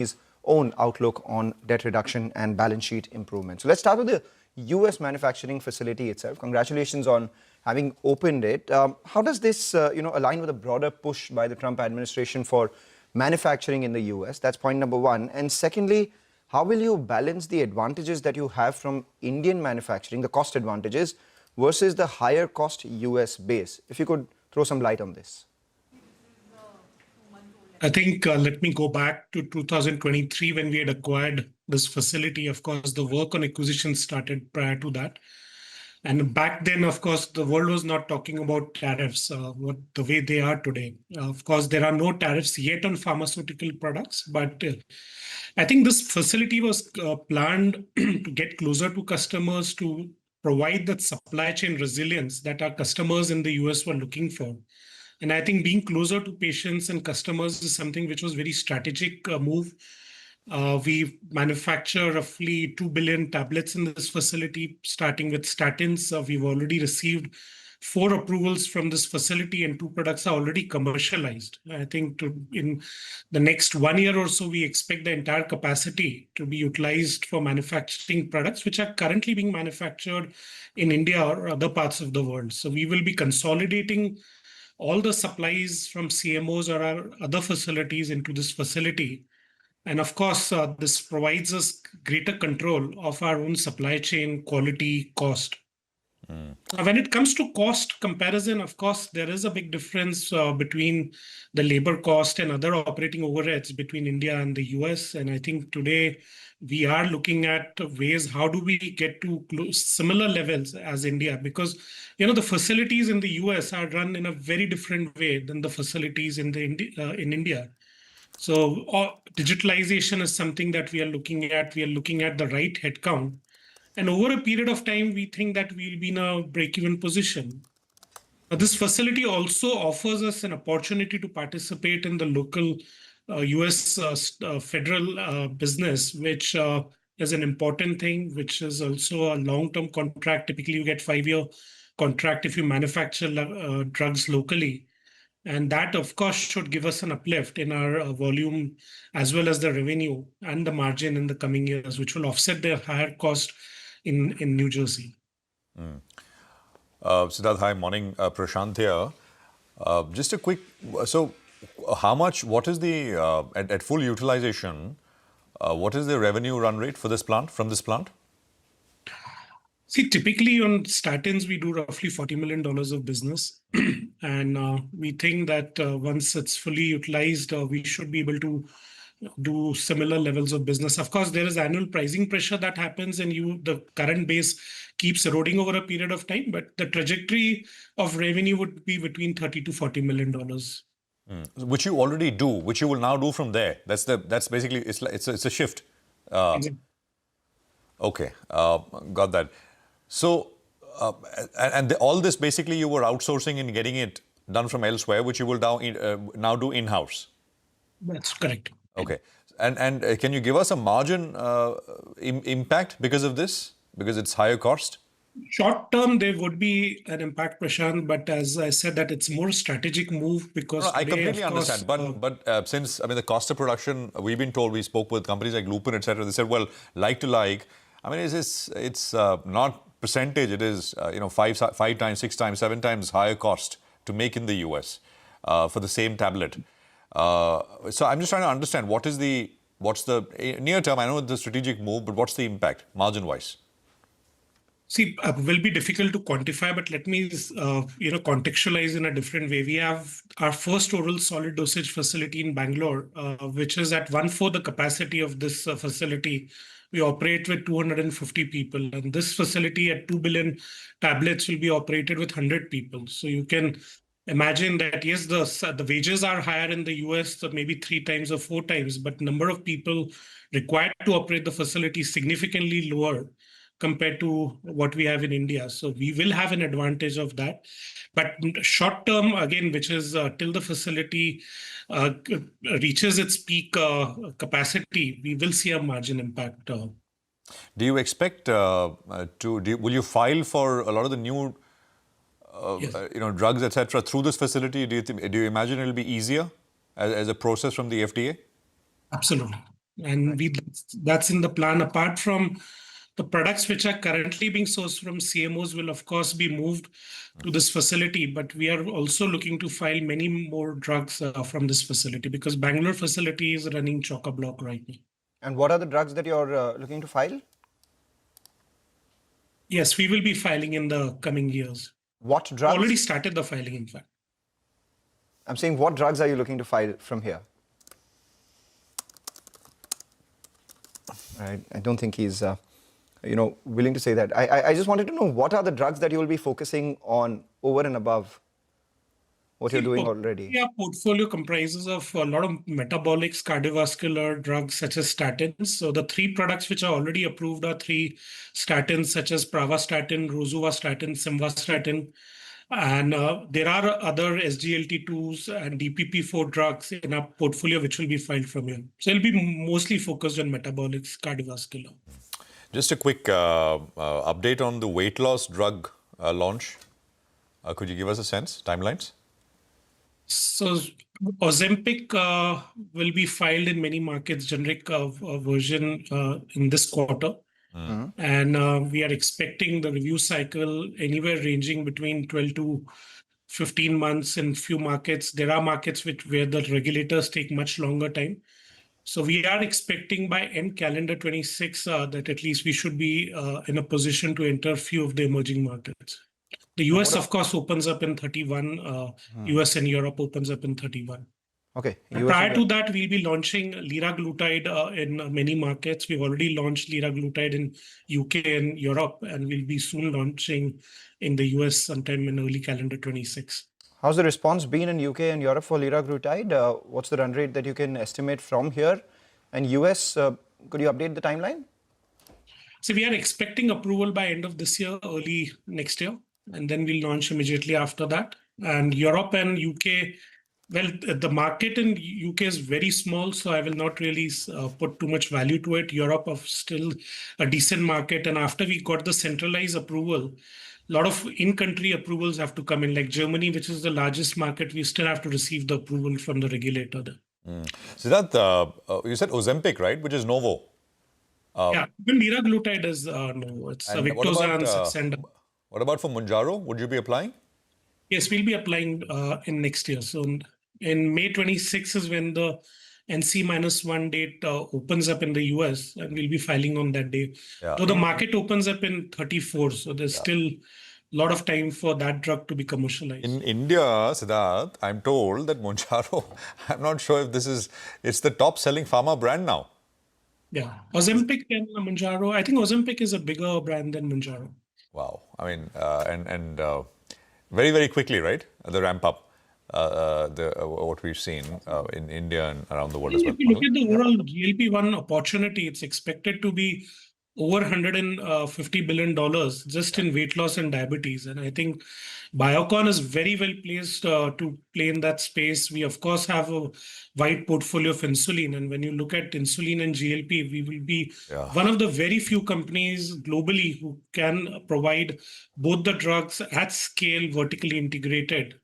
his own outlook on debt reduction and balance sheet improvement. So let's start with the US manufacturing facility itself. Congratulations on having opened it. How does this align with a broader push by the Trump administration for manufacturing in the US? That's point number one. And secondly, how will you balance the advantages that you have from Indian manufacturing, the cost advantages, versus the higher cost US base? If you could throw some light on this. I think let me go back to 2023 when we had acquired this facility. Of course, the work on acquisition started prior to that. And back then, of course, the world was not talking about tariffs the way they are today. Of course, there are no tariffs yet on pharmaceutical products, but I think this facility was planned to get closer to customers, to provide that supply chain resilience that our customers in the US were looking for. And I think being closer to patients and customers is something which was very strategic move. We manufacture roughly 2 billion tablets in this facility, starting with statins. We've already received 4 approvals from this facility and 2 products are already commercialized. I think in the next 1 year or so, we expect the entire capacity to be utilized for manufacturing products, which are currently being manufactured in India or other parts of the world. So we will be consolidating all the supplies from CMOs or our other facilities into this facility. And of course, this provides us greater control of our own supply chain, quality, cost. Now, when it comes to cost comparison, of course, there is a big difference between the labor cost and other operating overheads between India and the US. And I think today we are looking at ways, how do we get to similar levels as India? Because, the facilities in the US are run in a very different way than the facilities in India. So digitalization is something that we are looking at. We are looking at the right headcount. And over a period of time, we think that we'll be in a break-even position. This facility also offers us an opportunity to participate in the local US federal business, which is an important thing, which is also a long-term contract. Typically, you get 5-year contract if you manufacture drugs locally. And that, of course, should give us an uplift in our volume as well as the revenue and the margin in the coming years, which will offset the higher cost in New Jersey. Siddharth, hi, morning. Prashant here. Just a quick, so what is the, at full utilization, what is the revenue run rate for this plant, from this plant? See, typically on statins, we do roughly $40 million of business. And we think that once it's fully utilized, we should be able to do similar levels of business. Of course, there is annual pricing pressure that happens and the current base keeps eroding over a period of time. But the trajectory of revenue would be between $30 to $40 million. Which you already do, which you will now do from there. That's basically, it's a shift. Exactly. Okay, got that. So, all this basically you were outsourcing and getting it done from elsewhere, which you will now do in-house. That's correct. Okay, and can you give us a margin impact because of this? Because it's higher cost? Short term, there would be an impact, Prashant, but as I said, that it's more strategic move because I completely understand. But since the cost of production, we've been told, we spoke with companies like Lupin, etc. They said, well, like to like. It's not percentage. It is 5 times, 6 times, 7 times higher cost to make in the US for the same tablet. So I'm just trying to understand what's the near term. I know the strategic move, but what's the impact margin wise? See, it will be difficult to quantify, but let me, contextualize in a different way. We have our first oral solid dosage facility in Bangalore, which is at 1/4 the capacity of this facility. We operate with 250 people, and this facility at 2 billion tablets will be operated with 100 people. So you can imagine that, yes, the wages are higher in the US, so maybe 3 times or 4 times, but number of people required to operate the facility is significantly lower compared to what we have in India. So we will have an advantage of that. But short term, again, which is till the facility reaches its peak capacity, we will see a margin impact. Do you expect will you file for a lot of the new Yes. Drugs, etc. through this facility? Do you imagine it'll be easier as a process from the FDA? Absolutely. And that's in the plan. Apart from the products which are currently being sourced from CMOs will of course be moved to this facility, but we are also looking to file many more drugs from this facility because Bangalore facility is running chock-a-block right now. And what are the drugs that you're looking to file? Yes, we will be filing in the coming years. What drugs? Already started the filing, in fact. I'm saying, what drugs are you looking to file from here? I don't think he's, willing to say that. I just wanted to know, what are the drugs that you will be focusing on over and above what you're doing already? Yeah, portfolio comprises of a lot of metabolics, cardiovascular drugs such as statins. So the 3 products which are already approved are 3 statins such as pravastatin, rosuvastatin, simvastatin. And there are other SGLT2s and DPP4 drugs in our portfolio which will be filed from here. So it'll be mostly focused on metabolics, cardiovascular. Just a quick update on the weight loss drug launch. Could you give us a sense, timelines? So Ozempic will be filed in many markets, generic version in this quarter. And we are expecting the review cycle anywhere ranging between 12 to 15 months in few markets. There are markets where the regulators take much longer time. So we are expecting by end calendar 26 that at least we should be in a position to enter a few of the emerging markets. The US, of course, opens up in 31. US and Europe opens up in 31. Okay. Prior to that, we'll be launching liraglutide in many markets. We've already launched liraglutide in UK and Europe, and we'll be soon launching in the US sometime in early calendar 26. How's the response been in UK and Europe for liraglutide? What's the run rate that you can estimate from here? And US, could you update the timeline? So we are expecting approval by end of this year, early next year, and then we'll launch immediately after that. And Europe and UK, well, the market in UK is very small, so I will not really put too much value to it. Europe is still a decent market. And after we got the centralized approval, a lot of in-country approvals have to come in, like Germany, which is the largest market. We still have to receive the approval from the regulator there. So that, you said Ozempic, right? Which is Novo. Yeah, even liraglutide is Novo. It's Victoza and Saxenda. What about for Mounjaro? Would you be applying? Yes, we'll be applying in next year. So in May 26 is when the NC-1 date opens up in the US, and we'll be filing on that day. Yeah. So the market opens up in 34, so there's still a lot of time for that drug to be commercialized. In India, Siddharth, I'm told that Mounjaro, I'm not sure if it's the top selling pharma brand now. Yeah, Ozempic and Mounjaro. I think Ozempic is a bigger brand than Mounjaro. Wow. I mean, and very, very quickly, right? The ramp up. What we've seen in India and around the world as well. If you look at the overall GLP-1 opportunity, it's expected to be over $150 billion just in weight loss and diabetes. And I think Biocon is very well placed to play in that space. We, of course, have a wide portfolio of insulin. And when you look at insulin and GLP, we will be one of the very few companies globally who can provide both the drugs at scale, vertically integrated.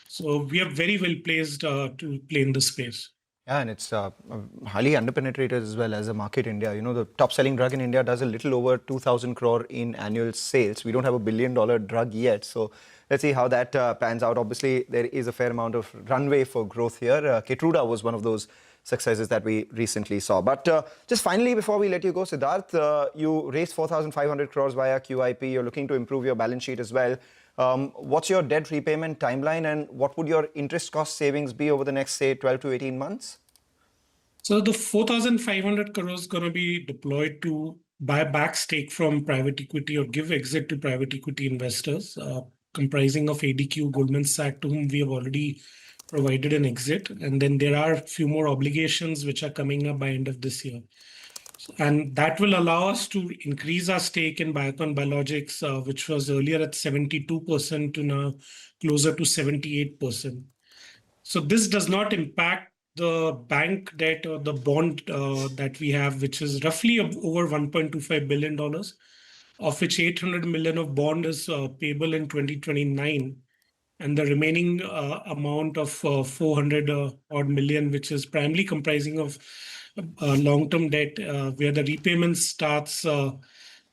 So we are very well placed to play in this space. Yeah, and it's highly underpenetrated as well as a market in India. You know, the top selling drug in India does a little over 2,000 crore in annual sales. We don't have $1 billion drug yet. So let's see how that pans out. Obviously, there is a fair amount of runway for growth here. Keytruda was one of those successes that we recently saw. But just finally, before we let you go, Siddharth, you raised 4,500 crores via QIP. You're looking to improve your balance sheet as well. What's your debt repayment timeline, and what would your interest cost savings be over the next, say, 12 to 18 months? So the 4,500 crores is going to be deployed to buy back stake from private equity or give exit to private equity investors, comprising of ADQ, Goldman Sachs, to whom we have already provided an exit. And then there are a few more obligations which are coming up by end of this year. And that will allow us to increase our stake in Biocon Biologics, which was earlier at 72% to now closer to 78%. So this does not impact the bank debt or the bond that we have, which is roughly over $1.25 billion, of which 800 million of bond is payable in 2029. And the remaining amount of 400 odd million, which is primarily comprising of long-term debt, where the repayment starts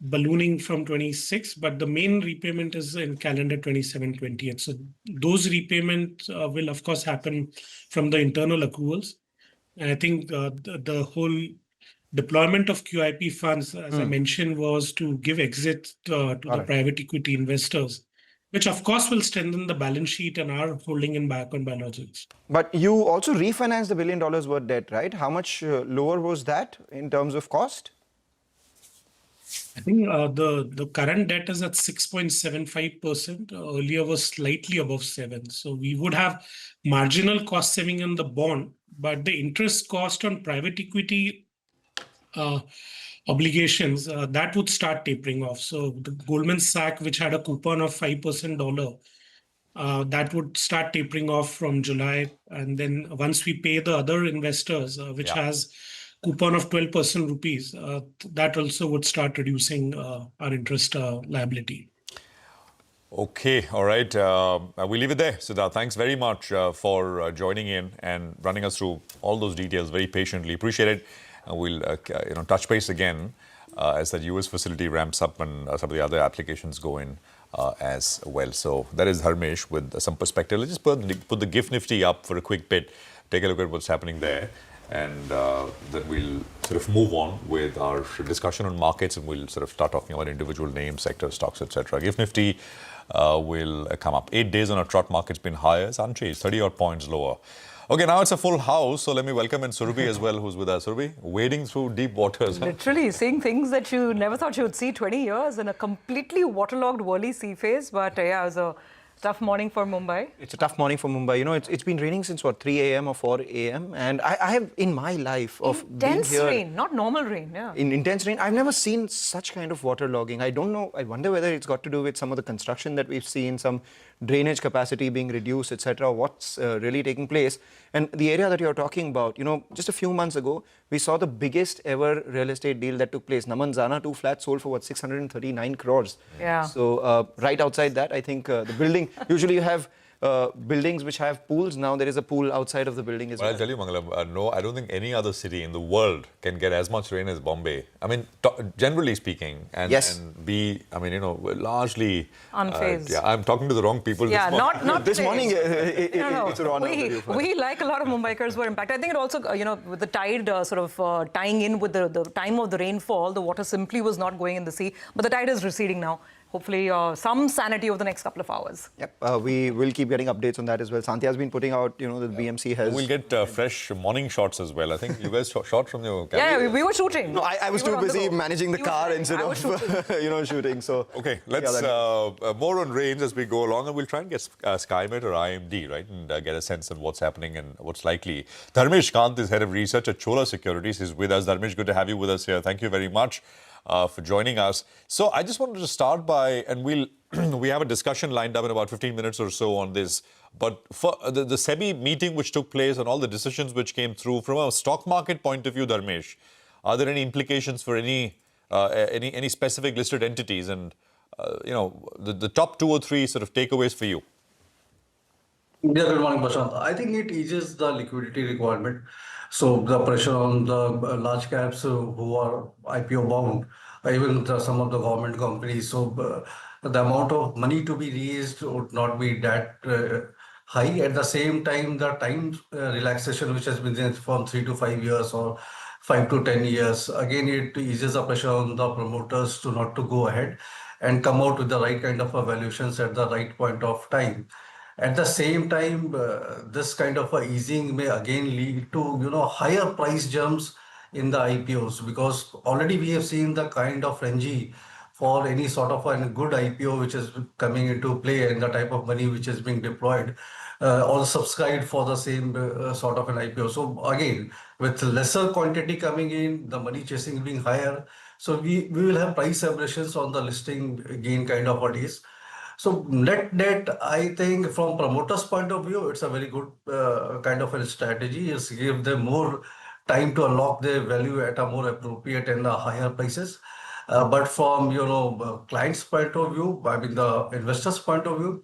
ballooning from 26, but the main repayment is in calendar 27-28. So those repayments will of course happen from the internal accruals. And I think the whole deployment of QIP funds, as I mentioned, was to give exit to the private equity investors, which of course will strengthen the balance sheet and are holding in back on biologics. But you also refinanced the $1 billion worth debt, right? How much lower was that in terms of cost? I think the current debt is at 6.75%. Earlier was slightly above 7. So we would have marginal cost saving on the bond, but the interest cost on private equity obligations, that would start tapering off. So the Goldman Sachs, which had a coupon of 5% dollar, that would start tapering off from July. And then once we pay the other investors, which has coupon of 12% rupees, that also would start reducing our interest liability. Okay, all right. We'll leave it there. Siddharth, thanks very much for joining in and running us through all those details very patiently. Appreciate it. And we'll touch base again as that US facility ramps up and some of the other applications go in as well. So that is Dharmesh with some perspective. Let's just put the GIFT Nifty up for a quick bit. Take a look at what's happening there. And then we'll sort of move on with our discussion on markets, and we'll sort of start talking about individual names, sectors, stocks, etc. GIFT Nifty will come up. 8 days on a trot, market's been higher. It's unchanged, 30-odd points lower. Okay, now it's a full house, so let me welcome in Surabhi as well, who's with us. Surabhi, wading through deep waters. Literally, seeing things that you never thought you would see 20 years in a completely waterlogged Worli sea phase. But yeah, it was a tough morning for Mumbai. It's a tough morning for Mumbai. You know, it's been raining since, what, 3 a.m. or 4 a.m. And I have, in my life of intense being here, rain, not normal rain, yeah. In intense rain, I've never seen such kind of waterlogging. I don't know, I wonder whether it's got to do with some of the construction that we've seen, some drainage capacity being reduced, etc. What's really taking place? And the area that you're talking about, you know, just a few months ago, we saw the biggest ever real estate deal that took place. Namanzana 2 flats sold for, what, 639 crores. Yeah. So right outside that, I think the building, usually you have buildings which have pools. Now there is a pool outside of the building as well. I'll tell you, Mangalam, no, I don't think any other city in the world can get as much rain as Bombay. I mean, generally speaking, and be, I mean, you know, largely unfazed. Yeah, I'm talking to the wrong people. Yeah, not this morning. No. It's wrong. We, like a lot of Mumbaikars, were impacted. I think it also, you know, with the tide sort of tying in with the time of the rainfall, the water simply was not going in the sea. But the tide is receding now. Hopefully, some sanity over the next couple of hours. Yep, we will keep getting updates on that as well. Santya has been putting out, you know, the BMC has... We'll get fresh morning shots as well. I think you guys shot from your camera. Yeah, we were shooting. No, I was too busy managing the car instead of, you know, shooting. So okay, let's more on rains as we go along, and we'll try and get SkyMet or IMD, right, and get a sense of what's happening and what's likely. Dharmesh Kant is head of research at Chola Securities. He's with us. Dharmesh, good to have you with us here. Thank you very much for joining us. So I just wanted to start by, and we have a discussion lined up in about 15 minutes or so on this, but for the SEBI meeting which took place and all the decisions which came through, from a stock market point of view, Dharmesh, are there any implications for any specific listed entities, and you know, the top 2 or 3 sort of takeaways for you? Yeah, good morning, Prashant. I think it eases the liquidity requirement. So the pressure on the large caps who are IPO bound, even some of the government companies. So the amount of money to be raised would not be that high. At the same time, the time relaxation, which has been there from 3 to 5 years or 5 to 10 years, again, it eases the pressure on the promoters to not to go ahead and come out with the right kind of valuations at the right point of time. At the same time, this kind of easing may again lead to, you know, higher price jumps in the IPOs, because already we have seen the kind of frenzy for any sort of a good IPO which is coming into play, and the type of money which is being deployed or subscribed for the same sort of an IPO. So again, with lesser quantity coming in, the money chasing being higher, so we will have price aberrations on the listing gain kind of what is. So net, I think from promoters' point of view, it's a very good kind of a strategy. It's give them more time to unlock their value at a more appropriate and higher prices. But from, you know, clients' point of view, I mean the investors' point of view,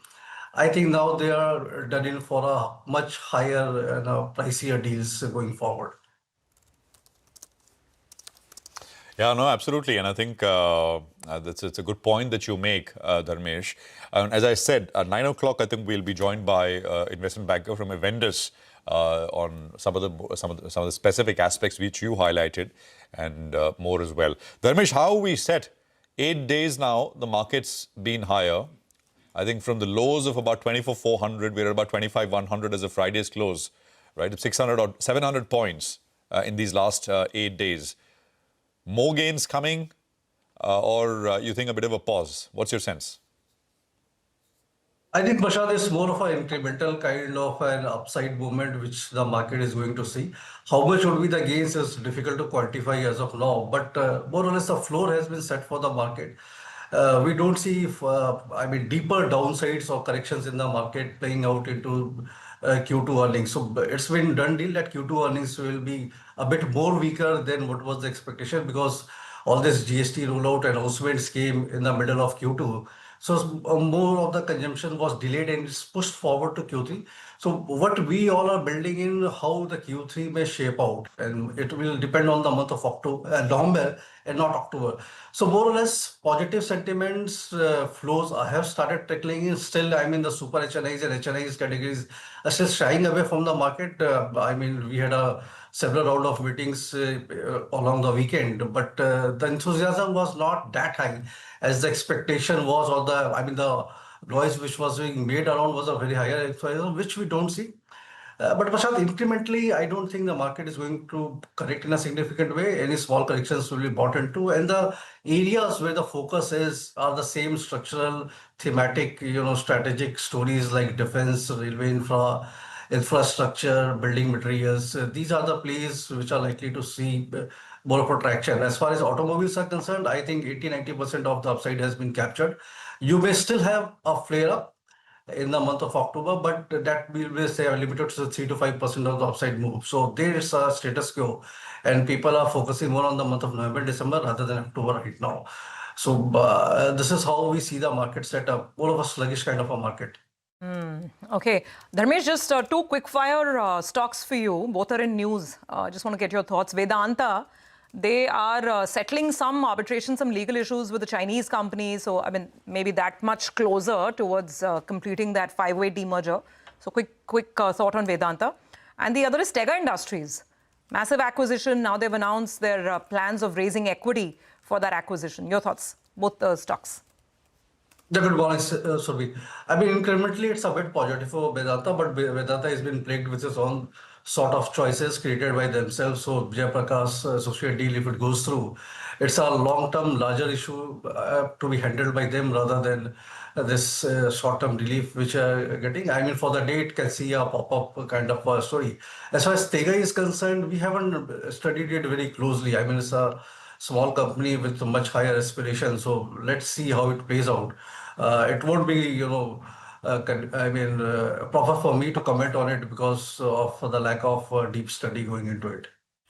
I think now they are done in for a much higher and pricier deals going forward. Yeah, no, absolutely. And I think it's a good point that you make, Dharmesh. As I said, at 9 o'clock, I think we'll be joined by investment banker from Avendus on some of the specific aspects which you highlighted and more as well. Dharmesh, how are we set? 8 days now, the market's been higher. I think from the lows of about 24,400, we're at about 25,100 as of Friday's close, right? 600 or 700 points in these last 8 days. More gains coming or you think a bit of a pause? What's your sense? I think, Prashant, is more of an incremental kind of an upside movement which the market is going to see. How much would be the gains is difficult to quantify as of now, but more or less the floor has been set for the market. We don't see, deeper downsides or corrections in the market playing out into Q2 earnings. So it's been done deal that Q2 earnings will be a bit more weaker than what was the expectation because all this GST rollout announcements came in the middle of Q2. So more of the consumption was delayed and it's pushed forward to Q3. So what we all are building in how the Q3 may shape out, and it will depend on the month of October, November and not October. So more or less positive sentiments flows have started trickling in. Still, I mean the super HNIs and HNIs categories are still shying away from the market. We had several round of meetings along the weekend, but the enthusiasm was not that high as the expectation was, or the noise which was being made around was a very higher enthusiasm, which we don't see. But Prashant, incrementally, I don't think the market is going to correct in a significant way. Any small corrections will be bought into, and the areas where the focus is are the same structural, thematic, strategic stories like defense, railway infrastructure, building materials. These are the plays which are likely to see more of a traction. As far as automobiles are concerned, I think 80-90% of the upside has been captured. You may still have a flare up in the month of October, but that will say limited to 3 to 5% of the upside move. So there is a status quo, and people are focusing more on the month of November, December rather than October right now. So this is how we see the market set up, more of a sluggish kind of a market. Okay. Dharmesh, just two quick-fire stocks for you. Both are in news. Just want to get your thoughts. Vedanta, they are settling some arbitration, some legal issues with the Chinese company. So, I mean, maybe that much closer towards completing that five-way demerger. So, quick thought on Vedanta. And the other is Tega Industries. Massive acquisition. Now they've announced their plans of raising equity for that acquisition. Your thoughts? Both the stocks. The good morning, Surbi. I mean, incrementally, it's a bit positive for Vedanta, but Vedanta has been plagued with its own sort of choices created by themselves. So, Jayaprakash associate deal, if it goes through, it's a long-term, larger issue to be handled by them rather than this short-term relief which are getting. I mean, for the day, it can see a pop-up kind of a story. As far as Tega is concerned, we haven't studied it very closely. I mean, it's a small company with much higher aspirations. So let's see how it plays out. It won't be, proper for me to comment on it because of the lack of deep study going into it.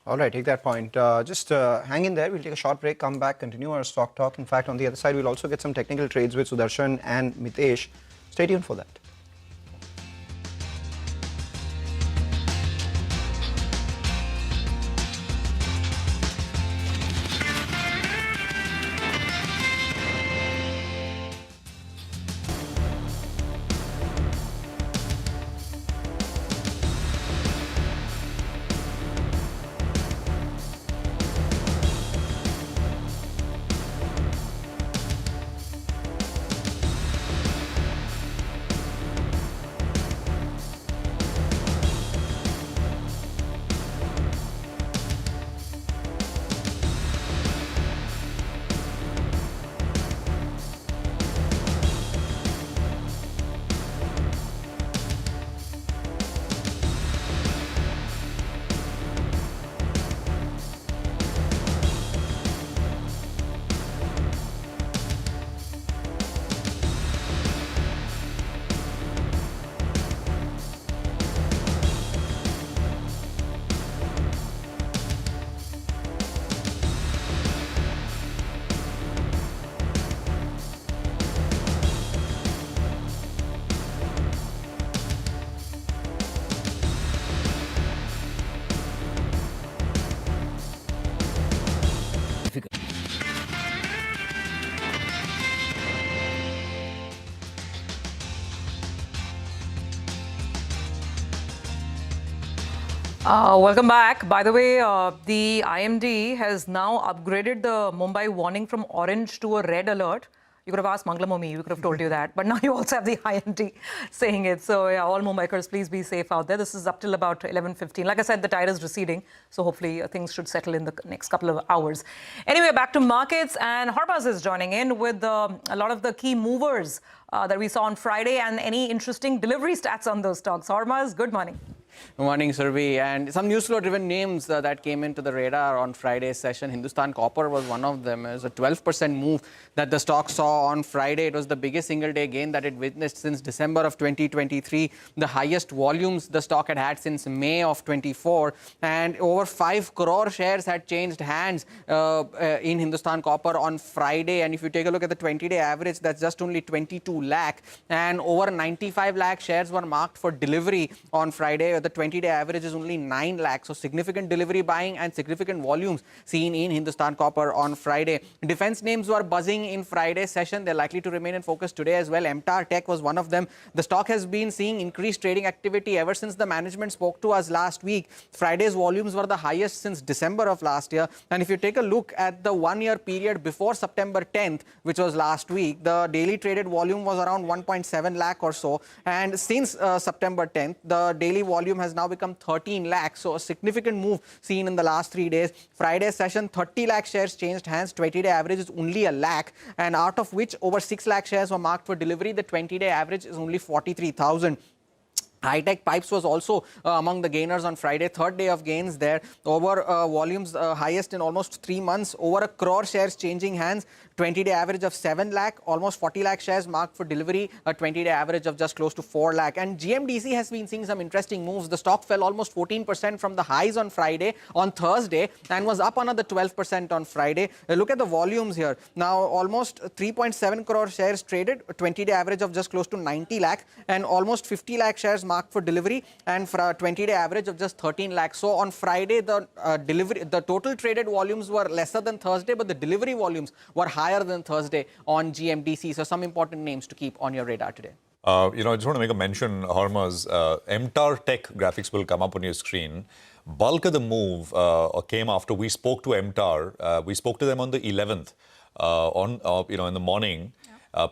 All right, take that point. Just hang in there. We'll take a short break, come back, continue our stock talk. In fact, on the other side, we'll also get some technical trades with Sudarshan and Mitesh. Stay tuned for that. Welcome back. By the way, the IMD has now upgraded the Mumbai warning from orange to a red alert. You could have asked Manglam or me, we could have told you that. But now you also have the IMD saying it. So yeah, all Mumbaikers, please be safe out there. This is up till about 11:15. Like I said, the tide is receding. So hopefully things should settle in the next couple of hours. Anyway, back to markets. And Harbaz is joining in with a lot of the key movers that we saw on Friday and any interesting delivery stats on those stocks. Harbaz, good morning. Good morning, Survi. And some news flow-driven names that came into the radar on Friday's session. Hindustan Copper was one of them. It was a 12% move that the stock saw on Friday. It was the biggest single-day gain that it witnessed since December of 2023, the highest volumes the stock had since May of 24. And over 5 crore shares had changed hands in Hindustan Copper on Friday. And if you take a look at the 20-day average, that's just only 22 lakh. And over 95 lakh shares were marked for delivery on Friday. The 20-day average is only 9 lakhs. So significant delivery buying and significant volumes seen in Hindustan Copper on Friday. Defense names were buzzing in Friday's session. They're likely to remain in focus today as well. MTAR Tech was one of them. The stock has been seeing increased trading activity ever since the management spoke to us last week. Friday's volumes were the highest since December of last year. And if you take a look at the one-year period before September 10th, which was last week, the daily traded volume was around 1.7 lakh or so. And since September 10th, the daily volume has now become 13 lakhs. So a significant move seen in the last 3 days. Friday's session, 30 lakh shares changed hands. 20-day average is only a lakh, and out of which over 6 lakh shares were marked for delivery. The 20-day average is only 43,000. High-tech pipes was also among the gainers on Friday, third day of gains there. Over volumes highest in almost 3 months. Over a crore shares changing hands. 20-day average of 7 lakh, almost 40 lakh shares marked for delivery, a 20-day average of just close to 4 lakh. And GMDC has been seeing some interesting moves. The stock fell almost 14% from the highs on Thursday, and was up another 12% on Friday. Look at the volumes here. Now, almost 3.7 crore shares traded, a 20-day average of just close to 90 lakh, and almost 50 lakh shares marked for delivery, and for a 20-day average of just 13 lakhs. So on Friday, the total traded volumes were lesser than Thursday, but the delivery volumes were higher than Thursday on GMDC. So some important names to keep on your radar today. I just want to make a mention, Hormuz. MTAR Tech graphics will come up on your screen. Bulk of the move came after we spoke to MTAR. We spoke to them on the 11th in the morning.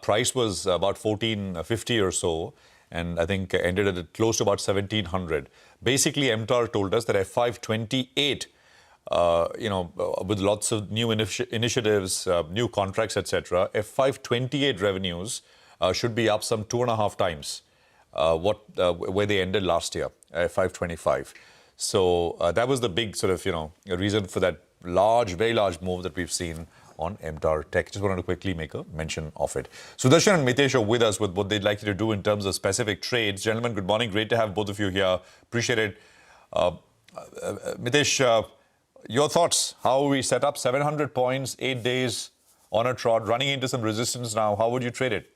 Price was about 1450 or so, and I think ended at close to about 1700. Basically, MTAR told us that F528, with lots of new initiatives, new contracts, etc., F528 revenues should be up some 2.5 times where they ended last year, F525. So that was the big sort of, reason for that very large move that we've seen on MTAR Tech. Just wanted to quickly make a mention of it. Sudarshan and Mitesh are with us with what they'd like you to do in terms of specific trades. Gentlemen, good morning. Great to have both of you here. Appreciate it. Mitesh, your thoughts? How we set up 700 points, 8 days on a trot, running into some resistance now. How would you trade it?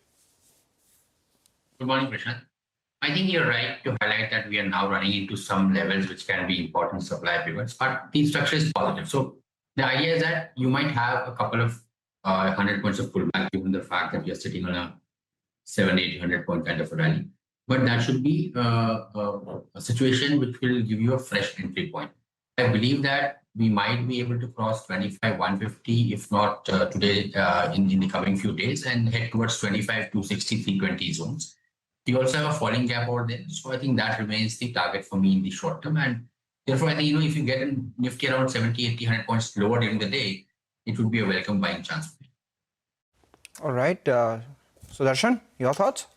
Good morning, Prashant. I think you're right to highlight that we are now running into some levels which can be important supply pivots, but the structure is positive. So the idea is that you might have a couple of 100 points of pullback given the fact that you're sitting on a 700-800 point kind of a rally. But that should be a situation which will give you a fresh entry point. I believe that we might be able to cross 25,150, if not today, in the coming few days, and head towards 25,260, 320 zones. We also have a falling gap over there. So I think that remains the target for me in the short term. And therefore, I think, if you get in Nifty around 70, 80, 100 points lower during the day, it would be a welcome buying chance. All right. Sudarshan, your thoughts?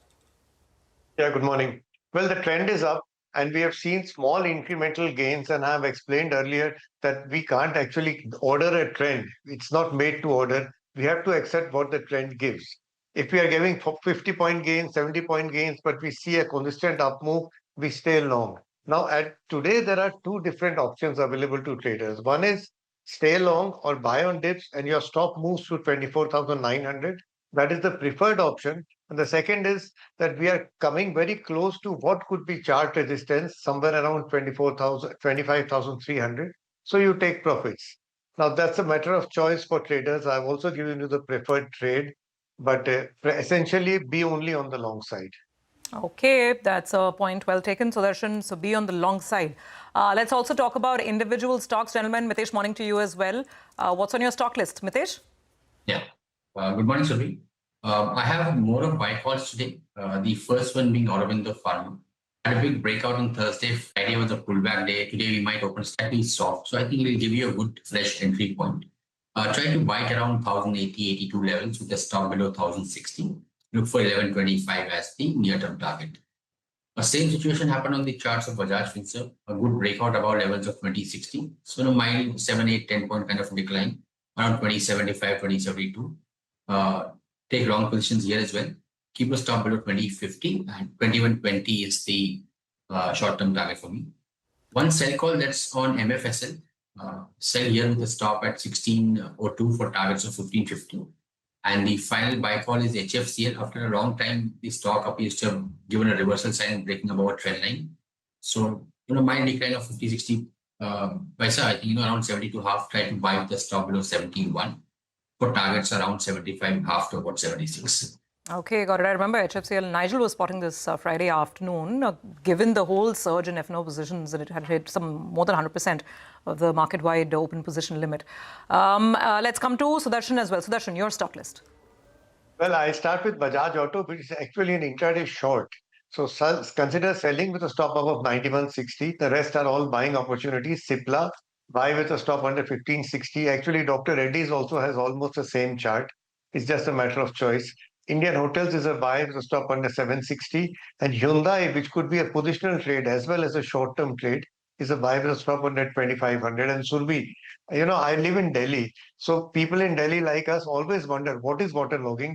Yeah, good morning. Well, the trend is up and we have seen small incremental gains, and I have explained earlier that we can't actually order a trend. It's not made to order. We have to accept what the trend gives. If we are giving 50-point gains, 70-point gains, but we see a consistent up move, we stay long. Now, today, there are two different options available to traders. One is stay long or buy on dips, and your stop moves to 24,900. That is the preferred option. And the second is that we are coming very close to what could be chart resistance, somewhere around 25,300. So you take profits. Now, that's a matter of choice for traders. I've also given you the preferred trade, but essentially be only on the long side. Okay, that's a point well taken, Sudarshan. So be on the long side. Let's also talk about individual stocks. Gentlemen, Mitesh, morning to you as well. What's on your stock list, Mitesh? Yeah. Good morning, Survi. I have more of buy calls today. The first one being Aurobindo Pharma. Had a big breakout on Thursday. Friday was a pullback day. Today we might open slightly soft. So I think it will give you a good fresh entry point. Try to buy it around 1080, 82 levels with a stop below 1060. Look for 1125 as the near-term target. A same situation happened on the charts of Bajaj Finserv. A good breakout above levels of 2060. So a mild 7, 8, 10 point kind of decline around 2075, 2072. Take long positions here as well. Keep a stop below 2050 and 2120 is the short-term target for me. One sell call that's on MFSL. Sell here with a stop at 1602 for targets of 1550. And the final buy call is HFCL. After a long time, the stock appears to have given a reversal sign breaking above a trend line. So, mild decline of 50, 60 paisa, I think, around 72.5. Try to buy with the stop below 71 for targets around 75.5 to about 76. Okay, got it. I remember HFCL. Nigel was spotting this Friday afternoon. Given the whole surge in F&O positions, and it had hit some more than 100% of the market-wide open position limit. Let's come to Sudarshan as well. Sudarshan, your stock list. Well, I start with Bajaj Auto, which is actually an intraday short. So consider selling with a stop above 91.60. The rest are all buying opportunities. Cipla, buy with a stop under 15.60. Actually, Dr. Reddy's also has almost the same chart. It's just a matter of choice. Indian Hotels is a buy with a stop under 760. And Hyundai, which could be a positional trade as well as a short-term trade, is a buy with a stop under 2500. And Surbi, I live in Delhi. So people in Delhi like us always wonder, what is waterlogging?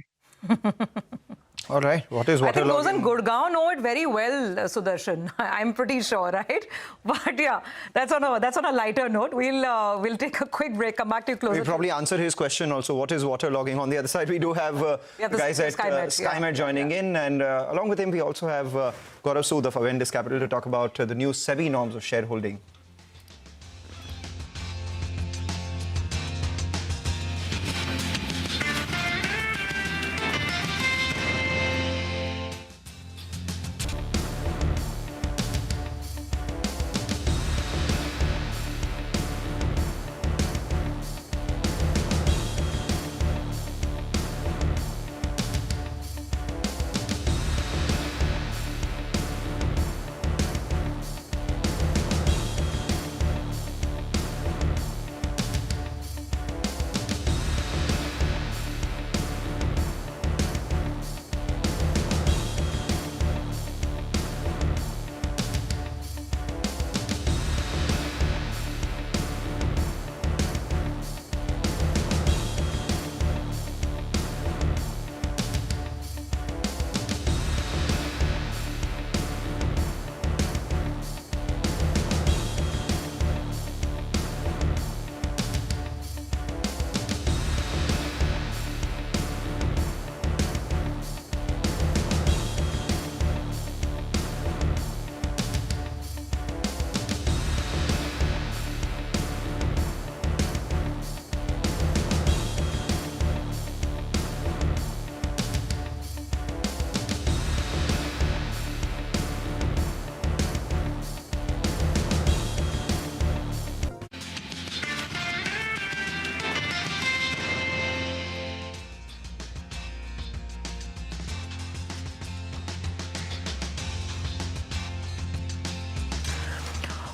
All right. What is waterlogging? I think those in Gurgaon know it very well, Sudarshan. I'm pretty sure, right? But yeah, that's on a lighter note. We'll take a quick break. Come back to you closer. We'll probably answer his question also. What is waterlogging? On the other side, we do have guys at SkyMed joining in, and along with him, we also have Gaurav Sood of Avendus Capital to talk about the new SEBI norms of shareholding.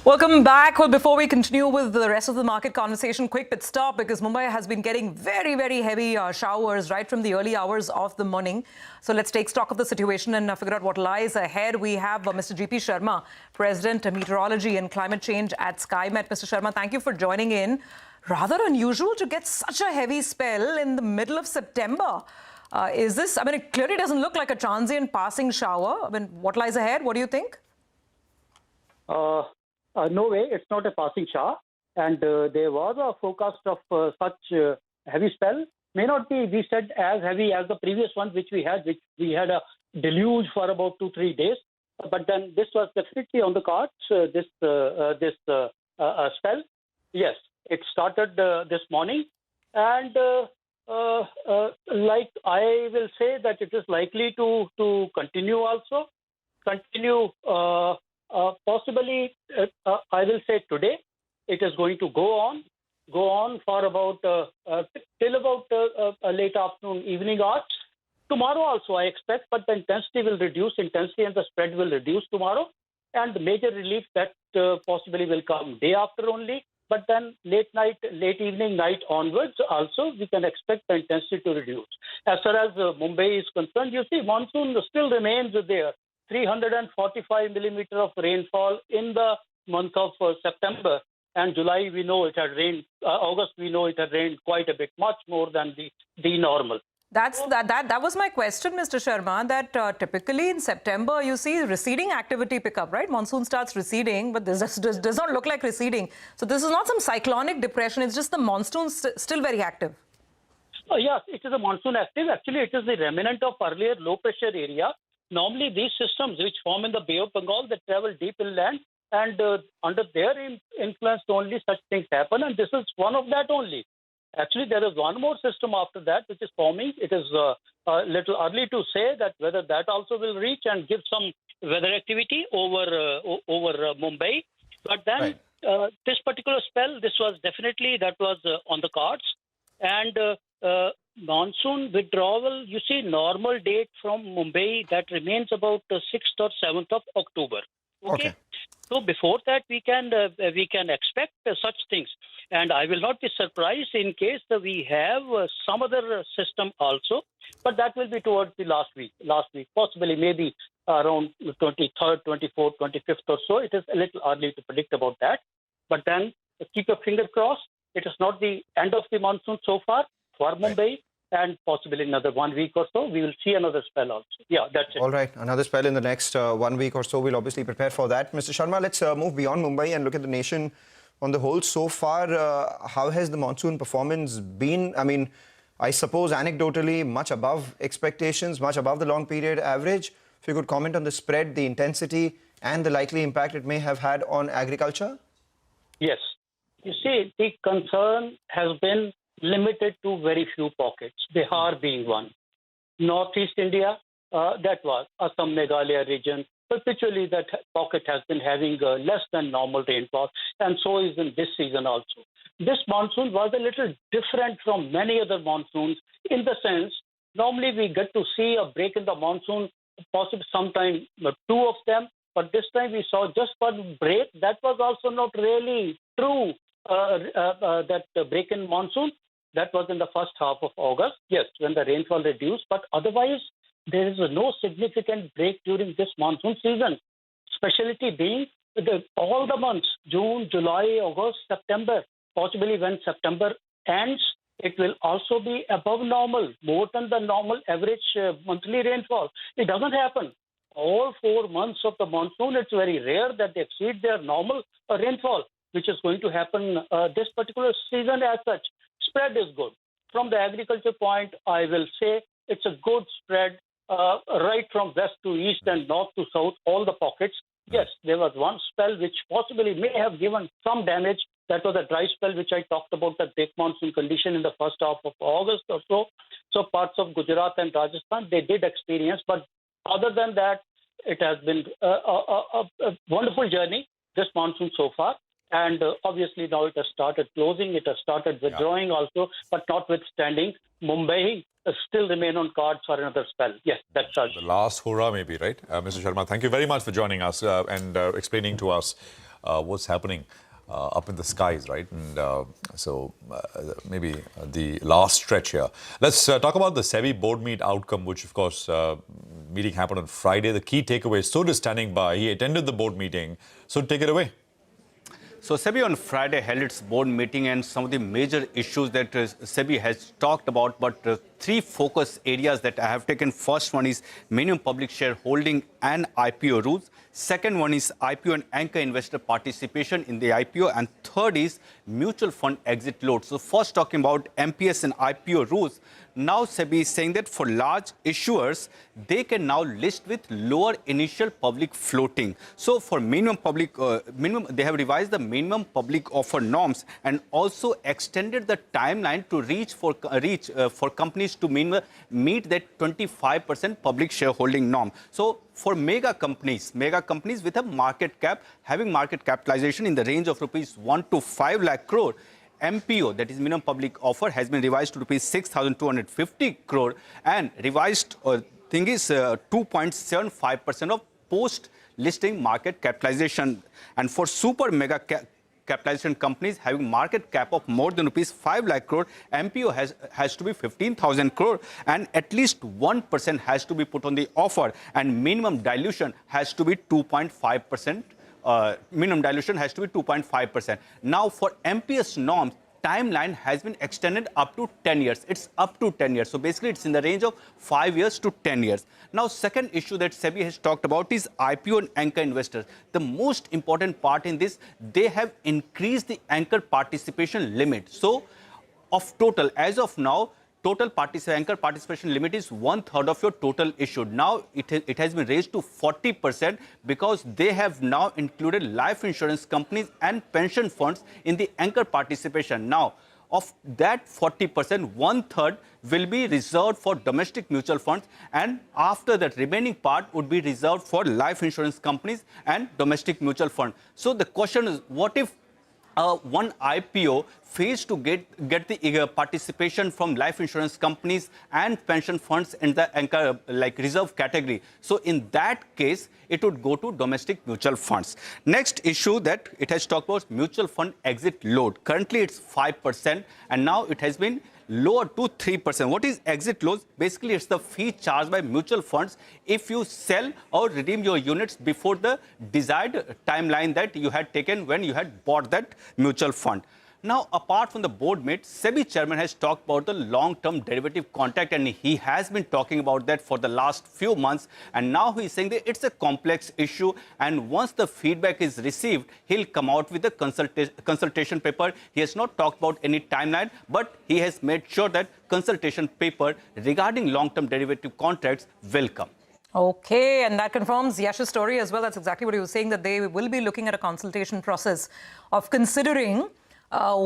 Welcome back. Well, before we continue with the rest of the market conversation, quick pit stop because Mumbai has been getting very, very heavy showers right from the early hours of the morning. So let's take stock of the situation and figure out what lies ahead. We have Mr. GP Sharma, President of Meteorology and Climate Change at SkyMed. Mr. Sharma, thank you for joining in. Rather unusual to get such a heavy spell in the middle of September. Is this, it clearly doesn't look like a transient passing shower. What lies ahead? What do you think? No way, it's not a passing shower. And there was a forecast of such heavy spell. May not be, we said, as heavy as the previous one, which we had a deluge for about 2-3 days. But then this was definitely on the cards, this spell. Yes, it started this morning. And like I will say that it is likely to continue also. possibly, I will say today, it is going to go on for about till about late afternoon, evening hours. Tomorrow also I expect, but the intensity will reduce. Intensity and the spread will reduce tomorrow, and the major relief that possibly will come day after only. But then late evening, night onwards, also we can expect the intensity to reduce. As far as Mumbai is concerned, you see, monsoon still remains there. 345 millimeter of rainfall in the month of September. And July, we know it had rained. August, we know it had rained quite a bit, much more than the normal. That was my question, Mr. Sharma, that typically in September, you see receding activity pick up, right? Monsoon starts receding, but this does not look like receding. So this is not some cyclonic depression. It's just the monsoon still very active. Oh, yes, it is a monsoon active. Actually, it is the remnant of earlier low-pressure area. Normally, these systems which form in the Bay of Bengal, that travel deep inland, and under their influence only such things happen, and this is one of that only. Actually, there is one more system after that which is forming. It is a little early to say that whether that also will reach and give some weather activity over Mumbai. But then this particular spell, this was definitely on the cards. And monsoon withdrawal, you see, normal date from Mumbai, that remains about 6th or 7th of October. Okay. So before that, we can expect such things. And I will not be surprised in case we have some other system also, but that will be towards the last week, possibly maybe around 23rd, 24th, 25th or so. It is a little early to predict about that. But then keep your finger crossed. It is not the end of the monsoon so far for Mumbai, and possibly another 1 week or so, we will see another spell also. Yeah, that's it. All right, another spell in the next 1 week or so. We'll obviously prepare for that. Mr. Sharma, let's move beyond Mumbai and look at the nation on the whole. So far, how has the monsoon performance been? I mean, I suppose anecdotally, much above expectations, much above the long period average. If you could comment on the spread, the intensity, and the likely impact it may have had on agriculture? Yes. You see, the concern has been limited to very few pockets, Bihar being one. Northeast India, that was Assam, Meghalaya region. Perpetually, that pocket has been having less than normal rainfall, and so is in this season also. This monsoon was a little different from many other monsoons in the sense, normally we get to see a break in the monsoon, possibly sometime two of them, but this time we saw just one break. That was also not really true, that break in monsoon. That was in the first half of August, yes, when the rainfall reduced, but otherwise, there is no significant break during this monsoon season. Specialty being all the months, June, July, August, September. Possibly when September ends, it will also be above normal, more than the normal average monthly rainfall. It doesn't happen. All 4 months of the monsoon, it's very rare that they exceed their normal rainfall, which is going to happen this particular season as such. Spread is good. From the agriculture point, I will say it's a good spread. Right from west to east and north to south, all the pockets. Yes, there was one spell which possibly may have given some damage. That was a dry spell which I talked about, the break monsoon condition in the first half of August or so. So parts of Gujarat and Rajasthan, they did experience. But other than that, it has been a wonderful journey, this monsoon so far. And obviously now it has started closing, it has started withdrawing also, but notwithstanding, Mumbai still remain on cards for another spell. Yes, that's us. The last hurrah maybe, right? Mr. Sharma, thank you very much for joining us and explaining to us what's happening up in the skies, right? And so maybe the last stretch here. Let's talk about the SEBI board meet outcome, which of course, meeting happened on Friday. The key takeaway, Sud is standing by. He attended the board meeting. So take it away. So SEBI on Friday held its board meeting, and some of the major issues that SEBI has talked about, but three focus areas that I have taken. First one is minimum public shareholding and IPO rules. Second one is IPO and anchor investor participation in the IPO. And third is mutual fund exit load. So first talking about MPS and IPO rules. Now SEBI is saying that for large issuers, they can now list with lower initial public floating. So for minimum public, they have revised the minimum public offer norms and also extended the timeline to reach for companies least to meet that 25% public shareholding norm. So for mega companies with a market cap, having market capitalization in the range of rupees 1 to 5 lakh crore, MPO, that is minimum public offer, has been revised to rupees 6,250 crore and revised thing is 2.75% of post-listing market capitalization. And for super mega capitalization companies having market cap of more than rupees 5 lakh crore, MPO has to be 15,000 crore and at least 1% has to be put on the offer and minimum dilution has to be 2.5%. Minimum dilution has to be 2.5%. Now for MPS norms, timeline has been extended up to 10 years. It's up to 10 years. So basically it's in the range of 5 years to 10 years. Now second issue that SEBI has talked about is IPO and anchor investors. The most important part in this, they have increased the anchor participation limit. So of total, as of now, total anchor participation limit is 1/3 of your total issued. Now it has been raised to 40% because they have now included life insurance companies and pension funds in the anchor participation. Now, of that 40%, 1/3 will be reserved for domestic mutual funds, and after that remaining part would be reserved for life insurance companies and domestic mutual funds. So the question is, what if one IPO fails to get the participation from life insurance companies and pension funds in the anchor reserve category? So in that case, it would go to domestic mutual funds. Next issue that it has talked about mutual fund exit load. Currently, it's 5%, and now it has been lowered to 3%. What is exit load? Basically, it's the fee charged by mutual funds if you sell or redeem your units before the desired timeline that you had taken when you had bought that mutual fund. Now, apart from the board meet, SEBI chairman has talked about the long-term derivative contract, and he has been talking about that for the last few months. And now he's saying that it's a complex issue, and once the feedback is received, he'll come out with a consultation paper. He has not talked about any timeline, but he has made sure that consultation paper regarding long-term derivative contracts will come. Okay, and that confirms Yash's story as well. That's exactly what he was saying, that they will be looking at a consultation process of considering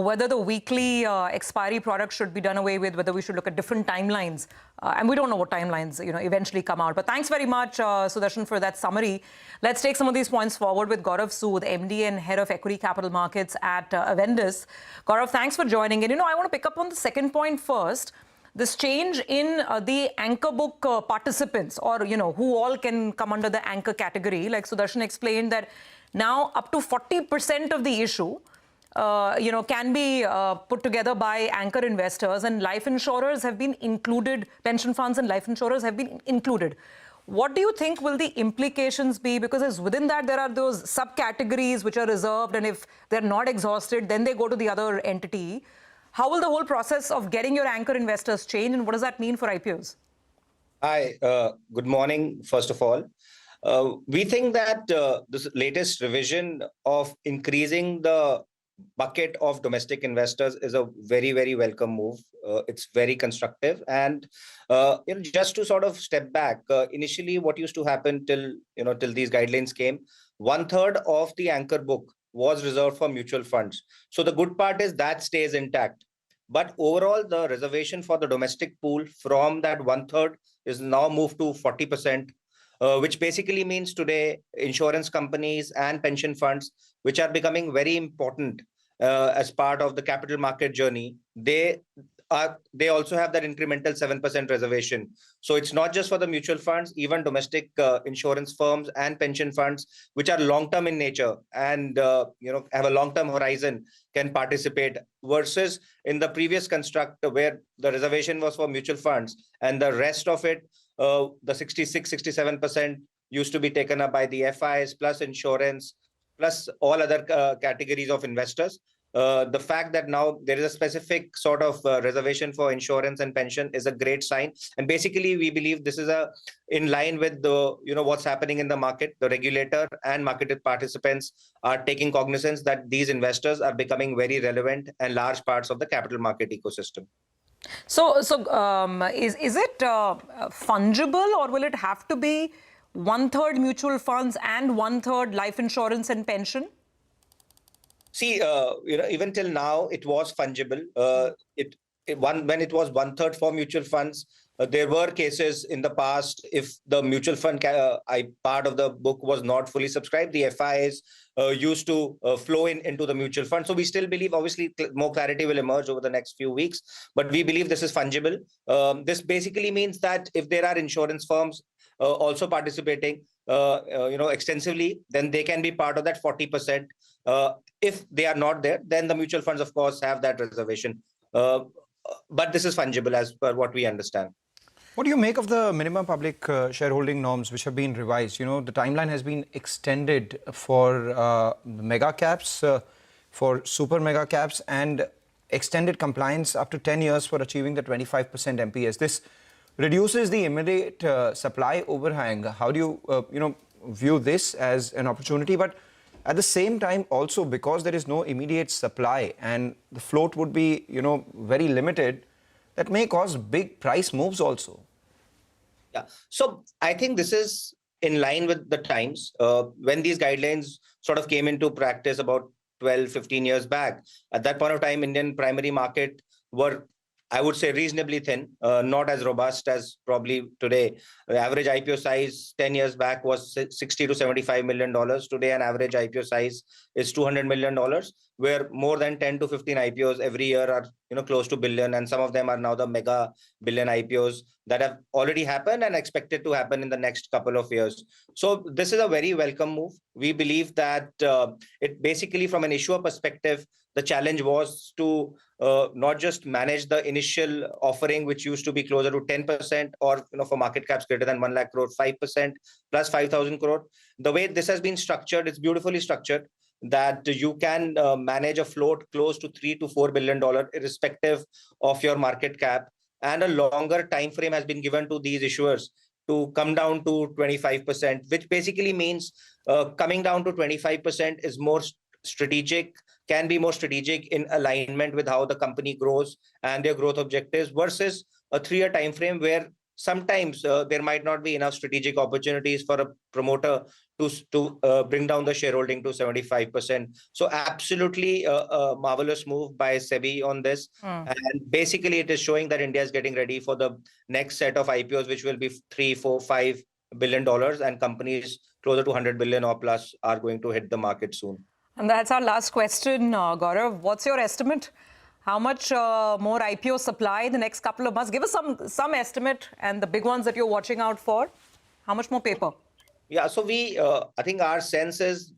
whether the weekly expiry product should be done away with, whether we should look at different timelines. And we don't know what timelines, eventually come out. But thanks very much, Sudarshan, for that summary. Let's take some of these points forward with Gaurav Sood, MD and Head of Equity Capital Markets at Avendus. Gaurav, thanks for joining. And, I want to pick up on the second point first. This change in the anchor book participants, or, who all can come under the anchor category. Like Sudarshan explained that now up to 40% of the issue can be put together by anchor investors, and life insurers have been included, pension funds and life insurers have been included. What do you think will the implications be? Because within that, there are those subcategories which are reserved, and if they're not exhausted, then they go to the other entity. How will the whole process of getting your anchor investors change, and what does that mean for IPOs? Hi, good morning, first of all. We think that this latest revision of increasing the bucket of domestic investors is a very, very welcome move. It's very constructive. And just to sort of step back, initially what used to happen till these guidelines came, 1/3 of the anchor book was reserved for mutual funds. So the good part is that stays intact. But overall, the reservation for the domestic pool from that 1/3 is now moved to 40%. Which basically means today insurance companies and pension funds, which are becoming very important as part of the capital market journey, they also have that incremental 7% reservation. So it's not just for the mutual funds, even domestic insurance firms and pension funds, which are long-term in nature and have a long-term horizon, can participate, versus in the previous construct where the reservation was for mutual funds and the rest of it, the 66-67% used to be taken up by the FIs plus insurance plus all other categories of investors. The fact that now there is a specific sort of reservation for insurance and pension is a great sign. And basically, we believe this is in line with the what's happening in the market. The regulator and market participants are taking cognizance that these investors are becoming very relevant and large parts of the capital market ecosystem. So is it fungible, or will it have to be 1/3 mutual funds and 1/3 life insurance and pension? See, even till now, it was fungible. when it was 1/3 for mutual funds. There were cases in the past if the mutual fund part of the book was not fully subscribed, the FIs used to flow into the mutual fund. So we still believe, obviously, more clarity will emerge over the next few weeks, but we believe this is fungible. This basically means that if there are insurance firms also participating, extensively, then they can be part of that 40%. If they are not there, then the mutual funds, of course, have that reservation. But this is fungible as per what we understand. What do you make of the minimum public shareholding norms which have been revised? The timeline has been extended for mega caps, for super mega caps, and extended compliance up to 10 years for achieving the 25% MPS. This reduces the immediate supply overhang. How do you, view this as an opportunity? But at the same time, also because there is no immediate supply and the float would be, very limited, that may cause big price moves also. Yeah, so I think this is in line with the times. When these guidelines sort of came into practice about 12, 15 years back, at that point of time, Indian primary market were, I would say, reasonably thin, not as robust as probably today. The average IPO size 10 years back was $60 to $75 million. Today, an average IPO size is $200 million, where more than 10 to 15 IPOs every year are close to billion, and some of them are now the mega billion IPOs that have already happened and expected to happen in the next couple of years. So this is a very welcome move. We believe that it basically, from an issuer perspective, the challenge was to not just manage the initial offering, which used to be closer to 10%, or for market caps greater than 1 lakh crore, 5% plus 5,000 crore. The way this has been structured, it's beautifully structured, that you can manage a float close to $3 to $4 billion, irrespective of your market cap, and a longer time frame has been given to these issuers to come down to 25%, which basically means coming down to 25% is more strategic, can be more strategic in alignment with how the company grows and their growth objectives, versus a 3-year time frame where sometimes there might not be enough strategic opportunities for a promoter to bring down the shareholding to 75%. So absolutely a marvelous move by SEBI on this. And basically it is showing that India is getting ready for the next set of IPOs, which will be $3, $4, $5 billion, and companies closer to 100 billion or plus are going to hit the market soon. And that's our last question, Gaurav. What's your estimate? How much more IPO supply the next couple of months? Give us some estimate, and the big ones that you're watching out for. How much more paper? Yeah, so I think our sense is,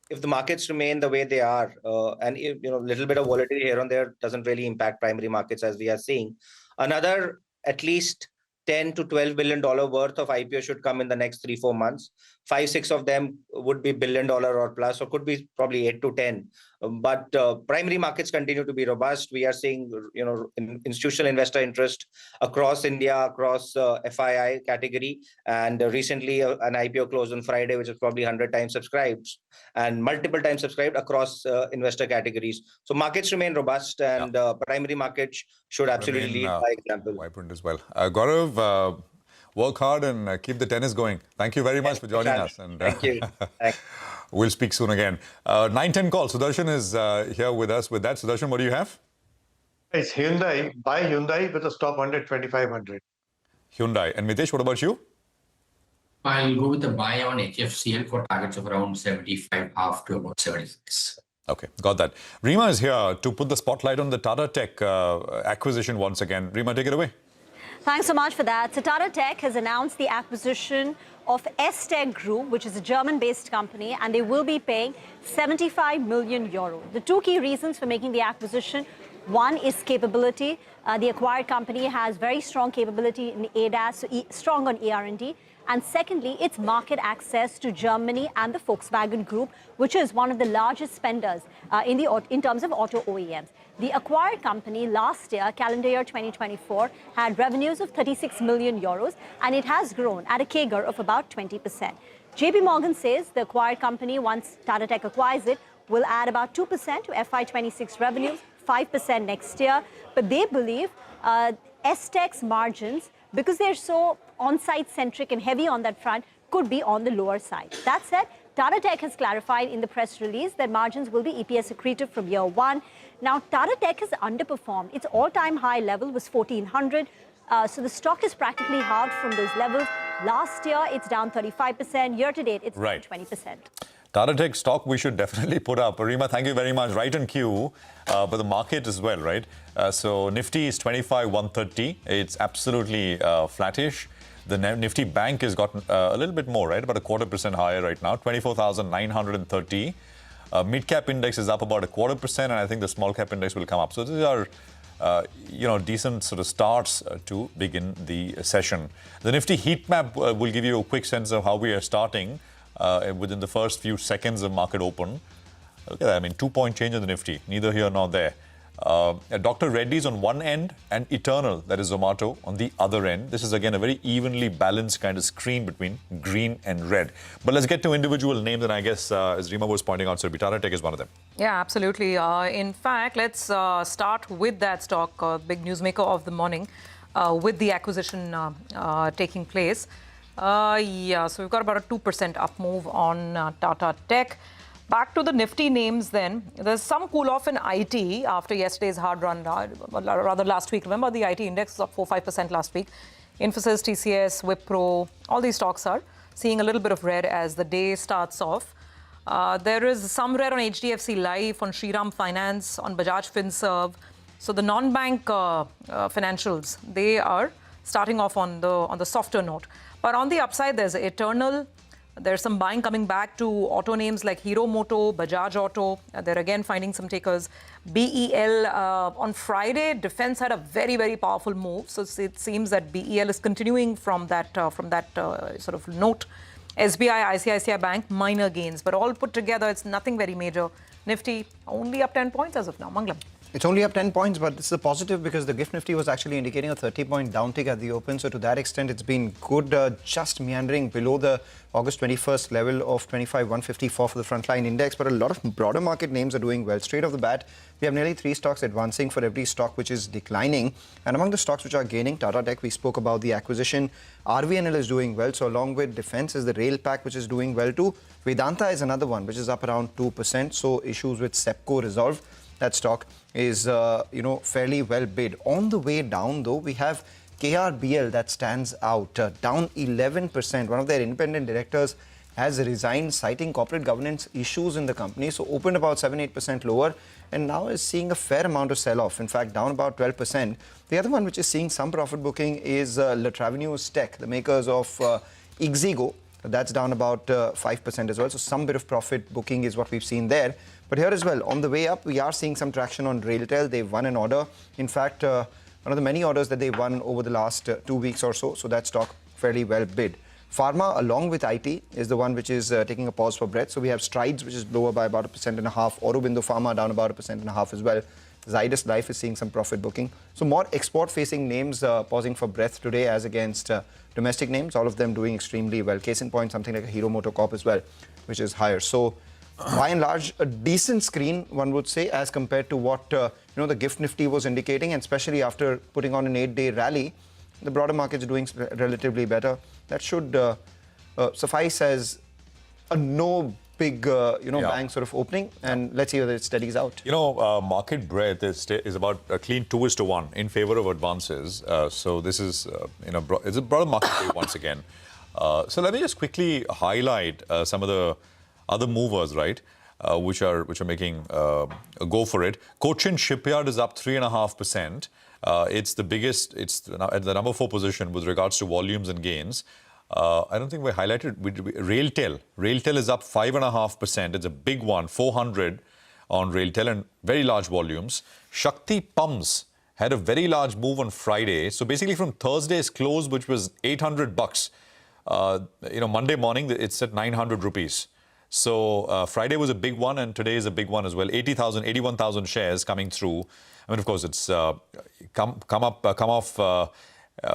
if the markets remain the way they are, and a little bit of volatility here and there doesn't really impact primary markets, as we are seeing, another at least $10 to $12 billion worth of IPO should come in the next 3-4 months. 5-6 of them would be $1 billion or plus, or could be probably 8 to 10. But primary markets continue to be robust. We are seeing, institutional investor interest across India, across FII category, and recently an IPO closed on Friday, which is probably 100 times subscribed, and multiple times subscribed across investor categories. So markets remain robust, and primary markets should absolutely lead by example. Vibrant as well. Gaurav, work hard and keep the tennis going. Thank you very much for joining us. And, thank you. We'll speak soon again. 9:10 call. Sudarshan is here with us. With that, Sudarshan, what do you have? It's Hyundai. Buy Hyundai with a stop under 2,500. Hyundai. And Mitesh, what about you? I'll go with the buy on HFCL for targets of around 75.5 to about 76. Okay, got that. Rima is here to put the spotlight on the Tata Tech acquisition once again. Rima, take it away. Thanks so much for that. So Tata Tech has announced the acquisition of Tech Group, which is a German-based company, and they will be paying 75 million euro. The two key reasons for making the acquisition: one is capability. The acquired company has very strong capability in ADAS, so strong on ER&D. And secondly, its market access to Germany and the Volkswagen Group, which is one of the largest spenders in terms of auto OEMs. The acquired company last year, calendar year 2024, had revenues of 36 million euros, and it has grown at a CAGR of about 20%. JP Morgan says the acquired company, once Tata Tech acquires it, will add about 2% to FY26 revenues, 5% next year. But they believe S-Tech's margins, because they're so on-site centric and heavy on that front, could be on the lower side. That said, Tata Tech has clarified in the press release that margins will be EPS accretive from year one. Now, Tata Tech has underperformed. Its all-time high level was 1400. So the stock is practically halved from those levels. Last year, it's down 35%. Year to date, it's down 20%. Tata Tech stock we should definitely put up. Arima, thank you very much. Right in queue, but the market as well, right? So Nifty is 25,130. It's absolutely flattish. The Nifty Bank has gotten a little bit more, right? About 0.25% higher right now, 24,930. Midcap index is up about 0.25%, and I think the small cap index will come up. So these are decent sort of starts to begin the session. The Nifty heat map will give you a quick sense of how we are starting within the first few seconds of market open. Look at that, I mean, 2-point change in the Nifty, neither here nor there. Dr. Reddy's on one end and Eternal, that is Zomato, on the other end. This is again a very evenly balanced kind of screen between green and red. But let's get to individual names, and I guess as Rima was pointing out, so Tata Tech is one of them. Yeah, absolutely. In fact, let's start with that stock, big newsmaker of the morning, with the acquisition taking place. Yeah, so we've got about a 2% up move on Tata Tech. Back to the Nifty names then. There's some cool-off in IT after yesterday's hard run, rather last week. Remember, the IT index was up 4-5% last week. Infosys, TCS, Wipro, all these stocks are seeing a little bit of red as the day starts off. There is some red on HDFC Life, on Shriram Finance, on Bajaj Finserv. So the non-bank financials, they are starting off on the softer note. But on the upside, there's Eternal. There's some buying coming back to auto names like Hero Moto, Bajaj Auto. They're again finding some takers. BEL on Friday, defense had a very, very powerful move. So it seems that BEL is continuing from that sort of note. SBI, ICICI Bank, minor gains, but all put together, it's nothing very major. Nifty only up 10 points as of now. Mangalam. It's only up 10 points, but this is a positive because the GIFT Nifty was actually indicating a 30-point downtick at the open. So to that extent, it's been good, just meandering below the August 21st level of 25,154 for the frontline index. But a lot of broader market names are doing well. Straight off the bat, we have nearly 3 stocks advancing for every stock which is declining. And among the stocks which are gaining, Tata Tech, we spoke about the acquisition. RVNL is doing well. So along with defense is the rail pack, which is doing well too. Vedanta is another one, which is up around 2%. So issues with Sepco resolved. That stock is, fairly well bid. On the way down, though, we have KRBL that stands out, down 11%. One of their independent directors has resigned, citing corporate governance issues in the company. So opened about 7-8% lower and now is seeing a fair amount of sell-off. In fact, down about 12%. The other one which is seeing some profit booking is Latravenues Tech, the makers of Ixigo. That's down about 5% as well. So some bit of profit booking is what we've seen there. But here as well, on the way up, we are seeing some traction on RailTel. They've won an order. In fact, one of the many orders that they've won over the last 2 weeks or so. So that stock fairly well bid. Pharma, along with IT, is the one which is taking a pause for breath. So we have Strides, which is lower by about 1.5%. Aurobindo Pharma down about 1.5% as well. Zydus Life is seeing some profit booking. So more export-facing names pausing for breath today as against domestic names. All of them doing extremely well. Case in point, something like a Hero MotoCorp as well, which is higher. So by and large, a decent screen, one would say, as compared to what the GIFT Nifty was indicating, and especially after putting on an 8-day rally, the broader market's doing relatively better. That should suffice as a no big, bang sort of opening, and let's see whether it steadies out. Market breadth is about a clean 2:1 in favor of advances. So this is, it's a broader market play once again. So let me just quickly highlight some of the other movers, right, which are making a go for it. Cochin Shipyard is up 3.5%. It's the biggest. It's at the number 4 position with regards to volumes and gains. I don't think we highlighted RailTel. RailTel is up 5.5%. It's a big one, 400 on RailTel and very large volumes. Shakti Pumps had a very large move on Friday. So basically from Thursday's close, which was $800, Monday morning it's at 900 rupees. So Friday was a big one, and today is a big one as well. 81,000 shares coming through. I mean, of course, it's come off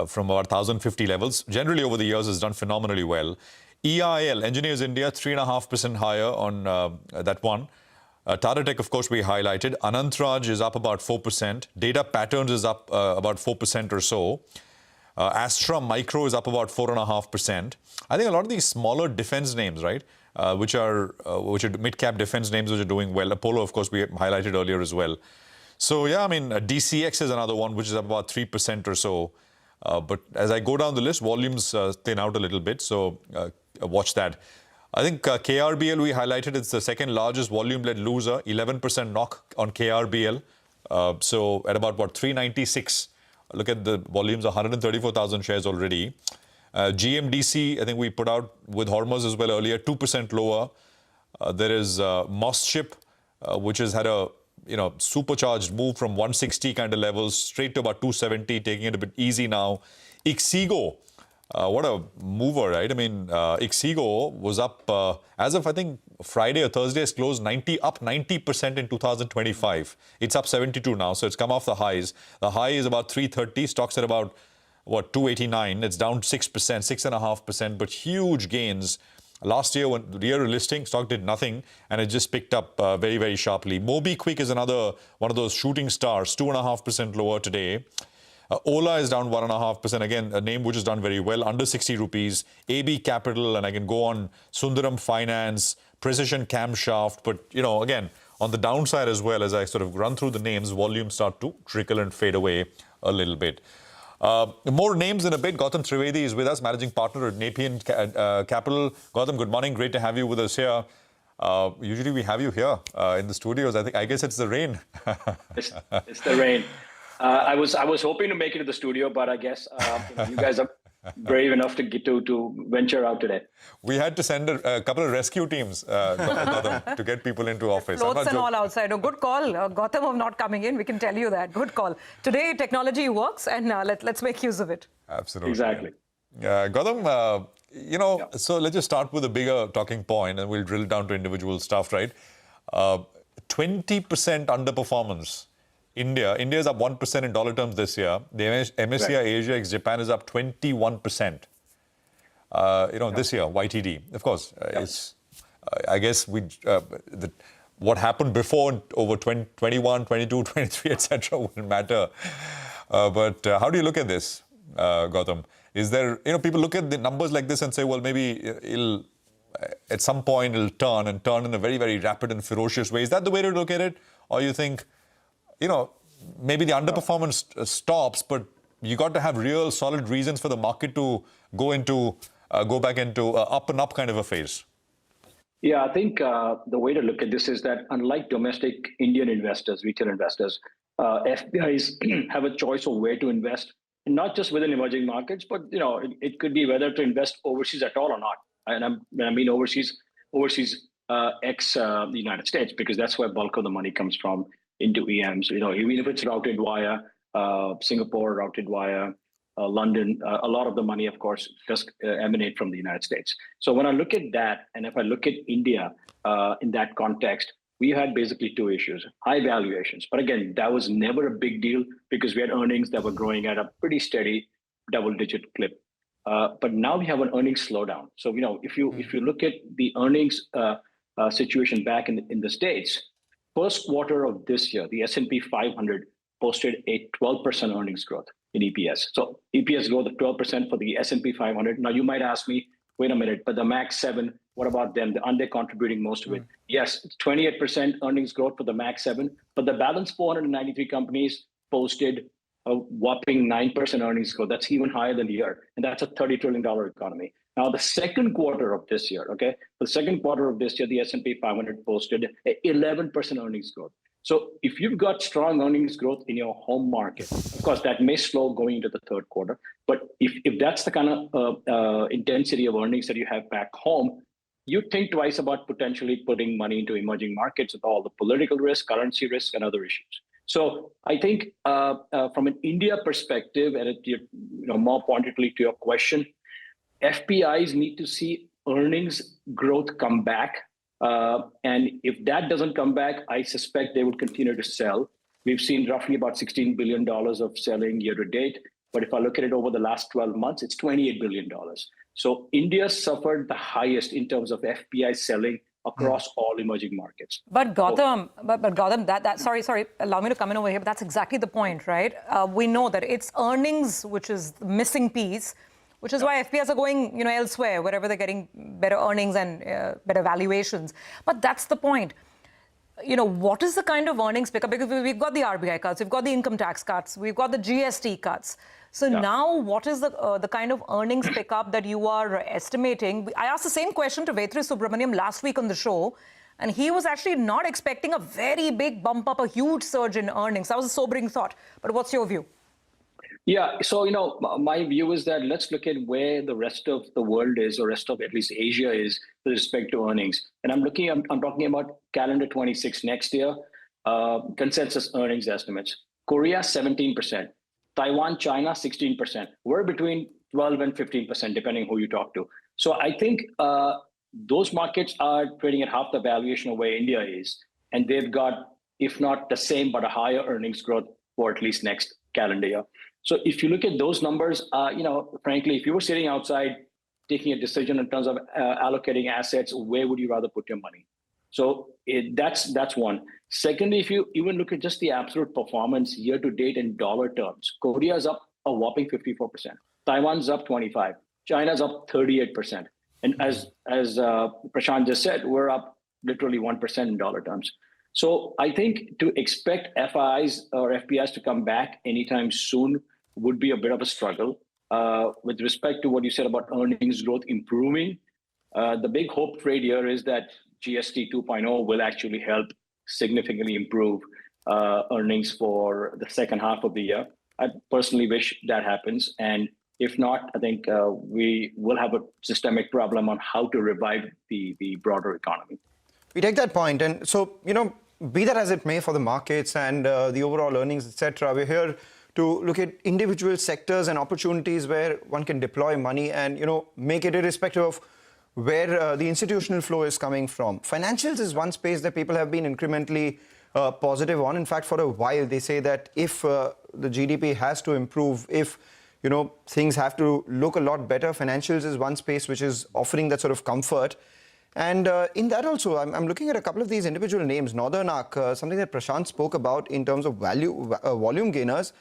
from about 1,050 levels. Generally, over the years, it's done phenomenally well. EIL, Engineers India, 3.5% higher on that one. Tata Tech, of course, we highlighted. Anantraj is up about 4%. Data Patterns is up about 4% or so. Astra Micro is up about 4.5%. I think a lot of these smaller defense names, right, which are mid-cap defense names which are doing well. Apollo, of course, we highlighted earlier as well. So yeah, I mean, DCX is another one which is up about 3% or so. But as I go down the list, volumes thin out a little bit. So watch that. I think KRBL we highlighted, it's the second largest volume-led loser, 11% knock on KRBL. So at about, what, 396. Look at the volumes, 134,000 shares already. GMDC, I think we put out with Hormuz as well earlier, 2% lower. There is Moschip, which has had a supercharged move from 160 kind of levels straight to about 270, taking it a bit easy now. Ixigo, what a mover, right? I mean, Ixigo was up as of, I think, Friday or Thursday's close, up 90% in 2025. It's up 72 now, so it's come off the highs. The high is about 330. Stocks at about, what, 289. It's down 6%, 6.5%, but huge gains. Last year, when the year listing, stock did nothing, and it just picked up very, very sharply. MobiKwik is another one of those shooting stars, 2.5% lower today. Ola is down 1.5%. Again, a name which has done very well, under 60 rupees. AB Capital, and I can go on Sundaram Finance, Precision Camshaft. But, again, on the downside as well, as I sort of run through the names, volumes start to trickle and fade away a little bit. More names in a bit. Gautam Trivedi is with us, managing partner at Nepean Capital. Gautam, good morning. Great to have you with us here. Usually we have you here in the studios. I guess it's the rain. It's the rain. I was hoping to make it to the studio, but I guess you guys are brave enough to venture out today. We had to send a couple of rescue teams Gautam, to get people into office. Floats and all outside. A good call, Gautam, of not coming in. We can tell you that. Good call. Today, technology works, and let's make use of it. Absolutely. Exactly. Gautam, so let's just start with a bigger talking point, and we'll drill down to individual stuff, right? 20% underperformance. India is up 1% in dollar terms this year. The MSCI Asia ex Japan is up 21%. This year, YTD. Of course, I guess what happened before over 21, 22, 23, etc. wouldn't matter. But how do you look at this, Gautam? Is there, people look at the numbers like this and say, well, maybe at some point it'll turn in a very, very rapid and ferocious way. Is that the way to look at it? Or you think, maybe the underperformance stops, but you got to have real solid reasons for the market to go back into up and up kind of a phase? Yeah, I think the way to look at this is that unlike domestic Indian investors, retail investors, FPIs have a choice of where to invest, and not just within emerging markets, but it could be whether to invest overseas at all or not. And I mean overseas ex the United States, because that's where bulk of the money comes from into EMs. Even if it's routed via Singapore, routed via London, a lot of the money, of course, does emanate from the United States. So when I look at that, and if I look at India in that context, we had basically two issues: high valuations. But again, that was never a big deal because we had earnings that were growing at a pretty steady double-digit clip. But now we have an earnings slowdown. So if you look at the earnings situation back in the States, first quarter of this year, the S&P 500 posted a 12% earnings growth in EPS. So EPS growth of 12% for the S&P 500. Now you might ask me, wait a minute, but the Max 7, what about them? Aren't they contributing most of it? Yes, it's 28% earnings growth for the Max 7, but the balance 493 companies posted a whopping 9% earnings growth. That's even higher than the year, and that's a $30 trillion economy. Now, the second quarter of this year, the S&P 500 posted 11% earnings growth. So if you've got strong earnings growth in your home market, of course, that may slow going into the third quarter. But if that's the kind of intensity of earnings that you have back home, you think twice about potentially putting money into emerging markets with all the political risk, currency risk, and other issues. So I think from an India perspective, and more pointedly to your question, FPIs need to see earnings growth come back. And if that doesn't come back, I suspect they will continue to sell. We've seen roughly about $16 billion of selling year to date. But if I look at it over the last 12 months, it's $28 billion. So India suffered the highest in terms of FPI selling across all emerging markets. But Gautam, sorry, allow me to come in over here, but that's exactly the point, right? We know that it's earnings which is the missing piece, which is why FPIs are going, elsewhere, wherever they're getting better earnings and better valuations. But that's the point. what is the kind of earnings pickup? Because we've got the RBI cuts, we've got the income tax cuts, we've got the GST cuts. So now what is the kind of earnings pickup that you are estimating? I asked the same question to Vetri Subramaniam last week on the show, and he was actually not expecting a very big bump up, a huge surge in earnings. That was a sobering thought. But what's your view? Yeah, so, my view is that let's look at where the rest of the world is, or rest of at least Asia is, with respect to earnings. And I'm talking about calendar 26 next year, consensus earnings estimates. Korea, 17%. Taiwan, China, 16%. We're between 12 and 15%, depending who you talk to. So I think those markets are trading at half the valuation of where India is. And they've got, if not the same, but a higher earnings growth for at least next calendar year. So if you look at those numbers, frankly, if you were sitting outside taking a decision in terms of allocating assets, where would you rather put your money? So that's one. Secondly, if you even look at just the absolute performance year to date in dollar terms, Korea is up a whopping 54%. Taiwan's up 25%. China's up 38%. And as Prashant just said, we're up literally 1% in dollar terms. So I think to expect FIs or FPIs to come back anytime soon would be a bit of a struggle. With respect to what you said about earnings growth improving, the big hope trade here is that GST 2.0 will actually help significantly improve earnings for the second half of the year. I personally wish that happens. And if not, I think we will have a systemic problem on how to revive the broader economy. We take that point. And so, be that as it may for the markets and the overall earnings, etc., we're here to look at individual sectors and opportunities where one can deploy money and, make it irrespective of where the institutional flow is coming from. Financials is one space that people have been incrementally positive on. In fact, for a while, they say that if the GDP has to improve, if things have to look a lot better, financials is one space which is offering that sort of comfort. And in that also, I'm looking at a couple of these individual names. Northern Arc, something that Prashant spoke about in terms of volume gainers.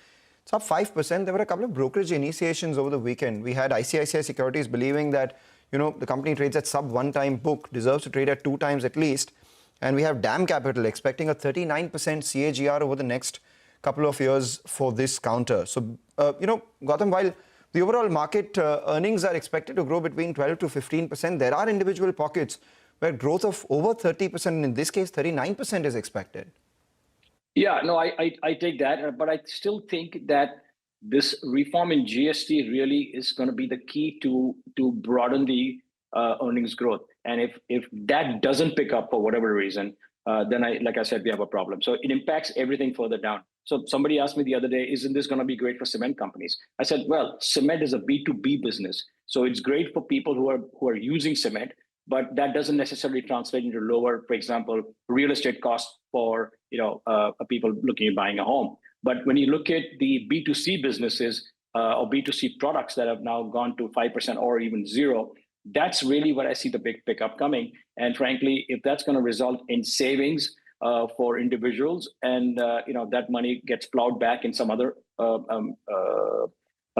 It's up 5%. There were a couple of brokerage initiations over the weekend. We had ICICI Securities believing that the company trades at sub 1-time book, deserves to trade at 2 times at least. And we have DAM Capital expecting a 39% CAGR over the next couple of years for this counter. So, Gautam, while the overall market earnings are expected to grow between 12 to 15%, there are individual pockets where growth of over 30%, and in this case, 39% is expected. Yeah, no, I take that. But I still think that this reform in GST really is going to be the key to broaden the earnings growth. And if that doesn't pick up for whatever reason, then like I said, we have a problem. So it impacts everything further down. So somebody asked me the other day, isn't this going to be great for cement companies? I said, well, cement is a B2B business. So it's great for people who are using cement, but that doesn't necessarily translate into lower, for example, real estate costs for people looking at buying a home. But when you look at the B2C businesses or B2C products that have now gone to 5% or even 0%, that's really what I see the big pickup coming. And frankly, if that's going to result in savings for individuals and that money gets plowed back in some other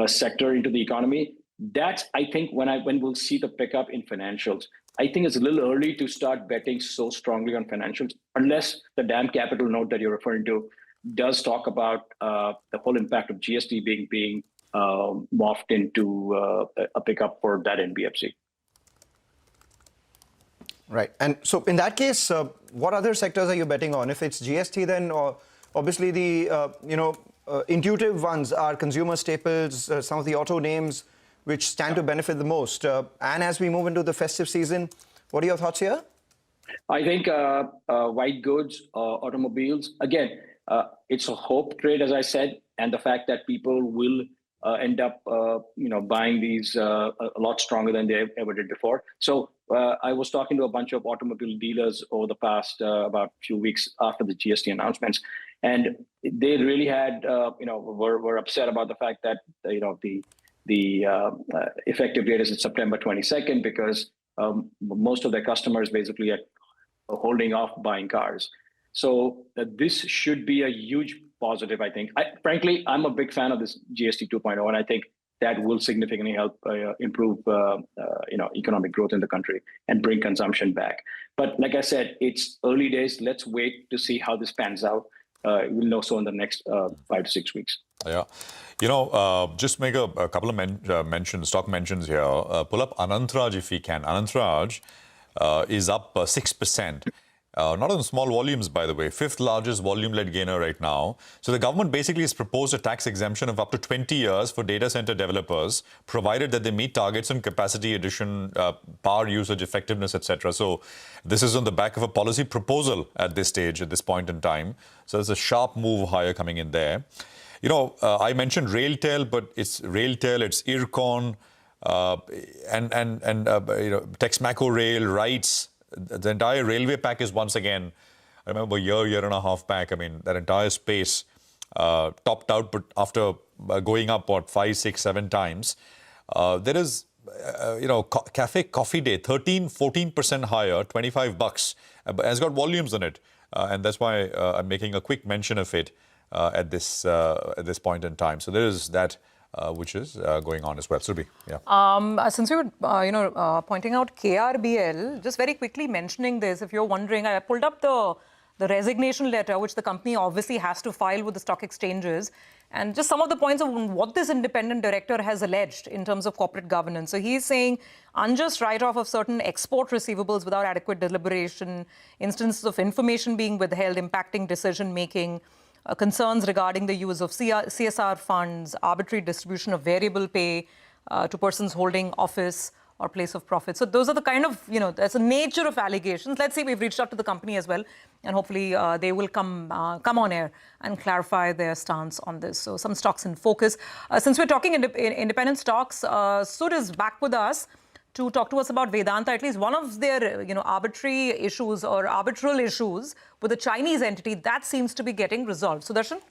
sector into the economy, that's, I think, when we'll see the pickup in financials. I think it's a little early to start betting so strongly on financials, unless the DAM Capital note that you're referring to does talk about the full impact of GST being morphed into a pickup for that NBFC. Right. And so in that case, what other sectors are you betting on? If it's GST, then obviously the intuitive ones are consumer staples, some of the auto names which stand to benefit the most. And as we move into the festive season, what are your thoughts here? I think white goods, automobiles, again, it's a hope trade, as I said, and the fact that people will end up, buying these a lot stronger than they ever did before. So I was talking to a bunch of automobile dealers over the past about few weeks after the GST announcements, and they really had, were upset about the fact that the effective date is September 22nd because most of their customers basically are holding off buying cars. So this should be a huge positive, I think. Frankly, I'm a big fan of this GST 2.0, and I think that will significantly help improve economic growth in the country and bring consumption back. But like I said, it's early days. Let's wait to see how this pans out. We'll know so in the next 5 to 6 weeks. Yeah. Just make a couple of mentions, stock mentions here. Pull up Anantraj if we can. Anantraj is up 6%. Not on small volumes, by the way. 5th largest volume-led gainer right now. So the government basically has proposed a tax exemption of up to 20 years for data center developers, provided that they meet targets on capacity addition, power usage, effectiveness, etc. So this is on the back of a policy proposal at this stage, at this point in time. So there's a sharp move higher coming in there. I mentioned Railtel, but it's Railtel, it's Ircon, and Texmaco Rail, RITES. The entire railway pack is once again, I remember year and a half back, that entire space topped out, but after going up, 5, 6, 7 times. There is, Cafe Coffee Day, 14% higher, $25, has got volumes on it. And that's why I'm making a quick mention of it at this point in time. So there is that. Which is going on as well. Surbhi, yeah. Since you were pointing out KRBL, just very quickly mentioning this, if you're wondering, I pulled up the resignation letter, which the company obviously has to file with the stock exchanges, and just some of the points of what this independent director has alleged in terms of corporate governance. So he's saying unjust write-off of certain export receivables without adequate deliberation, instances of information being withheld, impacting decision-making, concerns regarding the use of CSR funds, arbitrary distribution of variable pay to persons holding office or place of profit. So those are the kind of, that's the nature of allegations. Let's see, we've reached out to the company as well, and hopefully they will come on air and clarify their stance on this. So some stocks in focus. Since we're talking independent stocks, Sud is back with us to talk to us about Vedanta, at least one of their arbitrary issues or arbitral issues with the Chinese entity, that seems to be getting resolved. Sudarshan?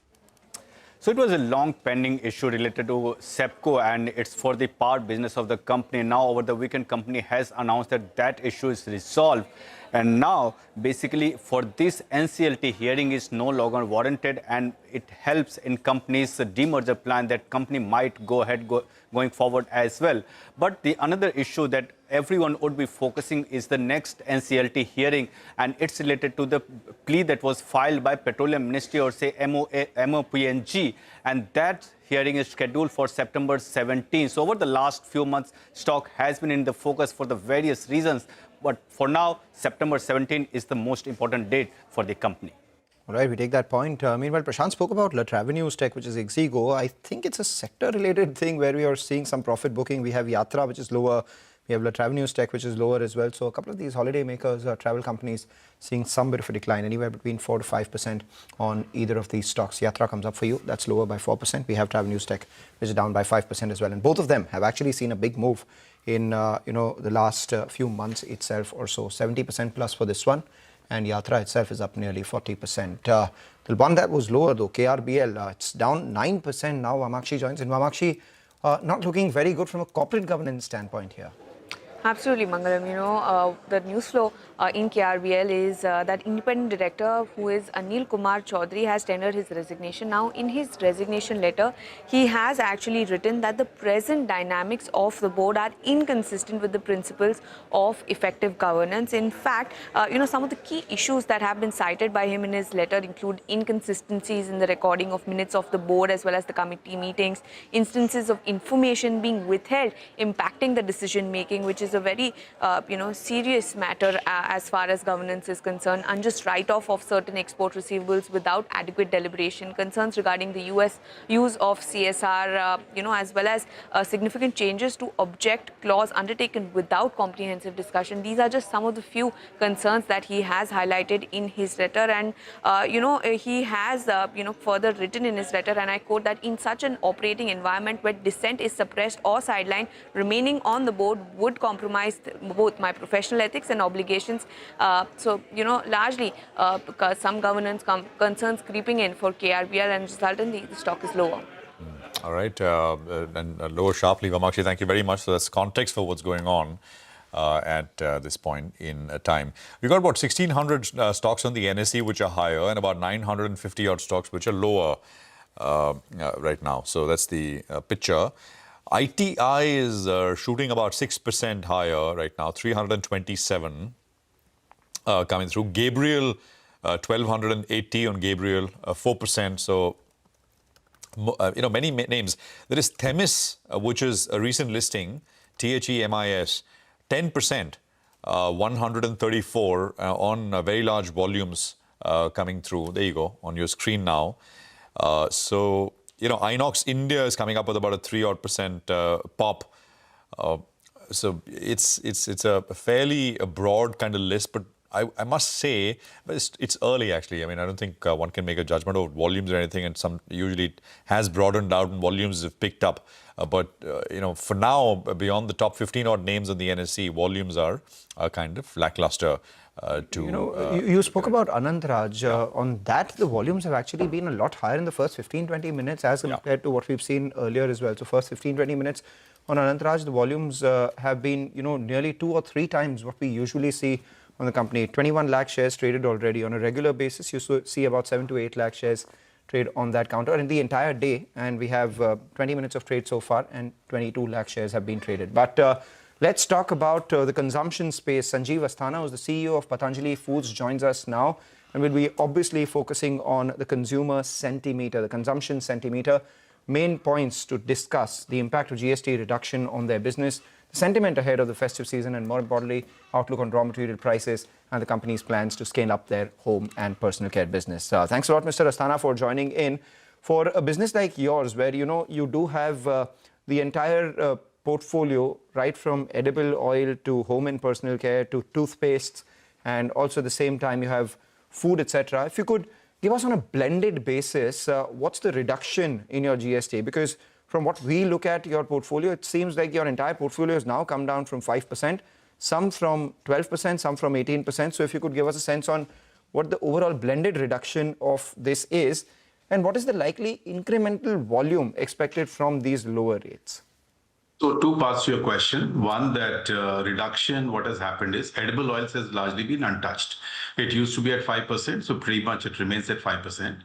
So it was a long pending issue related to Sepco, and it's for the power business of the company. Now over the weekend, company has announced that that issue is resolved. And now, basically, for this NCLT hearing is no longer warranted, and it helps in companies' demerger plan that company might go ahead going forward as well. But the another issue that everyone would be focusing is the next NCLT hearing, and it's related to the plea that was filed by Petroleum Ministry, or say MOPNG, and that hearing is scheduled for September 17. So over the last few months, stock has been in the focus for the various reasons. But for now, September 17 is the most important date for the company. All right, we take that point. Meanwhile, Prashant spoke about Revenues Tech, which is Ixigo. I think it's a sector-related thing where we are seeing some profit booking. We have Yatra, which is lower. We have Revenues Tech, which is lower as well. So a couple of these holiday makers, travel companies, seeing some bit of a decline, anywhere between 4 to 5% on either of these stocks. Yatra comes up for you. That's lower by 4%. We have Revenues Tech, which is down by 5% as well. And both of them have actually seen a big move in the last few months itself or so. 70% plus for this one, and Yatra itself is up nearly 40%. The one that was lower though, KRBL, it's down 9% now. Vamakshi joins in. Vamakshi, not looking very good from a corporate governance standpoint here. Absolutely, Mangalam. The news flow in KRBL is that independent director, who is Anil Kumar Chaudhary, has tendered his resignation. Now, in his resignation letter, he has actually written that the present dynamics of the board are inconsistent with the principles of effective governance. In fact, some of the key issues that have been cited by him in his letter include inconsistencies in the recording of minutes of the board as well as the committee meetings, instances of information being withheld impacting the decision making, which is a very serious matter as far as governance is concerned. Unjust write-off of certain export receivables without adequate deliberation, concerns regarding the US use of CSR, as well as significant changes to object clause undertaken without comprehensive discussion. These are just some of the few concerns that he has highlighted in his letter, and he has further written in his letter, and I quote, that in such an operating environment where dissent is suppressed or sidelined, remaining on the board would compromise both my professional ethics and obligations. Largely some governance concerns creeping in for KRBL, and resultantly the stock is lower. All right, and lower sharply. Vamakshi, thank you very much. So that's context for what's going on at this point in time. We've got about 1,600 stocks on the NSE which are higher, and about 950 odd stocks which are lower right now. So that's the picture. ITI is shooting about 6% higher right now, 327 coming through. Gabriel, 1280 on Gabriel, 4%. So, many names. There is Themis, which is a recent listing, THEMIS, 10%, 134 on very large volumes coming through. There you go, on your screen now. Inox India is coming up with about a 3-odd% pop. So it's a fairly broad kind of list, but I must say, it's early actually. I mean, I don't think one can make a judgment of volumes or anything, and usually it has broadened out and volumes have picked up. For now, beyond the top 15 odd names on the NSE, volumes are kind of lackluster. You spoke about Anant Raj. On that, the volumes have actually been a lot higher in the first 15-20 minutes as compared to what we've seen earlier as well. So first 15-20 minutes on Anant Raj, the volumes have been nearly 2 or 3 times what we usually see on the company. 21 lakh shares traded already. On a regular basis, you see about 7 to 8 lakh shares trade on that counter in the entire day. And we have 20 minutes of trade so far, and 22 lakh shares have been traded. But let's talk about the consumption space. Sanjeev Asthana, who's the CEO of Patanjali Foods, joins us now. And we'll be obviously focusing on the consumer sentimeter, the consumption centimeter. Main points to discuss: the impact of GST reduction on their business, the sentiment ahead of the festive season, and more importantly, outlook on raw material prices and the company's plans to scale up their home and personal care business. Thanks a lot, Mr. Asthana, for joining in. For a business like yours, where you do have the entire portfolio, right from edible oil to home and personal care to toothpastes, and also at the same time you have food, etc. If you could give us on a blended basis, what's the reduction in your GST? Because from what we look at your portfolio, it seems like your entire portfolio has now come down from 5%, some from 12%, some from 18%. So if you could give us a sense on what the overall blended reduction of this is, and what is the likely incremental volume expected from these lower rates? So 2 parts to your question. One, that reduction, what has happened is edible oils has largely been untouched. It used to be at 5%, so pretty much it remains at 5%.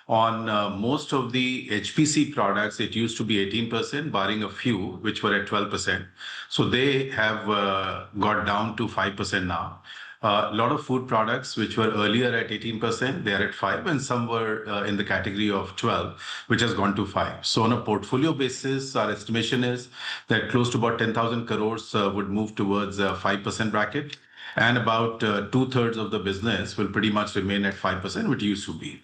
On most of the HPC products, it used to be 18%, barring a few, which were at 12%. So they have got down to 5% now. A lot of food products, which were earlier at 18%, they are at 5%, and some were in the category of 12%, which has gone to 5%. So on a portfolio basis, our estimation is that close to about 10,000 crores would move towards a 5% bracket, and about 2/3 of the business will pretty much remain at 5%, which used to be.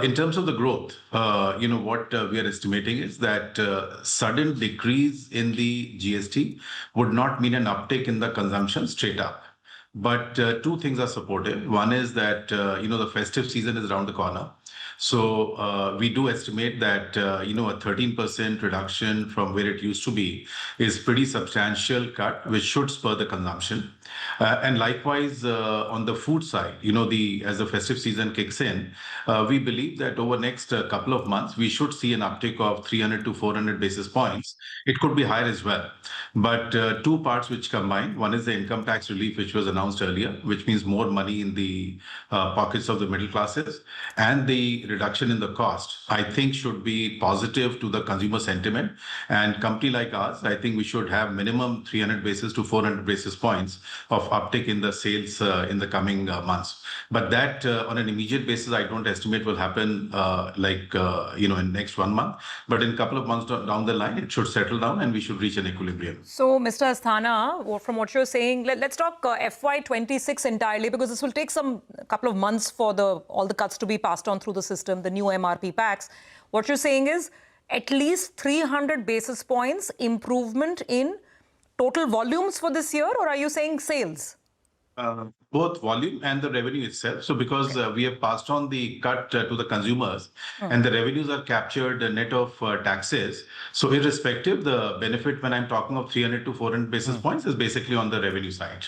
In terms of the growth, what we are estimating is that sudden decrease in the GST would not mean an uptick in the consumption straight up. But 2 things are supportive. One is that, the festive season is around the corner. So we do estimate that, a 13% reduction from where it used to be is pretty substantial cut, which should spur the consumption. And likewise, on the food side, as the festive season kicks in, we believe that over the next couple of months, we should see an uptick of 300 to 400 basis points. It could be higher as well. But 2 parts which combine. One is the income tax relief, which was announced earlier, which means more money in the pockets of the middle classes, and the reduction in the cost, I think, should be positive to the consumer sentiment. And company like us, I think we should have minimum 300 basis to 400 basis points of uptick in the sales in the coming months. But that on an immediate basis, I don't estimate will happen in next 1 month. But in a couple of months down the line, it should settle down and we should reach an equilibrium. So, Mr. Asthana, from what you're saying, let's talk FY26 entirely, because this will take some couple of months for all the cuts to be passed on through the system, the new MRP packs. What you're saying is at least 300 basis points improvement in total volumes for this year, or are you saying sales? Both volume and the revenue itself. So because we have passed on the cut to the consumers and the revenues are captured net of taxes. So irrespective, the benefit when I'm talking of 300 to 400 basis points is basically on the revenue side,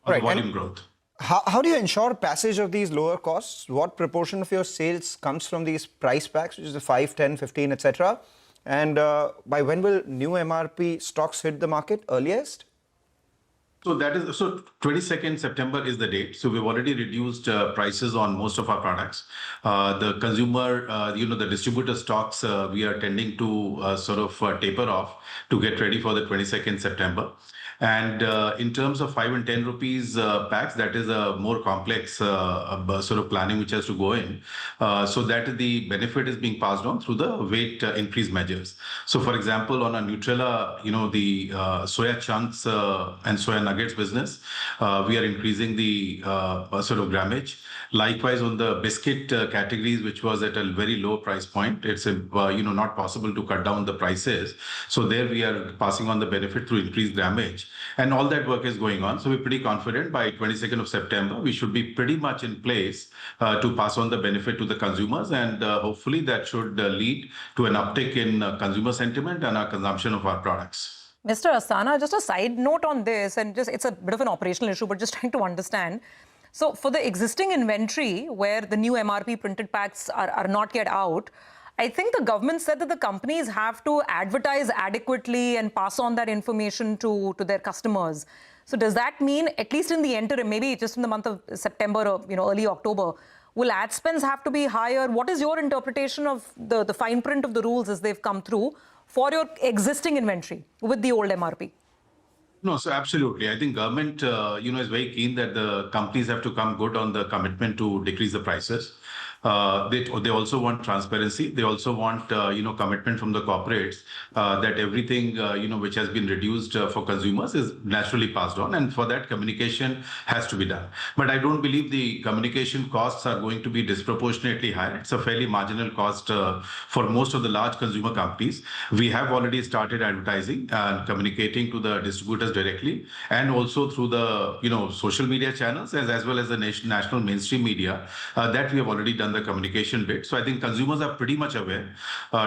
on the volume growth. How do you ensure passage of these lower costs? What proportion of your sales comes from these price packs, which is the 5, 10, 15, etc.? And by when will new MRP stocks hit the market earliest? So that is 22nd September is the date. So we've already reduced prices on most of our products. The consumer, the distributor stocks, we are tending to taper off to get ready for the 22nd September. And in terms of 5 and 10 rupees packs, that is a more complex planning which has to go in. So that the benefit is being passed on through the weight increase measures. So for example, on a Nutrela, the soya chunks and soya nuggets business, we are increasing the grammage. Likewise, on the biscuit categories, which was at a very low price point, it's not possible to cut down the prices. So there we are passing on the benefit through increased grammage. And all that work is going on. So we're pretty confident by 22nd of September, we should be pretty much in place to pass on the benefit to the consumers. And hopefully that should lead to an uptick in consumer sentiment and our consumption of our products. Mr. Asthana, just a side note on this, and it's a bit of an operational issue, but just trying to understand. So for the existing inventory where the new MRP printed packs are not yet out, I think the government said that the companies have to advertise adequately and pass on that information to their customers. So does that mean, at least in the interim, maybe just in the month of September or early October, will ad spends have to be higher? What is your interpretation of the fine print of the rules as they've come through for your existing inventory with the old MRP? No, so absolutely. I think government, is very keen that the companies have to come good on the commitment to decrease the prices. They also want transparency. They also want, commitment from the corporates that everything, which has been reduced for consumers is naturally passed on. And for that, communication has to be done. But I don't believe the communication costs are going to be disproportionately high. It's a fairly marginal cost for most of the large consumer companies. We have already started advertising and communicating to the distributors directly, and also through the, social media channels as well as the national mainstream media that we have already done the communication bit. So I think consumers are pretty much aware.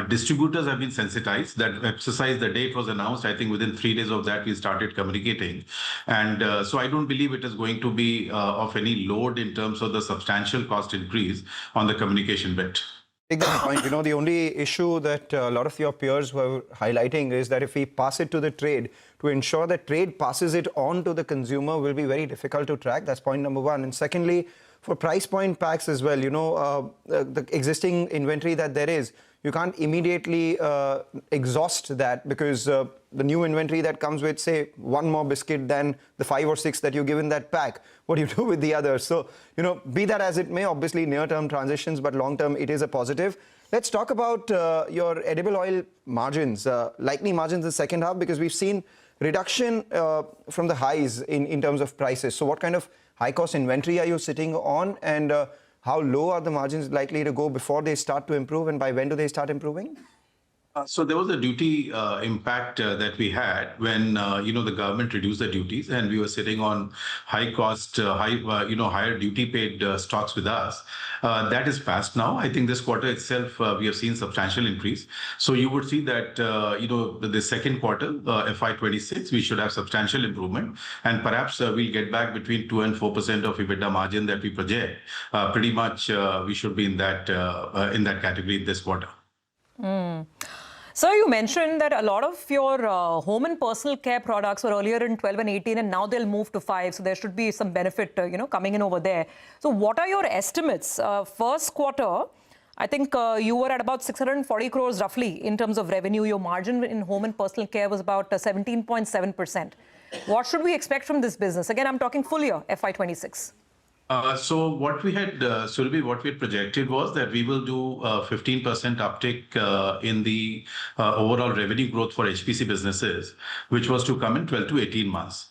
Distributors have been sensitized. That exercise, the date was announced. I think within 3 days of that, we started communicating. And so I don't believe it is going to be of any load in terms of the substantial cost increase on the communication bit. Take that point. The only issue that a lot of your peers were highlighting is that if we pass it to the trade, to ensure that trade passes it on to the consumer will be very difficult to track. That's point number one. And secondly, for price point packs as well, the existing inventory that there is, you can't immediately exhaust that because the new inventory that comes with, say, one more biscuit than the 5 or 6 that you give in that pack. What do you do with the others? So, be that as it may, obviously near-term transitions, but long-term it is a positive. Let's talk about your edible oil margins, likely margins in the second half, because we've seen reduction from the highs in terms of prices. So what kind of high-cost inventory are you sitting on, and how low are the margins likely to go before they start to improve, and by when do they start improving? So there was a duty impact that we had when the government reduced the duties, and we were sitting on high cost, higher duty paid stocks with us. That is past now. I think this quarter itself we have seen substantial increase. So you would see that the second quarter FY26 we should have substantial improvement, and perhaps we'll get back between 2 and 4% of EBITDA margin that we project. Pretty much we should be in that category this quarter. So you mentioned that a lot of your home and personal care products were earlier in 12 and 18, and now they'll move to 5. So there should be some benefit, coming in over there. So what are your estimates? First quarter, I think you were at about 640 crores roughly in terms of revenue. Your margin in home and personal care was about 17.7%. What should we expect from this business? Again, I'm talking full year, FY26. So what we had, Surabhi, what we had projected was that we will do 15% uptick in the overall revenue growth for HPC businesses, which was to come in 12 to 18 months.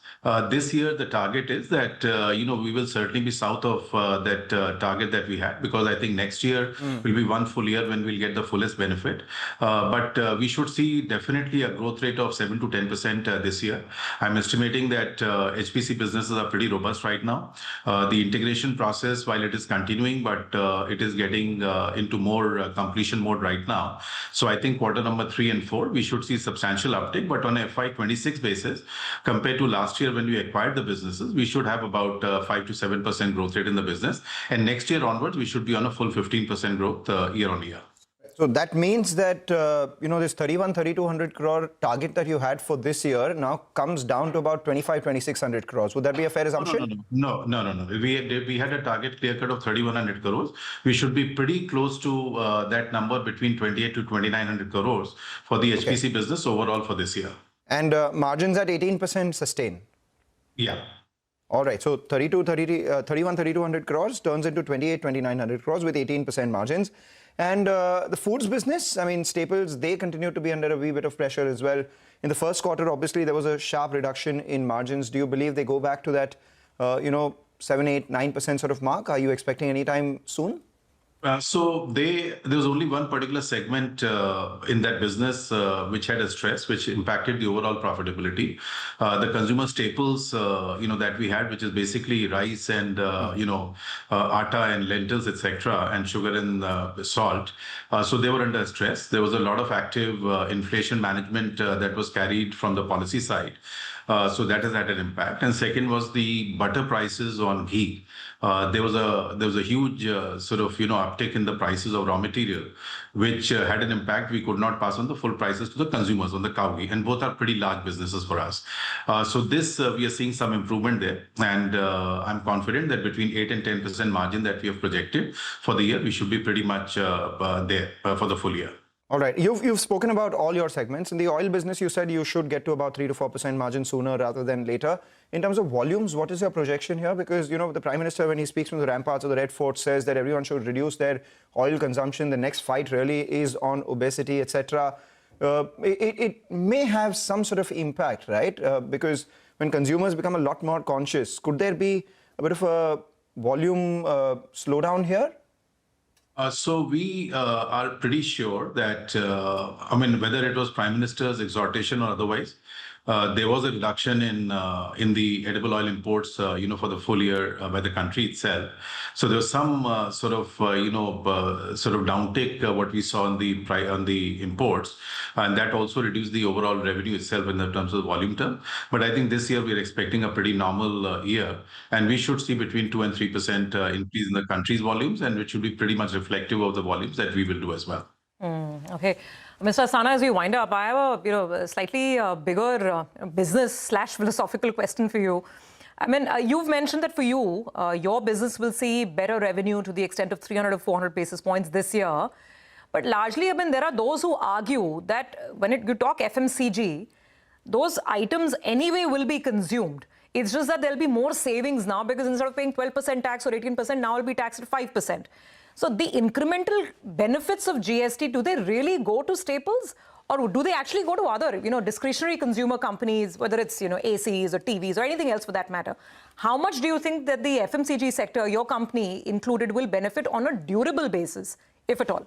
This year, the target is that, we will certainly be south of that target that we had, because I think next year will be one full year when we'll get the fullest benefit. But we should see definitely a growth rate of 7 to 10% this year. I'm estimating that HPC businesses are pretty robust right now. The integration process, while it is continuing, but it is getting into more completion mode right now. So I think quarter number 3 and 4, we should see substantial uptick. But on a FY26 basis, compared to last year, when we acquired the businesses, we should have about 5 to 7% growth rate in the business. And next year onwards, we should be on a full 15% growth year on year. So that means that, this 3,200 crore target that you had for this year now comes down to about 2,600 crores. Would that be a fair assumption? No. We had a target clear cut of 3,100 crores. We should be pretty close to that number between 28 to 2,900 crores for the HPC business overall for this year. And margins at 18% sustain. Yeah. All right. So 3,200 crores turns into 2,900 crores with 18% margins. And the foods business, I mean, staples, they continue to be under a wee bit of pressure as well. In the first quarter, obviously, there was a sharp reduction in margins. Do you believe they go back to that, 7, 8, 9% sort of mark? Are you expecting any time soon? So there was only one particular segment in that business which had a stress, which impacted the overall profitability. The consumer staples, that we had, which is basically rice and atta and lentils, etc., and sugar and salt. So they were under stress. There was a lot of active inflation management that was carried from the policy side. So that has had an impact. And second was the butter prices on ghee. There was a huge uptick in the prices of raw material, which had an impact. We could not pass on the full prices to the consumers on the cow ghee, and both are pretty large businesses for us. So this we are seeing some improvement there, and I'm confident that between 8 and 10% margin that we have projected for the year, we should be pretty much there for the full year. All right. You've spoken about all your segments. In the oil business, you said you should get to about 3 to 4% margin sooner rather than later. In terms of volumes, what is your projection here? Because, the Prime Minister, when he speaks from the ramparts of the Red Fort, says that everyone should reduce their oil consumption. The next fight really is on obesity, etc. It may have some sort of impact, right? Because when consumers become a lot more conscious, could there be a bit of a volume slowdown here? So we are pretty sure that, whether it was Prime Minister's exhortation or otherwise, there was a reduction in the edible oil imports, for the full year by the country itself. So there was some sort of downtick what we saw on the imports, and that also reduced the overall revenue itself in the terms of volume term. But I think this year we are expecting a pretty normal year, and we should see between 2 and 3% increase in the country's volumes, and which should be pretty much reflective of the volumes that we will do as well. Okay. Mr. Asthana, as we wind up, I have a slightly bigger business/philosophical question for you. I mean, you've mentioned that for you, your business will see better revenue to the extent of 300 or 400 basis points this year. But largely, there are those who argue that when you talk FMCG, those items anyway will be consumed. It's just that there'll be more savings now because instead of paying 12% tax or 18%, now it'll be taxed at 5%. So the incremental benefits of GST, do they really go to staples, or do they actually go to other, discretionary consumer companies, whether it's, ACs or TVs or anything else for that matter? How much do you think that the FMCG sector, your company included, will benefit on a durable basis, if at all?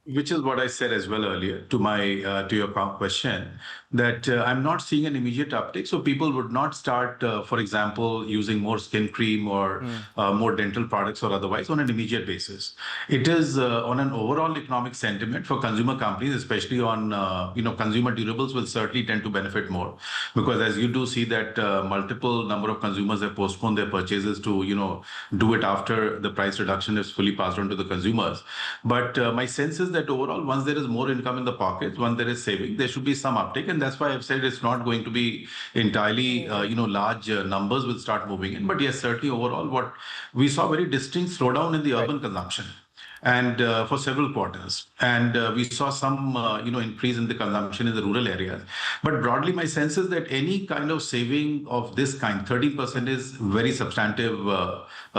Which is what I said as well earlier to your question, that I'm not seeing an immediate uptick. So people would not start, for example, using more skin cream or more dental products or otherwise on an immediate basis. It is on an overall economic sentiment for consumer companies, especially on consumer durables, will certainly tend to benefit more, because as you do see that multiple number of consumers have postponed their purchases to do it after the price reduction is fully passed on to the consumers. But my sense is that overall, once there is more income in the pockets, once there is saving, there should be some uptick, and that's why I've said it's not going to be entirely, large numbers will start moving in. But yes, certainly overall, what we saw very distinct slowdown in the urban consumption, and for several quarters, and we saw some increase in the consumption in the rural areas. But broadly, my sense is that any kind of saving of this kind, 30% is very substantive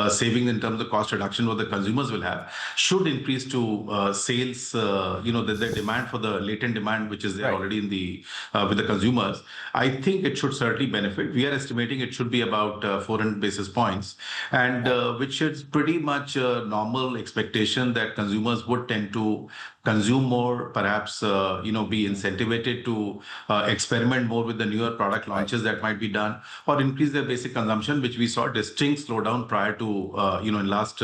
saving in terms of cost reduction what the consumers will have, should increase to sales, the demand for the latent demand which is there already in the with the consumers. I think it should certainly benefit. We are estimating it should be about 400 basis points, and which is pretty much a normal expectation that consumers would tend to consume more, perhaps be incentivized to experiment more with the newer product launches that might be done, or increase their basic consumption, which we saw distinct slowdown prior to in last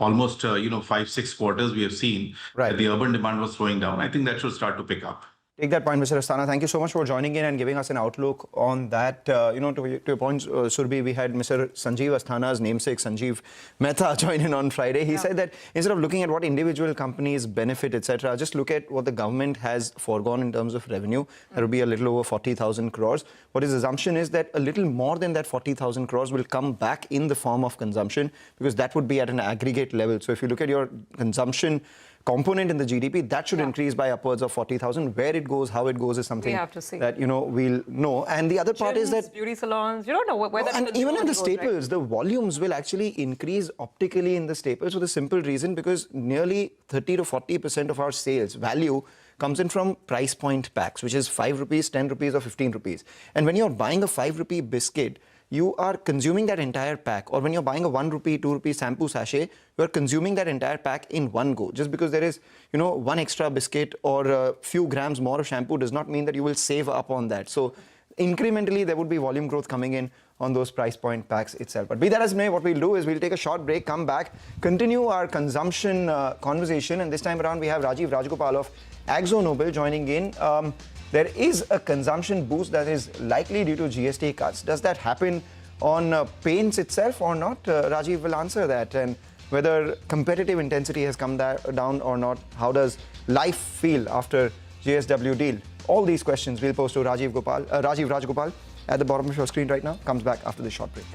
almost 5-6 quarters we have seen that the urban demand was slowing down. I think that should start to pick up. Take that point, Mr. Asthana. Thank you so much for joining in and giving us an outlook on that. To your point, Surbhi, we had Mr. Sanjeev Asthana's namesake, Sanjeev Mehta, join in on Friday. He said that instead of looking at what individual companies benefit, etc., just look at what the government has foregone in terms of revenue. That will be a little over 40,000 crores. What his assumption is that a little more than that 40,000 crores will come back in the form of consumption, because that would be at an aggregate level. So if you look at your consumption component in the GDP, that should increase by upwards of 40,000. Where it goes, how it goes is something we have to see. that, we'll know. And the other part is that beauty salons, you don't know where that and even in the goes, staples, right? the volumes will actually increase optically in the staples for the simple reason because nearly 30 to 40% of our sales value comes in from price point packs, which is 5 rupees, 10 rupees or 15 rupees. And when you're buying a 5 rupee biscuit, you are consuming that entire pack. Or when you're buying a 1 rupee, 2 rupee shampoo sachet, you are consuming that entire pack in one go. Just because there is, one extra biscuit or a few grams more of shampoo does not mean that you will save up on that. So incrementally, there would be volume growth coming in on those price point packs itself. But be that as may, what we'll do is we'll take a short break, come back, continue our consumption conversation. And this time around, we have Rajiv Rajgopal of AkzoNobel joining in. There is a consumption boost that is likely due to GST cuts. Does that happen on paints itself or not? Rajiv will answer that. And whether competitive intensity has come down or not, how does life feel after JSW deal? All these questions we'll post to Rajiv Rajgopal at the bottom of your screen right now. Comes back after this short break.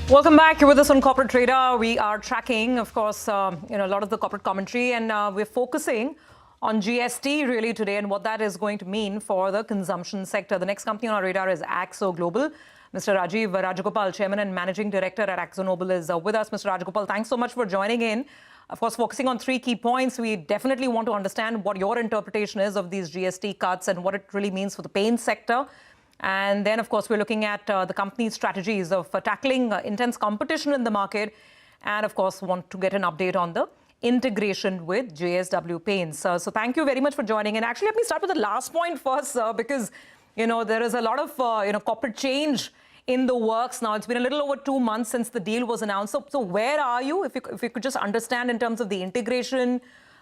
Welcome back. You're with us on Corporate Trader. We are tracking, of course, a lot of the corporate commentary, and we're focusing on GST really today and what that is going to mean for the consumption sector. The next company on our radar is AkzoGlobal. Mr. Rajiv Rajgopal, Chairman and Managing Director at AkzoNobel, is with us. Mr. Rajgopal, thanks so much for joining in. Of course, focusing on 3 key points, we definitely want to understand what your interpretation is of these GST cuts and what it really means for the paint sector. And then, of course, we're looking at the company's strategies of tackling intense competition in the market. And, of course, want to get an update on the integration with JSW Paints. So thank you very much for joining. And actually, let me start with the last point first, because, there is a lot of, corporate change in the works now. It's been a little over 2 months since the deal was announced. So where are you? If you could just understand in terms of the integration,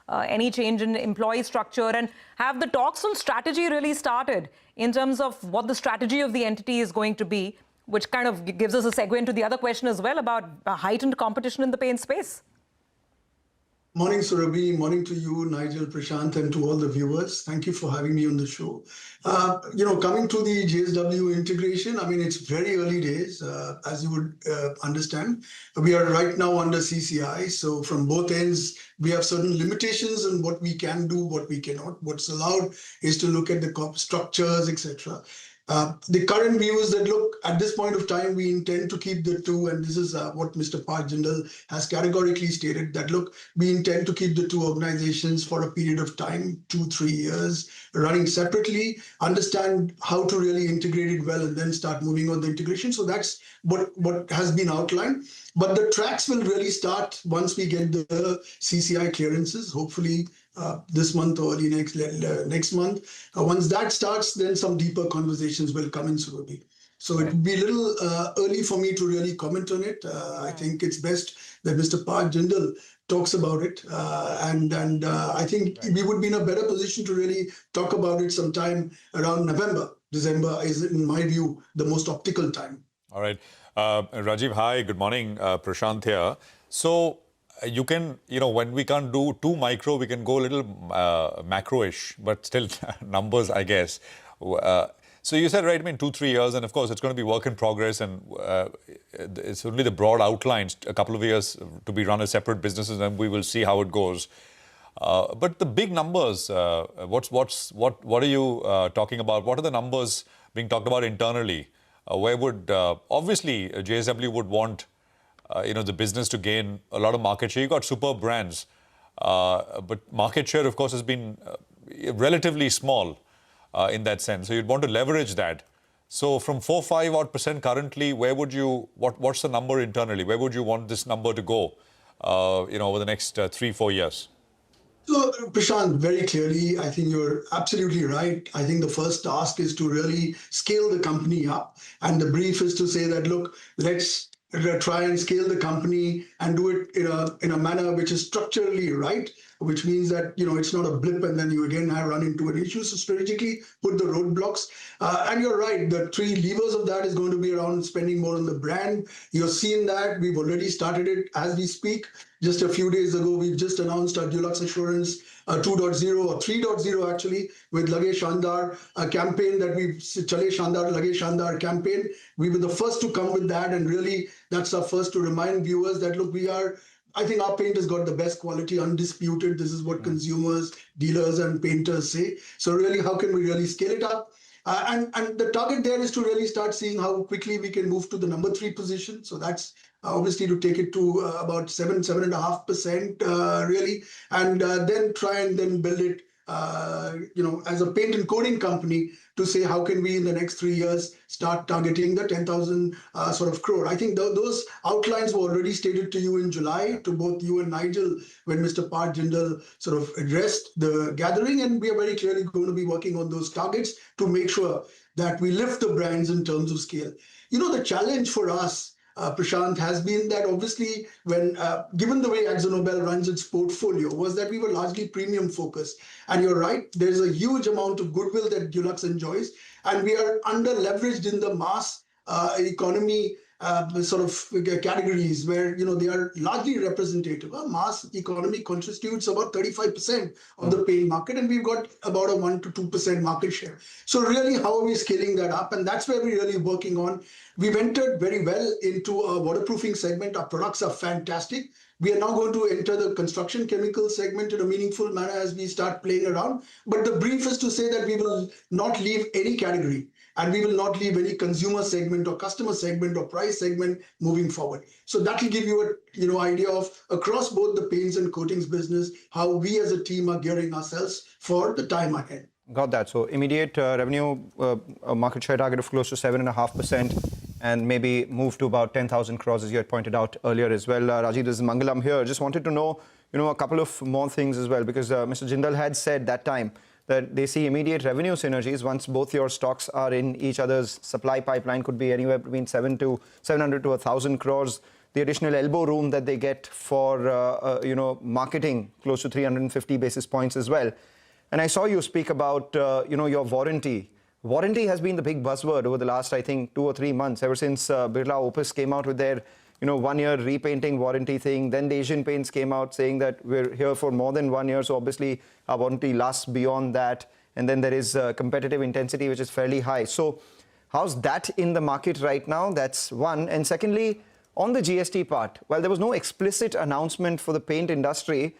any change in employee structure, and have the talks on strategy really started in terms of what the strategy of the entity is going to be, which kind of gives us a segue into the other question as well about heightened competition in the paint space? Morning, Surabhi. Morning to you, Nigel, Prashant, and to all the viewers. Thank you for having me on the show. Coming to the JSW integration, it's very early days, as you would understand. We are right now under CCI. So from both ends, we have certain limitations on what we can do, what we cannot. What's allowed is to look at the structures, etc. The current view is that, look, at this point of time, we intend to keep the two, and this is what Mr. Park Jindal has categorically stated, that, look, we intend to keep the two organizations for a period of time, 2-3 years, running separately, understand how to really integrate it well, and then start moving on the integration. So that's what has been outlined. But the tracks will really start once we get the CCI clearances, hopefully this month or early next month. Once that starts, then some deeper conversations will come in, Surabhi. So it would be a little early for me to really comment on it. I think it's best that Mr. Park Jindal talks about it. And I think we would be in a better position to really talk about it sometime around November. December is, in my view, the most optimal time. All right. Rajiv, hi. Good morning. Prashant here. So you can, when we can't do too micro, we can go a little macro-ish, but still numbers, I guess. So you said, right, 2-3 years, and of course, it's going to be work in progress, and it's only the broad outlines, a couple of years to be run as separate businesses, and we will see how it goes. But the big numbers, what are you talking about? What are the numbers being talked about internally? Where would, obviously, JSW would want, the business to gain a lot of market share. You've got super brands, but market share, of course, has been relatively small in that sense. So you'd want to leverage that. So from 4-5% currently, where would you, what's the number internally? Where would you want this number to go, over the next 3-4 years? So, Prashant, very clearly, I think you're absolutely right. I think the first task is to really scale the company up. And the brief is to say that, look, let's try and scale the company and do it in a manner which is structurally right, which means that, it's not a blip and then you again run into an issue. So strategically put the roadblocks. And you're right, the 3 levers of that is going to be around spending more on the brand. You're seeing that. We've already started it as we speak. Just a few days ago, we've just announced our Dulux Assurance 2.0 or 3.0 actually, with Lage Shandar, a campaign that we've Chale Shandar, Lage Shandar campaign. We were the first to come with that, and really that's our first to remind viewers that, look, I think our paint has got the best quality, undisputed. This is what consumers, dealers, and painters say. So really, how can we really scale it up? And the target there is to really start seeing how quickly we can move to the number 3 position. So that's obviously to take it to about 7.5% really, and then try and then build it, as a paint and coating company, to say how can we in the next 3 years start targeting the 10,000 crore. I think those outlines were already stated to you in July to both you and Nigel when Mr. Parth Jindal sort of addressed the gathering, and we are very clearly going to be working on those targets to make sure that we lift the brands in terms of scale. The challenge for us, Prashant, has been that obviously when, given the way AkzoNobel runs its portfolio, was that we were largely premium focused. And you're right, there's a huge amount of goodwill that Dulux enjoys, and we are under leveraged in the mass economy categories where, they are largely representative. Mass economy constitutes about 35% of the paint market, and we've got about a 1 to 2% market share. So really, how are we scaling that up? And that's where we're really working on. We've entered very well into a waterproofing segment. Our products are fantastic. We are now going to enter the construction chemical segment in a meaningful manner as we start playing around. But the brief is to say that we will not leave any category, and we will not leave any consumer segment or customer segment or price segment moving forward. So that will give you a idea of, across both the paints and coatings business, how we as a team are gearing ourselves for the time ahead. Got that. So immediate revenue market share target of close to 7.5%, and maybe move to about 10,000 crores, as you had pointed out earlier as well. Rajiv, this is Mangalam here. Just wanted to know, a couple of more things as well, because Mr. Jindal had said that time that they see immediate revenue synergies once both your stocks are in each other's supply pipeline, could be anywhere between 700 to 1,000 crores. The additional elbow room that they get for, marketing, close to 350 basis points as well. And I saw you speak about, your warranty. Warranty has been the big buzzword over the last, I think, 2 or 3 months, ever since Birla Opus came out with their, 1-year repainting warranty thing. Then the Asian Paints came out saying that we're here for more than 1 year. So obviously our warranty lasts beyond that. And then there is competitive intensity, which is fairly high. So how's that in the market right now? That's one. And secondly, on the GST part, while there was no explicit announcement for the paint industry,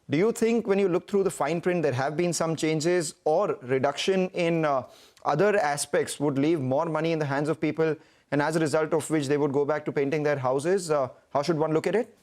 do you think when you look through the fine print, there have been some changes or reduction in other aspects would leave more money in the hands of people, and as a result of which they would go back to painting their houses? How should one look at it?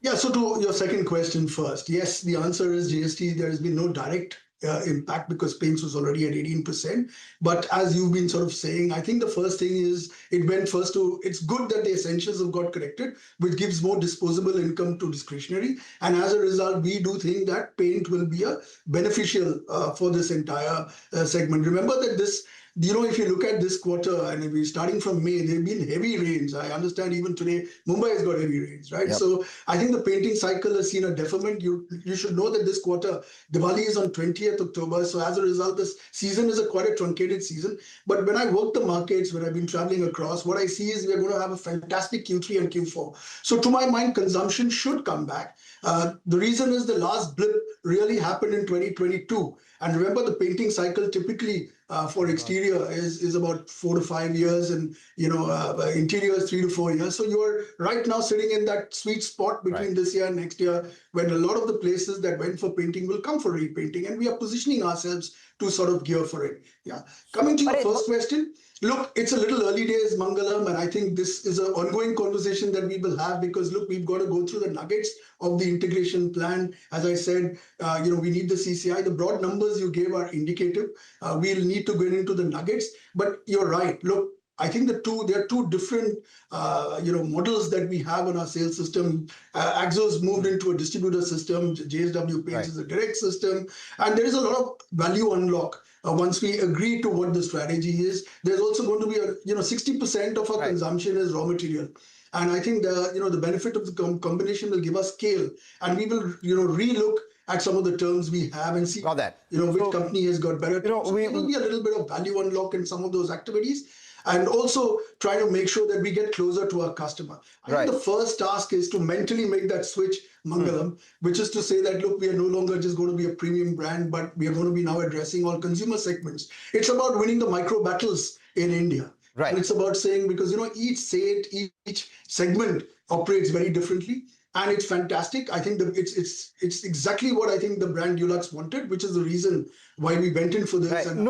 Yeah, so to your second question first, yes, the answer is GST. There has been no direct impact because paints was already at 18%. But as you've been sort of saying, I think the first thing is it went first to, it's good that the essentials have got corrected, which gives more disposable income to discretionary. And as a result, we do think that paint will be a beneficial for this entire segment. Remember that this if you look at this quarter, and if we're starting from May, there have been heavy rains. I understand even today, Mumbai has got heavy rains, right? Yep. So I think the painting cycle has seen a deferment. You should know that this quarter, Diwali is on 20th October. So as a result, this season is quite a truncated season. But when I work the markets, when I've been traveling across, what I see is we're going to have a fantastic Q3 and Q4. So to my mind, consumption should come back. The reason is the last blip really happened in 2022. And remember, the painting cycle typically for exterior is about 4 to 5 years, and interior is 3 to 4 years. So you're right now sitting in that sweet spot between this year and next year, when a lot of the places that went for painting will come for repainting, and we are positioning ourselves to sort of gear for it. Yeah. Coming to your first question, look, it's a little early days, Mangalam, and I think this is an ongoing conversation that we will have, because look, we've got to go through the nuggets of the integration plan. As I said, we need the CCI. The broad numbers you gave are indicative. We'll need to get into the nuggets, but you're right. Look, I think there are two different models that we have in our sales system. Axos moved into a distributor system. JSW Paints is a direct system, and there is a lot of value unlock. Once we agree to what the strategy is, there's also going to be 60% of our consumption is raw material. And I think the benefit of the combination will give us scale, and we will relook at some of the terms we have and see which company has got better. There will be a little bit of value unlock in some of those activities, and also try to make sure that we get closer to our customer. I think the first task is to mentally make that switch, Mangalam, which is to say that, look, we are no longer just going to be a premium brand, but we are going to be now addressing all consumer segments. It's about winning the micro battles in India. Right. And it's about saying, because each segment operates very differently, and it's fantastic. I think it's exactly what I think the brand Dulux wanted, which is the reason why we went in for this. Right. And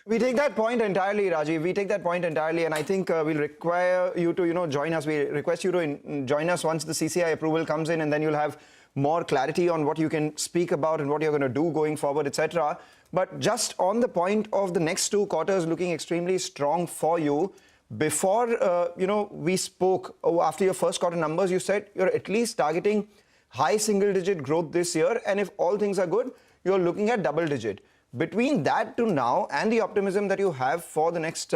we take that point entirely, Rajiv. We take that point entirely, and I think we'll require you to join us. We request you to join us once the CCI approval comes in, and then you'll have more clarity on what you can speak about and what you're going to do going forward, etc. But just on the point of the next 2 quarters looking extremely strong for you, before we spoke after your first quarter numbers, you said you're at least targeting high single-digit growth this year, and if all things are good, you're looking at double-digit. Between that to now and the optimism that you have for the next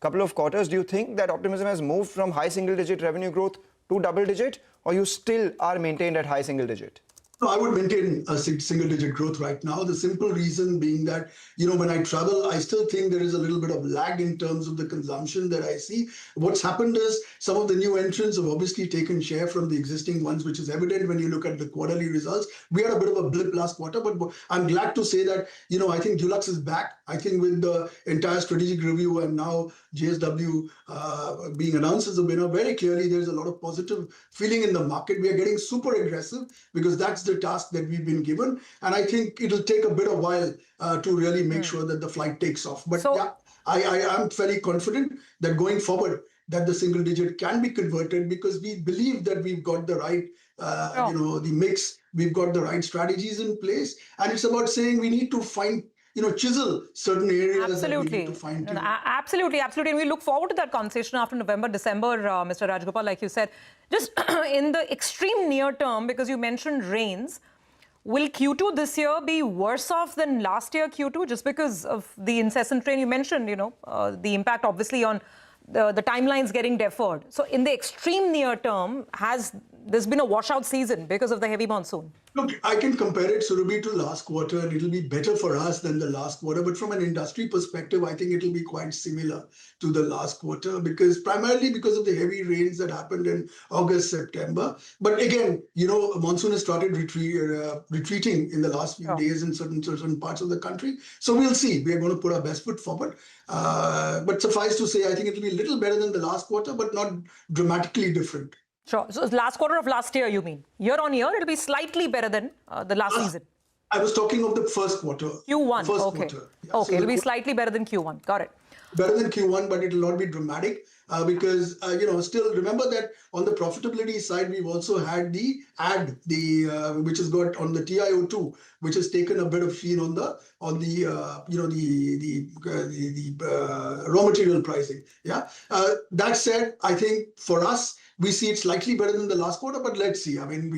couple of quarters, do you think that optimism has moved from high single-digit revenue growth to double-digit, or you still are maintained at high single-digit? No, I would maintain a single-digit growth right now. The simple reason being that, when I travel, I still think there is a little bit of lag in terms of the consumption that I see. What's happened is some of the new entrants have obviously taken share from the existing ones, which is evident when you look at the quarterly results. We had a bit of a blip last quarter, but I'm glad to say that, I think Dulux is back. I think with the entire strategic review and now JSW being announced as a winner, very clearly there's a lot of positive feeling in the market. We are getting super aggressive because that's the task that we've been given, and I think it'll take a bit of while to really make sure that the flight takes off. But I am fairly confident that going forward, that the single digit can be converted, because we believe that we've got the right, the mix, we've got the right strategies in place, and it's about saying we need to find, chisel certain areas that we need to find. Absolutely. And we look forward to that conversation after November, December, Mr. Rajgopal, like you said. Just in the extreme near term, because you mentioned rains, will Q2 this year be worse off than last year Q2, just because of the incessant rain? You mentioned, the impact obviously on the timelines getting deferred. So in the extreme near term, has there's been a washout season because of the heavy monsoon? Look, I can compare it, Surabhi, to last quarter, and it'll be better for us than the last quarter. But from an industry perspective, I think it'll be quite similar to the last quarter, primarily because of the heavy rains that happened in August, September. But again, monsoon has started retreating in the last few days in certain parts of the country. So we'll see. We are going to put our best foot forward. But suffice to say, I think it'll be a little better than the last quarter, but not dramatically different. Sure. So last quarter of last year, you mean? Year on year, it'll be slightly better than the last season. I was talking of the first quarter. Q1. Quarter. Yeah. Okay, it'll be slightly better than Q1. Got it. Better than Q1, but it will not be dramatic because, still remember that on the profitability side, we've also had the ad, which has got on the TiO2, which has taken a bit of sheen on the raw material pricing. Yeah. That said, I think for us, we see it slightly better than the last quarter, but let's see. I mean,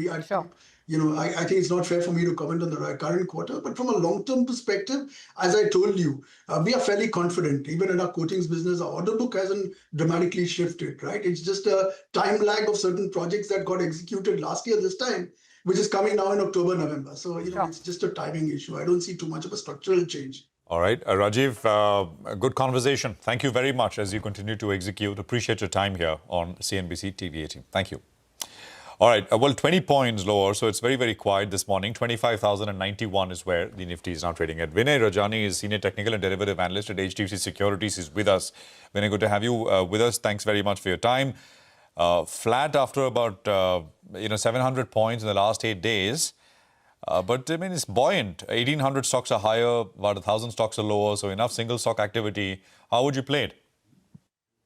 I think it's not fair for me to comment on the current quarter, but from a long-term perspective, as I told you, we are fairly confident. Even in our coatings business, our order book hasn't dramatically shifted, right? It's just a time lag of certain projects that got executed last year this time, which is coming now in October, November. So, it's just a timing issue. I don't see too much of a structural change. All right. Rajiv, a good conversation. Thank you very much as you continue to execute. Appreciate your time here on CNBC TV18. Thank you. All right. Well, 20 points lower, so it's very, very quiet this morning. 25,091 is where the Nifty is now trading at. Vinay Rajani is Senior Technical and Derivative Analyst at HDFC Securities. He's with us. Vinay, good to have you with us. Thanks very much for your time. Flat after about 700 points in the last 8 days. But I mean, it's buoyant. 1,800 stocks are higher, about 1,000 stocks are lower. So enough single stock activity. How would you play it?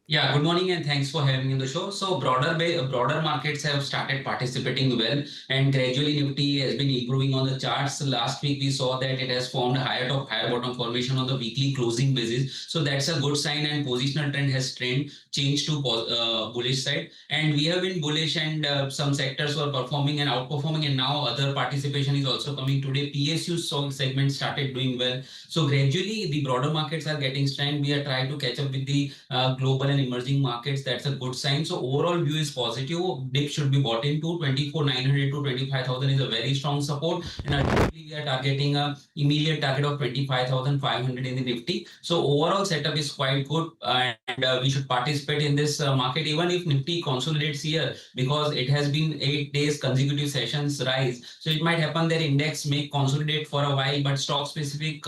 Yeah, good morning and thanks for having me on the show. So broader markets have started participating well, and gradually Nifty has been improving on the charts. Last week we saw that it has formed higher top, higher bottom formation on the weekly closing basis. So that's a good sign, and positional trend has changed to bullish side. And we have been bullish, and some sectors were performing and outperforming, and now other participation is also coming today. PSU segment started doing well. So gradually the broader markets are getting strength. We are trying to catch up with the global and emerging markets. That's a good sign. So overall view is positive. Dip should be bought into 24,900 to 25,000 is a very strong support, and ultimately we are targeting a immediate target of 25,500 in the Nifty. So overall setup is quite good, and we should participate in this market even if Nifty consolidates here, because it has been 8 days consecutive sessions rise. So it might happen that index may consolidate for a while, but stock specific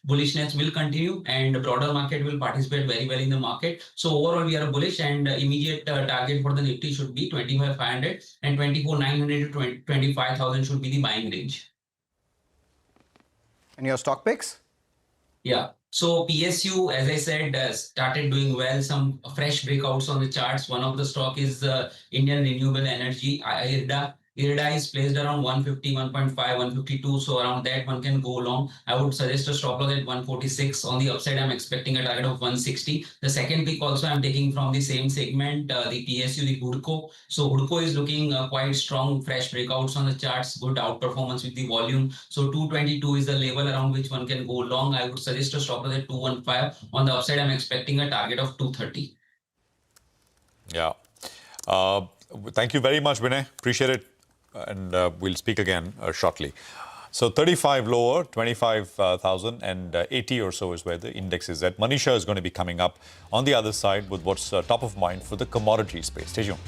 bullishness will continue, and the broader market will participate very well in the market. So overall we are bullish, and immediate target for the Nifty should be 25,500, and 24,900 to 25,000 should be the buying range. And your stock picks? Yeah. So PSU, as I said, started doing well. Some fresh breakouts on the charts. One of the stock is Indian Renewable Energy, IREDA. IREDA is placed around 150, 1.5, 152. So around that one can go long. I would suggest a stop loss at 146. On the upside, I'm expecting a target of 160. The second pick also I'm taking from the same segment, the PSU, the Hudco. So Hudco is looking quite strong, fresh breakouts on the charts, good outperformance with the volume. So 222 is the level around which one can go long. I would suggest a stop loss at 215. On the upside, I'm expecting a target of 230. Yeah. Thank you very much, Vinay. Appreciate it. And we'll speak again shortly. So 35 lower, 25,000 and 80 or so is where the index is at. Manisha is going to be coming up on the other side with what's top of mind for the commodity space. Stay tuned.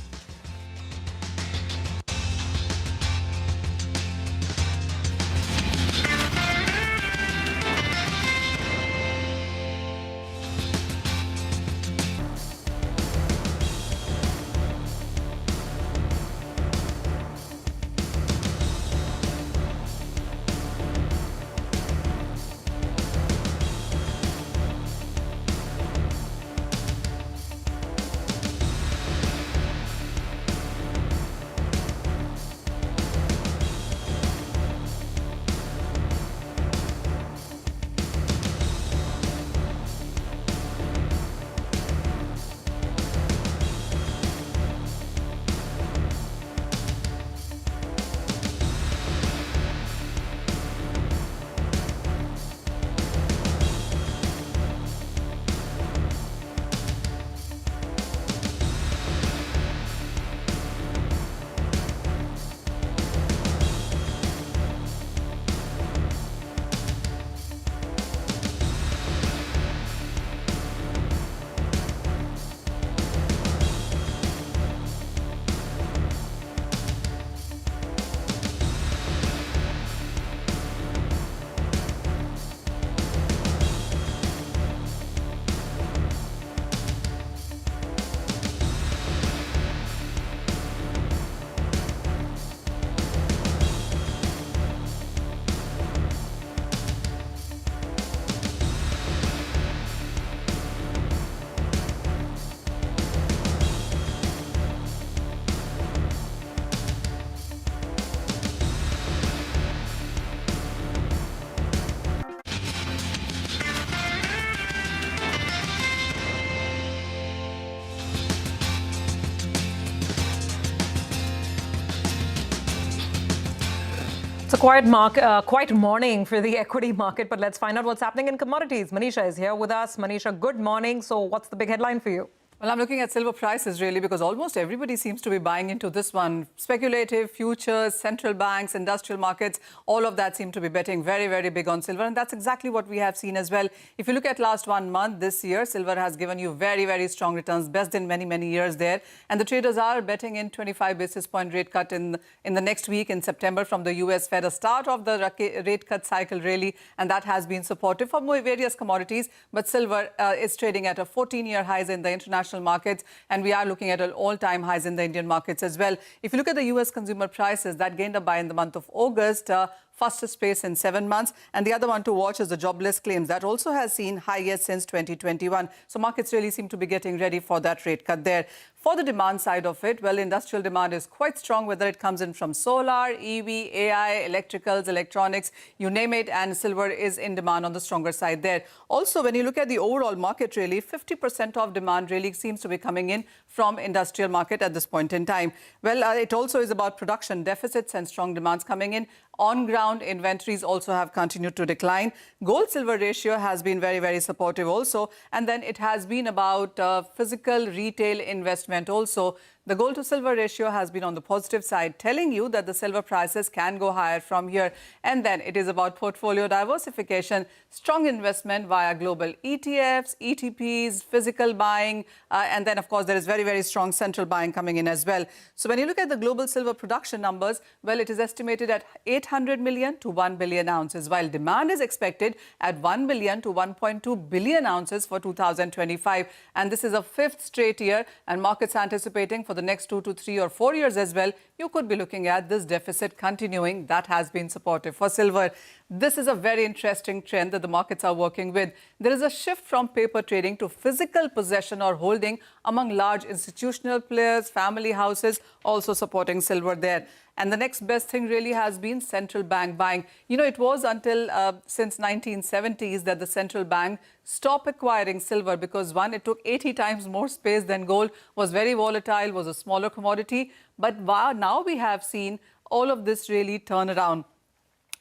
quiet morning for the equity market, but let's find out what's happening in commodities. Manisha is here with us. Manisha, good morning. So what's the big headline for you? Well, I'm looking at silver prices really because almost everybody seems to be buying into this one. Speculative, futures, central banks, industrial markets, all of that seem to be betting very, very big on silver. And that's exactly what we have seen as well. If you look at last 1 month this year, silver has given you very, very strong returns, best in many, many years there. And the traders are betting in 25 basis point rate cut in the next week in September from the US Fed, a start of the rate cut cycle really. And that has been supportive for various commodities. But silver is trading at a 14-year highs in the international markets, and we are looking at all-time highs in the Indian markets as well. If you look at the US consumer prices, that gained a buy in the month of August, fastest pace in 7 months. And the other one to watch is the jobless claims. That also has seen highest since 2021. So markets really seem to be getting ready for that rate cut there. For the demand side of it, well, industrial demand is quite strong, whether it comes in from solar, EV, AI, electricals, electronics, you name it, and silver is in demand on the stronger side there. Also, when you look at the overall market, really, 50% of demand really seems to be coming in from industrial market at this point in time. Well, it also is about production deficits and strong demands coming in. On-ground inventories also have continued to decline. Gold-silver ratio has been very, very supportive also. And then it has been about physical retail investment also. The gold to silver ratio has been on the positive side, telling you that the silver prices can go higher from here. And then it is about portfolio diversification, strong investment via global ETFs, ETPs, physical buying, and then, of course, there is very, very strong central buying coming in as well. So when you look at the global silver production numbers, well, it is estimated at 800 million to 1 billion ounces, while demand is expected at 1 billion to 1.2 billion ounces for 2025. And this is a 5th straight year, and markets anticipating for the next 2 to 3 or 4 years as well, you could be looking at this deficit continuing. That has been supportive for silver. This is a very interesting trend that the markets are working with. There is a shift from paper trading to physical possession or holding among large institutional players, family houses, also supporting silver there. And the next best thing really has been central bank buying. You know, it was until since 1970s that the central bank stopped acquiring silver because, one, it took 80 times more space than gold, was very volatile, was a smaller commodity. But now we have seen all of this really turn around.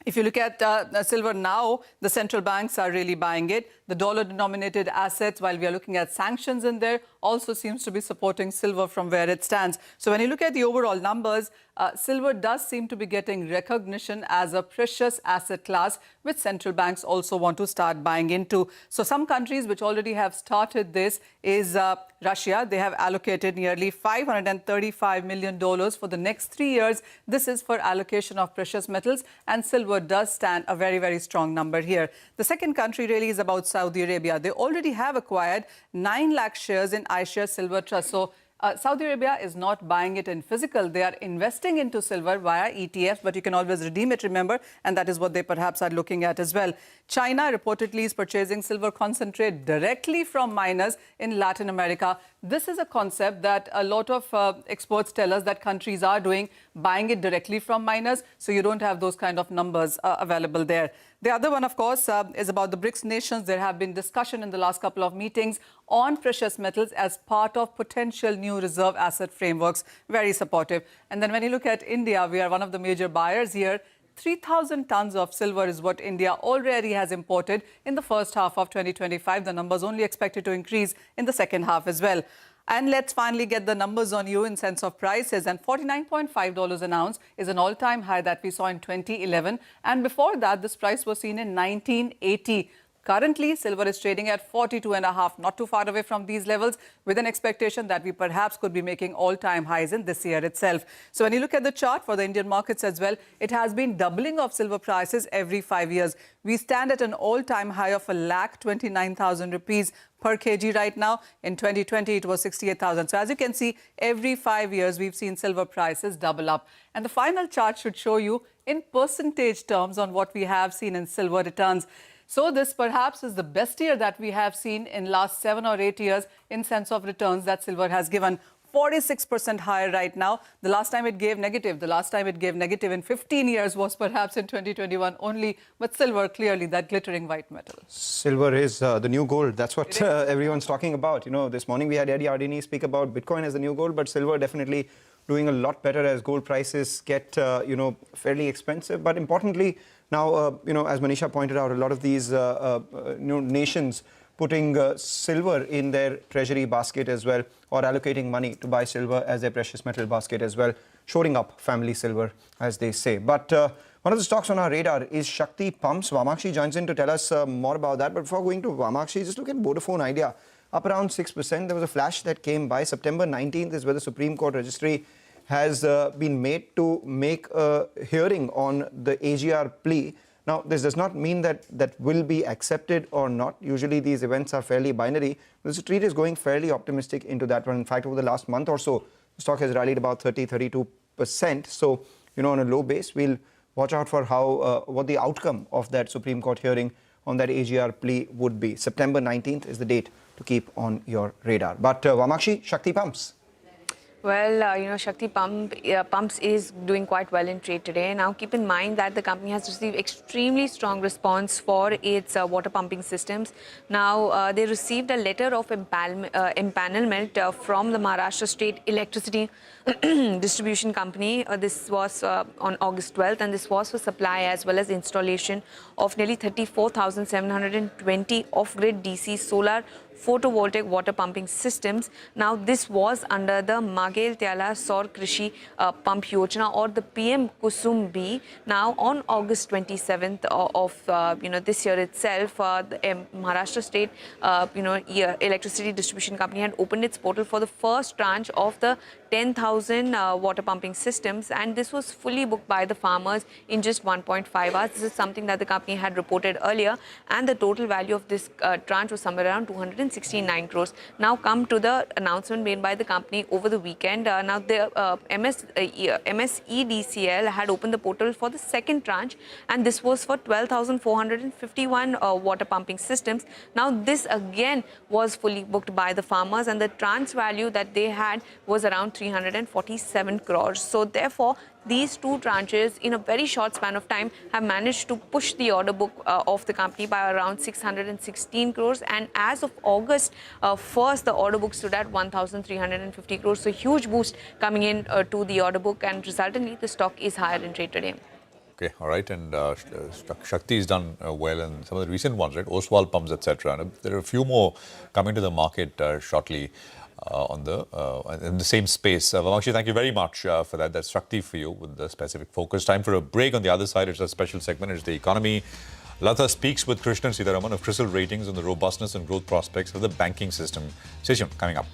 If you look at silver now, the central banks are really buying it. The dollar-denominated assets, while we are looking at sanctions in there, also seems to be supporting silver from where it stands. So when you look at the overall numbers, silver does seem to be getting recognition as a precious asset class, which central banks also want to start buying into. So some countries which already have started this is Russia. They have allocated nearly $535 million for the next 3 years. This is for allocation of precious metals, and silver does stand a very, very strong number here. The second country really is about Saudi Arabia. They already have acquired 9 lakh shares in Eichers Silver Trust. So Saudi Arabia is not buying it in physical. They are investing into silver via ETFs, but you can always redeem it, remember, and that is what they perhaps are looking at as well. China reportedly is purchasing silver concentrate directly from miners in Latin America. This is a concept that a lot of experts tell us that countries are doing, buying it directly from miners, so you don't have those kind of numbers available there. The other one, of course, is about the BRICS nations. There have been discussion in the last couple of meetings on precious metals as part of potential new reserve asset frameworks. Very supportive. And then when you look at India, we are one of the major buyers here. 3,000 tons of silver is what India already has imported in the first half of 2025. The numbers only expected to increase in the second half as well. And let's finally get the numbers on you in sense of prices. And $49.5 an ounce is an all-time high that we saw in 2011. And before that, this price was seen in 1980. Currently, silver is trading at 42.5, not too far away from these levels, with an expectation that we perhaps could be making all-time highs in this year itself. So when you look at the chart for the Indian markets as well, it has been doubling of silver prices every 5 years. We stand at an all-time high of 1,29,000 rupees per kg right now. In 2020, it was 68,000. So as you can see, every 5 years, we've seen silver prices double up. And the final chart should show you in percentage terms on what we have seen in silver returns. So this perhaps is the best year that we have seen in last 7 or 8 years in sense of returns that silver has given. 46% higher right now. The last time it gave negative, in 15 years was perhaps in 2021 only. But silver, clearly that glittering white metal. Silver is the new gold. That's what everyone's talking about. You know, this morning we had Eddie Ardini speak about Bitcoin as the new gold, but silver definitely doing a lot better as gold prices get, fairly expensive. But importantly, now, as Manisha pointed out, a lot of these nations putting silver in their treasury basket as well, or allocating money to buy silver as their precious metal basket as well, shoring up family silver, as they say. But one of the stocks on our radar is Shakti Pumps. Vamakshi joins in to tell us more about that. But before going to Vamakshi, just look at Vodafone Idea, up around 6%. There was a flash that came by. September 19th is where the Supreme Court registry has been made to make a hearing on the AGR plea. Now, this does not mean that that will be accepted or not. Usually these events are fairly binary. The street is going fairly optimistic into that one. In fact, over the last month or so, the stock has rallied about 32%. So, on a low base, we'll watch out for how what the outcome of that Supreme Court hearing on that AGR plea would be. September 19th is the date to keep on your radar. But Vamakshi, Shakti Pumps. Well, Shakti Pumps is doing quite well in trade today. Now, keep in mind that the company has received extremely strong response for its water pumping systems. Now, they received a letter of empanelment from the Maharashtra State Electricity Distribution Company. This was on August 12th, and this was for supply as well as installation of nearly 34,720 off-grid DC solar photovoltaic water pumping systems. Now, this was under the Magel Tyala Saur Krishi Pump Yojana, or the PM Kusum B. Now, on August 27th of this year itself, the Maharashtra State Electricity Distribution Company had opened its portal for the first tranche of the 10,000 water pumping systems, and this was fully booked by the farmers in just 1.5 hours. This is something that the company had reported earlier, and the total value of this tranche was somewhere around 269 crores. Now come to the announcement made by the company over the weekend. Now the MSEDCL had opened the portal for the second tranche, and this was for 12,451 water pumping systems. Now this again was fully booked by the farmers, and the tranche value that they had was around 347 crores. So therefore, these two tranches in a very short span of time have managed to push the order book of the company by around 616 crores. And as of August 1st, the order book stood at 1,350 crores. So huge boost coming in to the order book, and resultantly the stock is higher in trade today. Okay, all right. And Shakti has done well, and some of the recent ones, right? Oswald Pumps, etc. And there are a few more coming to the market shortly. In the same space. Vamakshi, thank you very much for that. That's Shakti for you with the specific focus. Time for a break. On the other side, it's a special segment. It's the economy. Latha speaks with Krishnan Sitaraman of CRISIL Ratings on the robustness and growth prospects of the banking system. Stay tuned. Coming up.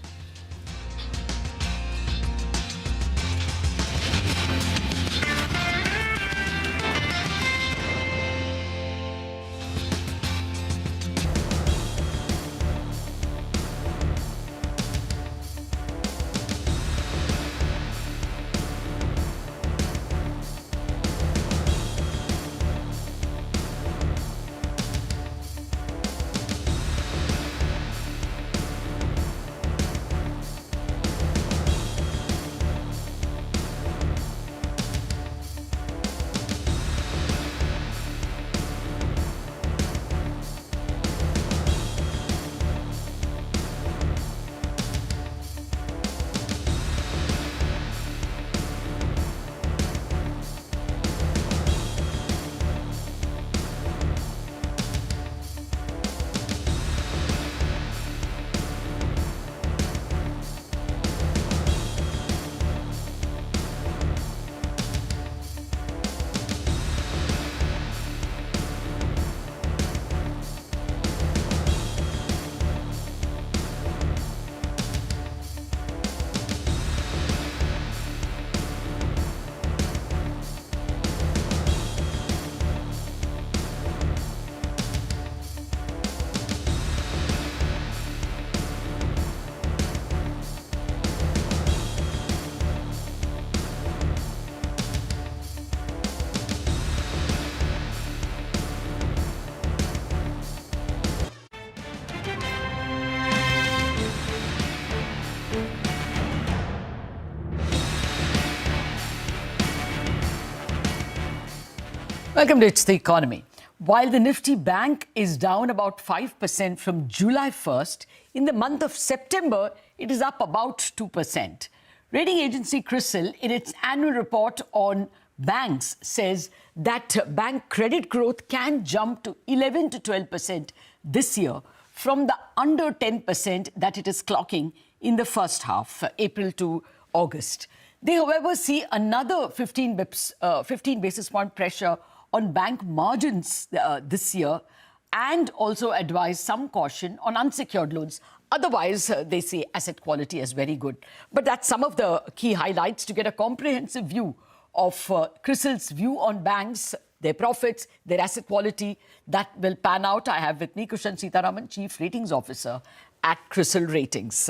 Welcome to It's the Economy. While the Nifty Bank is down about 5% from July 1st, in the month of September, it is up about 2%. Rating agency CRISIL, in its annual report on banks, says that bank credit growth can jump to 11 to 12% this year from the under 10% that it is clocking in the first half, April to August. They, however, see another 15 basis point pressure on bank margins this year, and also advise some caution on unsecured loans. Otherwise, they see asset quality as very good. But that's some of the key highlights. To get a comprehensive view of CRISIL's view on banks, their profits, their asset quality, that will pan out. I have with me Krishnan Sitaraman, Chief Ratings Officer at CRISIL Ratings.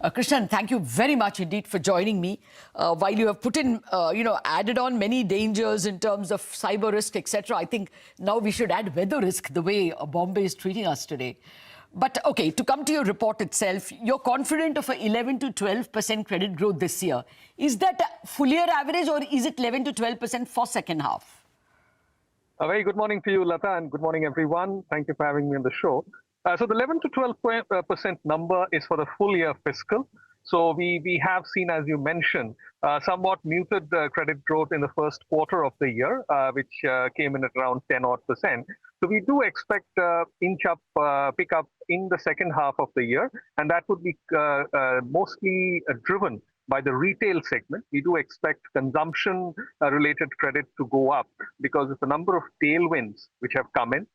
Krishnan, thank you very much indeed for joining me. While you have put in, added on many dangers in terms of cyber risk, etc., I think now we should add weather risk the way Bombay is treating us today. But okay, to come to your report itself, you're confident of an 11 to 12% credit growth this year. Is that a full year average, or is it 11 to 12% for second half? A very good morning to you, Lata, and good morning, everyone. Thank you for having me on the show. So the 11 to 12% number is for the full year fiscal. So we have seen, as you mentioned, somewhat muted credit growth in the first quarter of the year, which came in at around 10-odd%. So we do expect pick up in the second half of the year, and that would be mostly driven by the retail segment. We do expect consumption-related credit to go up because of the number of tailwinds which have come in,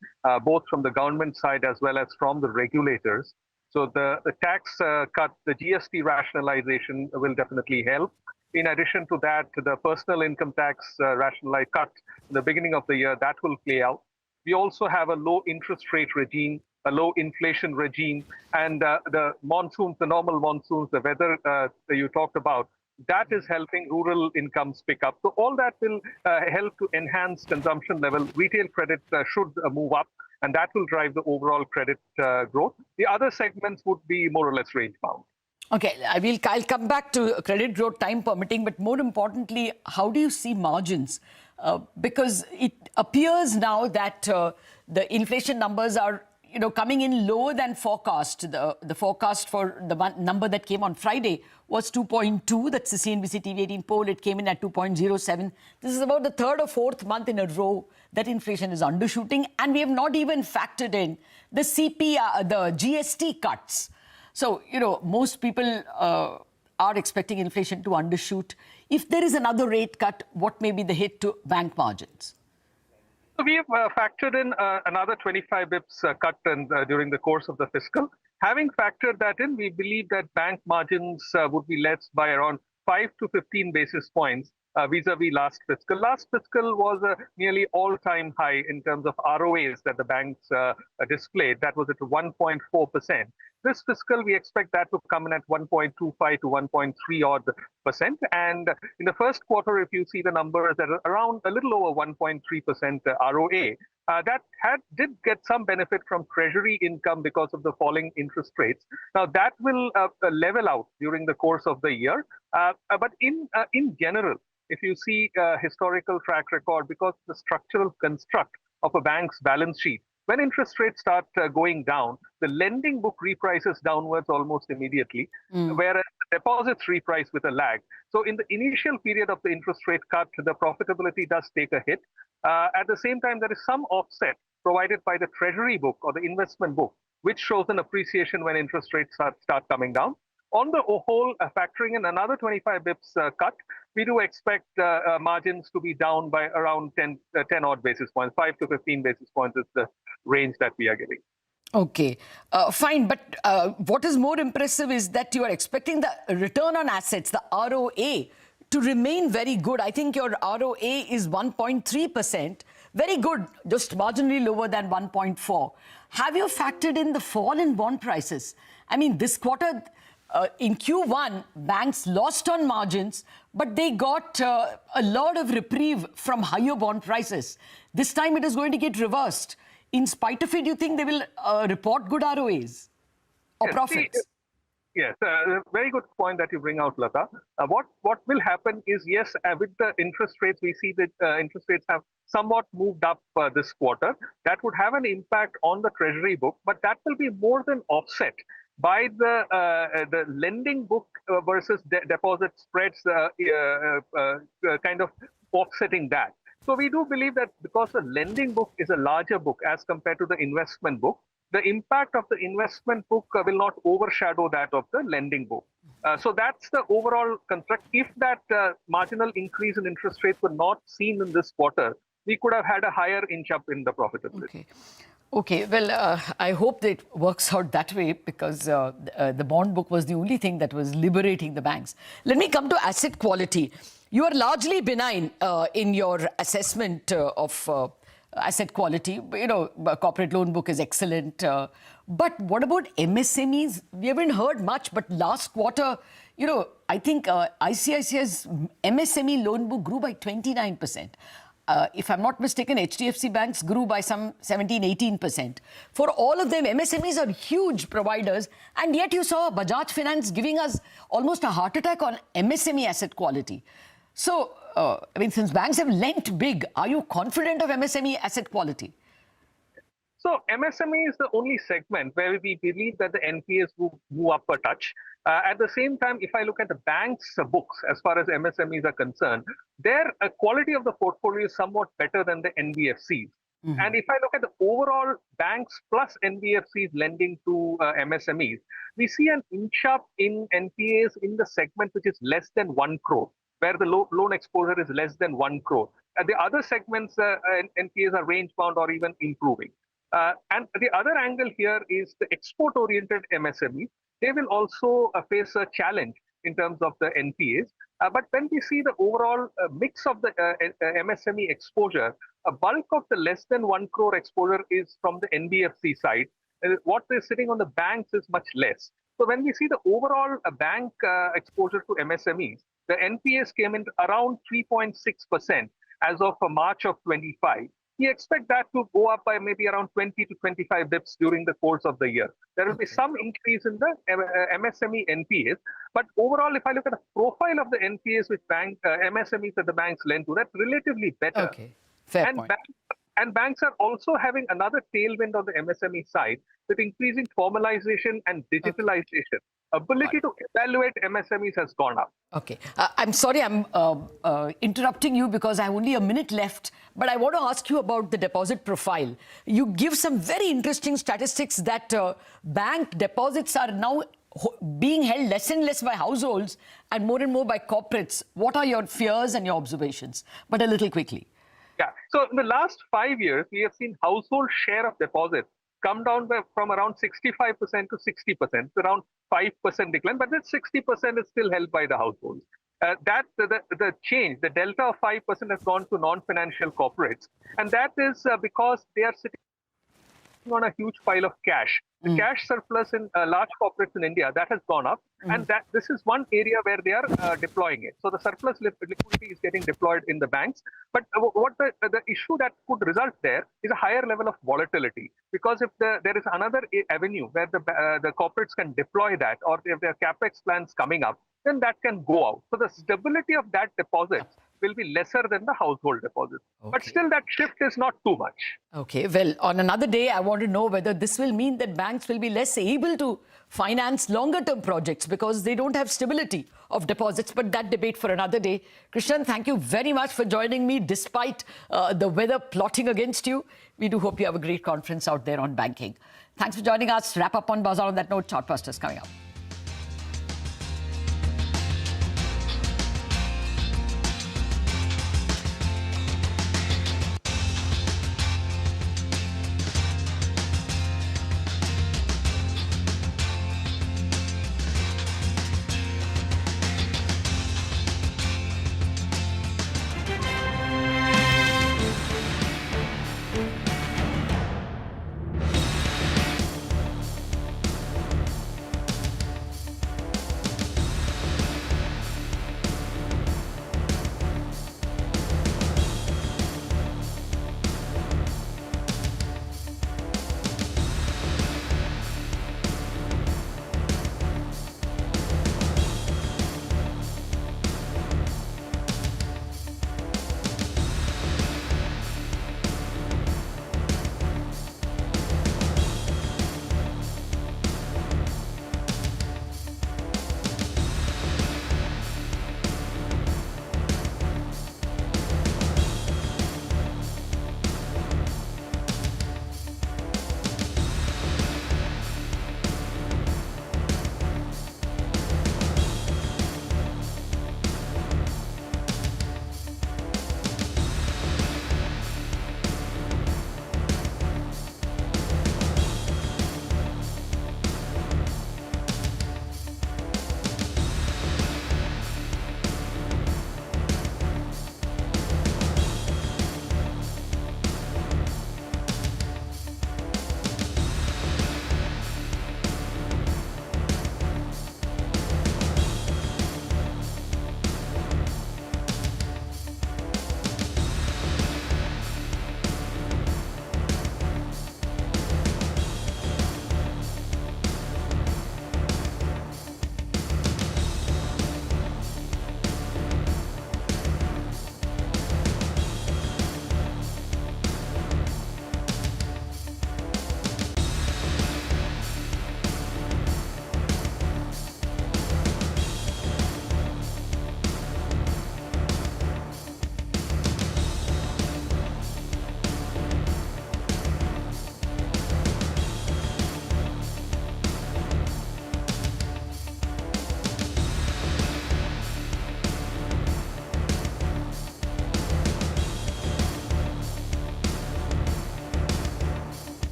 both from the government side as well as from the regulators. So the tax cut, the GST rationalization will definitely help. In addition to that, the personal income tax rationalized cut in the beginning of the year, that will play out. We also have a low interest rate regime, a low inflation regime, and the monsoons, the normal monsoons, the weather that you talked about, that is helping rural incomes pick up. So all that will help to enhance consumption level. Retail credit should move up, and that will drive the overall credit growth. The other segments would be more or less range bound. Okay, I'll come back to credit growth, time permitting, but more importantly, how do you see margins? Because it appears now that the inflation numbers are coming in lower than forecast. The forecast for the number that came on Friday was 2.2. That's the CNBC TV18 poll. It came in at 2.07. This is about the third or fourth month in a row that inflation is undershooting, and we have not even factored in the the GST cuts. So, most people are expecting inflation to undershoot. If there is another rate cut, what may be the hit to bank margins? So we have factored in another 25 bips cut during the course of the fiscal. Having factored that in, we believe that bank margins would be less by around 5 to 15 basis points vis-a-vis last fiscal. Last fiscal was a nearly all-time high in terms of ROAs that the banks displayed. That was at 1.4%. This fiscal, we expect that to come in at 1.25 to 1.3 odd%. And in the first quarter, if you see the numbers at around a little over 1.3% ROA, that did get some benefit from treasury income because of the falling interest rates. Now that will level out during the course of the year. But in general, if you see historical track record, because the structural construct of a bank's balance sheet, when interest rates start going down, the lending book reprices downwards almost immediately, whereas deposits reprice with a lag. So in the initial period of the interest rate cut, the profitability does take a hit. At the same time, there is some offset provided by the treasury book or the investment book, which shows an appreciation when interest rates start coming down. On the whole, factoring in another 25 bips cut, we do expect margins to be down by around 10 odd basis points. 5 to 15 basis points is the range that we are giving. Okay, fine. But what is more impressive is that you are expecting the return on assets, the ROA, to remain very good. I think your ROA is 1.3%. Very good, just marginally lower than 1.4. Have you factored in the fall in bond prices? I mean, this quarter, in Q1, banks lost on margins, but they got a lot of reprieve from higher bond prices. This time it is going to get reversed. In spite of it, do you think they will report good ROAs or profits? Yes, very good point that you bring out, Lata. What will happen is, yes, with the interest rates, we see that interest rates have somewhat moved up this quarter. That would have an impact on the treasury book, but that will be more than offset by the lending book versus deposit spreads kind of offsetting that. So we do believe that because the lending book is a larger book as compared to the investment book, the impact of the investment book will not overshadow that of the lending book. So that's the overall construct. If that marginal increase in interest rates were not seen in this quarter, we could have had a higher inch up in the profitability. Okay, well, I hope that it works out that way because the bond book was the only thing that was liberating the banks. Let me come to asset quality. You are largely benign in your assessment of asset quality. You know, corporate loan book is excellent. But what about MSMEs? We haven't heard much, but last quarter, you know, I think ICICI's MSME loan book grew by 29%. If I'm not mistaken, HDFC banks grew by some 17-18%. For all of them, MSMEs are huge providers, and yet you saw Bajaj Finance giving us almost a heart attack on MSME asset quality. So, I mean, since banks have lent big, are you confident of MSME asset quality? So MSME is the only segment where we believe that the NPAs will move up a touch. At the same time, if I look at the bank's books, as far as MSMEs are concerned, their quality of the portfolio is somewhat better than the NBFCs. And if I look at the overall banks plus NBFCs lending to MSMEs, we see an inch up in NPAs in the segment which is less than 1 crore, where the loan exposure is less than 1 crore. The other segments, NPAs are range bound or even improving. And the other angle here is the export-oriented MSMEs. They will also face a challenge in terms of the NPAs. But when we see the overall mix of the MSME exposure, a bulk of the less than 1 crore exposure is from the NBFC side. What is sitting on the banks is much less. So when we see the overall bank exposure to MSMEs, the NPAs came in around 3.6% as of March of 25. We expect that to go up by maybe around 20 to 25 bips during the course of the year. There will be some increase in the MSME NPAs, but overall, if I look at the profile of the NPAs which MSMEs that the banks lend to, that's relatively better. Okay, fair point. And banks are also having another tailwind on the MSME side with increasing formalization and digitalization. Ability to evaluate MSMEs has gone up. Okay. I'm sorry I'm interrupting you because I have only a minute left, but I want to ask you about the deposit profile. You give some very interesting statistics that bank deposits are now being held less and less by households and more by corporates. What are your fears and your observations? But a little quickly. Yeah. So in the last 5 years, we have seen household share of deposits come down from around 65% to 60%, around 5% decline, but that 60% is still held by the households. The change, the delta of 5% has gone to non-financial corporates. And that is because they are sitting on a huge pile of cash. The cash surplus in large corporates in India, that has gone up. And that this is one area where they are deploying it. So the surplus liquidity is getting deployed in the banks. But what the issue that could result there is a higher level of volatility. Because if there is another avenue where the corporates can deploy that, or if there are capex plans coming up, then that can go out. So the stability of that deposit will be lesser than the household deposits. Okay. But still that shift is not too much. Okay, well, on another day, I want to know whether this will mean that banks will be less able to finance longer term projects because they don't have stability of deposits. But that debate for another day. Krishnan, thank you very much for joining me despite the weather plotting against you. We do hope you have a great conference out there on banking. Thanks for joining us. Wrap up on Bazaar on that note. Chartbusters coming up.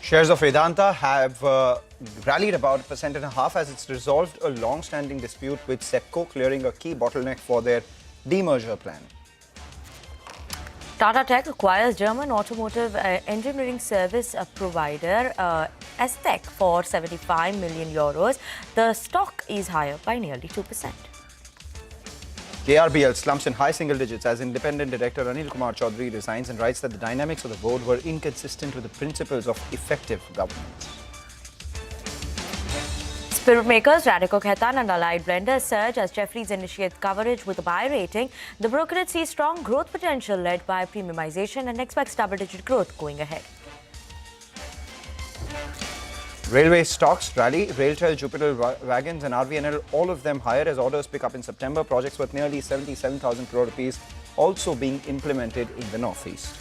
Shares of Vedanta have rallied about 1.5% as it's resolved a long-standing dispute with Sept, clearing a key bottleneck for their demerger plan. Tata Tech acquires German automotive engineering service provider Sept for 75 million euros. The stock is higher by nearly 2%. KRBL slumps in high single digits as independent director Anil Kumar Chaudhary resigns and writes that the dynamics of the board were inconsistent with the principles of effective governance. Spirit makers Radico Khaitan and Allied Blenders surge as Jefferies initiates coverage with a buy rating. The brokerage sees strong growth potential led by premiumization and expects double-digit growth going ahead. Railway stocks rally, Railtel, Jupiter Wagons and RVNL, all of them higher as orders pick up in September. Projects worth nearly 77,000 crore rupees also being implemented in the northeast.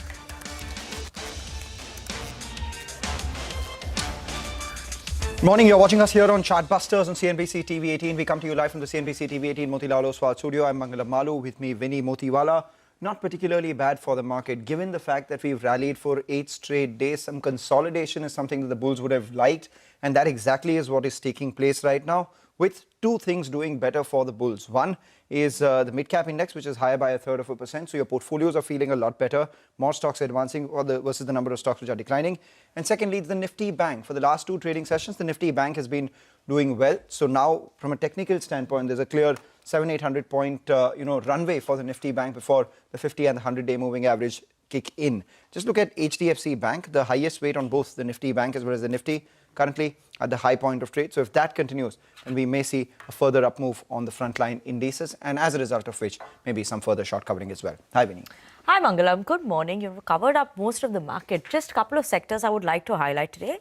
Morning, you're watching us here on Chartbusters on CNBC TV18. We come to you live from the CNBC TV18 Motilal Oswal studio. I'm Mangalam Malu, with me Vinny Motiwala. Not particularly bad for the market, given the fact that we've rallied for 8 straight days. Some consolidation is something that the bulls would have liked, and that exactly is what is taking place right now, with two things doing better for the bulls. One is the Midcap index, which is higher by 1/3%. So your portfolios are feeling a lot better. More stocks advancing versus the number of stocks which are declining. And secondly, the Nifty Bank. For the last 2 trading sessions, the Nifty Bank has been doing well. So now, from a technical standpoint, there's a clear 700-800 point runway for the Nifty Bank before the 50 and the 100-day moving average kick in. Just look at HDFC Bank, the highest weight on both the Nifty Bank as well as the Nifty, currently at the high point of trade. So if that continues, then we may see a further up move on the frontline indices, and as a result of which, maybe some further short covering as well. Hi, Vinny. Hi, Mangalam. Good morning. You've covered up most of the market. Just a couple of sectors I would like to highlight today.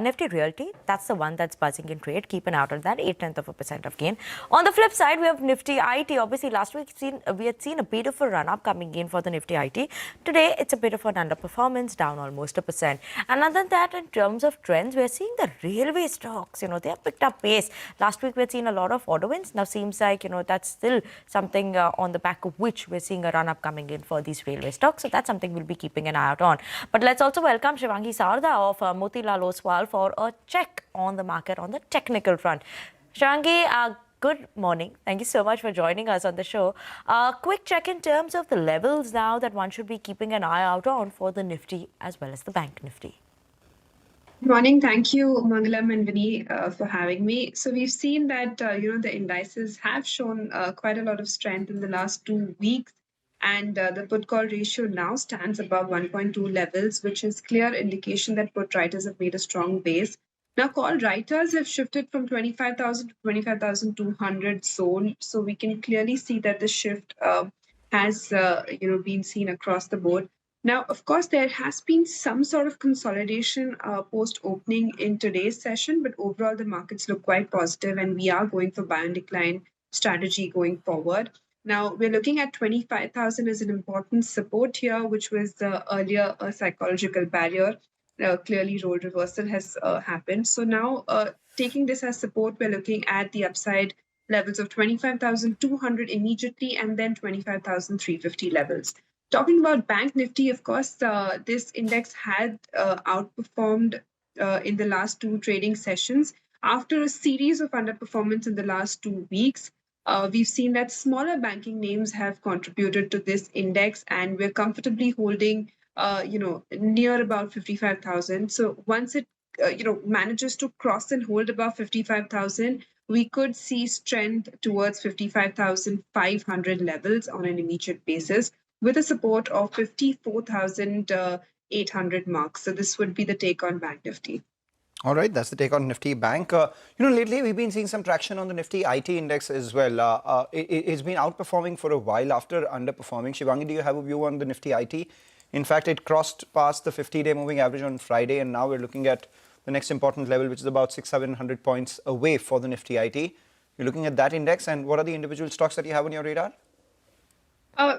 Nifty Realty, that's the one that's buzzing in trade. Keep an eye out on that, 0.8% of gain. On the flip side, we have Nifty IT. Obviously, last week we had seen a bit of a run-up coming in for the Nifty IT. Today, it's a bit of an underperformance, down almost 1%. And other than that, in terms of trends, we're seeing the railway stocks, they have picked up pace. Last week, we had seen a lot of order wins. Now, seems like, that's still something on the back of which we're seeing a run-up coming in for these railway stocks. So that's something we'll be keeping an eye out on. But let's also welcome Shivangi Sarda of Motilal Oswal for a check on the market on the technical front. Shivangi, good morning. Thank you so much for joining us on the show. Quick check in terms of the levels now that one should be keeping an eye out on for the Nifty as well as the Bank Nifty. Good morning. Thank you, Mangalam and Vinny, for having me. So we've seen that, the indices have shown quite a lot of strength in the last 2 weeks. And the put-call ratio now stands above 1.2 levels, which is clear indication that put writers have made a strong base. Now, call writers have shifted from 25,000 to 25,200 sold. So we can clearly see that the shift has, been seen across the board. Now, of course, there has been some sort of consolidation post-opening in today's session, but overall the markets look quite positive, and we are going for buy and decline strategy going forward. Now, we're looking at 25,000 as an important support here, which was earlier a psychological barrier. Clearly, role reversal has happened. So now, taking this as support, we're looking at the upside levels of 25,200 immediately and then 25,350 levels. Talking about Bank Nifty, of course, this index had outperformed in the last 2 trading sessions. After a series of underperformance in the last 2 weeks, we've seen that smaller banking names have contributed to this index, and we're comfortably holding, near about 55,000. So once it, manages to cross and hold above 55,000, we could see strength towards 55,500 levels on an immediate basis, with a support of 54,800 marks. So this would be the take on Bank Nifty. All right, that's the take on Nifty Bank. Lately we've been seeing some traction on the Nifty IT index as well. It's been outperforming for a while after underperforming. Shivangi, do you have a view on the Nifty IT? In fact, it crossed past the 50-day moving average on Friday, and now we're looking at the next important level, which is about 600-700 points away for the Nifty IT. You're looking at that index, and what are the individual stocks that you have on your radar?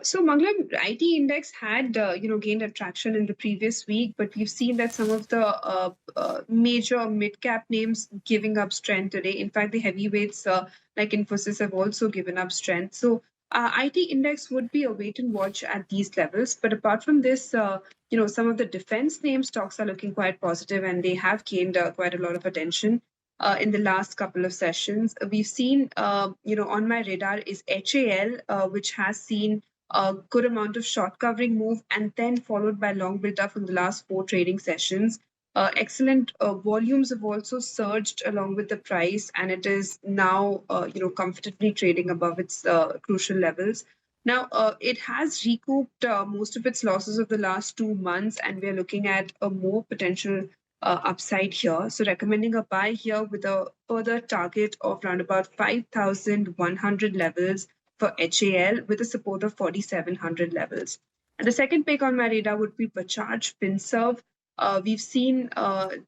So Mangalam, IT index had gained attraction in the previous week, but we've seen that some of the major mid-cap names giving up strength today. In fact, the heavyweights like Infosys have also given up strength. So IT index would be a wait and watch at these levels. But apart from this, some of the defense name stocks are looking quite positive, and they have gained quite a lot of attention in the last couple of sessions. We've seen, on my radar is HAL, which has seen a good amount of short covering move and then followed by long build up from the last 4 trading sessions. Excellent volumes have also surged along with the price, and it is now, comfortably trading above its crucial levels. Now, it has recouped most of its losses of the last 2 months, and we are looking at a more potential upside here. So, recommending a buy here with a further target of around about 5,100 levels for HAL with a support of 4,700 levels. And the second pick on my radar would be Bajaj Finserv. We've seen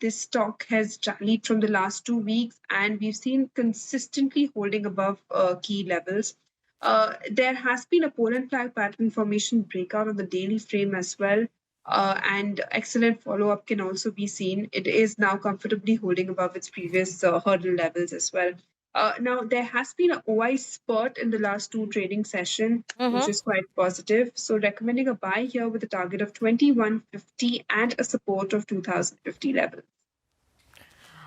this stock has rallied from the last 2 weeks, and we've seen consistently holding above key levels. There has been a pole and flag pattern formation breakout on the daily frame as well, and excellent follow-up can also be seen. It is now comfortably holding above its previous hurdle levels as well. Now, there has been an OI spurt in the last 2 trading session, which is quite positive. So recommending a buy here with a target of 2150 and a support of 2050 level.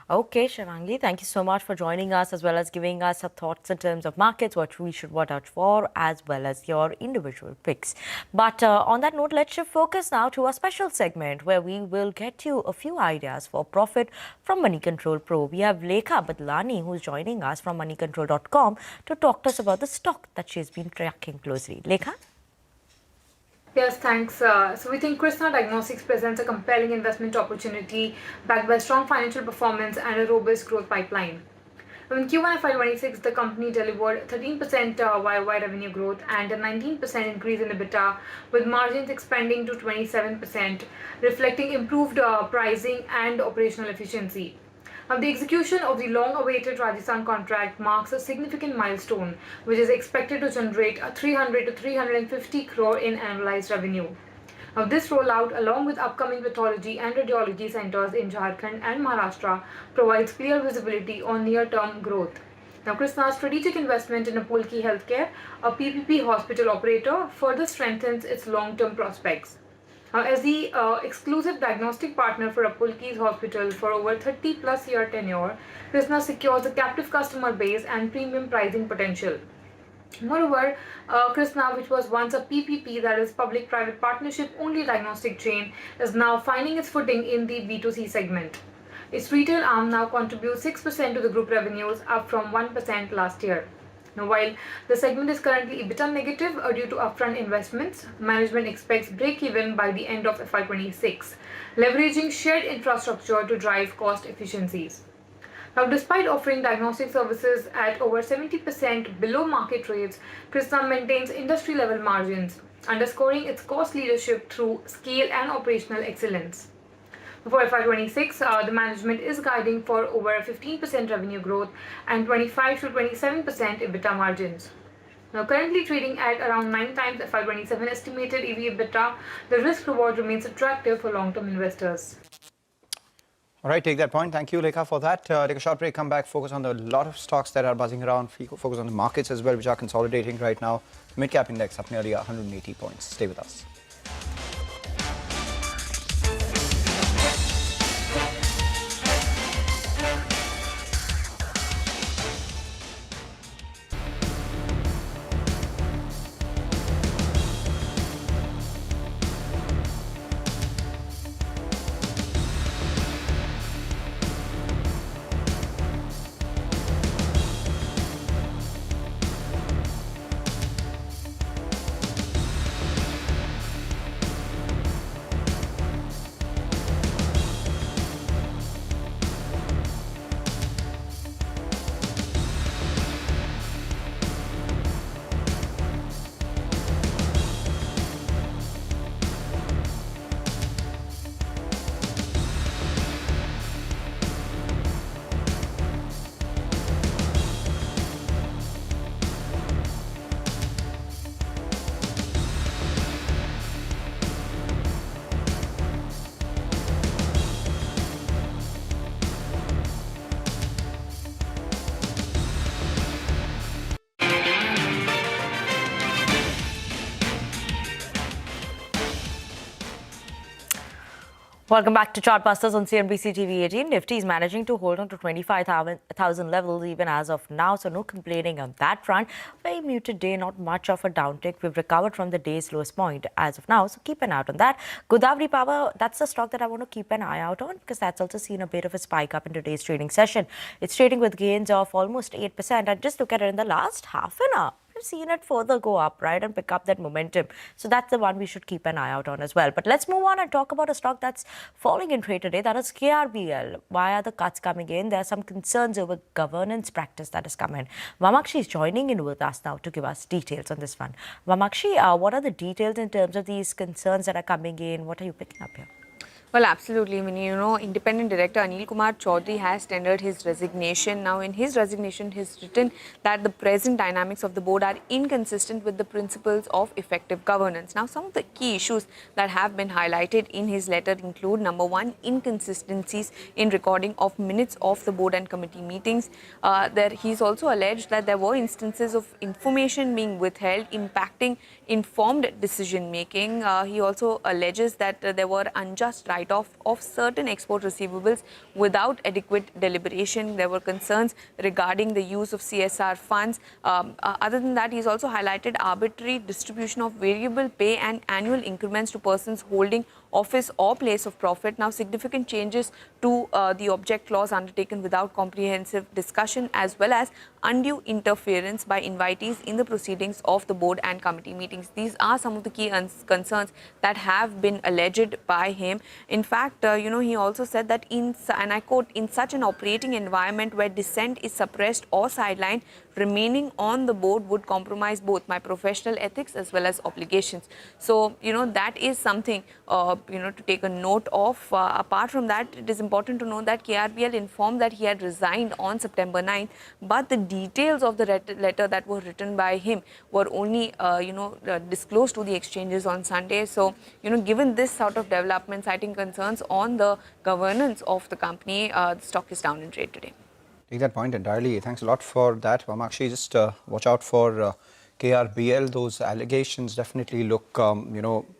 Okay, Shivangi, thank you so much for joining us as well as giving us your thoughts in terms of markets, what we should watch out for, as well as your individual picks. But on that note, let's shift focus now to a special segment where we will get you a few ideas for profit from Money Control Pro. We have Lekha Badlani, who's joining us from moneycontrol.com to talk to us about the stock that she's been tracking closely. Lekha? Yes, thanks. So we think Krishna Diagnostics presents a compelling investment opportunity backed by strong financial performance and a robust growth pipeline. In Q1 FY26, the company delivered 13% YOY revenue growth and a 19% increase in EBITDA, with margins expanding to 27%, reflecting improved pricing and operational efficiency. Now, the execution of the long-awaited Rajasthan contract marks a significant milestone, which is expected to generate a 300 to 350 crore in annualized revenue. Now, this rollout, along with upcoming pathology and radiology centers in Jharkhand and Maharashtra, provides clear visibility on near-term growth. Now, Krishna's strategic investment in Apulki Healthcare, a PPP hospital operator, further strengthens its long-term prospects. As the exclusive diagnostic partner for Apulki's hospital for over 30-plus year tenure, Krishna secures a captive customer base and premium pricing potential. Moreover, Krishna, which was once a PPP, that is public-private partnership only diagnostic chain, is now finding its footing in the B2C segment. Its retail arm now contributes 6% to the group revenues, up from 1% last year. Now, while the segment is currently EBITDA negative due to upfront investments, management expects break-even by the end of FY26, leveraging shared infrastructure to drive cost efficiencies. Now, despite offering diagnostic services at over 70% below market rates, Krishna maintains industry-level margins, underscoring its cost leadership through scale and operational excellence. For FY26, the management is guiding for over 15% revenue growth and 25 to 27% EBITDA margins. Now, currently trading at around 9 times FY27 estimated EV/EBITDA, the risk-reward remains attractive for long-term investors. All right, take that point. Thank you, Lekha, for that. Take a short break, come back, focus on a lot of stocks that are buzzing around, focus on the markets as well, which are consolidating right now. Midcap index up nearly 180 points. Stay with us. Welcome back to Chartbusters on CNBC TV18. Nifty is managing to hold on to 25,000 levels even as of now, so no complaining on that front. Very muted day, not much of a downtick. We've recovered from the day's lowest point as of now, so keep an eye out on that. Godavari Power, that's the stock that I want to keep an eye out on because that's also seen a bit of a spike up in today's trading session. It's trading with gains of almost 8%, and just look at it in the last half an hour. We've seen it further go up, right, and pick up that momentum. So that's the one we should keep an eye out on as well. But let's move on and talk about a stock that's falling in trade today. That is KRBL. Why are the cuts coming in? There are some concerns over governance practice that has come in. Vamakshi is joining in with us now to give us details on this one. Vamakshi, what are the details in terms of these concerns that are coming in? What are you picking up here? Well, absolutely. I mean, Independent Director Anil Kumar Chaudhary has tendered his resignation. Now, in his resignation, he's written that the present dynamics of the board are inconsistent with the principles of effective governance. Now, some of the key issues that have been highlighted in his letter include, number one, inconsistencies in recording of minutes of the board and committee meetings. He's also alleged that there were instances of information being withheld, impacting informed decision-making. He also alleges that there were unjust write-off of certain export receivables without adequate deliberation. There were concerns regarding the use of CSR funds. Other than that, he's also highlighted arbitrary distribution of variable pay and annual increments to persons holding office or place of profit. Now, significant changes to the object clause undertaken without comprehensive discussion, as well as undue interference by invitees in the proceedings of the board and committee meetings. These are some of the key concerns that have been alleged by him. In fact, he also said that and I quote, in such an operating environment where dissent is suppressed or sidelined, remaining on the board would compromise both my professional ethics as well as obligations. So, that is something, to take a note of. Apart from that, it is important to know that KRBL informed that he had resigned on September 9th, but the details of the letter that were written by him were only, disclosed to the exchanges on Sunday. So, given this sort of development, citing concerns on the governance of the company, the stock is down in trade today. Take that point entirely. Thanks a lot for that, Vamakshi. Just watch out for KRBL. Those allegations definitely look,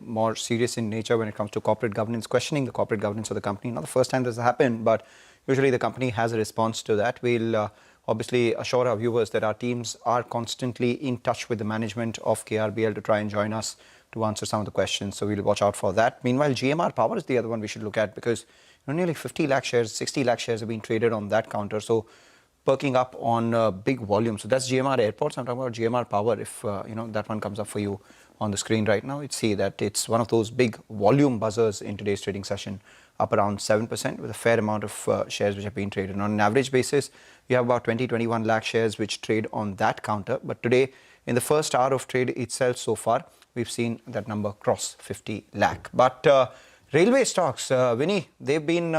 more serious in nature when it comes to corporate governance, questioning the corporate governance of the company. Not the first time this has happened, but usually the company has a response to that. We'll obviously assure our viewers that our teams are constantly in touch with the management of KRBL to try and join us to answer some of the questions. So we'll watch out for that. Meanwhile, GMR Power is the other one we should look at because nearly 50 lakh shares, 60 lakh shares have been traded on that counter. So perking up on big volume. So that's GMR Airports. I'm talking about GMR Power. If that one comes up for you on the screen right now, you'd see that it's one of those big volume buzzers in today's trading session, up around 7% with a fair amount of shares which have been traded. On an average basis, we have about 21 lakh shares which trade on that counter. But today, in the first hour of trade itself so far, we've seen that number cross 50 lakh. But railway stocks, Vinny, they've been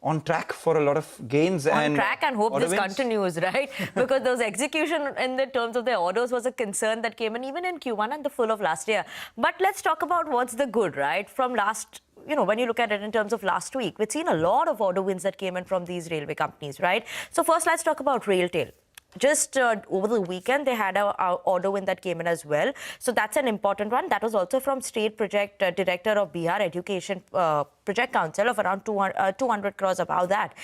on track for a lot of gains. On track and hope this wins. continues, right? Because those execution in the terms of their orders was a concern that came in even in Q1 and the full of last year. But let's talk about what's the good, right? From last, when you look at it in terms of last week, we've seen a lot of order wins that came in from these railway companies, right? So first, let's talk about RailTel. Just over the weekend, they had an order win that came in as well. So that's an important one. That was also from State Project Director of Bihar Education Project Council of around 200 crores, about that.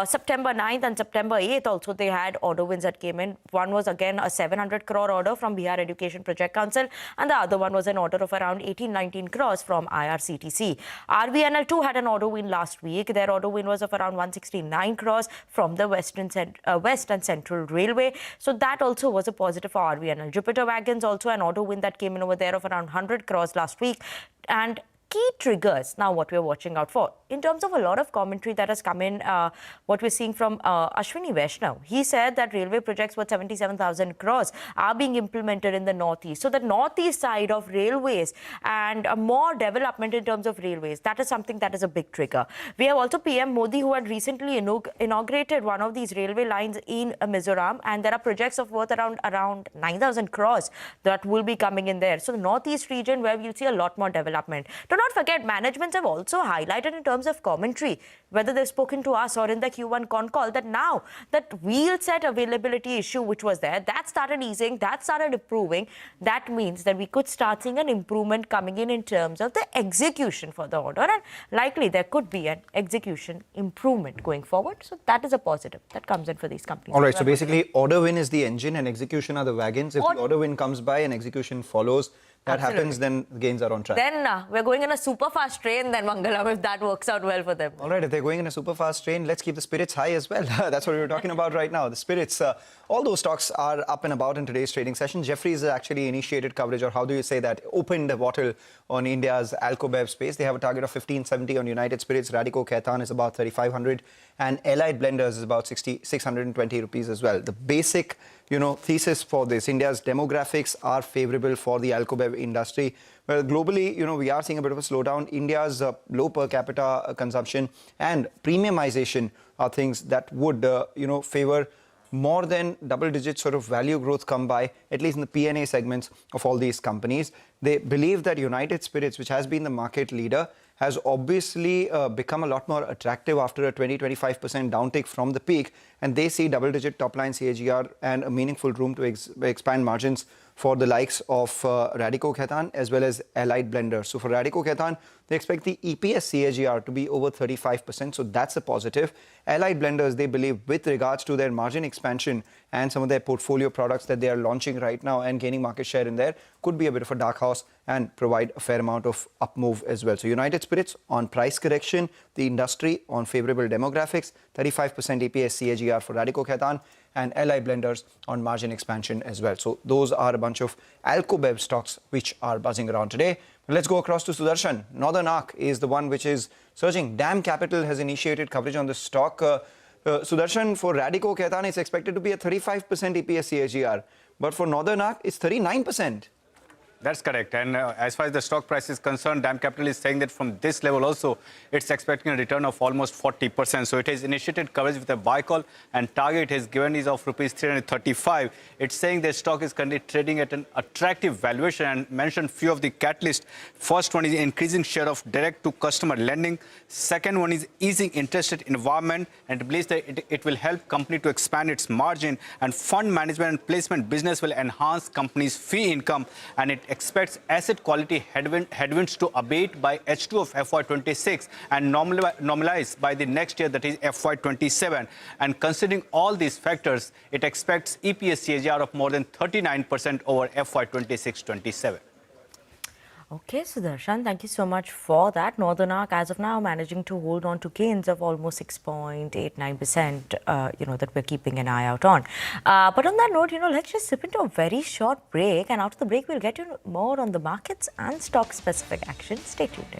September 9th and September 8th also they had order wins that came in. One was again a 700 crore order from Bihar Education Project Council, and the other one was an order of around 18-19 crores from IRCTC. RVNL too had an order win last week. Their order win was of around 169 crores from the West and Central Railway. So that also was a positive for RVNL. Jupiter Wagons also an order win that came in over there of around 100 crores last week. And key triggers now what we're watching out for in terms of a lot of commentary that has come in, what we're seeing from Ashwini Vaishnav. He said that railway projects worth 77,000 crores are being implemented in the northeast. So the northeast side of railways and more development in terms of railways, that is something that is a big trigger. We have also PM Modi, who had recently inaugurated one of these railway lines in Mizoram, and there are projects of worth around 9,000 crores that will be coming in there. So the northeast region where we'll see a lot more development. To not forget, managements have also highlighted in terms of commentary, whether they've spoken to us or in the Q1 con call, that now that wheel set availability issue which was there, that started easing, that started improving. That means that we could start seeing an improvement coming in terms of the execution for the order, and likely there could be an execution improvement going forward. So that is a positive that comes in for these companies. All right, so basically order win is the engine and execution are the wagons. If the order win comes by and execution follows, that happens, then the gains are on track. Then we're going in a super fast train then, Mangalam, if that works out well for them. All right, if they're going in a super fast train, let's keep the spirits high as well. That's what we were talking about right now. The spirits, all those stocks are up and about in today's trading session. Jefferies actually initiated coverage, or how do you say that, opened the bottle on India's Alcobev space. They have a target of 1570 on United Spirits. Radico Khaitan is about 3500 and Allied Blenders is about 620 rupees as well. The basic thesis for this, India's demographics are favorable for the Alcobev industry. Well, globally, we are seeing a bit of a slowdown. India's low per capita consumption and premiumization are things that would, favor more than double-digit sort of value growth come by, at least in the P&A segments of all these companies. They believe that United Spirits, which has been the market leader, has obviously become a lot more attractive after a 20-25% downtick from the peak, and they see double-digit top-line CAGR and a meaningful room to expand margins for the likes of Radico Khaitan as well as Allied Blenders. So for Radico Khaitan, they expect the EPS CAGR to be over 35%, so that's a positive. Allied Blenders, they believe, with regards to their margin expansion and some of their portfolio products that they are launching right now and gaining market share in there, could be a bit of a dark horse and provide a fair amount of up move as well. So United Spirits on price correction, the industry on favorable demographics, 35% EPS CAGR for Radico Khaitan, and Allied Blenders on margin expansion as well. So those are a bunch of Alcobev stocks which are buzzing around today. Let's go across to Sudarshan. Northern Arc is the one which is surging. DAM Capital has initiated coverage on the stock. Sudarshan, for Radico Khaitan, it's expected to be a 35% EPS CAGR. But for Northern Arc, it's 39%. That's correct. And as far as the stock price is concerned, DAM Capital is saying that from this level also, it's expecting a return of almost 40%. So it has initiated coverage with a buy call, and target has given is of rupees 335. It's saying the stock is currently trading at an attractive valuation, and mentioned few of the catalysts. First one is increasing share of direct-to-customer lending. Second one is easing interest rate environment, and it believes that it will help company to expand its margin, and fund management and placement business will enhance company's fee income, and it expects asset quality headwinds to abate by H2 of FY26 and normalize by the next year, that is FY27. And considering all these factors, it expects EPS CAGR of more than 39% over FY26-27. Okay, Sudarshan, thank you so much for that. Northern Arc, as of now, managing to hold on to gains of almost 6.89%, that we're keeping an eye out on. But on that note, let's just sip into a very short break. And after the break, we'll get you more on the markets and stock-specific action. Stay tuned in.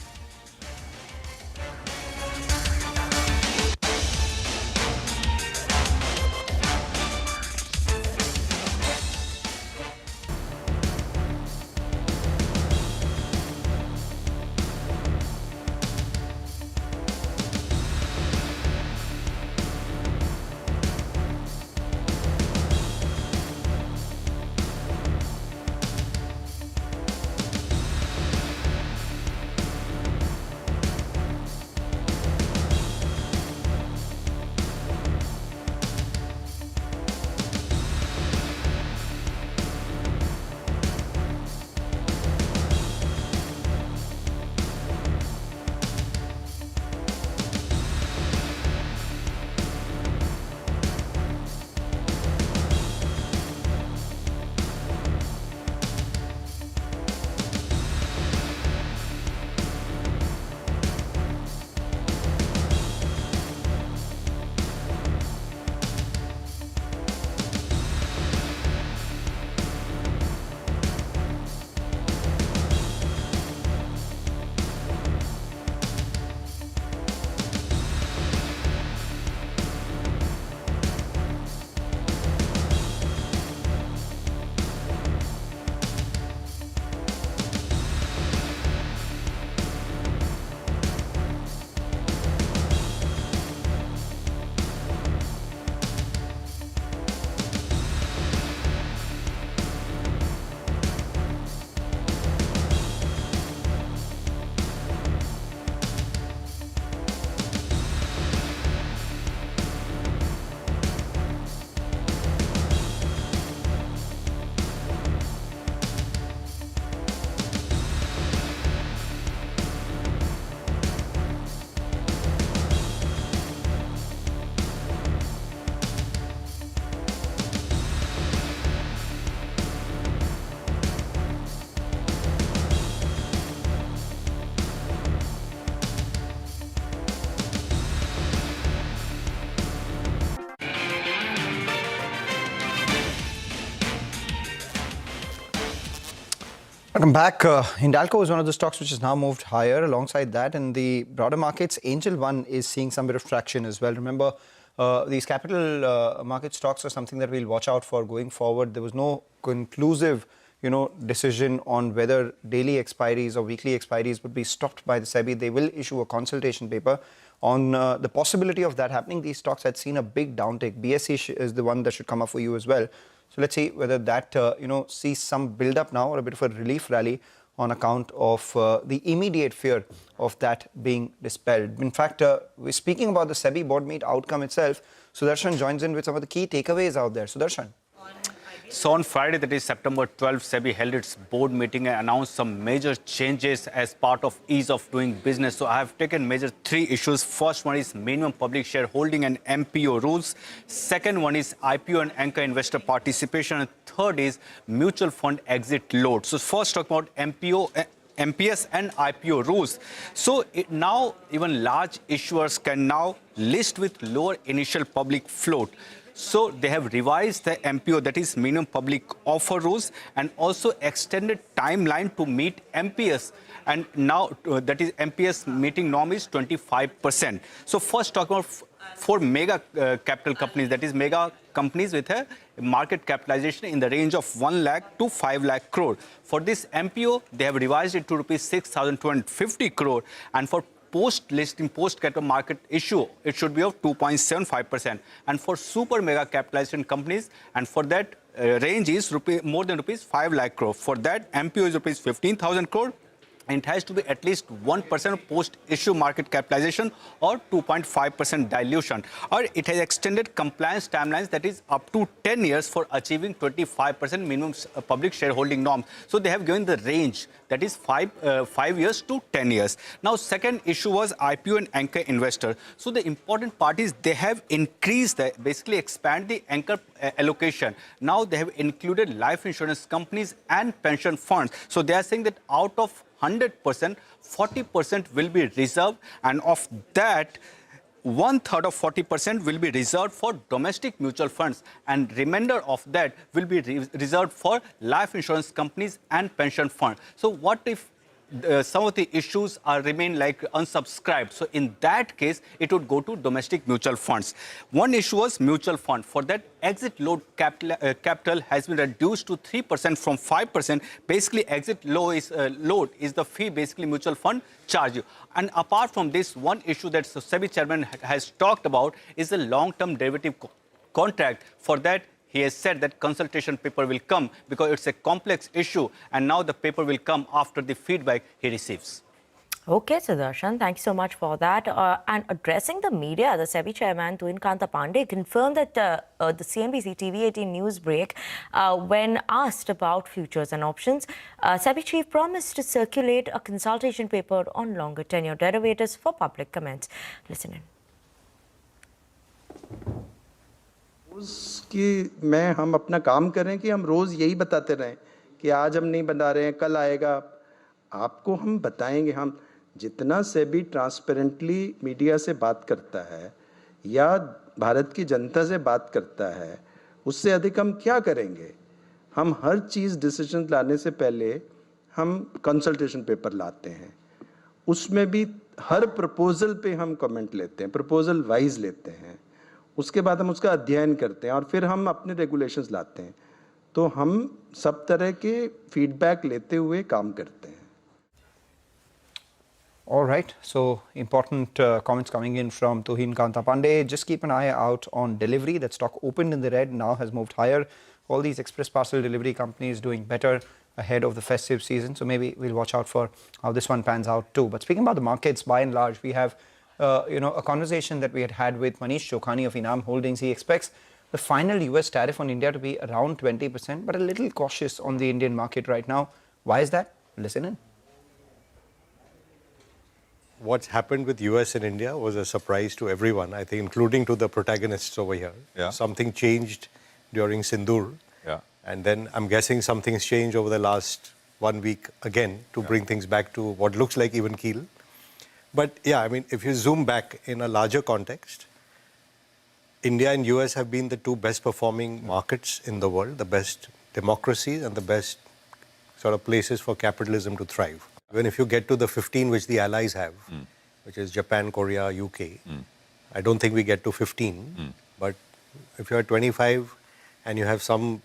Welcome back. Hindalco is one of the stocks which has now moved higher. Alongside that, in the broader markets, Angel One is seeing some bit of traction as well. Remember, these capital market stocks are something that we'll watch out for going forward. There was no conclusive, decision on whether daily expiries or weekly expiries would be stopped by the SEBI. They will issue a consultation paper on the possibility of that happening. These stocks had seen a big downtick. BSE is the one that should come up for you as well. So let's see whether that, sees some build-up now or a bit of a relief rally on account of the immediate fear of that being dispelled. In fact, we're speaking about the SEBI board meet outcome itself. Sudarshan joins in with some of the key takeaways out there. Sudarshan. So on Friday, that is September 12th, SEBI held its board meeting and announced some major changes as part of ease of doing business. So I have taken major three issues. First one is minimum public shareholding and MPO rules. Second one is IPO and anchor investor participation. And third is mutual fund exit load. So first talk about MPS and IPO rules. So now even large issuers can now list with lower initial public float. So they have revised the MPO, that is minimum public offer rules, and also extended timeline to meet MPS. And now that is MPS meeting norm is 25%. So first talk about for mega capital companies, that is mega companies with a market capitalization in the range of 1 lakh to 5 lakh crore. For this MPO, they have revised it to rupees 6,250 crore. And for post-listing, post-capital market issue, it should be of 2.75%. And for super mega capitalization companies, and for that range is more than rupees 5 lakh crore. For that, MPO is rupees 15,000 crore. And it has to be at least 1% of post-issue market capitalization or 2.5% dilution. Or it has extended compliance timelines, that is up to 10 years for achieving 25% minimum public shareholding norms. So they have given the range, that is 5 years to 10 years. Now, second issue was IPO and anchor investor. So the important part is they have increased, basically expand the anchor allocation. Now they have included life insurance companies and pension funds. So they are saying that out of 100%, 40% will be reserved, and of that, 1/3 of 40% will be reserved for domestic mutual funds, and remainder of that will be reserved for life insurance companies and pension funds. So what if some of the issues remain like unsubscribed? So in that case, it would go to domestic mutual funds. One issue was mutual fund. For that, exit load capital has been reduced to 3% from 5%. Basically, exit load is the fee basically mutual fund charge you. And apart from this, one issue that SEBI chairman has talked about is the long-term derivative contract. For that, he has said that consultation paper will come because it's a complex issue, and now the paper will come after the feedback he receives. Okay, Sudarshan, thank you so much for that. And addressing the media, the SEBI chairman, Tuhin Kanta Pandey, confirmed that the CNBC TV18 news break, when asked about futures and options, SEBI chief promised to circulate a consultation paper on longer tenure derivatives for public comments. Listen in. कि हम अपना काम करें कि हम रोज़ यही बताते रहें कि आज हम नहीं बता रहे हैं, कल आएगा। आपको हम बताएंगे। हम जितना सेबी ट्रांसपेरेंटली मीडिया से बात करता है या भारत की जनता से बात करता है, उससे अधिक हम क्या करेंगे? हम हर चीज़ डिसीजन लाने से पहले हम कंसल्टेशन पेपर लाते हैं। उसमें भी हर प्रपोजल पे हम कमेंट लेते हैं, प्रपोजल वाइज लेते हैं। उसके बाद हम उसका अध्ययन करते हैं और फिर हम अपने रेगुलेशंस लाते हैं। तो हम सब तरह के फीडबैक लेते हुए काम करते हैं। All right, so important comments coming in from Tuhin Kanta Pandey. Just keep an eye out on delivery. That stock opened in the red, now has moved higher. All these express parcel delivery companies doing better ahead of the festive season. So maybe we'll watch out for how this one pans out too. But speaking about the markets, by and large, we have a conversation that we had with Manish Chokhani of Inam Holdings. He expects the final US tariff on India to be around 20%, but a little cautious on the Indian market right now. Why is that? Listen in. What's happened with US and India was a surprise to everyone, I think, including to the protagonists over here. Yeah. Something changed during Sindoor. Yeah. And then I'm guessing something's changed over the last 1 week again to bring things back to what looks like even keel. But yeah, I mean, if you zoom back in a larger context, India and US have been the two best performing markets in the world, the best democracies and the best sort of places for capitalism to thrive. Even if you get to the 15 which the allies have, which is Japan, Korea, UK, I don't think we get to 15. But if you're at 25 and you have some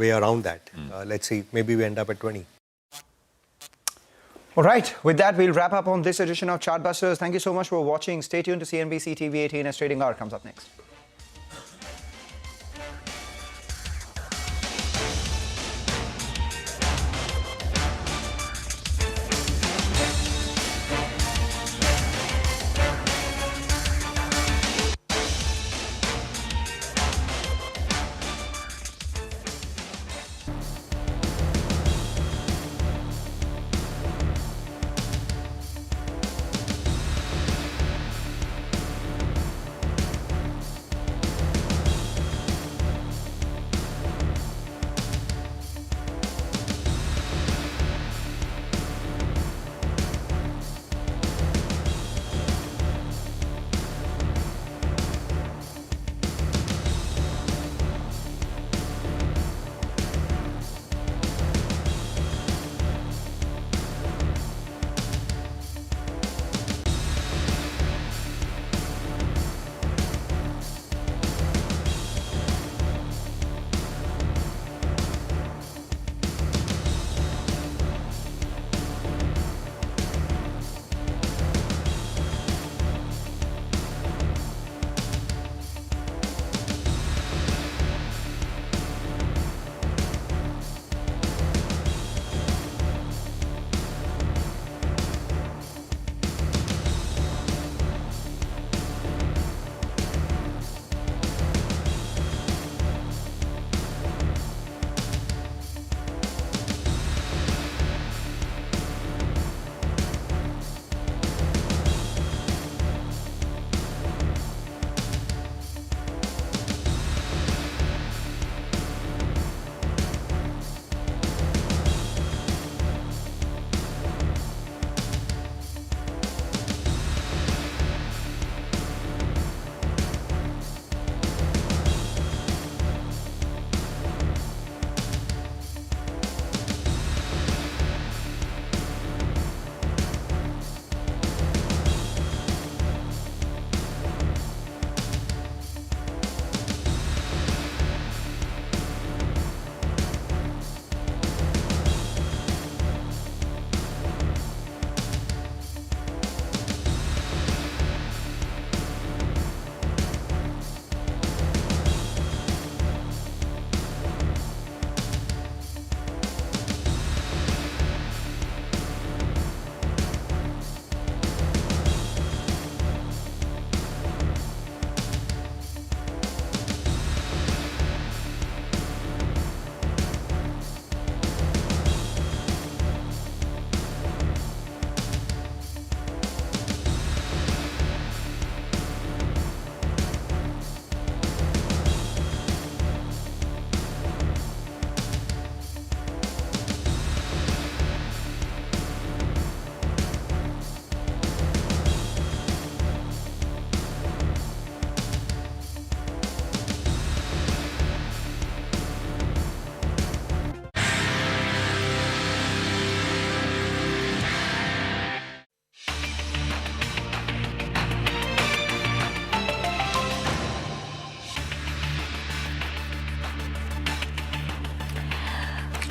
way around that, let's see, maybe we end up at 20. All right, with that, we'll wrap up on this edition of Chartbusters. Thank you so much for watching. Stay tuned to CNBC TV18 as Trading Hour comes up next.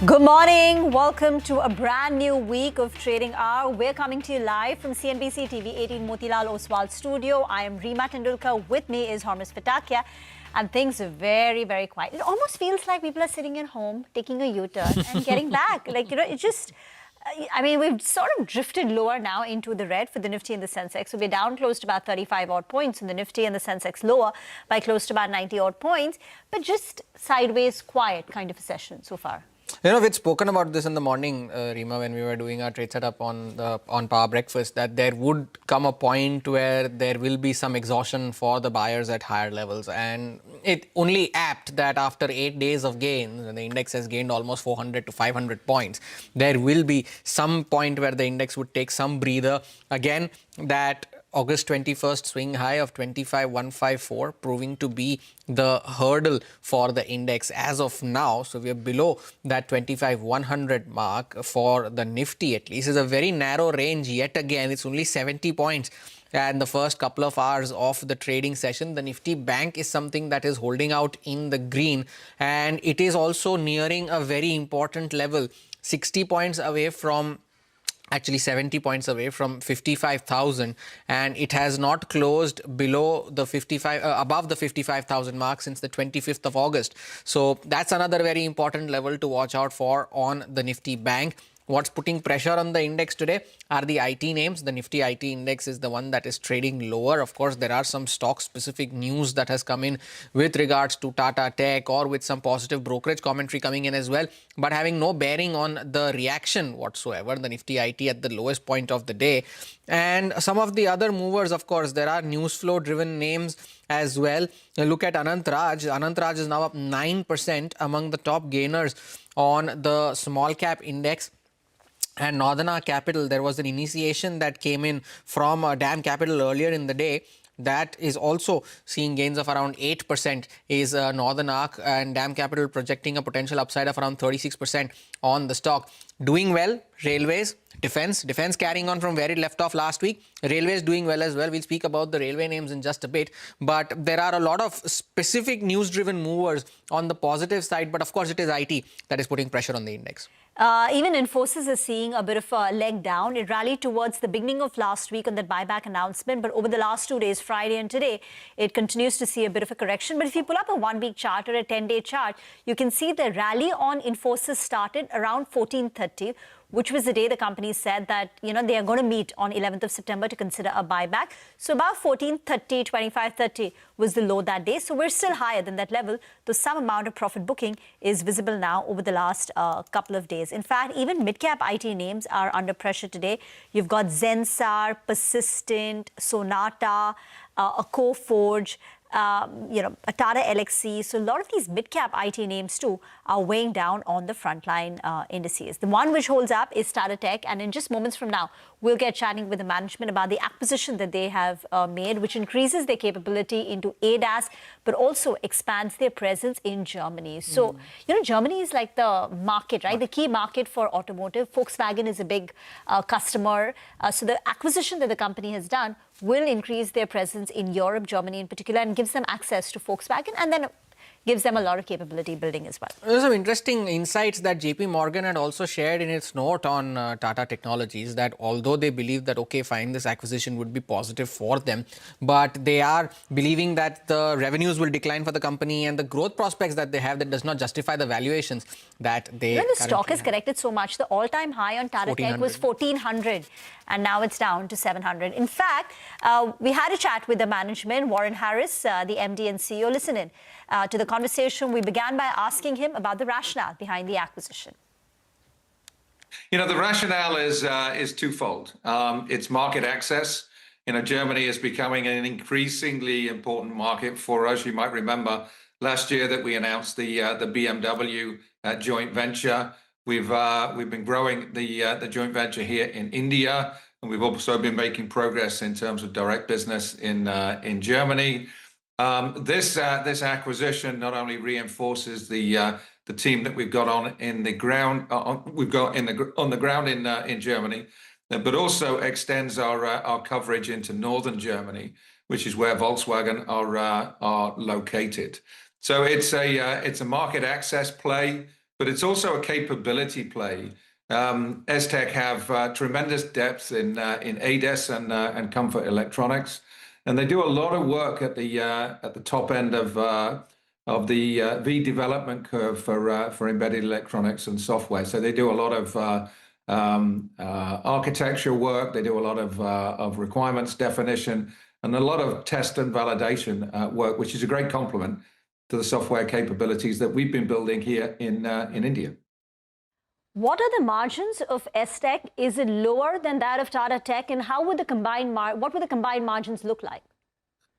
Good morning. Welcome to a brand new week of Trading Hour. We're coming to you live from CNBC TV18 Motilal Oswal studio. I am Reema Tendulkar. With me is Hormus Patakia. And things are very, very quiet. It almost feels like people are sitting at home, taking a U-turn and getting back. It's just, we've sort of drifted lower now into the red for the Nifty and the Sensex. So we're down close to about 35 odd points in the Nifty and the Sensex lower by close to about 90 odd points. But just sideways, quiet kind of a session so far. We'd spoken about this in the morning, Reema, when we were doing our trade setup on Power Breakfast, that there would come a point where there will be some exhaustion for the buyers at higher levels. And it only apt that after 8 days of gains, and the index has gained almost 400 to 500 points, there will be some point where the index would take some breather. Again, that August 21st swing high of 25,154, proving to be the hurdle for the index as of now. So we are below that 25,100 mark for the Nifty at least. It's a very narrow range yet again. It's only 70 points. And the first couple of hours of the trading session, the Nifty Bank is something that is holding out in the green, and it is also nearing a very important level, 60 points away from, actually 70 points away from 55,000, and it has not closed below the above the 55,000 mark since the 25th of August. So that's another very important level to watch out for on the Nifty Bank. What's putting pressure on the index today are the IT names. The Nifty IT index is the one that is trading lower. Of course, there are some stock-specific news that has come in with regards to Tata Tech or with some positive brokerage commentary coming in as well, but having no bearing on the reaction whatsoever. The Nifty IT at the lowest point of the day. And some of the other movers, of course, there are news flow-driven names as well. Look at Anant Raj. Anant Raj is now up 9% among the top gainers on the small cap index. And Northern Capital, there was an initiation that came in from DAM Capital earlier in the day. That is also seeing gains of around 8% is Northern Arc, and DAM Capital projecting a potential upside of around 36% on the stock. Doing well, railways, defense carrying on from where it left off last week. Railways doing well as well. We'll speak about the railway names in just a bit. But there are a lot of specific news-driven movers on the positive side. But of course, it is IT that is putting pressure on the index. Even Infosys is seeing a bit of a leg down. It rallied towards the beginning of last week on that buyback announcement, but over the last 2 days, Friday and today, it continues to see a bit of a correction. But if you pull up a 1-week chart or a 10-day chart, you can see the rally on Infosys started around 14:30, which was the day the company said that, they are going to meet on 11th of September to consider a buyback. So about 14:30, 25:30 was the low that day. So we're still higher than that level, though some amount of profit booking is visible now over the last couple of days. In fact, even mid-cap IT names are under pressure today. You've got Zensar, Persistent, Sonata, Coforge, a Tata LXC. So a lot of these mid-cap IT names too are weighing down on the frontline indices. The one which holds up is Tata Tech, and in just moments from now, we'll get chatting with the management about the acquisition that they have made, which increases their capability into ADAS, but also expands their presence in Germany. So, Germany is like the market, right? The key market for automotive. Volkswagen is a big customer. So the acquisition that the company has done will increase their presence in Europe, Germany in particular, and gives them access to Volkswagen, and then gives them a lot of capability building as well. There's some interesting insights that JP Morgan had also shared in its note on Tata Technologies, that although they believe that, okay, fine, this acquisition would be positive for them, but they are believing that the revenues will decline for the company and the growth prospects that they have, that does not justify the valuations that they the stock has corrected so much. The all-time high on Tata Tech was 1,400, and now it's down to 700. In fact, we had a chat with the management, Warren Harris, the MD and CEO. Listen in to the conversation. We began by asking him about the rationale behind the acquisition. The rationale is twofold. It's market access. Germany is becoming an increasingly important market for us. You might remember last year that we announced the BMW joint venture. We've been growing the joint venture here in India, and we've also been making progress in terms of direct business in Germany. This acquisition not only reinforces the team that we've got on the ground in Germany, but also extends our coverage into northern Germany, which is where Volkswagen are located. So it's a market access play, but it's also a capability play. STEC have tremendous depth in ADAS and comfort electronics. And they do a lot of work at the top end of the V development curve for embedded electronics and software. So they do a lot of architecture work. They do a lot of requirements definition and a lot of test and validation work, which is a great complement to the software capabilities that we've been building here in India. What are the margins of STEC? Is it lower than that of Tata Tech? And how would what would the combined margins look like?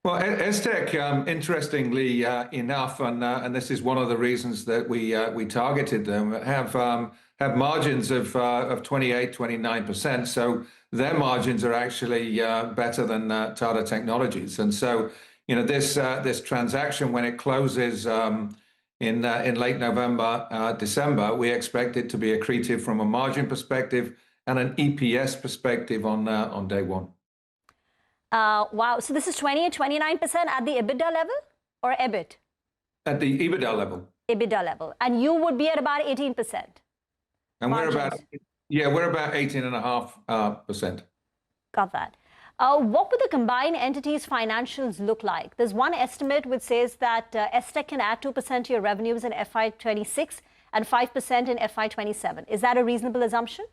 Well, STEC, interestingly enough, and this is one of the reasons that we targeted them, have have margins of 28, 29%. So their margins are actually better than Tata Technologies. And so, this transaction, when it closes in late November, December, we expect it to be accretive from a margin perspective and an EPS perspective on day one. Wow. So this is 28, 29% at the EBITDA level or EBIT? At the EBITDA level. EBITDA level. And you would be at about 18%. And margins. we're about 18.5%. Got that. What would the combined entities' financials look like? There's one estimate which says that Estech can add 2% to your revenues in FY26 and 5% in FY27. Is that a reasonable assumption?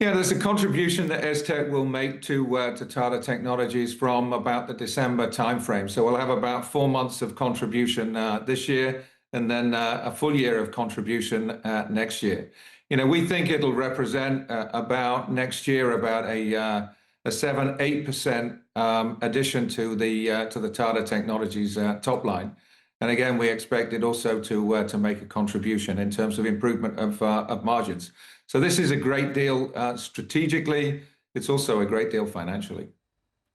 Yeah, there's a contribution that Estech will make to Tata Technologies from about the December timeframe. So we'll have about 4 months of contribution this year, and then a full year of contribution next year. We think it'll represent about next year about a 7-8% addition to the Tata Technologies top line. And again, we expect it also to make a contribution in terms of improvement of margins. So this is a great deal strategically. It's also a great deal financially.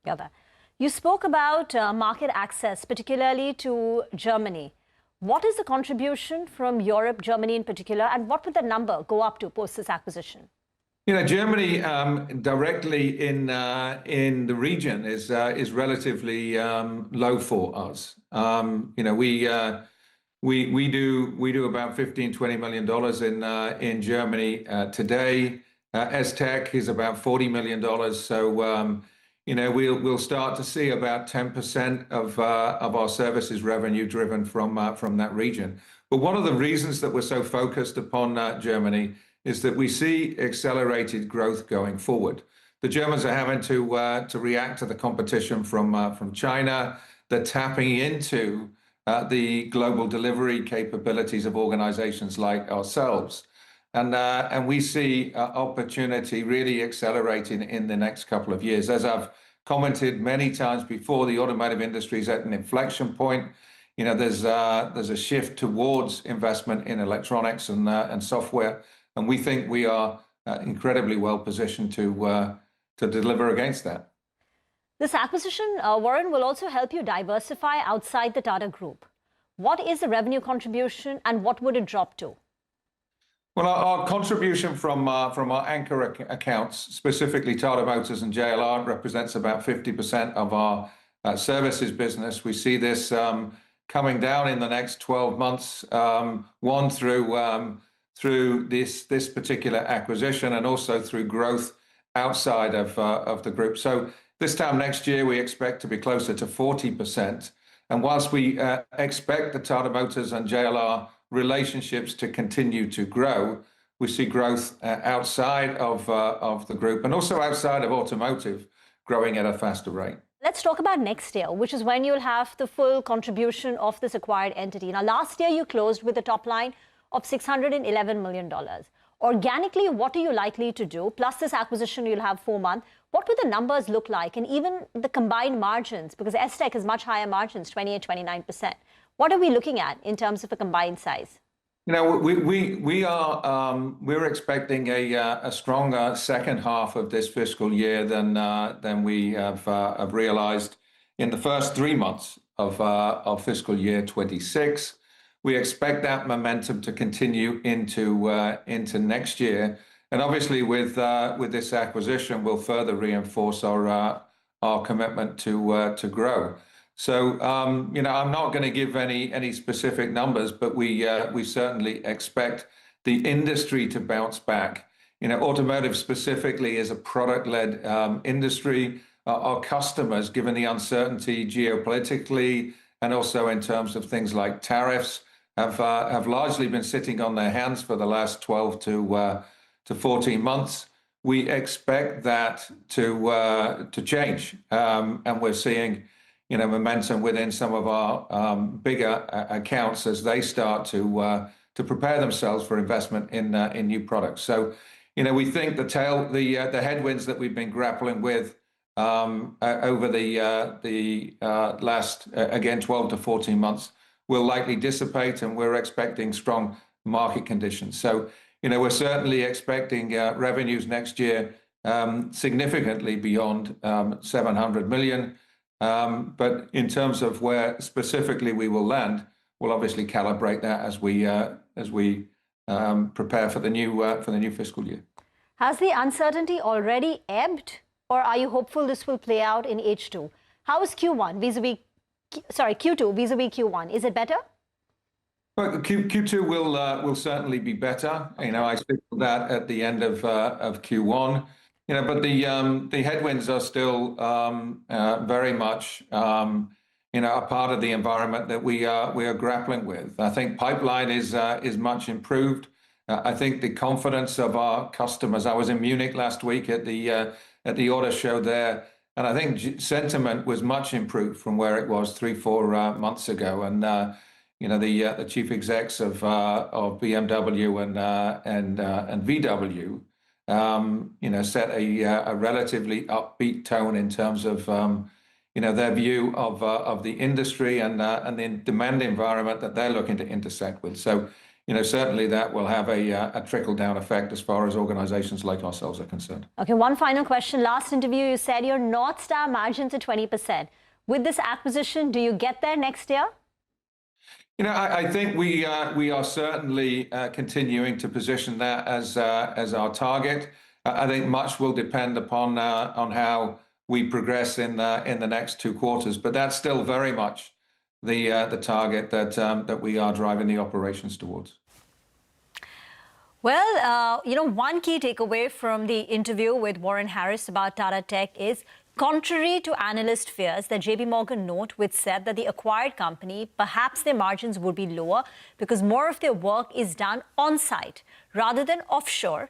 Got that. You spoke about market access, particularly to Germany. What is the contribution from Europe, Germany in particular, and what would the number go up to post this acquisition? Germany directly in the region is relatively low for us. We do about $15-20 million in Germany today. Estech is about $40 million. So we'll start to see about 10% of our services revenue driven from that region. But one of the reasons that we're so focused upon Germany is that we see accelerated growth going forward. The Germans are having to react to the competition from China. They're tapping into the global delivery capabilities of organizations like ourselves. And we see opportunity really accelerating in the next couple of years. As I've commented many times before, the automotive industry is at an inflection point. There's a shift towards investment in electronics and software. And we think we are incredibly well positioned to deliver against that. This acquisition, Warren, will also help you diversify outside the Tata Group. What is the revenue contribution and what would it drop to? Well, our contribution from our anchor accounts, specifically Tata Motors and JLR, represents about 50% of our services business. We see this coming down in the next 12 months, through this particular acquisition and also through growth outside of the group. So this time next year, we expect to be closer to 40%. And whilst we expect the Tata Motors and JLR relationships to continue to grow, we see growth outside of the group and also outside of automotive growing at a faster rate. Let's talk about next year, which is when you'll have the full contribution of this acquired entity. Now, last year you closed with a top line of $611 million. Organically, what are you likely to do? Plus this acquisition, you'll have 4 months. What would the numbers look like? And even the combined margins, because Estech has much higher margins, 28, 29%. What are we looking at in terms of a combined size? We're expecting a stronger second half of this fiscal year than we have realized in the first 3 months of fiscal year 26. We expect that momentum to continue into next year, and obviously with this acquisition, we'll further reinforce our commitment to grow. So I'm not going to give any specific numbers, but we certainly expect the industry to bounce back. Automotive specifically is a product-led industry. Our customers, given the uncertainty geopolitically and also in terms of things like tariffs, have largely been sitting on their hands for the last 12 to 14 months. We expect that to change, and we're seeing momentum within some of our bigger accounts as they start to prepare themselves for investment in new products. So we think the headwinds that we've been grappling with over the last, again, 12 to 14 months will likely dissipate, and we're expecting strong market conditions. So we're certainly expecting revenues next year significantly beyond 700 million. But in terms of where specifically we will land, we'll obviously calibrate that as we prepare for the new fiscal year. Has the uncertainty already ebbed, or are you hopeful this will play out in H2? How is Q2 vis-a-vis Q1? Is it better? Well, Q2 will certainly be better. I signaled that at the end of Q1. But the headwinds are still very much a part of the environment that we are grappling with. I think pipeline is much improved. I think the confidence of our customers. I was in Munich last week at the auto show there, and I think sentiment was much improved from where it was 3-4 months ago. And the chief execs of BMW and VW, set a relatively upbeat tone in terms of their view of the industry and the demand environment that they're looking to intersect with. So certainly that will have a trickle-down effect as far as organizations like ourselves are concerned. Okay, one final question. Last interview, you said your North Star margins are 20%. With this acquisition, do you get there next year? I think we are certainly continuing to position that as our target. I think much will depend upon how we progress in the next 2 quarters, but that's still very much the target that we are driving the operations towards. Well, one key takeaway from the interview with Warren Harris about Tata Tech is, contrary to analyst fears, the JP Morgan note which said that the acquired company, perhaps their margins would be lower because more of their work is done on-site rather than offshore.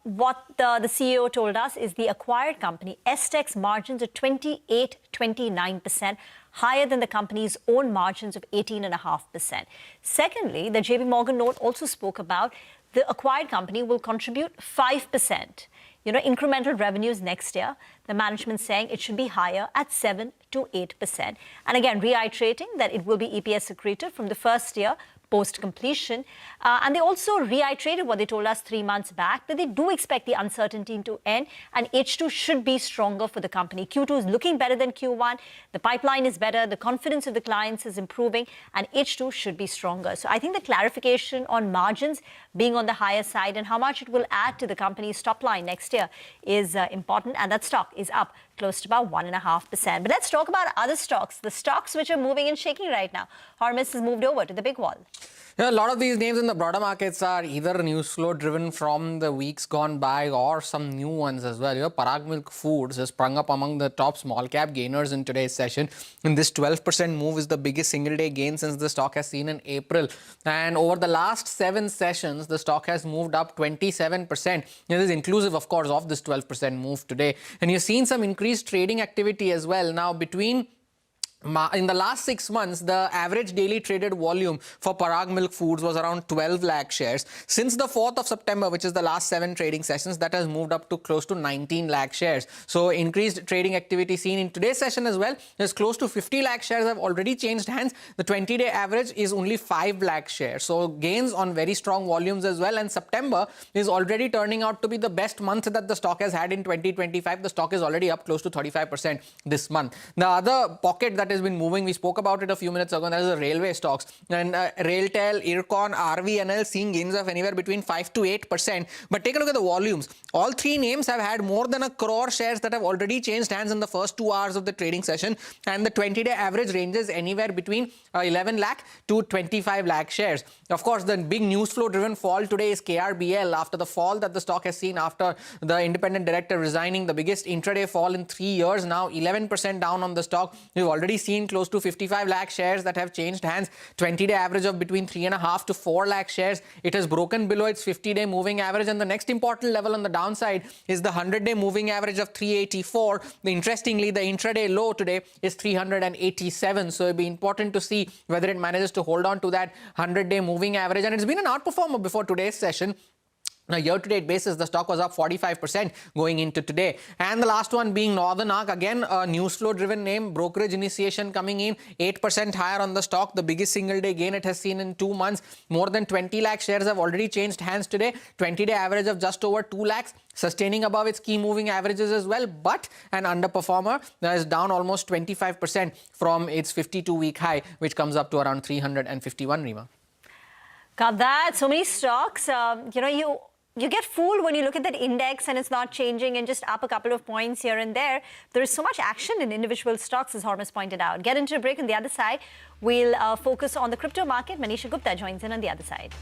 What the CEO told us is the acquired company, Estech's margins are 28-29%, higher than the company's own margins of 18.5%. Secondly, the JP Morgan note also spoke about the acquired company will contribute 5%. Incremental revenues next year, the management saying it should be higher at 7 to 8%. And again, reiterating that it will be EPS accretive from the first year post-completion. And they also reiterated what they told us 3 months back, that they do expect the uncertainty to end and H2 should be stronger for the company. Q2 is looking better than Q1. The pipeline is better. The confidence of the clients is improving and H2 should be stronger. So I think the clarification on margins being on the higher side and how much it will add to the company's top line next year is important. And that stock is up close to about 1.5%. But let's talk about other stocks, the stocks which are moving and shaking right now. Hormuz has moved over to the big wall. A lot of these names in the broader markets are either news flow driven from the weeks gone by or some new ones as well. Parag Milk Foods has sprung up among the top small cap gainers in today's session. And this 12% move is the biggest single day gain since the stock has seen in April. And over the last 7 sessions, the stock has moved up 27%. This is inclusive, of course, of this 12% move today. And you've seen some increased trading activity as well. Now, in the last 6 months, the average daily traded volume for Parag Milk Foods was around 12 lakh shares. Since the 4th of September, which is the last 7 trading sessions, that has moved up to close to 19 lakh shares. So increased trading activity seen in today's session as well. There's close to 50 lakh shares have already changed hands. The 20-day average is only 5 lakh shares. So gains on very strong volumes as well. And September is already turning out to be the best month that the stock has had in 2025. The stock is already up close to 35% this month. The other pocket that has been moving, we spoke about it a few minutes ago, and that is the railway stocks. And Railtel, Ircon, RVNL seeing gains of anywhere between 5 to 8%. But take a look at the volumes. All 3 names have had more than 1 crore shares that have already changed hands in the first 2 hours of the trading session. And the 20-day average ranges anywhere between 11 lakh to 25 lakh shares. Of course, the big news flow driven fall today is KRBL after the fall that the stock has seen after the independent director resigning, the biggest intraday fall in 3 years. Now 11% down on the stock. We've already seen close to 55 lakh shares that have changed hands, 20-day average of between 3.5 to 4 lakh shares. It has broken below its 50-day moving average, and the next important level on the downside is the 100-day moving average of 384. Interestingly, the intraday low today is 387, so it'll be important to see whether it manages to hold on to that 100-day moving average, and it's been an outperformer before today's session. On a year-to-date basis, the stock was up 45% going into today. And the last one being Northern Arc, again, a news flow-driven name, brokerage initiation coming in, 8% higher on the stock, the biggest single-day gain it has seen in 2 months. More than 20 lakh shares have already changed hands today, 20-day average of just over 2 lakhs, sustaining above its key moving averages as well, but an underperformer that is down almost 25% from its 52-week high, which comes up to around 351, Reema. Got that. So many stocks. You get fooled when you look at that index and it's not changing and just up a couple of points here and there. There is so much action in individual stocks, as Hormus pointed out. Get into a break on the other side. We'll focus on the crypto market. Manisha Gupta joins in on the other side.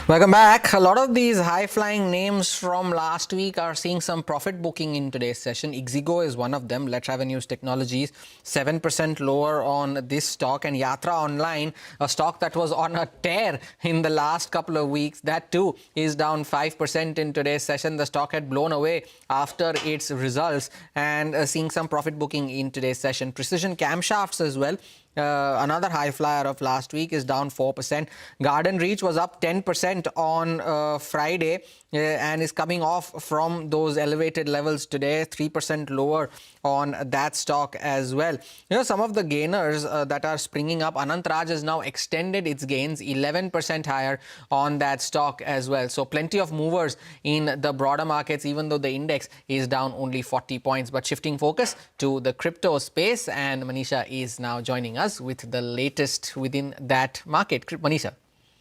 Welcome back. A lot of these high-flying names from last week are seeing some profit booking in today's session. Ixigo is one of them. Let's Have a News Technologies, 7% lower on this stock. And Yatra Online, a stock that was on a tear in the last couple of weeks, that too is down 5% in today's session. The stock had blown away after its results and seeing some profit booking in today's session. Precision Camshafts as well. Another high flyer of last week is down 4%. Garden Reach was up 10% on Friday and is coming off from those elevated levels today, 3% lower on that stock as well. Some of the gainers that are springing up, Anant Raj has now extended its gains 11% higher on that stock as well. So plenty of movers in the broader markets, even though the index is down only 40 points. But shifting focus to the crypto space, and Manisha is now joining us with the latest within that market. Manisha.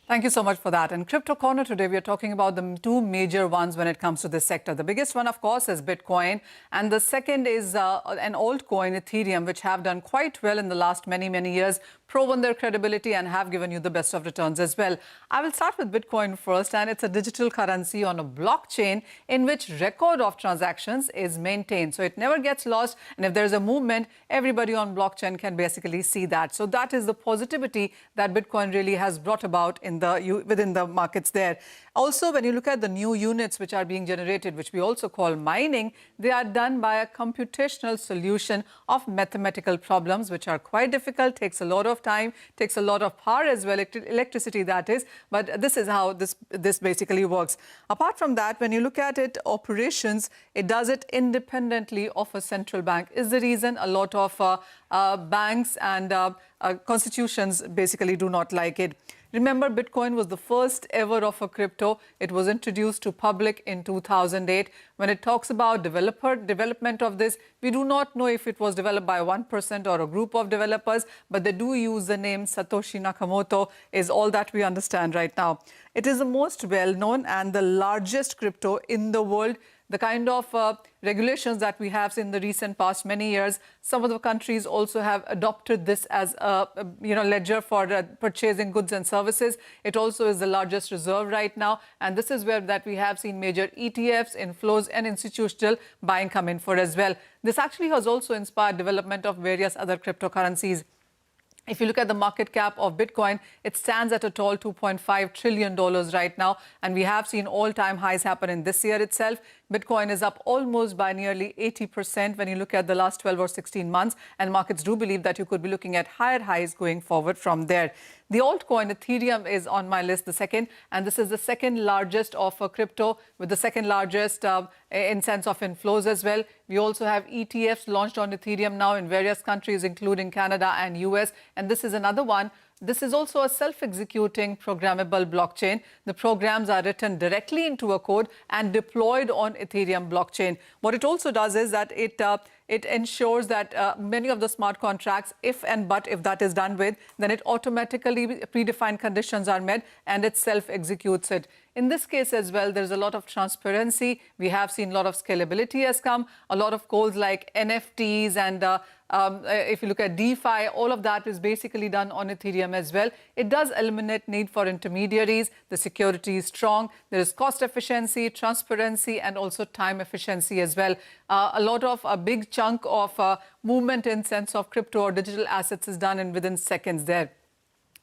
Thank you so much for that. In Crypto Corner today, we are talking about the two major ones when it comes to this sector. The biggest one, of course, is Bitcoin. And the second is an altcoin, Ethereum, which have done quite well in the last many, many years, proven their credibility and have given you the best of returns as well. I will start with Bitcoin first, and it's a digital currency on a blockchain in which record of transactions is maintained. So it never gets lost. And if there's a movement, everybody on blockchain can basically see that. So that is the positivity that Bitcoin really has brought about within the markets there. Also, when you look at the new units which are being generated, which we also call mining, they are done by a computational solution of mathematical problems, which are quite difficult, takes a lot of time, takes a lot of power as well, electricity that is, but this is how this basically works. Apart from that, when you look at it, operations, it does it independently of a central bank, is the reason a lot of banks and constitutions basically do not like it. Remember, Bitcoin was the first ever of a crypto. It was introduced to public in 2008. When it talks about development of this, we do not know if it was developed by one person or a group of developers, but they do use the name Satoshi Nakamoto, is all that we understand right now. It is the most well-known and the largest crypto in the world. the kind of regulations that we have in the recent past many years, some of the countries also have adopted this as a ledger for purchasing goods and services. It also is the largest reserve right now, and this is where that we have seen major ETFs, inflows, and institutional buying come in for as well. This actually has also inspired development of various other cryptocurrencies. If you look at the market cap of Bitcoin, it stands at a tall $2.5 trillion right now. And we have seen all-time highs happen in this year itself. Bitcoin is up almost by nearly 80% when you look at the last 12 or 16 months. And markets do believe that you could be looking at higher highs going forward from there. The altcoin Ethereum is on my list, the second. And this is the second largest of a crypto, with the second largest in sense of inflows as well. We also have ETFs launched on Ethereum now in various countries, including Canada and US. And this is another one. This is also a self-executing programmable blockchain. The programs are written directly into a code and deployed on Ethereum blockchain. What it also does is that it ensures that many of the smart contracts, if that is done with, then it automatically predefined conditions are met and it self-executes it. In this case as well, there's a lot of transparency. We have seen a lot of scalability has come, a lot of goals like NFTs and if you look at DeFi, all of that is basically done on Ethereum as well. It does eliminate need for intermediaries. The security is strong. There is cost efficiency, transparency, and also time efficiency as well. A big chunk of movement in sense of crypto or digital assets is done within seconds there.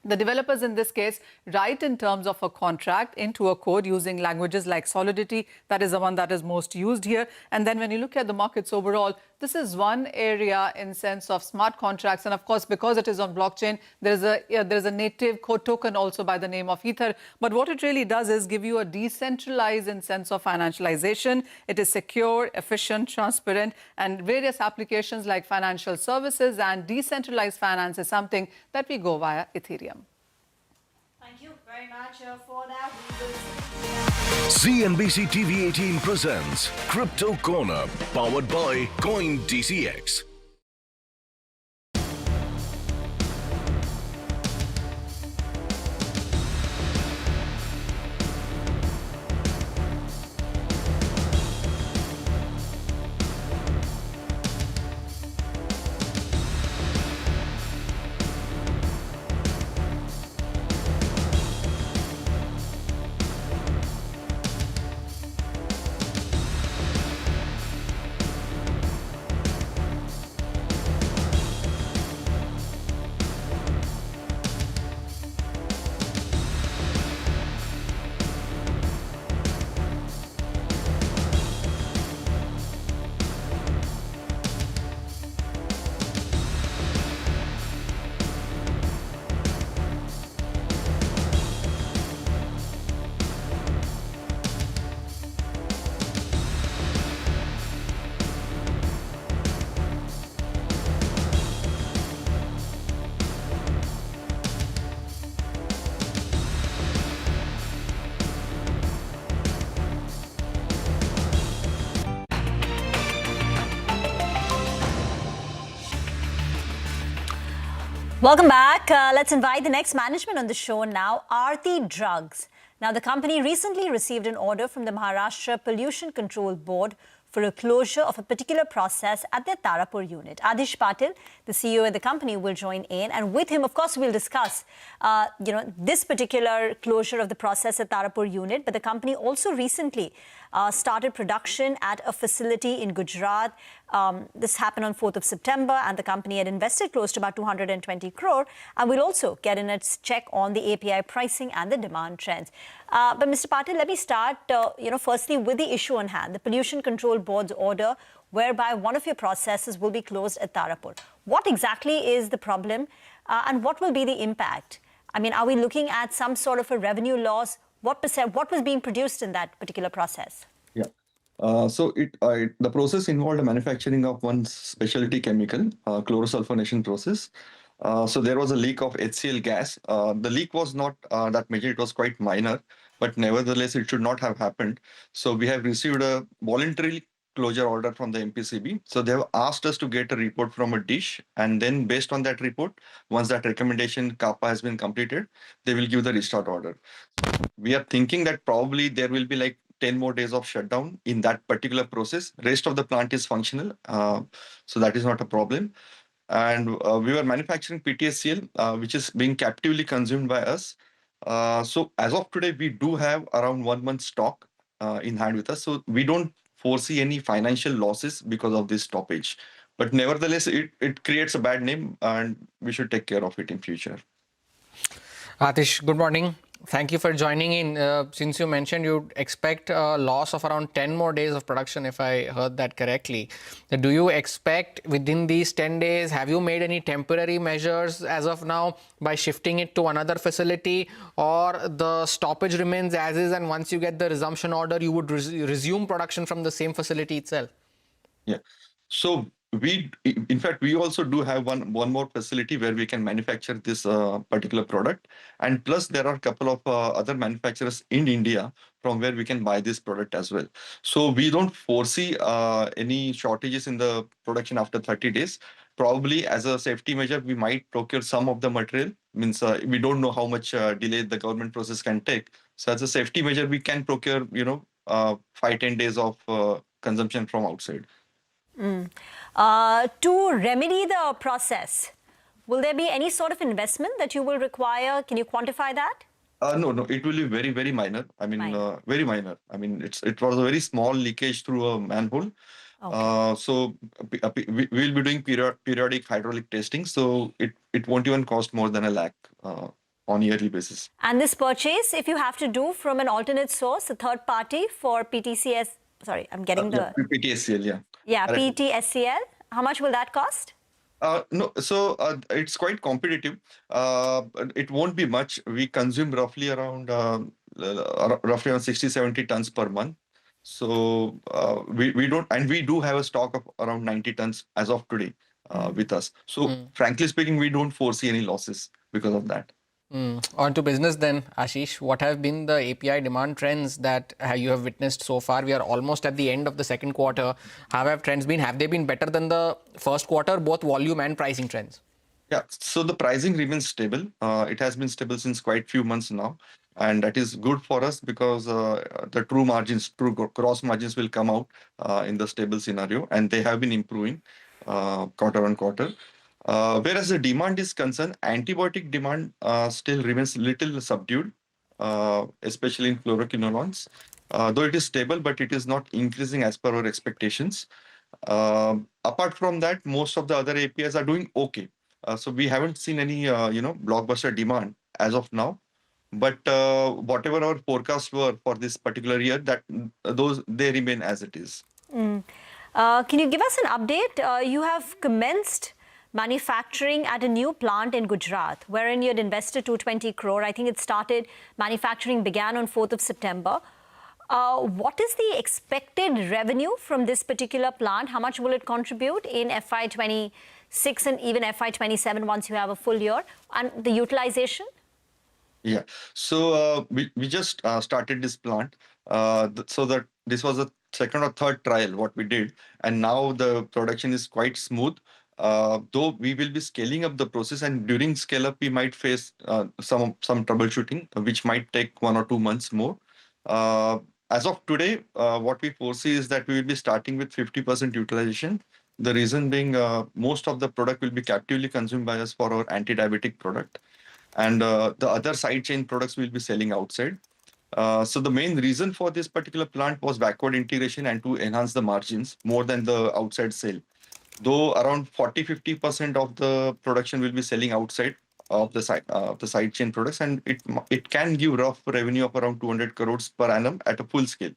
The developers in this case write in terms of a contract into a code using languages like Solidity. That is the one that is most used here. And then when you look at the markets overall, this is one area in sense of smart contracts. And of course, because it is on blockchain, there's a native code token also by the name of Ether. But what it really does is give you a decentralized in sense of financialization. It is secure, efficient, transparent, and various applications like financial services and decentralized finance is something that we go via Ethereum. Thank you very much for that. CNBC TV18 presents Crypto Corner, powered by Coin DCX. Welcome back. Let's invite the next management on the show now, Aarti Drugs. Now, the company recently received an order from the Maharashtra Pollution Control Board for a closure of a particular process at their Tarapur unit. Adish Patil, the CEO of the company, will join in, and with him, of course, we'll discuss, this particular closure of the process at Tarapur unit. But the company also recently started production at a facility in Gujarat. This happened on 4th of September, and the company had invested close to about 220 crore. And we'll also get in a check on the API pricing and the demand trends. But Mr. Patil, let me start, firstly with the issue on hand, the Pollution Control Board's order whereby one of your processes will be closed at Tarapur. What exactly is the problem, and what will be the impact? I mean, are we looking at some sort of a revenue loss? What was being produced in that particular process? Yeah. The process involved the manufacturing of one specialty chemical, chlorosulfonation process. So there was a leak of HCl gas. The leak was not that major, it was quite minor, but nevertheless, it should not have happened. So we have received a voluntary closure order from the MPCB. So they have asked us to get a report from a dish, and then based on that report, once that recommendation CAPA has been completed, they will give the restart order. We are thinking that probably there will be like 10 more days of shutdown in that particular process. Rest of the plant is functional, so that is not a problem. And we were manufacturing PTSCL, which is being captively consumed by us. So as of today, we do have around 1 month stock in hand with us. So we don't foresee any financial losses because of this stoppage. But nevertheless, it creates a bad name, and we should take care of it in future. Atish, good morning. Thank you for joining in. Since you mentioned you expect a loss of around 10 more days of production, if I heard that correctly, do you expect within these 10 days, have you made any temporary measures as of now by shifting it to another facility, or the stoppage remains as is, and once you get the resumption order, you would resume production from the same facility itself? Yeah. So in fact, we also do have one more facility where we can manufacture this particular product. And plus, there are a couple of other manufacturers in India from where we can buy this product as well. So we don't foresee any shortages in the production after 30 days. Probably as a safety measure, we might procure some of the material. Means we don't know how much delay the government process can take. So as a safety measure, we can procure, 5-10 days of consumption from outside. To remedy the process, will there be any sort of investment that you will require? Can you quantify that? No, it will be very, very minor. I mean, very minor. I mean, it was a very small leakage through a manhole. Okay. So we will be doing periodic hydraulic testing. So it won't even cost more than 1 lakh on a yearly basis. And this purchase, if you have to do from an alternate source, a third party for PTCS, sorry, I'm getting the... PTSCL, yeah. Yeah, PTSCL. How much will that cost? No, so it's quite competitive. It won't be much. We consume roughly around 60-70 tons per month. So we do have a stock of around 90 tons as of today with us. So frankly speaking, we don't foresee any losses because of that. On to business then, Ashish. What have been the API demand trends that you have witnessed so far? We are almost at the end of the second quarter. How have trends been? Have they been better than the first quarter, both volume and pricing trends? Yeah, so the pricing remains stable. It has been stable since quite few months now. And that is good for us because the true gross margins will come out in the stable scenario. And they have been improving quarter on quarter. Whereas the demand is concerned, antibiotic demand still remains little subdued, especially in fluoroquinolones. Though it is stable, but it is not increasing as per our expectations. Apart from that, most of the other APIs are doing okay. So we haven't seen any, blockbuster demand as of now. But whatever our forecasts were for this particular year, they remain as it is. Can you give us an update? You have commenced manufacturing at a new plant in Gujarat, wherein you had invested 220 crore. I think manufacturing began on 4th of September. What is the expected revenue from this particular plant? How much will it contribute in FY26 and even FY27 once you have a full year? And the utilization? Yeah, so we just started this plant. So that this was a second or third trial what we did. And now the production is quite smooth. Though we will be scaling up the process, and during scale up we might face some troubleshooting, which might take 1 or 2 months more. As of today, what we foresee is that we will be starting with 50% utilization. The reason being, most of the product will be captively consumed by us for our anti-diabetic product, and the other side chain products will be selling outside. So the main reason for this particular plant was backward integration and to enhance the margins more than the outside sale. Though around 40-50% of the production will be selling outside of the side chain products, and it can give rough revenue of around 200 crores per annum at a full scale.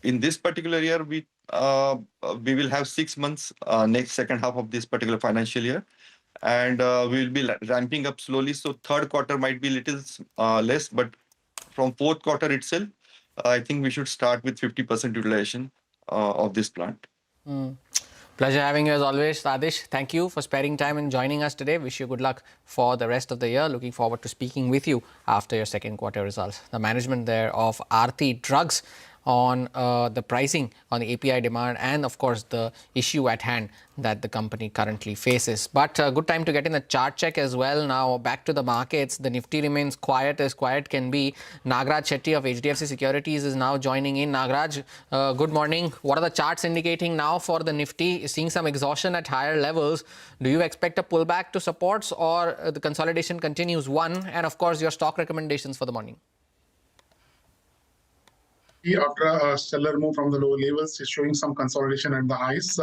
In this particular year, we will have 6 months next second half of this particular financial year, and we will be ramping up slowly. So third quarter might be little less, but from fourth quarter itself, I think we should start with 50% utilization of this plant. Pleasure having you as always, Adish. Thank you for sparing time and joining us today. Wish you good luck for the rest of the year. Looking forward to speaking with you after your second quarter results. The management there of Aarti Drugs on the pricing, on the API demand, and of course the issue at hand that the company currently faces. But good time to get in a chart check as well. Now back to the markets. The Nifty remains quiet as quiet can be. Nagraj Shetty of HDFC Securities is now joining in. Nagraj, good morning. What are the charts indicating now for the Nifty? Seeing some exhaustion at higher levels. Do you expect a pullback to supports, or the consolidation continues? One, and of course your stock recommendations for the morning. After a stellar move from the lower levels, is showing some consolidation at the highs.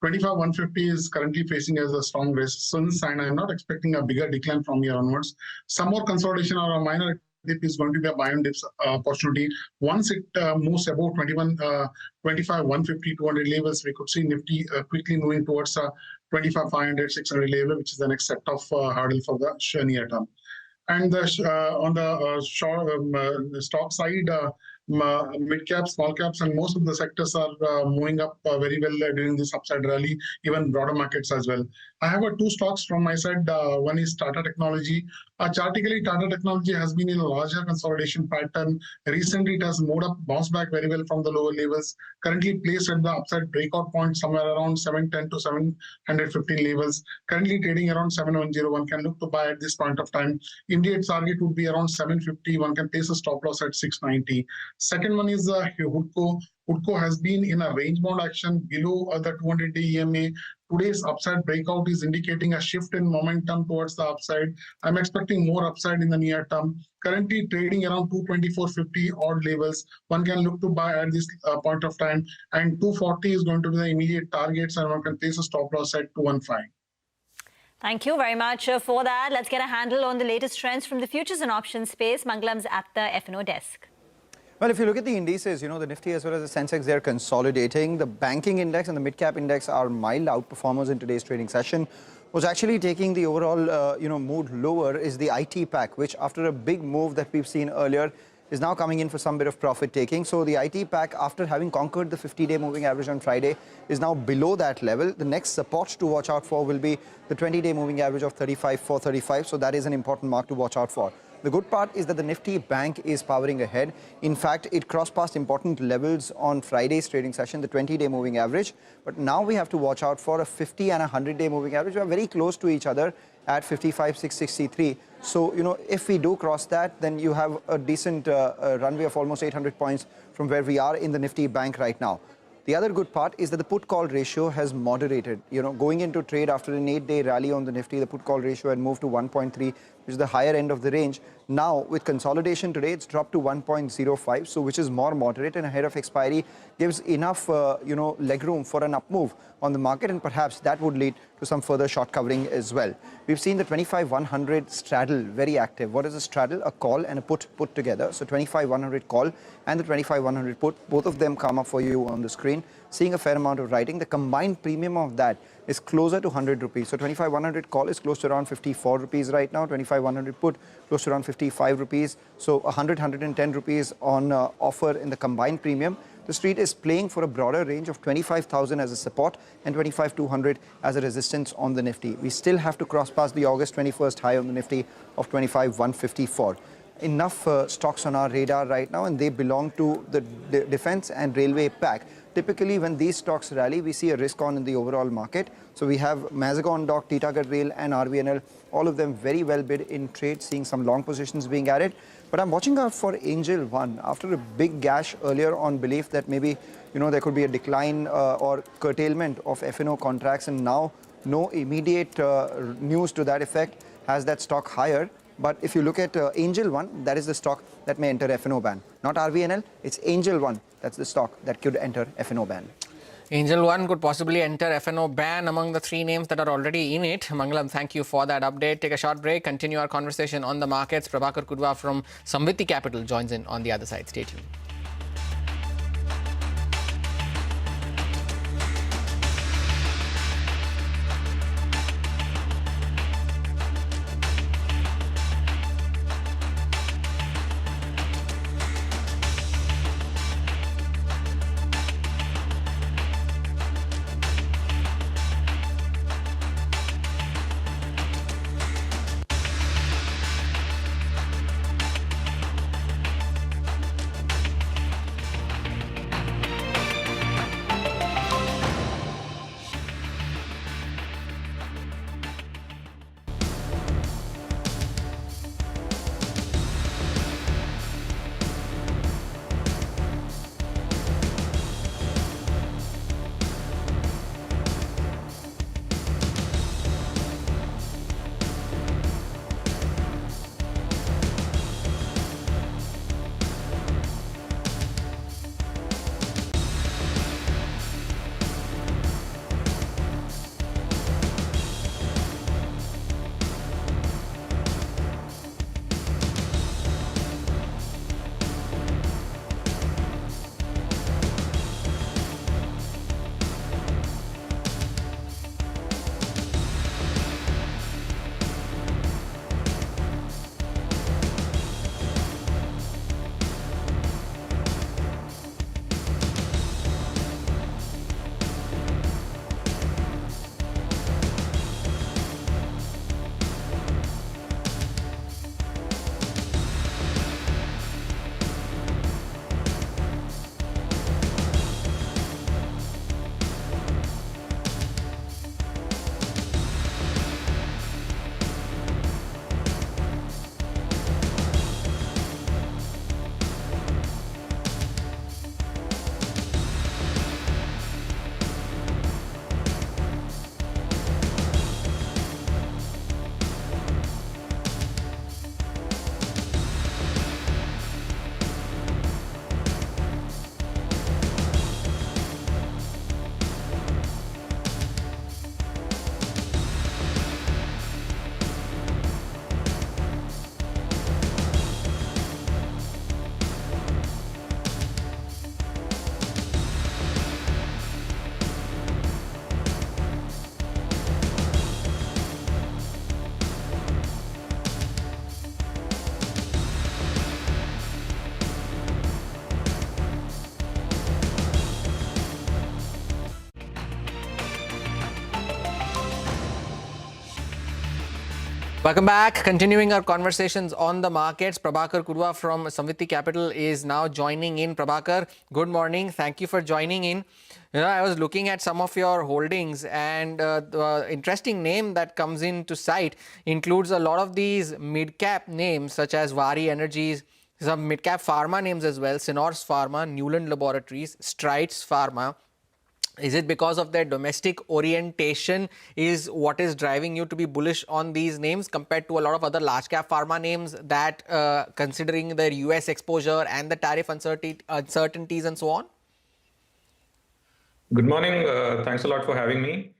25,150 is currently facing as a strong resistance, and I'm not expecting a bigger decline from here onwards. Some more consolidation or a minor dip is going to be a buy and dips opportunity. Once it moves above 25,150, 200 levels, we could see Nifty quickly moving towards 25,500, 600 level, which is the next set of hurdle for the near term. And on the stock side, mid caps, small caps, and most of the sectors are moving up very well during this upside rally, even broader markets as well. I have two stocks from my side. One is Tata Technology. Chartically, Tata Technology has been in a larger consolidation pattern. Recently, it has moved up, bounced back very well from the lower levels. Currently placed at the upside breakout point somewhere around 710 to 715 levels. Currently trading around 710. One can look to buy at this point of time. Immediate target would be around 750. One can place a stop loss at 690. Second one is Hudco. Hudco has been in a range-bound action below the 200-day EMA. Today's upside breakout is indicating a shift in momentum towards the upside. I'm expecting more upside in the near term. Currently trading around 224.50 odd levels. One can look to buy at this point of time, and 240 is going to be the immediate targets, and one can place a stop loss at 215. Thank you very much for that. Let's get a handle on the latest trends from the futures and options space. Mangalam's at the F&O desk. Well, if you look at the indices, the Nifty as well as the Sensex, they're consolidating. The banking index and the Midcap index are mild outperformers in today's trading session. What's actually taking the overall, mood lower is the IT pack, which after a big move that we've seen earlier is now coming in for some bit of profit taking. So the IT pack, after having conquered the 50-day moving average on Friday, is now below that level. The next support to watch out for will be the 20-day moving average of 35,435. So that is an important mark to watch out for. The good part is that the Nifty bank is powering ahead. In fact, it crossed past important levels on Friday's trading session, the 20-day moving average. But now we have to watch out for a 50 and a 100-day moving average. We are very close to each other at 55,663. So, if we do cross that, then you have a decent runway of almost 800 points from where we are in the Nifty bank right now. The other good part is that the put-call ratio has moderated. Going into trade after an 8-day rally on the Nifty, the put-call ratio had moved to 1.3, which is the higher end of the range. Now, with consolidation today, it's dropped to 1.05, so which is more moderate and ahead of expiry, gives enough, legroom for an up move on the market, and perhaps that would lead to some further short covering as well. We've seen the 25-100 straddle very active. What is a straddle? A call and a put together. So 25-100 call and the 25-100 put, both of them come up for you on the screen. Seeing a fair amount of writing. The combined premium of that is closer to 100 rupees. So 25-100 call is close to around 54 rupees right now. 25-100 put close to around 55 rupees. So 100-110 rupees on offer in the combined premium. The street is playing for a broader range of 25,000 as a support and 25,200 as a resistance on the Nifty. We still have to cross past the August 21st high on the Nifty of 25,154. Enough stocks on our radar right now, and they belong to the defense and railway pack. Typically, when these stocks rally, we see a risk on in the overall market. So we have Mazagon Dock, Titagarh Rail and RVNL, all of them very well bid in trade, seeing some long positions being added. But I'm watching out for Angel One after a big gash earlier on belief that maybe, there could be a decline or curtailment of F&O contracts, and now no immediate news to that effect has that stock higher. But if you look at Angel One, that is the stock that may enter F&O ban. Not RVNL, it's Angel One. That's the stock that could enter F&O ban. Angel One could possibly enter F&O ban among the three names that are already in it. Mangalam, thank you for that update. Take a short break, continue our conversation on the markets. Prabhakar Kudwa from Samviti Capital joins in on the other side. Stay tuned. Welcome back. Continuing our conversations on the markets, Prabhakar Kurwa from Samviti Capital is now joining in. Prabhakar, good morning. Thank you for joining in. I was looking at some of your holdings, and the interesting name that comes into sight includes a lot of these mid-cap names such as Vari Energies, some mid-cap pharma names as well, Synors Pharma, Newland Laboratories, Strides Pharma. Is it because of their domestic orientation is what is driving you to be bullish on these names compared to a lot of other large cap pharma names that considering their US exposure and the tariff uncertainties and so on? Good morning. Thanks a lot for having me.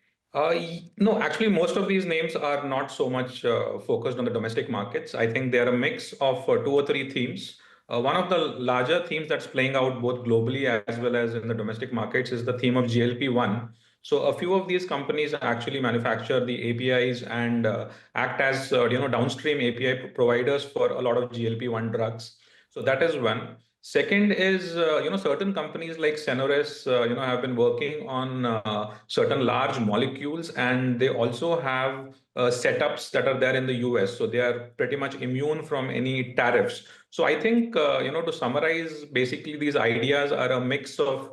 No, actually, most of these names are not so much focused on the domestic markets. I think they're a mix of 2 or 3 themes. One of the larger themes that's playing out both globally as well as in the domestic markets is the theme of GLP-1. So a few of these companies actually manufacture the APIs and act as downstream API providers for a lot of GLP-1 drugs. So that is one. Second is, certain companies like Sensex, have been working on certain large molecules, and they also have setups that are there in the US. So they are pretty much immune from any tariffs. So I think, to summarize, basically these ideas are a mix of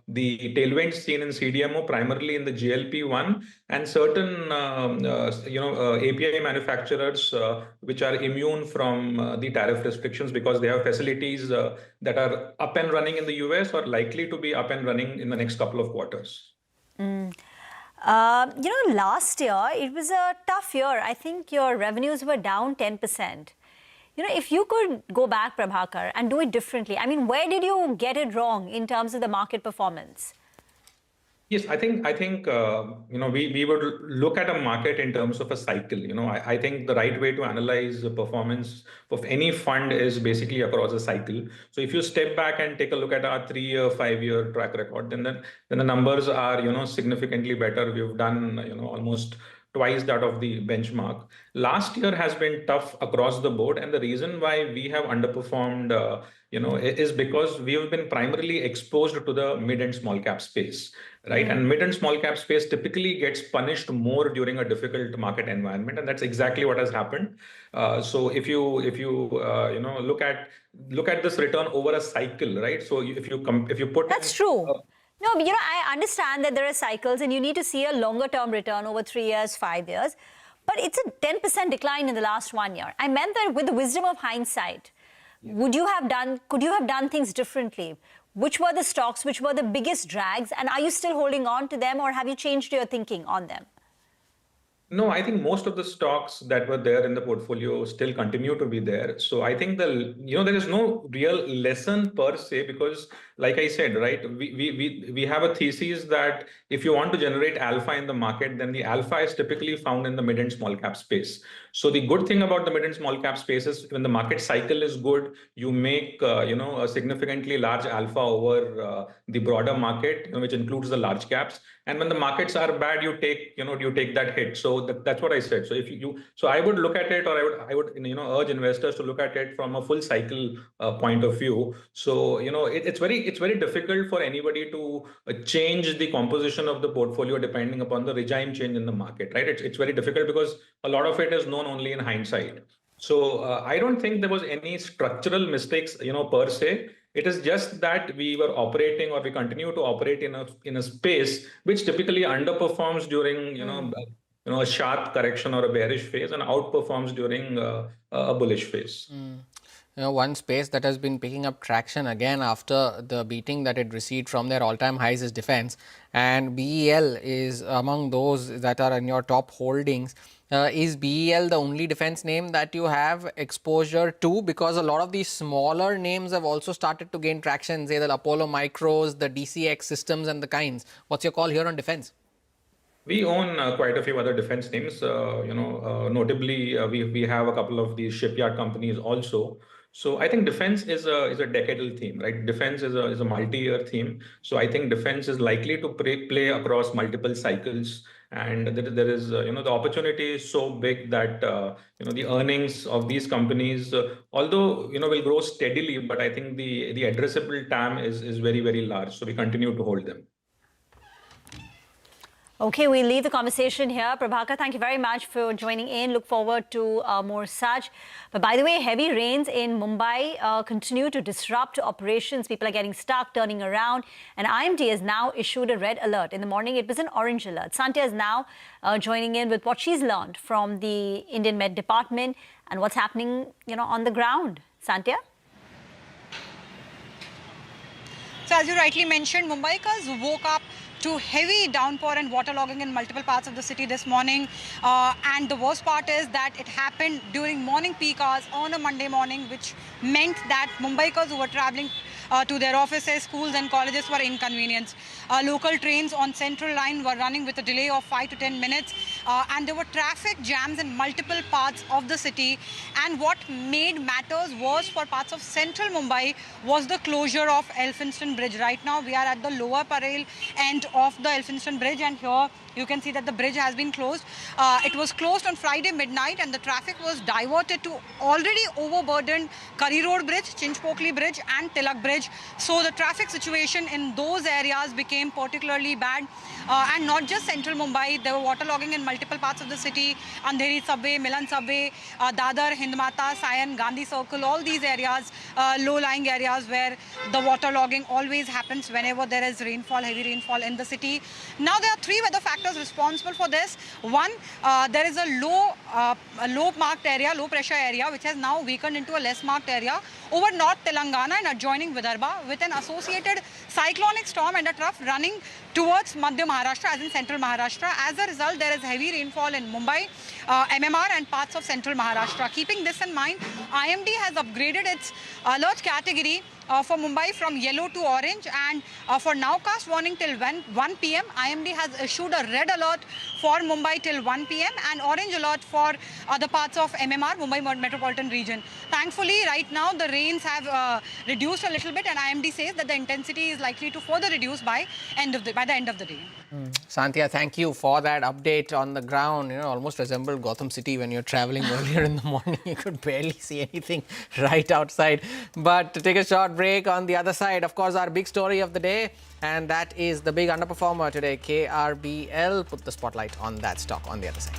the tailwinds seen in CDMO, primarily in the GLP-1, and certain, API manufacturers which are immune from the tariff restrictions because they have facilities that are up and running in the US or likely to be up and running in the next couple of quarters. Last year, it was a tough year. I think your revenues were down 10%. If you could go back, Prabhakar, and do it differently, I mean, where did you get it wrong in terms of the market performance? Yes, I think we would look at a market in terms of a cycle. I think the right way to analyze the performance of any fund is basically across a cycle. So if you step back and take a look at our 3-year, 5-year track record, then the numbers are significantly better. We've done almost twice that of the benchmark. Last year has been tough across the board, and the reason why we have underperformed, is because we have been primarily exposed to the mid and small cap space, right? And mid and small cap space typically gets punished more during a difficult market environment, and that's exactly what has happened. So if you look at this return over a cycle, right? So if you put that's true. No, I understand that there are cycles and you need to see a longer term return over 3 years, 5 years. But it's a 10% decline in the last 1 year. I meant that with the wisdom of hindsight, could you have done things differently? Which were the stocks, which were the biggest drags? And are you still holding on to them or have you changed your thinking on them? No, I think most of the stocks that were there in the portfolio still continue to be there. So I think there is no real lesson per se because, like I said, right, we have a thesis that if you want to generate alpha in the market, then the alpha is typically found in the mid and small cap space. So the good thing about the mid and small cap space is when the market cycle is good, you make a significantly large alpha over the broader market, which includes the large caps. And when the markets are bad, you take that hit. So that's what I said. So so I would look at it, or I would urge investors to look at it from a full cycle point of view. So it's very difficult for anybody to change the composition of the portfolio depending upon the regime change in the market, right? It's very difficult because a lot of it is known only in hindsight. So I don't think there was any structural mistakes, per se. It is just that we were operating, or we continue to operate in a space which typically underperforms during a sharp correction or a bearish phase, and outperforms during a bullish phase. One space that has been picking up traction again after the beating that it received from their all-time highs is defense, and BEL is among those that are in your top holdings. Is BEL the only defense name that you have exposure to? Because a lot of these smaller names have also started to gain traction, say the Apollo Micros, the DCX Systems and the kinds. What's your call here on defense? We own quite a few other defense names. Notably, we have a couple of these shipyard companies also. So I think defense is a decadal theme, right? Defense is a multi-year theme. So I think defense is likely to play across multiple cycles, and there is the opportunity is so big that the earnings of these companies, although will grow steadily, but I think the addressable TAM is very, very large. So we continue to hold them. Okay, we leave the conversation here. Prabhakar, thank you very much for joining in. Look forward to more such. But by the way, heavy rains in Mumbai continue to disrupt operations. People are getting stuck, turning around. And IMD has now issued a red alert. In the morning, it was an orange alert. Santya is now joining in with what she's learned from the Indian Met Department and what's happening, on the ground. Santya? So as you rightly mentioned, Mumbaikars woke up to heavy downpour and waterlogging in multiple parts of the city this morning. And the worst part is that it happened during morning peak hours on a Monday morning, which meant that Mumbaikars who were traveling to their offices, schools and colleges were inconvenienced. Local trains on Central Line were running with a delay of 5 to 10 minutes. And there were traffic jams in multiple parts of the city. And what made matters worse for parts of central Mumbai was the closure of Elphinstone Bridge. Right now, we are at the lower Parel end of the Elphinstone Bridge, and here you can see that the bridge has been closed. It was closed on Friday midnight, and the traffic was diverted to already overburdened Curry Road Bridge, Chinchpokli Bridge and Tilak Bridge. So the traffic situation in those areas became particularly bad. And not just central Mumbai, there were waterlogging in multiple parts of the city. Andheri Subway, Milan Subway, Dadar, Hindmata, Sion, Gandhi Circle, all these areas, low-lying areas where the waterlogging always happens whenever there is rainfall, heavy rainfall in the city. Now there are three weather factors responsible for this. One, there is a low marked area, low pressure area, which has now weakened into a less marked area over North Telangana and adjoining Vidarbha, with an associated cyclonic storm and a trough running towards Madhya Maharashtra, as in central Maharashtra. As a result, there is heavy rainfall in Mumbai, MMR and parts of central Maharashtra. Keeping this in mind, IMD has upgraded its alert category for Mumbai from yellow to orange, and for nowcast warning till 1 p.m. IMD has issued a red alert for Mumbai till 1 p.m. and orange alert for other parts of MMR, Mumbai metropolitan region. Thankfully, right now the rains have reduced a little bit, and IMD says that the intensity is likely to further reduce by the end of the day. Santya, thank you for that update on the ground. Almost resembled Gotham City when you're traveling earlier in the morning. You could barely see anything right outside. But to take a short break, on the other side, of course, our big story of the day, and that is the big underperformer today, KRBL. Put the spotlight on that stock on the other side.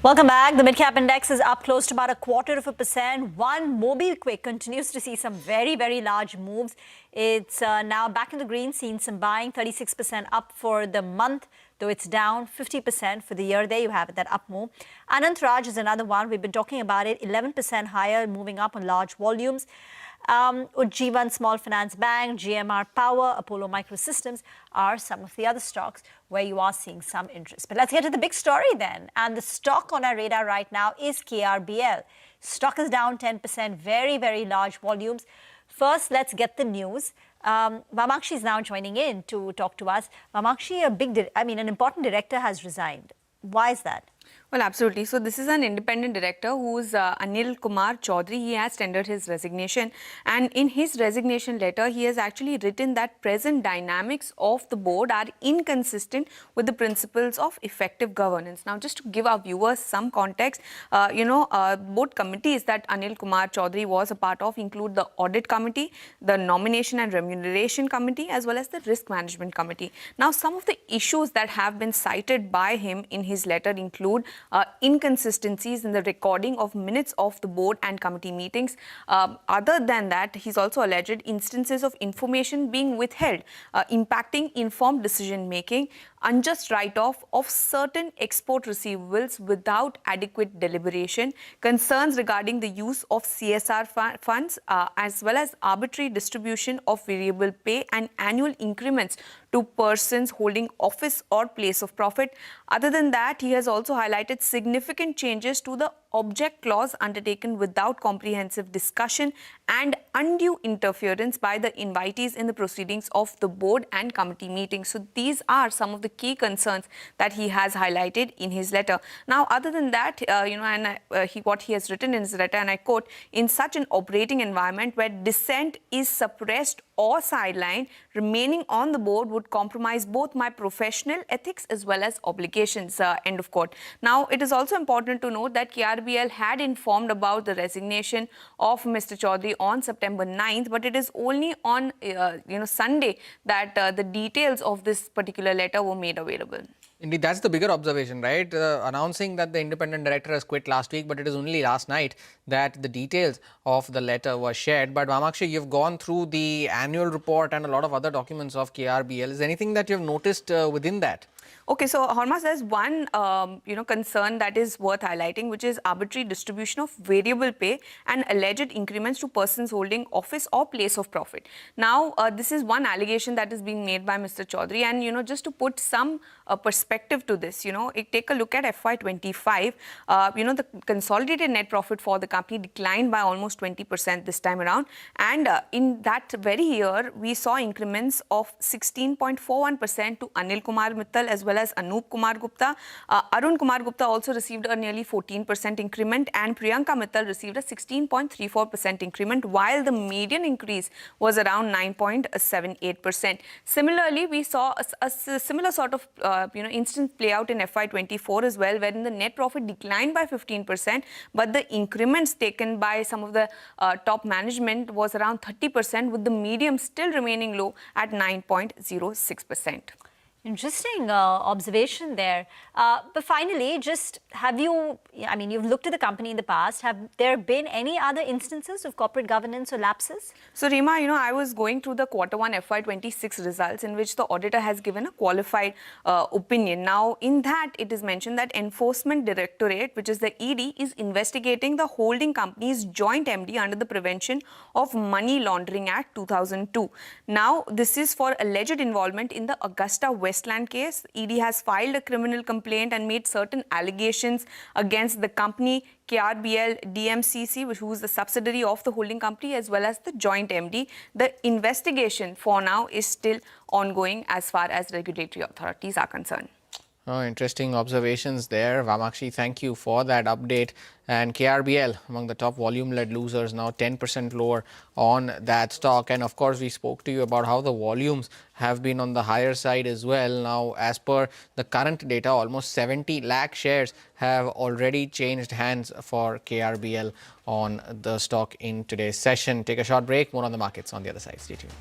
Welcome back. The Midcap index is up close to about 0.25%. One MobiKwik continues to see some very, very large moves. It's now back in the green, seeing some buying, 36% up for the month, though it's down 50% for the year. There you have it, that up move. Anant Raj is another one. We've been talking about it, 11% higher, moving up on large volumes. Ujjivan Small Finance Bank, GMR Power, Apollo Microsystems are some of the other stocks where you are seeing some interest. But let's get to the big story then. And the stock on our radar right now is KRBL. Stock is down 10%, very, very large volumes. First, let's get the news. Vamakshi is now joining in to talk to us. Vamakshi, an important director has resigned. Why is that? Well, absolutely. So this is an independent director who's Anil Kumar Chaudhary. He has tendered his resignation, and in his resignation letter, he has actually written that present dynamics of the board are inconsistent with the principles of effective governance. Now, just to give our viewers some context, board committees that Anil Kumar Chaudhary was a part of include the Audit Committee, the Nomination and Remuneration Committee, as well as the Risk Management Committee. Now, some of the issues that have been cited by him in his letter include inconsistencies in the recording of minutes of the board and committee meetings. Other than that, he's also alleged instances of information being withheld, impacting informed decision making, unjust write-off of certain export receivables without adequate deliberation, concerns regarding the use of CSR funds, as well as arbitrary distribution of variable pay and annual increments to persons holding office or place of profit. Other than that, he has also highlighted significant changes to the object clause undertaken without comprehensive discussion and undue interference by the invitees in the proceedings of the board and committee meetings. So these are some of the key concerns that he has highlighted in his letter. Now, other than that, what he has written in his letter, and I quote, "In such an operating environment where dissent is suppressed or sidelined, remaining on the board would compromise both my professional ethics as well as obligations," end of quote. Now, it is also important to note that KRBL had informed about the resignation of Mr. Chaudhary on September 9th, but it is only on Sunday that the details of this particular letter were made available. Indeed, that's the bigger observation, right? Announcing that the independent director has quit last week, but it is only last night that the details of the letter were shared. But Vamakshi, you've gone through the annual report and a lot of other documents of KRBL. Is there anything that you've noticed within that? Okay, so Hormas, there's one concern that is worth highlighting, which is arbitrary distribution of variable pay and alleged increments to persons holding office or place of profit. Now, this is one allegation that is being made by Mr. Chaudhary, and just to put some perspective to this, take a look at FY25. The consolidated net profit for the company declined by almost 20% this time around, and in that very year, we saw increments of 16.41% to Anil Kumar Mittal as well as Anup Kumar Gupta. Arun Kumar Gupta also received a nearly 14% increment, and Priyanka Mittal received a 16.34% increment, while the median increase was around 9.78%. Similarly, we saw a similar sort of instance play out in FY24 as well, wherein the net profit declined by 15%, but the increments taken by some of the top management was around 30%, with the medium still remaining low at 9.06%. Interesting observation there. But finally, you've looked at the company in the past. Have there been any other instances of corporate governance or lapses? So, Rima, I was going through the Q1 FY26 results, in which the auditor has given a qualified opinion. Now, in that, it is mentioned that Enforcement Directorate, which is the ED, is investigating the holding company's joint MD under the Prevention of Money Laundering Act 2002. Now, this is for alleged involvement in the Augusta Westland case. ED has filed a criminal complaint and made certain allegations against the company, KRBL, DMCC, who is the subsidiary of the holding company, as well as the joint MD. The investigation for now is still ongoing as far as regulatory authorities are concerned. Oh, interesting observations there. Vamakshi, thank you for that update. And KRBL, among the top volume-led losers, now 10% lower on that stock. And of course, we spoke to you about how the volumes have been on the higher side as well. Now, as per the current data, almost 70 lakh shares have already changed hands for KRBL on the stock in today's session. Take a short break. More on the markets on the other side. Stay tuned.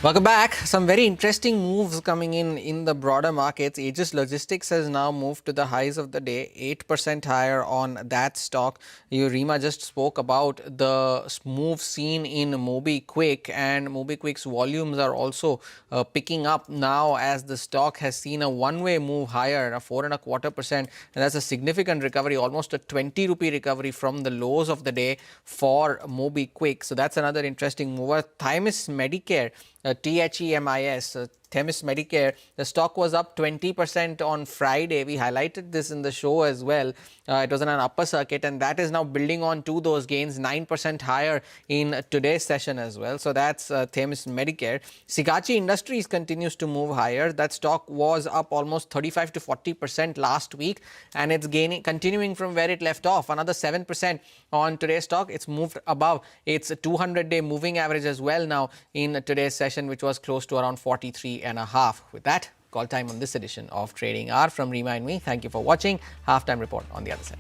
Welcome back. Some very interesting moves coming in the broader markets. Aegis Logistics has now moved to the highs of the day, 8% higher on that stock. Rima just spoke about the move seen in MobiKwik, and MobiKwik's volumes are also picking up now as the stock has seen a one-way move higher, a 4.25%, and that's a significant recovery, almost a 20 rupee recovery from the lows of the day for MobiKwik. So that's another interesting mover. Themis Medicare, THEMIS, Themis Medicare, the stock was up 20% on Friday. We highlighted this in the show as well. It was in an upper circuit, and that is now building on to those gains, 9% higher in today's session as well. So that's Themis Medicare. Hitachi Industries continues to move higher. That stock was up almost 35 to 40% last week, and it's continuing from where it left off. Another 7% on today's stock. It's moved above its 200-day moving average as well now in today's session, which was close to around 43.5. With that, call time on this edition of Trading Hour from Rima and me. Thank you for watching. Halftime report on the other side.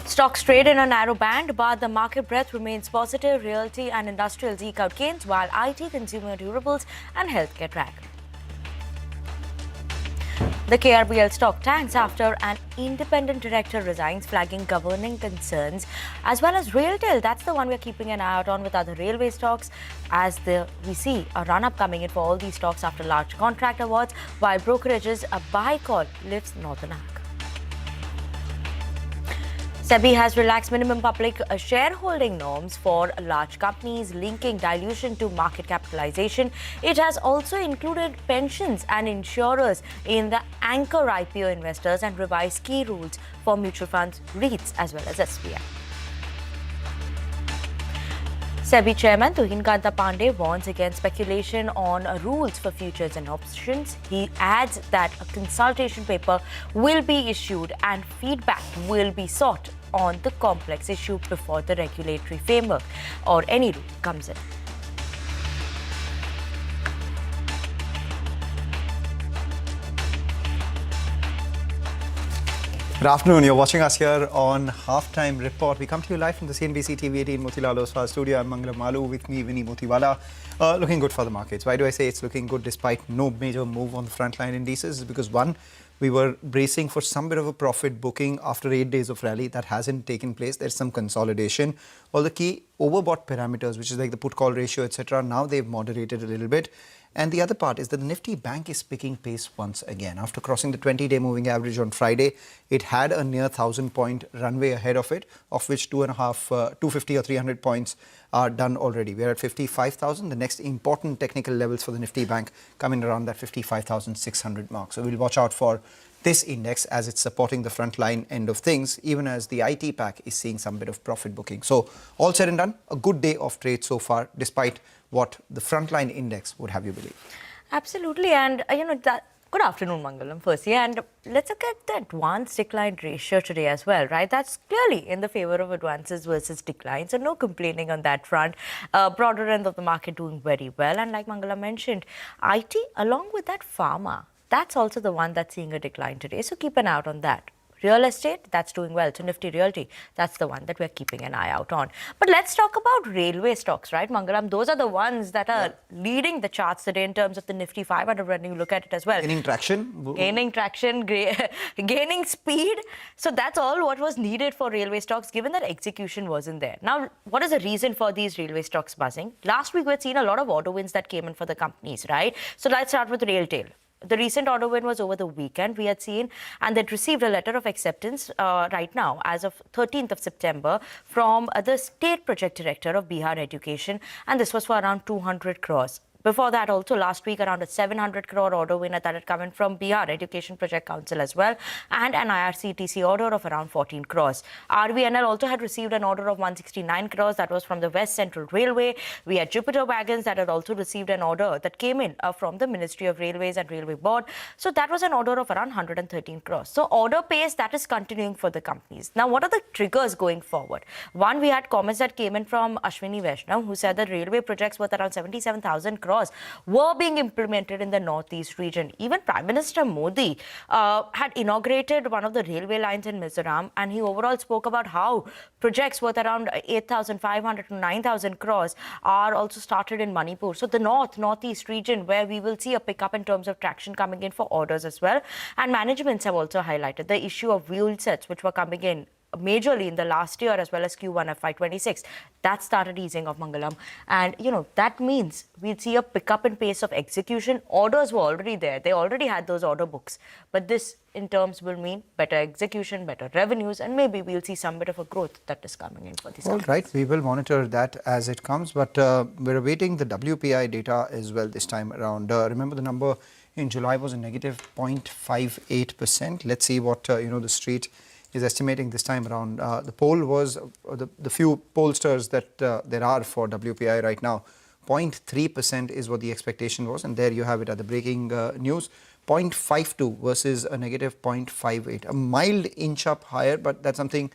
Stocks trade in a narrow band, but the market breadth remains positive. Realty and industrials eke out gains, while IT, consumer durables and healthcare drag. The KRBL stock tanks after an independent director resigns, flagging governing concerns, as well as Railtel. That's the one we're keeping an eye out on with other railway stocks, as we see a run-up coming in for all these stocks after large contract awards, while brokerages, a buy call lifts Northern Arc. SEBI has relaxed minimum public shareholding norms for large companies, linking dilution to market capitalization. It has also included pensions and insurers in the anchor IPO investors and revised key rules for mutual funds, REITs, as well as SBI. SEBI Chairman Tuhin Kanta Pandey warns against speculation on rules for futures and options. He adds that a consultation paper will be issued and feedback will be sought on the complex issue before the regulatory framework or any rule comes in. Good afternoon. You're watching us here on Halftime Report. We come to you live from the CNBC TV18 Motilal Oswal studio. I'm Mangalam Malu, with me Vinny Motiwala. Looking good for the markets. Why do I say it's looking good despite no major move on the frontline indices? Is because one, we were bracing for some bit of a profit booking after 8 days of rally. That hasn't taken place. There's some consolidation. All the key overbought parameters, which is like the put-call ratio, etc., now they've moderated a little bit. And the other part is that the Nifty bank is picking pace once again. After crossing the 20-day moving average on Friday, it had a near 1,000-point runway ahead of it, of which 250 or 300 points are done already. We're at 55,000. The next important technical levels for the Nifty bank come in around that 55,600 mark. So we'll watch out for this index as it's supporting the front line end of things, even as the IT pack is seeing some bit of profit booking. So all said and done, a good day of trade so far, despite what the frontline index would have you believe. Absolutely. And, good afternoon, Mangalam, firstly. And let's look at the advance decline ratio today as well, right? That's clearly in the favor of advances versus decline. So no complaining on that front. Broader end of the market doing very well. And like Mangalam mentioned, IT along with that Pharma, that's also the one that's seeing a decline today. So keep an eye out on that. Real estate, that's doing well. So Nifty Realty, that's the one that we're keeping an eye out on. But let's talk about railway stocks, right, Mangalam? Those are the ones that are leading the charts today in terms of the Nifty 500 when you look at it as well. Gaining traction. Gaining speed. So that's all what was needed for railway stocks, given that execution wasn't there. Now, what is the reason for these railway stocks buzzing? Last week, we had seen a lot of order wins that came in for the companies, right? So let's start with Railtel. The recent order win was over the weekend, we had seen, and they'd received a letter of acceptance right now, as of 13th of September, from the State Project Director of Bihar Education, and this was for around 200 crores. Before that, also last week, around a 700 crore order winner that had come in from Bihar Education Project Council as well, and an IRCTC order of around 14 crores. RVNL also had received an order of 169 crores that was from the West Central Railway. We had Jupiter Wagons that had also received an order that came in from the Ministry of Railways and Railway Board. So that was an order of around 113 crores. So order pace that is continuing for the companies. Now, what are the triggers going forward? One, we had comments that came in from Ashwini Vaishnav, who said that railway projects worth around 77,000 crores were being implemented in the northeast region. Even Prime Minister Modi had inaugurated one of the railway lines in Mizoram, and he overall spoke about how projects worth around 8,500 to 9,000 crores are also started in Manipur. So the northeast region, where we will see a pickup in terms of traction coming in for orders as well. And managements have also highlighted the issue of wheel sets, which were coming in majorly in the last year as well as Q1 FY26. That started easing of Mangalam. And, that means we'll see a pickup in pace of execution. Orders were already there. They already had those order books. But this, in terms, will mean better execution, better revenues, and maybe we'll see some bit of a growth that is coming in for these companies. All right. We will monitor that as it comes. But we're awaiting the WPI data as well this time around. Remember, the number in July was a negative 0.58%. Let's see what, the street is estimating this time around. The poll was, the few pollsters that there are for WPI right now, 0.3% is what the expectation was. And there you have it at the breaking news, 0.52 versus a negative 0.58. A mild inch up higher, but that's something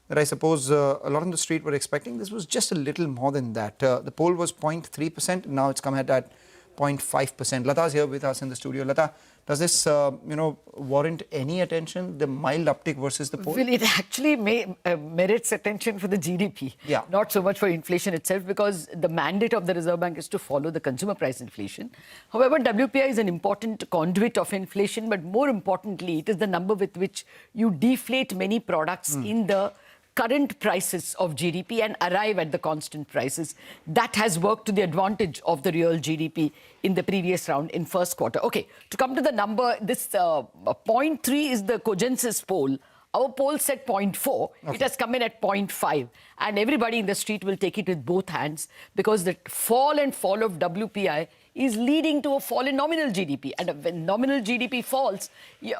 that I suppose a lot on the street were expecting. This was just a little more than that. The poll was 0.3%. Now it's come at 0.5%. Lata's here with us in the studio. Lata, does this, warrant any attention, the mild uptick versus the poll? Well, it actually merits attention for the GDP, not so much for inflation itself, because the mandate of the Reserve Bank is to follow the consumer price inflation. However, WPI is an important conduit of inflation, but more importantly, it is the number with which you deflate many products in the current prices of GDP and arrive at the constant prices. That has worked to the advantage of the real GDP in the previous round in first quarter. Okay, to come to the number, this 0.3 is the Cogensis poll. Our poll said 0.4. It has come in at 0.5. And everybody in the street will take it with both hands, because the fall of WPI is leading to a fall in nominal GDP. And when nominal GDP falls,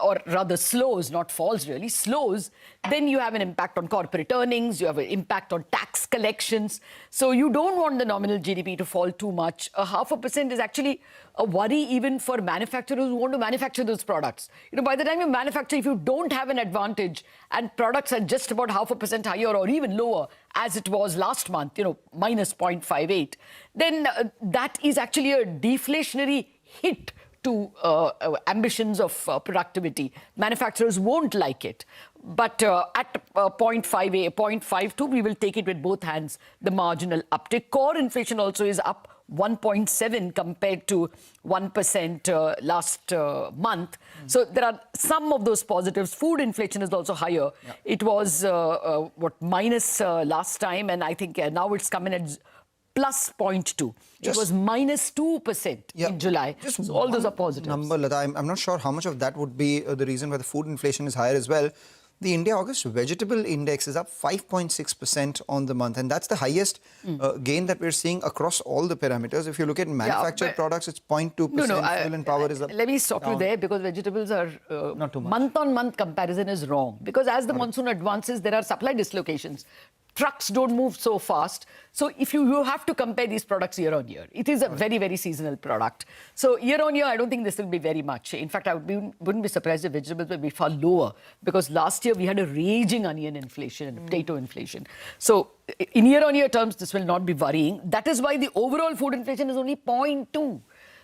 or rather slows, not falls really, slows, then you have an impact on corporate earnings, you have an impact on tax collections. So you don't want the nominal GDP to fall too much. 0.5% is actually a worry even for manufacturers who want to manufacture those products. By the time you manufacture, if you don't have an advantage and products are just about 0.5% higher or even lower, as it was last month, minus 0.58, then that is actually a deflationary hit to ambitions of productivity. Manufacturers won't like it. But at 0.52, we will take it with both hands, the marginal uptick. Core inflation also is up 1.7 compared to 1% last month. So there are some of those positives. Food inflation is also higher. It was, minus last time, and I think now it's coming at plus 0.2. It was minus 2% in July. So all those are positives. Number, Lata, I'm not sure how much of that would be the reason why the food inflation is higher as well. The India August vegetable index is up 5.6% on the month, and that's the highest gain that we're seeing across all the parameters. If you look at manufactured products, it's 0.2%. Fuel and power is up. Let me stop you there, because vegetables are not too much. Month-on-month comparison is wrong, because as the monsoon advances, there are supply dislocations. Trucks don't move so fast. So if you have to compare these products year on year. It is a very, very seasonal product. So year on year, I don't think this will be very much. In fact, I wouldn't be surprised if vegetables will be far lower, because last year we had a raging onion inflation and potato inflation. So in year on year terms, this will not be worrying. That is why the overall food inflation is only 0.2.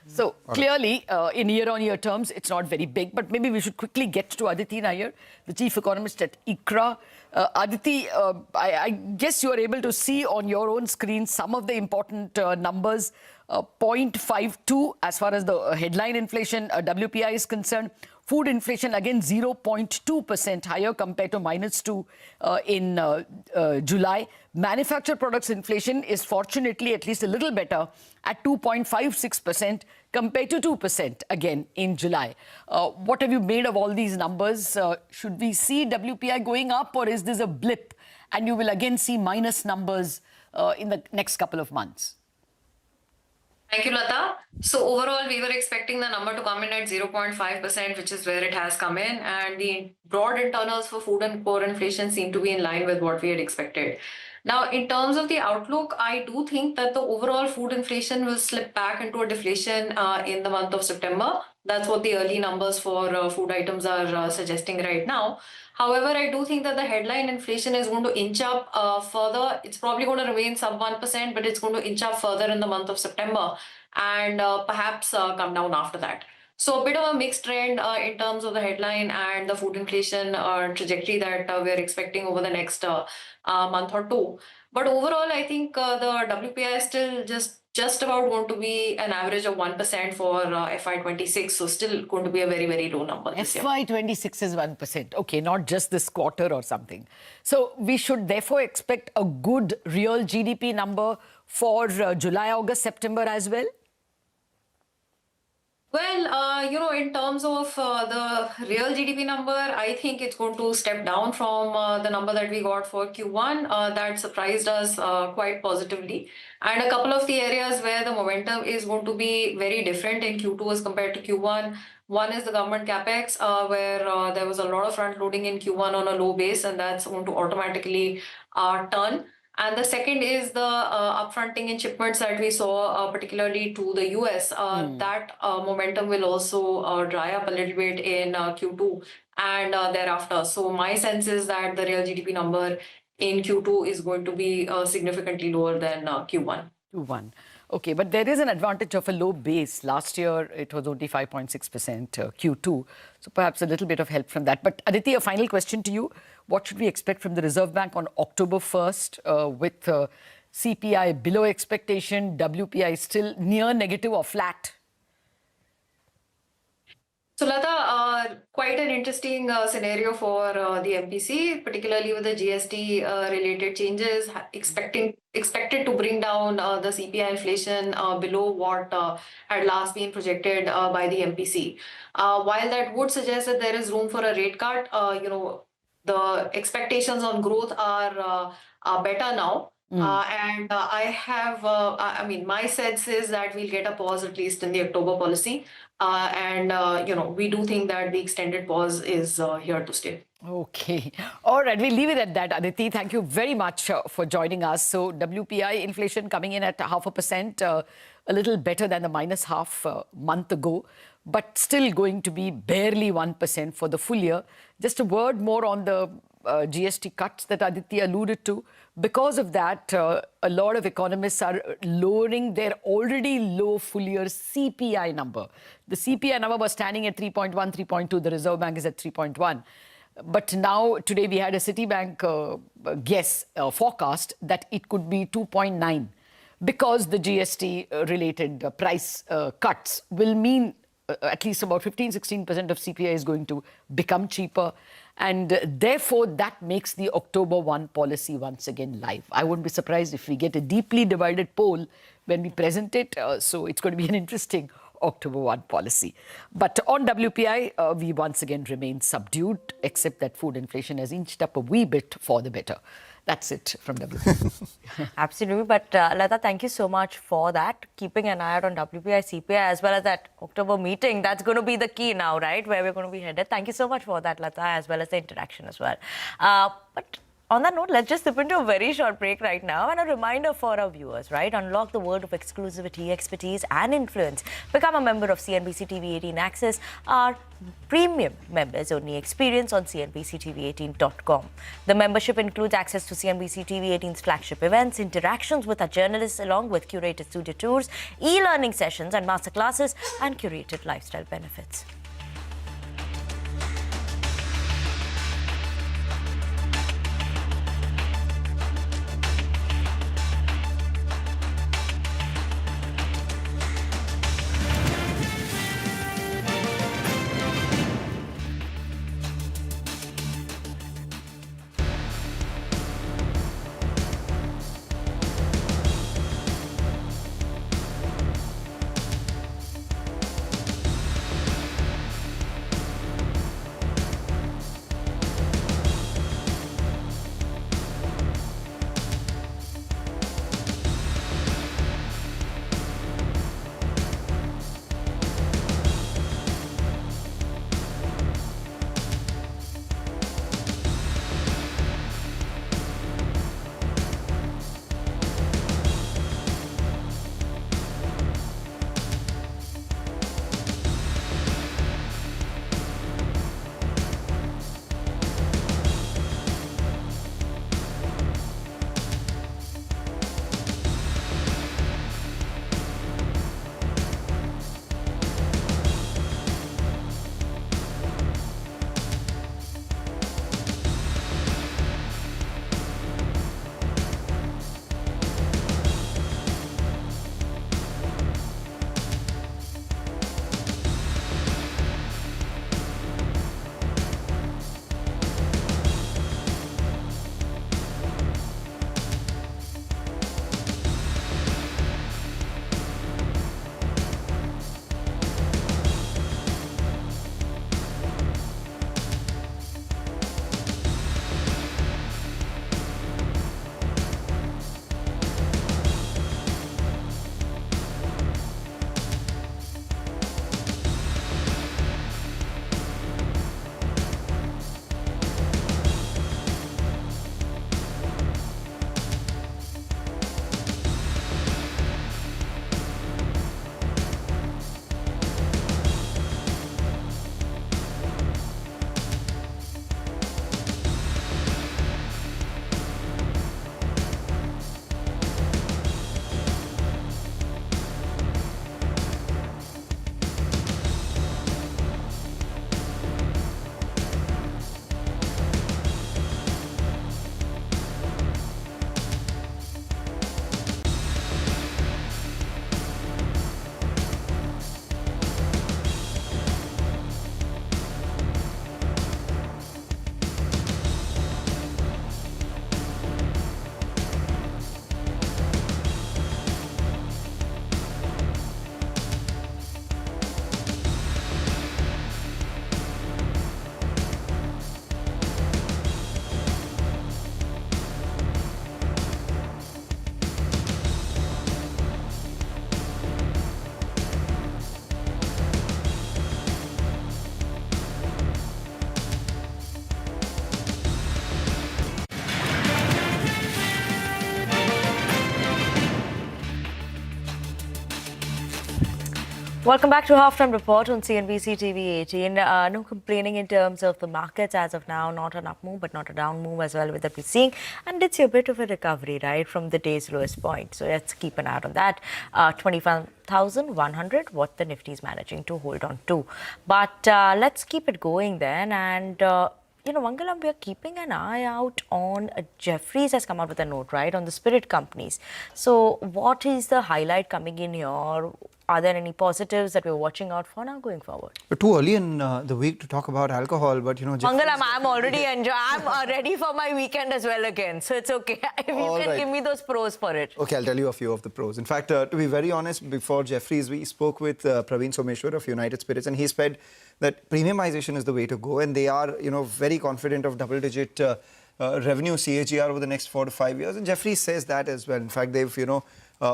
So clearly, in year-on-year terms, it's not very big. But maybe we should quickly get to Aditi Nair, the chief economist at ICRA. Aditi, I guess you are able to see on your own screen some of the important numbers. 0.52 as far as the headline inflation, WPI is concerned. Food inflation, again, 0.2% higher compared to -2 in July. Manufactured products inflation is fortunately at least a little better at 2.56% compared to 2% again in July. What have you made of all these numbers? Should we see WPI going up, or is this a blip and you will again see minus numbers in the next couple of months? Thank you, Lata. So overall, we were expecting the number to come in at 0.5%, which is where it has come in. And the broad internals for food and core inflation seem to be in line with what we had expected. Now, in terms of the outlook, I do think that the overall food inflation will slip back into a deflation in the month of September. That's what the early numbers for food items are suggesting right now. However, I do think that the headline inflation is going to inch up further. It's probably going to remain sub 1%, but it's going to inch up further in the month of September and perhaps come down after that. So a bit of a mixed trend in terms of the headline and the food inflation trajectory that we're expecting over the next month or two. But overall, I think the WPI is still just about going to be an average of 1% for FY26. So still going to be a very, very low number this year. FY26 is 1%. Okay, not just this quarter or something. So we should therefore expect a good real GDP number for July, August, September as well? Well, in terms of the real GDP number, I think it's going to step down from the number that we got for Q1. That surprised us quite positively. And a couple of the areas where the momentum is going to be very different in Q2 as compared to Q1. One is the government capex, where there was a lot of front loading in Q1 on a low base, and that's going to automatically turn. And the second is the upfronting in shipments that we saw, particularly to the US. That momentum will also dry up a little bit in Q2 and thereafter. So my sense is that the real GDP number in Q2 is going to be significantly lower than Q1. Q1. Okay, but there is an advantage of a low base. Last year, it was only 5.6% Q2. So perhaps a little bit of help from that. But Aditi, a final question to you. What should we expect from the Reserve Bank on October 1st with CPI below expectation, WPI still near negative or flat? So Lata, quite an interesting scenario for the MPC, particularly with the GST related changes, expected to bring down the CPI inflation below what had last been projected by the MPC. While that would suggest that there is room for a rate cut, the expectations on growth are better now. I mean, my sense is that we'll get a pause at least in the October policy. We do think that the extended pause is here to stay. Okay. All right. We'll leave it at that, Aditi. Thank you very much for joining us. So WPI inflation coming in at 0.5%, a little better than the -0.5 month ago, but still going to be barely 1% for the full year. Just a word more on the GST cuts that Aditi alluded to. Because of that, a lot of economists are lowering their already low full-year CPI number. The CPI number was standing at 3.1, 3.2. The Reserve Bank is at 3.1. But now, today, we had a Citibank forecast that it could be 2.9 because the GST-related price cuts will mean at least about 15-16% of CPI is going to become cheaper. And therefore, that makes the October 1 policy once again live. I wouldn't be surprised if we get a deeply divided poll when we present it. So it's going to be an interesting October 1 policy. But on WPI, we once again remain subdued, except that food inflation has inched up a wee bit for the better. That's it from WPI. Absolutely. But Lata, thank you so much for that. Keeping an eye out on WPI, CPI, as well as that October meeting. That's going to be the key now, right? Where we're going to be headed. Thank you so much for that, Lata, as well as the interaction as well. But on that note, let's just slip into a very short break right now. And a reminder for our viewers, right? Unlock the world of exclusivity, expertise, and influence. Become a member of CNBC TV18 Access, our premium members-only experience on CNBCTV18.com. The membership includes access to CNBC TV18's flagship events, interactions with our journalists, along with curated studio tours, e-learning sessions and masterclasses, and curated lifestyle benefits. Welcome back to Halftime Report on CNBC TV18. No complaining in terms of the markets as of now. Not an up move, but not a down move as well with that we're seeing. And it's a bit of a recovery, right, from the day's lowest point. So let's keep an eye on that. 25,100, what the Nifty is managing to hold on to. But let's keep it going then. And Mangalam, we are keeping an eye out on Jefferies has come out with a note, right, on the spirit companies. So what is the highlight coming in here? Are there any positives that we're watching out for now going forward? We're too early in the week to talk about alcohol, but Mangalam, I'm already enjoying. I'm ready for my weekend as well again, so it's okay. If you can give me those pros for it. Okay, I'll tell you a few of the pros. In fact, to be very honest, before Jefferies, we spoke with Praveen Someshwar of United Spirits, and he said that premiumization is the way to go, and they are, very confident of double-digit revenue CAGR over the next 4 to 5 years. And Jefferies says that as well. In fact, they've,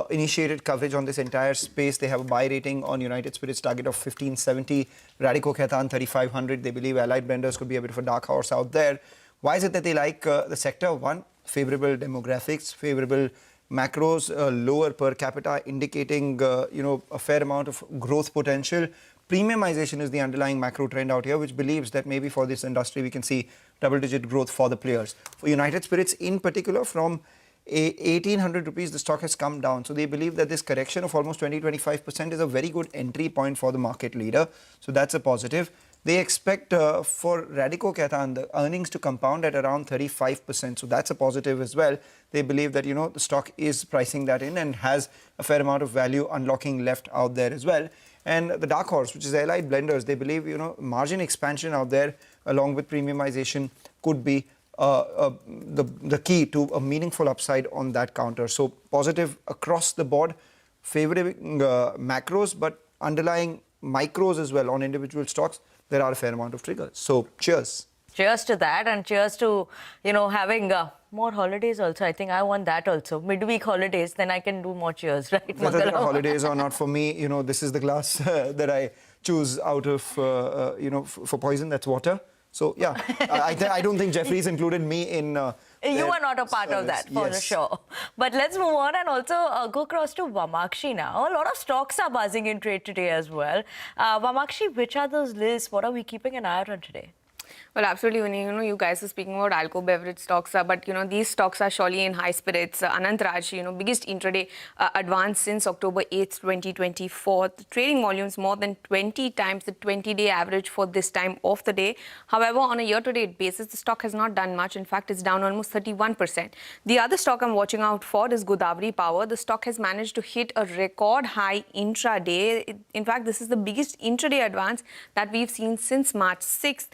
initiated coverage on this entire space. They have a buy rating on United Spirits target of 1570, Radico Khaitan 3500. They believe Allied Blenders could be a bit of a dark horse out there. Why is it that they like the sector? One, favorable demographics, favorable macros, lower per capita, indicating a fair amount of growth potential. Premiumization is the underlying macro trend out here, which believes that maybe for this industry we can see double-digit growth for the players. For United Spirits in particular, from 1,800 rupees, the stock has come down. So they believe that this correction of almost 20-25% is a very good entry point for the market leader. So that's a positive. They expect for Radico Khaitan, the earnings to compound at around 35%. So that's a positive as well. They believe that, the stock is pricing that in and has a fair amount of value unlocking left out there as well. And the dark horse, which is Allied Blenders, they believe, margin expansion out there along with premiumization could be the key to a meaningful upside on that counter. So positive across the board, favoring macros, but underlying micros as well on individual stocks. There are a fair amount of triggers. So cheers. Cheers to that, and cheers to, having more holidays also. I think I want that also. Midweek holidays, then I can do more cheers, right? Whether they're holidays or not, for me, this is the glass that I choose out of, for poison, that's water. So, yeah, I don't think Jefferies included me in... you are not a part of that, for sure. But let's move on and also go across to Vamakshi now. A lot of stocks are buzzing in trade today as well. Vamakshi, which are those lists? What are we keeping an eye on today? Well, absolutely, Vinny. You guys are speaking about alcohol beverage stocks, but these stocks are surely in high spirits. Anantraj, biggest intraday advance since October 8th, 2024. The trading volumes more than 20 times the 20-day average for this time of the day. However, on a year-to-date basis, the stock has not done much. In fact, it's down almost 31%. The other stock I'm watching out for is Godavari Power. The stock has managed to hit a record high intraday. In fact, this is the biggest intraday advance that we've seen since March 6th.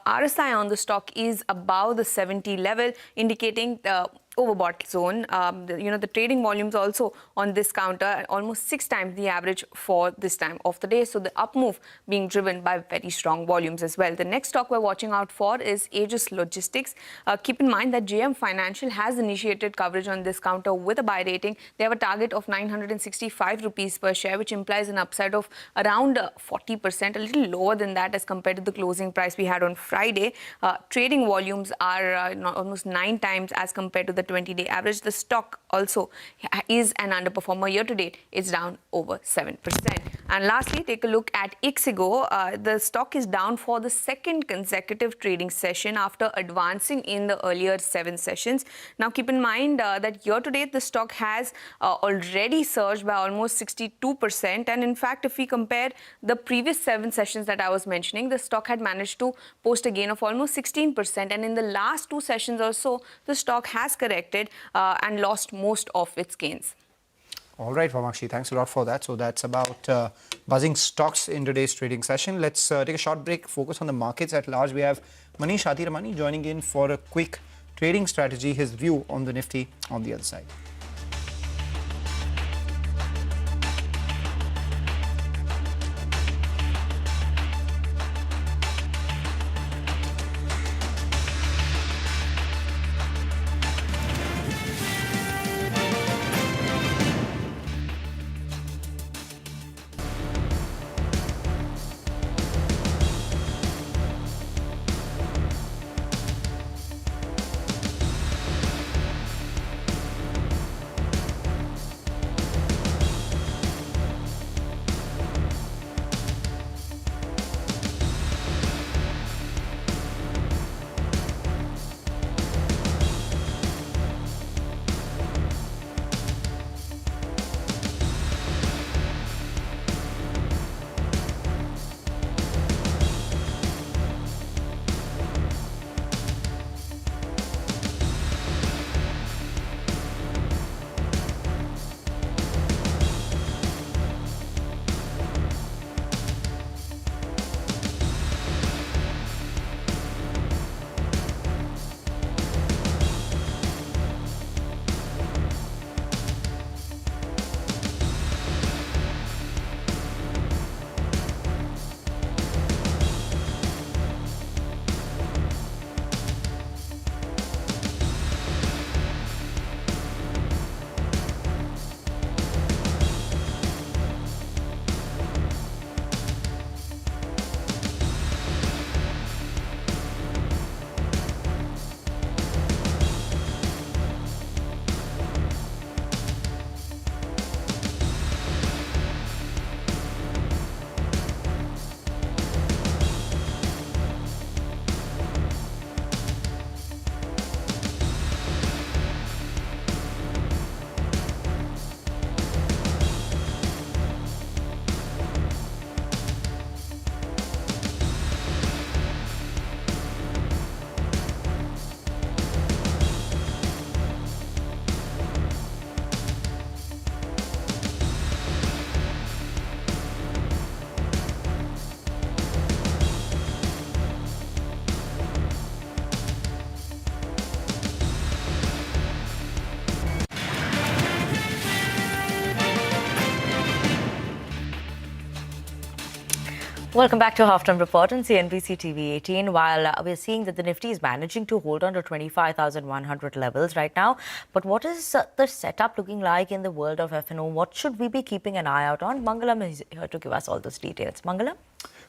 RSI on the stock is above the 70 level, indicating the overbought zone. The trading volumes also on this counter almost 6 times the average for this time of the day. So the up move being driven by very strong volumes as well. The next stock we're watching out for is Eichers Logistics. Keep in mind that JM Financial has initiated coverage on this counter with a buy rating. They have a target of 965 rupees per share, which implies an upside of around 40%, a little lower than that as compared to the closing price we had on Friday. Trading volumes are almost 9 times as compared to the 20-day average. The stock also is an underperformer. Year to date, it's down over 7%. And lastly, take a look at Ixigo. The stock is down for the second consecutive trading session after advancing in the earlier 7 sessions. Now, keep in mind that year to date, the stock has already surged by almost 62%. And in fact, if we compare the previous 7 sessions that I was mentioning, the stock had managed to post a gain of almost 16%. And in the last 2 sessions or so, the stock has corrected and lost most of its gains. All right, Vamakshi, thanks a lot for that. So that's about buzzing stocks in today's trading session. Let's take a short break, focus on the markets at large. We have Manish Athiramani joining in for a quick trading strategy, his view on the Nifty on the other side. Welcome back to Halftime Report on CNBC TV18. While we're seeing that the Nifty is managing to hold on to 25,100 levels right now, but what is the setup looking like in the world of F&O? What should we be keeping an eye out on? Mangalam is here to give us all those details. Mangalam?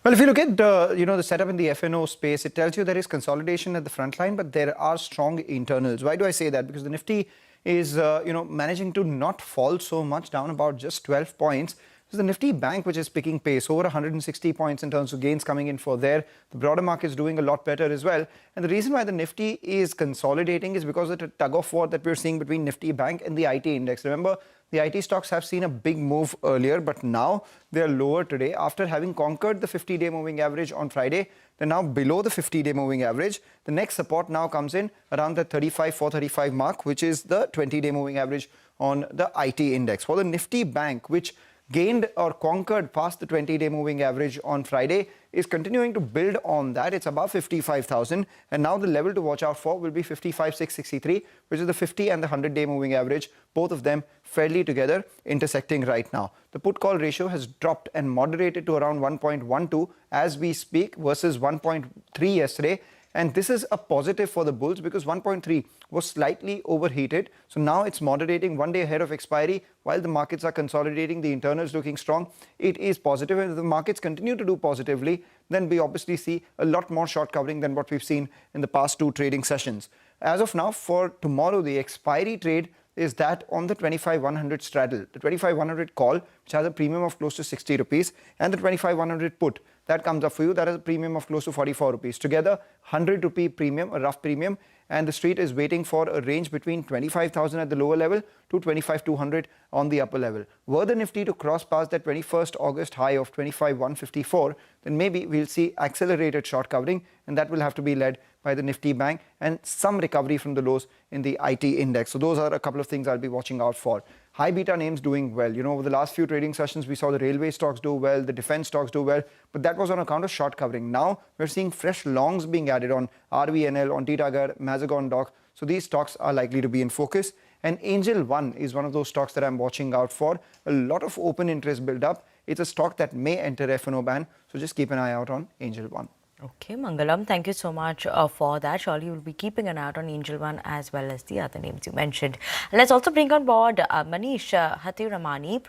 Well, if you look at the setup in the F&O space, it tells you there is consolidation at the front line, but there are strong internals. Why do I say that? Because the Nifty is managing to not fall so much, down about just 12 points. So the Nifty Bank, which is picking pace, over 160 points in terms of gains coming in for there. The broader market is doing a lot better as well. And the reason why the Nifty is consolidating is because of the tug-of-war that we're seeing between Nifty Bank and the IT index. Remember, the IT stocks have seen a big move earlier, but now they're lower today. After having conquered the 50-day moving average on Friday, they're now below the 50-day moving average. The next support now comes in around the 435 mark, which is the 20-day moving average on the IT index. For the Nifty Bank, which gained or conquered past the 20-day moving average on Friday, is continuing to build on that. It's above 55,000, and now the level to watch out for will be 55,663, which is the 50 and the 100-day moving average, both of them fairly together, intersecting right now. The put-call ratio has dropped and moderated to around 1.12 as we speak versus 1.3 yesterday. And this is a positive for the bulls because 1.3 was slightly overheated. So now it's moderating 1 day ahead of expiry. While the markets are consolidating, the internals looking strong, it is positive. And if the markets continue to do positively, then we obviously see a lot more short covering than what we've seen in the past two trading sessions. As of now, for tomorrow, the expiry trade is that on the 25,100 straddle. The 25,100 call, which has a premium of close to 60 rupees, and the 25,100 put, that comes up for you. That is a premium of close to 44 rupees. Together, 100 rupee premium, a rough premium, and the street is waiting for a range between 25,000 at the lower level to 25,200 on the upper level. Were the Nifty to cross past that 21st August high of 25,154, then maybe we'll see accelerated short covering, and that will have to be led by the Nifty Bank and some recovery from the lows in the IT index. So those are a couple of things I'll be watching out for. High beta names doing well. Over the last few trading sessions, we saw the railway stocks do well, the defense stocks do well, but that was on account of short covering. Now we're seeing fresh longs being added on RVNL, on Titagar, Mazagon Dock. So these stocks are likely to be in focus. And Angel One is one of those stocks that I'm watching out for. A lot of open interest build up. It's a stock that may enter F&O ban. So just keep an eye out on Angel One. Okay, Mangalam, thank you so much for that. Surely you'll be keeping an eye out on Angel One as well as the other names you mentioned. Let's also bring on board Manish Hatiramani,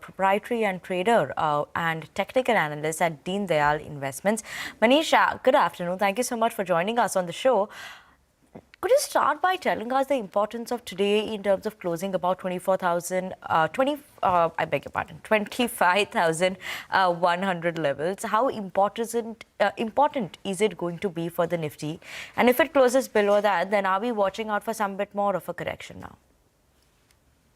proprietary and trader and technical analyst at Deen Dayal Investments. Manish, good afternoon. Thank you so much for joining us on the show. Could you start by telling us the importance of today in terms of closing about 25,100 levels? How important is it going to be for the Nifty? And if it closes below that, then are we watching out for some bit more of a correction now?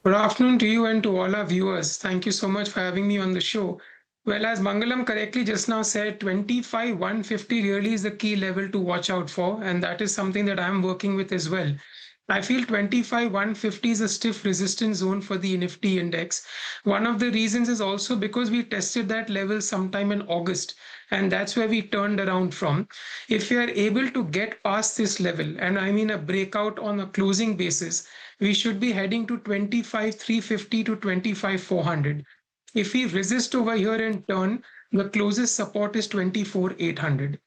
Good afternoon to you and to all our viewers. Thank you so much for having me on the show. Well, as Mangalam correctly just now said, 25,150 really is the key level to watch out for, and that is something that I'm working with as well. I feel 25,150 is a stiff resistance zone for the Nifty index. One of the reasons is also because we tested that level sometime in August, and that's where we turned around from. If we are able to get past this level, and I mean a breakout on a closing basis, we should be heading to 25,350 to 25,400. If we resist over here and turn, the closest support is 24,800.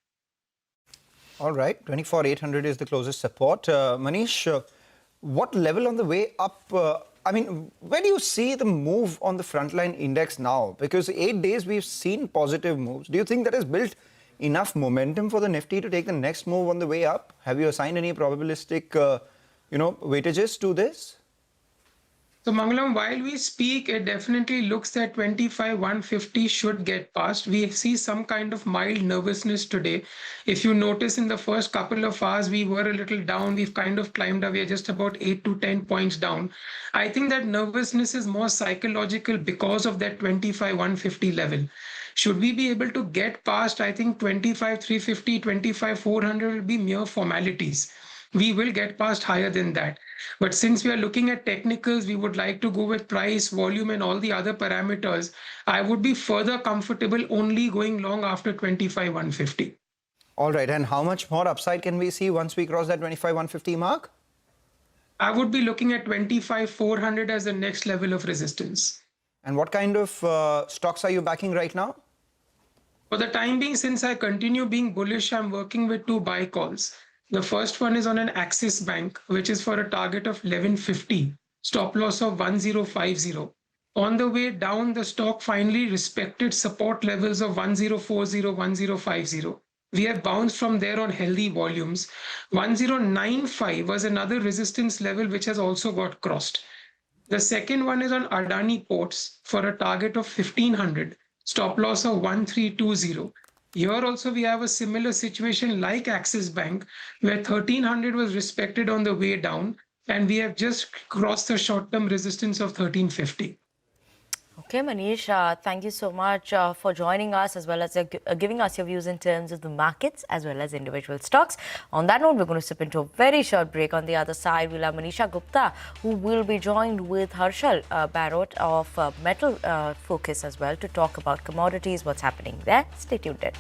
All right, 24,800 is the closest support. Manish, what level on the way up? Where do you see the move on the frontline index now? Because 8 days we've seen positive moves. Do you think that has built enough momentum for the Nifty to take the next move on the way up? Have you assigned any probabilistic, weightages to this? So Mangalam, while we speak, it definitely looks that 25,150 should get past. We see some kind of mild nervousness today. If you notice in the first couple of hours, we were a little down. We've kind of climbed up. We're just about 8 to 10 points down. I think that nervousness is more psychological because of that 25,150 level. Should we be able to get past, I think 25,350, 25,400 will be mere formalities. We will get past higher than that. But since we are looking at technicals, we would like to go with price, volume, and all the other parameters. I would be further comfortable only going long after 25,150. All right. And how much more upside can we see once we cross that 25,150 mark? I would be looking at 25,400 as the next level of resistance. And what kind of stocks are you backing right now? For the time being, since I continue being bullish, I'm working with 2 buy calls. The first one is on an Axis Bank, which is for a target of 1150, stop loss of 1050. On the way down, the stock finally respected support levels of 1040, 1050. We have bounced from there on healthy volumes. 1095 was another resistance level which has also got crossed. The second one is on Adani Ports for a target of 1500, stop loss of 1320. Here also we have a similar situation like Axis Bank, where 1300 was respected on the way down, and we have just crossed the short-term resistance of 1350. Okay, Manish, thank you so much for joining us, as well as giving us your views in terms of the markets as well as individual stocks. On that note, we're going to step into a very short break. On the other side, we'll have Manisha Gupta, who will be joined with Harshal Barot of Metal Focus as well to talk about commodities, what's happening there. Stay tuned in.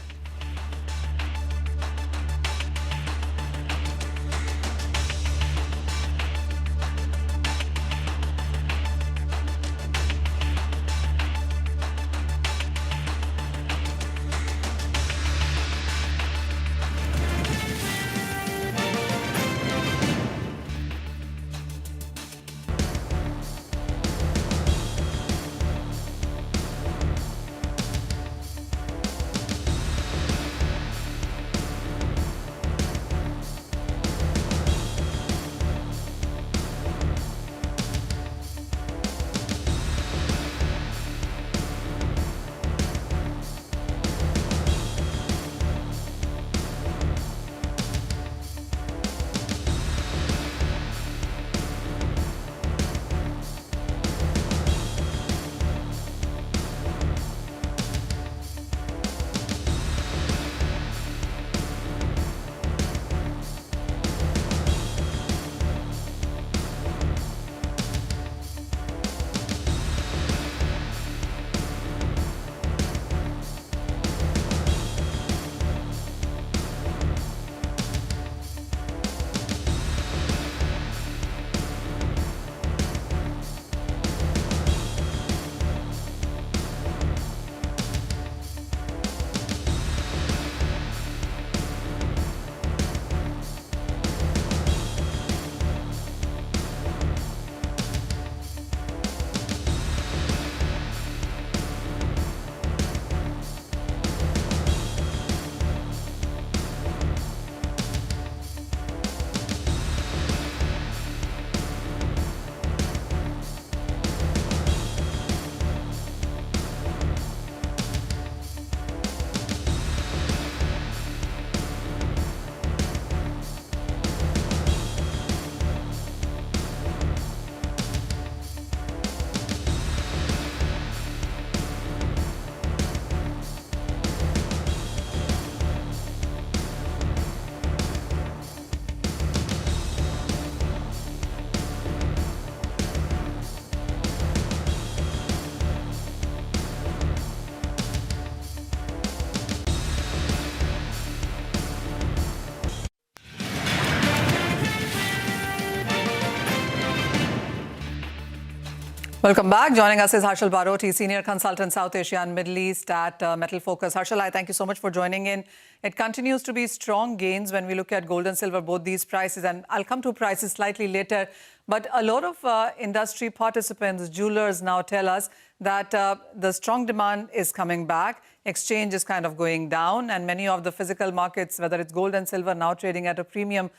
Welcome back. Joining us is Harshal Barot, Senior Consultant South Asia and Middle East at Metal Focus. Harshal, I thank you so much for joining in. It continues to be strong gains when we look at gold and silver, both these prices, and I'll come to prices slightly later. But a lot of industry participants, jewelers now tell us that the strong demand is coming back. Exchange is kind of going down, and many of the physical markets, whether it's gold and silver, now trading at a premium.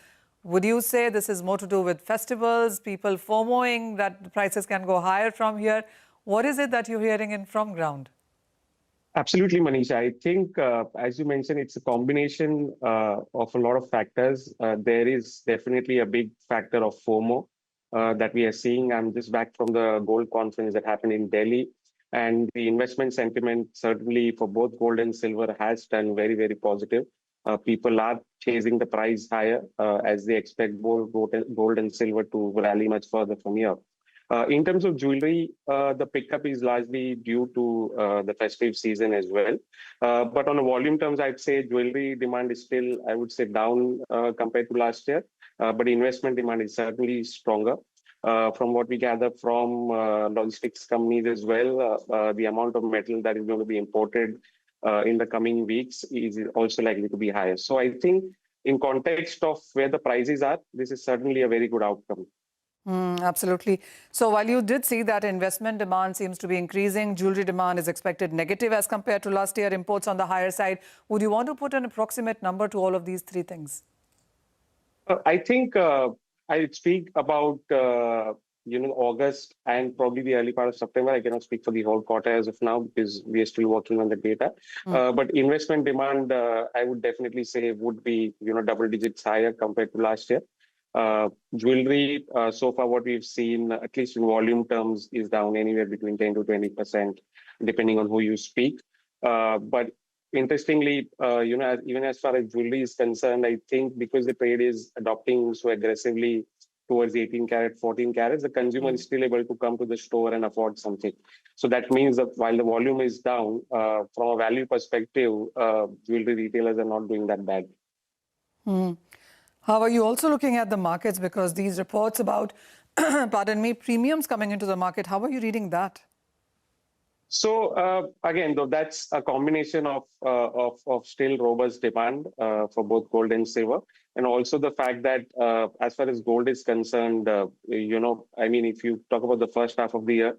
Would you say this is more to do with festivals, people FOMOing that the prices can go higher from here? What is it that you're hearing from ground? Absolutely, Manisha. I think, as you mentioned, it's a combination of a lot of factors. There is definitely a big factor of FOMO that we are seeing. I'm just back from the gold conference that happened in Delhi. And the investment sentiment, certainly for both gold and silver, has turned very, very positive. People are chasing the price higher as they expect both gold and silver to rally much further from here. In terms of jewelry, the pickup is largely due to the festive season as well. But on a volume terms, I'd say jewelry demand is still, I would say, down compared to last year. But investment demand is certainly stronger. From what we gather from logistics companies as well, the amount of metal that is going to be imported in the coming weeks is also likely to be higher. So I think in context of where the prices are, this is certainly a very good outcome. Absolutely. So while you did see that investment demand seems to be increasing, jewelry demand is expected negative as compared to last year, imports on the higher side. Would you want to put an approximate number to all of these three things? I think I would speak about August and probably the early part of September. I cannot speak for the whole quarter as of now because we are still working on the data. But investment demand, I would definitely say would be double digits higher compared to last year. Jewelry, so far what we've seen, at least in volume terms, is down anywhere between 10 to 20%, depending on who you speak. But interestingly, even as far as jewelry is concerned, I think because the trade is adopting so aggressively towards 18 karat, 14 carats, the consumer is still able to come to the store and afford something. So that means that while the volume is down, from a value perspective, jewelry retailers are not doing that bad. How are you also looking at the markets? Because these reports about, pardon me, premiums coming into the market, how are you reading that? So again, though, that's a combination of still robust demand for both gold and silver, and also the fact that as far as gold is concerned, if you talk about the first half of the year,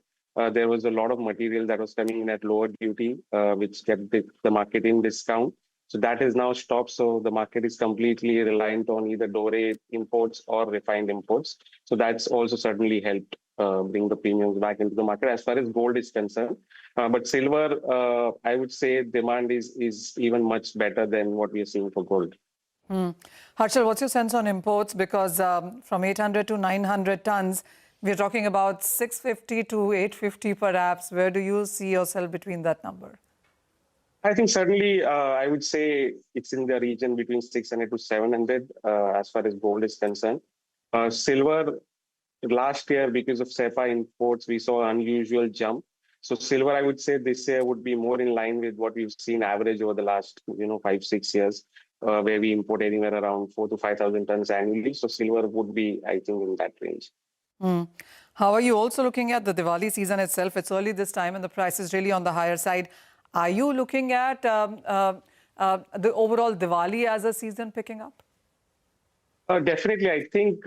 there was a lot of material that was coming in at lower duty, which kept the market in discount. So that is now stopped. So the market is completely reliant on either doré imports or refined imports. So that's also certainly helped bring the premiums back into the market as far as gold is concerned. But silver, I would say demand is even much better than what we are seeing for gold. Harshal, what's your sense on imports? Because from 800 to 900 tons, we're talking about 650 to 850 perhaps. Where do you see yourself between that number? I think certainly I would say it's in the region between 600 to 700 as far as gold is concerned. Silver, last year, because of CEPA imports, we saw an unusual jump. So silver, I would say this year would be more in line with what we've seen average over the last 5-6 years, where we import anywhere around 4,000 to 5,000 tons annually. So silver would be, I think, in that range. How are you also looking at the Diwali season itself? It's early this time and the price is really on the higher side. Are you looking at the overall Diwali as a season picking up? Definitely. I think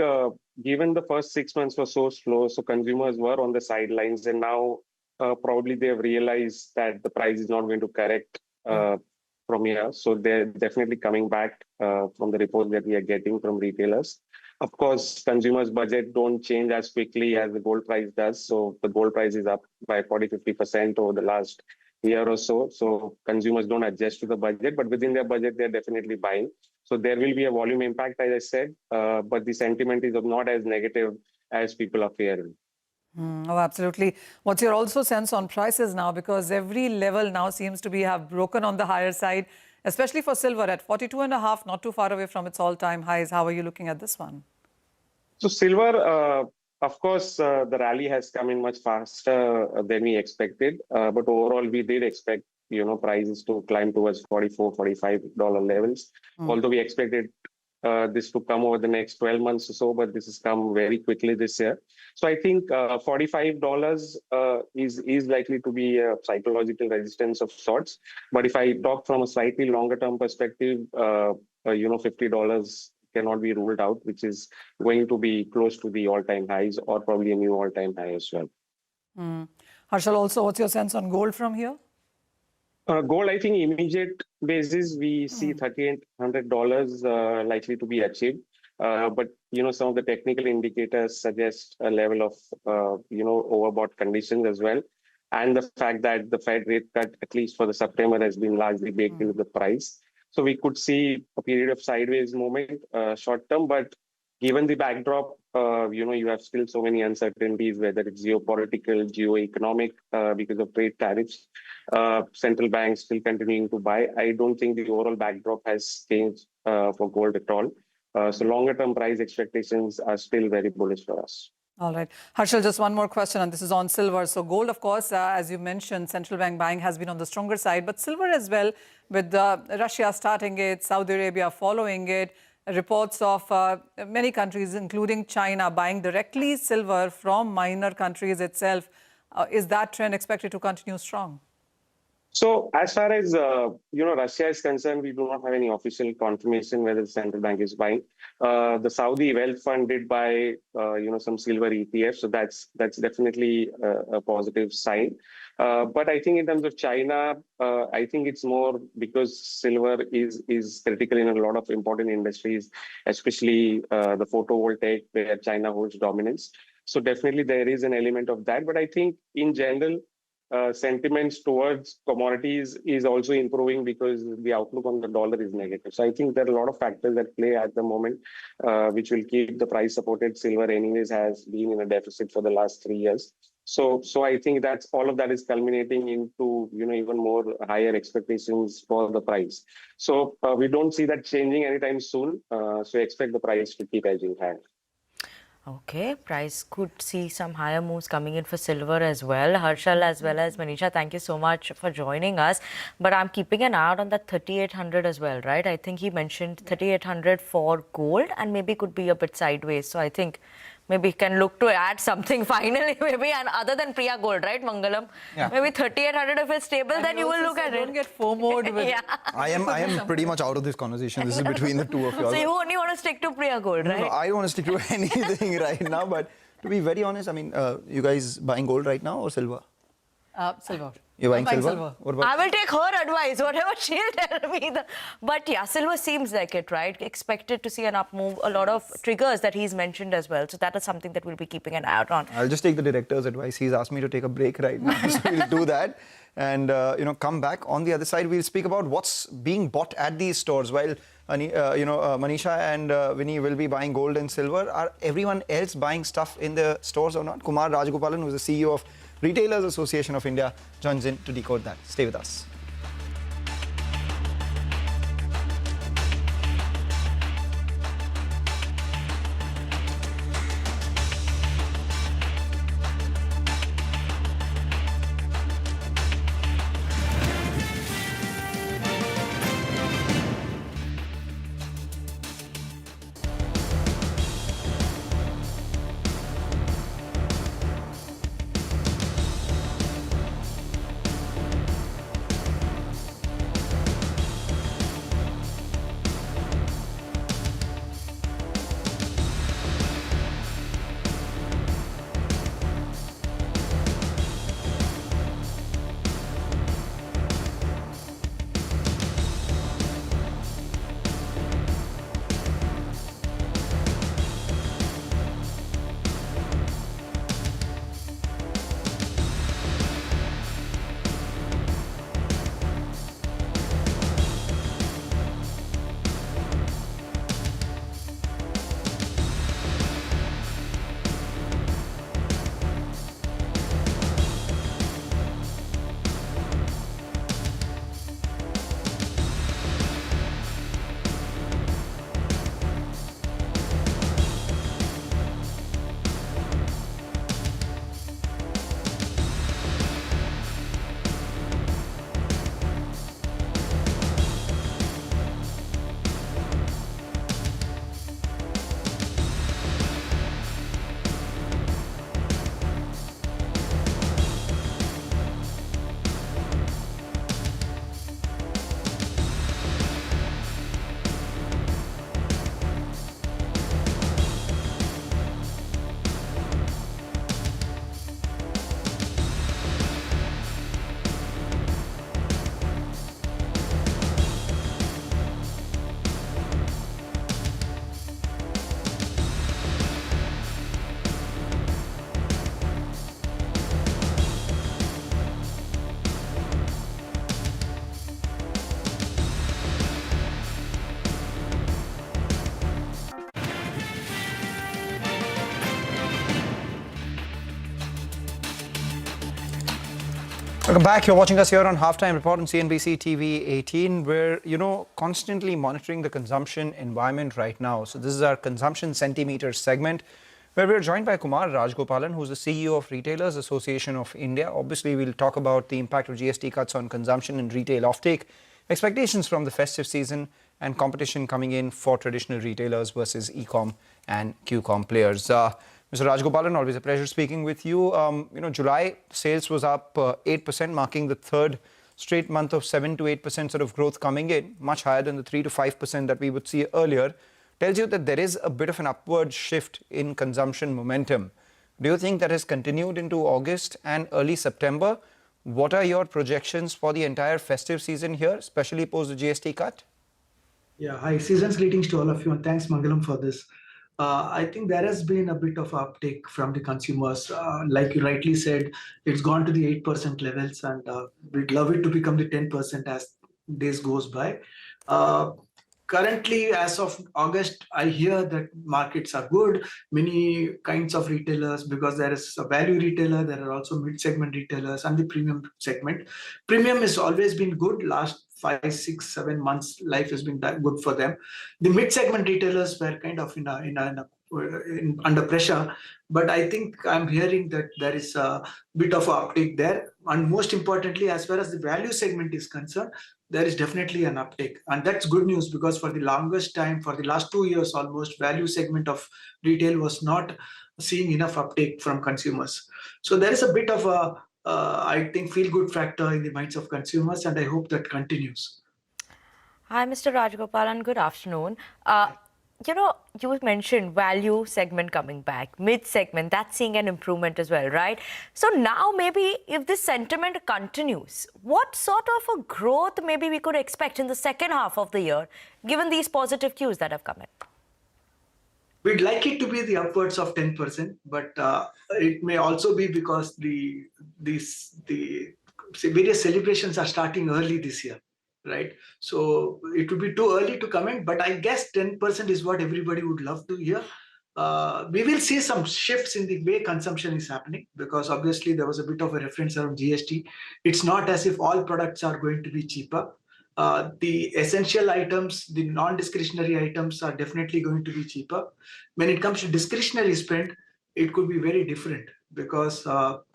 given the first 6 months were so slow, so consumers were on the sidelines, and now probably they've realized that the price is not going to correct from here. So they're definitely coming back from the reports that we are getting from retailers. Of course, consumers' budget don't change as quickly as the gold price does. So the gold price is up by 40-50% over the last year or so. So consumers don't adjust to the budget, but within their budget, they're definitely buying. So there will be a volume impact, as I said, but the sentiment is not as negative as people are fearing. Oh, absolutely. What's your also sense on prices now? Because every level now seems to have broken on the higher side, especially for silver at 42.5, not too far away from its all-time highs. How are you looking at this one? So silver, of course, the rally has come in much faster than we expected. But overall, we did expect, prices to climb towards $44, $45 levels. Although we expected this to come over the next 12 months or so, but this has come very quickly this year. So I think $45 is likely to be a psychological resistance of sorts. But if I talk from a slightly longer term perspective, $50 cannot be ruled out, which is going to be close to the all-time highs or probably a new all-time high as well. Harshal, also, what's your sense on gold from here? Gold, I think immediate basis, we see $3,800 likely to be achieved. But, some of the technical indicators suggest a level of, overbought conditions as well. And the fact that the Fed rate cut, at least for the September, has been largely baked into the price. So we could see a period of sideways movement short term, but given the backdrop, you have still so many uncertainties, whether it's geopolitical, geoeconomic, because of trade tariffs, central banks still continuing to buy. I don't think the overall backdrop has changed for gold at all. So longer term price expectations are still very bullish for us. All right. Harshal, just one more question, and this is on silver. So gold, of course, as you mentioned, central bank buying has been on the stronger side, but silver as well, with Russia starting it, Saudi Arabia following it, reports of many countries, including China, buying directly silver from minor countries itself. Is that trend expected to continue strong? So as far as Russia is concerned, we do not have any official confirmation whether the central bank is buying. The Saudi Wealth Fund did buy some silver ETF, so that's definitely a positive sign. But I think in terms of China, I think it's more because silver is critical in a lot of important industries, especially the photovoltaic, where China holds dominance. So definitely there is an element of that. But I think in general, sentiments towards commodities is also improving because the outlook on the dollar is negative. So I think there are a lot of factors at play at the moment, which will keep the price supported. Silver anyways has been in a deficit for the last 3 years. So I think that's all of that is culminating into even more higher expectations for the price. So we don't see that changing anytime soon. So expect the price to keep edging higher. Okay, price could see some higher moves coming in for silver as well. Harshal as well as Manisha, thank you so much for joining us. But I'm keeping an eye out on that 3,800 as well, right? I think he mentioned 3,800 for gold and maybe could be a bit sideways. So I think maybe can look to add something finally, maybe, and other than Priya Gold, right, Mangalam? Yeah. Maybe 3,800 if it's stable, And then you will look at it. Don't get FOMO'd with Yeah. I am pretty much out of this conversation. This is between the two of you all. So you only want to stick to Priya Gold, right? No, I don't want to stick to anything right now. But to be very honest, I mean, you guys buying gold right now or silver? Silver. You're buying silver? What about I will take her advice, whatever she'll tell me. But yeah, silver seems like it, right? Expected to see an up move, a lot of triggers that he's mentioned as well. So that is something that we'll be keeping an eye out on. I'll just take the director's advice. He's asked me to take a break right now, so we'll do that. And, come back. On the other side, we'll speak about what's being bought at these stores. While, Manisha and Vinny will be buying gold and silver, are everyone else buying stuff in the stores or not? Kumar Rajgopalan, who's the CEO of Retailers Association of India, joins in to decode that. Stay with us. Welcome back. You're watching us here on Halftime Report on CNBC TV18. We're, constantly monitoring the consumption environment right now. So this is our consumption centimeter segment, where we're joined by Kumar Rajgopalan, who's the CEO of Retailers Association of India. Obviously, we'll talk about the impact of GST cuts on consumption and retail offtake, expectations from the festive season, and competition coming in for traditional retailers versus e-com and Q-com players. Mr. Rajgopalan, always a pleasure speaking with you. July sales was up 8%, marking the third straight month of 7 to 8% sort of growth coming in, much higher than the 3 to 5% that we would see earlier, tells you that there is a bit of an upward shift in consumption momentum. Do you think that has continued into August and early September? What are your projections for the entire festive season here, especially post the GST cut? Yeah, hi. Season's greetings to all of you, and thanks, Mangalam, for this. I think there has been a bit of uptake from the consumers. Like you rightly said, it's gone to the 8% levels, and we'd love it to become the 10% as days goes by. Currently, as of August, I hear that markets are good. Many kinds of retailers, because there is a value retailer, there are also mid-segment retailers and the premium segment. Premium has always been good. Last 5, 6, 7 months, life has been good for them. The mid-segment retailers were kind of under pressure, but I think I'm hearing that there is a bit of uptake there. And most importantly, as far as the value segment is concerned, there is definitely an uptake. And that's good news, because for the longest time, for the last 2 years almost, value segment of retail was not seeing enough uptake from consumers. So there is a bit of a I think, feel-good factor in the minds of consumers, and I hope that continues. Hi, Mr. Rajagopalan. Good afternoon. You mentioned value segment coming back, mid-segment, that's seeing an improvement as well, right? So now maybe if this sentiment continues, what sort of a growth maybe we could expect in the second half of the year, given these positive cues that have come in? We'd like it to be the upwards of 10%, but it may also be because the various celebrations are starting early this year, right? So it would be too early to comment, but I guess 10% is what everybody would love to hear. We will see some shifts in the way consumption is happening, because obviously there was a bit of a reference around GST. It's not as if all products are going to be cheaper. The essential items, the non-discretionary items are definitely going to be cheaper. When it comes to discretionary spend, it could be very different, because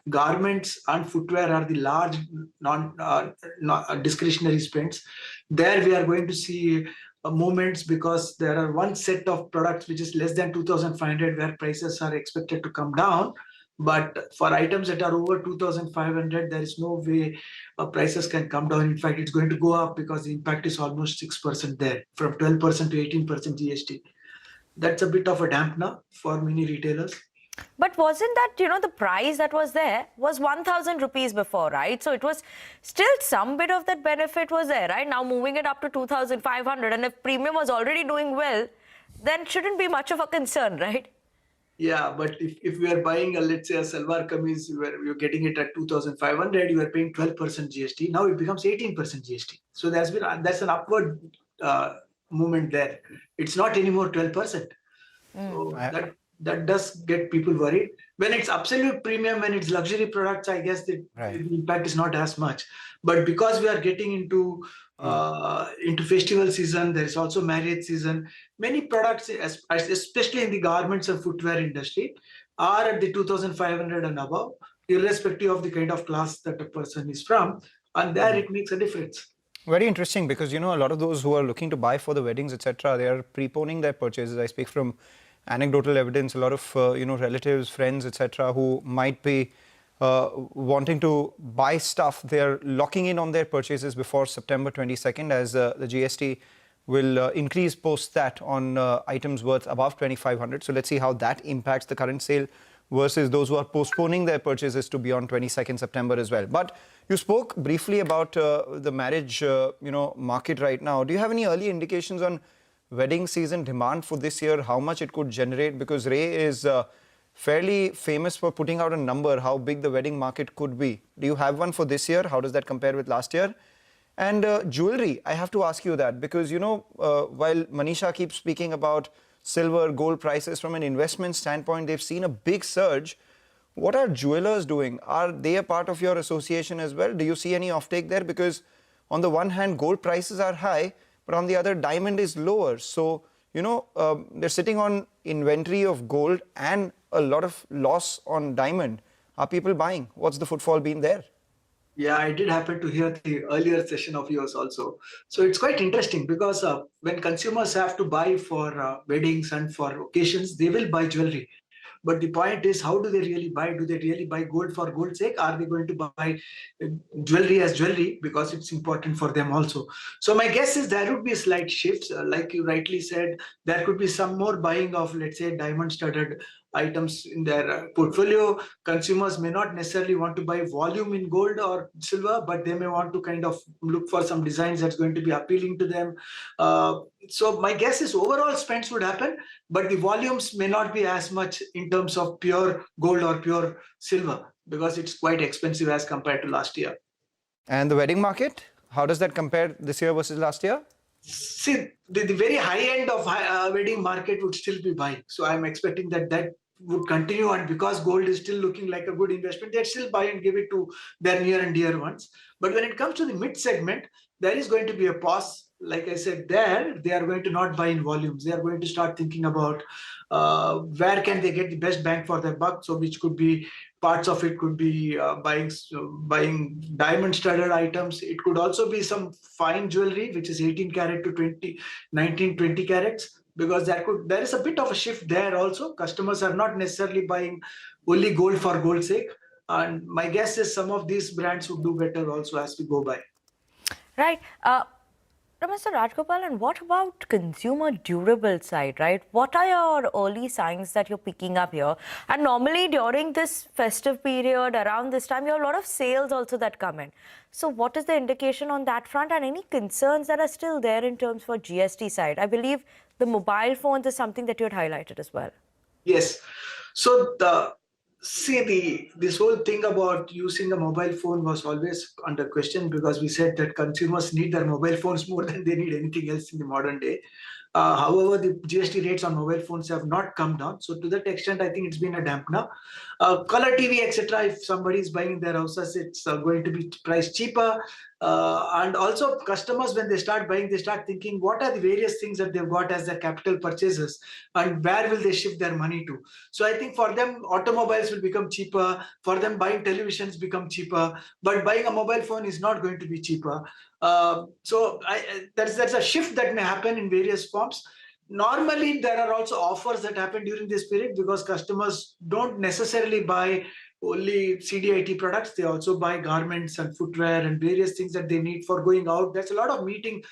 garments and footwear are the large non-discretionary spends. There we are going to see movements, because there are one set of products which is less than 2,500 where prices are expected to come down. But for items that are over 2,500, there is no way prices can come down. In fact, it's going to go up, because the impact is almost 6% there, from 12% to 18% GST. That's a bit of a dampener for many retailers. But wasn't that, the price that was there was 1,000 rupees before, right? So it was still some bit of that benefit was there, right? Now moving it up to 2,500, and if premium was already doing well, then shouldn't be much of a concern, right? Yeah, but if we are buying, let's say, a Salwar Kameez, you're getting it at 2,500, you are paying 12% GST. Now it becomes 18% GST. So that's an upward movement there. It's not anymore 12%. So that does get people worried. When it's absolute premium, when it's luxury products, I guess the impact is not as much. But because we are getting into festival season, there is also marriage season. Many products, especially in the garments and footwear industry, are at the 2,500 and above, irrespective of the kind of class that a person is from. And there it makes a difference. Very interesting, because, a lot of those who are looking to buy for the weddings, etc., they are preponing their purchases. I speak from anecdotal evidence, a lot of, relatives, friends, etc., who might be wanting to buy stuff. They're locking in on their purchases before September 22nd, as the GST will increase post that on items worth above 2,500. So let's see how that impacts the current sale versus those who are postponing their purchases to beyond 22nd September as well. But you spoke briefly about the marriage, market right now. Do you have any early indications on wedding season demand for this year, how much it could generate? Because Ray is fairly famous for putting out a number, how big the wedding market could be. Do you have one for this year? How does that compare with last year? And jewelry, I have to ask you that, because, while Manisha keeps speaking about silver, gold prices from an investment standpoint, they've seen a big surge. What are jewelers doing? Are they a part of your association as well? Do you see any offtake there? Because on the one hand, gold prices are high, but on the other, diamond is lower. So, they're sitting on inventory of gold and a lot of loss on diamond. Are people buying? What's the footfall been there? Yeah, I did happen to hear the earlier session of yours also. So it's quite interesting, because when consumers have to buy for weddings and for occasions, they will buy jewelry. But the point is, how do they really buy? Do they really buy gold for gold's sake? Are they going to buy jewelry as jewelry because it's important for them also? So my guess is there would be slight shifts. Like you rightly said, there could be some more buying of, let's say, diamond-studded items in their portfolio. Consumers may not necessarily want to buy volume in gold or silver, but they may want to kind of look for some designs that's going to be appealing to them. So my guess is overall spends would happen, but the volumes may not be as much in terms of pure gold or pure silver, because it's quite expensive as compared to last year. And the wedding market, how does that compare this year versus last year? See, the very high end of wedding market would still be buying. So I'm expecting that would continue, and because gold is still looking like a good investment, they'd still buy and give it to their near and dear ones. But when it comes to the mid segment, there is going to be a pause. Like I said, they are going to not buy in volumes. They are going to start thinking about where can they get the best bang for their buck. So which could be, parts of it could be buying diamond-studded items. It could also be some fine jewelry, which is 18 karat to 19, 20 carats. Because there is a bit of a shift there also. Customers are not necessarily buying only gold for gold's sake. And my guess is some of these brands would do better also as we go by. Right. Mr. Rajgopal, and what about consumer durable side, right? What are your early signs that you're picking up here? And normally during this festive period, around this time, you have a lot of sales also that come in. So what is the indication on that front, and any concerns that are still there in terms for GST side? I believe the mobile phones is something that you had highlighted as well. Yes. So this whole thing about using a mobile phone was always under question, because we said that consumers need their mobile phones more than they need anything else in the modern day. However, the GST rates on mobile phones have not come down. So to that extent, I think it's been a dampener. Color TV, etc. If somebody is buying their houses, it's going to be priced cheaper. And also customers, when they start buying, they start thinking, what are the various things that they've got as their capital purchases, and where will they shift their money to? So I think for them, automobiles will become cheaper. For them, buying televisions become cheaper. But buying a mobile phone is not going to be cheaper. So there's a shift that may happen in various forms. Normally, there are also offers that happen during this period, because customers don't necessarily buy only CDIT products. They also buy garments and footwear and various things that they need for going out. There's a lot of greeting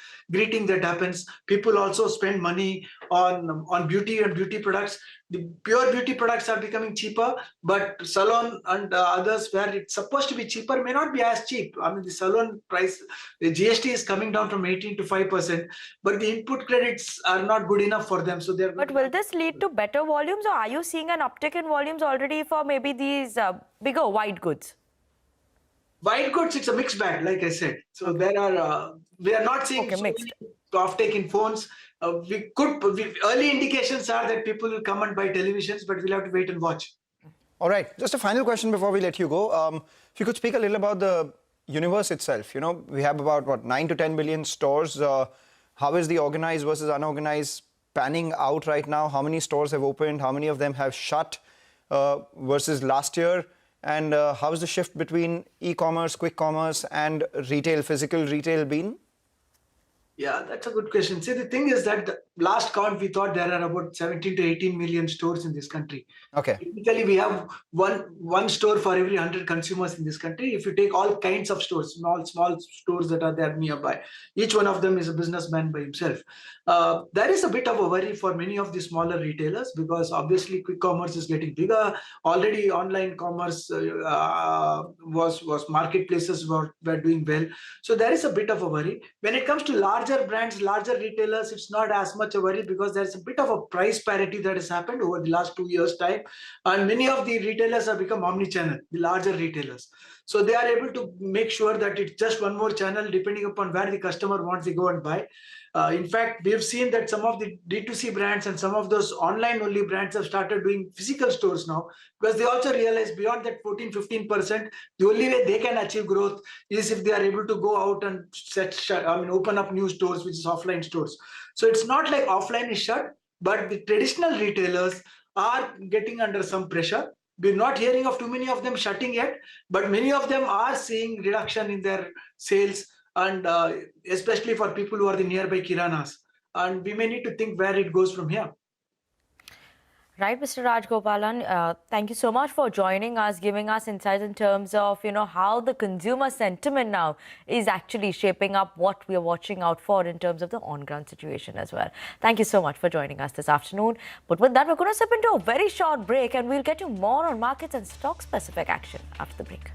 that happens. People also spend money on beauty and beauty products. The pure beauty products are becoming cheaper, but salon and others where it's supposed to be cheaper may not be as cheap. I mean, the salon price, the GST is coming down from 18 to 5%, but the input credits are not good enough for them. So they're. But will this lead to better volumes, or are you seeing an uptick in volumes already for maybe these bigger white goods? White goods, it's a mixed bag, like I said. So we are not seeing offtake in phones. Early indications are that people will come and buy televisions, but we'll have to wait and watch. All right, just a final question before we let you go. If you could speak a little about the universe itself. You know, we have about 9 to 10 billion stores. How is the organized versus unorganized panning out right now? How many stores have opened? How many of them have shut versus last year? And how is the shift between e-commerce, quick commerce, and retail, physical retail been? Yeah, that's a good question. See, the thing is that the last count, we thought there are about 17 to 18 million stores in this country. Okay. Typically, we have one store for every 100 consumers in this country. If you take all kinds of stores, small stores that are there nearby, each one of them is a businessman by himself. There is a bit of a worry for many of the smaller retailers, because obviously quick commerce is getting bigger. Already online commerce was marketplaces were doing well. So there is a bit of a worry. When it comes to larger brands, larger retailers, it's not as much a worry, because there's a bit of a price parity that has happened over the last 2 years' time. And many of the retailers have become omni-channel, the larger retailers. So they are able to make sure that it's just one more channel, depending upon where the customer wants to go and buy. In fact, we have seen that some of the D2C brands and some of those online-only brands have started doing physical stores now, because they also realize beyond that 14-15%, the only way they can achieve growth is if they are able to go out and open up new stores, which is offline stores. So it's not like offline is shut, but the traditional retailers are getting under some pressure. We're not hearing of too many of them shutting yet, but many of them are seeing reduction in their sales, and especially for people who are the nearby kiranas. And we may need to think where it goes from here. Right, Mr. Rajgopalan, thank you so much for joining us, giving us insights in terms of, how the consumer sentiment now is actually shaping up what we are watching out for in terms of the on-ground situation as well. Thank you so much for joining us this afternoon. But with that, we're going to step into a very short break and we'll get you more on markets and stock-specific action after the break.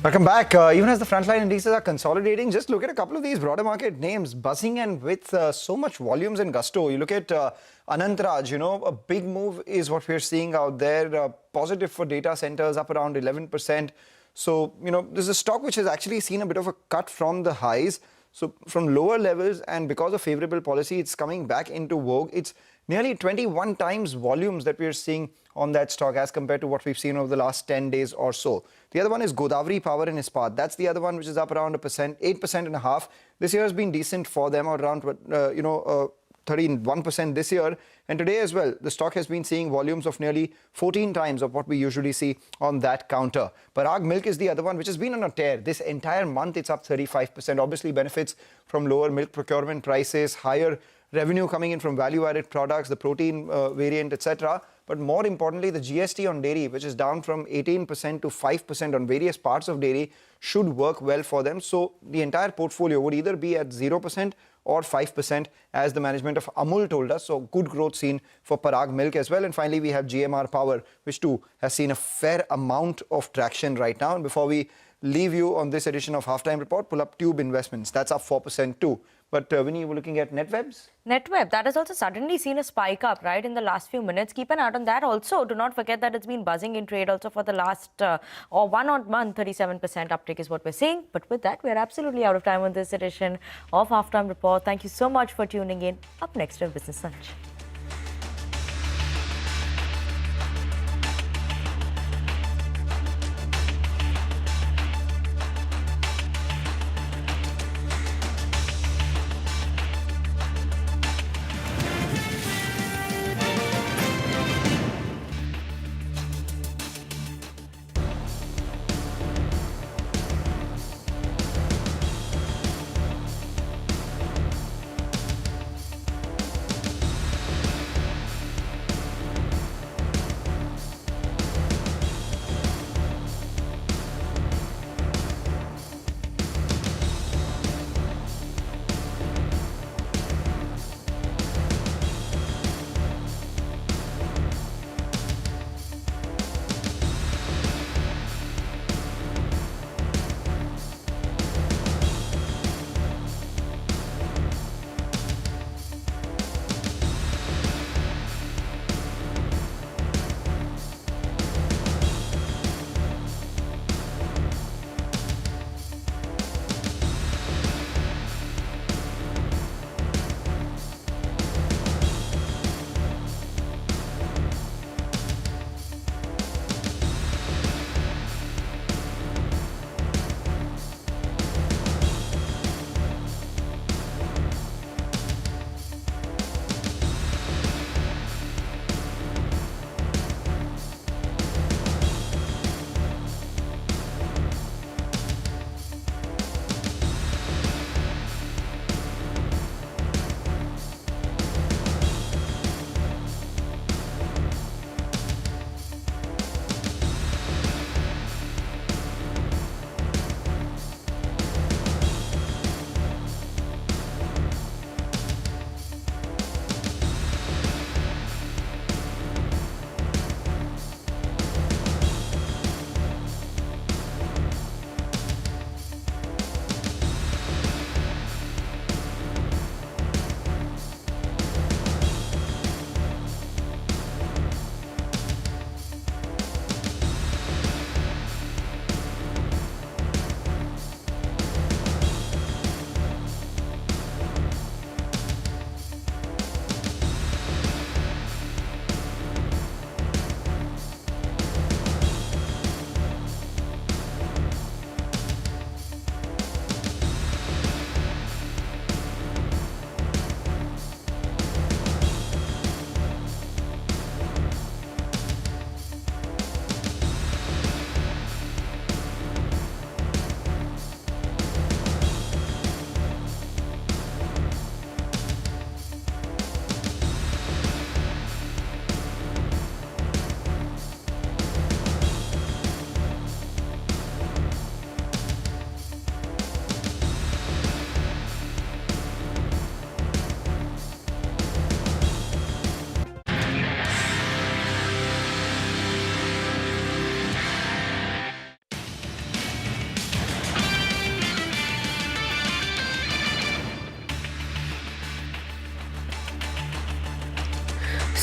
Welcome back. Even as the frontline indices are consolidating, just look at a couple of these broader market names buzzing and with so much volumes and gusto. You look at Anantraj, a big move is what we're seeing out there. Positive for data centers, up around 11%. So, this is a stock which has actually seen a bit of a cut from the highs. So, from lower levels and because of favorable policy, it's coming back into vogue. It's nearly 21 times volumes that we're seeing on that stock as compared to what we've seen over the last 10 dadays or so. The other one is Godavari Power and Ispat. That's the other one which is up around 8.5%. This year has been decent for them, around 31% this year. And today as well, the stock has been seeing volumes of nearly 14 times of what we usually see on that counter. Parag Milk is the other one which has been on a tear. This entire month, it's up 35%. Obviously benefits from lower milk procurement prices, higher revenue coming in from value-added products, the protein variant, etc. But more importantly, the GST on dairy, which is down from 18% to 5% on various parts of dairy, should work well for them. So the entire portfolio would either be at 0% or 5%, as the management of Amul told us. So good growth seen for Parag Milk as well. And finally, we have GMR Power, which too has seen a fair amount of traction right now. And before we leave you on this edition of Halftime Report, pull up Tube Investments. That's up 4% too. But Winnie, you were looking at NetWebs? NetWeb, that has also suddenly seen a spike up, right, in the last few minutes. Keep an eye on that also. Do not forget that it's been buzzing in trade also for the last or 1 odd month. 37% uptick is what we're seeing. But with that, we're absolutely out of time on this edition of Halftime Report. Thank you so much for tuning in. Up next, our Business Lunch.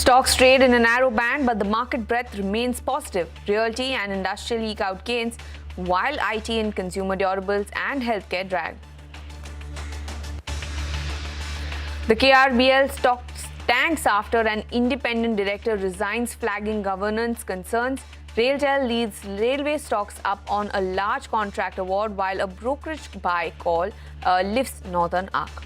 Stocks trade in a narrow band, but the market breadth remains positive. Realty and industrial eke out gains, while IT and consumer durables and healthcare drag. The KRBL stock tanks after an independent director resigns, flagging governance concerns. Railtel leads railway stocks up on a large contract award, while a brokerage buy call lifts Northern Arc.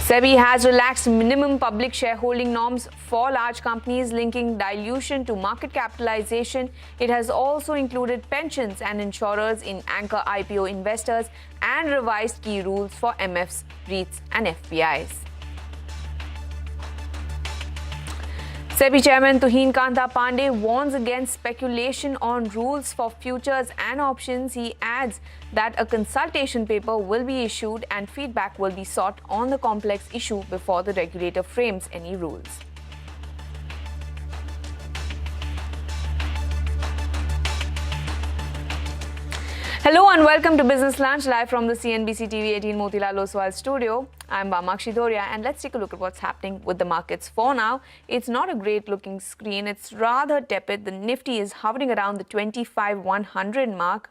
SEBI has relaxed minimum public shareholding norms for large companies, linking dilution to market capitalization. It has also included pensions and insurers in anchor IPO investors and revised key rules for MFs, REITs and FPIs. SEBI Chairman Tuhin Kanta Pandey warns against speculation on rules for futures and options. He adds that a consultation paper will be issued and feedback will be sought on the complex issue before the regulator frames any rules. Hello and welcome to Business Lunch live from the CNBC TV18 Motilal Oswal studio. I'm Bamakshi Doria and let's take a look at what's happening with the markets for now. It's not a great looking screen. It's rather tepid. The Nifty is hovering around the 25,100 mark.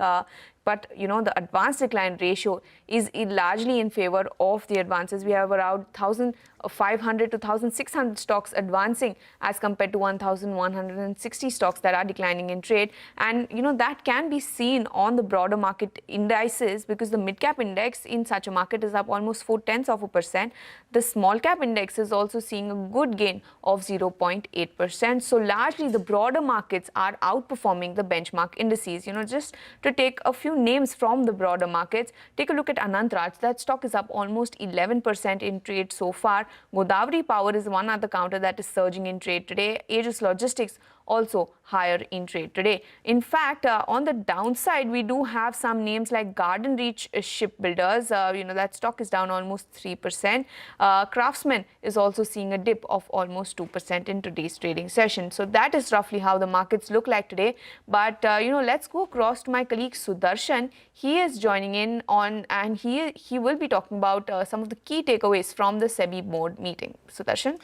But the advance decline ratio is largely in favor of the advances. We have around 1,500 to 1,600 stocks advancing as compared to 1,160 stocks that are declining in trade. And that can be seen on the broader market indices because the mid-cap index in such a market is up almost 0.4%. The small-cap index is also seeing a good gain of 0.8%. So largely the broader markets are outperforming the benchmark indices. Just to take a few names from the broader markets, take a look at Anantraj. That stock is up almost 11% in trade so far. Godavari Power is one other counter that is surging in trade today. Aegis Logistics also higher in trade today. In fact, on the downside, we do have some names like Garden Reach Shipbuilders. That stock is down almost 3%. Craftsman is also seeing a dip of almost 2% in today's trading session. So that is roughly how the markets look like today. But let's go across to my colleague Sudarshan. He is joining in on, and he will be talking about some of the key takeaways from the SEBI board meeting. Sudarshan.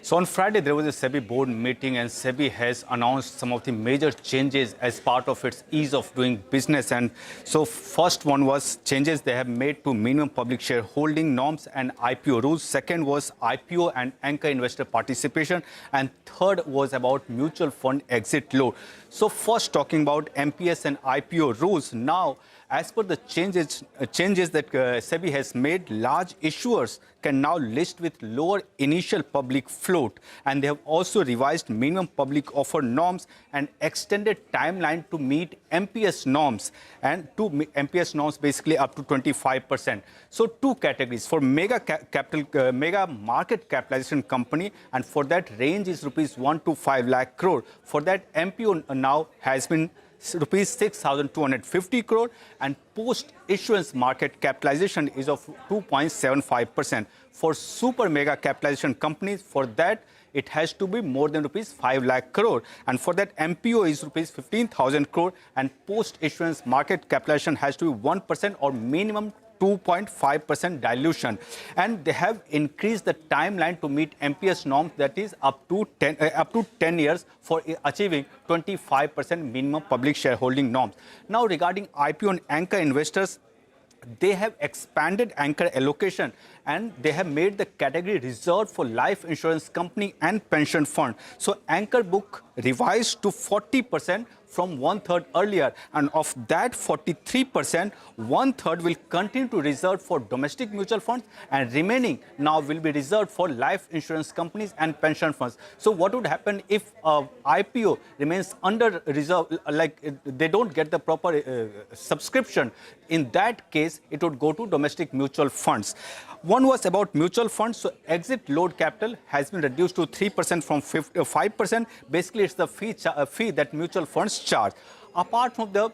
So on Friday, there was a SEBI board meeting and SEBI has announced some of the major changes as part of its ease of doing business. And so first one was changes they have made to minimum public shareholding norms and IPO rules. Second was IPO and anchor investor participation. And third was about mutual fund exit load. So first talking about MPS and IPO rules. Now, as per the changes that SEBI has made, large issuers can now list with lower initial public float. And they have also revised minimum public offer norms and extended timeline to meet MPS norms. And to MPS norms basically up to 25%. So two categories for mega market capitalization company, and for that range is rupees 1 to 5 lakh crore. For that MPO now has been rupees 6,250 crore and post-issuance market capitalization is of 2.75%. For super mega capitalization companies, for that it has to be more than rupees 5 lakh crore. And for that MPO is rupees 15,000 crore and post-issuance market capitalization has to be 1% or minimum 2.5% dilution. And they have increased the timeline to meet MPS norms, that is up to 10 years for achieving 25% minimum public shareholding norms. Now regarding IPO and anchor investors, they have expanded anchor allocation and they have made the category reserved for life insurance company and pension fund. So anchor book revised to 40% from 1/3 earlier, and of that 43%, 1/3 will continue to reserve for domestic mutual funds and remaining now will be reserved for life insurance companies and pension funds. So what would happen if IPO remains under reserve, like they don't get the proper subscription? In that case, it would go to domestic mutual funds. One was about mutual funds. So exit load capital has been reduced to 3% from 5%. Basically, it's the fee that mutual funds charge. Apart from the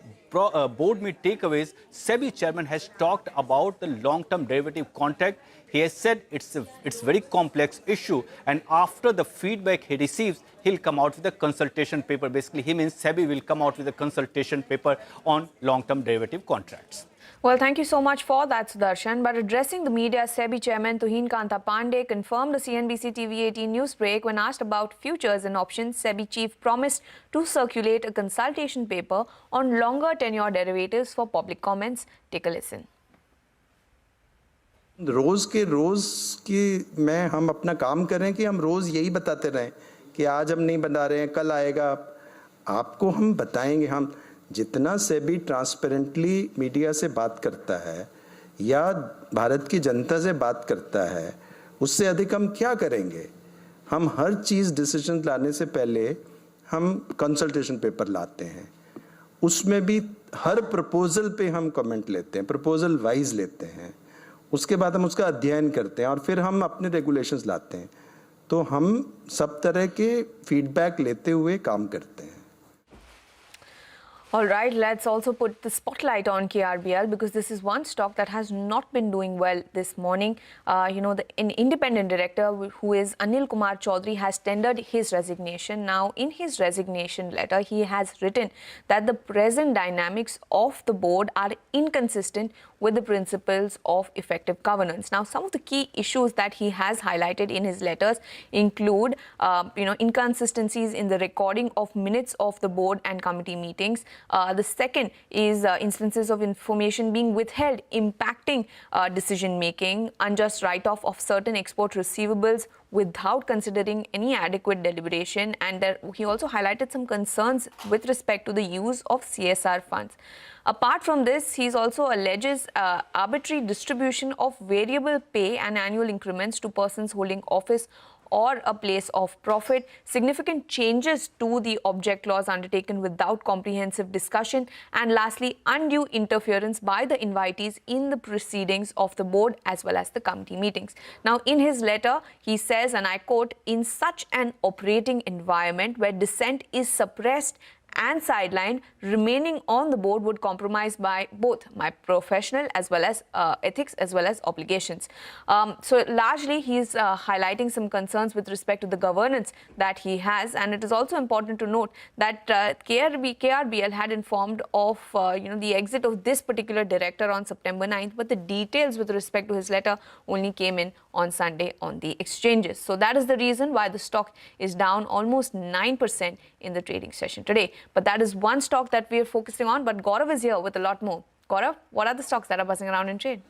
board meet takeaways, SEBI chairman has talked about the long-term derivative contract. He has said it's a very complex issue, and after the feedback he receives, he'll come out with a consultation paper. Basically, he means SEBI will come out with a consultation paper on long-term derivative contracts. Well, thank you so much for that, Sudarshan. But addressing the media, SEBI Chairman Tuhin Kanta Pandey confirmed the CNBC TV18 news break when asked about futures and options. SEBI chief promised to circulate a consultation paper on longer tenure derivatives for public comments. Take a listen. रोज की में हम अपना काम करें कि हम रोज यही बताते रहें कि आज हम नहीं बता रहे हैं, कल आएगा। आपको हम बताएंगे। हम जितना सेबी ट्रांसपेरेंटली मीडिया से बात करता है या भारत की जनता से बात करता है, उससे अधिक हम क्या करेंगे? हम हर चीज़ डिसीजन लाने से पहले हम कंसल्टेशन पेपर लाते हैं। उसमें भी हर प्रपोजल पे हम कमेंट लेते हैं, प्रपोजल वाइज लेते हैं। उसके बाद हम उसका अध्ययन करते हैं और फिर हम अपने रेगुलेशंस लाते हैं। तो हम सब तरह के फीडबैक लेते हुए काम करते हैं. All right, let's also put the spotlight on KRBL because this is one stock that has not been doing well this morning. An independent director who is Anil Kumar Chaudhary has tendered his resignation. Now, in his resignation letter, he has written that the present dynamics of the board are inconsistent with the principles of effective governance. Now, some of the key issues that he has highlighted in his letters include, inconsistencies in the recording of minutes of the board and committee meetings. The second is instances of information being withheld, impacting decision-making, unjust write-off of certain export receivables without considering any adequate deliberation. And he also highlighted some concerns with respect to the use of CSR funds. Apart from this, he also alleges arbitrary distribution of variable pay and annual increments to persons holding office or a place of profit, significant changes to the object laws undertaken without comprehensive discussion, and lastly, undue interference by the invitees in the proceedings of the board as well as the committee meetings. Now, in his letter, he says, and I quote, "In such an operating environment where dissent is suppressed and sidelined, remaining on the board would compromise by both my professional as well as ethics as well as obligations." So largely he's highlighting some concerns with respect to the governance that he has, and it is also important to note that KRBL had informed of the exit of this particular director on September 9th, but the details with respect to his letter only came in on Sunday on the exchanges. So that is the reason why the stock is down almost 9% in the trading session today. But that is one stock that we are focusing on. But Gaurav is here with a lot more. Gaurav, what are the stocks that are buzzing around in trade?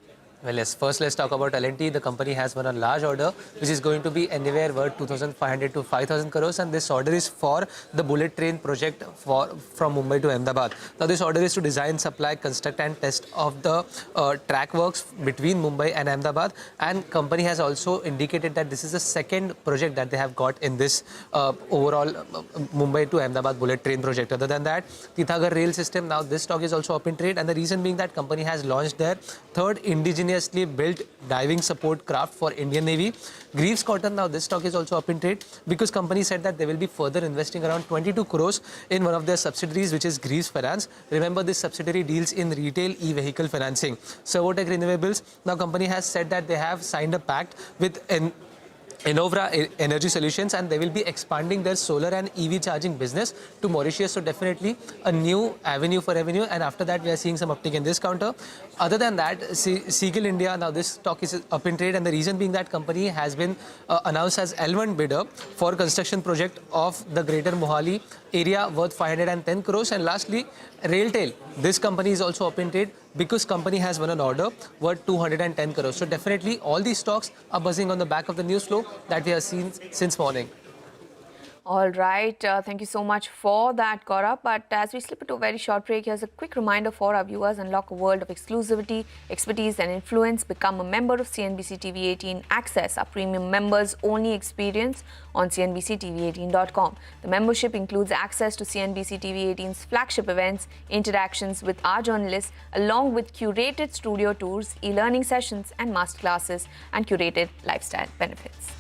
Well, yes. First, let's talk about L&T. The company has won a large order, which is going to be anywhere worth 2,500 to 5,000 crores. And this order is for the bullet train project from Mumbai to Ahmedabad. Now, this order is to design, supply, construct and test of the track works between Mumbai and Ahmedabad. And company has also indicated that this is the second project that they have got in this overall Mumbai to Ahmedabad bullet train project. Other than that, Titagarh rail system, now this stock is also up in trade. And the reason being that company has launched their third indigenous built diving support craft for Indian Navy. Greaves Cotton, now this stock is also up in trade because company said that they will be further investing around 22 crores in one of their subsidiaries, which is Greaves Finance. Remember, this subsidiary deals in retail e-vehicle financing. Servotech Renewables, now company has said that they have signed a pact with Innovra Energy Solutions and they will be expanding their solar and EV charging business to Mauritius. So definitely a new avenue for revenue, and after that we are seeing some uptick in this counter. Other than that, Seagull India, now this stock is up in trade, and the reason being that company has been announced as L1 bidder for construction project of the Greater Mohali area worth 510 crores. And lastly, Railtail, this company is also up in trade because company has won an order worth 210 crores. So definitely all these stocks are buzzing on the back of the news flow that we have seen since morning. All right. Thank you so much for that, Gaurav. But as we slip into a very short break, here's a quick reminder for our viewers. Unlock a world of exclusivity, expertise and influence. Become a member of CNBC TV18 Access, a premium members only experience on CNBCTV18.com. The membership includes access to CNBC TV18's flagship events, interactions with our journalists, along with curated studio tours, e-learning sessions and masterclasses, and curated lifestyle benefits.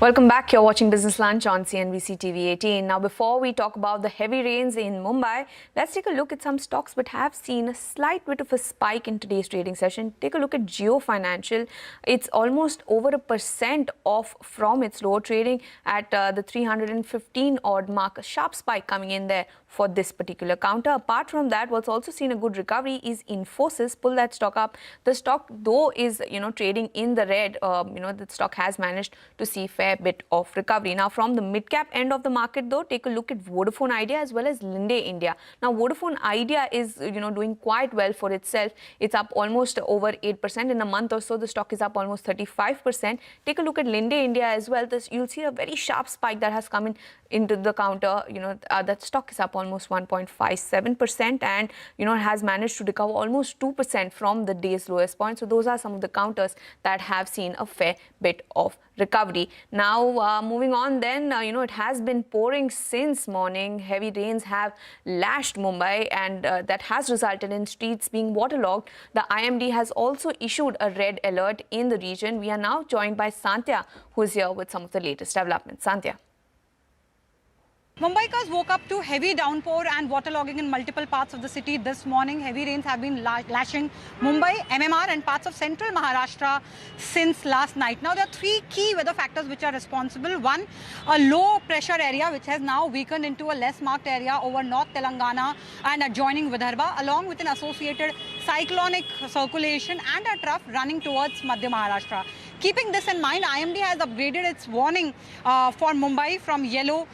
Welcome back. You're watching Business Lunch on CNBC TV18. Now, before we talk about the heavy rains in Mumbai, let's take a look at some stocks that have seen a slight bit of a spike in today's trading session. Take a look at Jio Financial. It's almost over 1% off from its lower trading at the 315 odd mark. A sharp spike coming in there for this particular counter. Apart from that, what's also seen a good recovery is Infosys. Pull that stock up. The stock, though, is trading in the red. The stock has managed to see fair bit of recovery. Now, from the mid-cap end of the market, though, take a look at Vodafone Idea as well as Linde India. Now, Vodafone Idea is doing quite well for itself. It's up almost over 8% in a month or so. The stock is up almost 35%. Take a look at Linde India as well. You'll see a very sharp spike that has come into the counter. That stock is up almost 1.57% and has managed to recover almost 2% from the day's lowest point. So those are some of the counters that have seen a fair bit of recovery. Now, moving on then, it has been pouring since morning. Heavy rains have lashed Mumbai and that has resulted in streets being waterlogged. The IMD has also issued a red alert in the region. We are now joined by Santya, who is here with some of the latest developments. Santya. Mumbaikas woke up to heavy downpour and waterlogging in multiple parts of the city this morning. Heavy rains have been lashing Mumbai, MMR and parts of central Maharashtra since last night. Now, there are three key weather factors which are responsible. One, a low pressure area which has now weakened into a less marked area over North Telangana and adjoining Vidarbha, along with an associated cyclonic circulation and a trough running towards Madhya Maharashtra. Keeping this in mind, IMD has upgraded its warning for Mumbai from yellow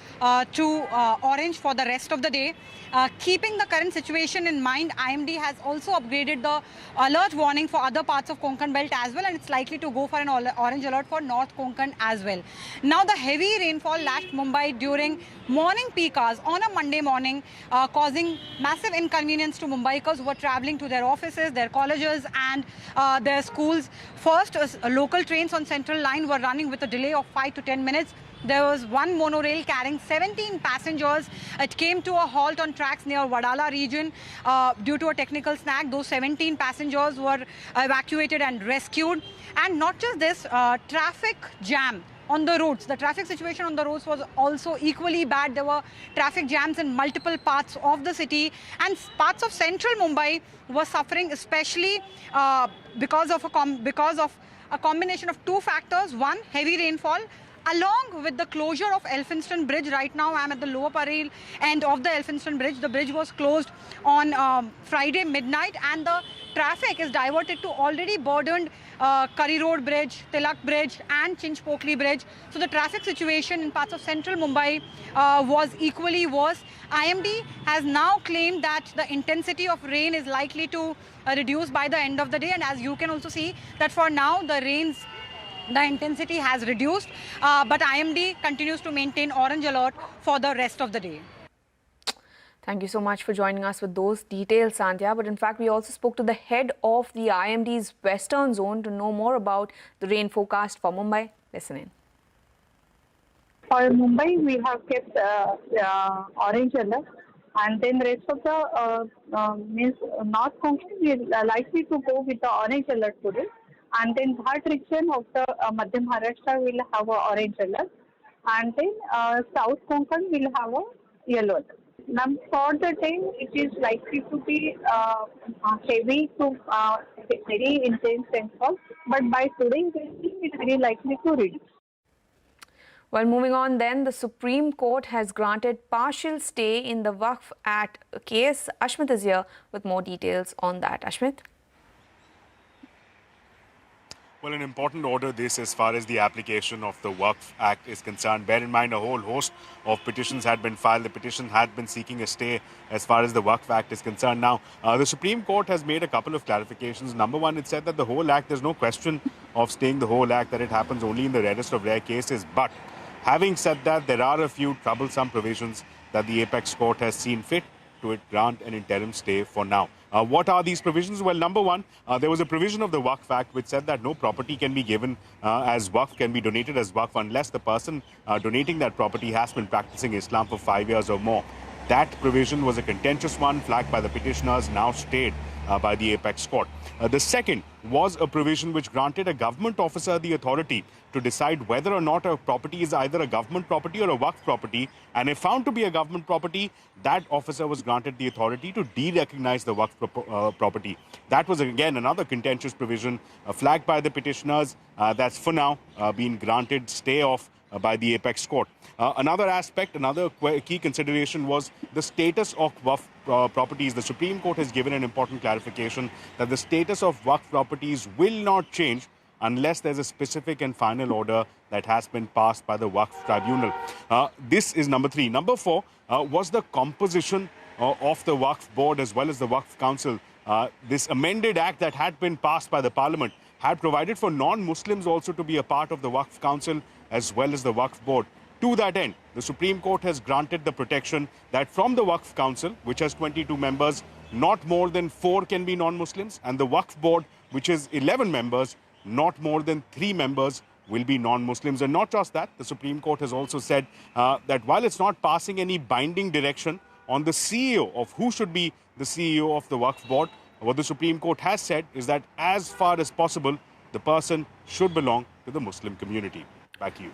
to orange for the rest of the day. Keeping the current situation in mind, IMD has also upgraded the alert warning for other parts of Konkan belt as well, and it's likely to go for an orange alert for North Konkan as well. Now, the heavy rainfall lashed Mumbai during morning peak hours on a Monday morning, causing massive inconvenience to Mumbaikas who were traveling to their offices, their colleges and their schools. First, local trains on Central Line were running with a delay of 5 to 10 minutes. There was one monorail carrying 17 passengers. It came to a halt on tracks near Wadala region due to a technical snag. Those 17 passengers were evacuated and rescued. And not just this, traffic jam on the roads. The traffic situation on the roads was also equally bad. There were traffic jams in multiple parts of the city, and parts of central Mumbai were suffering, especially because of a combination of two factors. One, heavy rainfall, along with the closure of Elphinstone Bridge. Right now, I'm at the lower Parel end of the Elphinstone Bridge. The bridge was closed on Friday midnight, and the traffic is diverted to already burdened Curry Road Bridge, Tilak Bridge and Chinchpokli Bridge. So the traffic situation in parts of central Mumbai was equally worse. IMD has now claimed that the intensity of rain is likely to reduce by the end of the day. And as you can also see that for now, the intensity has reduced, but IMD continues to maintain orange alert for the rest of the day. Thank you so much for joining us with those details, Sandhya. But in fact, we also spoke to the head of the IMD's Western Zone to know more about the rain forecast for Mumbai. Listen in. For Mumbai, we have kept orange alert, and then rest of the means North Konkan is likely to go with the orange alert today. And then that region of the Madhya Maharashtra will have an orange alert, and then South Konkan will have a yellow alert. Now, for the day, it is likely to be heavy to very intense rainfall, but by today, it is very likely to reduce. Well, moving on then, the Supreme Court has granted partial stay in the Waqf Act case. Ashmit is here with more details on that. Ashmit? Well, an important order this as far as the application of the Waqf Act is concerned. Bear in mind, a whole host of petitions had been filed. The petition had been seeking a stay as far as the Waqf Act is concerned. Now, the Supreme Court has made a couple of clarifications. Number one, it said that the whole act, there's no question of staying the whole act, that it happens only in the rarest of rare cases. But having said that, there are a few troublesome provisions that the Apex Court has seen fit to grant an interim stay for now. What are these provisions? Well, number one, there was a provision of the Waqf Act which said that no property can be given as Waqf, can be donated as Waqf unless the person donating that property has been practicing Islam for 5 years or more. That provision was a contentious one flagged by the petitioners, now stayed by the apex court. The second was a provision which granted a government officer the authority to decide whether or not a property is either a government property or a Waqf property. And if found to be a government property, that officer was granted the authority to de-recognize the Waqf property. That was, again, another contentious provision flagged by the petitioners. That's for now been granted stay off by the apex court. Another aspect, another key consideration was the status of Waqf properties. The Supreme Court has given an important clarification that the status of Waqf properties will not change unless there's a specific and final order that has been passed by the Waqf tribunal. This is number 3. Number 4 was the composition of the Waqf board as well as the Waqf council. This amended act that had been passed by the parliament had provided for non-Muslims also to be a part of the Waqf council as well as the Waqf board. To that end, the Supreme Court has granted the protection that from the Waqf council, which has 22 members, not more than 4 can be non-Muslims, and the Waqf board, which is 11 members, not more than 3 members will be non-Muslims. And not just that, the Supreme Court has also said that while it's not passing any binding direction on the CEO of who should be the CEO of the Waqf board, what the Supreme Court has said is that as far as possible, the person should belong to the Muslim community. Back to you.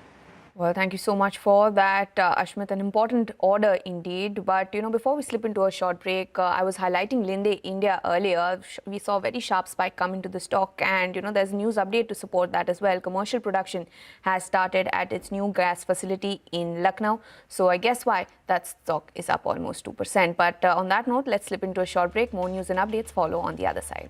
Well, thank you so much for that, Ashmit. An important order indeed. But, before we slip into a short break, I was highlighting Linde India earlier. We saw a very sharp spike come into the stock. And, there's a news update to support that as well. Commercial production has started at its new gas facility in Lucknow. So I guess why that stock is up almost 2%. But on that note, let's slip into a short break. More news and updates follow on the other side.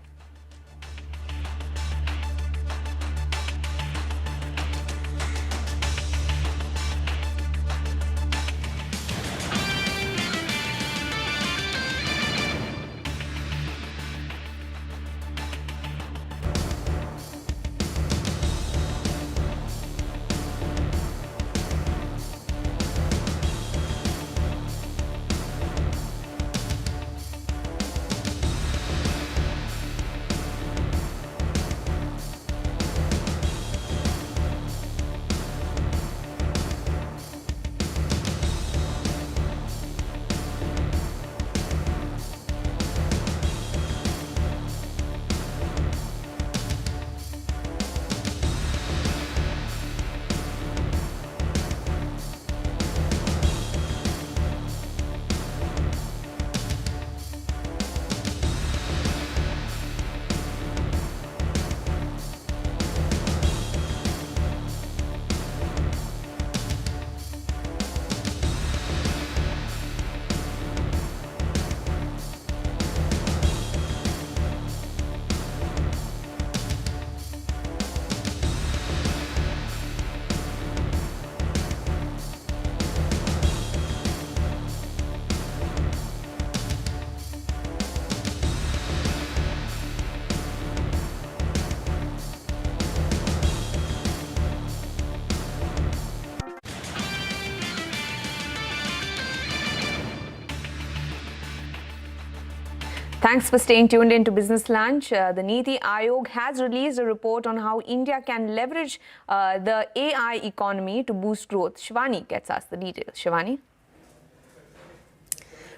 Thanks for staying tuned into Business Lunch. The Niti Aayog has released a report on how India can leverage the AI economy to boost growth. Shivani gets us the details. Shivani?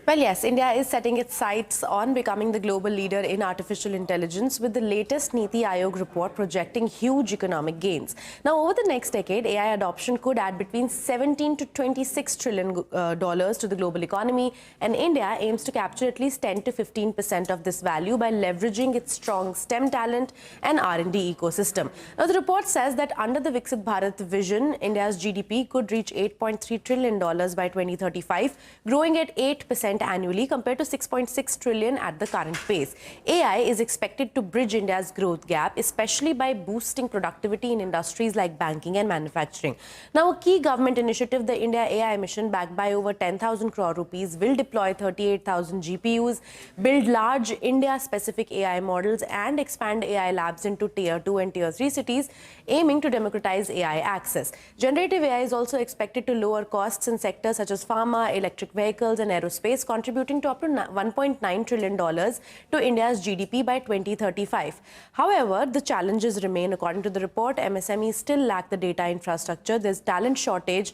Well, yes, India is setting its sights on becoming the global leader in artificial intelligence, with the latest Niti Aayog report projecting huge economic gains. Now, over the next decade, AI adoption could add between $17 to $26 trillion to the global economy, and India aims to capture at least 10 to 15% of this value by leveraging its strong STEM talent and R&D ecosystem. Now, the report says that under the Viksit Bharat vision, India's GDP could reach $8.3 trillion by 2035, growing at 8% annually compared to 6.6 trillion at the current pace. AI is expected to bridge India's growth gap, especially by boosting productivity in industries like banking and manufacturing. Now, a key government initiative, the India AI Mission, backed by over 10,000 crore rupees, will deploy 38,000 GPUs, build large India-specific AI models, and expand AI labs into Tier 2 and Tier 3 cities, aiming to democratize AI access. Generative AI is also expected to lower costs in sectors such as pharma, electric vehicles, and aerospace, space, contributing to up to $1.9 trillion to India's GDP by 2035. However, the challenges remain. According to the report, MSMEs still lack the data infrastructure. There's talent shortage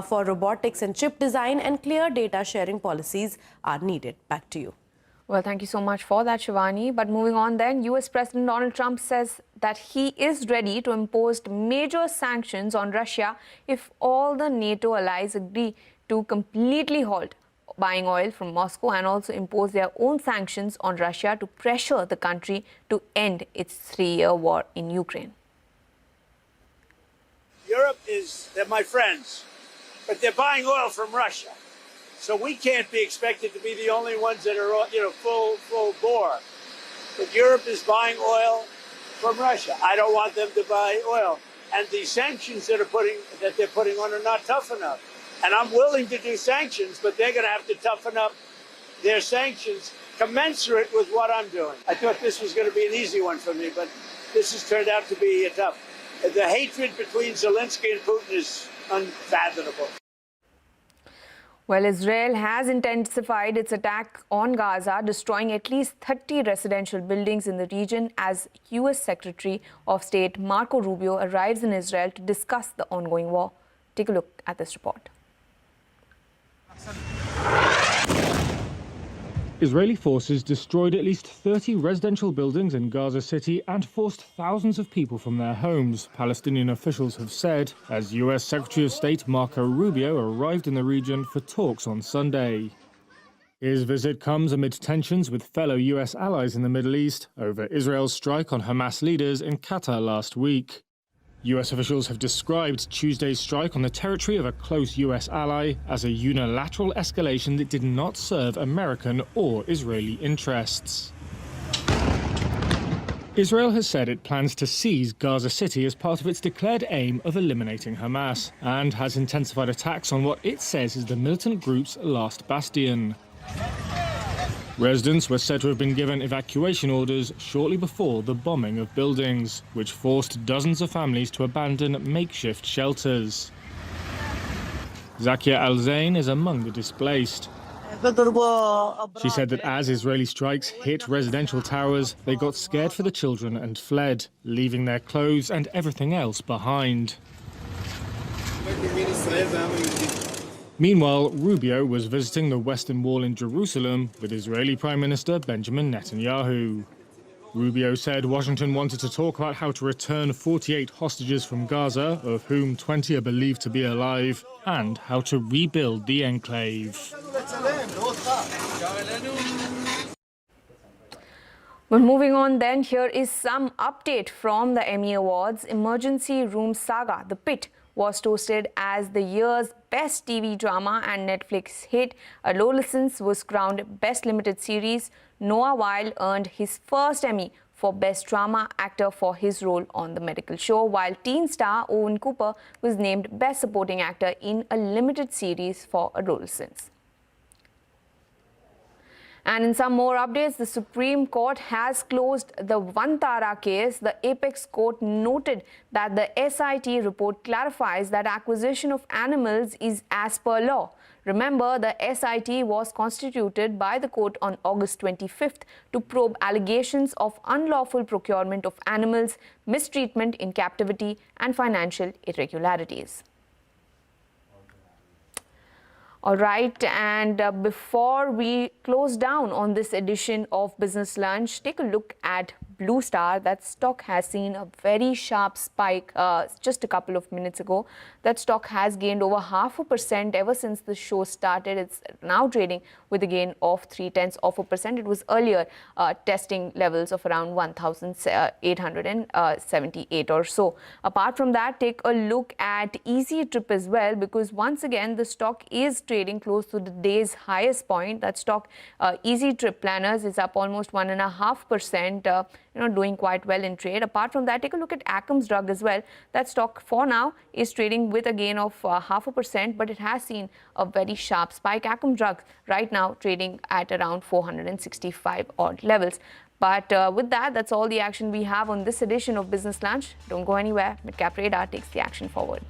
for robotics and chip design, and clear data sharing policies are needed. Back to you. Well, thank you so much for that, Shivani. But moving on then, US President Donald Trump says that he is ready to impose major sanctions on Russia if all the NATO allies agree to completely halt buying oil from Moscow and also impose their own sanctions on Russia to pressure the country to end its 3-year war in Ukraine. Europe they're my friends, but they're buying oil from Russia. So we can't be expected to be the only ones that are, full bore. But Europe is buying oil from Russia. I don't want them to buy oil. And the sanctions that they're putting on are not tough enough. And I'm willing to do sanctions, but they're going to have to toughen up their sanctions commensurate with what I'm doing. I thought this was going to be an easy one for me, but this has turned out to be tough. The hatred between Zelensky and Putin is unfathomable. Well, Israel has intensified its attack on Gaza, destroying at least 30 residential buildings in the region as U.S. Secretary of State Marco Rubio arrives in Israel to discuss the ongoing war. Take a look at this report. Israeli forces destroyed at least 30 residential buildings in Gaza City and forced thousands of people from their homes, Palestinian officials have said, as U.S. Secretary of State Marco Rubio arrived in the region for talks on Sunday. His visit comes amid tensions with fellow U.S. allies in the Middle East over Israel's strike on Hamas leaders in Qatar last week. U.S. officials have described Tuesday's strike on the territory of a close U.S. ally as a unilateral escalation that did not serve American or Israeli interests. Israel has said it plans to seize Gaza City as part of its declared aim of eliminating Hamas, and has intensified attacks on what it says is the militant group's last bastion. Residents were said to have been given evacuation orders shortly before the bombing of buildings, which forced dozens of families to abandon makeshift shelters. Zakia Al-Zain is among the displaced. She said that as Israeli strikes hit residential towers, they got scared for the children and fled, leaving their clothes and everything else behind. Meanwhile, Rubio was visiting the Western Wall in Jerusalem with Israeli Prime Minister Benjamin Netanyahu. Rubio said Washington wanted to talk about how to return 48 hostages from Gaza, of whom 20 are believed to be alive, and how to rebuild the enclave. Well, moving on then, here is some update from the Emmy Awards. Emergency Room Saga, The Pit, was toasted as the year's best TV drama and Netflix hit. Adolescence was crowned Best Limited Series. Noah Weil earned his first Emmy for Best Drama Actor for his role on The Medical Show, while teen star Owen Cooper was named Best Supporting Actor in a limited series for Adolescence. And in some more updates, the Supreme Court has closed the Vantara case. The Apex Court noted that the SIT report clarifies that acquisition of animals is as per law. Remember, the SIT was constituted by the court on August 25th to probe allegations of unlawful procurement of animals, mistreatment in captivity, and financial irregularities. All right, and before we close down on this edition of Business Lunch, take a look at Blue Star. That stock has seen a very sharp spike just a couple of minutes ago. That stock has gained over 0.5% ever since the show started. It's now trading with a gain of 0.3%. It was earlier testing levels of around 1,878 or so. Apart from that, take a look at Easy Trip as well, because once again the stock is trading close to the day's highest point. That stock, Easy Trip Planners, is up almost 1.5%. Doing quite well in trade. Apart from that, take a look at Akums Drug as well. That stock for now is trading with a gain of 0.5%, but it has seen a very sharp spike. Akums Drug right now trading at around 465 odd levels. But with that, that's all the action we have on this edition of Business Lunch. Don't go anywhere. Midcap Radar takes the action forward.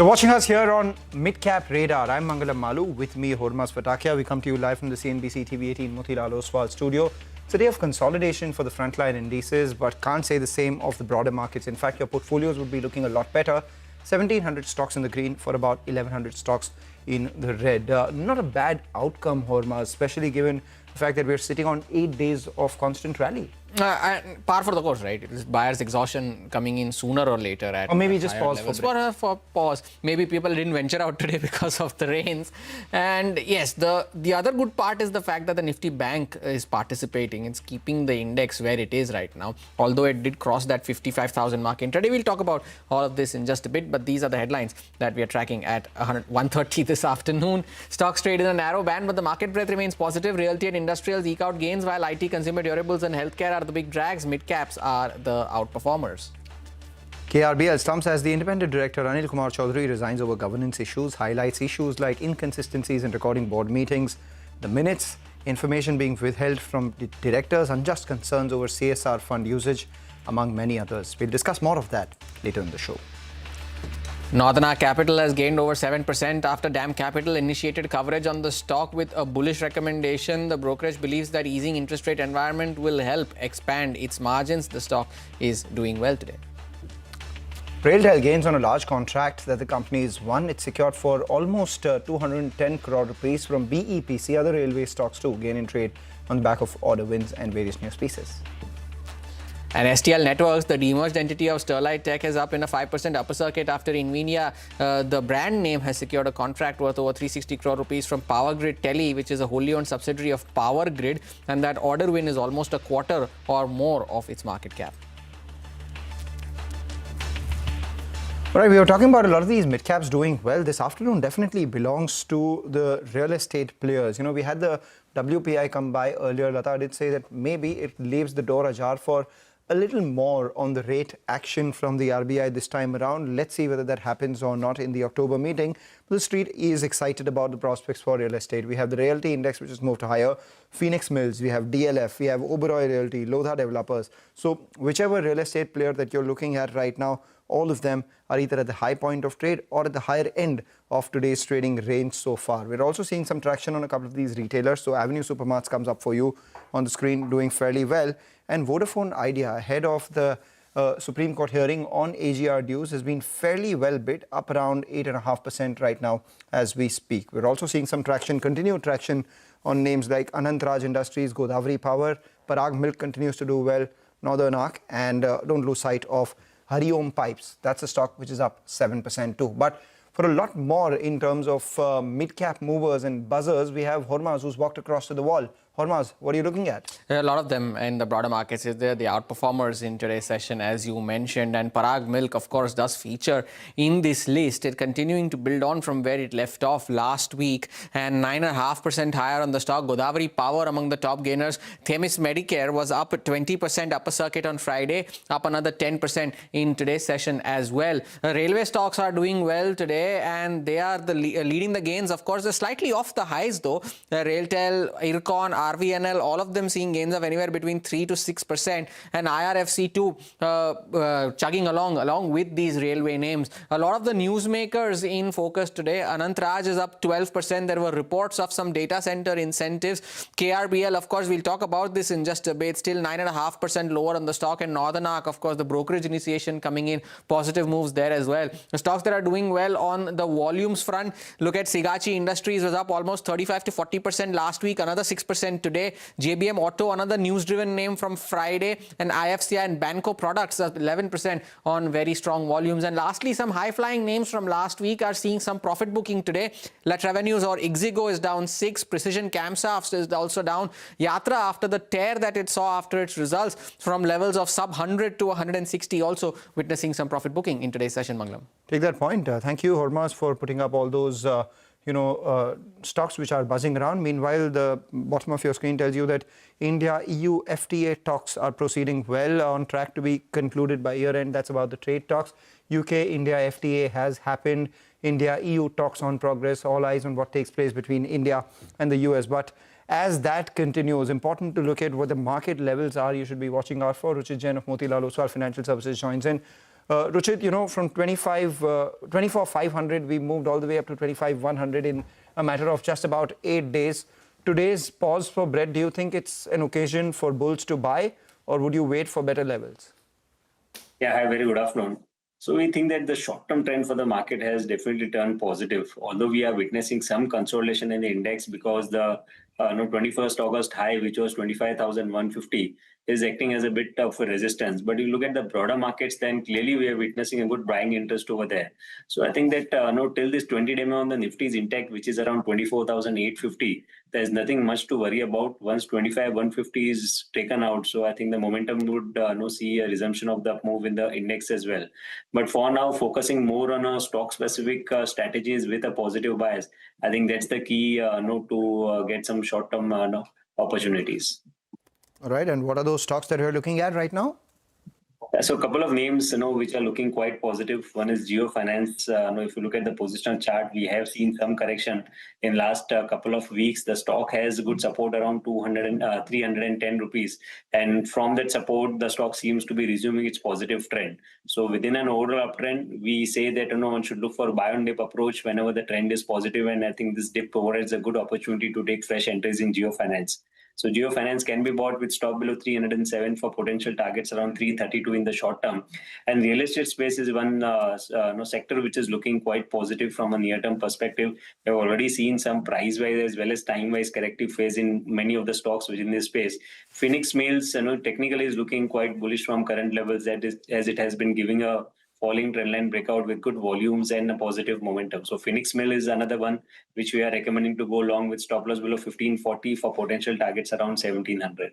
You're watching us here on Midcap Radar. I'm Mangalam Malu. With me, Hormaz Fatakia. We come to you live from the CNBC TV18 Motilal Oswal studio. It's a day of consolidation for the frontline indices, but can't say the same of the broader markets. In fact, your portfolios would be looking a lot better. 1,700 stocks in the green for about 1,100 stocks in the red. Not a bad outcome, Hormaz, especially given the fact that we're sitting on 8 days of constant rally. Par for the course, right? It is buyer's exhaustion coming in sooner or later. Or maybe just pause levels. For pause. Maybe people didn't venture out today because of the rains. And yes, the other good part is the fact that the Nifty Bank is participating. It's keeping the index where it is right now. Although it did cross that 55,000 mark intraday. We'll talk about all of this in just a bit. But these are the headlines that we are tracking at 1:30 this afternoon. Stocks trade in a narrow band, but the market breadth remains positive. Realty and industrials eke out gains, while IT, consumer durables and healthcare are the big drags. Mid-caps are the outperformers. KRBL slumps as the independent director Anil Kumar Chaudhary resigns over governance issues, highlights issues like inconsistencies in recording board meetings, the minutes, information being withheld from the directors, unjust concerns over CSR fund usage, among many others. We'll discuss more of that later in the show. Northern Capital has gained over 7% after DAM Capital initiated coverage on the stock with a bullish recommendation. The brokerage believes that easing interest rate environment will help expand its margins. The stock is doing well today. RailTel gains on a large contract that the company has won. It's secured for almost 210 crore rupees from BEPC. Other railway stocks too gain in trade on the back of order wins and various news pieces. And STL Networks, the demerged entity of Sterlite Tech, is up in a 5% upper circuit after Nvidia, the brand name, has secured a contract worth over 360 crore rupees from Power Grid Tele, which is a wholly owned subsidiary of Power Grid, and that order win is almost a quarter or more of its market cap. All right, we were talking about a lot of these mid-caps doing well. This afternoon definitely belongs to the real estate players. You know, we had the WPI come by earlier. Lata did say that maybe it leaves the door ajar for a little more on the rate action from the RBI this time around. Let's see whether that happens or not in the October meeting. The street is excited about the prospects for real estate. We have the Realty Index, which has moved higher, Phoenix Mills, we have DLF, we have Oberoi Realty, Lodha Developers. So whichever real estate player that you're looking at right now, all of them are either at the high point of trade or at the higher end of today's trading range so far. We're also seeing some traction on a couple of these retailers. So Avenue Supermarts comes up for you on the screen, doing fairly well. And Vodafone Idea, ahead of the Supreme Court hearing on AGR dues, has been fairly well bid, up around 8.5% right now as we speak. We're also seeing some traction, continued traction on names like Anant Raj Industries, Godavari Power, Parag Milk continues to do well, Northern Arc, and don't lose sight of Hariom Pipes. That's a stock which is up 7% too. But for a lot more in terms of mid-cap movers and buzzers, we have Hormaz, who's walked across to the wall. Hormaz, what are you looking at? There are a lot of them in the broader markets. They're the outperformers in today's session, as you mentioned. And Parag Milk, of course, does feature in this list. It's continuing to build on from where it left off last week, and 9.5% higher on the stock. Godavari Power among the top gainers. Themis Medicare was up at 20% upper circuit on Friday, up another 10% in today's session as well. Railway stocks are doing well today, and they are leading the gains. Of course, they're slightly off the highs though. RailTel, Ircon, RVNL, all of them seeing gains of anywhere between 3 to 6%, and IRFC too chugging along with these railway names. A lot of the newsmakers in focus today. Anant Raj is up 12%. There were reports of some data center incentives. KRBL, of course, we'll talk about this in just a bit, still 9.5% lower on the stock. And Northern Arc, of course, the brokerage initiation coming in, positive moves there as well. The stocks that are doing well on the volumes front, look at Sigachi Industries, was up almost 35 to 40% last week, another 6% today. JBM Auto, another news-driven name from Friday, and IFCI and Banco Products up 11% on very strong volumes. And lastly, some high-flying names from last week are seeing some profit booking today. Let Revenues or Ixigo is down 6, Precision Camsafts is also down. Yatra, after the tear that it saw after its results from levels of sub 100 to 160, also witnessing some profit booking in today's session, Mangalam. Take that point. Thank you, Hormaz, for putting up all those stocks which are buzzing around. Meanwhile, the bottom of your screen tells you that India-EU FTA talks are proceeding well, on track to be concluded by year-end. That's about the trade talks. UK-India FTA has happened. India-EU talks on progress. All eyes on what takes place between India and the US. But as that continues, important to look at what the market levels are you should be watching out for. Ruchit Jain of Motilal Oswal Financial Services joins in. Ruchit, you know, from 24,500, we moved all the way up to 25,100 in a matter of just about 8 days. Today's pause for bread, do you think it's an occasion for bulls to buy, or would you wait for better levels? Yeah, hi, very good afternoon. So we think that the short-term trend for the market has definitely turned positive, although we are witnessing some consolidation in the index because the 21st August high, which was 25,150, is acting as a bit of a resistance. But you look at the broader markets, then clearly we are witnessing a good buying interest over there. So I think that till this 20-day on the Nifty is intact, which is around 24,850, there's nothing much to worry about once 25,150 is taken out. So I think the momentum would see a resumption of the move in the index as well. But for now, focusing more on stock-specific strategies with a positive bias, I think that's the key to get some short-term opportunities. All right, and what are those stocks that you're looking at right now? So a couple of names, which are looking quite positive. One is Jio Finance. If you look at the positional chart, we have seen some correction in last couple of weeks. The stock has good support around 310 rupees. And from that support, the stock seems to be resuming its positive trend. So within an overall uptrend, we say that one should look for buy on dip approach whenever the trend is positive. And I think this dip provides a good opportunity to take fresh entries in Jio Finance. So Jio Finance can be bought with stop below 307 for potential targets around 332 in the short term. And real estate space is one sector which is looking quite positive from a near-term perspective. We have already seen some price-wise as well as time-wise corrective phase in many of the stocks within this space. Phoenix Mills, technically is looking quite bullish from current levels, that is, as it has been giving a falling trendline breakout with good volumes and a positive momentum. So Phoenix Mill is another one which we are recommending to go along with stop loss below 1540 for potential targets around 1700.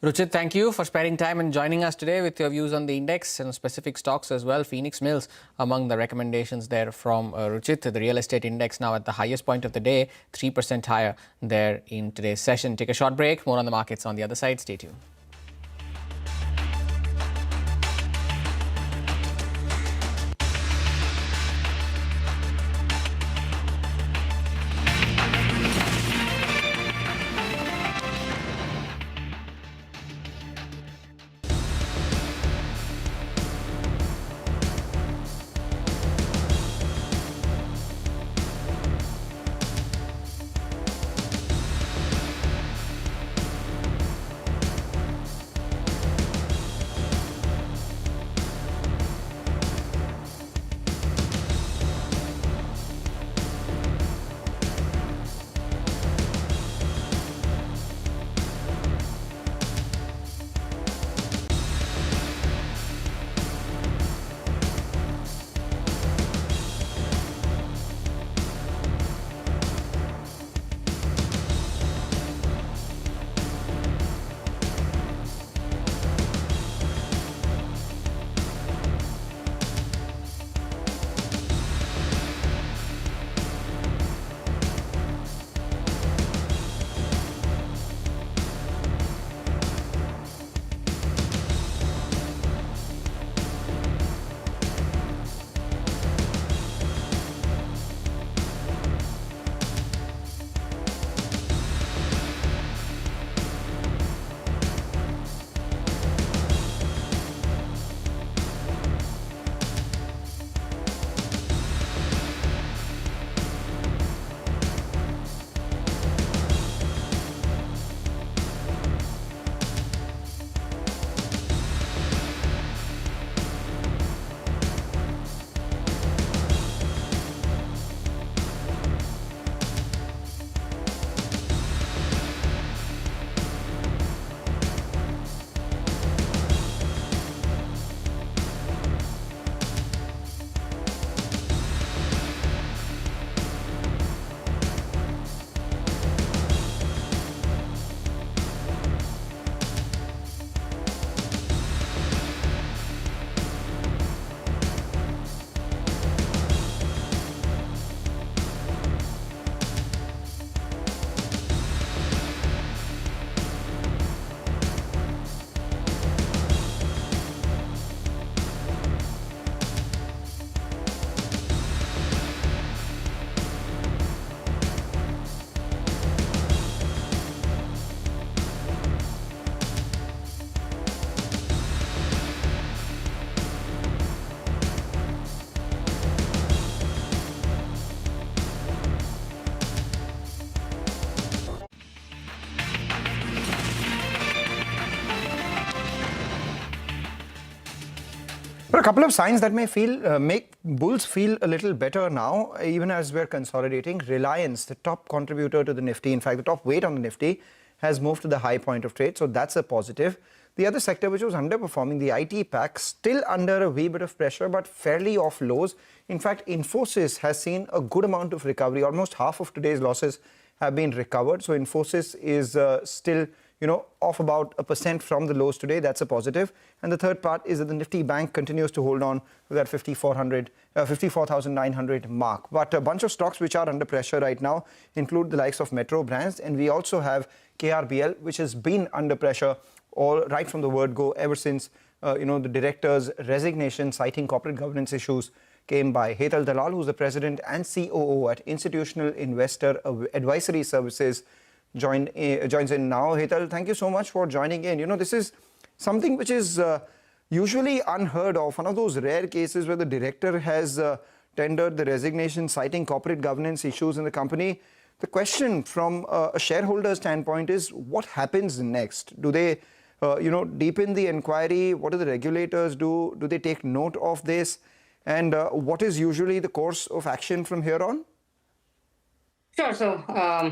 Ruchit, thank you for sparing time and joining us today with your views on the index and specific stocks as well. Phoenix Mills among the recommendations there from Ruchit. The real estate index now at the highest point of the day, 3% higher there in today's session. Take a short break. More on the markets on the other side. Stay tuned. But a couple of signs that may make bulls feel a little better now, even as we're consolidating. Reliance, the top contributor to the Nifty, in fact, the top weight on the Nifty, has moved to the high point of trade. So that's a positive. The other sector which was underperforming, the IT pack, still under a wee bit of pressure, but fairly off lows. In fact, Infosys has seen a good amount of recovery. Almost half of today's losses have been recovered. So Infosys is still, off about 1% from the lows today. That's a positive. And the third part is that the Nifty Bank continues to hold on to that 54,900 mark. But a bunch of stocks which are under pressure right now include the likes of Metro Brands, and we also have KRBL, which has been under pressure right from the word go ever since the director's resignation citing corporate governance issues came by. Hetal Dalal, who's the president and COO at Institutional Investor Advisory Services, joins in now. Hetal, thank you so much for joining in. This is something which is usually unheard of, one of those rare cases where the director has tendered the resignation citing corporate governance issues in the company. The question from a shareholder standpoint is, what happens next? Do they deepen the inquiry? What do the regulators do? Do they take note of this? And what is usually the course of action from here on? Sure. So,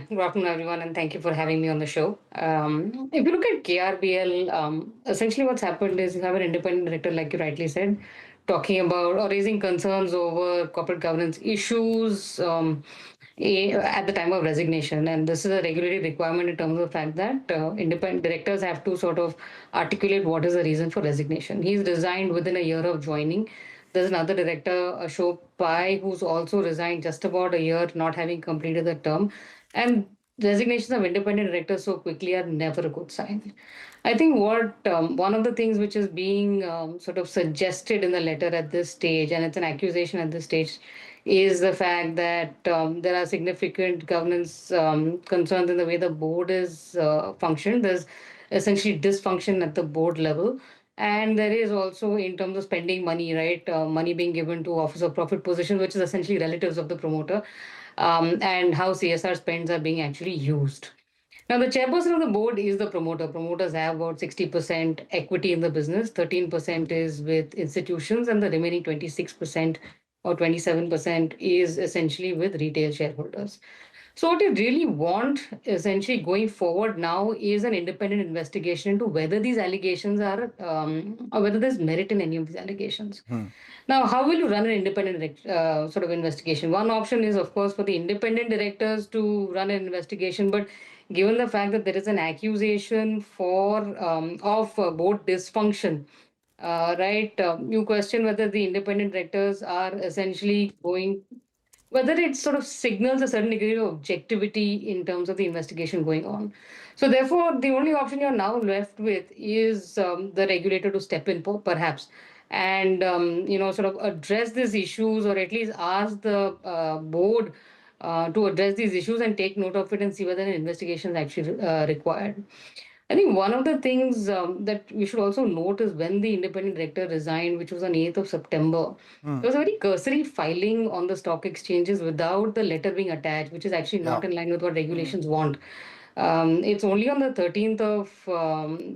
good afternoon, everyone, and thank you for having me on the show. If you look at KRBL, essentially what's happened is you have an independent director, like you rightly said, talking about or raising concerns over corporate governance issues at the time of resignation. And this is a regulatory requirement in terms of the fact that independent directors have to sort of articulate what is the reason for resignation. He's resigned within a year of joining. There's another director, Ashok Pai, who's also resigned just about a year, not having completed the term. And resignations of independent directors so quickly are never a good sign. I think one of the things which is being sort of suggested in the letter at this stage, and it's an accusation at this stage, is the fact that there are significant governance concerns in the way the board is functioned. There's essentially dysfunction at the board level. And there is also, in terms of spending money, right, money being given to office of profit positions, which is essentially relatives of the promoter, and how CSR spends are being actually used. Now, the chairperson of the board is the promoter. Promoters have about 60% equity in the business, 13% is with institutions, and the remaining 26% or 27% is essentially with retail shareholders. So what you really want, essentially going forward now, is an independent investigation into whether these allegations are, or whether there's merit in any of these allegations. Now, how will you run an independent sort of investigation? One option is, of course, for the independent directors to run an investigation, but given the fact that there is an accusation of board dysfunction, you question whether the independent directors are essentially whether it sort of signals a certain degree of objectivity in terms of the investigation going on. So therefore, the only option you're now left with is the regulator to step in, perhaps, and sort of address these issues, or at least ask the board to address these issues and take note of it and see whether an investigation is actually required. I think one of the things that we should also note is when the independent director resigned, which was on 8th of September, there was a very cursory filing on the stock exchanges without the letter being attached, which is actually not in line with what regulations want. It's only on the 13th of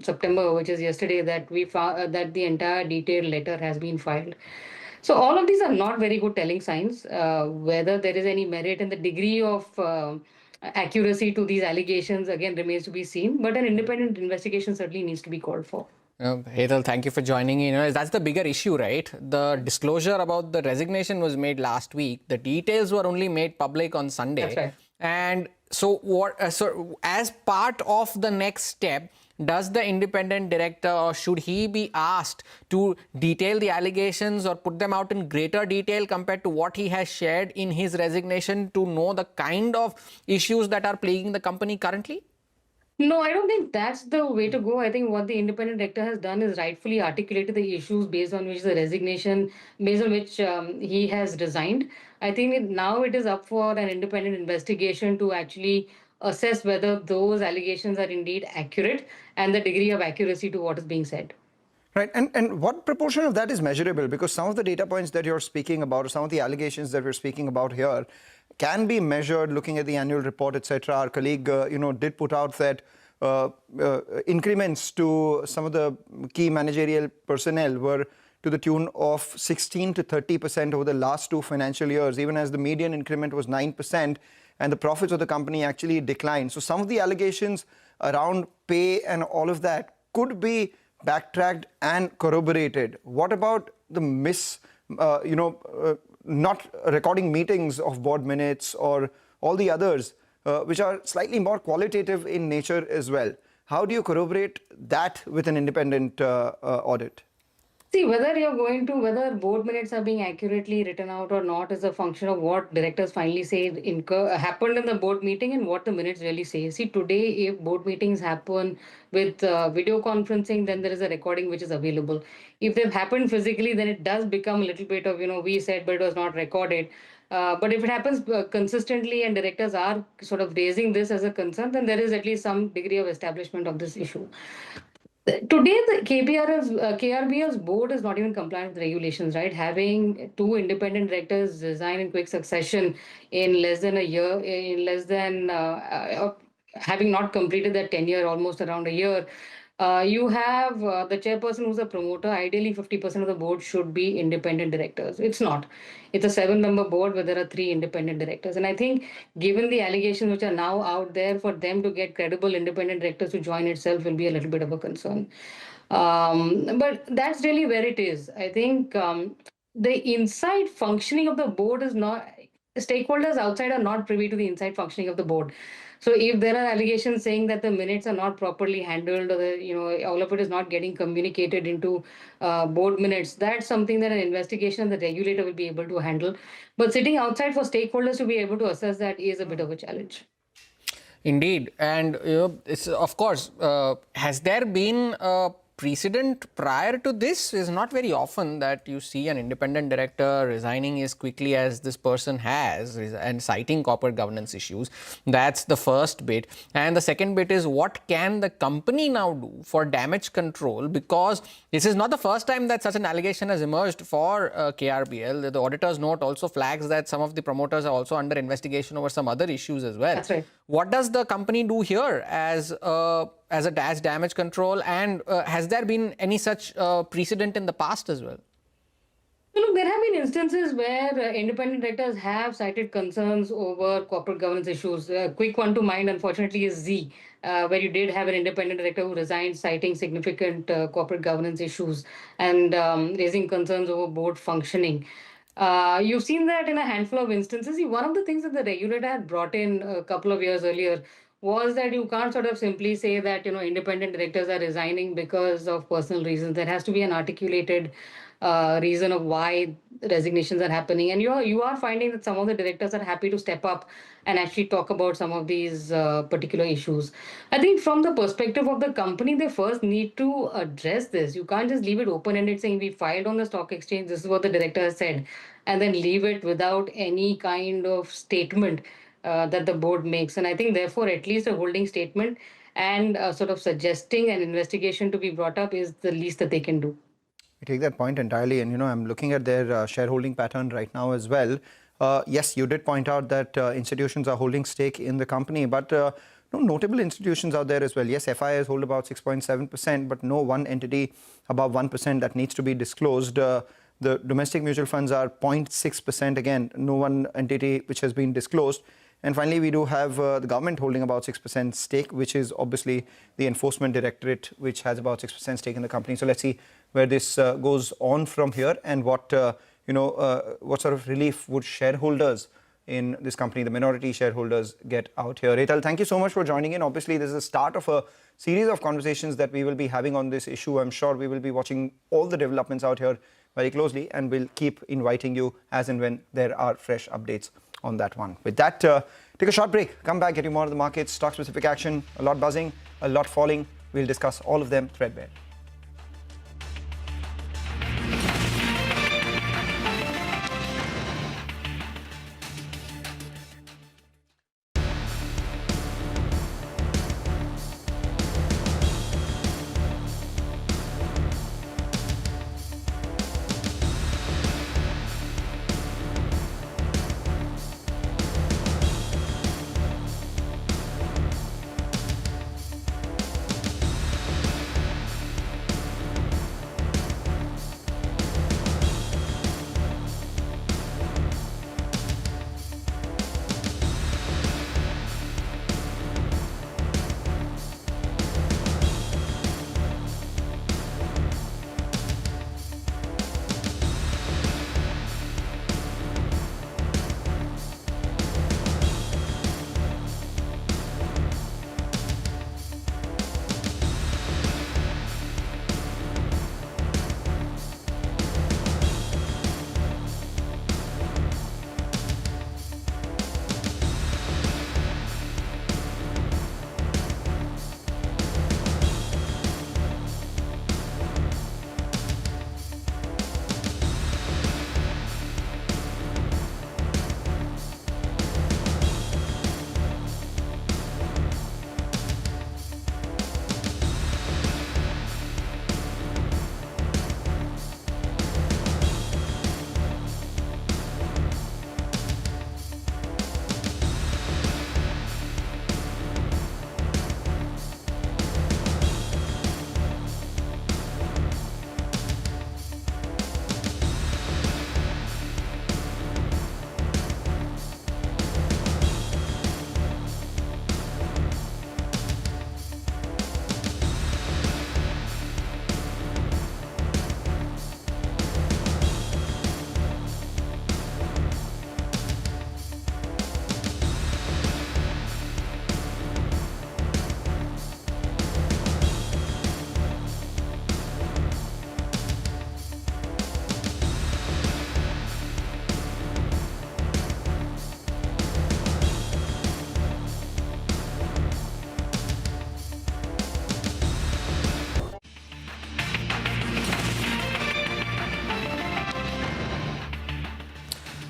September, which is yesterday, that we found that the entire detailed letter has been filed. So all of these are not very good telling signs, whether there is any merit, and the degree of accuracy to these allegations again remains to be seen, but an independent investigation certainly needs to be called for. Hetal, thank you for joining in. That's the bigger issue, right? The disclosure about the resignation was made last week. The details were only made public on Sunday. That's right. And so as part of the next step, does the independent director, or should he be asked to detail the allegations or put them out in greater detail compared to what he has shared in his resignation, to know the kind of issues that are plaguing the company currently? No, I don't think that's the way to go. I think what the independent director has done is rightfully articulated the issues based on which he has resigned. I think now it is up for an independent investigation to actually assess whether those allegations are indeed accurate and the degree of accuracy to what is being said. Right, and what proportion of that is measurable? Because some of the data points that you're speaking about, or some of the allegations that we're speaking about here, can be measured looking at the annual report, etc. Our colleague, did put out that increments to some of the key managerial personnel were to the tune of 16 to 30% over the last 2 financial years, even as the median increment was 9% and the profits of the company actually declined. So some of the allegations around pay and all of that could be backtracked and corroborated. What about the not recording meetings of board minutes or all the others, which are slightly more qualitative in nature as well? How do you corroborate that with an independent audit? See, whether board minutes are being accurately written out or not is a function of what directors finally say happened in the board meeting and what the minutes really say. See, today, if board meetings happen with video conferencing, then there is a recording which is available. If they've happened physically, then it does become a little bit of, we said, but it was not recorded. But if it happens consistently and directors are sort of raising this as a concern, then there is at least some degree of establishment of this issue. Today, the KRBL's board is not even compliant with regulations, right? Having 2 independent directors resign in quick succession in less than a year, having not completed their tenure almost around a year. You have the chairperson who's a promoter. Ideally, 50% of the board should be independent directors. It's not. It's a 7-member board where there are 3 independent directors. And I think given the allegations which are now out there, for them to get credible independent directors to join itself will be a little bit of a concern. But that's really where it is. I think the inside functioning of the board is not... Stakeholders outside are not privy to the inside functioning of the board. So if there are allegations saying that the minutes are not properly handled or all of it is not getting communicated into board minutes, that's something that an investigation the regulator will be able to handle. But sitting outside for stakeholders to be able to assess that is a bit of a challenge. Indeed. And it's, of course, has there been a precedent prior to this? Is not very often that you see an independent director resigning as quickly as this person has and citing corporate governance issues. That's the first bit. And the second bit is, what can the company now do for damage control? Because this is not the first time that such an allegation has emerged for KRBL. The auditor's note also flags that some of the promoters are also under investigation over some other issues as well. That's right. What does the company do here as damage control, and has there been any such precedent in the past as well? Look, there have been instances where independent directors have cited concerns over corporate governance issues. A quick one to mind, unfortunately, is Z, where you did have an independent director who resigned citing significant corporate governance issues and raising concerns over board functioning. You've seen that in a handful of instances. One of the things that the regulator had brought in a couple of years earlier was that you can't sort of simply say that independent directors are resigning because of personal reasons. There has to be an articulated reason of why resignations are happening, and you are finding that some of the directors are happy to step up and actually talk about some of these particular issues. I think from the perspective of the company, they first need to address this. You can't just leave it open-ended saying we filed on the stock exchange, this is what the director has said, and then leave it without any kind of statement that the board makes. And I think therefore at least a holding statement and sort of suggesting an investigation to be brought up is the least that they can do. I take that point entirely, and I'm looking at their shareholding pattern right now as well. Yes, you did point out that institutions are holding stake in the company, but no notable institutions out there as well. Yes, FIs hold about 6.7%, but no one entity above 1% that needs to be disclosed. The domestic mutual funds are 0.6%. Again, no one entity which has been disclosed. And finally, we do have the government holding about 6% stake, which is obviously the Enforcement Directorate, which has about 6% stake in the company. So let's see where this goes on from here, and what sort of relief would shareholders in this company, the minority shareholders, get out here. Hetal, thank you so much for joining in. Obviously, this is the start of a series of conversations that we will be having on this issue. I'm sure we will be watching all the developments out here very closely, and we'll keep inviting you as and when there are fresh updates on that one. With that, take a short break, come back, get you more of the markets, stock-specific action, a lot buzzing, a lot falling. We'll discuss all of them threadbare.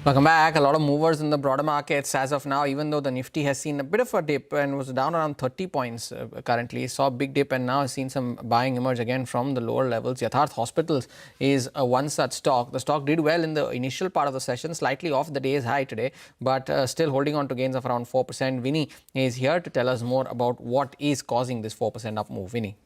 Welcome back. A lot of movers in the broader markets as of now, even though the Nifty has seen a bit of a dip and was down around 30 points currently. Saw a big dip and now has seen some buying emerge again from the lower levels. Yatharth Hospitals is one such stock. The stock did well in the initial part of the session, slightly off the day's high today, but still holding on to gains of around 4%. Vinny is here to tell us more about what is causing this 4% up move. Vinny.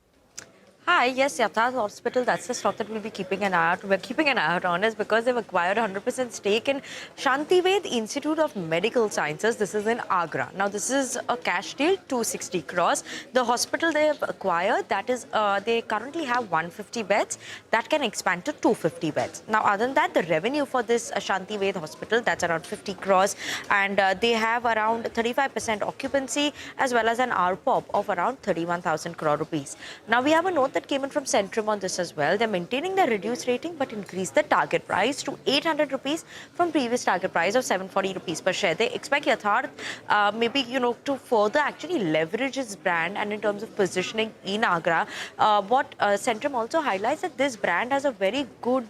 Hi, yes, Yatharth Hospital, that's the stock that we'll be keeping an eye out. We're keeping an eye out on is because they've acquired 100% stake in Shantived Institute of Medical Sciences. This is in Agra. Now, this is a cash deal, 260 crores. The hospital they have acquired, that is, they currently have 150 beds. That can expand to 250 beds. Now, other than that, the revenue for this Shantived Hospital, that's around 50 crores. And they have around 35% occupancy as well as an RPOP of around 31,000 crore rupees. Now, we have a note that came in from Centrum on this as well. They're maintaining their reduced rating but increased the target price to 800 rupees from previous target price of 740 rupees per share. They expect Yatharth maybe, to further actually leverage its brand and in terms of positioning in Agra. What Centrum also highlights that this brand has a very good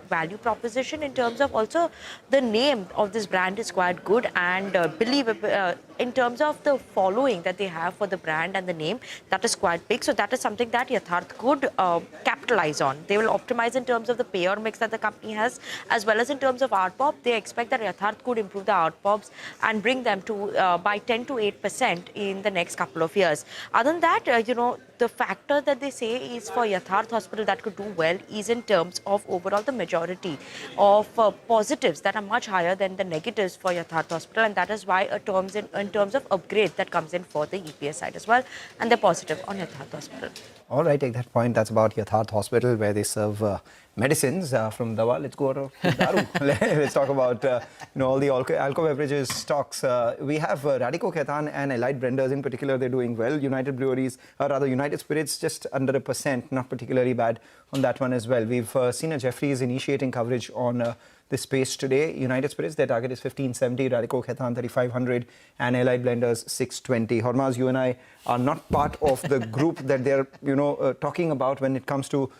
value proposition in terms of also the name of this brand is quite good and in terms of the following that they have for the brand and the name, that is quite big. So that is something that Yatharth could capitalize on. They will optimize in terms of the payer mix that the company has as well as in terms of RPOP. They expect that Yatharth could improve the RPOPs and bring them to by 10 to 8% in the next couple of years. Other than that, the factor that they say is for Yatharth Hospital that could do well is in terms of overall the majority of positives that are much higher than the negatives for Yatharth Hospital, and that is why in terms of upgrade that comes in for the EPS side as well, and they're positive on Yatharth Hospital. All right, take that point. That's about Yatharth Hospital, where they serve medicines from Dawa. Let's go to Daru. Let's talk about all the alcohol beverages stocks. We have Radico Khaitan and Allied Blenders in particular. They're doing well. United Breweries, or rather United Spirits, just under 1%, not particularly bad on that one as well. We've seen a Jefferies initiating coverage on this space today. United Spirits, their target is 1570, Radico Khaitan 3500, and Allied Blenders 620. Hormaz, you and I are not part of the group that they're talking about when it comes to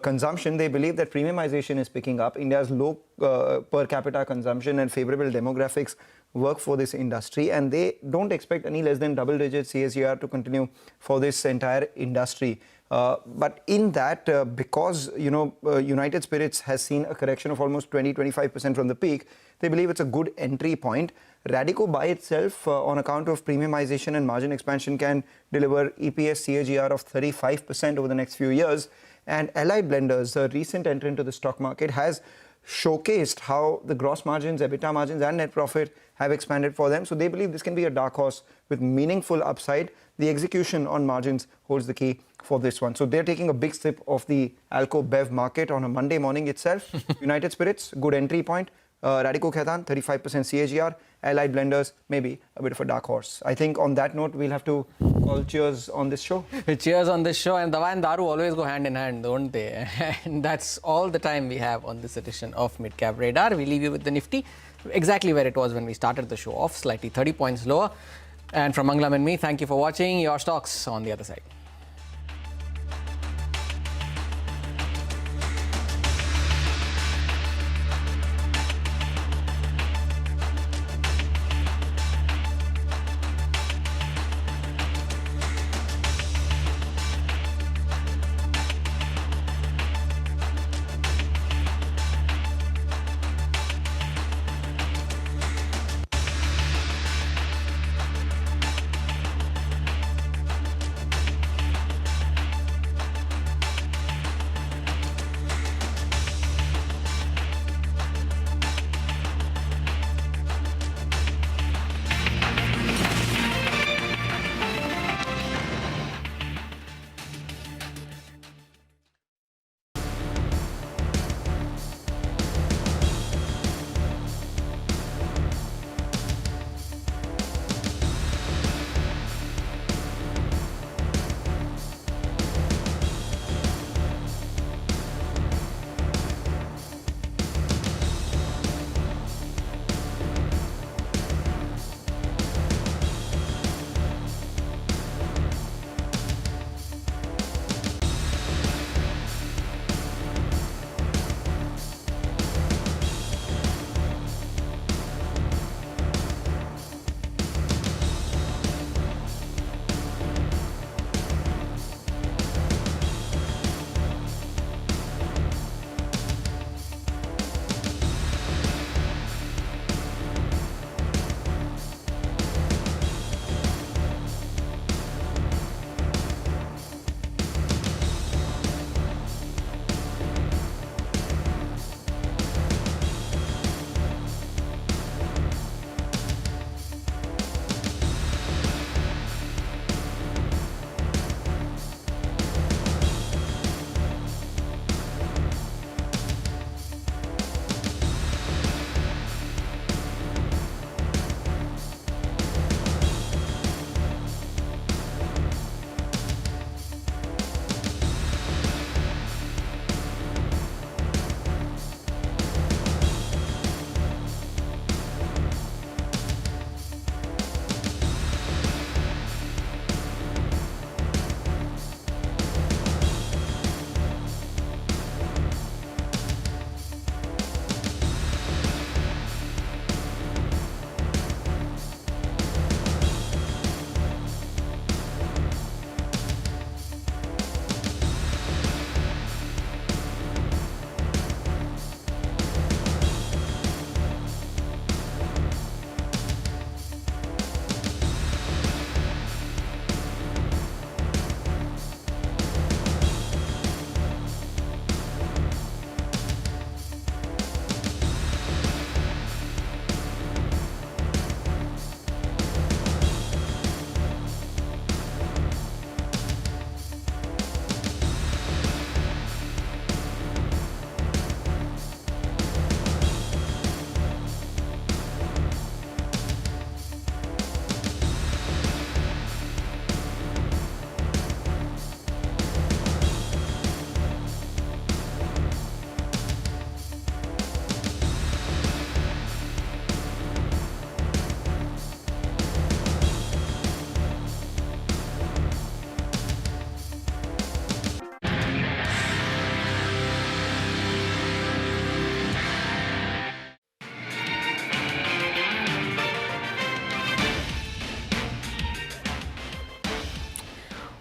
consumption. They believe that premiumization is picking up. India's low per capita consumption and favorable demographics work for this industry, and they don't expect any less than double-digit CAGR to continue for this entire industry. But in that, because United Spirits has seen a correction of almost 20-25% from the peak, they believe it's a good entry point. Radico by itself, on account of premiumization and margin expansion, can deliver EPS CAGR of 35% over the next few years. And Allied Blenders, a recent entry into the stock market, has showcased how the gross margins, EBITDA margins and net profit have expanded for them. So they believe this can be a dark horse with meaningful upside. The execution on margins holds the key for this one. So they're taking a big sip of the Alco Bev market on a Monday morning itself. United Spirits, good entry point. Radico Khaitan, 35% CAGR. Allied Blenders, maybe a bit of a dark horse. I think on that note, we'll have to call cheers on this show. Cheers on this show. And Dawa and Daru always go hand in hand, don't they? And that's all the time we have on this edition of Midcap Radar. We leave you with the Nifty, exactly where it was when we started the show off, slightly 30 points lower. And from Mangalam and me, thank you for watching. Your stocks on the other side.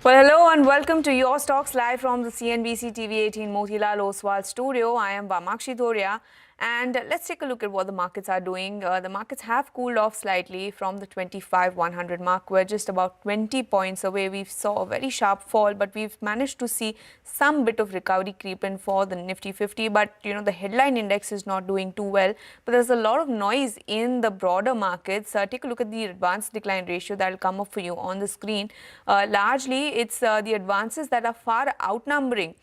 Well, hello and welcome to Your Stocks live from the CNBC TV18 Motilal Oswal studio. I am Vamakshi Thoria. And let's take a look at what the markets are doing. The markets have cooled off slightly from the 25,100 mark. We're just about 20 points away. We saw a very sharp fall, but we've managed to see some bit of recovery creep in for the Nifty 50. But, you know, the headline index is not doing too well. But there's a lot of noise in the broader markets. Take a look at the advanced decline ratio that will come up for you on the screen. Largely, it's the advances that are far outnumbering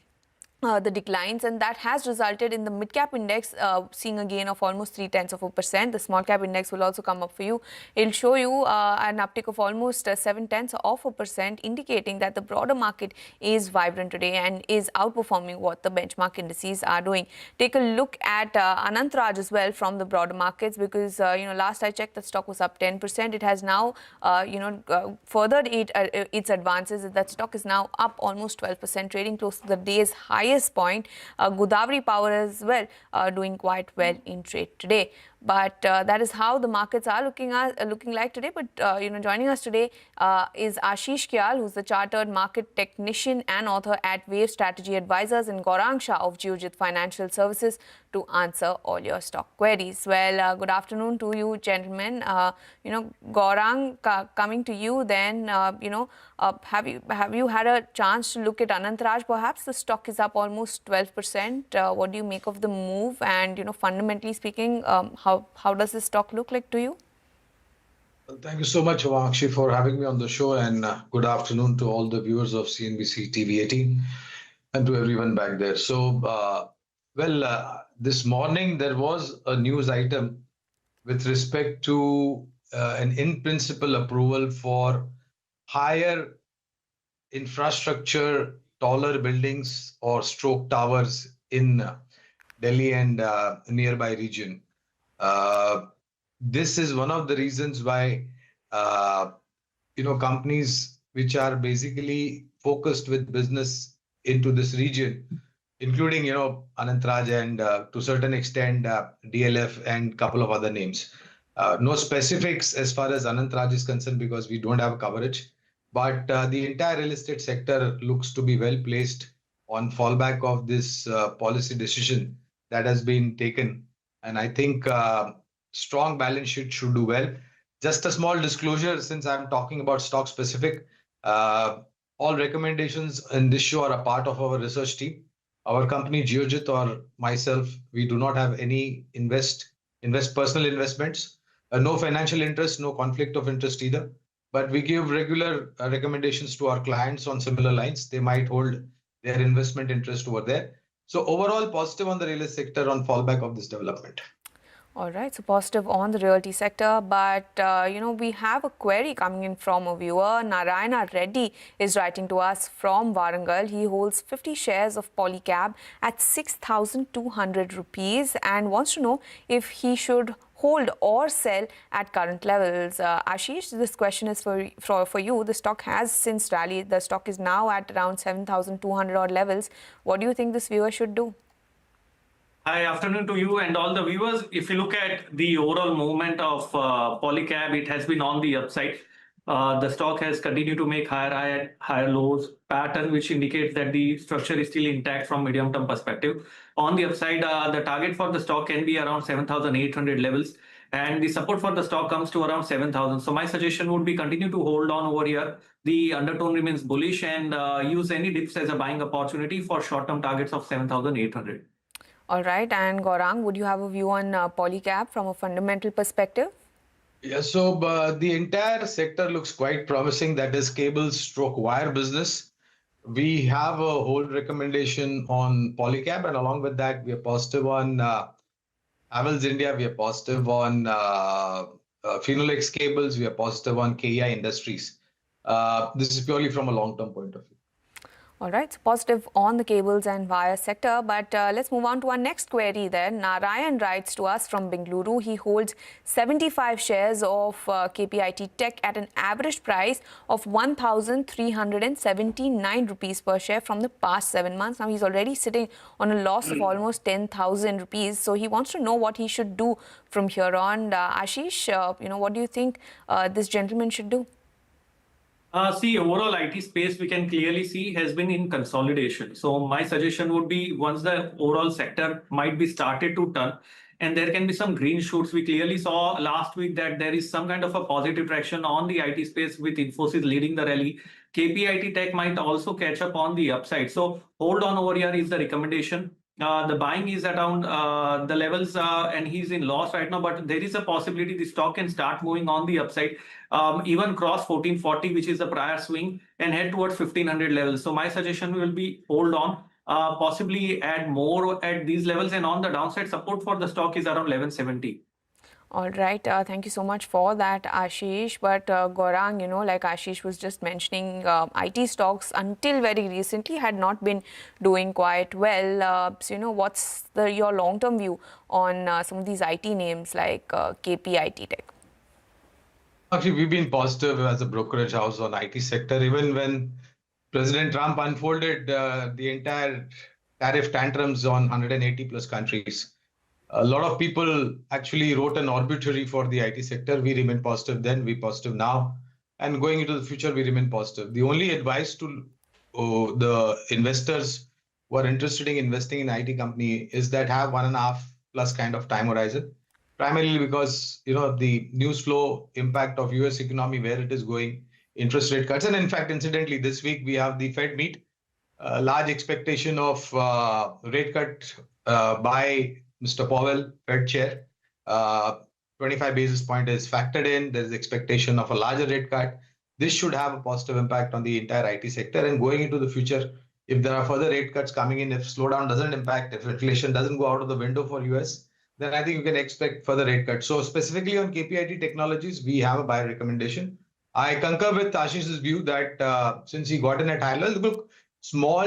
the declines, and that has resulted in the mid-cap index seeing a gain of almost 0.3%. The small-cap index will also come up for you. It'll show you an uptick of almost 0.7%, indicating that the broader market is vibrant today and is outperforming what the benchmark indices are doing. Take a look at Anantraj as well from the broader markets, because last I checked, the stock was up 10%. It has now furthered its advances. That stock is now up almost 12%, trading close to the day's highest point. Godavari Power as well doing quite well in trade today. But that is how the markets are looking like today. But joining us today is Ashish Kyal, who's the chartered market technician and author at Wave Strategy Advisors, and Gaurang Shah of Geojit Financial Services to answer all your stock queries. Well, good afternoon to you, gentlemen. Gaurang, coming to you then. Have you had a chance to look at Anantraj? Perhaps the stock is up almost 12%. What do you make of the move? And fundamentally speaking, how does this stock look like to you? Thank you so much, Vamakshi, for having me on the show, and good afternoon to all the viewers of CNBC TV18 and to everyone back there. So, this morning there was a news item with respect to an in-principle approval for higher infrastructure, taller buildings or stroke towers in Delhi and nearby region. This is one of the reasons why companies which are basically focused with business into this region, including Anantraj and to a certain extent DLF and a couple of other names. No specifics as far as Anantraj is concerned because we don't have coverage, but the entire real estate sector looks to be well placed on fallback of this policy decision that has been taken. And I think strong balance sheet should do well. Just a small disclosure, since I'm talking about stock specific, all recommendations in this show are a part of our research team. Our company Geojit or myself, we do not have any personal investments, no financial interest, no conflict of interest either. But we give regular recommendations to our clients on similar lines. They might hold their investment interest over there. So overall positive on the real estate sector on fallback of this development. All right, so positive on the realty sector, but we have a query coming in from a viewer. Narayana Reddy is writing to us from Warangal. He holds 50 shares of Polycab at 6,200 rupees and wants to know if he should hold or sell at current levels. Ashish, this question is for you. The stock has since rallied. The stock is now at around 7,200 odd levels. What do you think this viewer should do? Hi, afternoon to you and all the viewers. If you look at the overall movement of Polycab, it has been on the upside. The stock has continued to make higher lows pattern, which indicates that the structure is still intact from medium-term perspective. On the upside, the target for the stock can be around 7,800 levels, and the support for the stock comes to around 7,000. So my suggestion would be continue to hold on over here. The undertone remains bullish, and use any dips as a buying opportunity for short-term targets of 7,800. All right, and Gaurang, would you have a view on Polycab from a fundamental perspective? Yeah, so the entire sector looks quite promising. That is cable/wire business. We have a hold recommendation on Polycab, and along with that, we are positive on Havells India. We are positive on Phenolix Cables. We are positive on KEI Industries. This is purely from a long-term point of view. All right, so positive on the cables and wire sector, but let's move on to our next query then. Narayan writes to us from Bengaluru. He holds 75 shares of KPIT Tech at an average price of 1,379 rupees per share from the past 7 months. Now he's already sitting on a loss of almost 10,000 rupees. So he wants to know what he should do from here on. Ashish, what do you think this gentleman should do? See, overall IT space we can clearly see has been in consolidation. So my suggestion would be once the overall sector might be started to turn, and there can be some green shoots. We clearly saw last week that there is some kind of a positive traction on the IT space with Infosys leading the rally. KPIT Tech might also catch up on the upside. So hold on over here is the recommendation. The buying is around the levels and he's in loss right now, but there is a possibility the stock can start moving on the upside, even cross 1440, which is the prior swing, and head towards 1500 levels. So my suggestion will be hold on, possibly add more at these levels, and on the downside support for the stock is around 1170. All right. Thank you so much for that, Ashish. But Gaurang, like Ashish was just mentioning, IT stocks until very recently had not been doing quite well. So, what's your long-term view on some of these IT names like KPIT Tech? Actually, we've been positive as a brokerage house on IT sector. Even when President Trump unfolded the entire tariff tantrums on 180 plus countries, a lot of people actually wrote an obituary for the IT sector. We remain positive then, we're positive now. And going into the future, we remain positive. The only advice to the investors who are interested in investing in IT company is that have 1.5 plus kind of time horizon. Primarily because, the news flow impact of US economy, where it is going, interest rate cuts. And in fact, incidentally, this week we have the Fed meet, large expectation of rate cut by Mr. Powell, Fed chair. 25 basis point is factored in. There's expectation of a larger rate cut. This should have a positive impact on the entire IT sector. And going into the future, if there are further rate cuts coming in, if slowdown doesn't impact, if inflation doesn't go out of the window for US, then I think you can expect further rate cuts. So specifically on KPIT Technologies, we have a buy recommendation. I concur with Ashish's view that since he got in at high levels, look, small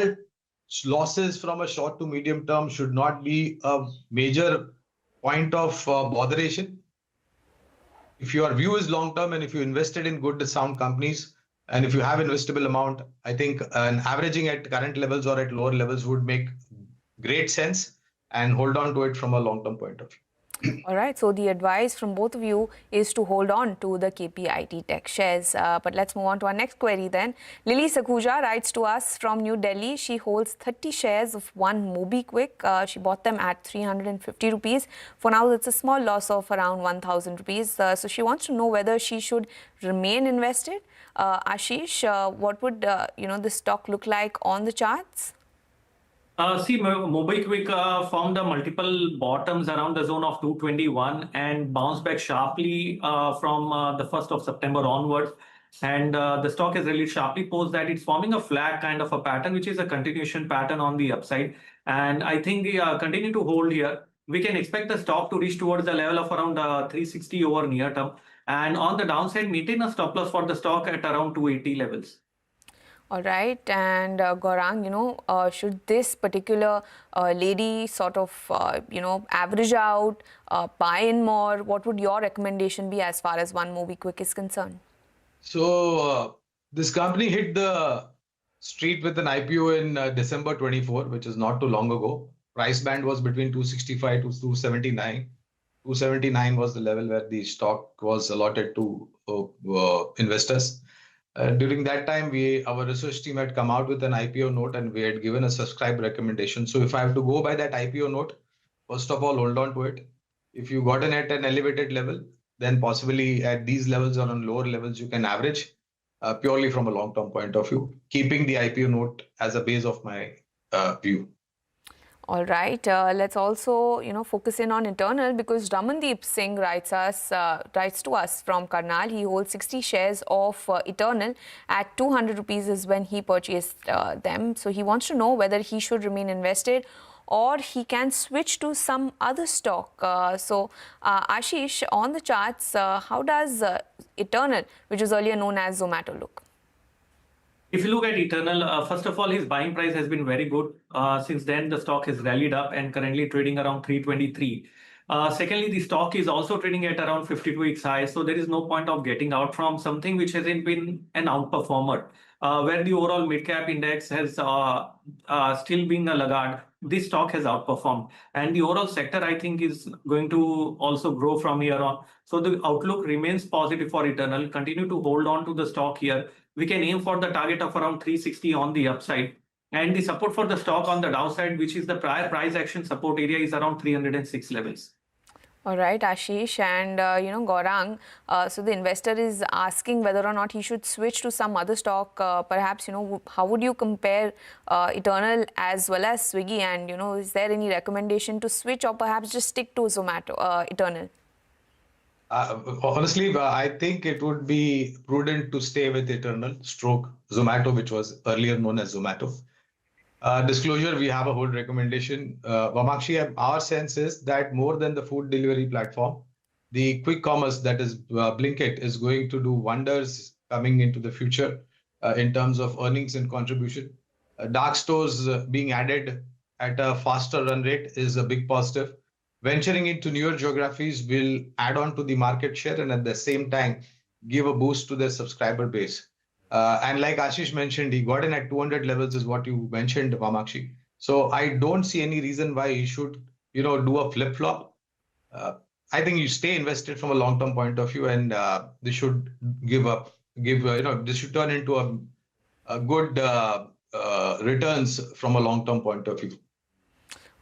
losses from a short to medium term should not be a major point of botheration. If your view is long term and if you invested in good sound companies and if you have investable amount, I think an averaging at current levels or at lower levels would make great sense and hold on to it from a long term point of view. All right, so the advice from both of you is to hold on to the KPIT Tech shares. But let's move on to our next query then. Lily Sakhuja writes to us from New Delhi. She holds 30 shares of one MobiKwik. She bought them at 350 rupees. For now, it's a small loss of around 1,000 rupees. So she wants to know whether she should remain invested. Ashish, what would the stock look like on the charts? See, MobiKwik formed the multiple bottoms around the zone of 221 and bounced back sharply from the 1st of September onwards. And the stock has rallied sharply post that. It's forming a flag kind of a pattern, which is a continuation pattern on the upside. And I think we continue to hold here. We can expect the stock to reach towards the level of around 360 over near term. And on the downside, maintain a stop loss for the stock at around 280 levels. All right, and Gaurang, should this particular lady sort of, average out, buy in more? What would your recommendation be as far as one MobiKwik is concerned? So this company hit the street with an IPO in December 24, which is not too long ago. Price band was between 265 to 279. 279 was the level where the stock was allotted to investors. During that time, our research team had come out with an IPO note and we had given a subscribe recommendation. So if I have to go by that IPO note, first of all, hold on to it. If you got in at an elevated level, then possibly at these levels or on lower levels, you can average purely from a long-term point of view, keeping the IPO note as a base of my view. All right, let's also, focus in on Eternal because Ramandeep Singh writes to us from Karnal. He holds 60 shares of Eternal at 200 rupees is when he purchased them. So he wants to know whether he should remain invested or he can switch to some other stock. Ashish, on the charts, how does Eternal, which was earlier known as Zomato, look? If you look at Eternal, first of all, his buying price has been very good. Since then, the stock has rallied up and currently trading around 323. Secondly, the stock is also trading at around 52 weeks high. So there is no point of getting out from something which hasn't been an outperformer. where the overall mid-cap index has still been a laggard, this stock has outperformed. And the overall sector, I think, is going to also grow from here on. So the outlook remains positive for Eternal. Continue to hold on to the stock here. We can aim for the target of around 360 on the upside. And the support for the stock on the downside, which is the prior price action support area, is around 306 levels. All right, Ashish, and Gaurang, so the investor is asking whether or not he should switch to some other stock. Perhaps, how would you compare Eternal as well as Swiggy, and is there any recommendation to switch or perhaps just stick to Eternal? Honestly, I think it would be prudent to stay with Eternal stroke Zomato, which was earlier known as Zomato. Disclosure, we have a hold recommendation. Vamakshi, our sense is that more than the food delivery platform, the quick commerce, that is Blinkit, is going to do wonders coming into the future in terms of earnings and contribution. Dark stores being added at a faster run rate is a big positive. Venturing into newer geographies will add on to the market share and at the same time give a boost to their subscriber base. And like Ashish mentioned, he got in at 200 levels is what you mentioned, Vamakshi. So I don't see any reason why he should, do a flip-flop. I think you stay invested from a long-term point of view, and this should this should turn into a good returns from a long-term point of view.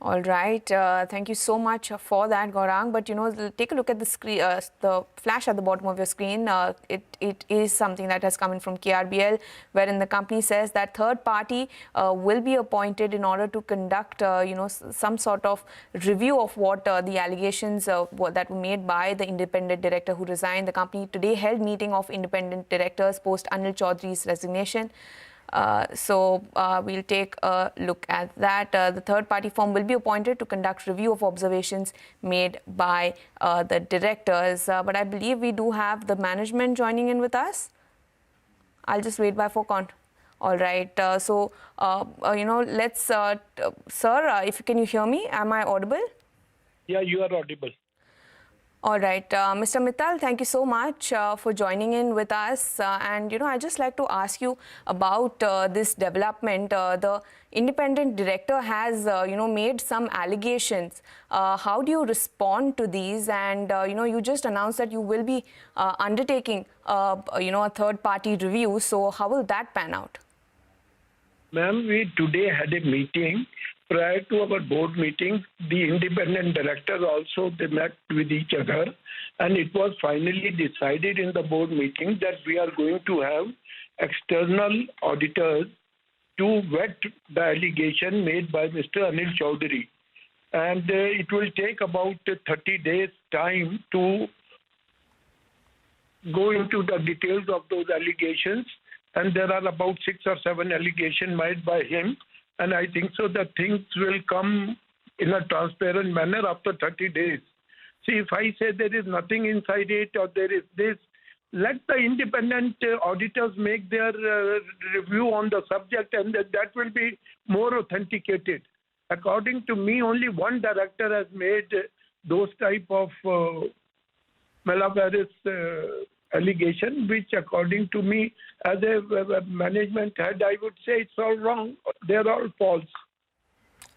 All right. Thank you so much for that, Gaurang. But, take a look at the screen, the flash at the bottom of your screen. It is something that has come in from KRBL, wherein the company says that third party will be appointed in order to conduct, some sort of review of what the allegations that were made by the independent director who resigned. The company today held meeting of independent directors post Anil Chaudhry's resignation. So we'll take a look at that. The third-party firm will be appointed to conduct review of observations made by the directors. But I believe we do have the management joining in with us. I'll just wait by phone. All right. Let's, sir, can you hear me? Am I audible? Yeah, you are audible. All right, Mr. Mittal, thank you so much for joining in with us. And, I'd just like to ask you about this development. The independent director has, made some allegations. How do you respond to these? And, you just announced that you will be undertaking, a third-party review. So how will that pan out? Ma'am, we today had a meeting. Prior to our board meeting, the independent directors also, they met with each other, and it was finally decided in the board meeting that we are going to have external auditors to vet the allegation made by Mr. Anil Chaudhry. And it will take about 30 days time to go into the details of those allegations. And there are about 6 or 7 allegations made by him. And I think so that things will come in a transparent manner after 30 days. See, if I say there is nothing inside it or there is this, let the independent auditors make their review on the subject, and that will be more authenticated. According to me, only one director has made those type of malicious allegation, which according to me, as a management head, I would say it's all wrong. They're all false.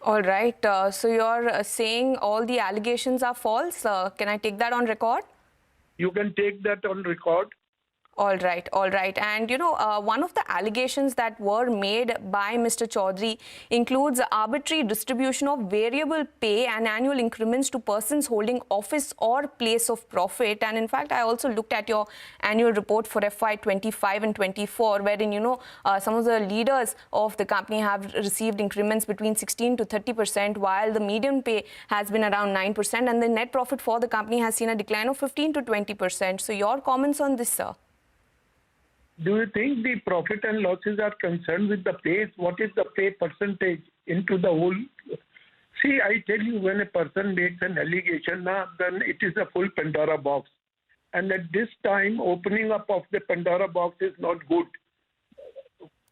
All right. So you're saying all the allegations are false. Can I take that on record? You can take that on record. All right, all right. And, one of the allegations that were made by Mr. Chaudhry includes arbitrary distribution of variable pay and annual increments to persons holding office or place of profit. And in fact, I also looked at your annual report for FY25 and 24, wherein, some of the leaders of the company have received increments between 16 to 30%, while the median pay has been around 9%, and the net profit for the company has seen a decline of 15 to 20%. So your comments on this, sir? Do you think the profit and losses are concerned with the pay? What is the pay percentage into the whole? See, I tell you, when a person makes an allegation, then it is a full Pandora box. And at this time, opening up of the Pandora box is not good.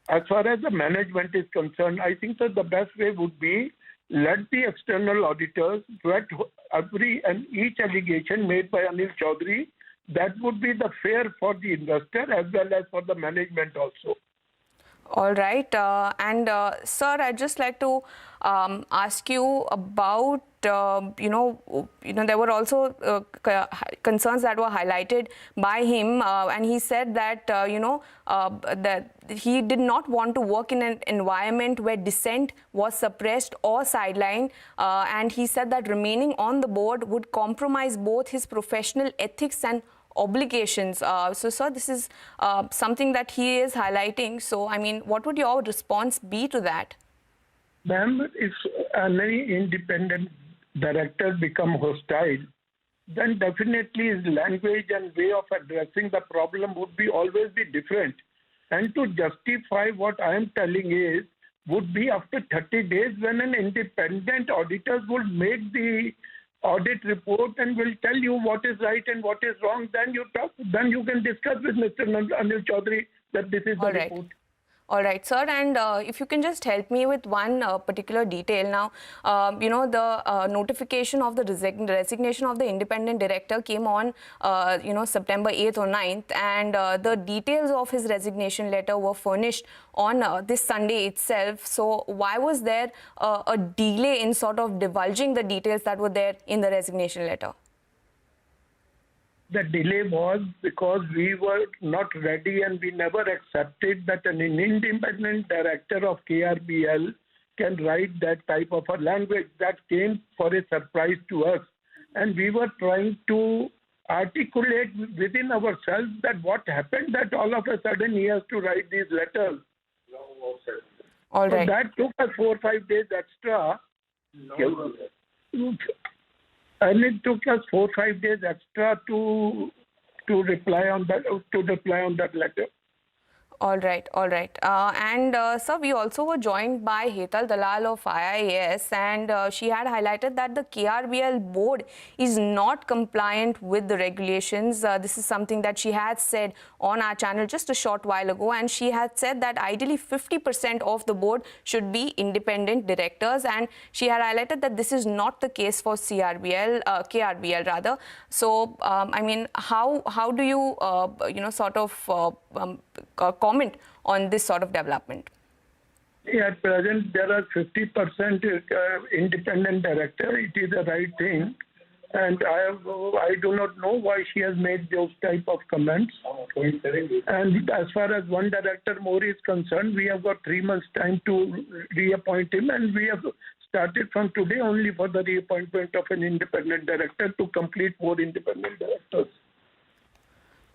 As far as the management is concerned, I think that the best way would be let the external auditors vet every and each allegation made by Anil Chaudhry. That would be the fair for the investor as well as for the management also. All right. Sir, I'd just like to ask you about, there were also concerns that were highlighted by him, and he said that, that he did not want to work in an environment where dissent was suppressed or sidelined, and he said that remaining on the board would compromise both his professional ethics and obligations. Sir, this is something that he is highlighting. So, I mean, what would your response be to that? Ma'am, if any independent director become hostile, then definitely his language and way of addressing the problem would always be different. And to justify what I am telling is, would be after 30 days when an independent auditor would make the audit report and will tell you what is right and what is wrong, then you can discuss with Mr. Anil Chaudhary that this is the report. All right, sir, and if you can just help me with one particular detail. Now, the notification of the resignation of the independent director came on, September 8th or 9th, and the details of his resignation letter were furnished on this Sunday itself. So why was there a delay in sort of divulging the details that were there in the resignation letter? The delay was because we were not ready and we never accepted that an independent director of KRBL can write that type of a language. That came for a surprise to us. And we were trying to articulate within ourselves that what happened that all of a sudden he has to write these letters. All right. So that took us 4 or 5 days extra. And it took us 4 or 5 days extra to reply on that letter. All right. Sir, we also were joined by Hetal Dalal of IIS, and she had highlighted that the KRBL board is not compliant with the regulations. This is something that she had said on our channel just a short while ago, and she had said that ideally 50% of the board should be independent directors, and she had highlighted that this is not the case for KRBL rather. So, I mean, how do you, comment on this sort of development? At present, there are 50% independent director. It is the right thing. And I do not know why she has made those type of comments. And as far as one director more is concerned, we have got 3 months time to reappoint him. And we have started from today only for the reappointment of an independent director to complete 4 independent directors.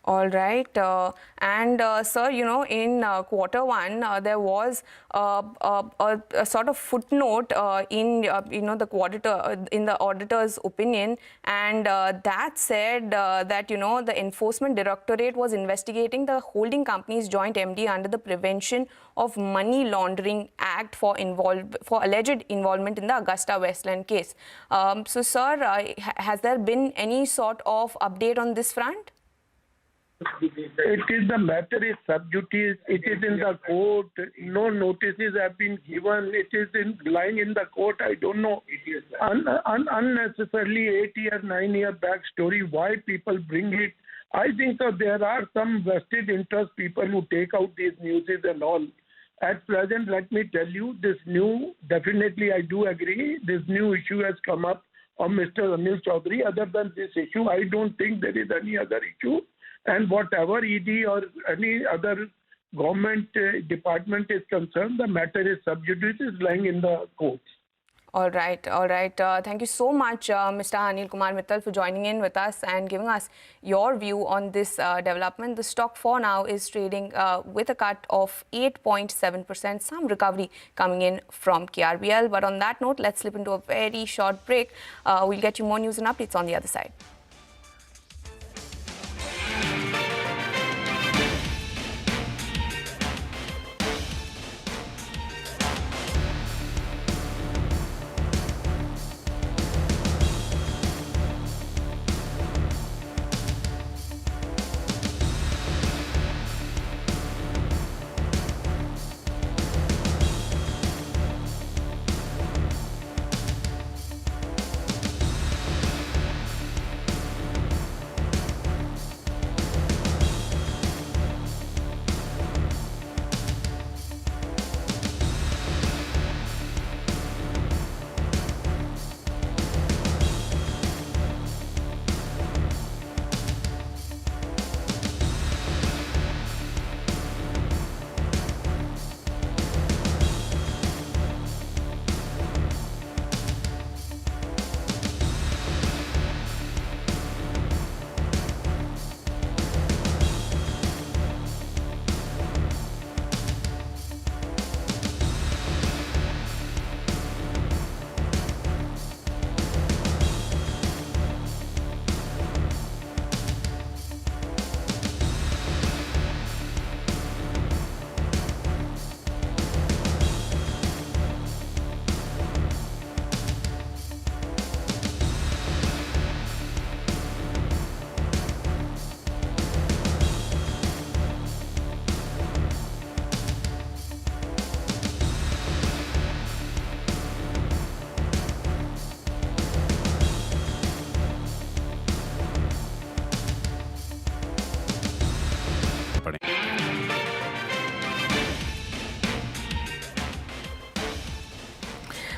All right, sir, in Q1 there was a sort of footnote in the auditor's opinion, and that said that the Enforcement Directorate was investigating the holding company's joint MD under the Prevention of Money Laundering Act for alleged involvement in the Augusta Westland case. So, sir, has there been any sort of update on this front? It is the matter is sub judice. It is in the court. No notices have been given. It is lying in the court. I don't know. Unnecessarily 8-year, 9-year back story. Why people bring it? I think so. There are some vested interest people who take out these newses and all. At present, let me tell you, definitely I do agree, this new issue has come up on Mr. Anil Chaudhary. Other than this issue, I don't think there is any other issue. And whatever ED or any other government department is concerned, the matter is sub judice, is lying in the courts. All right. Thank you so much, Mr. Anil Kumar Mittal, for joining in with us and giving us your view on this development. The stock for now is trading with a cut of 8.7%, some recovery coming in from KRBL. But on that note, let's slip into a very short break. We'll get you more news and updates on the other side.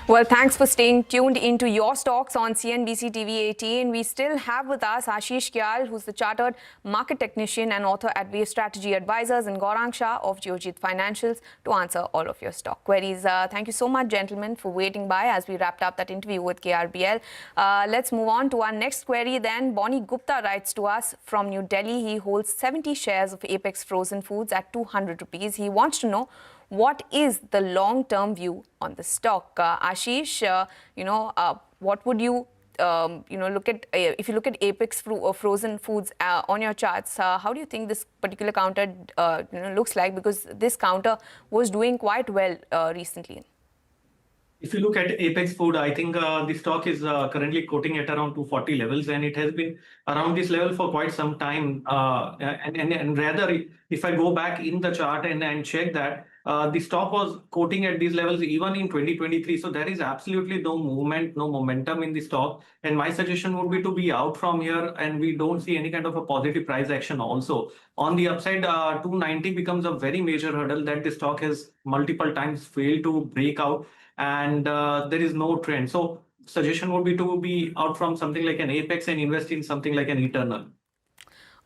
Well, thanks for staying tuned into your stocks on CNBC TV18. We still have with us Ashish Kyal, who's the Chartered Market Technician and author at Wave Strategy Advisors, and Gaurang Shah of Geojit Financials to answer all of your stock queries. Thank you so much, gentlemen, for waiting by as we wrapped up that interview with KRBL. Let's move on to our next query then. Bonnie Gupta writes to us from New Delhi. He holds 70 shares of Apex Frozen Foods at 200 rupees. He wants to know, what is the long-term view on the stock? Ashish, what would you, look at, if you look at Apex Frozen Foods on your charts, how do you think this particular counter, looks like? Because this counter was doing quite well recently. If you look at Apex Food, I think the stock is currently quoting at around 240 levels, and it has been around this level for quite some time. And rather, if I go back in the chart and check that, the stock was quoting at these levels even in 2023. So there is absolutely no movement, no momentum in the stock. And my suggestion would be to be out from here, and we don't see any kind of a positive price action also. On the upside, 290 becomes a very major hurdle that the stock has multiple times failed to break out, and there is no trend. So suggestion would be to be out from something like an Apex and invest in something like an Eternal.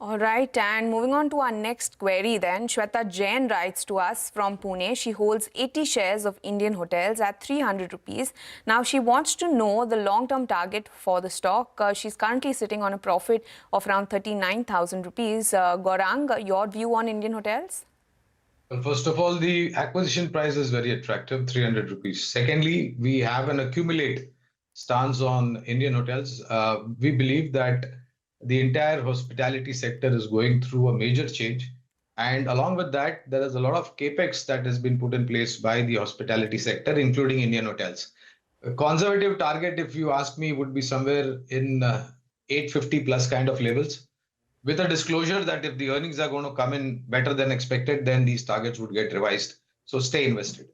All right, and moving on to our next query then, Shweta Jain writes to us from Pune. She holds 80 shares of Indian Hotels at 300 rupees. Now, she wants to know the long-term target for the stock. She's currently sitting on a profit of around 39,000 rupees. Gaurang, your view on Indian Hotels? Well, first of all, the acquisition price is very attractive, 300 rupees. Secondly, we have an accumulate stance on Indian Hotels. We believe that the entire hospitality sector is going through a major change. And along with that, there is a lot of capex that has been put in place by the hospitality sector, including Indian Hotels. A conservative target, if you ask me, would be somewhere in 850 plus kind of levels, with a disclosure that if the earnings are going to come in better than expected, then these targets would get revised. So stay invested.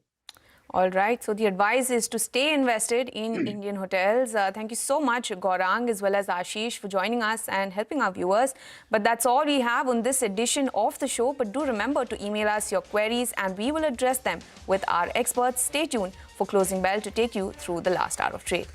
All right, so the advice is to stay invested in Indian Hotels. Thank you so much, Gaurang, as well as Ashish, for joining us and helping our viewers. But that's all we have on this edition of the show. But do remember to email us your queries and we will address them with our experts. Stay tuned for Closing Bell to take you through the last hour of trade.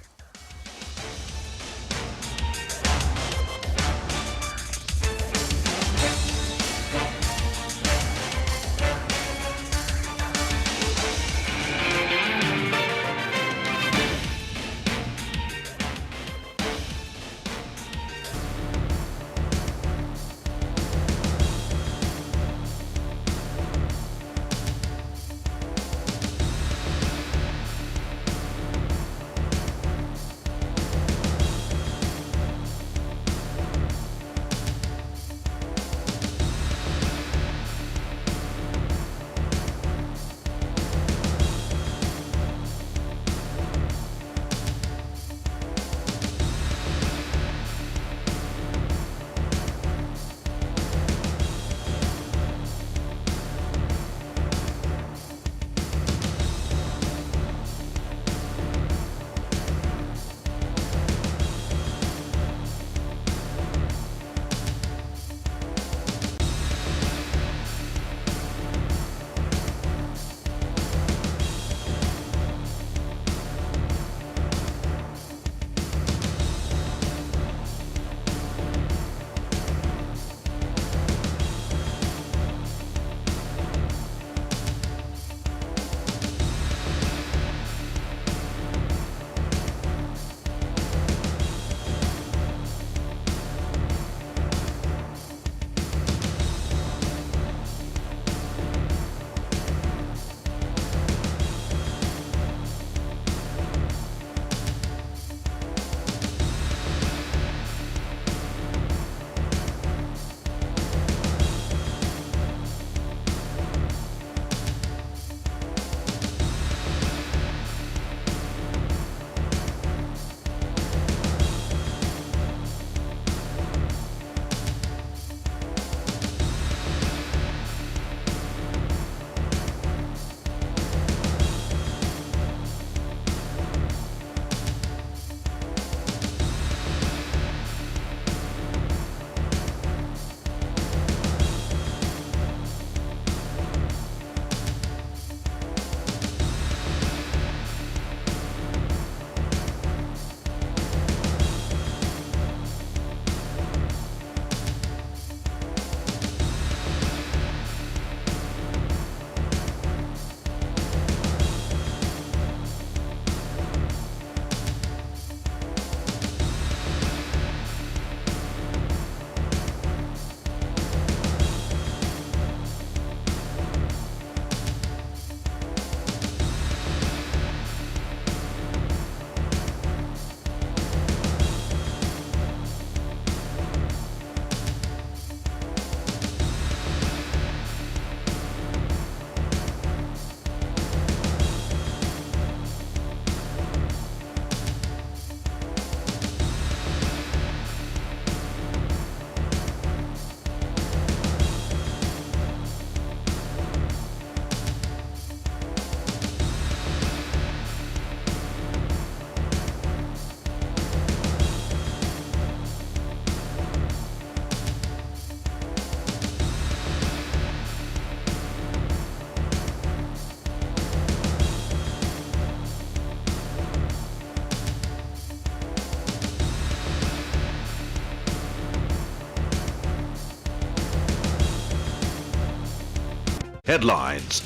headlines.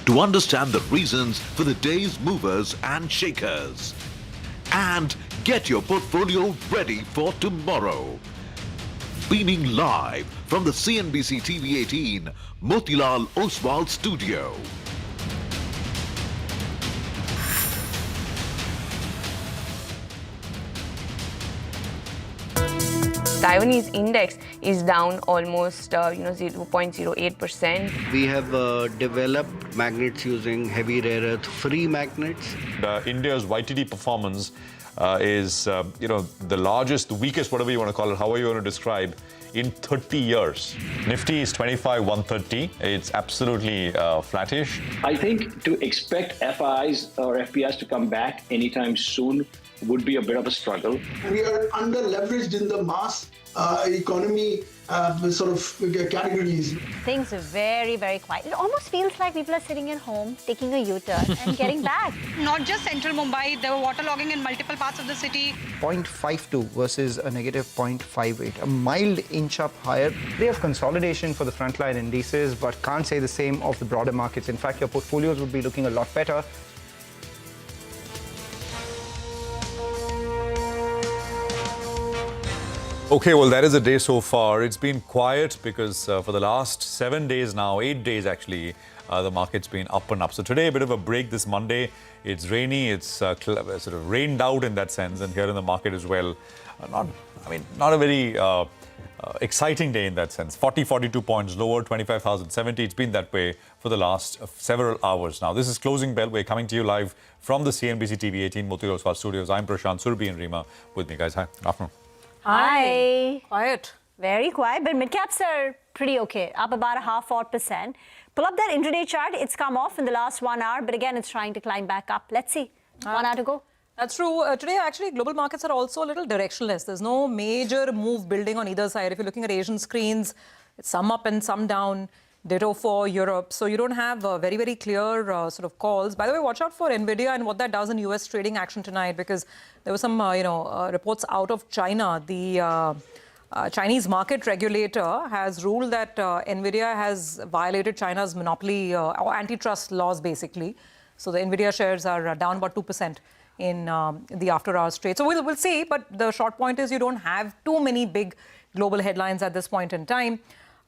To understand the reasons for the day's movers and shakers. And get your portfolio ready for tomorrow. Beaming live from the CNBC TV18 Motilal Oswal studio. Taiwanese index is down almost 0.08%. We have developed magnets using heavy rare earth free magnets. India's YTD performance is the largest, the weakest, whatever you want to call it, however you want to describe, in 30 years. Nifty is 25,130. It's absolutely flattish. I think to expect FIs or FPIs to come back anytime soon would be a bit of a struggle. We are under leveraged in the mass economy sort of categories. Things are very, very quiet. It almost feels like people are sitting at home, taking a U-turn and getting back. Not just central Mumbai, there were waterlogging in multiple parts of the city. 0.52 versus a negative 0.58, a mild inch up higher. They have consolidation for the frontline indices, but can't say the same of the broader markets. In fact, your portfolios would be looking a lot better. Okay, well, that is a day so far. It's been quiet because for the last 7 days now, 8 days actually, the market's been up and up. So today, a bit of a break this Monday. It's rainy, it's sort of rained out in that sense, and here in the market as well. Not a very exciting day in that sense. 42 points lower, 25,070. It's been that way for the last several hours now. This is Closing Bell. We're coming to you live from the CNBC TV18 Motilal Oswal studios. I'm Prashant, Surbi and Rima with me, guys. Hi, good afternoon. Hi. Quiet. Very quiet, but midcaps are pretty okay, up about 0.5%. Pull up that intraday chart. It's come off in the last 1 hour, but again, it's trying to climb back up. Let's see. 1 hour to go. That's true. Today, actually, global markets are also a little directionless. There's no major move building on either side. If you're looking at Asian screens, it's some up and some down. Ditto for Europe. So you don't have very, very clear sort of calls. By the way, watch out for NVIDIA and what that does in US trading action tonight, because there were some, reports out of China. The Chinese market regulator has ruled that NVIDIA has violated China's monopoly or antitrust laws, basically. So the NVIDIA shares are down about 2% in the after-hours trade. So we'll see. But the short point is you don't have too many big global headlines at this point in time.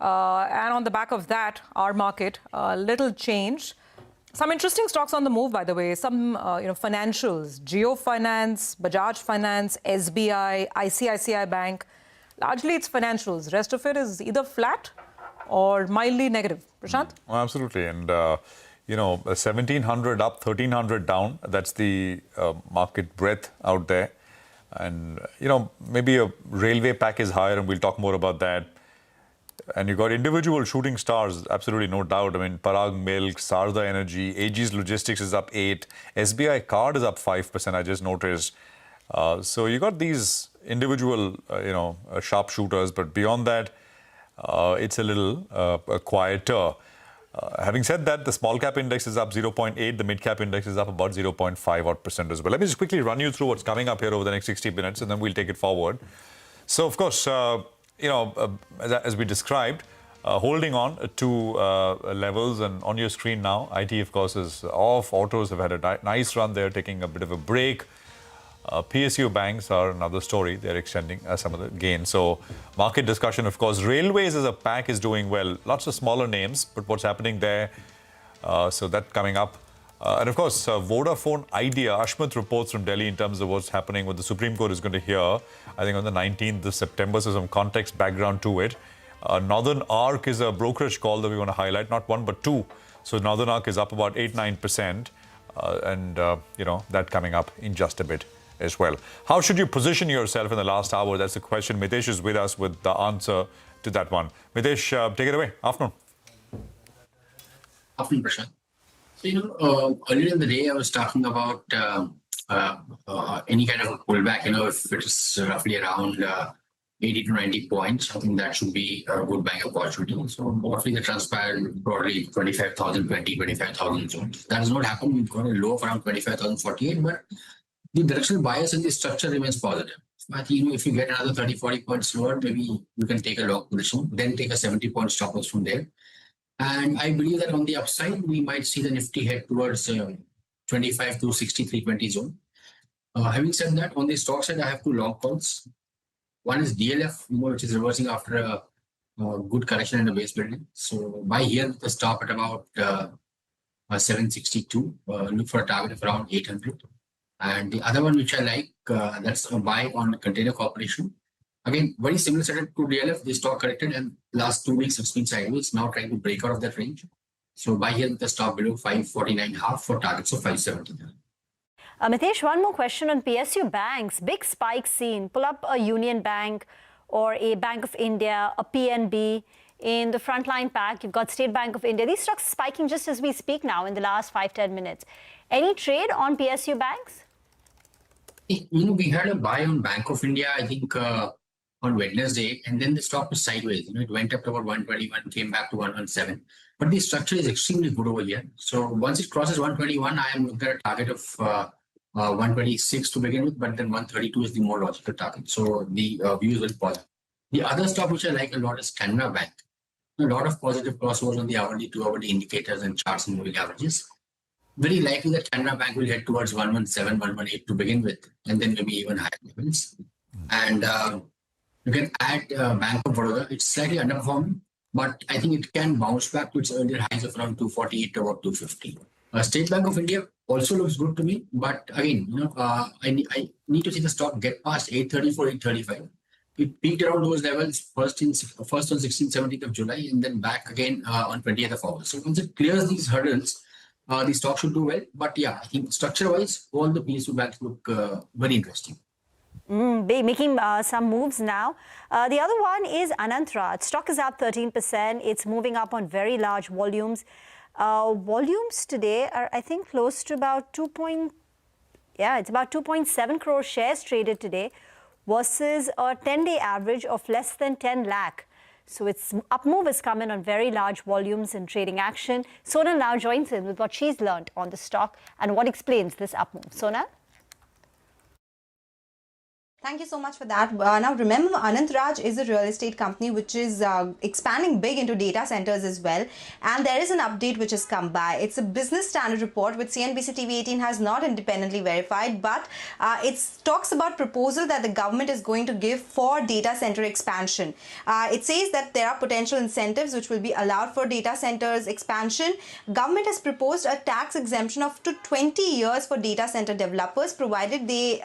And on the back of that, our market, little change. Some interesting stocks on the move, by the way. Some, financials, Jio Finance, Bajaj Finance, SBI, ICICI Bank. Largely, it's financials. Rest of it is either flat or mildly negative. Prashant? Absolutely. And, 1,700 up, 1,300 down. That's the market breadth out there. And, maybe a railway pack is higher, and we'll talk more about that. And you got individual shooting stars, absolutely no doubt. I mean, Parag Milk, Sarda Energy, Aegis Logistics is up 8%. SBI Card is up 5%, I just noticed. So you got these individual, sharpshooters. But beyond that, it's a little quieter. Having said that, the small cap index is up 0.8. The mid cap index is up about 0.5% as well. Let me just quickly run you through what's coming up here over the next 60 minutes, and then we'll take it forward. So, of course, as we described, holding on to levels, and on your screen now, IT, of course, is off. Autos have had a nice run there, taking a bit of a break. PSU banks are another story. They're extending some of the gains. So market discussion, of course. Railways as a pack is doing well. Lots of smaller names, but what's happening there? So that coming up. And of course, Vodafone Idea, Ashmit reports from Delhi in terms of what's happening, what the Supreme Court is going to hear, I think on the 19th of September, so some context background to it. Northern Arc is a brokerage call that we want to highlight, not one but two. So Northern Arc is up about 8-9%, and that coming up in just a bit as well. How should you position yourself in the last hour? That's the question. Mitesh is with us with the answer to that one. Mitesh, take it away. Afternoon. Afternoon, Prashant. So, earlier in the day, I was talking about any kind of a pullback, if it is roughly around 80 to 90 points, I think that should be a good buying opportunity. So, roughly the transpired broadly 25,000 zones. That has not happened. We've got a low of around 25,048, but the directional bias in the structure remains positive. I think, if you get another 30, 40 points lower, maybe you can take a long position, then take a 70-point stop loss from there. And I believe that on the upside, we might see the Nifty head towards 25 to 6320 zone. Having said that, on the stock side, I have two long calls. One is DLF, which is reversing after a good correction in the base building. So buy here with the stop at about 762. Look for a target of around 800. And the other one which I like, that's a buy on Container Corporation. Again, very similar setup to DLF. The stock corrected and last 2 weeks it's been sideways. Now trying to break out of that range. So buy here with the stop below 549.5 for targets of 570. Mitesh, one more question on PSU banks. Big spike seen. Pull up a Union Bank or a Bank of India, a PNB. In the frontline pack, you've got State Bank of India. These stocks spiking just as we speak now in the last 5-10 minutes. Any trade on PSU banks? We had a buy on Bank of India, I think, on Wednesday, and then the stock was sideways. It went up to about 121, came back to 117. But the structure is extremely good over here. So once it crosses 121, I am looking at a target of 126 to begin with, but then 132 is the more logical target. So the view is very positive. The other stock which I like a lot is Canara Bank. A lot of positive crossovers on the hourly, 2-hourly indicators and charts and moving averages. Very likely that Canara Bank will head towards 117, 118 to begin with, and then maybe even higher levels. And you can add Bank of Baroda. It's slightly underperforming, but I think it can bounce back to its earlier highs of around 248 to about 250. State Bank of India also looks good to me, but again, I need to see the stock get past 834, 835. It peaked around those levels first on 16th, 17th of July, and then back again on 20th of August. So once it clears these hurdles, the stock should do well. But yeah, I think structure-wise, all the PSU banks look very interesting. Making some moves now. The other one is Anantraj. Stock is up 13%. It's moving up on very large volumes. Volumes today are, I think, close to about 2.7 crore shares traded today versus a 10-day average of less than 10 lakh. So its up move has come in on very large volumes in trading action. Sonal now joins in with what she's learned on the stock and what explains this up move. Sonal? Thank you so much for that. Now remember, Anantraj is a real estate company which is expanding big into data centers as well. And there is an update which has come by. It's a business standard report which CNBC TV18 has not independently verified, but it talks about proposal that the government is going to give for data center expansion. It says that there are potential incentives which will be allowed for data centers expansion. Government has proposed a tax exemption of up to 20 years for data center developers, provided they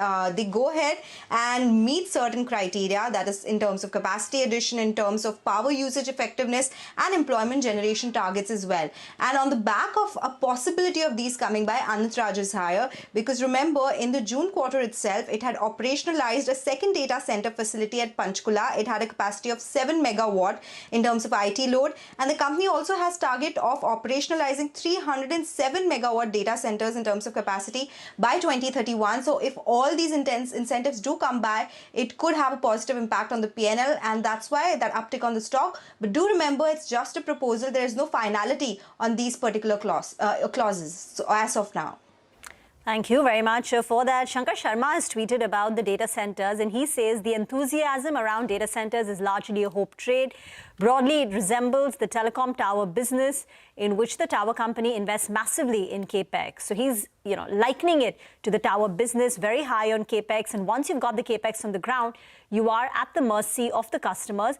go ahead and meet certain criteria, that is in terms of capacity addition, in terms of power usage effectiveness and employment generation targets as well. And on the back of a possibility of these coming by, Anantraj is higher, because remember, in the June quarter itself, it had operationalized a second data center facility at Panchkula. It had a capacity of 7 megawatt in terms of IT load, and the company also has target of operationalizing 307 megawatt data centers in terms of capacity by 2031. So if all these incentives do come by, it could have a positive impact on the PNL, and that's why that uptick on the stock. But do remember, it's just a proposal. There is no finality on these particular clauses so as of now. Thank you very much for that. Shankar Sharma has tweeted about the data centers, and he says the enthusiasm around data centers is largely a hope trade. Broadly, it resembles the telecom tower business, in which the tower company invests massively in capex. So he's, likening it to the tower business, very high on capex. And once you've got the capex on the ground, you are at the mercy of the customers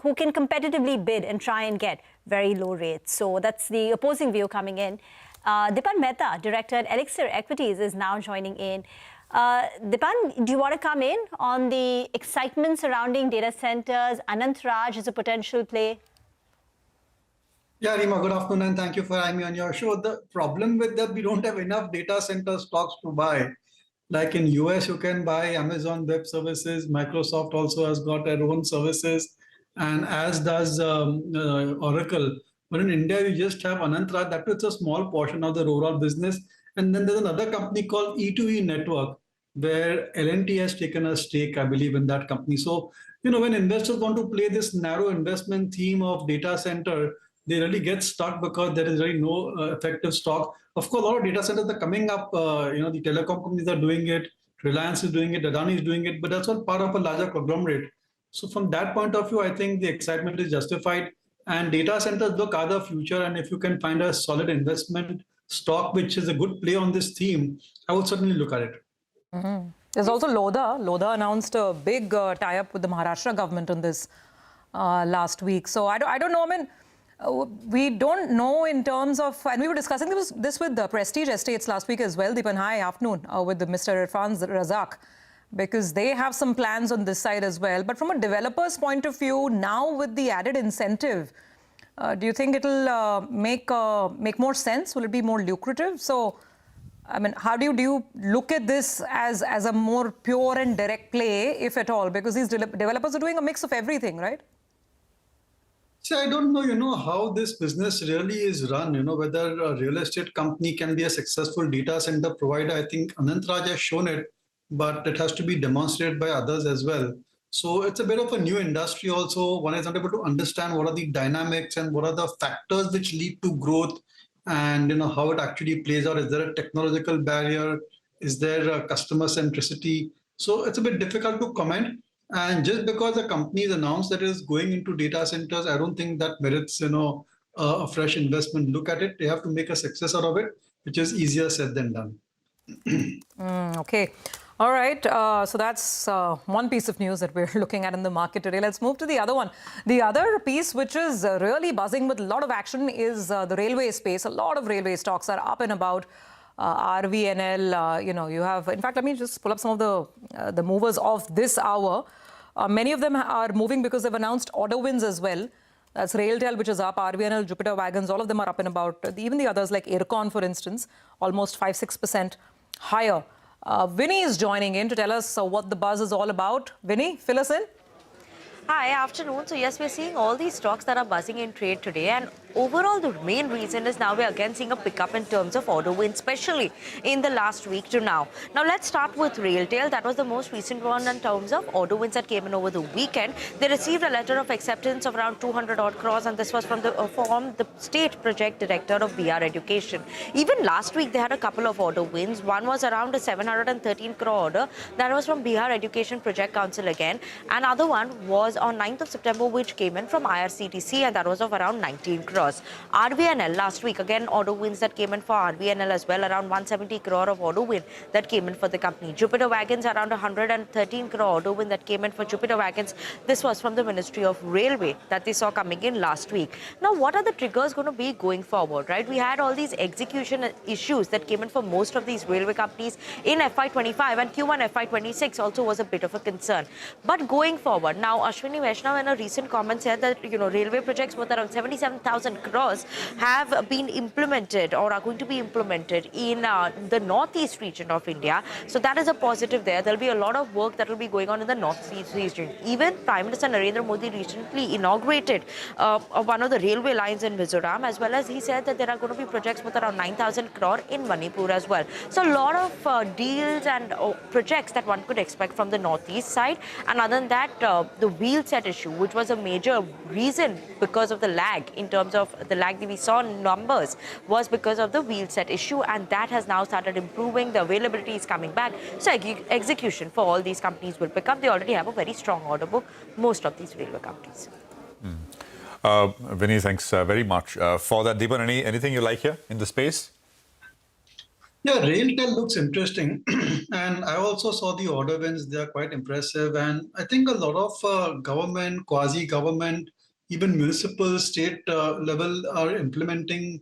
who can competitively bid and try and get very low rates. So that's the opposing view coming in. Dipan Mehta, director at Elixir Equities, is now joining in. Dipan, do you want to come in on the excitement surrounding data centers? Anantraj is a potential play. Yeah, Rima, good afternoon, and thank you for having me on your show. The problem with that, we don't have enough data center stocks to buy. Like in US, you can buy Amazon Web Services. Microsoft also has got their own services, and as does Oracle. But in India, you just have Anantraj. That is a small portion of the overall business. And then there's another company called E2E Network, where L&T has taken a stake, I believe, in that company. So, when investors want to play this narrow investment theme of data center, they really get stuck because there is really no effective stock. Of course, a lot of data centers are coming up. The telecom companies are doing it. Reliance is doing it. Adani is doing it. But that's all part of a larger conglomerate. So from that point of view, I think the excitement is justified. And data centers look are the future. And if you can find a solid investment stock, which is a good play on this theme, I would certainly look at it. There's also Lodha. Lodha announced a big tie-up with the Maharashtra government on this last week. So I don't know. I mean, we don't know in terms of, and we were discussing this with the Prestige Estates last week as well, Deepan. Hi, afternoon, with the Mr. Irfan Razak, because they have some plans on this side as well. But from a developer's point of view, now with the added incentive, do you think it'll make more sense? Will it be more lucrative? So, I mean, how do you look at this as a more pure and direct play, if at all? Because these developers are doing a mix of everything, right? See, I don't know, how this business really is run, whether a real estate company can be a successful data center provider. I think Anantraj has shown it, but it has to be demonstrated by others as well. So it's a bit of a new industry also. One is not able to understand what are the dynamics and what are the factors which lead to growth, and how it actually plays out. Is there a technological barrier? Is there a customer centricity? So it's a bit difficult to comment. And just because a company has announced that it is going into data centers, I don't think that merits a fresh investment. Look at it. They have to make a success out of it, which is easier said than done. Okay. All right. So that's one piece of news that we're looking at in the market today. Let's move to the other one. The other piece, which is really buzzing with a lot of action, is the railway space. A lot of railway stocks are up and about. RVNL, you have, in fact, let me just pull up some of the movers of this hour. Many of them are moving because they've announced order wins as well. That's RailTel, which is up, RVNL, Jupiter Wagons, all of them are up and about. Even the others like Ircon, for instance, almost 5-6% higher. Vinny is joining in to tell us what the buzz is all about. Vinny, fill us in. Hi, afternoon. So yes, we're seeing all these stocks that are buzzing in trade today, and overall the main reason is now we're again seeing a pickup in terms of order wins, especially in the last week to now. Now let's start with RailTel. That was the most recent one in terms of order wins that came in over the weekend. They received a letter of acceptance of around 200 odd crores, and this was from the state project director of BR Education. Even last week they had a couple of order wins. One was around a 713 crore order that was from BR Education Project Council again. Another one was on 9th of September, which came in from IRCTC, and that was of around 19 crores. RVNL last week, again, order wins that came in for RVNL as well, around 170 crore of order win that came in for the company. Jupiter Wagons, around 113 crore order win that came in for Jupiter Wagons. This was from the Ministry of Railway that they saw coming in last week. Now, what are the triggers going to be going forward, right? We had all these execution issues that came in for most of these railway companies in FY25, and Q1 FY26 also was a bit of a concern. But going forward, now, Ashwini Vaishnav in a recent comment said that, railway projects worth around 77,000 crores have been implemented or are going to be implemented in the northeast region of India. So that is a positive there. There'll be a lot of work that will be going on in the northeast region. Even Prime Minister Narendra Modi recently inaugurated one of the railway lines in Mizoram, as well as he said that there are going to be projects worth around 9,000 crore in Manipur as well. So a lot of deals and projects that one could expect from the northeast side. And other than that, the wheel set issue, which was a major reason because of the lag, in terms of the lag that we saw in numbers, was because of the wheel set issue, and that has now started improving. The availability is coming back. So execution for all these companies will pick up. They already have a very strong order book, most of these railway companies. Vinny, thanks very much for that. Deepan, anything you like here in the space? Yeah, RailTel looks interesting. And I also saw the order wins. They are quite impressive. And I think a lot of government, quasi-government, even municipal, state level are implementing,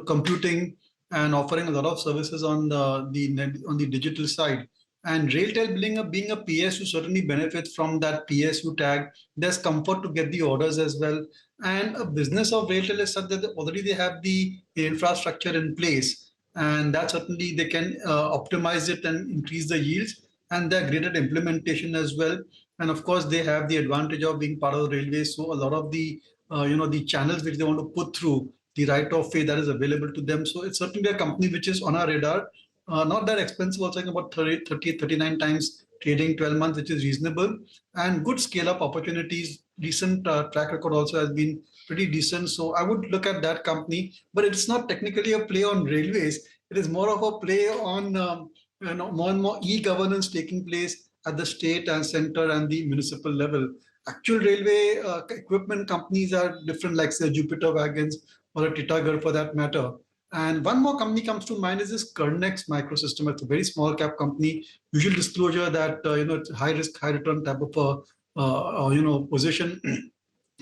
computing and offering a lot of services on the digital side. And RailTel being a PSU certainly benefits from that PSU tag. There's comfort to get the orders as well. And a business of RailTel is such that already they have the infrastructure in place. And that certainly they can optimize it and increase the yields. And they're great at implementation as well. And of course, they have the advantage of being part of the railway. So a lot of the, the channels which they want to put through, the right of way that is available to them. So it's certainly a company which is on our radar. Not that expensive, also about 39 times trading 12 months, which is reasonable, and good scale-up opportunities. Recent track record also has been pretty decent. So I would look at that company, but it's not technically a play on railways. It is more of a play on more and more e-governance taking place at the state and center and the municipal level. actual railway equipment companies are different, like say Jupiter Wagons or a Titagarh for that matter. And one more company comes to mind is this Kernex Microsystem. It's a very small cap company. Usual disclosure that it's a high risk, high return type of position,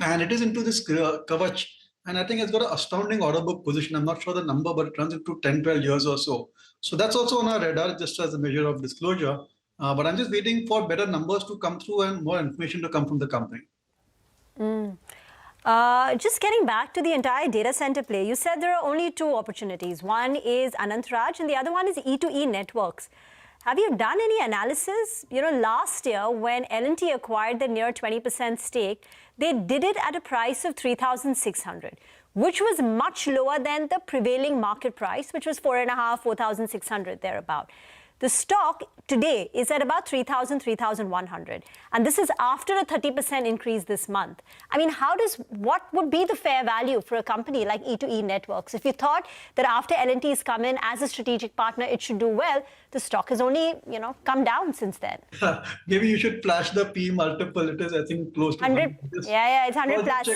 and it is into this Kavach. And I think it's got an astounding order book position. I'm not sure the number, but it runs into 10, 12 years or so. So that's also on our radar, just as a measure of disclosure. But I'm just waiting for better numbers to come through and more information to come from the company. Just getting back to the entire data center play, you said there are only two opportunities. One is Anant Raj and the other one is E2E networks. Have you done any analysis? Last year when L&T acquired the near 20% stake, they did it at a price of 3,600, which was much lower than the prevailing market price, which was 4,600 thereabout. The stock today is at about 3,000, 3,100. And this is after a 30% increase this month. I mean, what would be the fair value for a company like E2E Networks? If you thought that after L&T has come in as a strategic partner, it should do well, the stock has only, come down since then. Maybe you should flash the P multiple. It is, I think, close to 100. Yeah, it's 100 plus.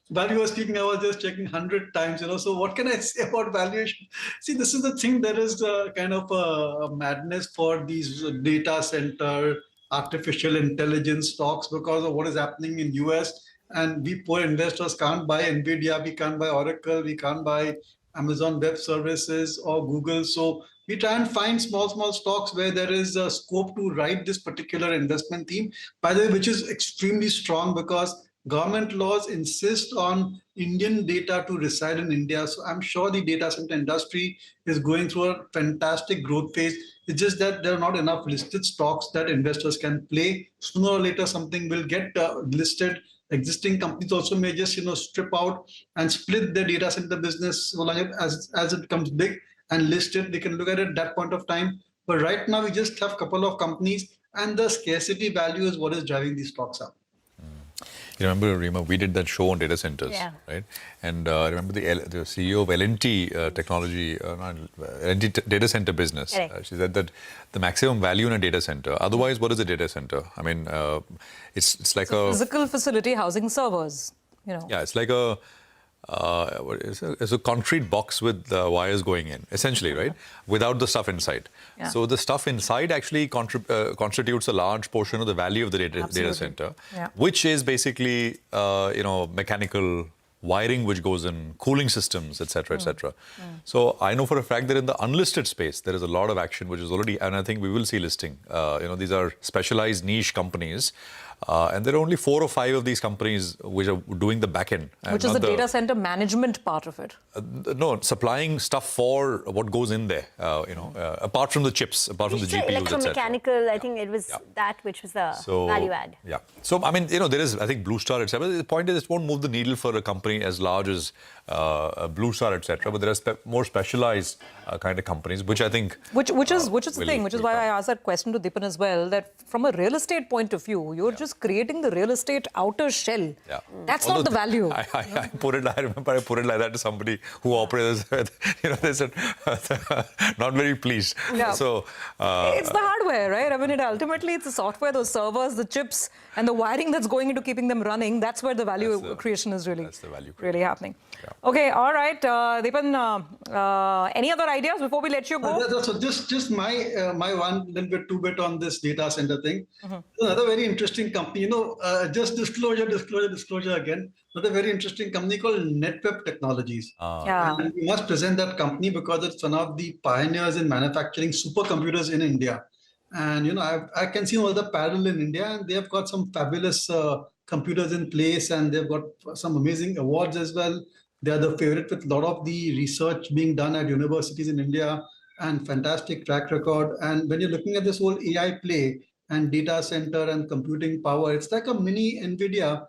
While you were speaking, I was just checking 100 times, So what can I say about valuation? See, this is the thing. There is kind of a madness for these data center, artificial intelligence stocks because of what is happening in US. And we poor investors can't buy NVIDIA, we can't buy Oracle, we can't buy Amazon Web Services or Google. So we try and find small stocks where there is a scope to ride this particular investment theme, by the way, which is extremely strong because government laws insist on Indian data to reside in India. So I'm sure the data center industry is going through a fantastic growth phase. It's just that there are not enough listed stocks that investors can play. Sooner or later, something will get listed. Existing companies also may just strip out and split their data center business as it becomes big and list it. They can look at it at that point of time. But right now, we just have a couple of companies, and the scarcity value is what is driving these stocks up. You remember, Rima, we did that show on data centers, right? And I remember the CEO of L&T L&T data center business. She said that the maximum value in a data center. Otherwise, what is a data center? I mean, it's like a physical facility housing servers. Yeah, it's like it's a concrete box with wires going in, essentially, right? Without the stuff inside. Yeah. So the stuff inside actually constitutes a large portion of the value of the data center, which is basically, mechanical wiring which goes in, cooling systems, etc., etc. So I know for a fact that in the unlisted space, there is a lot of action which is already, and I think we will see listing. These are specialized niche companies. And there are only 4 or 5 of these companies which are doing the back end. Which is the data center management part of it? No, supplying stuff for what goes in there, apart from the chips, apart from the GPUs, electromechanical, I think it was that which was the value add. Yeah. So, I mean, there is, I think, Blue Star, etc. The point is it won't move the needle for a company as large as Blue Star, etc. But there are more specialized kind of companies, which I think... Which is the thing, which is why I asked that question to Dipan as well, that from a real estate point of view, you're just creating the real estate outer shell. Yeah. That's not the value. I remember I put it like that to somebody who operates, they said, not very pleased. Yeah. So... it's the hardware, right? I mean, ultimately, it's the software, those servers, the chips, and the wiring that's going into keeping them running. That's where the value creation is really happening. Yeah. Okay, all right. Dipan, any other ideas before we let you go? So just my one little bit, 2 bit on this data center thing. Another very interesting company, just disclosure again. Another very interesting company called NetWeb Technologies. And we must present that company because it's one of the pioneers in manufacturing supercomputers in India. And, I can see all the parallel in India, and they have got some fabulous computers in place, and they've got some amazing awards as well. They are the favorite with a lot of the research being done at universities in India and fantastic track record. And when you're looking at this whole AI play and data center and computing power, it's like a mini NVIDIA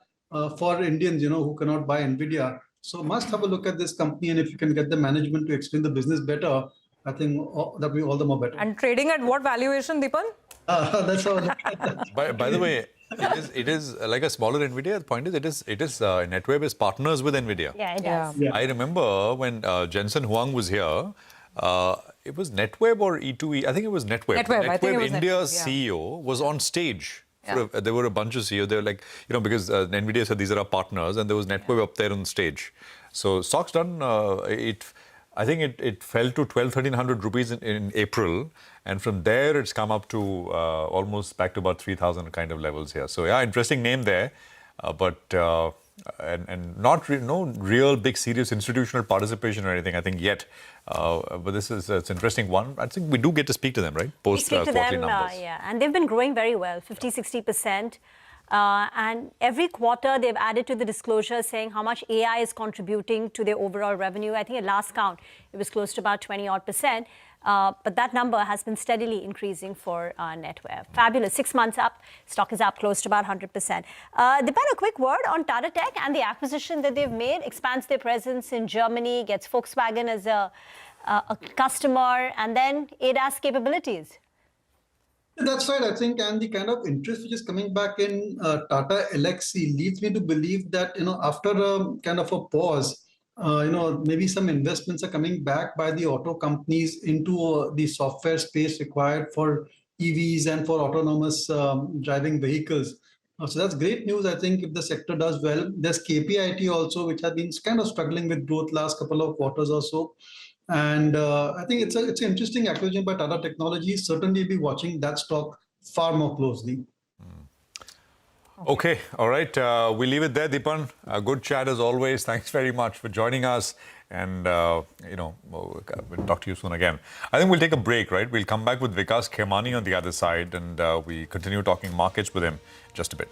for Indians, who cannot buy NVIDIA. So must have a look at this company, and if you can get the management to explain the business better, I think that will be all the more better. And trading at what valuation, Dipan? That's all. By the way, it is like a smaller NVIDIA. The point is, NetWeb is partners with NVIDIA. Yeah, it does. Yeah. I remember when Jensen Huang was here, it was NetWeb or E2E. I think it was NetWeb. NetWeb India's CEO was on stage There were a bunch of CEOs. They were like, because NVIDIA said these are our partners, and there was Network up there on stage. So stock's done. I think it fell to 1,200-1,300 rupees in April, and from there it's come up to almost back to about 3,000 kind of levels here. So yeah, interesting name there, but and no real big serious institutional participation or anything I think yet. But it's an interesting one. I think we do get to speak to them, right? Post quarterly numbers. Yeah, and they've been growing very well, 50-60%. And every quarter they've added to the disclosure saying how much AI is contributing to their overall revenue. I think at last count it was close to about 20-odd%. But that number has been steadily increasing for Netwear. Fabulous. 6 months up, stock is up close to about 100%. Dipan, a quick word on Tata Tech and the acquisition that they've made, expands their presence in Germany, gets Volkswagen as a customer, and then ADAS capabilities. That's right, I think, and the kind of interest which is coming back in Tata Elxsi leads me to believe that, after a kind of a pause, maybe some investments are coming back by the auto companies into the software space required for EVs and for autonomous driving vehicles. So that's great news, I think, if the sector does well. There's KPIT also, which has been kind of struggling with growth last couple of quarters or so. And I think it's an interesting acquisition by Tata Technologies. Certainly be watching that stock far more closely. Okay, all right. We leave it there, Dipan. A good chat as always. Thanks very much for joining us. And, we'll talk to you soon again. I think we'll take a break, right? We'll come back with Vikas Khemani on the other side, and we continue talking markets with him in just a bit.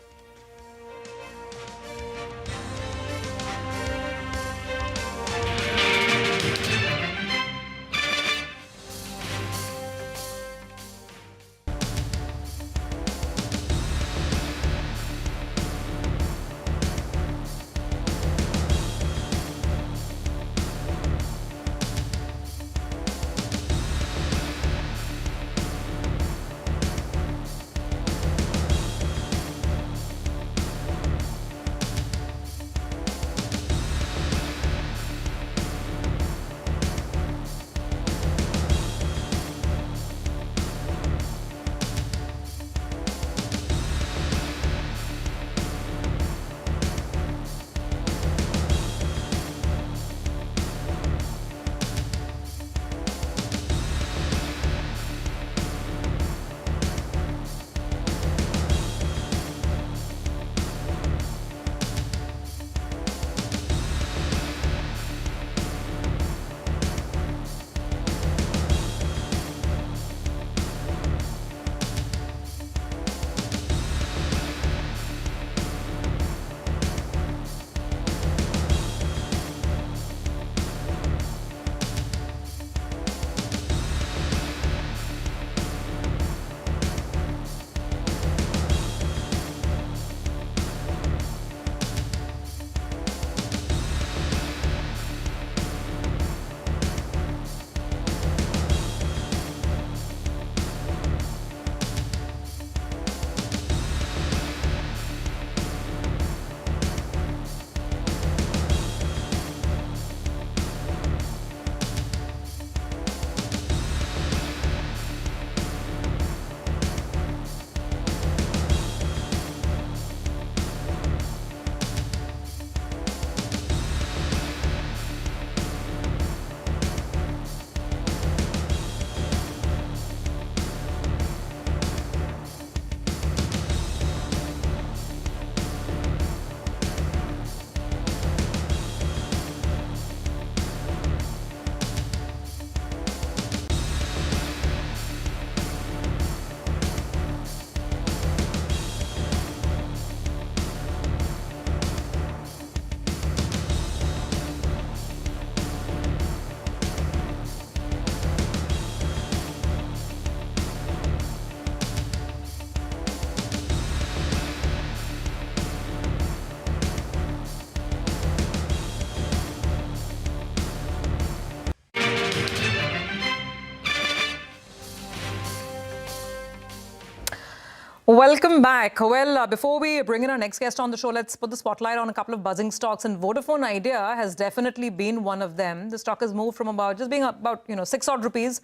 Welcome back. Well, before we bring in our next guest on the show, let's put the spotlight on a couple of buzzing stocks, and Vodafone Idea has definitely been one of them. The stock has moved from about 6 odd rupees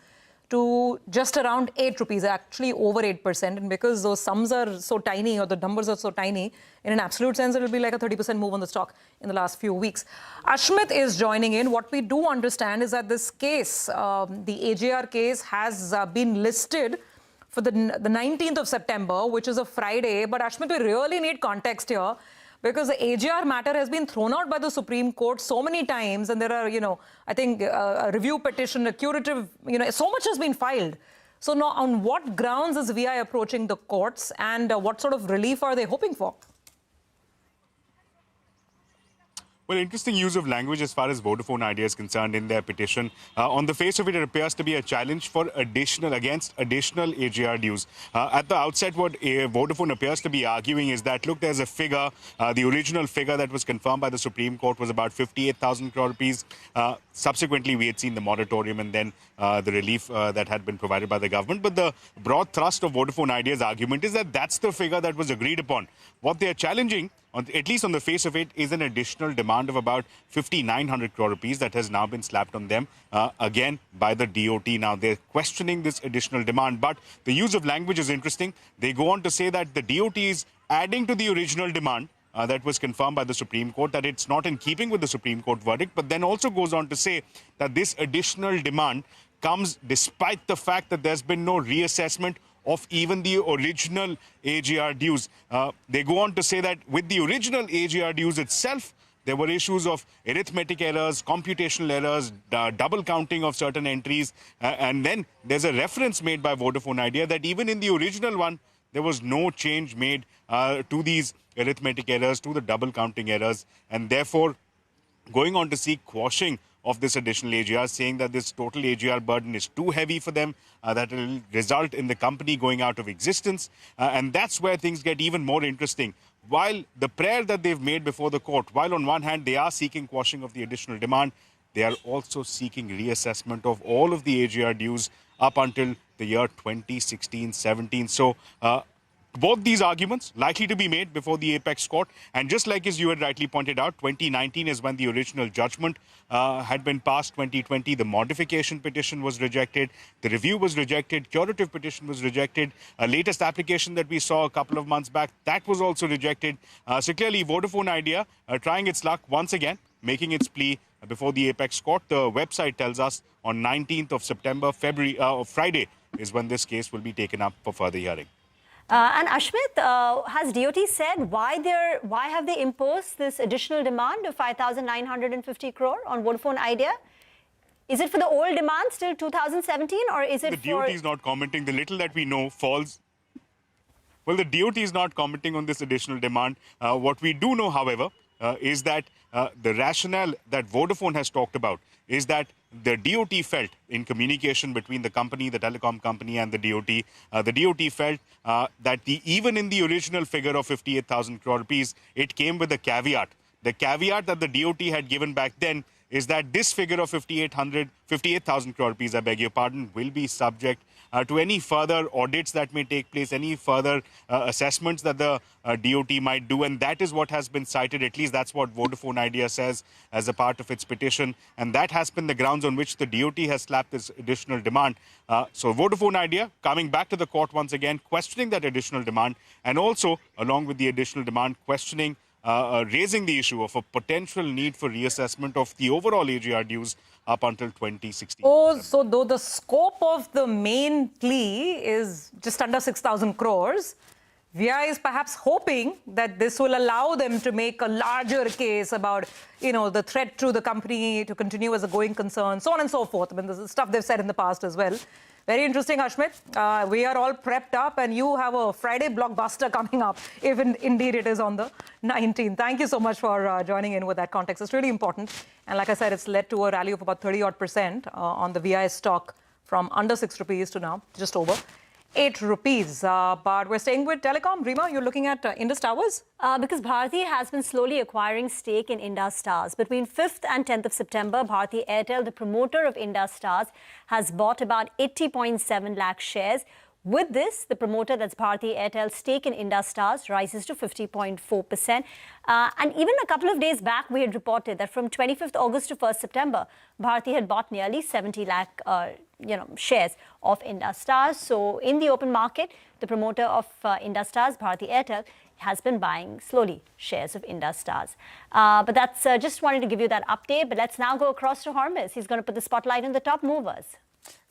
to just around 8 rupees, actually over 8%. And because those sums are so tiny, or the numbers are so tiny, in an absolute sense, it will be like a 30% move on the stock in the last few weeks. Ashmit is joining in. What we do understand is that this case, the AGR case, has been listed for the 19th of September, which is a Friday. But Ashmit, we really need context here, because the AGR matter has been thrown out by the Supreme Court so many times, and there are, I think a review petition, a curative, so much has been filed. So now, on what grounds is VI approaching the courts, and what sort of relief are they hoping for? Well, interesting use of language as far as Vodafone Idea is concerned in their petition. On the face of it, it appears to be a challenge for against additional AGR dues. At the outset, what Vodafone appears to be arguing is that, look, there's a figure, the original figure that was confirmed by the Supreme Court was about 58,000 crore rupees. Subsequently, we had seen the moratorium and then the relief that had been provided by the government. But the broad thrust of Vodafone Idea's argument is that that's the figure that was agreed upon. What they are challenging, at least on the face of it, is an additional demand of about 5,900 crore rupees that has now been slapped on them again by the DOT. Now, they're questioning this additional demand, but the use of language is interesting. They go on to say that the DOT is adding to the original demand that was confirmed by the Supreme Court, that it's not in keeping with the Supreme Court verdict, but then also goes on to say that this additional demand comes despite the fact that there's been no reassessment of even the original AGR dues. They go on to say that with the original AGR dues itself, there were issues of arithmetic errors, computational errors, double counting of certain entries. And then there's a reference made by Vodafone Idea that even in the original one, there was no change made to these arithmetic errors, to the double counting errors. And therefore, going on to seek quashing of this additional AGR, saying that this total AGR burden is too heavy for them, that it will result in the company going out of existence. And that's where things get even more interesting. While the prayer that they've made before the court, while on one hand they are seeking quashing of the additional demand, they are also seeking reassessment of all of the AGR dues up until the year 2016-17. So both these arguments likely to be made before the apex court. And just like as you had rightly pointed out, 2019 is when the original judgment had been passed. 2020, the modification petition was rejected. The review was rejected. Curative petition was rejected. A latest application that we saw a couple of months back, that was also rejected. So clearly, Vodafone Idea trying its luck once again, making its plea before the apex court. The website tells us on 19th of September, Friday, is when this case will be taken up for further hearing. And Ashmit, has DOT said why have they imposed this additional demand of 5,950 crore on Vodafone Idea? Is it for the old demand till 2017, or is it the DOT is not commenting. The little that we know falls. Well, the DOT is not commenting on this additional demand. What we do know, however, is that the rationale that Vodafone has talked about is that the DOT felt in communication between the company, the telecom company, and the DOT felt that even in the original figure of 58,000 crore rupees, it came with a caveat. The caveat that the DOT had given back then is that this figure of 58,000 crore rupees, I beg your pardon, will be subject to any further audits that may take place, any further assessments that the DOT might do. And that is what has been cited, at least that's what Vodafone Idea says as a part of its petition. And that has been the grounds on which the DOT has slapped this additional demand. So Vodafone Idea coming back to the court once again, questioning that additional demand, and also, along with the additional demand, questioning raising the issue of a potential need for reassessment of the overall AGR dues up until 2016. Oh, so though the scope of the main plea is just under 6,000 crores, VI is perhaps hoping that this will allow them to make a larger case about, the threat to the company to continue as a going concern, so on and so forth. I mean, this is stuff they've said in the past as well. Very interesting, Ashmit. We are all prepped up, and you have a Friday blockbuster coming up, if indeed it is on the 19th. Thank you so much for joining in with that context. It's really important. And like I said, it's led to a rally of about 30-odd% on the VI stock from under 6 rupees to now just over 8 rupees. But we're staying with telecom. Rima, you're looking at Indus Towers? Because Bharti has been slowly acquiring stake in Indus Towers. Between 5th and 10th of September, Bharti Airtel, the promoter of Indus Towers, has bought about 80.7 lakh shares, With this, the promoter, that's Bharti Airtel's stake in Indus Towers, rises to 50.4%. And even a couple of days back, we had reported that from 25th August to 1st September, Bharti had bought nearly 70 lakh shares of Indus Towers. So in the open market, the promoter of Indus Towers, Bharti Airtel, has been buying slowly shares of Indus Towers. But that's just wanted to give you that update. But let's now go across to Hormuz. He's going to put the spotlight on the top movers.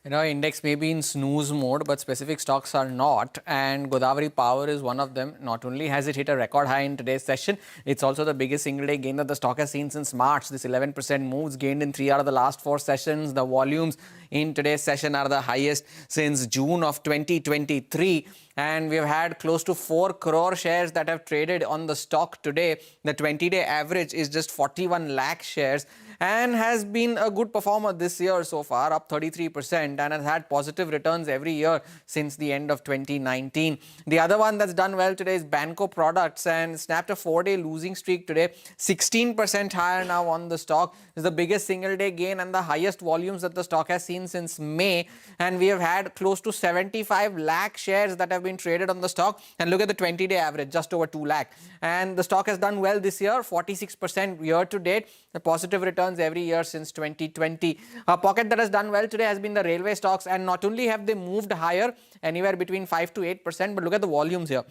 Index may be in snooze mode, but specific stocks are not. And Godavari Power is one of them. Not only has it hit a record high in today's session, it's also the biggest single day gain that the stock has seen since March. This 11% moves gained in 3 out of the last 4 sessions. The volumes in today's session are the highest since June of 2023. And we've had close to 4 crore shares that have traded on the stock today. The 20-day average is just 41 lakh shares and has been a good performer this year so far, up 33%, and has had positive returns every year since the end of 2019. The other one that's done well today is Banco Products and snapped a 4-day losing streak today, 16% higher now on the stock. It's the biggest single day gain and the highest volumes that the stock has seen since May. And we have had close to 75 lakh shares that have been traded on the stock. And look at the 20-day average, just over 2 lakh. And the stock has done well this year, 46% year to date. The positive returns every year since 2020. A pocket that has done well today has been the railway stocks, and not only have they moved higher, anywhere between 5 to 8%, but look at the volumes here.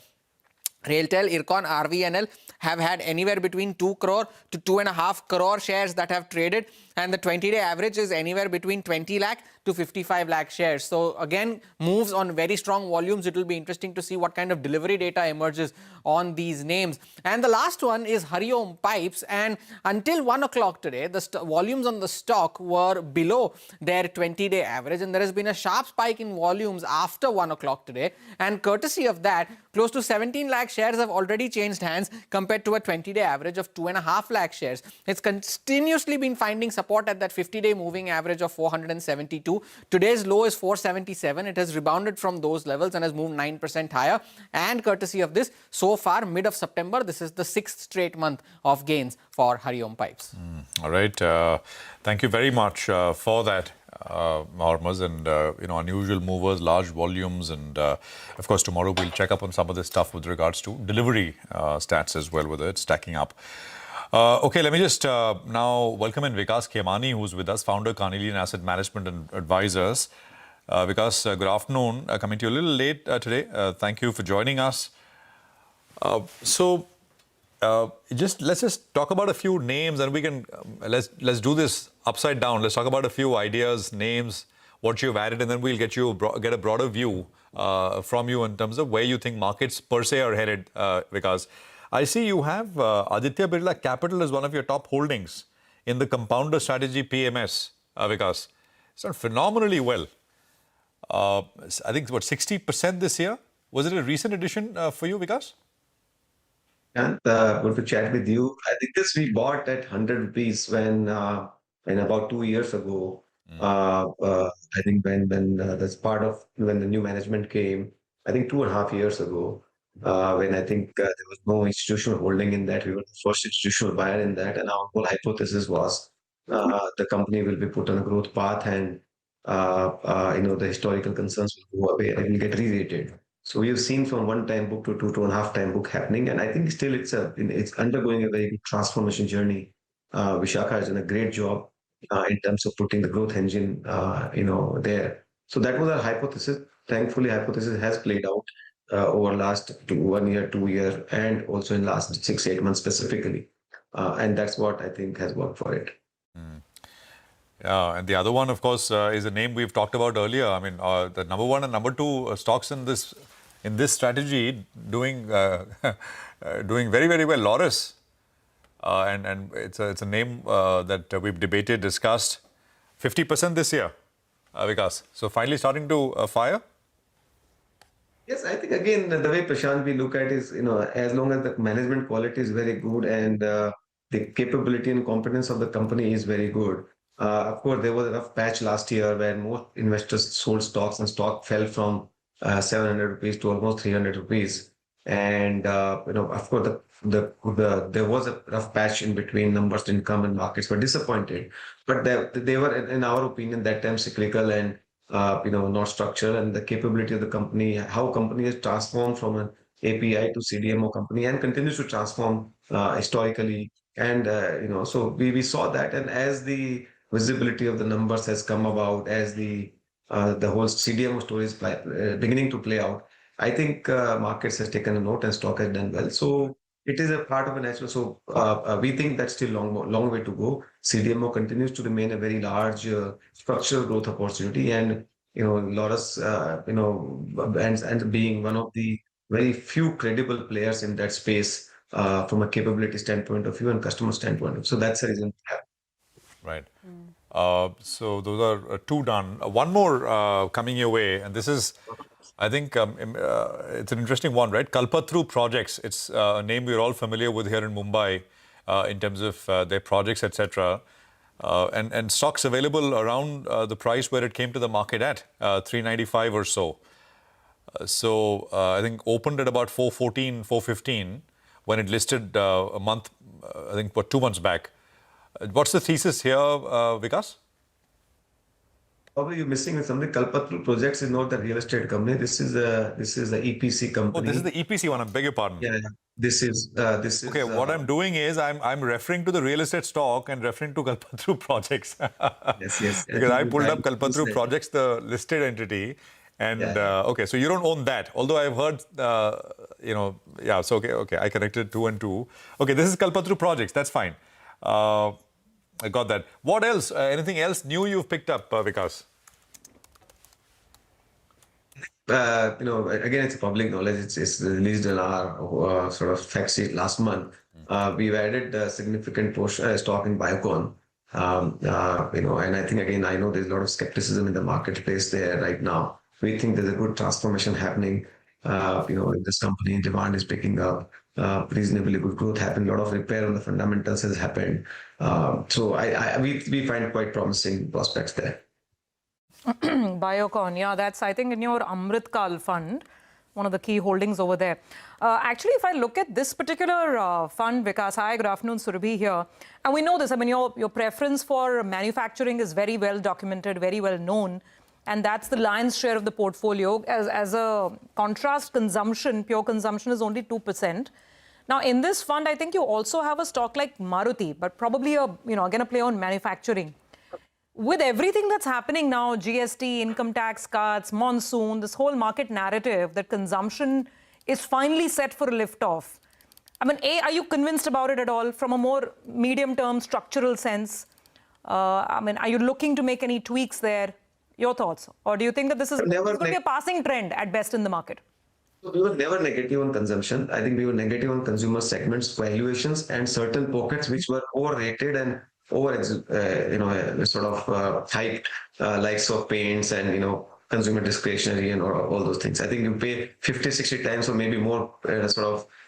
Railtel, Ircon, RVNL have had anywhere between 2 crore to 2.5 crore shares that have traded, and the 20-day average is anywhere between 20 lakh to 55 lakh shares. So again, moves on very strong volumes. It will be interesting to see what kind of delivery data emerges on these names. And the last one is Hariom Pipes, and until 1 o'clock today, the volumes on the stock were below their 20-day average, and there has been a sharp spike in volumes after 1 o'clock today, and courtesy of that, close to 17 lakh shares have already changed hands compared to a 20-day average of 2.5 lakh shares. It's continuously been finding support at that 50-day moving average of 472. Today's low is 477. It has rebounded from those levels and has moved 9% higher. And courtesy of this, so far, mid of September, this is the 6th straight month of gains for Hariom Pipes. All right. Thank you very much for that. Hormuz, and unusual movers, large volumes, and of course tomorrow we'll check up on some of this stuff with regards to delivery stats as well, whether it's stacking up. Okay, let me just now welcome in Vikas Khemani, who's with us, founder, Carnelian Asset Management and Advisors. Vikas, good afternoon. Coming to you a little late today. Thank you for joining us. Let's just talk about a few names, and we can let's do this upside down. Let's talk about a few ideas, names, what you've added, and then we'll get a broader view from you in terms of where you think markets per se are headed. Because I see you have Aditya Birla Capital as one of your top holdings in the compounder strategy PMS. Vikas, it's done phenomenally well. I think what 60% this year. Was it a recent addition for you, Vikas? And good to chat with you. I think this we bought at 100 rupees when about 2 years ago. I think when that's part of when the new management came. I think 2.5 years ago, when I think there was no institutional holding in that. We were the first institutional buyer in that, and our whole hypothesis was the company will be put on a growth path, and the historical concerns will go away and it will get re-rated. So we have seen from 1-time book to 2.5-time book happening, and I think still it's undergoing a very good transformation journey. Vishakha has done a great job in terms of putting the growth engine, there. So that was our hypothesis. Thankfully, hypothesis has played out over last 1 year, 2 years, and also in last 6-8 months specifically, and that's what I think has worked for it. Yeah, and the other one, of course, is a name we've talked about earlier. I mean, the number 1 and number 2 stocks in this strategy doing very, very well. Loris, and it's a name that we've debated, discussed. 50% this year, Vikas. So finally starting to fire. Yes, I think again the way Prashant we look at is as long as the management quality is very good and the capability and competence of the company is very good. Of course, there was a rough patch last year where most investors sold stocks and stock fell from 700 rupees to almost 300 rupees. And, of course, there was a rough patch in between. Numbers didn't come and markets were disappointed. But they were, in our opinion, that time cyclical, and not structure, and the capability of the company, how company has transformed from an API to CDMO company and continues to transform historically. And, so we saw that. And as the visibility of the numbers has come about, as the whole CDMO story is beginning to play out, I think markets has taken a note and stock has done well. So it is a part of a natural. So we think that's still long way to go. CDMO continues to remain a very large structural growth opportunity, and Lotus, and being one of the very few credible players in that space from a capability standpoint of view and customer standpoint. So that's the reason. Right. So those are two done. One more coming your way, and this is, I think, it's an interesting one, right? Kalpataru Projects. It's a name we're all familiar with here in Mumbai in terms of their projects, etc. And stocks available around the price where it came to the market at, 395 or so. So I think opened at about 414, 415 when it listed a month, I think, 2 months back. What's the thesis here, Vikas? Probably you're missing something. Kalpataru Projects is not the real estate company. This is the EPC company. Oh, this is the EPC one. I beg your pardon. Yeah. This is. Okay, what I'm doing is I'm referring to the real estate stock and referring to Kalpataru Projects. Yes. Because I pulled up Kalpataru Projects, the listed entity. And okay, so you don't own that. Although I've heard, so okay, I connected 2 and 2. Okay, this is Kalpataru Projects. That's fine. I got that. What else? Anything else new you've picked up, Vikas? Again, it's public knowledge. It's released in our sort of fact sheet last month. We've added a significant portion stock in Biocon. And I think, again, I know there's a lot of skepticism in the marketplace there right now. We think there's a good transformation happening. In this company, demand is picking up. Reasonably good growth happened. A lot of repair on the fundamentals has happened. So we find quite promising prospects there. Biocon, yeah, that's, I think, in your Amritkal fund, one of the key holdings over there. Actually, if I look at this particular fund, Vikas, hi, good afternoon, Surabhi here. And we know this, I mean, your preference for manufacturing is very well documented, very well known. And that's the lion's share of the portfolio. As a contrast, consumption, pure consumption is only 2%. Now, in this fund, I think you also have a stock like Maruti, but probably again, a play on manufacturing. With everything that's happening now, GST, income tax cuts, monsoon, this whole market narrative that consumption is finally set for a lift-off. I mean, are you convinced about it at all from a more medium-term structural sense? Are you looking to make any tweaks there? Your thoughts? Or do you think that this is going to be a passing trend at best in the market? We were never negative on consumption. I think we were negative on consumer segments, valuations, and certain pockets which were overrated and hyped, likes of paints and, consumer discretionary and all those things. I think you pay 50, 60 times or maybe more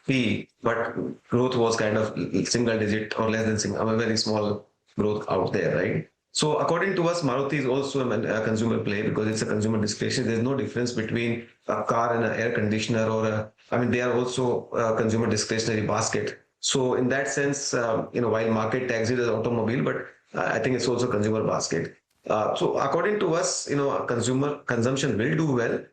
PE, but growth was kind of single digit or less than a very small growth out there, right? So according to us, Maruti is also a consumer play because it's a consumer discretion. There's no difference between a car and an air conditioner they are also a consumer discretionary basket. So in that sense, while market tags it as automobile, but I think it's also a consumer basket. So according to us, consumer consumption will do well,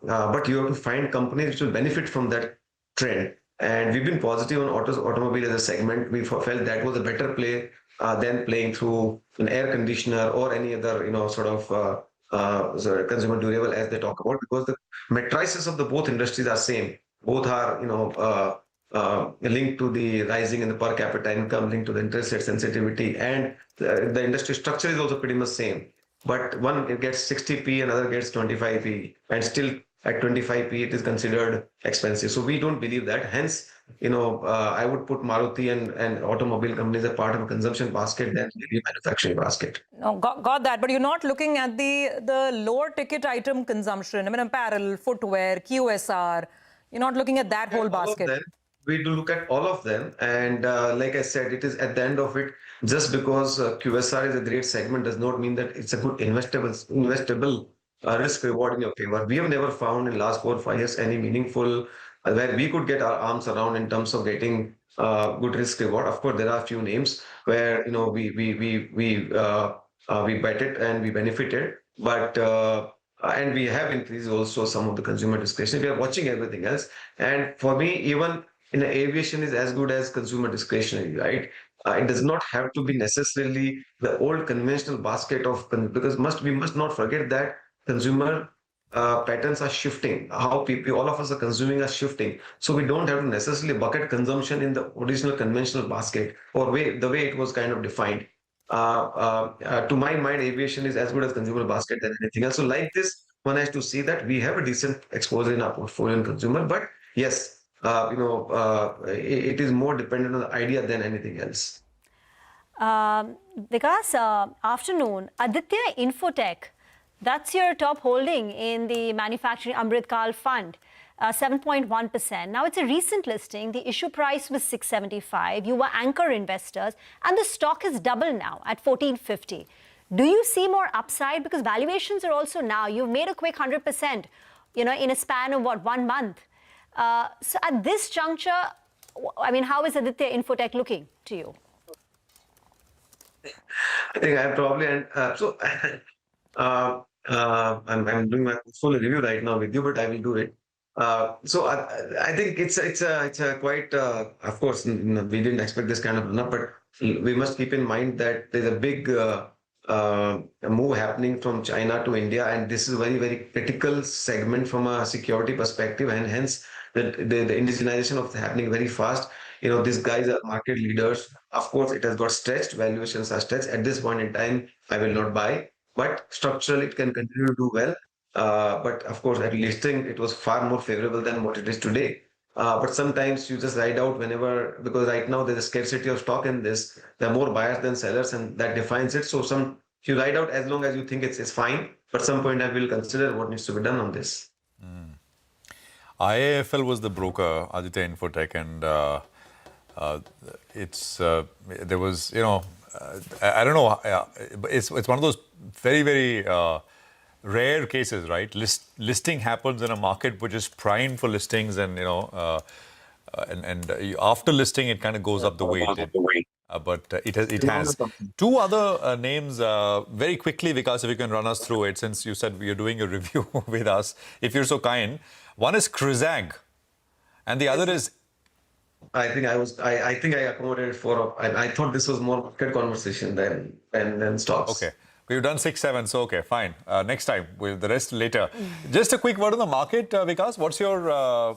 but you have to find companies which will benefit from that trend. And we've been positive on automobile as a segment. We felt that was a better play than playing through an air conditioner or any other, consumer durable as they talk about, because the matrices of the both industries are same. Both are, linked to the rising in the per capita income, linked to the interest rate sensitivity, and the industry structure is also pretty much same. But one it gets 60p, another gets 25p, and still at 25p it is considered expensive. So we don't believe that. Hence, I would put Maruti and automobile companies as part of a consumption basket than maybe a manufacturing basket. No, got that. But you're not looking at the lower ticket item consumption. Apparel, footwear, QSR. You're not looking at that whole basket. We do look at all of them, and like I said, it is at the end of it, just because QSR is a great segment does not mean that it's a good investable risk reward in your favor. We have never found in the last 4 or 5 years any meaningful where we could get our arms around in terms of getting good risk reward. Of course, there are a few names where we bet it and we benefited. but and we have increased also some of the consumer discretion. We are watching everything else, and for me, even in aviation is as good as consumer discretionary, right? It does not have to be necessarily the old conventional basket of because we must not forget that consumer patterns are shifting. How people, all of us are consuming, are shifting. So we don't have to necessarily bucket consumption in the original conventional basket or the way it was kind of defined. To my mind, aviation is as good as consumer basket than anything else. So like this, one has to see that we have a decent exposure in our portfolio in consumer. But yes, it is more dependent on the idea than anything else. Vikas, afternoon. Aditya Infotech, that's your top holding in the manufacturing Amrit Kaal fund, 7.1%. Now, it's a recent listing. The issue price was 675. You were anchor investors, and the stock is double now at 1450. Do you see more upside? Because valuations are also now, you've made a quick 100%, in a span of, 1 month. So at this juncture, I mean, how is Aditya Infotech looking to you? I think I probably I'm doing my portfolio review right now with you, but I will do it. So I think it's a quite of course we didn't expect this kind of run-up, but we must keep in mind that there's a big move happening from China to India, and this is a very, very critical segment from a security perspective, and hence the indigenization of happening very fast. These guys are market leaders. Of course, it has got stretched, valuations are stretched. At this point in time, I will not buy, but structurally it can continue to do well. But of course, at listing, it was far more favorable than what it is today. But sometimes you just ride out whenever, because right now there's a scarcity of stock in this. There are more buyers than sellers, and that defines it. So you ride out as long as you think it's fine. But some point I will consider what needs to be done on this. IIFL was the broker, Aditya Infotech, and there was, I don't know, it's one of those very, very rare cases, right? Listing happens in a market which is primed for listings, and after listing it kind of goes up the way it did. But it has. Two other names, very quickly, Vikas, if you can run us through it, since you said you're doing a review with us, if you're so kind. One is Krizag, and the other is. I think I accommodated I thought this was more market conversation than stocks. Okay. We've done 6, 7, so okay, fine. Next time, the rest later. Just a quick word on the market, Vikas. What's your, are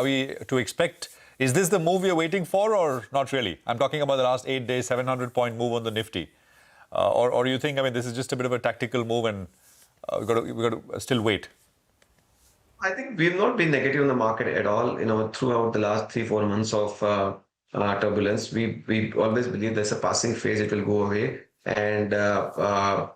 we to expect, is this the move you're waiting for or not really? I'm talking about the last 8 days, 700-point move on the Nifty. Or do you think, this is just a bit of a tactical move and we've got to still wait? I think we've not been negative in the market at all. Throughout the last 3-4 months of turbulence, we always believe there's a passing phase; it will go away. And I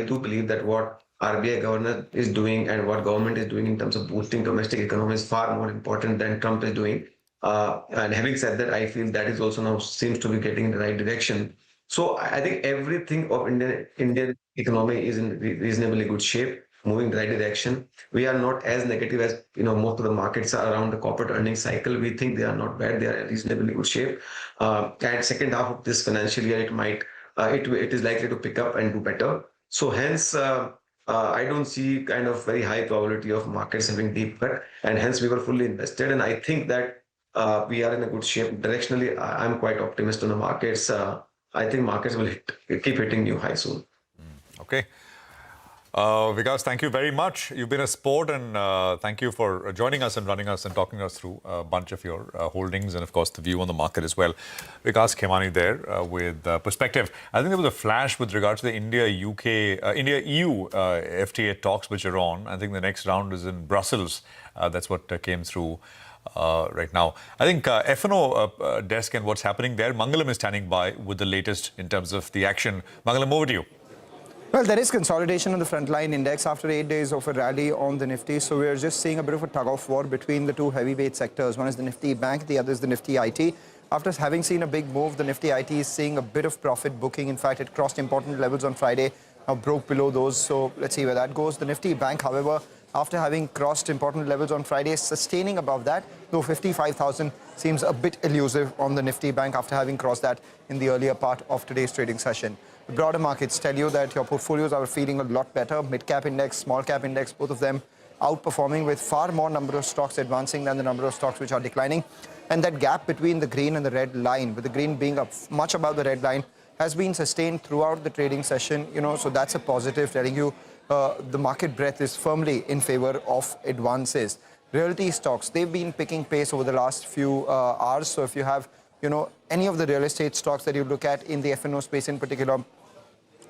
do believe that what RBI governor is doing and what government is doing in terms of boosting domestic economy is far more important than Trump is doing. And having said that, I feel that is also now seems to be getting in the right direction. So I think everything of Indian economy is in reasonably good shape, moving in the right direction. We are not as negative as most of the markets are around the corporate earnings cycle. We think they are not bad; they are in reasonably good shape. And second half of this financial year, it is likely to pick up and do better. So hence, I don't see kind of very high probability of markets having deep cut, and hence we were fully invested. And I think that we are in a good shape directionally. I'm quite optimistic on the markets. I think markets will keep hitting new highs soon. Okay. Vikas, thank you very much. You've been a sport, and thank you for joining us and running us and talking us through a bunch of your holdings and, of course, the view on the market as well. Vikas Khemani there with perspective. I think there was a flash with regard to the India-EU FTA talks which are on. I think the next round is in Brussels. That's what came through right now. I think F&O desk and what's happening there. Mangalam is standing by with the latest in terms of the action. Mangalam, over to you. Well, there is consolidation on the frontline index after 8 days of a rally on the Nifty. So we're just seeing a bit of a tug-of-war between the two heavyweight sectors. One is the Nifty Bank, the other is the Nifty IT. After having seen a big move, the Nifty IT is seeing a bit of profit booking. In fact, it crossed important levels on Friday, now broke below those. So let's see where that goes. The Nifty Bank, however, after having crossed important levels on Friday, is sustaining above that, though 55,000 seems a bit elusive on the Nifty Bank after having crossed that in the earlier part of today's trading session. the broader markets tell you that your portfolios are feeling a lot better. Mid-cap index, small-cap index, both of them outperforming with far more number of stocks advancing than the number of stocks which are declining. And that gap between the green and the red line, with the green being up much above the red line, has been sustained throughout the trading session, so that's a positive, telling you the market breadth is firmly in favor of advances. Realty stocks, they've been picking pace over the last few hours. So if you have, any of the real estate stocks that you look at in the F&O space in particular,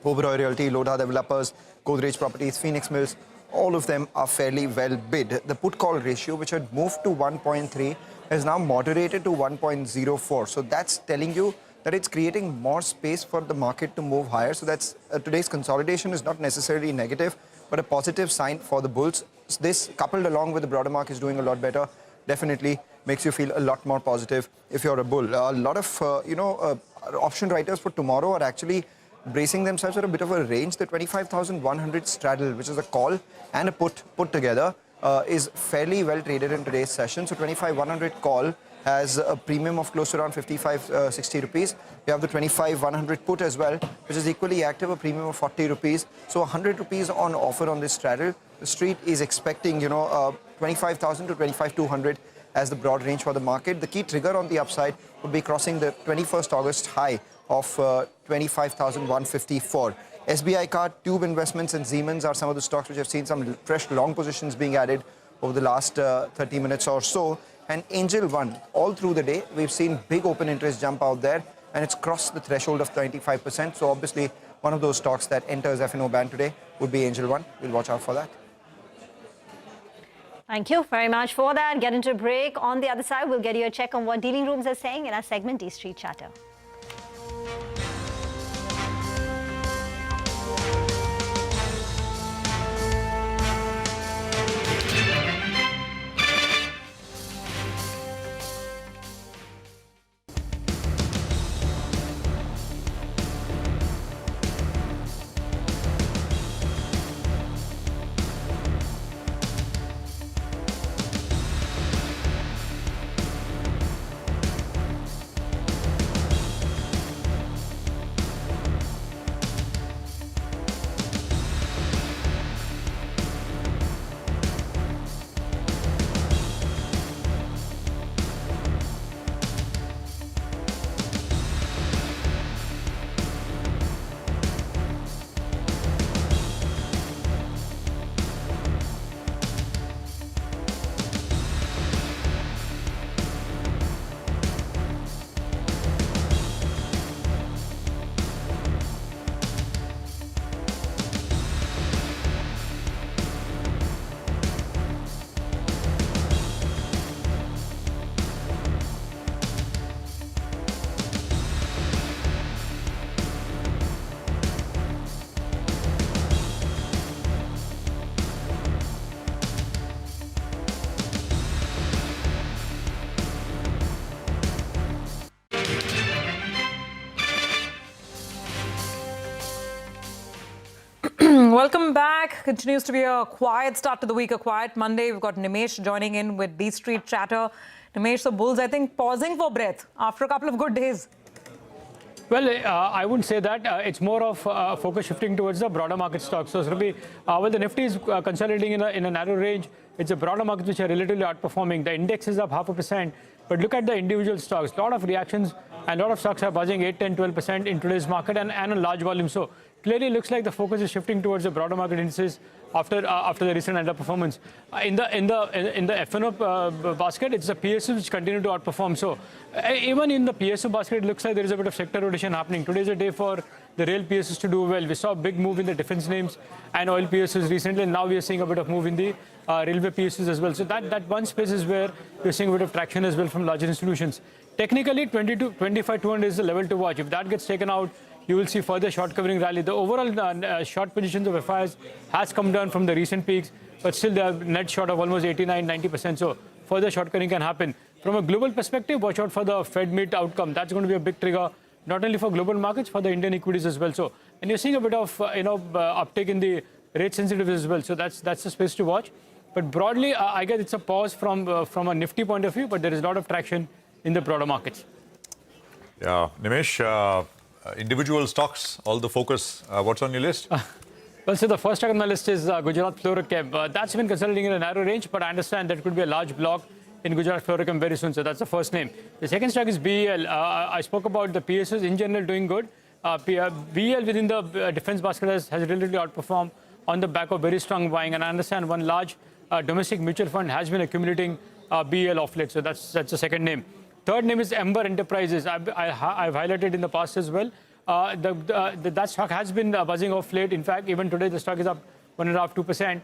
Oberoi Realty, Lodha Developers, Godrej Properties, Phoenix Mills, all of them are fairly well bid. The put-call ratio, which had moved to 1.3, is now moderated to 1.04. So that's telling you that it's creating more space for the market to move higher. So that's today's consolidation is not necessarily negative, but a positive sign for the bulls. This, coupled along with the broader market is doing a lot better, definitely makes you feel a lot more positive if you're a bull. A lot of, option writers for tomorrow are actually bracing themselves at a bit of a range. The 25,100 straddle, which is a call and a put together, is fairly well traded in today's session. So 25,100 call has a premium of close to around 55-60 rupees. We have the 25,100 put as well, which is equally active, a premium of 40 rupees. So 100 rupees on offer on this straddle. The street is expecting, 25,000 to 25,200 as the broad range for the market. The key trigger on the upside would be crossing the 21st August high of 25,154. SBI Card, Tube Investments and Siemens are some of the stocks which have seen some fresh long positions being added over the last 30 minutes or so. And Angel One, all through the day, we've seen big open interest jump out there, and it's crossed the threshold of 95%. So obviously, one of those stocks that enters F&O band today would be Angel One. We'll watch out for that. Thank you very much for that. Get into a break. On the other side, we'll get you a check on what dealing rooms are saying in our segment, D Street Chatter. Welcome back. Continues to be a quiet start to the week, a quiet Monday. We've got Nimesh joining in with D Street Chatter. Nimesh, the bulls, I think, pausing for breath after a couple of good days. Well, I wouldn't say that. It's more of focus shifting towards the broader market stocks. So it's going to be, well, the Nifty is consolidating in a narrow range. It's a broader market which are relatively outperforming. The index is up 0.5%. But look at the individual stocks. A lot of reactions and a lot of stocks are buzzing 8, 10, 12% in today's market and a large volume. So clearly looks like the focus is shifting towards the broader market indices after the recent underperformance. In the F&O basket, it's the PSUs which continue to outperform. So even in the PSU basket, it looks like there is a bit of sector rotation happening. Today is a day for the rail PSUs to do well. We saw a big move in the defense names and oil PSUs recently, and now we are seeing a bit of move in the railway PSUs as well. So that one space is where we're seeing a bit of traction as well from larger institutions. Technically, 25,200 is the level to watch. If that gets taken out, you will see further short covering rally. The overall short positions of FIs has come down from the recent peaks, but still they have net short of almost 89-90%. So further short covering can happen. From a global perspective, watch out for the Fed meet outcome. That's going to be a big trigger, not only for global markets, for the Indian equities as well. So, and you're seeing a bit of uptick in the rate sensitive as well. So that's the space to watch. But broadly, I guess it's a pause from a Nifty point of view, but there is a lot of traction in the broader markets. Yeah, Nimesh, individual stocks, all the focus. What's on your list? Well, so the first stock on my list is Gujarat Fluorochem. That's been consolidating in a narrow range, but I understand that could be a large block in Gujarat Fluorochem very soon. So that's the first name. The second stock is BEL. I spoke about the PSUs in general doing good. BEL within the defense basket has relatively outperformed on the back of very strong buying. And I understand one large domestic mutual fund has been accumulating BEL off late. So that's the second name. Third name is Ember Enterprises. I've highlighted in the past as well. That stock has been buzzing off late. In fact, even today the stock is up 1.5%, 2%.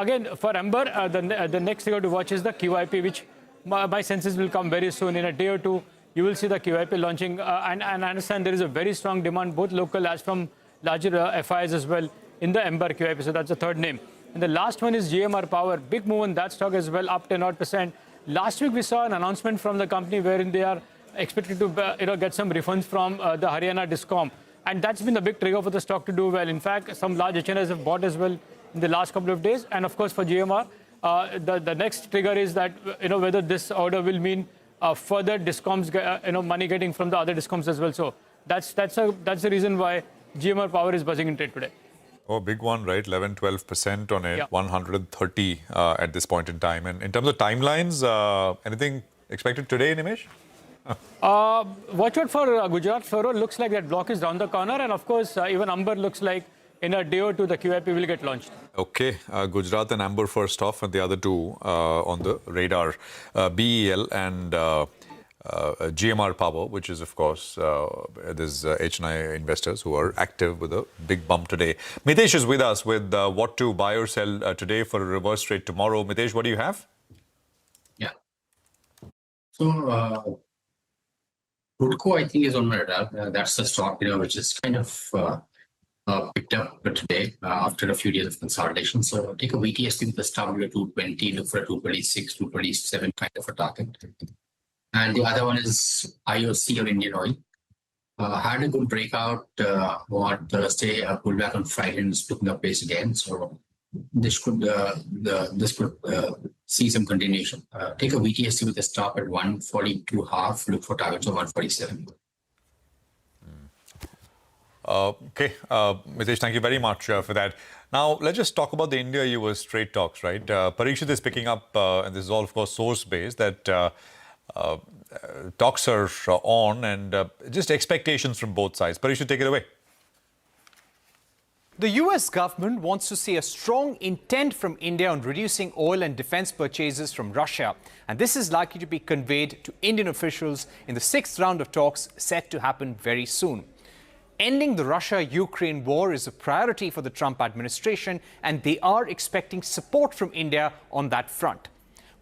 Again, for Ember, the next figure to watch is the QIP, which my senses will come very soon. In a day or two, you will see the QIP launching. And I understand there is a very strong demand, both local as from larger FIs as well, in the Ember QIP. So that's the third name. And the last one is GMR Power. Big move on that stock as well, up 10%. Last week, we saw an announcement from the company wherein they are expected to get some refunds from the Haryana Discom. And that's been the big trigger for the stock to do well. In fact, some large HNIs have bought as well in the last couple of days. And of course, for GMR, the next trigger is that whether this order will mean further discoms, money getting from the other discoms as well. So that's the reason why GMR Power is buzzing in trade today. Oh, big one, right? 11-12% on it, 130 at this point in time. And in terms of timelines, anything expected today, Nimesh? Watch out for Gujarat Fluoro. Looks like that block is down the corner. And of course, even Amber looks like in a day or two, the QIP will get launched. Okay, Gujarat and Amber first off, and the other two on the radar, BEL and GMR Power, which is, of course, there's HNI investors who are active with a big bump today. Mitesh is with us with what to buy or sell today for a reverse trade tomorrow. Mitesh, what do you have? Yeah. So, Woodco, I think, is on my radar. That's the stock, which is kind of picked up today after a few days of consolidation. So, take a VTST with the stop at 220, look for a 226, 227 kind of a target. And the other one is IOC or Indian Oil. Had a good breakout on Thursday, pulled back on Friday and is picking up pace again. So this could see some continuation. Take a VTST with a stop at 142.5. Look for targets of 147. Okay, Mitesh, thank you very much for that. Now, let's just talk about the India-US trade talks, right? Parikshit is picking up, and this is all, of course, source-based, that talks are on, and just expectations from both sides. Parikshit, take it away. The US government wants to see a strong intent from India on reducing oil and defense purchases from Russia. And this is likely to be conveyed to Indian officials in the 6th round of talks set to happen very soon. Ending the Russia-Ukraine war is a priority for the Trump administration, and they are expecting support from India on that front.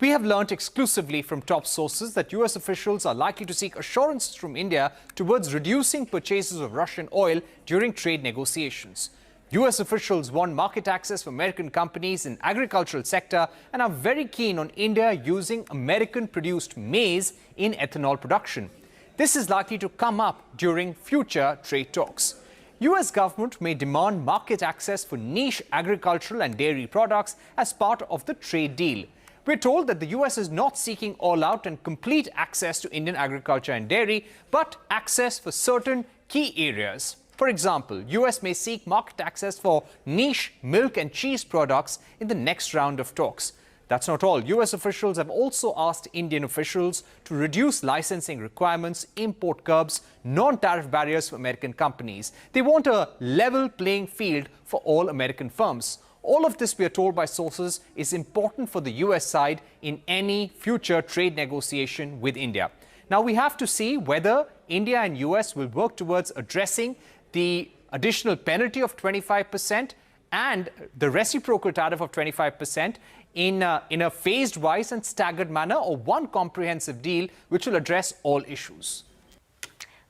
We have learnt exclusively from top sources that US officials are likely to seek assurances from India towards reducing purchases of Russian oil during trade negotiations. US officials want market access for American companies in agricultural sector and are very keen on India using American-produced maize in ethanol production. This is likely to come up during future trade talks. US government may demand market access for niche agricultural and dairy products as part of the trade deal. We're told that the US is not seeking all-out and complete access to Indian agriculture and dairy, but access for certain key areas. For example, US may seek market access for niche milk and cheese products in the next round of talks. That's not all. US officials have also asked Indian officials to reduce licensing requirements, import curbs, non-tariff barriers for American companies. They want a level playing field for all American firms. All of this, we are told by sources, is important for the US side in any future trade negotiation with India. Now, we have to see whether India and US will work towards addressing the additional penalty of 25% and the reciprocal tariff of 25% in a phased-wise and staggered manner, or one comprehensive deal which will address all issues.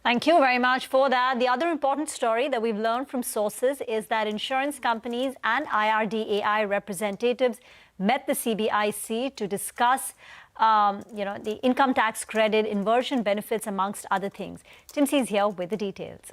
Thank you very much for that. The other important story that we've learned from sources is that insurance companies and IRDAI representatives met the CBIC to discuss the income tax credit, inversion benefits, amongst other things. Tim C is here with the details.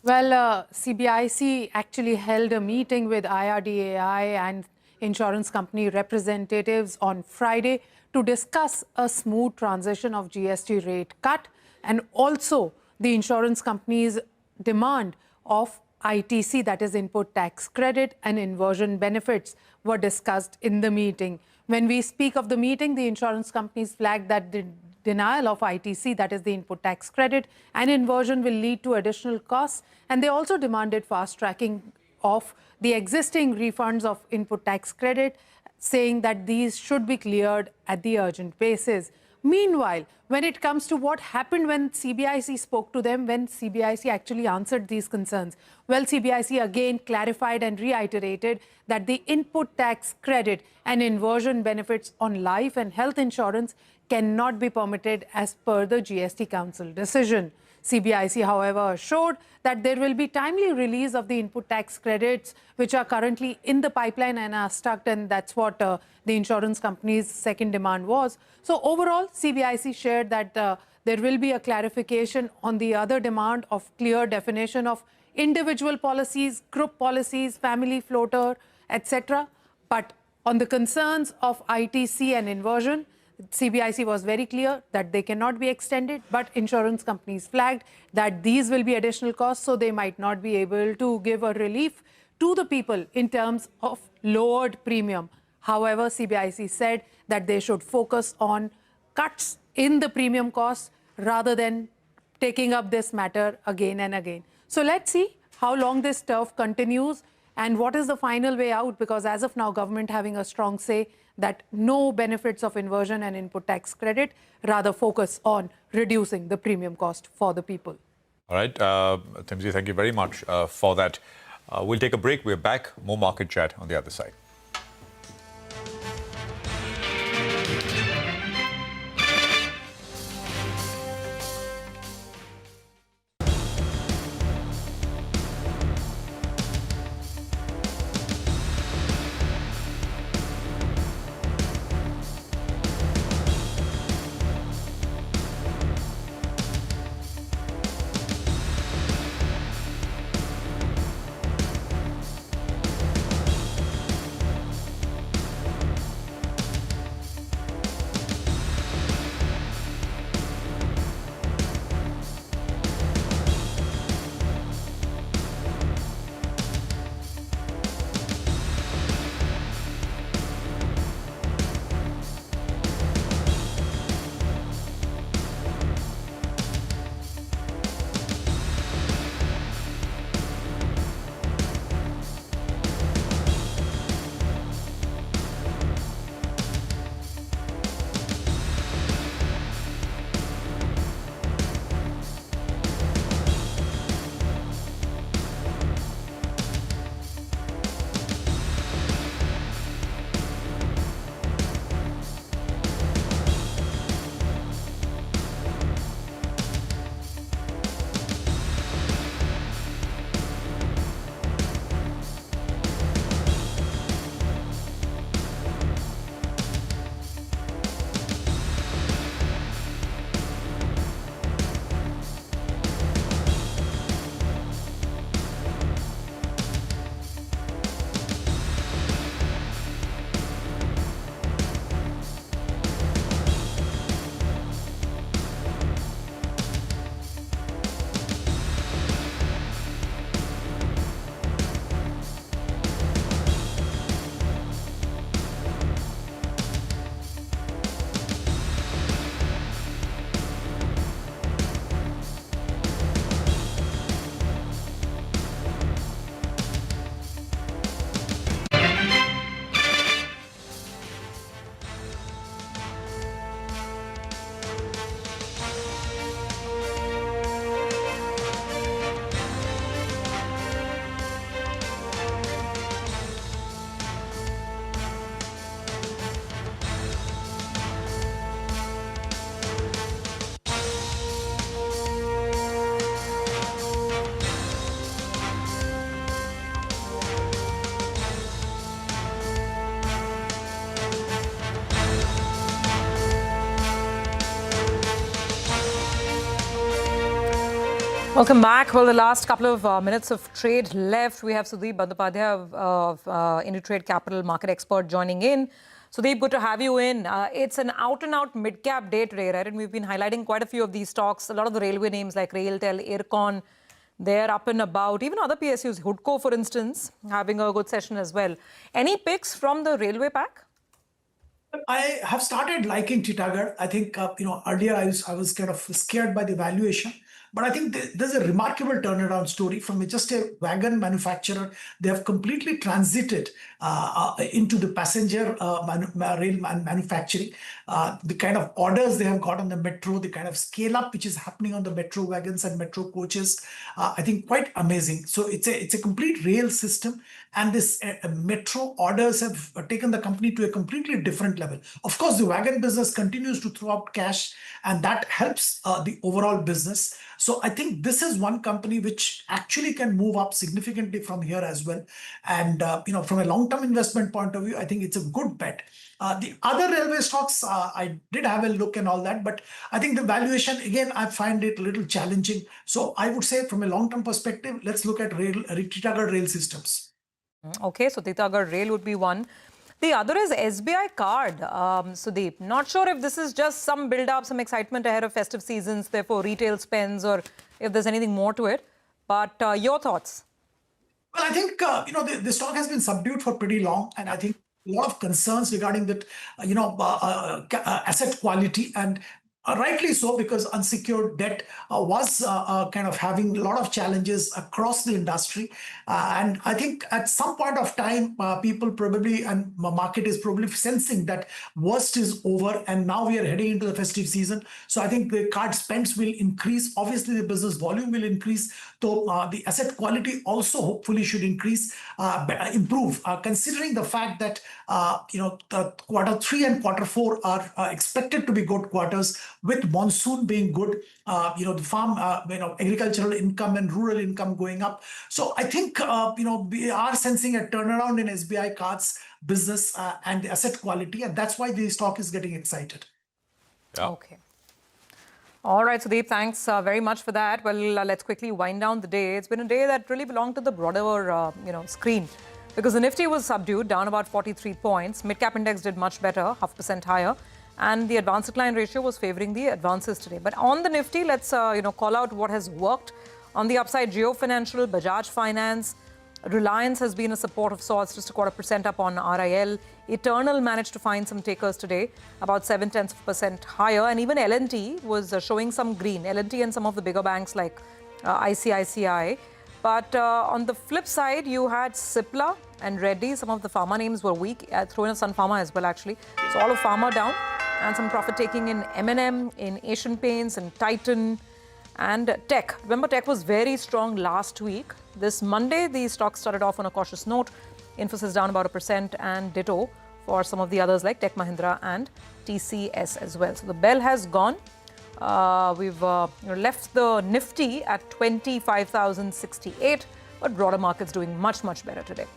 Well, CBIC actually held a meeting with IRDAI and insurance company representatives on Friday to discuss a smooth transition of GST rate cut and also the insurance companies' demand of ITC, that is input tax credit, and inversion benefits were discussed in the meeting. When we speak of the meeting, the insurance companies flagged that the denial of ITC, that is the input tax credit, and inversion will lead to additional costs, and they also demanded fast tracking of the existing refunds of input tax credit, saying that these should be cleared at the urgent basis. Meanwhile, when it comes to what happened when CBIC spoke to them, when CBIC actually answered these concerns, well, CBIC again clarified and reiterated that the input tax credit and inversion benefits on life and health insurance cannot be permitted as per the GST Council decision. CBIC, however, assured that there will be timely release of the input tax credits, which are currently in the pipeline and are stuck, and that's what the insurance company's second demand was. So overall, CBIC shared that there will be a clarification on the other demand of clear definition of individual policies, group policies, family floater, etc. But on the concerns of ITC and inversion, CBIC was very clear that they cannot be extended, but insurance companies flagged that these will be additional costs, so they might not be able to give a relief to the people in terms of lowered premium. However, CBIC said that they should focus on cuts in the premium costs rather than taking up this matter again and again. So let's see how long this turf continues and what is the final way out, because as of now, government having a strong say that no benefits of inversion and input tax credit, rather focus on reducing the premium cost for the people. All right, Timsy, thank you very much for that. We'll take a break. We're back. More market chat on the other side. Welcome back. Well, the last couple of minutes of trade left. We have Sudeep Bandyopadhyay of IndiTrade Capital market expert joining in. Sudeep, good to have you in. It's an out-and-out mid-cap day today, right? And we've been highlighting quite a few of these stocks. A lot of the railway names like Railtel, Aircon, they're up and about. Even other PSUs, Hudco, for instance, having a good session as well. Any picks from the railway pack? I have started liking Titagarh. I think, earlier I was kind of scared by the valuation. But I think there's a remarkable turnaround story from just a wagon manufacturer. They have completely transited into the passenger rail manufacturing. The kind of orders they have got on the metro, the kind of scale up which is happening on the metro wagons and metro coaches, I think quite amazing. So it's a complete rail system. And this metro orders have taken the company to a completely different level. Of course, the wagon business continues to throw out cash, and that helps the overall business. So I think this is one company which actually can move up significantly from here as well. And from a long-term investment point of view, I think it's a good bet. The other railway stocks, I did have a look and all that, but I think the valuation, again, I find it a little challenging. So I would say from a long-term perspective, let's look at Titagarh Rail Systems. Okay, so Titagarh Rail would be one. The other is SBI Card, Sudeep. Not sure if this is just some build-up, some excitement ahead of festive seasons, therefore retail spends, or if there's anything more to it. But your thoughts? Well, I think, the stock has been subdued for pretty long. And I think a lot of concerns regarding that, asset quality, and rightly so, because unsecured debt was kind of having a lot of challenges across the industry. And I think at some point of time, people probably, and the market is probably sensing that worst is over. And now we are heading into the festive season. So I think the card spends will increase. Obviously, the business volume will increase. So the asset quality also hopefully should improve, considering the fact that, the quarter 3 and quarter 4 are expected to be good quarters, with monsoon being good, the farm, agricultural income and rural income going up. So I think, we are sensing a turnaround in SBI Cards business and the asset quality, and that's why the stock is getting excited. Yeah. Okay. All right, Sudeep, thanks very much for that. Well, let's quickly wind down the day. It's been a day that really belonged to the broader, screen, because the Nifty was subdued, down about 43 points. Midcap index did much better, 0.5% higher. And the advance decline ratio was favoring the advances today. But on the Nifty, let's call out what has worked. On the upside, Jio Financial, Bajaj Finance, Reliance has been a support of sorts, just 0.25% up on RIL. Eternal managed to find some takers today, about 0.7% higher. And even L&T was showing some green. L&T and some of the bigger banks like ICICI. But on the flip side, you had Cipla and Reddy. Some of the pharma names were weak. Throw in Sun Pharma as well, actually. So all of pharma down. And some profit taking in M&M, in Asian Paints, and Titan, and Tech. Remember, Tech was very strong last week. This Monday, the stock started off on a cautious note. Infosys down about 1%, and ditto for some of the others like Tech Mahindra and TCS as well. So the bell has gone. We've left the Nifty at 25,068, but broader markets doing much, much better today.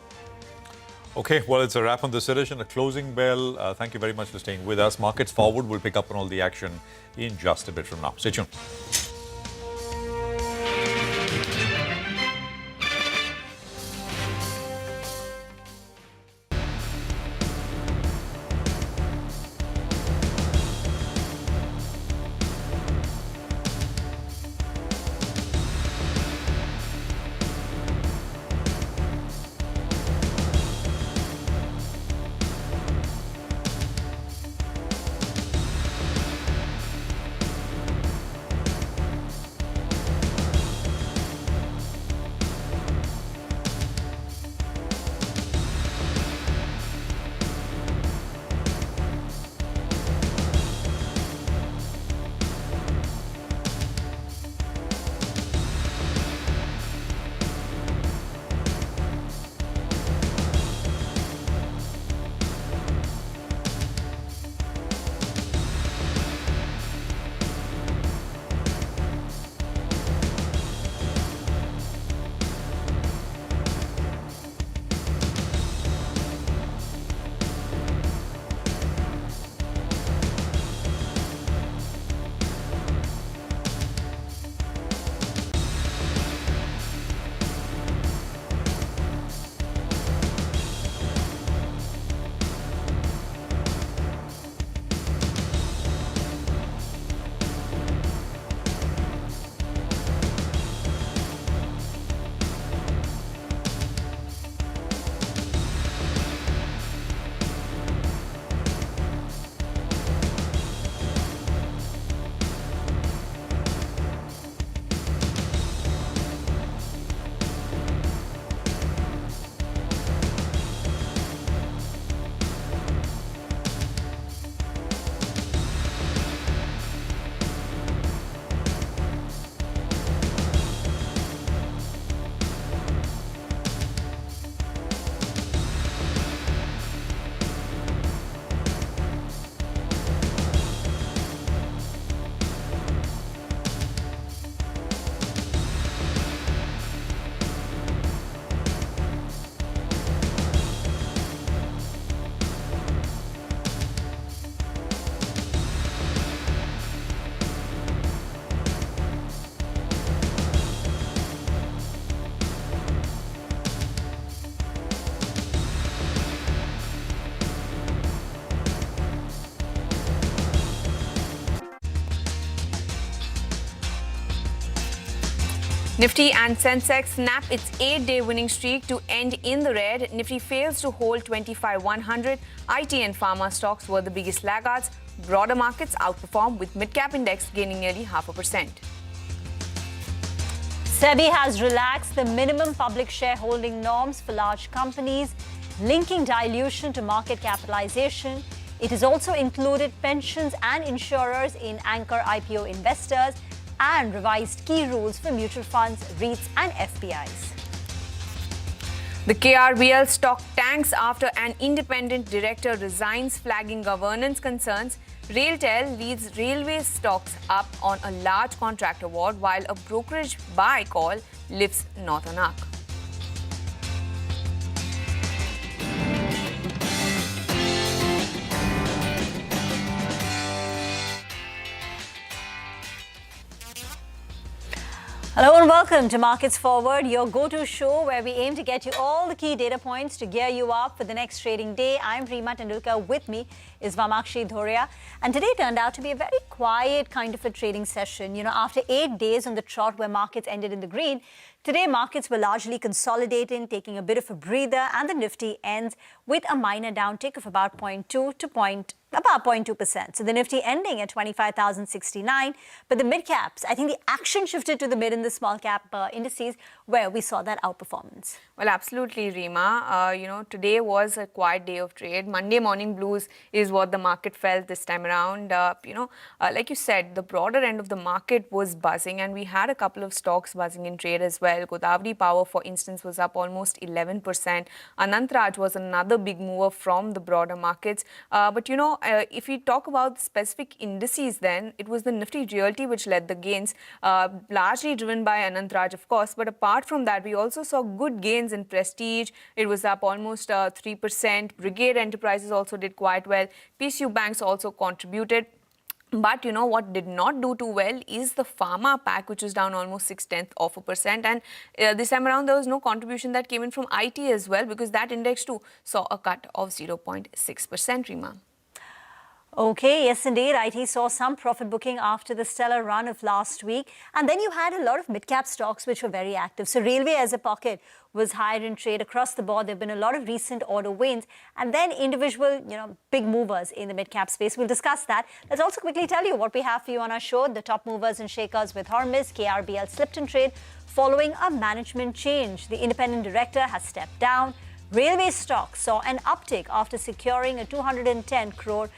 Okay, well, it's a wrap on this edition, a closing bell. Thank you very much for staying with us. Markets forward, we'll pick up on all the action in just a bit from now. Stay tuned. Nifty and Sensex snap its 8-day winning streak to end in the red. Nifty fails to hold 25,100. IT and Pharma stocks were the biggest laggards. Broader markets outperformed with Midcap index gaining nearly 0.5%. SEBI has relaxed the minimum public shareholding norms for large companies, linking dilution to market capitalization. It has also included pensions and insurers in anchor IPO investors and revised key rules for mutual funds, REITs and FPIs. The KRBL stock tanks after an independent director resigns, flagging governance concerns. RailTel leads railway stocks up on a large contract award, while a brokerage buy call lifts Northern Arc. Hello and welcome to Markets Forward, your go-to show where we aim to get you all the key data points to gear you up for the next trading day. I'm Reema Tendulkar. With me is Vamakshi Dhoria. And today turned out to be a very quiet kind of a trading session. You know, after 8 days on the trot where markets ended in the green, today markets were largely consolidating, taking a bit of a breather, and the Nifty ends with a minor downtick of about 0.2 to about 0.2%. So the Nifty ending at 25,069, but the mid-caps, I think the action shifted to the mid and the small cap indices where we saw that outperformance. Well, absolutely, Reema. You know, today was a quiet day of trade. Monday morning blues is what the market felt this time around. Like you said, the broader end of the market was buzzing, and we had a couple of stocks buzzing in trade as well. Godavari Power, for instance, was up almost 11%. Anantraj was another big mover from the broader markets. If we talk about specific indices, then it was the Nifty Realty which led the gains, largely driven by Anantraj, of course. But apart from that, we also saw good gains in Prestige. It was up almost 3%. Brigade Enterprises also did quite well. PSU Banks also contributed. But you know what did not do too well is the Pharma pack, which was down almost 0.6%. And this time around, there was no contribution that came in from IT as well, because that index too saw a cut of 0.6%, Reema. Okay, yes indeed. IT saw some profit booking after the stellar run of last week. And then you had a lot of mid-cap stocks which were very active. So Railway as a pocket was higher in trade across the board. There have been a lot of recent order wins. And then individual, big movers in the mid-cap space. We'll discuss that. Let's also quickly tell you what we have for you on our show. The top movers and shakers with Hormuz. KRBL slipped in trade following a management change. The independent director has stepped down. Railway stocks saw an uptick after securing a 210 crore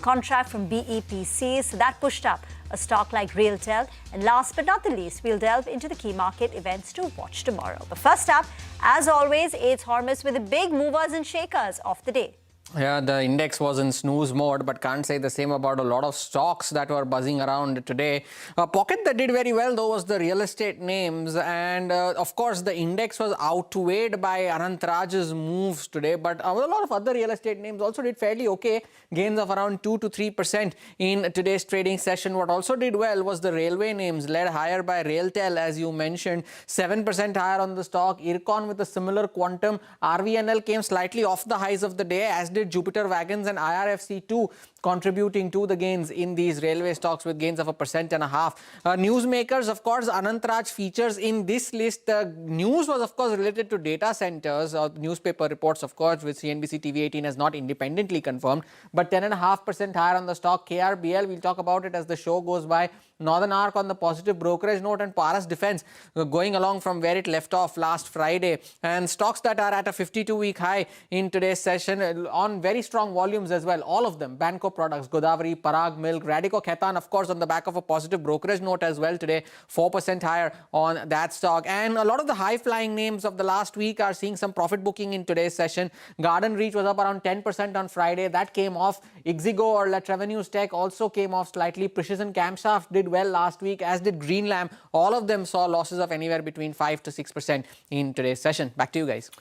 contract from BEPC, so that pushed up a stock like RailTel. And last but not the least, we'll delve into the key market events to watch tomorrow. But first up, as always, it's Hormuz with the big movers and shakers of the day. Yeah, the index was in snooze mode, but can't say the same about a lot of stocks that were buzzing around today. A pocket that did very well, though, was the real estate names. And of course, the index was outweighed by Anantraj's moves today. But a lot of other real estate names also did fairly okay. Gains of around 2 to 3% in today's trading session. What also did well was the railway names, led higher by RailTel, as you mentioned. 7% higher on the stock. Ircon with a similar quantum. RVNL came slightly off the highs of the day, as did Jupiter Wagons and IRFC2, contributing to the gains in these railway stocks with gains of 1.5%. Newsmakers, of course, Anantraj features in this list. The news was, of course, related to data centers. Newspaper reports, of course, which CNBC TV18 has not independently confirmed, but 10.5% higher on the stock. KRBL, we'll talk about it as the show goes by. Northern Arc on the positive brokerage note, and Paras Defense going along from where it left off last Friday. And stocks that are at a 52-week high in today's session on very strong volumes as well. All of them. Banco Products, Godavari, Parag Milk, Radico Khaitan, of course, on the back of a positive brokerage note as well today. 4% higher on that stock. And a lot of the high-flying names of the last week are seeing some profit booking in today's session. Garden Reach was up around 10% on Friday. That came off. Ixigo or La Trevenues Tech also came off slightly. Precision Camshaft did well last week, as did Green Lamb. All of them saw losses of anywhere between 5 to 6% in today's session. Back to you guys.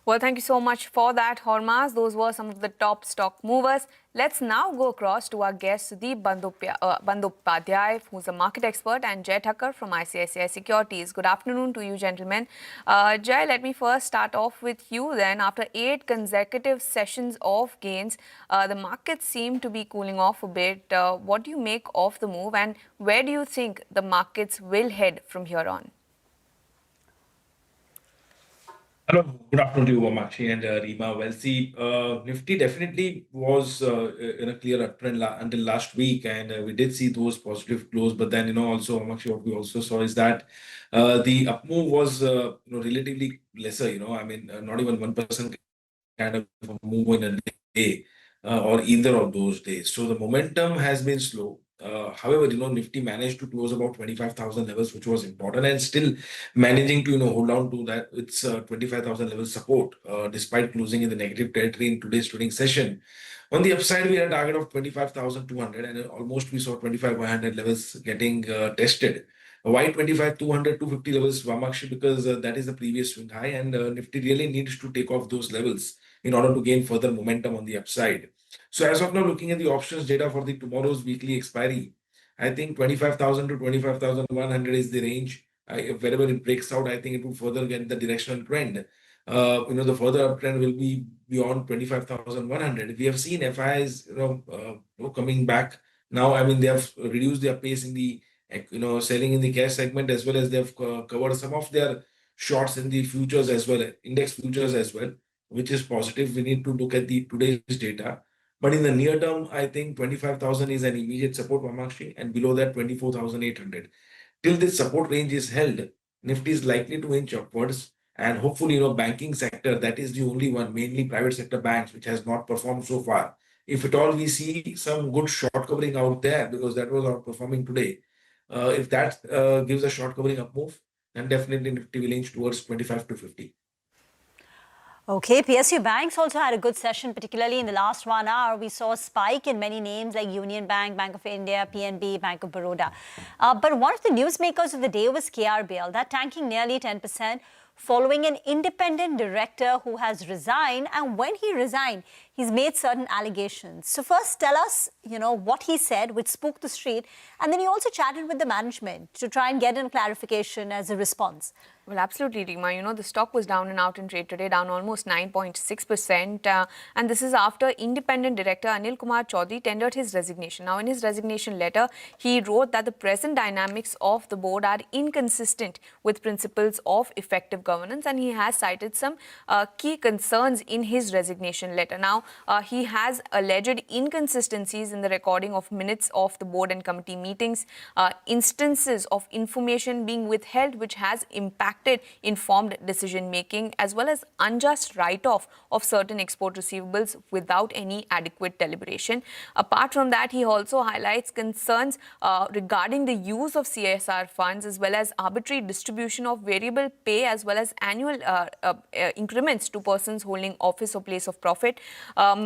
Well, thank you so much for that, Hormaz. Those were some of the top stock movers. Let's now go across to our guest, Sudeep Bandyopadhyay, who's a market expert, and Jay Thakkar from ICICI Securities. Good afternoon to you, gentlemen. Jay, let me first start off with you then. After 8 consecutive sessions of gains, the markets seem to be cooling off a bit. What do you make of the move, and where do you think the markets will head from here on? Hello, good afternoon to you, Amakshi and Rima. Well, see, Nifty definitely was in a clear uptrend until last week, and we did see those positive close. But then, also, Amakshi, what we also saw is that the up move was, relatively lesser. I mean, not even 1% kind of a move in a day or either of those days. So the momentum has been slow. However, Nifty managed to close about 25,000 levels, which was important, and still managing to hold on to that its 25,000 level support, despite closing in the negative territory in today's trading session. On the upside, we had a target of 25,200, and almost we saw 25,100 levels getting tested. Why 25, 200, 250 levels, Vamakshi? Because that is the previous swing high, and Nifty really needs to take off those levels in order to gain further momentum on the upside. So as of now, looking at the options data for the tomorrow's weekly expiry, I think 25,000 to 25,100 is the range. Wherever it breaks out, I think it will further get the directional trend. The further uptrend will be beyond 25,100. We have seen FIs, coming back now. I mean, they have reduced their pace in the, selling in the cash segment, as well as they have covered some of their shorts in the futures as well, index futures as well, which is positive. We need to look at the today's data. But in the near term, I think 25,000 is an immediate support, Vamakshi, and below that 24,800. Till this support range is held, Nifty is likely to inch upwards. And hopefully, banking sector, that is the only one, mainly private sector banks, which has not performed so far. If at all we see some good short covering out there, because that was outperforming today, if that gives a short covering up move, then definitely Nifty will inch towards 25 to 50. Okay, PSU banks also had a good session, particularly in the last 1 hour. We saw a spike in many names like Union Bank, Bank of India, PNB, Bank of Baroda. But one of the newsmakers of the day was KRBL, that tanking nearly 10%, following an independent director who has resigned. And when he resigned, he's made certain allegations. So first, tell us, what he said, which spooked the street. And then he also chatted with the management to try and get a clarification as a response. Well, absolutely, Rima. The stock was down and out in trade today, down almost 9.6%. And this is after independent director Anil Kumar Chaudhary tendered his resignation. Now, in his resignation letter, he wrote that the present dynamics of the board are inconsistent with principles of effective governance. And he has cited some key concerns in his resignation letter. Now, he has alleged inconsistencies in the recording of minutes of the board and committee meetings, instances of information being withheld, which has impacted informed decision making, as well as unjust write-off of certain export receivables without any adequate deliberation. Apart from that, he also highlights concerns regarding the use of CSR funds, as well as arbitrary distribution of variable pay, as well as annual increments to persons holding office or place of profit.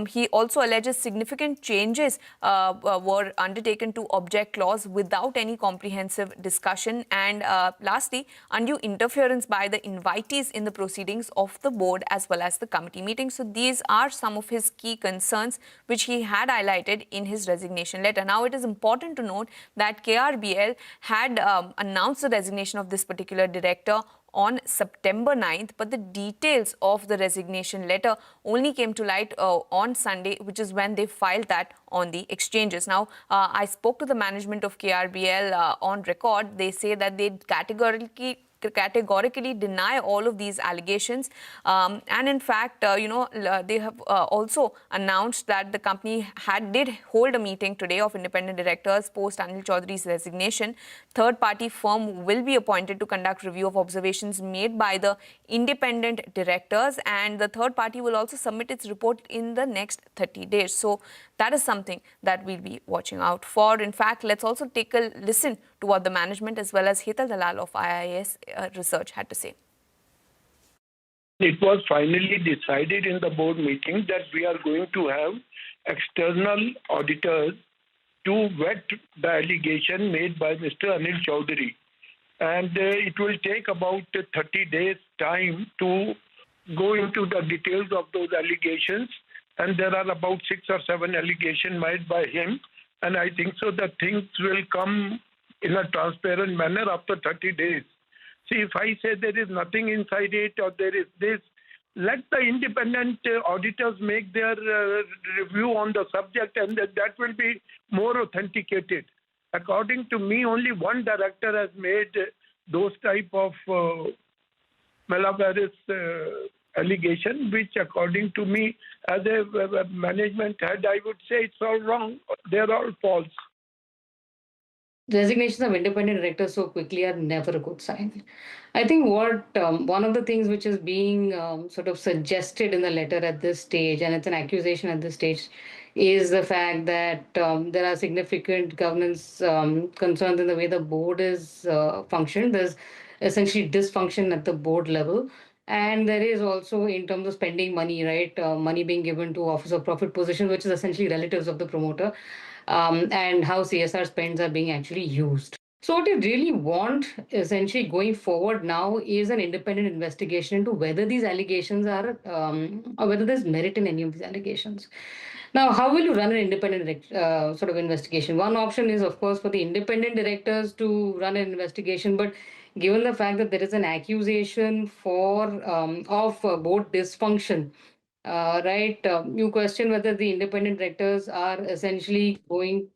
He also alleges significant changes were undertaken to object clause without any comprehensive discussion. And lastly, undue interference by the invitees in the proceedings of the board as well as the committee meeting. So these are some of his key concerns which he had highlighted in his resignation letter. Now, it is important to note that KRBL had announced the resignation of this particular director on September 9th, but the details of the resignation letter only came to light on Sunday, which is when they filed that on the exchanges. Now, I spoke to the management of KRBL on record. They say that they categorically deny all of these allegations, and in fact, they have also announced that the company did hold a meeting today of independent directors post Anil Chaudhary's resignation. Third-party firm will be appointed to conduct review of observations made by the independent directors, and the third party will also submit its report in the next 30 days. So that is something that we'll be watching out for. In fact, let's also take a listen to what the management as well as Hetal Dalal of IIS Research had to say. It was finally decided in the board meeting that we are going to have external auditors to vet the allegation made by Mr. Anil Chaudhary. And it will take about 30 days time to go into the details of those allegations. And there are about 6 or 7 allegations made by him. And I think so that things will come in a transparent manner after 30 days. See, if I say there is nothing inside it or there is this, let the independent auditors make their review on the subject, and that will be more authenticated. According to me, only one director has made those type of malicious allegation, which according to me, as a management head, I would say it's all wrong. They're all false. Resignations of independent directors so quickly are never a good sign. I think what one of the things which is being sort of suggested in the letter at this stage, and it's an accusation at this stage, is the fact that there are significant governance concerns in the way the board is functioned. There's essentially dysfunction at the board level. And there is also, in terms of spending money, right, money being given to office of profit positions, which is essentially relatives of the promoter, and how CSR spends are being actually used. So what you really want, essentially going forward now, is an independent investigation into whether these allegations are, or whether there's merit in any of these allegations. Now, how will you run an independent sort of investigation? One option is, of course, for the independent directors to run an investigation, but given the fact that there is an accusation for of board dysfunction, right, you question whether the independent directors are essentially going,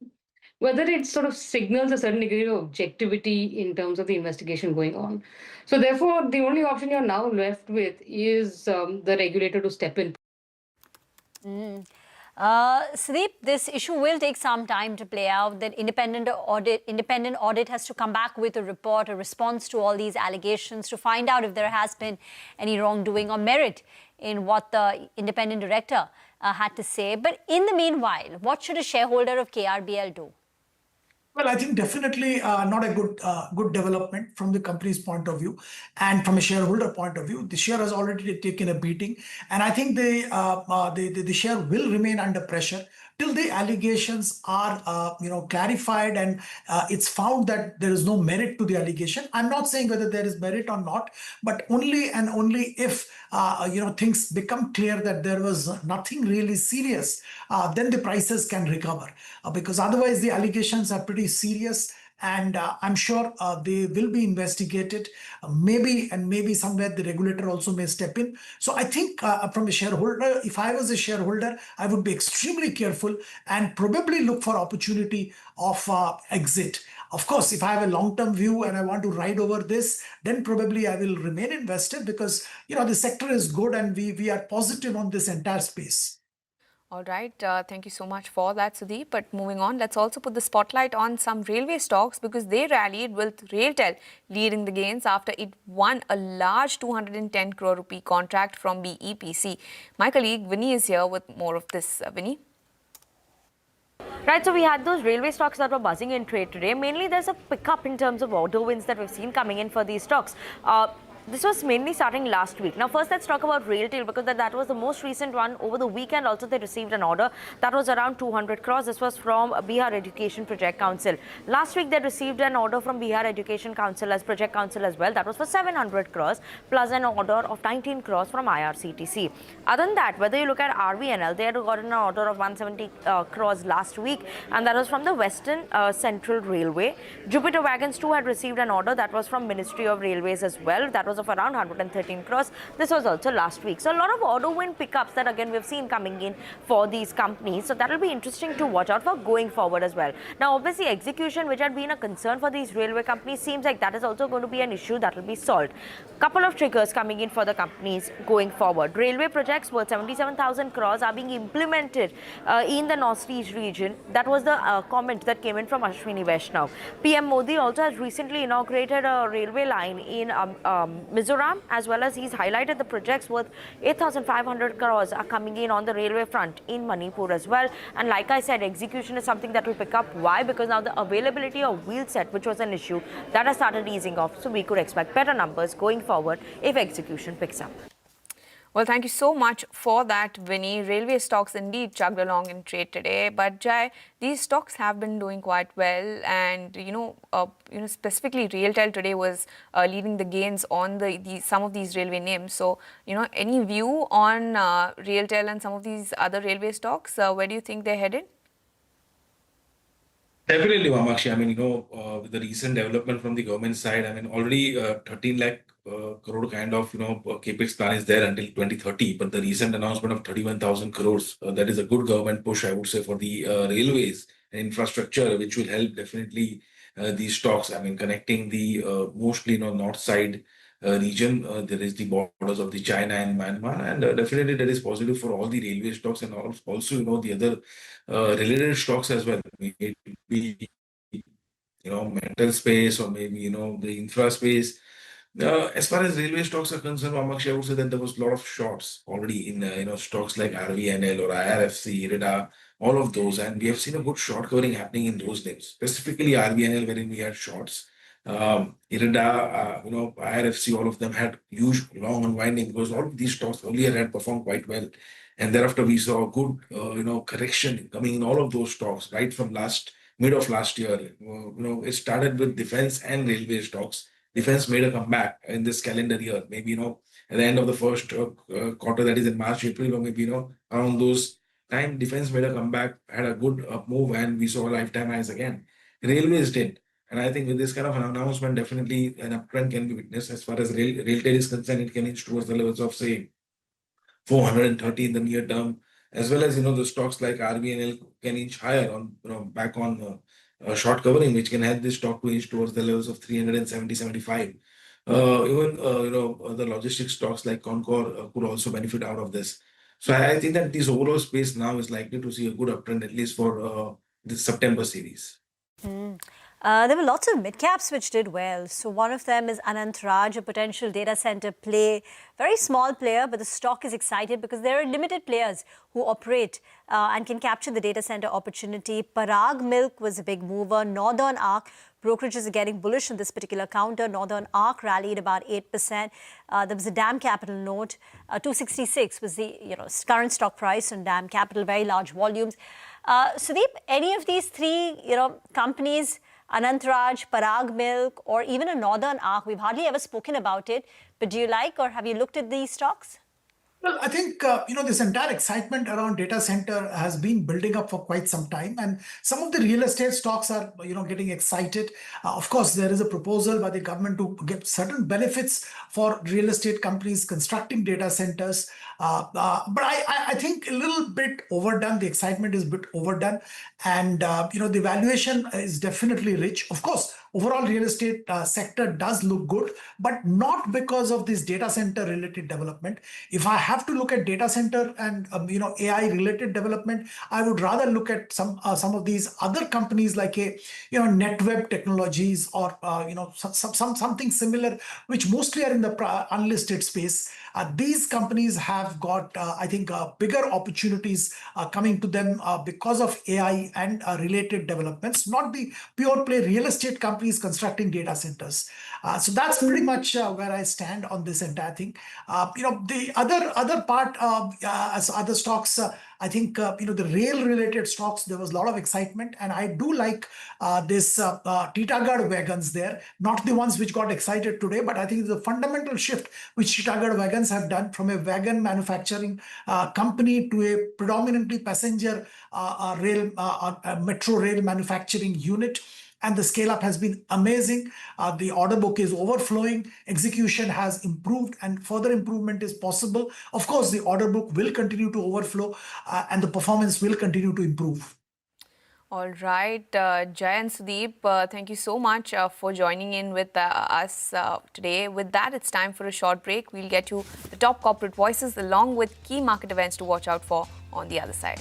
whether it sort of signals a certain degree of objectivity in terms of the investigation going on. So therefore, the only option you're now left with is the regulator to step in. Sudeep, this issue will take some time to play out. That independent audit has to come back with a report, a response to all these allegations to find out if there has been any wrongdoing or merit in what the independent director had to say. But in the meanwhile, what should a shareholder of KRBL do? Well, I think definitely not a good development from the company's point of view, and from a shareholder point of view. The share has already taken a beating, and I think the share will remain under pressure till the allegations are clarified and it's found that there is no merit to the allegation. I'm not saying whether there is merit or not, but only and only if things become clear that there was nothing really serious, then the prices can recover, because otherwise the allegations are pretty serious. And I'm sure they will be investigated. Maybe somewhere the regulator also may step in. So I think from a shareholder, if I was a shareholder, I would be extremely careful and probably look for opportunity of exit. Of course, if I have a long-term view and I want to ride over this, then probably I will remain invested, because the sector is good and we are positive on this entire space. All right, thank you so much for that, Sudeep. But moving on, let's also put the spotlight on some railway stocks, because they rallied with Railtel leading the gains after it won a large 210 crore rupee contract from BEPC. My colleague Vinny is here with more of this. Vinny? Right, so we had those railway stocks that were buzzing in trade today. Mainly there's a pickup in terms of order wins that we've seen coming in for these stocks. This was mainly starting last week. Now, first, let's talk about Railtel, because that was the most recent one. Over the weekend, also, they received an order that was around 200 crores. This was from Bihar Education Project Council. Last week, they received an order from Bihar Education Council as Project Council as well. That was for 700 crores, plus an order of 19 crores from IRCTC. Other than that, whether you look at RVNL, they had gotten an order of 170 crores last week, and that was from the Western Central Railway. Jupiter Wagons too had received an order that was from Ministry of Railways as well. That was of around 113 crores. This was also last week. So a lot of order win pickups that again we've seen coming in for these companies. So that will be interesting to watch out for going forward as well. Now, obviously, execution, which had been a concern for these railway companies, seems like that is also going to be an issue that will be solved. Couple of triggers coming in for the companies going forward. Railway projects worth 77,000 crores are being implemented in the Northeast region. That was the comment that came in from Ashwini Vaishnav. PM Modi also has recently inaugurated a railway line in Mizoram, as well as he's highlighted the projects worth 8,500 crores are coming in on the railway front in Manipur as well. And like I said, execution is something that will pick up. Why? Because now the availability of wheel set, which was an issue, that has started easing off. So we could expect better numbers going forward if execution picks up. Well, thank you so much for that, Vinny. Railway stocks indeed chugged along in trade today, but Jai, these stocks have been doing quite well, and specifically Railtel today was leading the gains on some of these railway names. So any view on Railtel and some of these other railway stocks? Where do you think they're headed? Definitely, Vamakshi. I mean, with the recent development from the government side, I mean, already 13 lakh crore kind of, capex plan is there until 2030. But the recent announcement of 31,000 crores, that is a good government push, I would say, for the railways and infrastructure, which will help definitely these stocks. I mean, connecting the mostly north side region. There is the borders of the China and Myanmar, and definitely that is positive for all the railway stocks and also the other related stocks as well. Maybe metal space or maybe the infra space. As far as railway stocks are concerned, Amakshi, I would say that there was a lot of shorts already in stocks like RVNL or IRFC, IRIDA, all of those, and we have seen a good short covering happening in those names, specifically RVNL, wherein we had shorts. IRIDA, IRFC, all of them had huge long unwinding because all of these stocks earlier had performed quite well, and thereafter we saw a good correction coming in all of those stocks right from mid of last year. It started with defense and railway stocks. Defense made a comeback in this calendar year, maybe at the end of the first quarter, that is in March, April, or maybe around those time, defense made a comeback, had a good move, and we saw lifetime highs again. Railways did, and I think with this kind of an announcement, definitely an uptrend can be witnessed. As far as rail is concerned, it can inch towards the levels of say 430 in the near term, as well as the stocks like RVNL can inch higher on back on short covering, which can help this stock to inch towards the levels of 370-75. Even the logistics stocks like Concor could also benefit out of this. So I think that this overall space now is likely to see a good uptrend, at least for the September series. There were lots of mid-caps which did well. So one of them is Anant Raj, a potential data center play. Very small player, but the stock is excited because there are limited players who operate and can capture the data center opportunity. Parag Milk was a big mover. Northern Arc, brokerages are getting bullish on this particular counter. Northern Arc rallied about 8%. There was a DAM Capital note. 266 was the current stock price on DAM Capital, very large volumes. Sudeep, any of these three companies, Anant Raj, Parag Milk, or even a Northern Arc, we've hardly ever spoken about it, but do you like or have you looked at these stocks? Well, I think, this entire excitement around data center has been building up for quite some time. And some of the real estate stocks are, getting excited. Of course, there is a proposal by the government to give certain benefits for real estate companies constructing data centers. But I think a little bit overdone. The excitement is a bit overdone. And, the valuation is definitely rich. Of course, overall real estate sector does look good, but not because of this data center related development. If I have to look at data center and AI related development, I would rather look at some of these other companies like NetWeb Technologies or something similar, which mostly are in the unlisted space. These companies have got, I think, bigger opportunities coming to them because of AI and related developments, not the pure play real estate companies constructing data centers. So that's pretty much where I stand on this entire thing. The other part, as other stocks, I think, the rail related stocks, there was a lot of excitement. And I do like this Titagarh wagons there, not the ones which got excited today, but I think the fundamental shift which Titagarh wagons have done from a wagon manufacturing company to a predominantly passenger rail, metro rail manufacturing unit. And the scale up has been amazing. The order book is overflowing. Execution has improved and further improvement is possible. Of course, the order book will continue to overflow and the performance will continue to improve. All right, Jay and Sudeep, thank you so much for joining in with us today. With that, it's time for a short break. We'll get you the top corporate voices along with key market events to watch out for on the other side.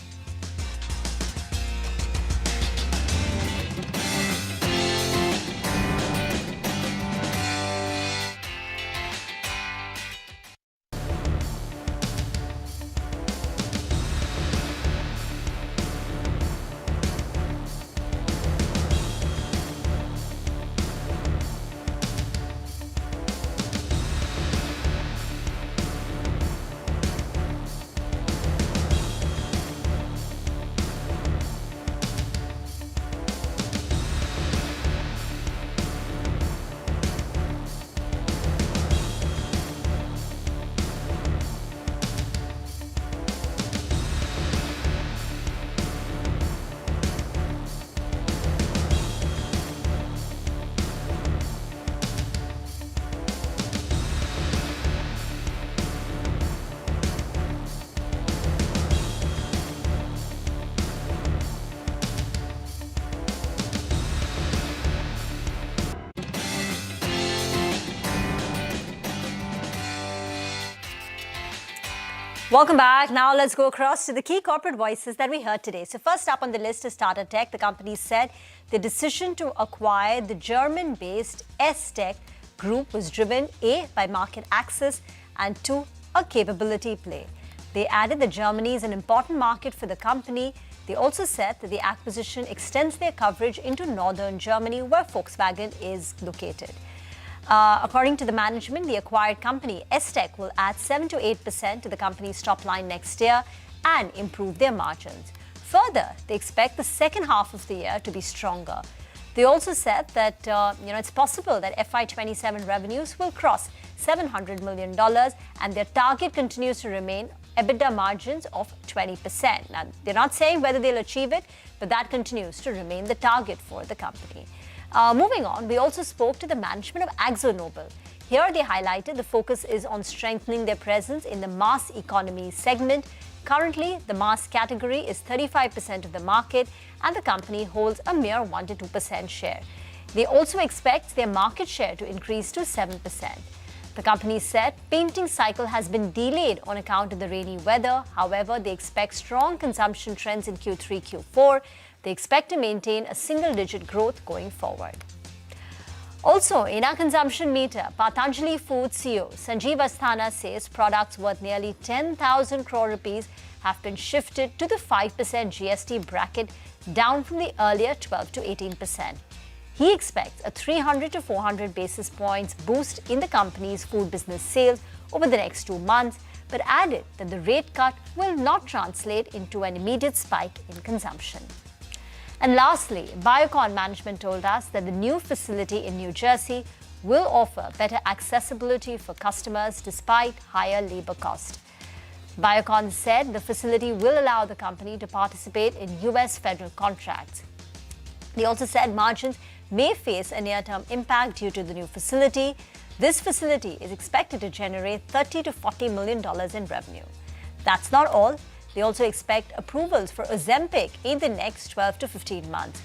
Welcome back. Now let's go across to the key corporate voices that we heard today. So first up on the list is Tata Tech. The company said the decision to acquire the German-based Sept group was driven A, by market access, and 2, a capability play. They added that Germany is an important market for the company. They also said that the acquisition extends their coverage into northern Germany, where Volkswagen is located. According to the management, the acquired company, Sept, will add 7 to 8% to the company's top line next year and improve their margins. Further, they expect the second half of the year to be stronger. They also said that it's possible that FY27 revenues will cross $700 million, and their target continues to remain EBITDA margins of 20%. Now, they're not saying whether they'll achieve it, but that continues to remain the target for the company. Moving on, we also spoke to the management of AkzoNobel. Here they highlighted the focus is on strengthening their presence in the mass economy segment. Currently, the mass category is 35% of the market, and the company holds a mere 1 to 2% share. They also expect their market share to increase to 7%. The company said painting cycle has been delayed on account of the rainy weather. However, they expect strong consumption trends in Q3, Q4. They expect to maintain a single-digit growth going forward. Also, in our consumption meter, Patanjali Foods CEO Sanjeev Asthana says products worth nearly 10,000 crore rupees have been shifted to the 5% GST bracket, down from the earlier 12 to 18%. He expects a 300 to 400 basis points boost in the company's food business sales over the next 2 months, but added that the rate cut will not translate into an immediate spike in consumption. And lastly, Biocon management told us that the new facility in New Jersey will offer better accessibility for customers despite higher labor cost. Biocon said the facility will allow the company to participate in US federal contracts. They also said margins may face a near-term impact due to the new facility. This facility is expected to generate $30 to $40 million in revenue. That's not all. They also expect approvals for Ozempic in the next 12 to 15 months.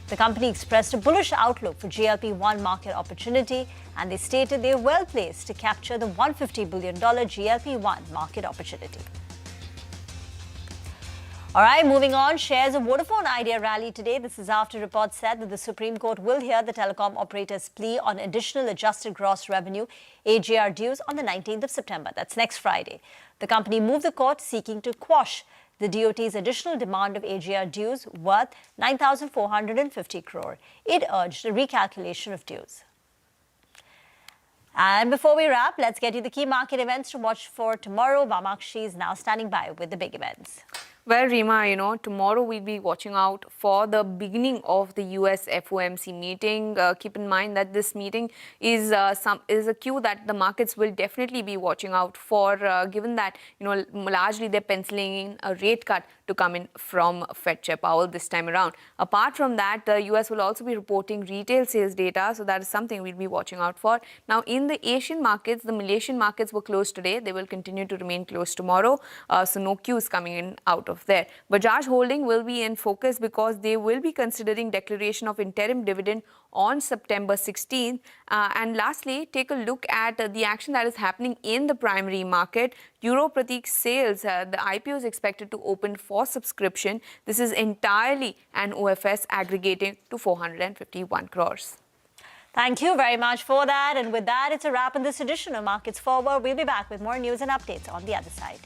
The company expressed a bullish outlook for GLP-1 market opportunity, and they stated they're well placed to capture the $150 billion GLP-1 market opportunity. All right, moving on. Shares of Vodafone Idea rallied today. This is after reports said that the Supreme Court will hear the telecom operator's plea on additional adjusted gross revenue AGR dues on the 19th of September. That's next Friday. The company moved the court seeking to quash the DOT's additional demand of AGR dues worth 9,450 crore. It urged a recalculation of dues. And before we wrap, let's get you the key market events to watch for tomorrow. Vamakshi is now standing by with the big events. Well, Rima, tomorrow we'll be watching out for the beginning of the US FOMC meeting. Keep in mind that this meeting is a cue that the markets will definitely be watching out for, given that, largely they're penciling in a rate cut to come in from Fed Chair Powell this time around. Apart from that, the US will also be reporting retail sales data, so that is something we'll be watching out for. Now, in the Asian markets, the Malaysian markets were closed today. They will continue to remain closed tomorrow, so no cues coming in out of there. Bajaj Holding will be in focus because they will be considering declaration of interim dividend on September 16th. And lastly, take a look at the action that is happening in the primary market. Euro Pratik sales, the IPO is expected to open for subscription. This is entirely an OFS aggregating to 451 crores. Thank you very much for that. And with that, it's a wrap on this edition of Markets Forward. We'll be back with more news and updates on the other side.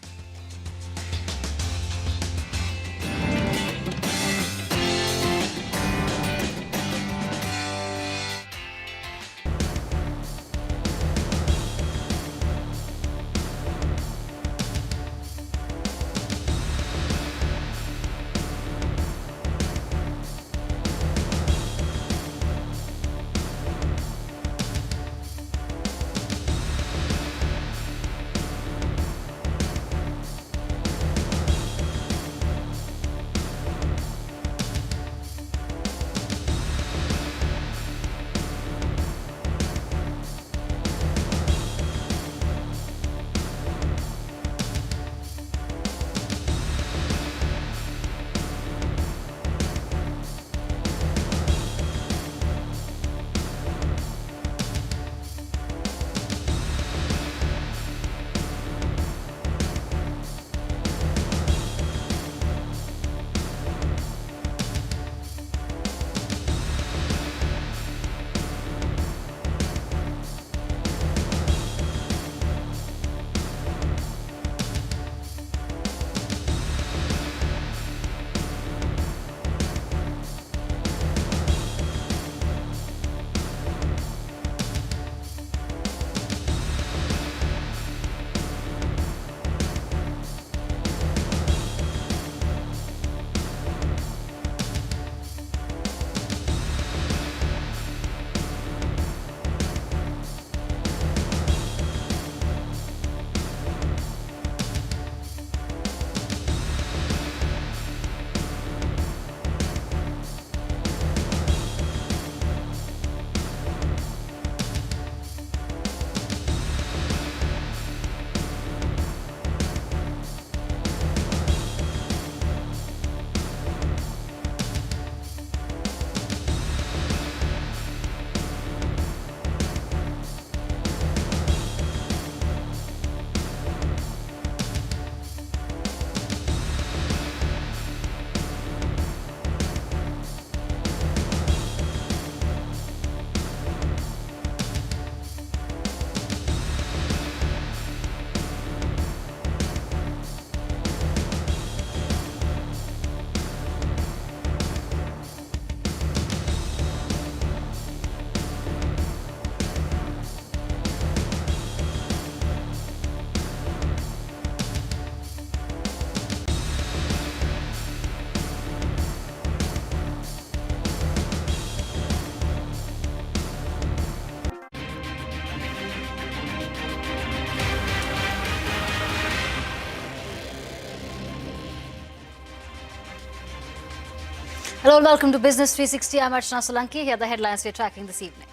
Hello and welcome to Business 360. I'm Archana Solanki. Here are the headlines we're tracking this evening.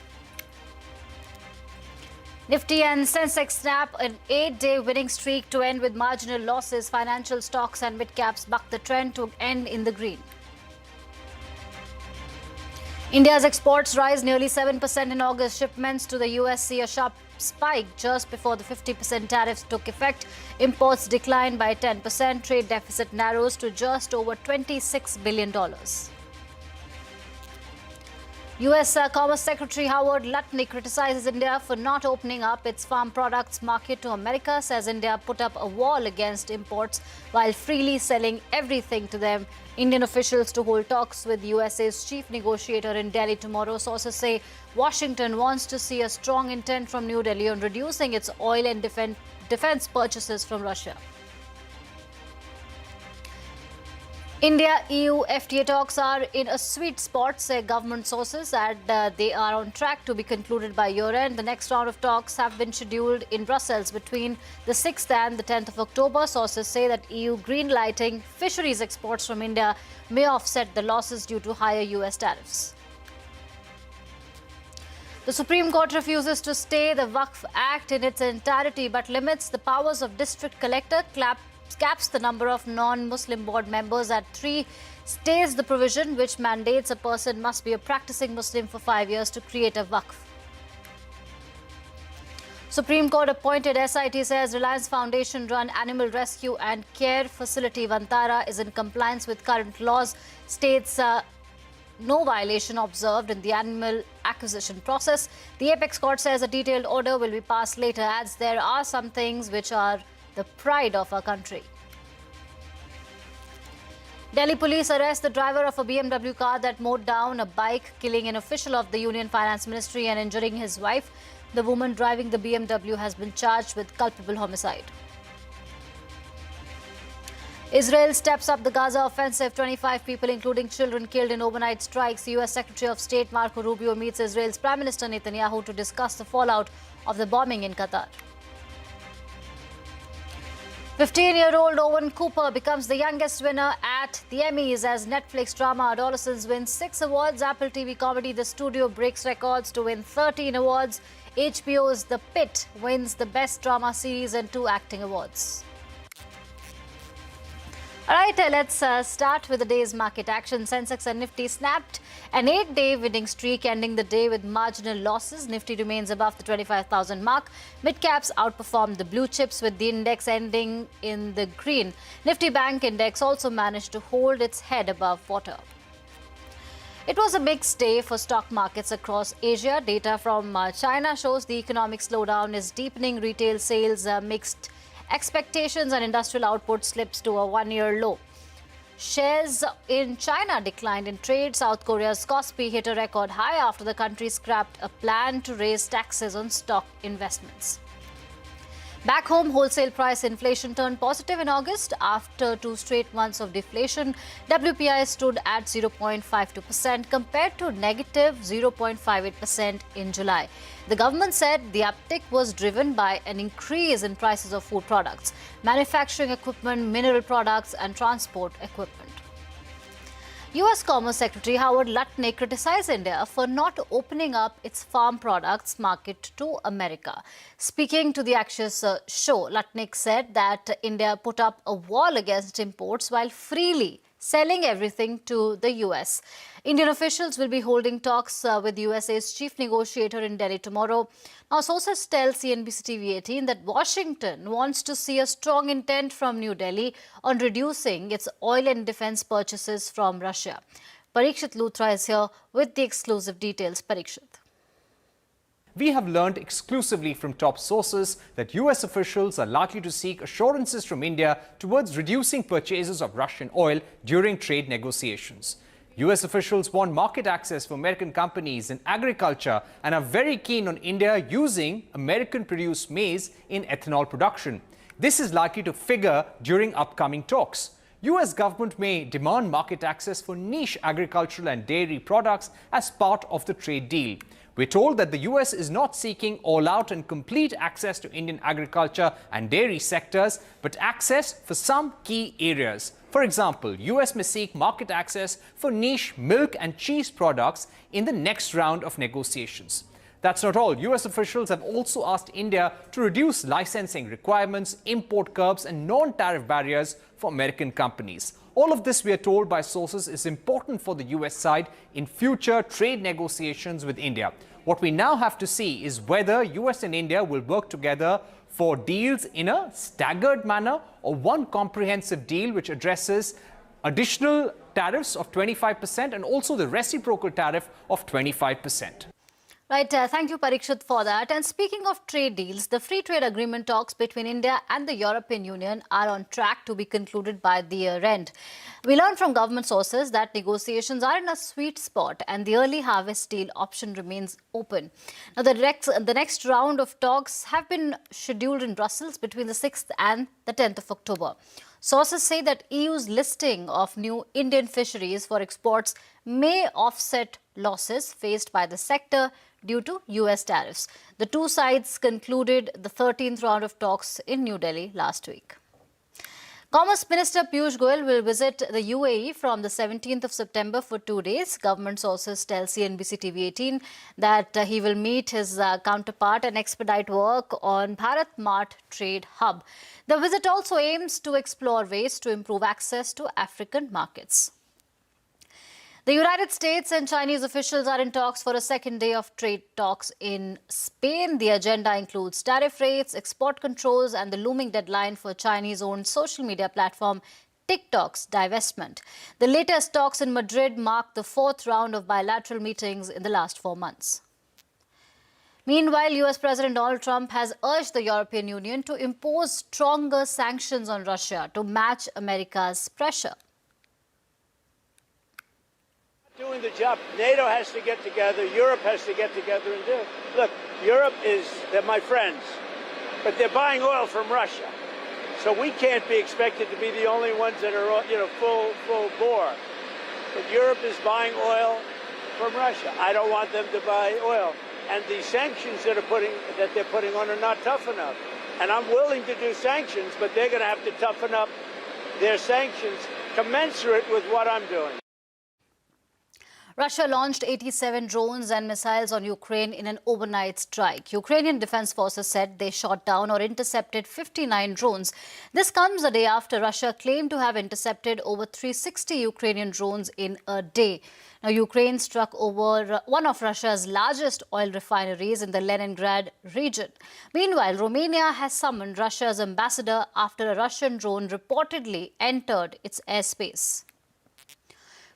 Nifty and Sensex snap an 8-day winning streak to end with marginal losses. Financial stocks and midcaps buck the trend to end in the green. India's exports rise nearly 7% in August. Shipments to the US see a sharp spike just before the 50% tariffs took effect. Imports declined by 10%. Trade deficit narrows to just over $26 billion. US Commerce Secretary Howard Lutnick criticizes India for not opening up its farm products market to America, says India put up a wall against imports while freely selling everything to them. Indian officials to hold talks with USA's chief negotiator in Delhi tomorrow. Sources say Washington wants to see a strong intent from New Delhi on reducing its oil and defense purchases from Russia. India-EU FTA talks are in a sweet spot, say government sources, and they are on track to be concluded by year-end. The next round of talks have been scheduled in Brussels between the 6th and the 10th of October. Sources say that EU green-lighting fisheries exports from India may offset the losses due to higher US tariffs. The Supreme Court refuses to stay the Waqf Act in its entirety but limits the powers of district collector, caps the number of non-Muslim board members at 3, stays the provision which mandates a person must be a practicing Muslim for 5 years to create a waqf. Supreme Court appointed SIT says Reliance Foundation run animal rescue and care facility Vantara is in compliance with current laws, states no violation observed in the animal acquisition process. The Apex Court says a detailed order will be passed later, adds there are some things which are the pride of our country. Delhi police arrest the driver of a BMW car that mowed down a bike, killing an official of the Union Finance Ministry and injuring his wife. The woman driving the BMW has been charged with culpable homicide. Israel steps up the Gaza offensive. 25 people, including children, killed in overnight strikes. US Secretary of State Marco Rubio meets Israel's Prime Minister Netanyahu to discuss the fallout of the bombing in Qatar. 15-year-old Owen Cooper becomes the youngest winner at the Emmys as Netflix drama Adolescence wins 6 awards. Apple TV comedy The Studio breaks records to win 13 awards. HBO's The Pitt wins the Best Drama Series and 2 acting awards. All right, let's start with the day's market action. Sensex and Nifty snapped an 8-day winning streak, ending the day with marginal losses. Nifty remains above the 25,000 mark. Midcaps outperformed the blue chips with the index ending in the green. Nifty Bank Index also managed to hold its head above water. It was a mixed day for stock markets across Asia. Data from China shows the economic slowdown is deepening. Retail sales mixed expectations and industrial output slips to a one-year low. Shares in China declined in trade. South Korea's Kospi hit a record high after the country scrapped a plan to raise taxes on stock investments. Back home, wholesale price inflation turned positive in August after 2 straight months of deflation. WPI stood at 0.52% compared to negative 0.58% in July. The government said the uptick was driven by an increase in prices of food products, manufacturing equipment, mineral products, and transport equipment. US Commerce Secretary Howard Lutnick criticized India for not opening up its farm products market to America. Speaking to the Eichers show, Lutnick said that India put up a wall against imports while freely selling everything to the US. Indian officials will be holding talks with USA's chief negotiator in Delhi tomorrow. Now, sources tell CNBC TV18 that Washington wants to see a strong intent from New Delhi on reducing its oil and defense purchases from Russia. Parikshit Luthra is here with the exclusive details. Parikshit. We have learned exclusively from top sources that US officials are likely to seek assurances from India towards reducing purchases of Russian oil during trade negotiations. US officials want market access for American companies in agriculture and are very keen on India using American-produced maize in ethanol production. This is likely to figure during upcoming talks. US government may demand market access for niche agricultural and dairy products as part of the trade deal. We're told that the US is not seeking all-out and complete access to Indian agriculture and dairy sectors, but access for some key areas. For example, US may seek market access for niche milk and cheese products in the next round of negotiations. That's not all. US officials have also asked India to reduce licensing requirements, import curbs, and non-tariff barriers for American companies. All of this, we are told by sources, is important for the US side in future trade negotiations with India. What we now have to see is whether US and India will work together for deals in a staggered manner or one comprehensive deal which addresses additional tariffs of 25% and also the reciprocal tariff of 25%. Right, thank you, Parikshit, for that. And speaking of trade deals, the free trade agreement talks between India and the European Union are on track to be concluded by the year end. We learned from government sources that negotiations are in a sweet spot and the early harvest deal option remains open. Now, the next round of talks have been scheduled in Brussels between the 6th and the 10th of October. Sources say that EU's listing of new Indian fisheries for exports may offset losses faced by the sector due to US tariffs. The two sides concluded the 13th round of talks in New Delhi last week. Commerce Minister Piyush Goyal will visit the UAE from the 17th of September for 2 days. Government sources tell CNBC TV18 that he will meet his counterpart and expedite work on Bharat Mart Trade Hub. The visit also aims to explore ways to improve access to African markets. The United States and Chinese officials are in talks for a second day of trade talks in Spain. The agenda includes tariff rates, export controls, and the looming deadline for Chinese-owned social media platform TikTok's divestment. The latest talks in Madrid mark the fourth round of bilateral meetings in the last 4 months. Meanwhile, US President Donald Trump has urged the European Union to impose stronger sanctions on Russia to match America's pressure. Doing the job. NATO has to get together. Europe has to get together and do it. Look, Europe they're my friends, but they're buying oil from Russia. So we can't be expected to be the only ones that are, full bore. But Europe is buying oil from Russia. I don't want them to buy oil. And the sanctions that they're putting on are not tough enough. And I'm willing to do sanctions, but they're going to have to toughen up their sanctions commensurate with what I'm doing. Russia launched 87 drones and missiles on Ukraine in an overnight strike. Ukrainian Defense Forces said they shot down or intercepted 59 drones. This comes a day after Russia claimed to have intercepted over 360 Ukrainian drones in a day. Now, Ukraine struck over one of Russia's largest oil refineries in the Leningrad region. Meanwhile, Romania has summoned Russia's ambassador after a Russian drone reportedly entered its airspace.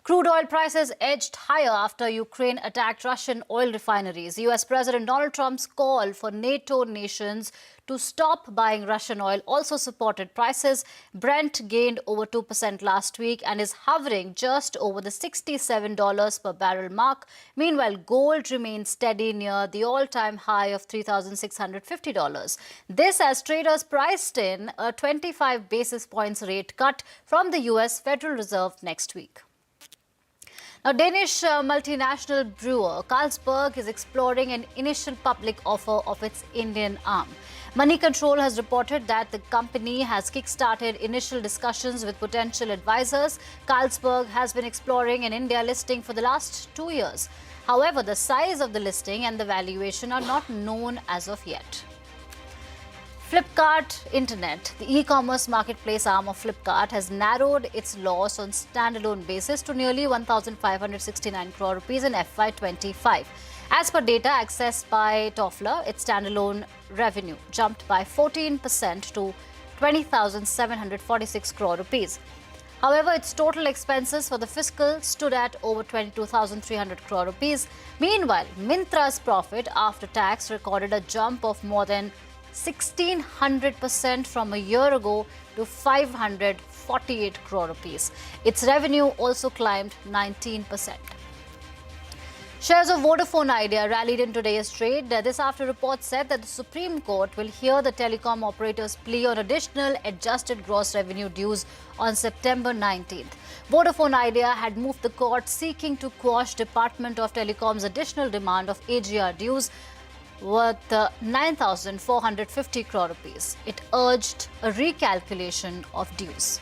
Crude oil prices edged higher after Ukraine attacked Russian oil refineries. US President Donald Trump's call for NATO nations to stop buying Russian oil also supported prices. Brent gained over 2% last week and is hovering just over the $67 per barrel mark. Meanwhile, gold remains steady near the all-time high of $3,650. This as traders priced in a 25 basis points rate cut from the US Federal Reserve next week. Now, Danish multinational brewer Carlsberg is exploring an initial public offer of its Indian arm. Money Control has reported that the company has kick-started initial discussions with potential advisors. Carlsberg has been exploring an India listing for the last 2 years. However, the size of the listing and the valuation are not known as of yet. Flipkart Internet, the e-commerce marketplace arm of Flipkart, has narrowed its loss on standalone basis to nearly 1,569 crore rupees in FY25. As per data accessed by Toffler, its standalone revenue jumped by 14% to 20,746 crore rupees. However, its total expenses for the fiscal stood at over 22,300 crore rupees. Meanwhile, Myntra's profit after tax recorded a jump of more than 1,600% from a year ago to 548 crore rupees. Its revenue also climbed 19%. Shares of Vodafone Idea rallied in today's trade. This after reports said that the Supreme Court will hear the telecom operator's plea on additional adjusted gross revenue dues on September 19th. Vodafone Idea had moved the court seeking to quash Department of Telecom's additional demand of AGR dues worth 9,450 crore rupees. It urged a recalculation of dues.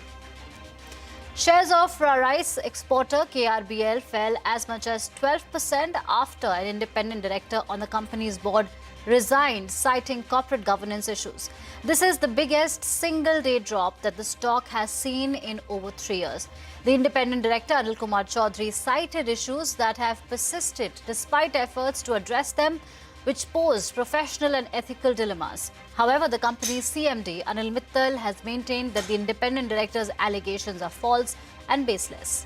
Shares of rice exporter KRBL fell as much as 12% after an independent director on the company's board resigned, citing corporate governance issues. This is the biggest single-day drop that the stock has seen in over 3 years. The independent director, Anil Kumar Chaudhary, cited issues that have persisted despite efforts to address them, which posed professional and ethical dilemmas. However, the company's CMD, Anil Mittal, has maintained that the independent director's allegations are false and baseless.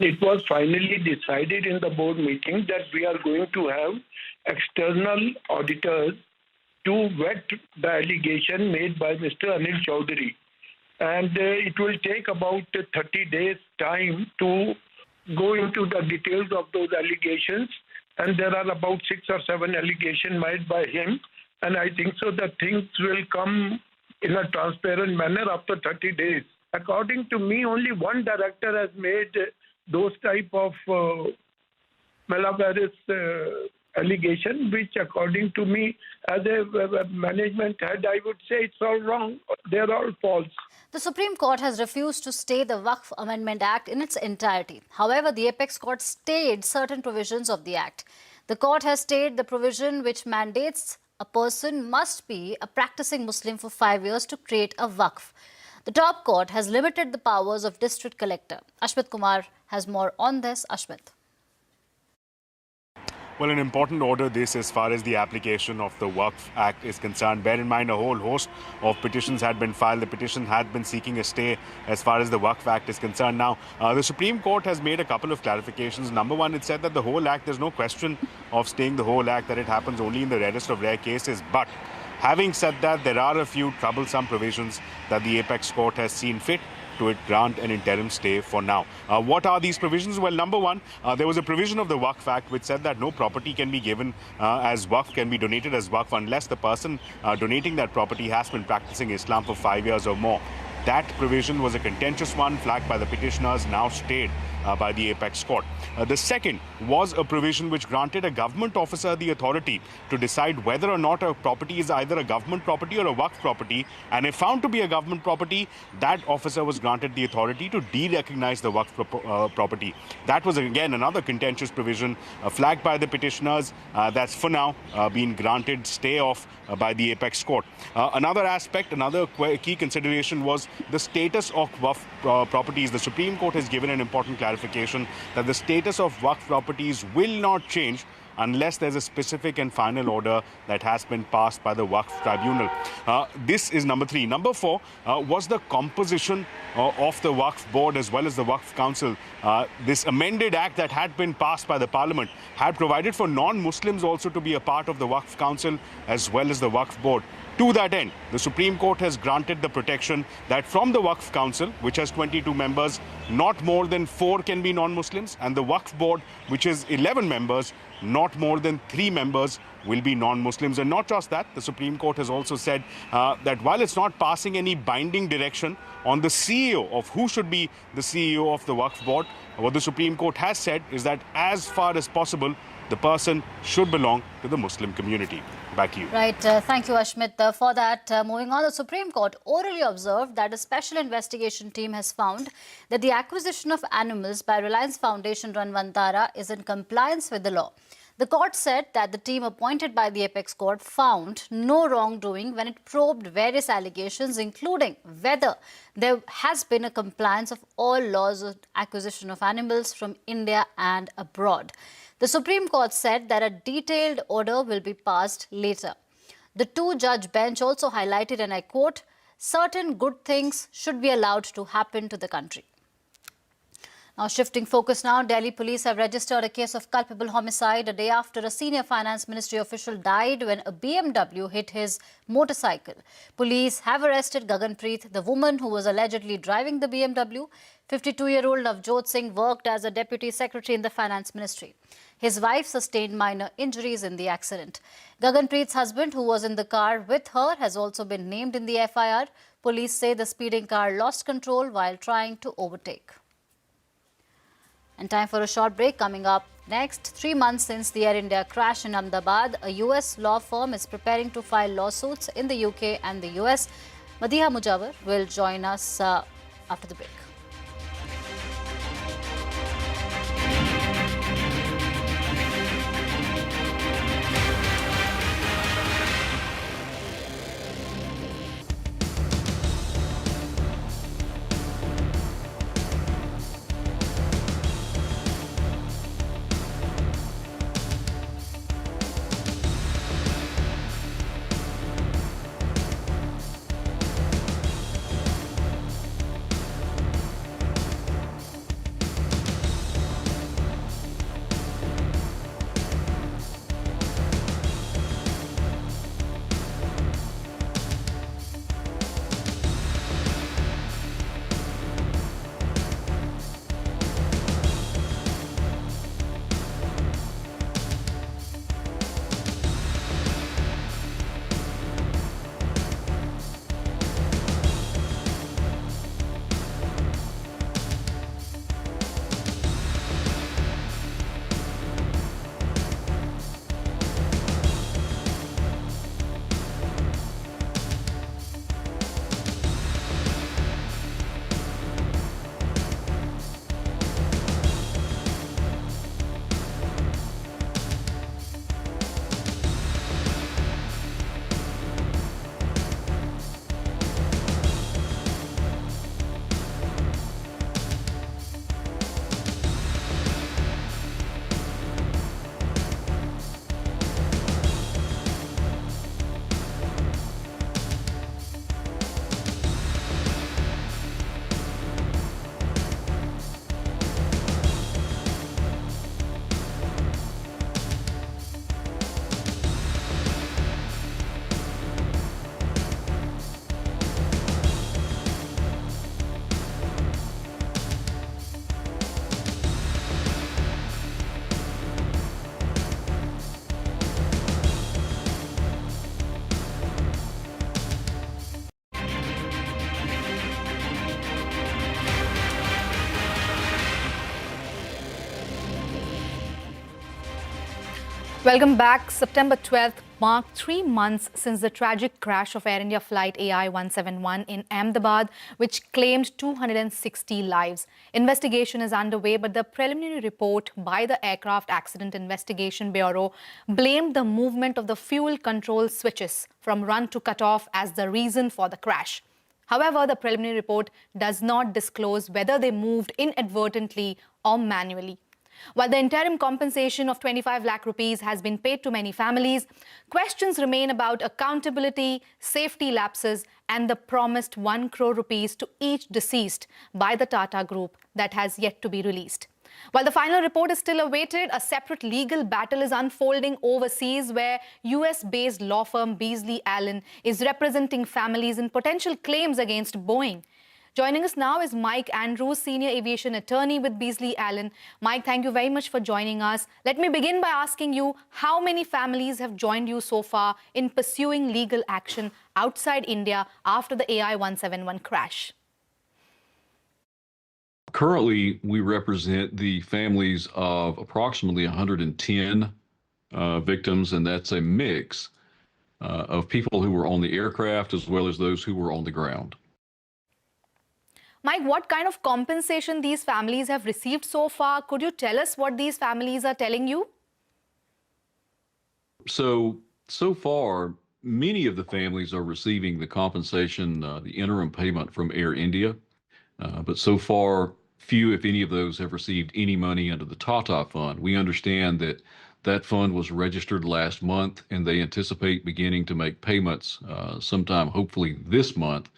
It was finally decided in the board meeting that we are going to have external auditors to vet the allegation made by Mr. Anil Chaudhary. And it will take about 30 days time to go into the details of those allegations. And there are about 6 or 7 allegations made by him. And I think so that things will come in a transparent manner after 30 days. According to me, only one director has made those type of malicious allegation, which according to me, as a management head, I would say it's all wrong. They're all false. The Supreme Court has refused to stay the Waqf Amendment Act in its entirety. However, the Apex Court stayed certain provisions of the Act. The court has stayed the provision which mandates a person must be a practicing Muslim for 5 years to create a Waqf. The top court has limited the powers of District Collector. Ashmit Kumar has more on this. Ashmit. Well, an important order this as far as the application of the Waqf Act is concerned. Bear in mind, a whole host of petitions had been filed. The petition had been seeking a stay as far as the Waqf Act is concerned. Now, the Supreme Court has made a couple of clarifications. Number one, it said that the whole Act, there's no question of staying the whole Act, that it happens only in the rarest of rare cases. But having said that, there are a few troublesome provisions that the Apex Court has seen fit to grant an interim stay for now. What are these provisions? Well, number one, there was a provision of the Waqf Act which said that no property can be given as Waqf, can be donated as Waqf unless the person donating that property has been practicing Islam for 5 years or more. That provision was a contentious one, flagged by the petitioners, now stayed by the Apex Court. The second was a provision which granted a government officer the authority to decide whether or not a property is either a government property or a Waqf property. And if found to be a government property, that officer was granted the authority to de-recognize the Waqf property. That was, again, another contentious provision flagged by the petitioners. That's for now been granted stay off by the Apex Court. Another aspect, another key consideration was the status of Waqf properties. The Supreme Court has given an important clarification that the status of Waqf properties will not change unless there's a specific and final order that has been passed by the Waqf Tribunal. This is number 3. Number 4 was the composition of the Waqf Board as well as the Waqf Council. This amended act that had been passed by the Parliament had provided for non-Muslims also to be a part of the Waqf Council as well as the Waqf Board. To that end, the Supreme Court has granted the protection that from the Waqf Council, which has 22 members, not more than 4 can be non-Muslims, and the Waqf Board, which is 11 members, not more than 3 members will be non-Muslims. And not just that, the Supreme Court has also said that while it's not passing any binding direction on the CEO of who should be the CEO of the Waqf Board, what the Supreme Court has said is that as far as possible, the person should belong to the Muslim community. Back to you. Right. Thank you, Ashmit, for that. Moving on, the Supreme Court orally observed that a special investigation team has found that the acquisition of animals by Reliance Foundation run Vantara is in compliance with the law. The court said that the team appointed by the Apex Court found no wrongdoing when it probed various allegations, including whether there has been a compliance of all laws of acquisition of animals from India and abroad. The Supreme Court said that a detailed order will be passed later. The 2-judge bench also highlighted, and I quote, certain good things should be allowed to happen to the country. Now, shifting focus now, Delhi police have registered a case of culpable homicide a day after a senior finance ministry official died when a BMW hit his motorcycle. Police have arrested Gaganpreet, the woman who was allegedly driving the BMW. 52-year-old Navjot Singh worked as a deputy secretary in the finance ministry. His wife sustained minor injuries in the accident. Gaganpreet's husband, who was in the car with her, has also been named in the FIR. Police say the speeding car lost control while trying to overtake. And time for a short break. Coming up next, 3 months since the Air India crash in Ahmedabad, a US law firm is preparing to file lawsuits in the UK and the US. Madiha Mujawar will join us after the break. Welcome back. September 12th marked 3 months since the tragic crash of Air India flight AI 171 in Ahmedabad, which claimed 260 lives. Investigation is underway, but the preliminary report by the Aircraft Accident Investigation Bureau blamed the movement of the fuel control switches from run to cut off as the reason for the crash. However, the preliminary report does not disclose whether they moved inadvertently or manually. While the interim compensation of 25 lakh rupees has been paid to many families, questions remain about accountability, safety lapses, and the promised 1 crore rupees to each deceased by the Tata Group that has yet to be released. While the final report is still awaited, a separate legal battle is unfolding overseas where US-based law firm Beasley Allen is representing families in potential claims against Boeing. Joining us now is Mike Andrews, Senior Aviation Attorney with Beasley Allen. Mike, thank you very much for joining us. Let me begin by asking you, how many families have joined you so far in pursuing legal action outside India after the AI 171 crash? Currently, we represent the families of approximately 110 victims, and that's a mix of people who were on the aircraft as well as those who were on the ground. Mike, what kind of compensation these families have received so far? Could you tell us what these families are telling you? So far, many of the families are receiving the compensation, the interim payment from Air India. But so far, few, if any of those, have received any money under the Tata Fund. We understand that that fund was registered last month, and they anticipate beginning to make payments sometime, hopefully this month.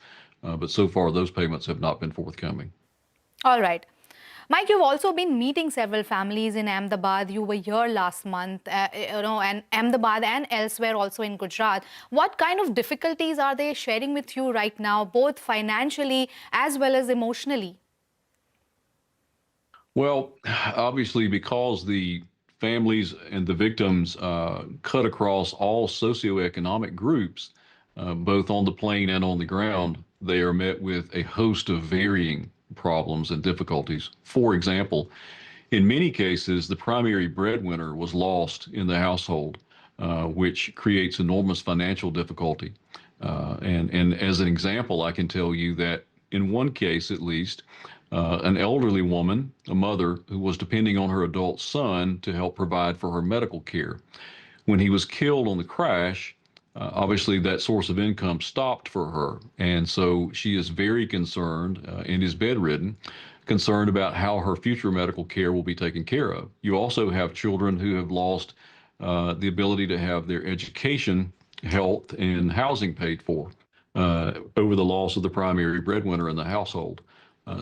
But so far, those payments have not been forthcoming. All right. Mike, you've also been meeting several families in Ahmedabad. You were here last month, and Ahmedabad and elsewhere also in Gujarat. What kind of difficulties are they sharing with you right now, both financially as well as emotionally? Well, obviously, because the families and the victims cut across all socioeconomic groups, both on the plane and on the ground, they are met with a host of varying problems and difficulties. For example, in many cases, the primary breadwinner was lost in the household, which creates enormous financial difficulty. And as an example, I can tell you that in one case at least, an elderly woman, a mother, who was depending on her adult son to help provide for her medical care. When he was killed on the crash, obviously that source of income stopped for her. And so she is very concerned and is bedridden, concerned about how her future medical care will be taken care of. You also have children who have lost the ability to have their education, health, and housing paid for over the loss of the primary breadwinner in the household.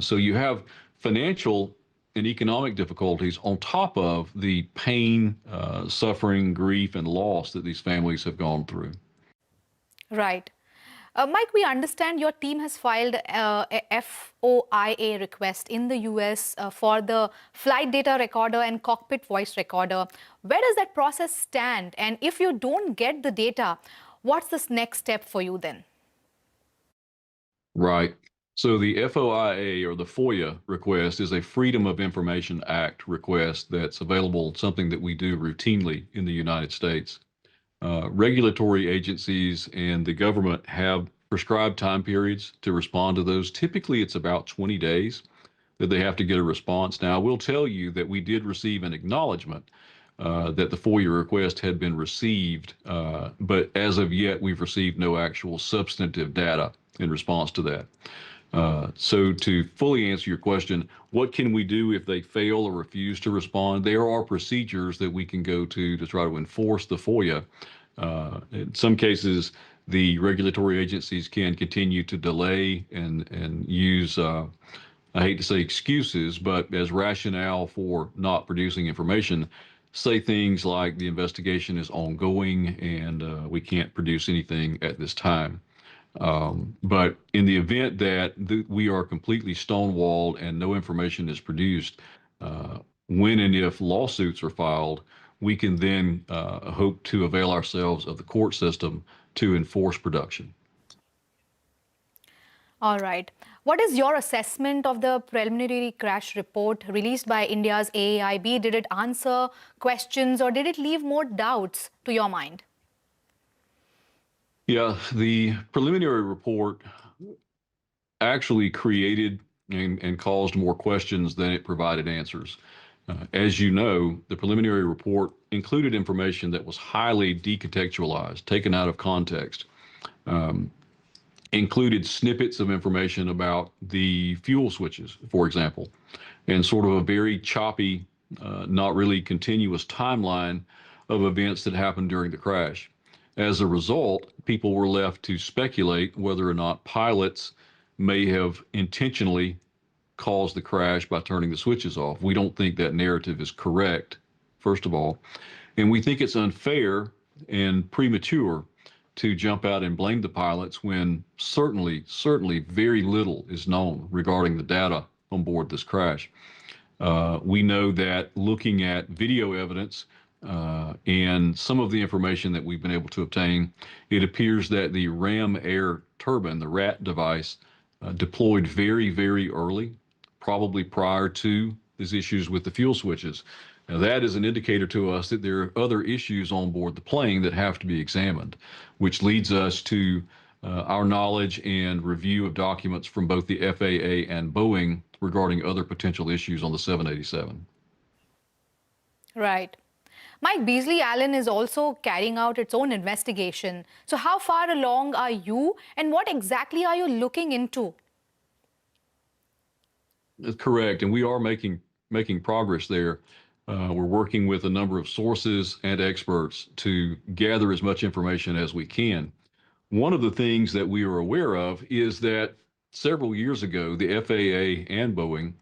So you have financial and economic difficulties on top of the pain, suffering, grief, and loss that these families have gone through. Right. Mike, we understand your team has filed a FOIA request in the US for the flight data recorder and cockpit voice recorder. Where does that process stand? And if you don't get the data, what's the next step for you then? Right. So the FOIA, or the FOIA request, is a Freedom of Information Act request that's available, something that we do routinely in the United States. Regulatory agencies and the government have prescribed time periods to respond to those. Typically, it's about 20 days that they have to get a response. Now, I will tell you that we did receive an acknowledgement that the FOIA request had been received, but as of yet, we've received no actual substantive data in response to that. So to fully answer your question, what can we do if they fail or refuse to respond? There are procedures that we can go to try to enforce the FOIA. In some cases, the regulatory agencies can continue to delay and use, I hate to say excuses, but as rationale for not producing information, say things like the investigation is ongoing and we can't produce anything at this time. But in the event that we are completely stonewalled and no information is produced, when and if lawsuits are filed, we can then hope to avail ourselves of the court system to enforce production. All right. What is your assessment of the preliminary crash report released by India's AAIB? Did it answer questions or did it leave more doubts to your mind? Yeah, the preliminary report actually created and caused more questions than it provided answers. As you know, the preliminary report included information that was highly decontextualized, taken out of context, included snippets of information about the fuel switches, for example, and sort of a very choppy, not really continuous timeline of events that happened during the crash. As a result, people were left to speculate whether or not pilots may have intentionally caused the crash by turning the switches off. We don't think that narrative is correct, first of all, and we think it's unfair and premature to jump out and blame the pilots when certainly very little is known regarding the data on board this crash. We know that looking at video evidence and some of the information that we've been able to obtain, it appears that the ram air turbine, the RAT device, deployed very, very early, probably prior to these issues with the fuel switches. Now, that is an indicator to us that there are other issues on board the plane that have to be examined, which leads us to our knowledge and review of documents from both the FAA and Boeing regarding other potential issues on the 787. Right. Mike, Beasley Allen is also carrying out its own investigation. So how far along are you and what exactly are you looking into? That's correct, and we are making progress there. We're working with a number of sources and experts to gather as much information as we can. One of the things that we are aware of is that several years ago, the FAA and Boeing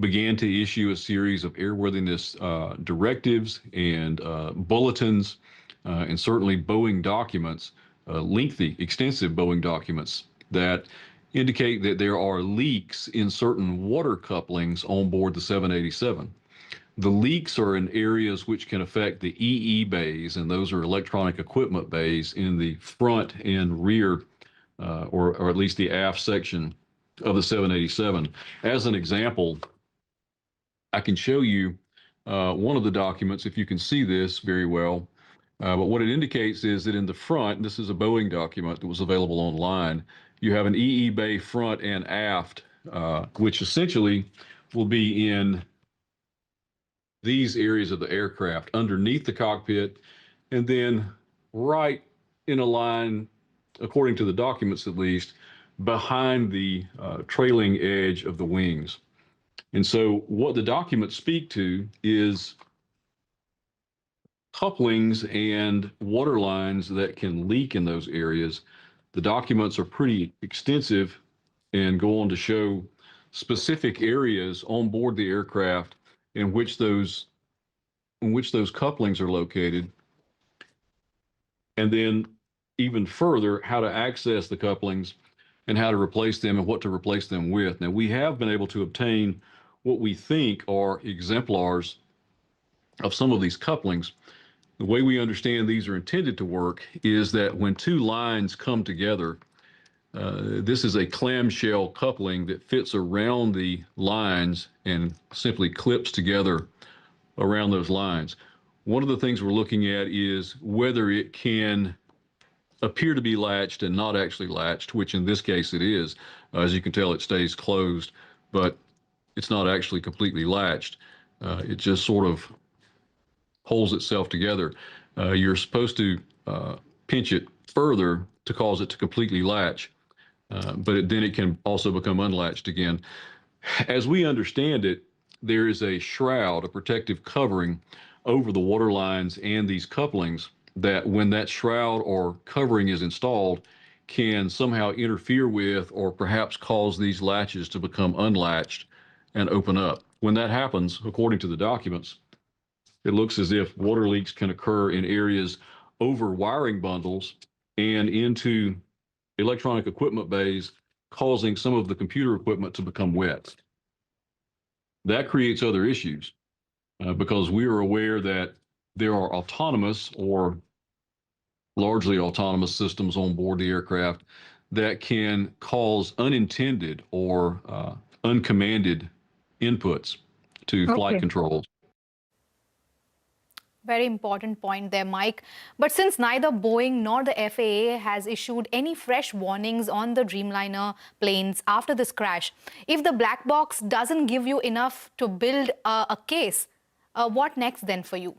began to issue a series of airworthiness directives and bulletins, and certainly Boeing documents, lengthy, extensive Boeing documents that indicate that there are leaks in certain water couplings on board the 787. The leaks are in areas which can affect the EE bays, and those are electronic equipment bays in the front and rear, or at least the aft section of the 787. As an example, I can show you one of the documents, if you can see this very well. But what it indicates is that in the front, this is a Boeing document that was available online, you have an EE bay front and aft, which essentially will be in these areas of the aircraft underneath the cockpit, and then right in a line, according to the documents at least, behind the trailing edge of the wings. And so what the documents speak to is couplings and water lines that can leak in those areas. The documents are pretty extensive and go on to show specific areas on board the aircraft in which those couplings are located, and then even further how to access the couplings and how to replace them and what to replace them with. Now, we have been able to obtain what we think are exemplars of some of these couplings. The way we understand these are intended to work is that when two lines come together, this is a clamshell coupling that fits around the lines and simply clips together around those lines. One of the things we're looking at is whether it can appear to be latched and not actually latched, which in this case it is. As you can tell, it stays closed, but it's not actually completely latched. It just sort of holds itself together. You're supposed to pinch it further to cause it to completely latch, but then it can also become unlatched again. As we understand it, there is a shroud, a protective covering over the water lines and these couplings that when that shroud or covering is installed can somehow interfere with or perhaps cause these latches to become unlatched and open up. When that happens, according to the documents, it looks as if water leaks can occur in areas over wiring bundles and into electronic equipment bays, causing some of the computer equipment to become wet. That creates other issues because we are aware that there are autonomous or largely autonomous systems on board the aircraft that can cause unintended or uncommanded inputs to flight controls. Very important point there, Mike. But since neither Boeing nor the FAA has issued any fresh warnings on the Dreamliner planes after this crash, if the black box doesn't give you enough to build a case, what next then for you?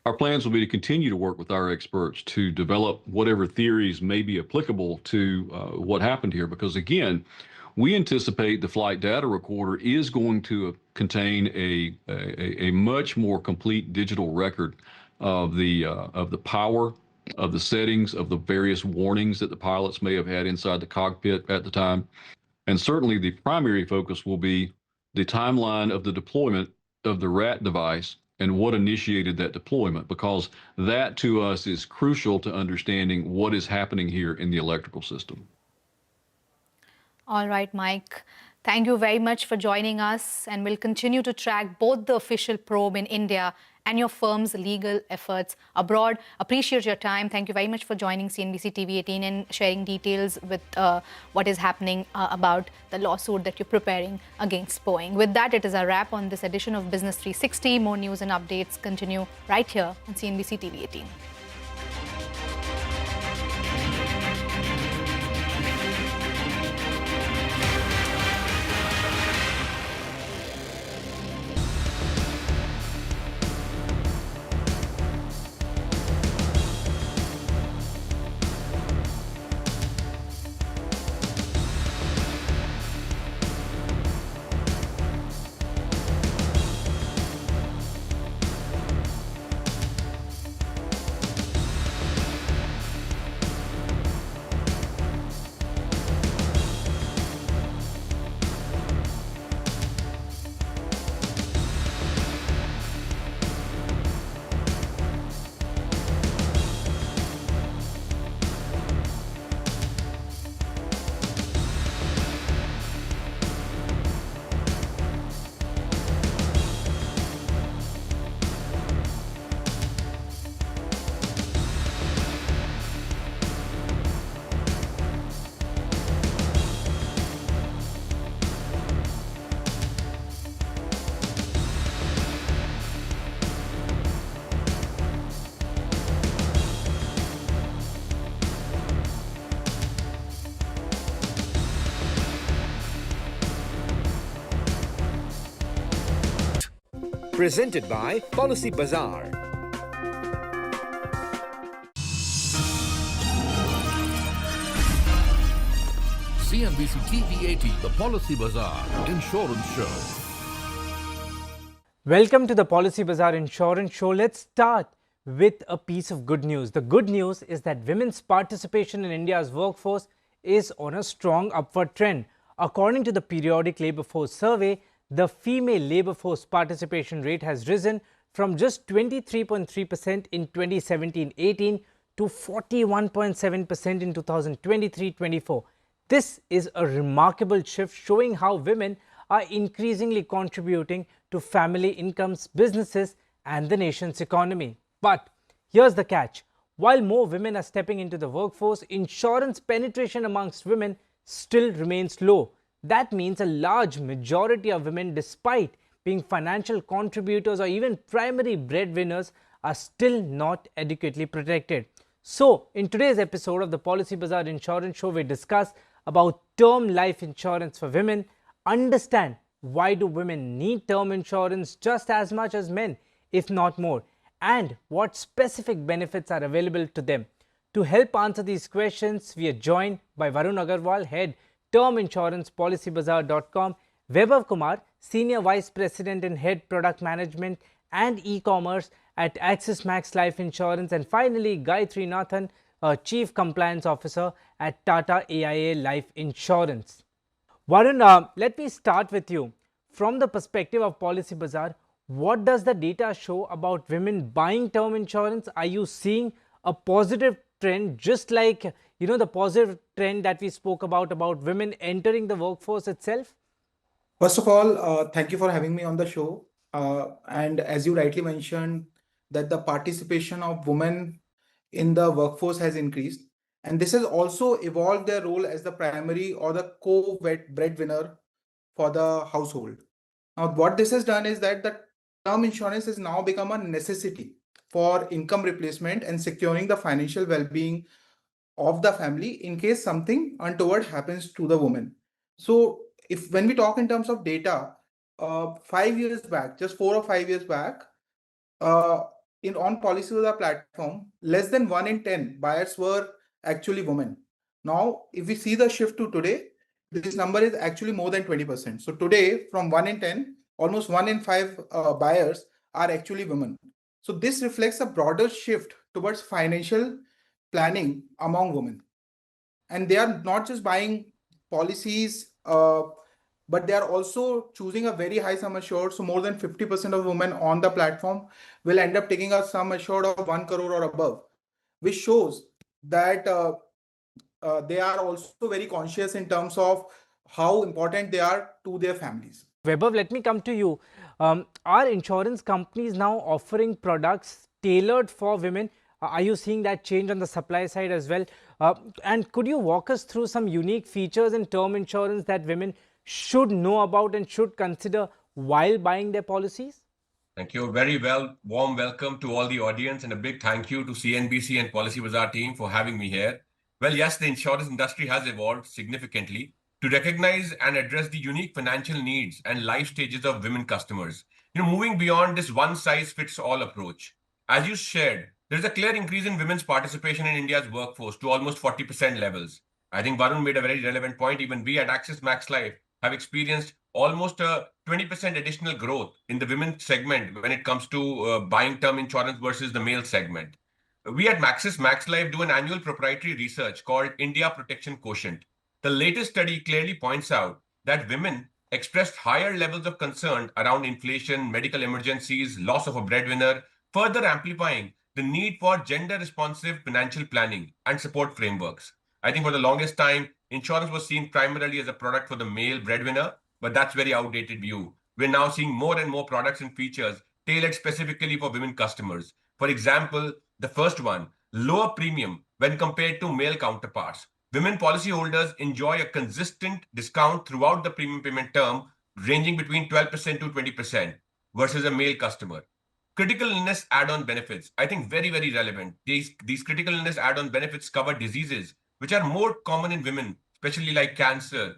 Our plans will be to continue to work with our experts to develop whatever theories may be applicable to what happened here, because again, we anticipate the flight data recorder is going to contain a much more complete digital record of the power, of the settings, of the various warnings that the pilots may have had inside the cockpit at the time. And certainly the primary focus will be the timeline of the deployment of the RAT device and what initiated that deployment, because that to us is crucial to understanding what is happening here in the electrical system. All right, Mike. Thank you very much for joining us, and we'll continue to track both the official probe in India and your firm's legal efforts abroad. Appreciate your time. Thank you very much for joining CNBC TV18 and sharing details with what is happening about the lawsuit that you're preparing against Boeing. With that, it is a wrap on this edition of Business 360. More news and updates continue right here on CNBC TV18. presented by Policy Bazaar. CNBC TV18, the Policy Bazaar Insurance Show. Welcome to the Policy Bazaar Insurance Show. Let's start with a piece of good news. The good news is that women's participation in India's workforce is on a strong upward trend. According to the periodic labour force survey, the female labour force participation rate has risen from just 23.3% in 2017-18 to 41.7% in 2023-24. This is a remarkable shift showing how women are increasingly contributing to family incomes, businesses and the nation's economy. But here's the catch. While more women are stepping into the workforce, insurance penetration amongst women still remains low. That means a large majority of women, despite being financial contributors or even primary breadwinners, are still not adequately protected. So, in today's episode of the Policy Bazaar Insurance Show, we discuss about term life insurance for women, understand why do women need term insurance just as much as men, if not more, and what specific benefits are available to them. To help answer these questions, we are joined by Varun Agarwal, Head, Term Insurance, PolicyBazaar.com, Vaibhav Kumar, Senior Vice President and Head, Product Management and E-Commerce at Axis Max Life Insurance, and finally Gayatri Nathan, Chief Compliance Officer at Tata AIA Life Insurance. Varun, let me start with you. From the perspective of Policy Bazaar, what does the data show about women buying term insurance? Are you seeing a positive trend, just like the positive trend that we spoke about women entering the workforce itself? First of all, thank you for having me on the show. And as you rightly mentioned, that the participation of women in the workforce has increased, and this has also evolved their role as the primary or the co-breadwinner for the household. Now, what this has done is that the term insurance has now become a necessity for income replacement and securing the financial well-being of the family in case something untoward happens to the woman. So when we talk in terms of data, 5 years back, just 4 or 5 years back, on Policybazaar platform, less than 1 in 10 buyers were actually women. Now, if we see the shift to today, this number is actually more than 20%. So today, from 1 in 10, almost 1 in 5 buyers are actually women. So this reflects a broader shift towards financial planning among women. And they are not just buying policies, but they are also choosing a very high sum assured. So more than 50% of women on the platform will end up taking a sum assured of 1 crore or above, which shows that they are also very conscious in terms of how important they are to their families. Vaibhav, let me come to you. Are insurance companies now offering products tailored for women? Are you seeing that change on the supply side as well? And could you walk us through some unique features in term insurance that women should know about and should consider while buying their policies? Thank you. Very warm welcome to all the audience, and a big thank you to CNBC and Policy Bazaar team for having me here. Well, yes, the insurance industry has evolved significantly to recognize and address the unique financial needs and life stages of women customers. Moving beyond this one-size-fits-all approach. As you shared, there is a clear increase in women's participation in India's workforce to almost 40% levels. I think Varun made a very relevant point. Even we at Axis Max Life have experienced almost a 20% additional growth in the women's segment when it comes to buying term insurance versus the male segment. We at Axis Max Life do an annual proprietary research called India Protection Quotient. The latest study clearly points out that women expressed higher levels of concern around inflation, medical emergencies, loss of a breadwinner, further amplifying the need for gender-responsive financial planning and support frameworks. I think for the longest time, insurance was seen primarily as a product for the male breadwinner, but that's a very outdated view. We're now seeing more and more products and features tailored specifically for women customers. For example, the first one, lower premium when compared to male counterparts. Women policyholders enjoy a consistent discount throughout the premium payment term, ranging between 12% to 20% versus a male customer. Critical illness add-on benefits, I think very relevant. These critical illness add-on benefits cover diseases which are more common in women, especially like cancer.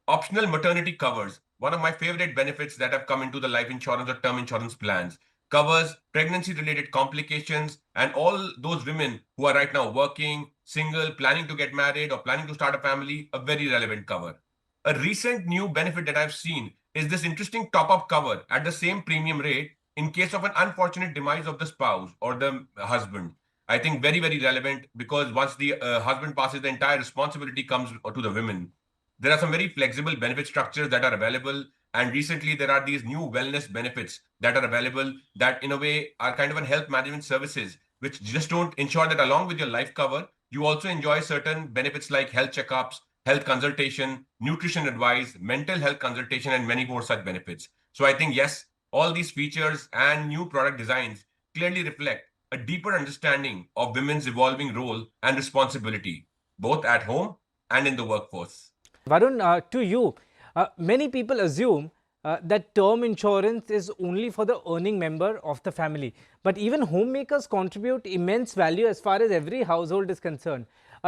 Optional maternity covers, one of my favorite benefits that have come into the life insurance or term insurance plans. Covers pregnancy-related complications and all those women who are right now working, single, planning to get married or planning to start a family, a very relevant cover. A recent new benefit that I've seen is this interesting top-up cover at the same premium rate in case of an unfortunate demise of the spouse or the husband. I think very, very relevant because once the husband passes, the entire responsibility comes to the women. There are some very flexible benefit structures that are available. And recently, there are these new wellness benefits that are available that, in a way, are kind of an health management services, which just don't ensure that along with your life cover, you also enjoy certain benefits like health checkups, health consultation, nutrition advice, mental health consultation, and many more such benefits. So I think, yes, all these features and new product designs clearly reflect a deeper understanding of women's evolving role and responsibility, both at home and in the workforce. Varun, to you, many people assume that term insurance is only for the earning member of the family. But even homemakers contribute immense value as far as every household is concerned.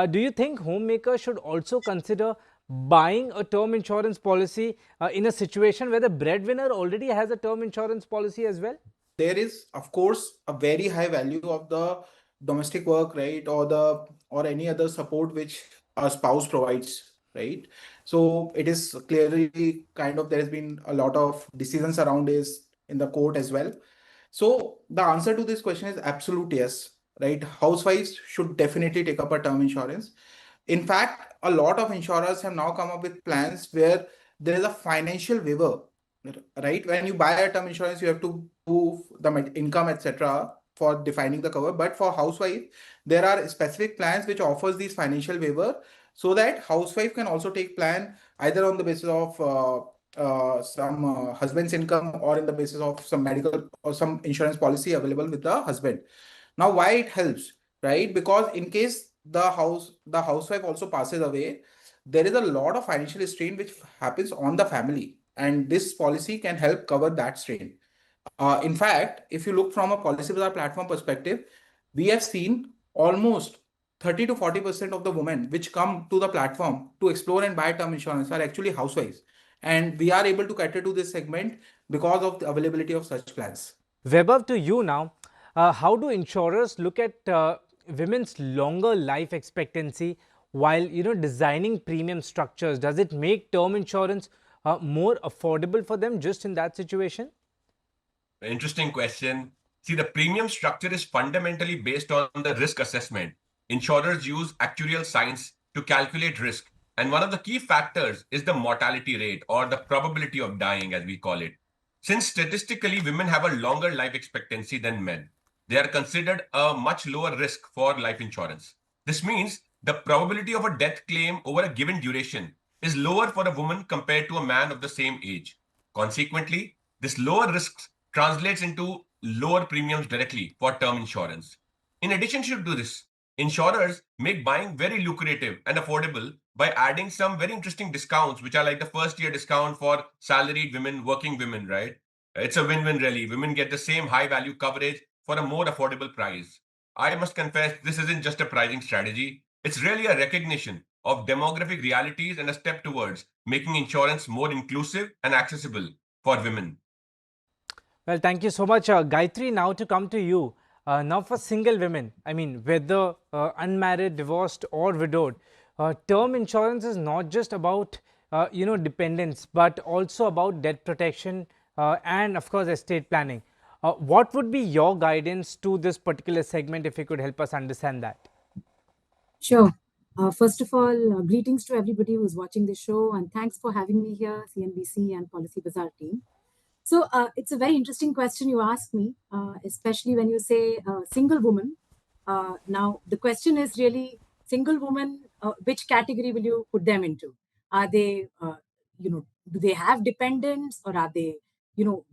Do you think homemakers should also consider buying a term insurance policy in a situation where the breadwinner already has a term insurance policy as well? There is, of course, a very high value of the domestic work, right, or any other support which a spouse provides, right? So it is clearly kind of, there has been a lot of decisions around this in the court as well. So the answer to this question is absolute yes, right? Housewives should definitely take up a term insurance. In fact, a lot of insurers have now come up with plans where there is a financial waiver, right? When you buy a term insurance, you have to prove the income, etc., for defining the cover. But for housewife, there are specific plans which offers these financial waiver so that housewife can also take plan either on the basis of some husband's income or in the basis of some medical or some insurance policy available with the husband. Now, why it helps, right? Because in case the housewife also passes away, there is a lot of financial strain which happens on the family, and this policy can help cover that strain. In fact, if you look from a Policy Bazaar platform perspective, we have seen almost 30 to 40% of the women which come to the platform to explore and buy term insurance are actually housewives. And we are able to cater to this segment because of the availability of such plans. Vaibhav, to you now, how do insurers look at women's longer life expectancy while designing premium structures? Does it make term insurance more affordable for them just in that situation? Interesting question. See, the premium structure is fundamentally based on the risk assessment. Insurers use actuarial science to calculate risk. And one of the key factors is the mortality rate or the probability of dying, as we call it. Since statistically women have a longer life expectancy than men, they are considered a much lower risk for life insurance. This means the probability of a death claim over a given duration is lower for a woman compared to a man of the same age. Consequently, this lower risk translates into lower premiums directly for term insurance. In addition to this, insurers make buying very lucrative and affordable by adding some very interesting discounts, which are like the first year discount for salaried women, working women, right? It's a win-win really. Women get the same high value coverage for a more affordable price. I must confess, this isn't just a pricing strategy. It's really a recognition of demographic realities and a step towards making insurance more inclusive and accessible for women. Well, thank you so much. Gayatri, now to come to you. Now for single women, I mean, whether unmarried, divorced or widowed, term insurance is not just about, dependence, but also about debt protection and of course, estate planning. What would be your guidance to this particular segment if you could help us understand that? Sure. First of all, greetings to everybody who's watching the show, and thanks for having me here, CNBC and Policy Bazaar team. So it's a very interesting question you asked me, especially when you say single woman. Now, the question is really single woman, which category will you put them into? Are they, do they have dependents, or are they,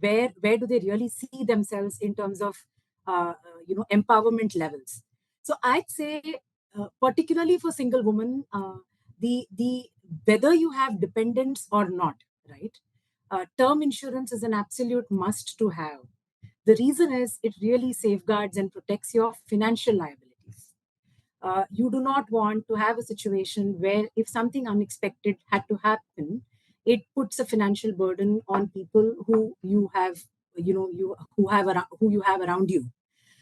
where do they really see themselves in terms of, empowerment levels? So I'd say, particularly for single women, the whether you have dependents or not, right? Term insurance is an absolute must to have. The reason is it really safeguards and protects your financial liabilities. You do not want to have a situation where if something unexpected had to happen, it puts a financial burden on people who you have, who you have around you.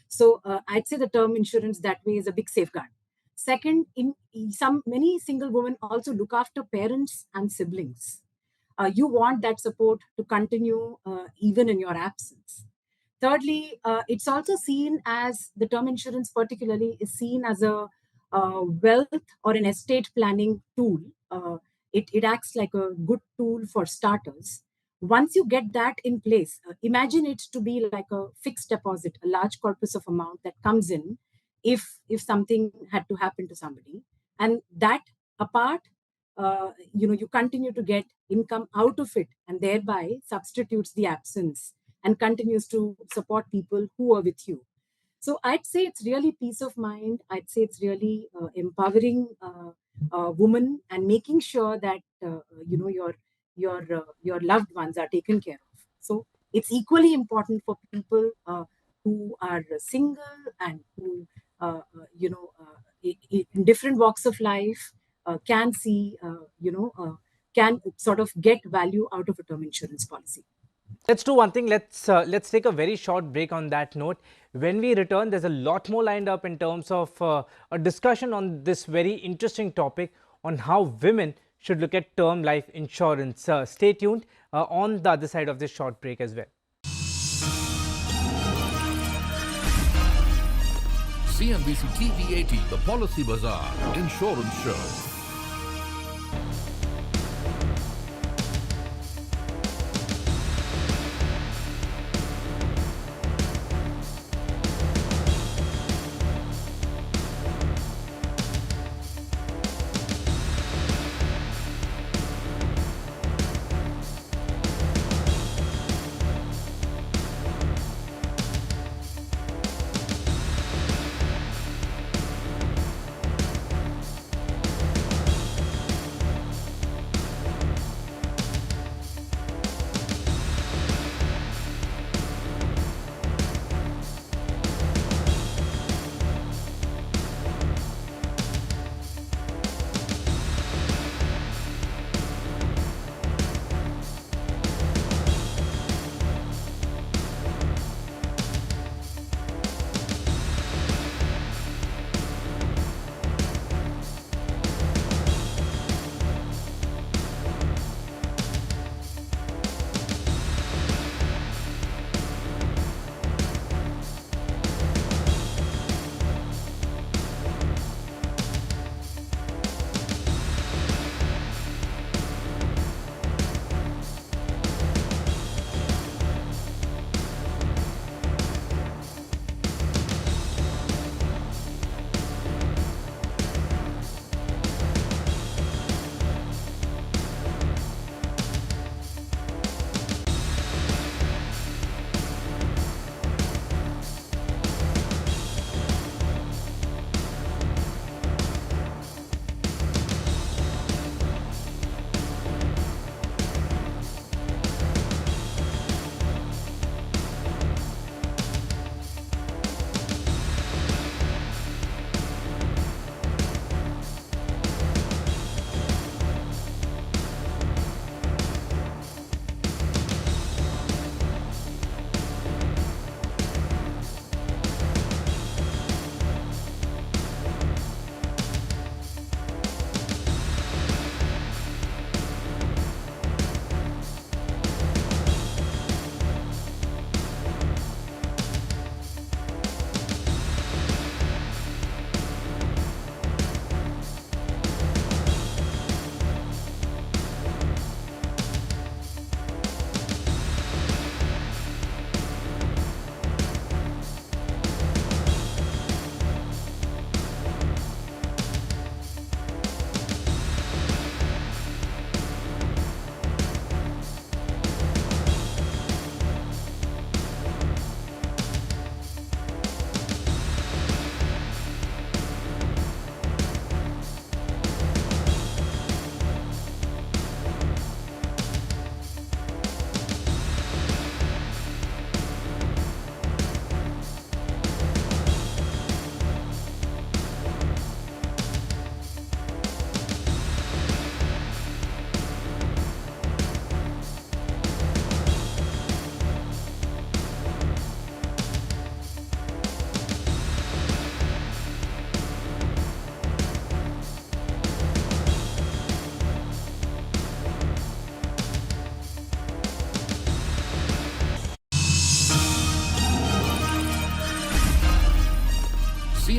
So I'd say the term insurance that way is a big safeguard. Second, many single women also look after parents and siblings. You want that support to continue even in your absence. Thirdly, it's also seen as, the term insurance particularly is seen as a wealth or an estate planning tool. It acts like a good tool for starters. Once you get that in place, imagine it to be like a fixed deposit, a large corpus of amount that comes in if something had to happen to somebody. And that apart, you continue to get income out of it, and thereby substitutes the absence and continues to support people who are with you. So I'd say it's really peace of mind. I'd say it's really empowering women and making sure that your loved ones are taken care of. So it's equally important for people who are single and who in different walks of life can see can sort of get value out of a term insurance policy. Let's do one thing. Let's take a very short break on that note. When we return, there's a lot more lined up in terms of a discussion on this very interesting topic on how women should look at term life insurance. Stay tuned on the other side of this short break as well. CNBC TV18, the Policy Bazaar Insurance Show.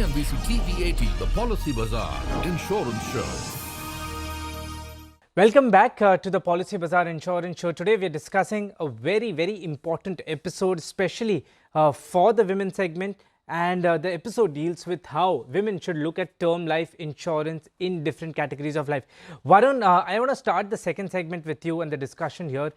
CNBC TV18, the Policy Bazaar Insurance Show. Welcome back to the Policy Bazaar Insurance Show. Today we are discussing a very, very important episode, especially for the women segment. And the episode deals with how women should look at term life insurance in different categories of life. Varun, I want to start the second segment with you and the discussion here.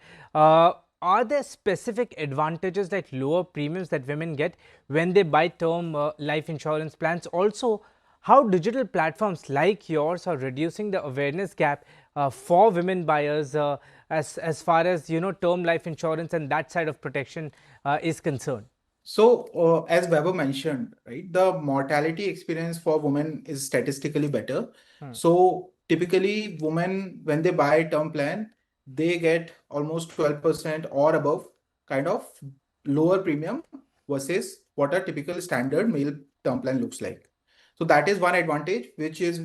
Are there specific advantages like lower premiums that women get when they buy term life insurance plans? Also, how digital platforms like yours are reducing the awareness gap for women buyers as far as term life insurance and that side of protection is concerned? So, as Weber mentioned, right, the mortality experience for women is statistically better. So, typically, women, when they buy a term plan, they get almost 12% or above kind of lower premium versus what a typical standard male term plan looks like. So, that is one advantage which is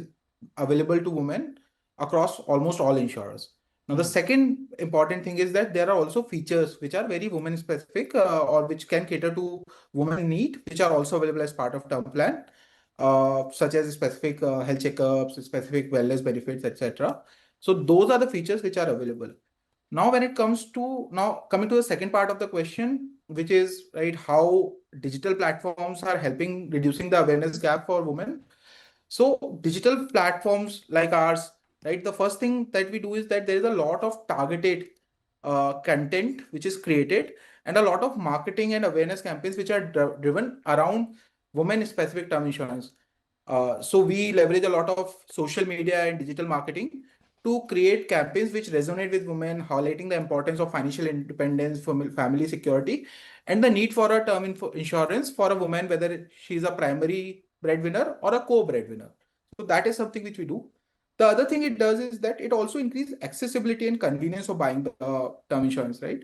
available to women across almost all insurers. Now, the second important thing is that there are also features which are very women specific or which can cater to women need, which are also available as part of term plan, such as specific health checkups, specific wellness benefits, etc. So those are the features which are available. Now, when it comes to coming to the second part of the question, which is right how digital platforms are helping reducing the awareness gap for women. So digital platforms like ours, right? The first thing that we do is that there is a lot of targeted content which is created and a lot of marketing and awareness campaigns which are driven around women-specific term insurance. So we leverage a lot of social media and digital marketing to create campaigns which resonate with women, highlighting the importance of financial independence, family security, and the need for a term insurance for a woman, whether she's a primary breadwinner or a co-breadwinner. So that is something which we do. The other thing it does is that it also increases accessibility and convenience of buying term insurance, right?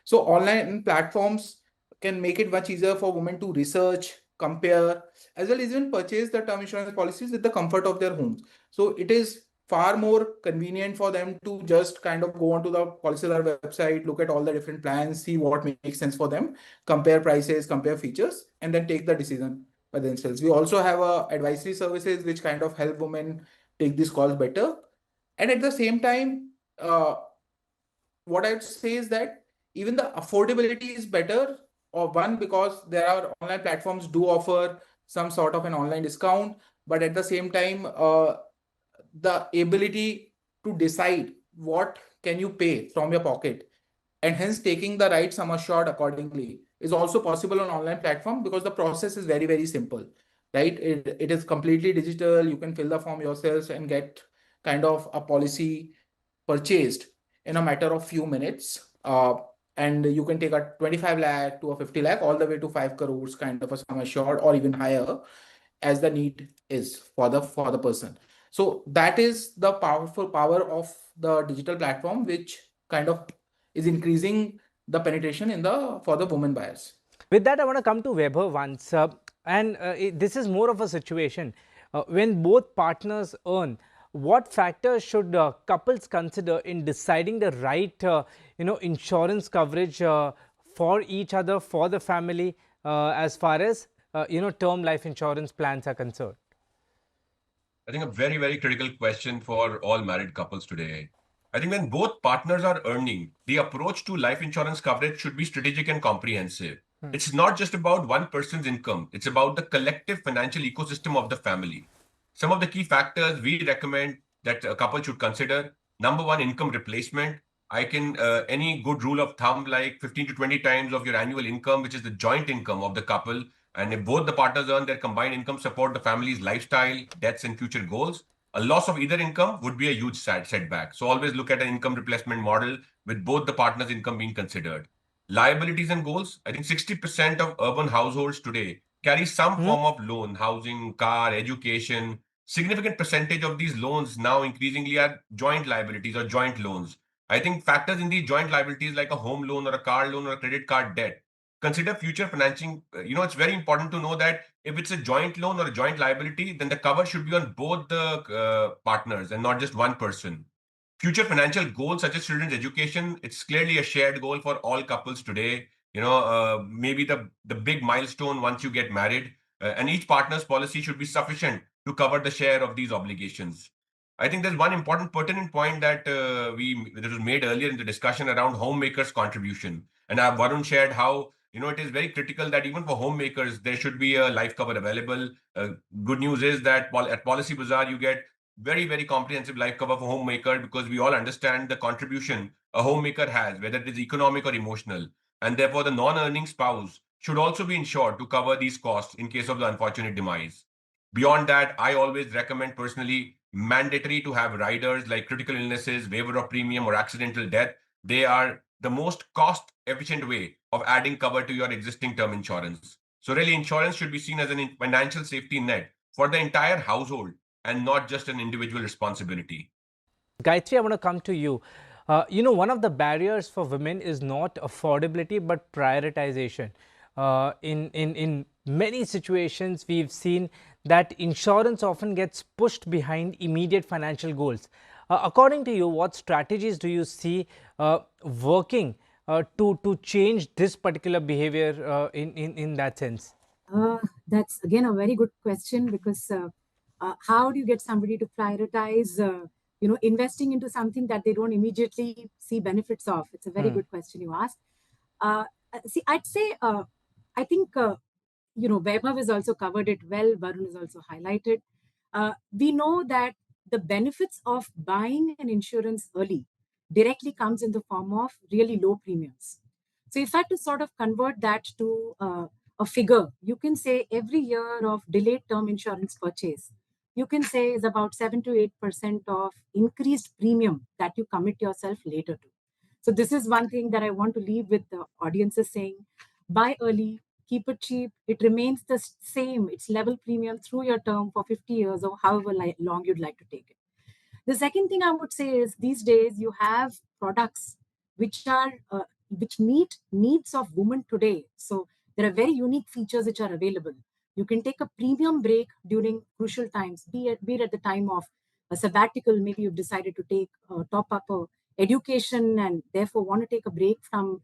So online platforms can make it much easier for women to research, compare, as well as even purchase the term insurance policies with the comfort of their homes. So it is far more convenient for them to just kind of go onto the Policybazaar website, look at all the different plans, see what makes sense for them, compare prices, compare features, and then take the decision by themselves. We also have advisory services which kind of help women take these calls better. And at the same time, what I would say is that even the affordability is better, or one, because there are online platforms do offer some sort of an online discount, but at the same time, the ability to decide what can you pay from your pocket and hence taking the right sum assured accordingly is also possible on online platform because the process is very, very simple, right? It is completely digital. You can fill the form yourself and get kind of a policy purchased in a matter of few minutes. And you can take a 25 lakh to a 50 lakh all the way to 5 crores kind of a sum assured or even higher as the need is for the person. So that is the powerful power of the digital platform, which kind of is increasing the penetration for the women buyers. With that, I want to come to Weber once. This is more of a situation when both partners earn. What factors should couples consider in deciding the right, insurance coverage for each other, for the family, as far as term life insurance plans are concerned? I think a very, very critical question for all married couples today. I think when both partners are earning, the approach to life insurance coverage should be strategic and comprehensive. It's not just about one person's income. It's about the collective financial ecosystem of the family. Some of the key factors we recommend that a couple should consider. Number one, income replacement. Any good rule of thumb, like 15 to 20 times of your annual income, which is the joint income of the couple. And if both the partners earn, their combined income support the family's lifestyle, debts, and future goals. A loss of either income would be a huge setback. So always look at an income replacement model with both the partners' income being considered. Liabilities and goals. I think 60% of urban households today carry some form of loan, housing, car, education. Significant percentage of these loans now increasingly are joint liabilities or joint loans. I think factors in these joint liabilities like a home loan or a car loan or a credit card debt. Consider future financing. It's very important to know that if it's a joint loan or a joint liability, then the cover should be on both the partners and not just one person. Future financial goals such as children's education, it's clearly a shared goal for all couples today. Maybe the big milestone once you get married. and each partner's policy should be sufficient to cover the share of these obligations. I think there's one important pertinent point that that was made earlier in the discussion around homemakers' contribution, and Varun shared how it is very critical that even for homemakers there should be a life cover available. Good news is that at Policy Bazaar you get very comprehensive life cover for homemaker, because we all understand the contribution a homemaker has, whether it is economic or emotional, and therefore the non-earning spouse should also be insured to cover these costs in case of the unfortunate demise. Beyond that, I always recommend personally mandatory to have riders like critical illnesses, waiver of premium, or accidental death. They are the most cost efficient way of adding cover to your existing term insurance. So really, insurance should be seen as a financial safety net for the entire household and not just an individual responsibility. Gayatri, I want to come to you. One of the barriers for women is not affordability, but prioritization. In many situations, we've seen that insurance often gets pushed behind immediate financial goals. According to you, what strategies do you see working to change this particular behavior in that sense? That's again a very good question, because how do you get somebody to prioritize, investing into something that they don't immediately see benefits of? It's a very good question you asked. See, I'd say, I think, Vaibhav has also covered it well. Varun has also highlighted. We know that the benefits of buying an insurance early directly comes in the form of really low premiums. So if I had to sort of convert that to a figure, you can say every year of delayed term insurance purchase, you can say is about 7 to 8% of increased premium that you commit yourself later to. So this is one thing that I want to leave with the audiences saying: buy early, keep it cheap. It remains the same. It's level premium through your term for 50 years or however long you'd like to take it. The second thing I would say is these days you have products which are which meet needs of women today. So there are very unique features which are available. You can take a premium break during crucial times, be it at the time of a sabbatical. Maybe you've decided to take top up a education and therefore want to take a break from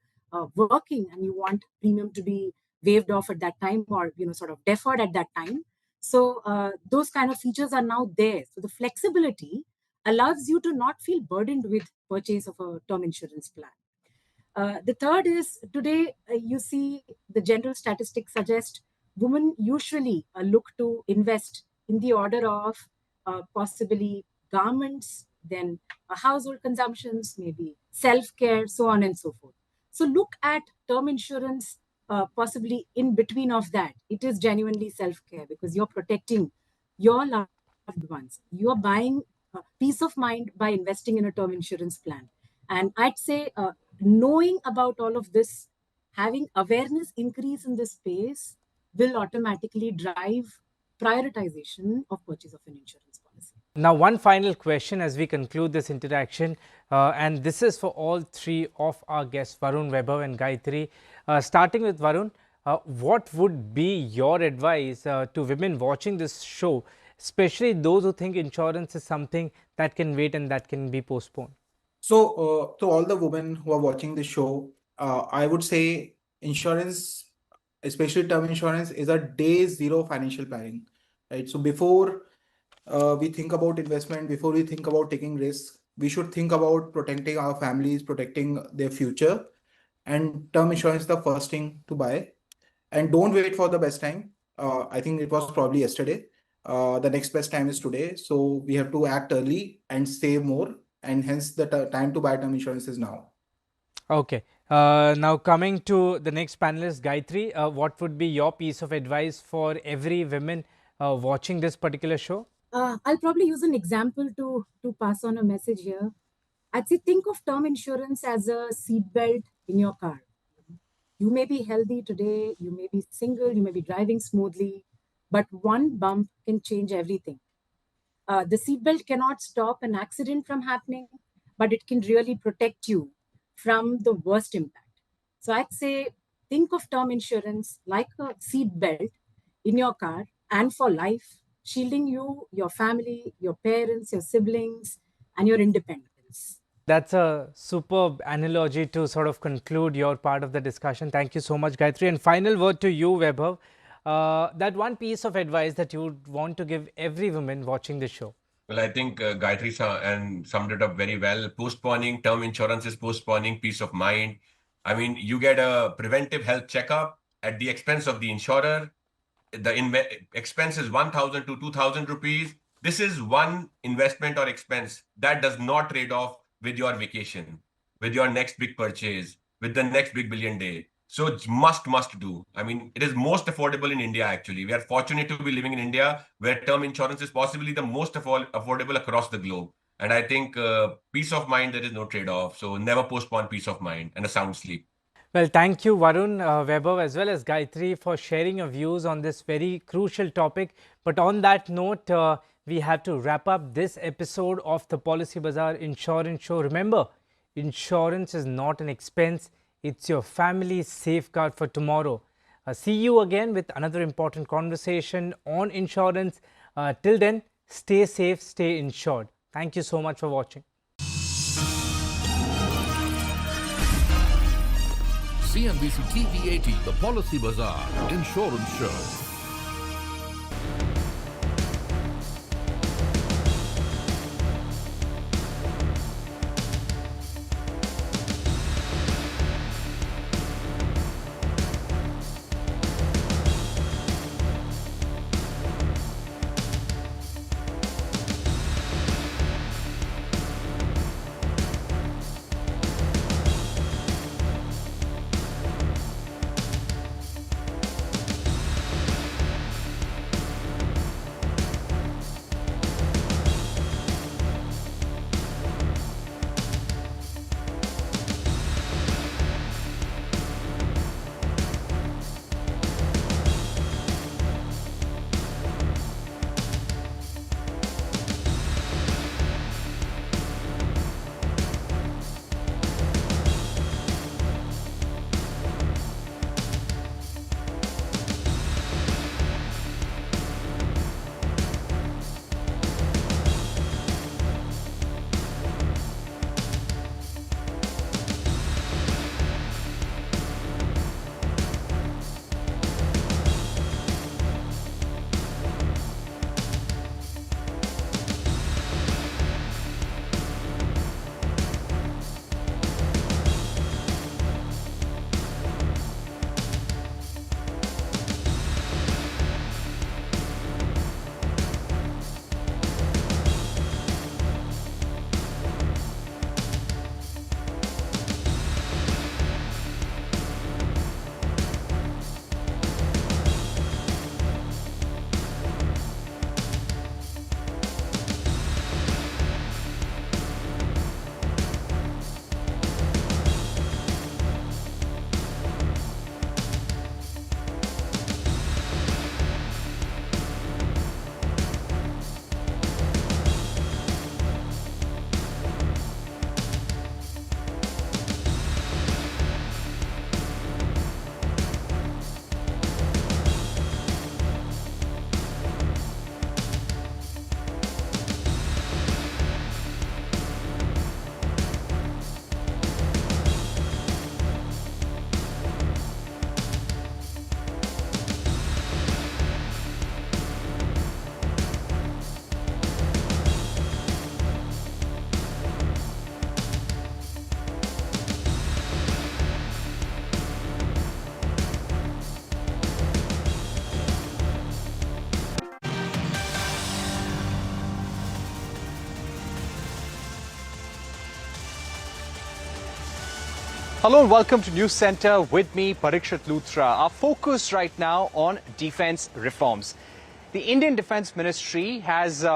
working, and you want premium to be waived off at that time, or sort of deferred at that time. So those kind of features are now there. So the flexibility allows you to not feel burdened with purchase of a term insurance plan. The third is today you see the general statistics suggest women usually look to invest in the order of possibly garments, then household consumptions, maybe self-care, so on and so forth. So look at term insurance possibly in between of that. It is genuinely self-care because you're protecting your loved ones. You're buying peace of mind by investing in a term insurance plan. And I'd say knowing about all of this, having awareness increase in this space will automatically drive prioritization of purchase of an insurance policy. Now, one final question as we conclude this interaction, and this is for all three of our guests, Varun, Vaibhav and Gayatri. Starting with Varun, what would be your advice to women watching this show, especially those who think insurance is something that can wait and that can be postponed? So, to all the women who are watching this show, I would say insurance, especially term insurance, is a day zero financial planning, right? So before we think about investment, before we think about taking risks, we should think about protecting our families, protecting their future, and term insurance is the first thing to buy. And don't wait for the best time. I think it was probably yesterday. The next best time is today. So we have to act early and save more, and hence the time to buy term insurance is now. Okay. Now coming to the next panelist, Gayatri, what would be your piece of advice for every woman watching this particular show? I'll probably use an example to pass on a message here. I'd say think of term insurance as a seatbelt in your car. You may be healthy today, you may be single, you may be driving smoothly, but one bump can change everything. The seatbelt cannot stop an accident from happening, but it can really protect you from the worst impact. So I'd say think of term insurance like a seatbelt in your car and for life, shielding you, your family, your parents, your siblings, and your independence. That's a superb analogy to sort of conclude your part of the discussion. Thank you so much, Gayatri. And final word to you, Vaibhav. that one piece of advice that you would want to give every woman watching the show? Well, I think Gayatri summed it up very well. Postponing term insurance is postponing peace of mind. I mean, you get a preventive health checkup at the expense of the insurer. The expense is 1,000 to 2,000 rupees. This is one investment or expense that does not trade off with your vacation, with your next big purchase, with the next big billion day. So it's must do. I mean, it is most affordable in India, actually. We are fortunate to be living in India, where term insurance is possibly the most affordable across the globe. And I think peace of mind, there is no trade-off. So never postpone peace of mind and a sound sleep. Well, thank you, Varun, Weber, as well as Gayatri, for sharing your views on this very crucial topic. But on that note, we have to wrap up this episode of the Policy Bazaar Insurance Show. Remember, insurance is not an expense. It's your family's safeguard for tomorrow. See you again with another important conversation on insurance. Till then, stay safe, stay insured. Thank you so much for watching. CNBC TV18, the Policy Bazaar Insurance Show. Hello and welcome to News Center with me, Parikshit Luthra. Our focus right now on defense reforms. The Indian Defense Ministry has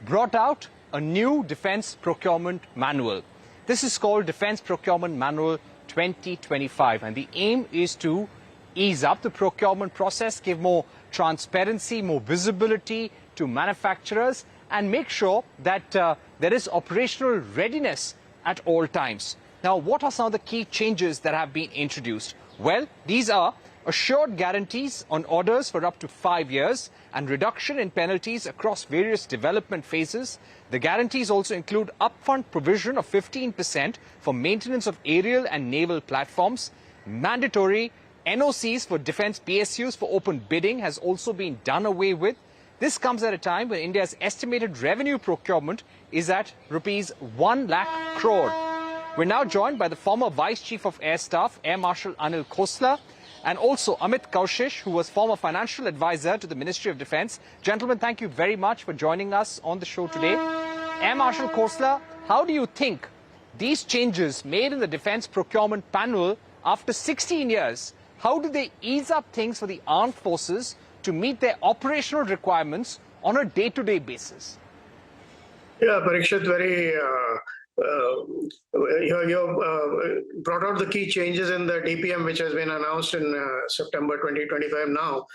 brought out a new defense procurement manual. This is called Defense Procurement Manual 2025, and the aim is to ease up the procurement process, give more transparency, more visibility to manufacturers, and make sure that there is operational readiness at all times. Now, what are some of the key changes that have been introduced? Well, these are assured guarantees on orders for up to 5 years and reduction in penalties across various development phases. The guarantees also include upfront provision of 15% for maintenance of aerial and naval platforms, mandatory NOCs for defense PSUs for open bidding has also been done away with. This comes at a time when India's estimated revenue procurement is at rupees 1 lakh crore. We're now joined by the former Vice Chief of Air Staff, Air Marshal Anil Khosla, and also Amit Kaushish, who was former financial advisor to the Ministry of Defense. Gentlemen, thank you very much for joining us on the show today. Air Marshal Khosla, how do you think these changes made in the defense procurement panel after 16 years, how do they ease up things for the armed forces to meet their operational requirements on a day-to-day basis? Yeah, Parikshit, you brought out the key changes in the DPM, which has been announced in September 2025 now.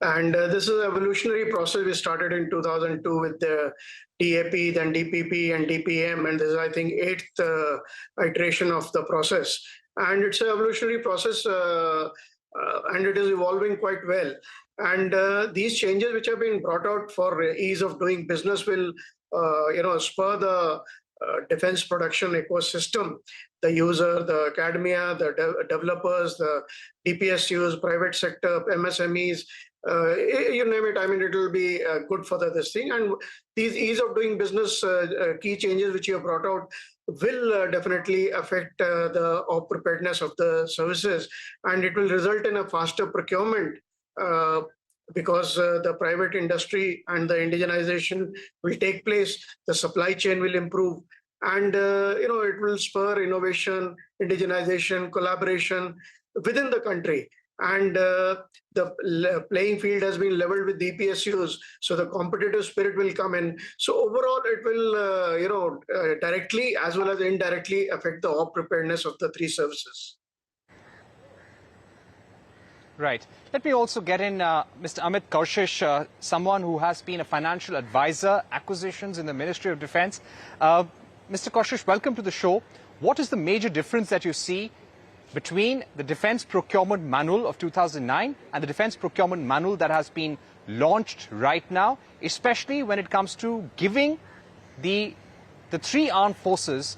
And this is an evolutionary process. We started in 2002 with the DAP, then DPP and DPM, and this is, I think, 8th iteration of the process. And it's an evolutionary process, and it is evolving quite well. And these changes which have been brought out for ease of doing business will, spur the defense production ecosystem, the user, the academia, the developers, the DPSUs, private sector, MSMEs, you name it. I mean, it will be good for this thing. And these ease of doing business key changes which you have brought out will definitely affect the preparedness of the services, and it will result in a faster procurement because the private industry and the indigenization will take place, the supply chain will improve, and it will spur innovation, indigenization, collaboration within the country. And the playing field has been leveled with DPSUs, so the competitive spirit will come in. So overall, it will, directly as well as indirectly affect the op preparedness of the three services. Right. Let me also get in Mr. Amit Kaushish, someone who has been a financial advisor, acquisitions in the Ministry of Defense. Mr. Kaushish, welcome to the show. What is the major difference that you see between the Defense Procurement Manual of 2009 and the Defense Procurement Manual that has been launched right now, especially when it comes to giving the three armed forces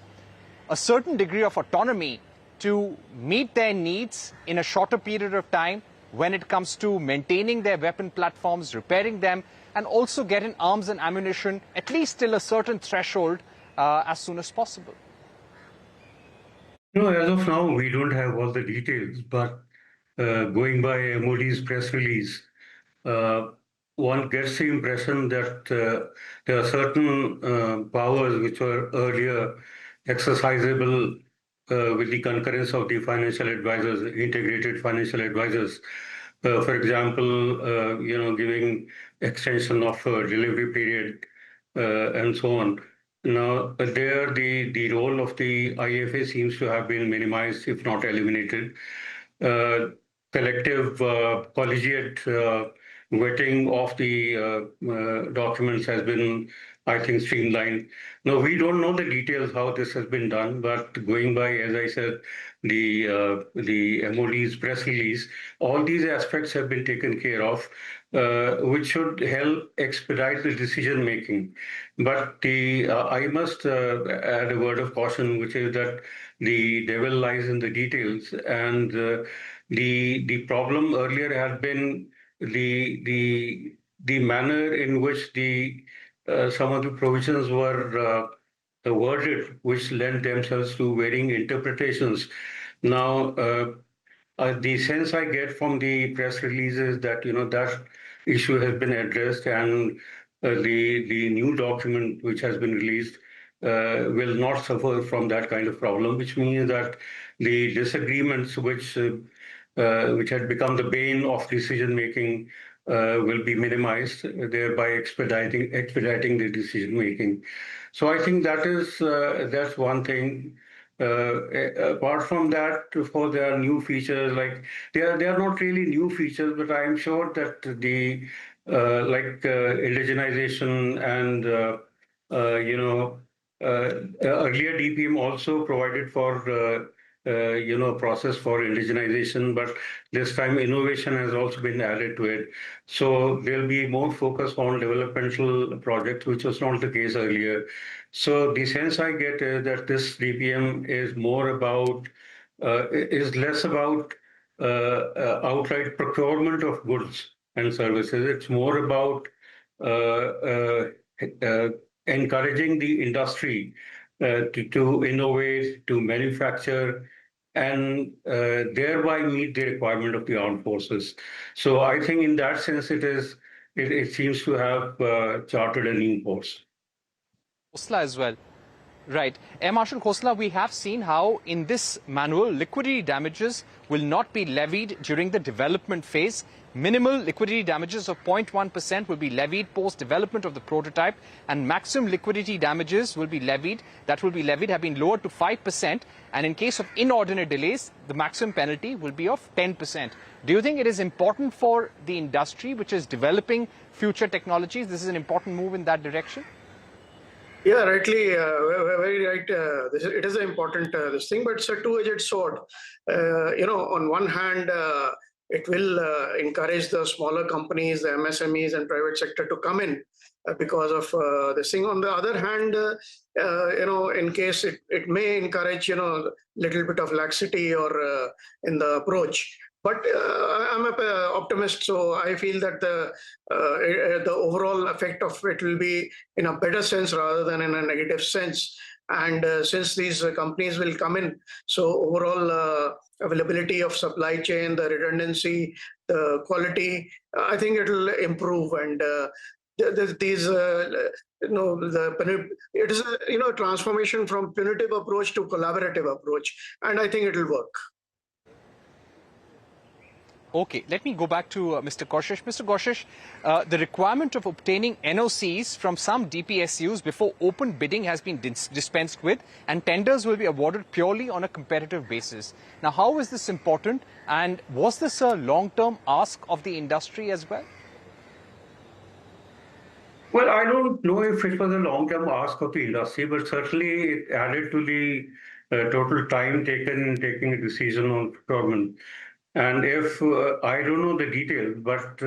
a certain degree of autonomy to meet their needs in a shorter period of time when it comes to maintaining their weapon platforms, repairing them, and also getting arms and ammunition at least till a certain threshold as soon as possible? No, as of now, we don't have all the details, but going by MOD's press release, one gets the impression that there are certain powers which were earlier exercisable with the concurrence of the financial advisors, integrated financial advisors. For example, giving extension of delivery period and so on. Now, there the role of the IFA seems to have been minimized, if not eliminated. Collective collegiate vetting of the documents has been, I think, streamlined. Now, we don't know the details how this has been done, but going by, as I said, the MOD's press release, all these aspects have been taken care of, which should help expedite the decision making. But I must add a word of caution, which is that the devil lies in the details, and the problem earlier had been the manner in which some of the provisions were worded, which lent themselves to varying interpretations. Now, the sense I get from the press release is that that issue has been addressed, and the new document which has been released will not suffer from that kind of problem, which means that the disagreements which had become the bane of decision making will be minimized, thereby expediting the decision making. So I think that's one thing. Apart from that, there are new features, like they are not really new features, but I am sure that the indigenization and earlier DPM also provided for process for indigenization, but this time innovation has also been added to it. So there'll be more focus on developmental projects, which was not the case earlier. So the sense I get is that this DPM is less about outright procurement of goods and services. It's more about encouraging the industry to innovate, to manufacture, and thereby meet the requirement of the armed forces. So I think in that sense, it seems to have charted a new course. Khosla as well. Right. Air Marshal Khosla, we have seen how in this manual, liquidity damages will not be levied during the development phase. Minimal liquidity damages of 0.1% will be levied post-development of the prototype, and maximum liquidity damages will be levied, have been lowered to 5%, and in case of inordinate delays, the maximum penalty will be of 10%. Do you think it is important for the industry which is developing future technologies? This is an important move in that direction? Yeah, rightly, very right. It is an important this thing, but it's a two-edged sword. On one hand, it will encourage the smaller companies, the MSMEs and private sector to come in because of this thing. On the other hand, in case it may encourage, little bit of laxity or in the approach. But I'm an optimist, so I feel that the overall effect of it will be in a better sense rather than in a negative sense. And since these companies will come in, so overall availability of supply chain, the redundancy, the quality, I think it will improve. And it is a transformation from punitive approach to collaborative approach, and I think it will work. Okay, let me go back to Mr. Koshish. Mr. Koshish, the requirement of obtaining NOCs from some DPSUs before open bidding has been dispensed with, and tenders will be awarded purely on a competitive basis. Now, how is this important, and was this a long-term ask of the industry as well? Well, I don't know if it was a long-term ask of the industry, but certainly it added to the total time taken in taking a decision on procurement. And if, I don't know the details, but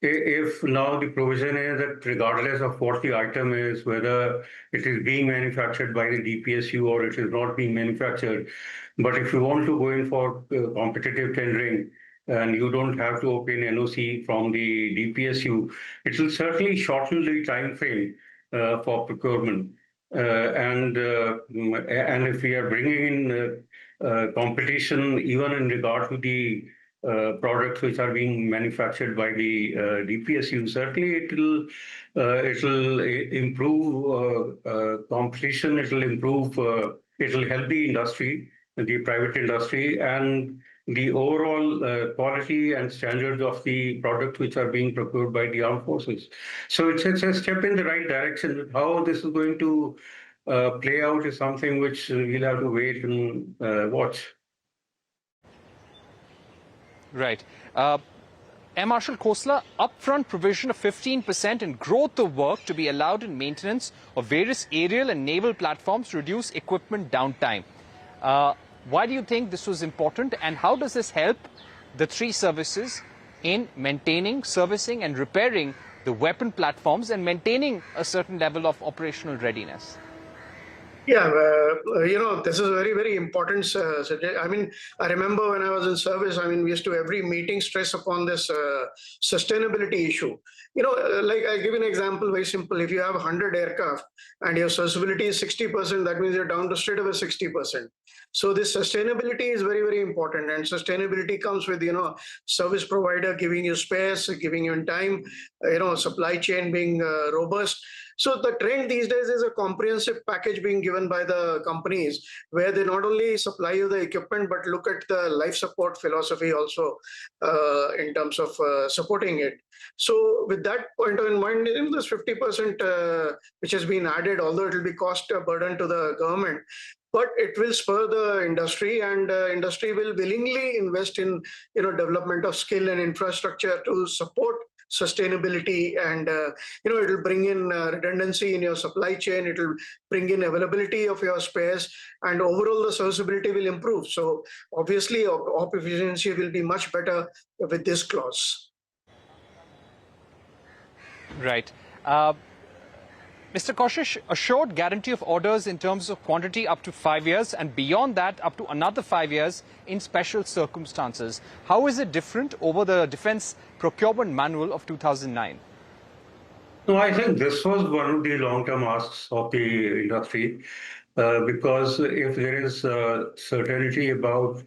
if now the provision is that regardless of what the item is, whether it is being manufactured by the DPSU or it is not being manufactured, but if you want to go in for competitive tendering and you don't have to obtain NOC from the DPSU, it will certainly shorten the time frame for procurement. And if we are bringing in competition, even in regard to the products which are being manufactured by the DPSU, certainly it will improve competition. It will improve. It will help the industry, the private industry, and the overall quality and standards of the products which are being procured by the armed forces. So it's a step in the right direction. How this is going to play out is something which we'll have to wait and watch. Right. Air Marshal Khosla, upfront provision of 15% and growth of work to be allowed in maintenance of various aerial and naval platforms to reduce equipment downtime. Why do you think this was important, and how does this help the three services in maintaining, servicing and repairing the weapon platforms and maintaining a certain level of operational readiness? Yeah, this is very, very important. I mean, I remember when I was in service, we used to every meeting stress upon this sustainability issue. Like I'll give you an example, very simple. If you have 100 aircraft and your serviceability is 60%, that means you're down to straight away 60%. So this sustainability is very, very important. And sustainability comes with, service provider giving you space, giving you in time, supply chain being robust. So the trend these days is a comprehensive package being given by the companies where they not only supply you the equipment, but look at the life support philosophy also in terms of supporting it. So with that point in mind, this 50% which has been added, although it will be cost burden to the government, but it will spur the industry, and industry will willingly invest in development of skill and infrastructure to support sustainability, and it will bring in redundancy in your supply chain. It will bring in availability of your spares, and overall the serviceability will improve. So obviously op efficiency will be much better with this clause. Right. Mr. Koshish, assured guarantee of orders in terms of quantity up to 5 years and beyond that up to another 5 years in special circumstances. How is it different over the Defence Procurement Manual of 2009? No, I think this was one of the long-term asks of the industry because if there is certainty about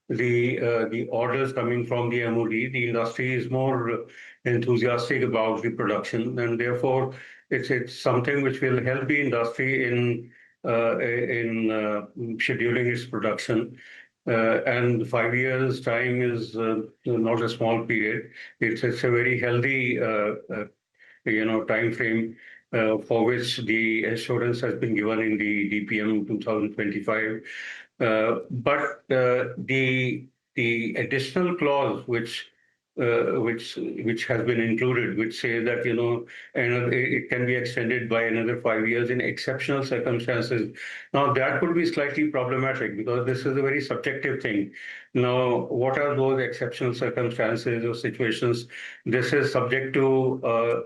the orders coming from the MOD, the industry is more enthusiastic about the production, and therefore it's something which will help the industry in scheduling its production. And 5 years time is not a small period. It's a very healthy time frame for which the assurance has been given in the DPM 2025. But the additional clause which has been included, which says that it can be extended by another 5 years in exceptional circumstances. Now that could be slightly problematic because this is a very subjective thing. Now, what are those exceptional circumstances or situations? This is subject to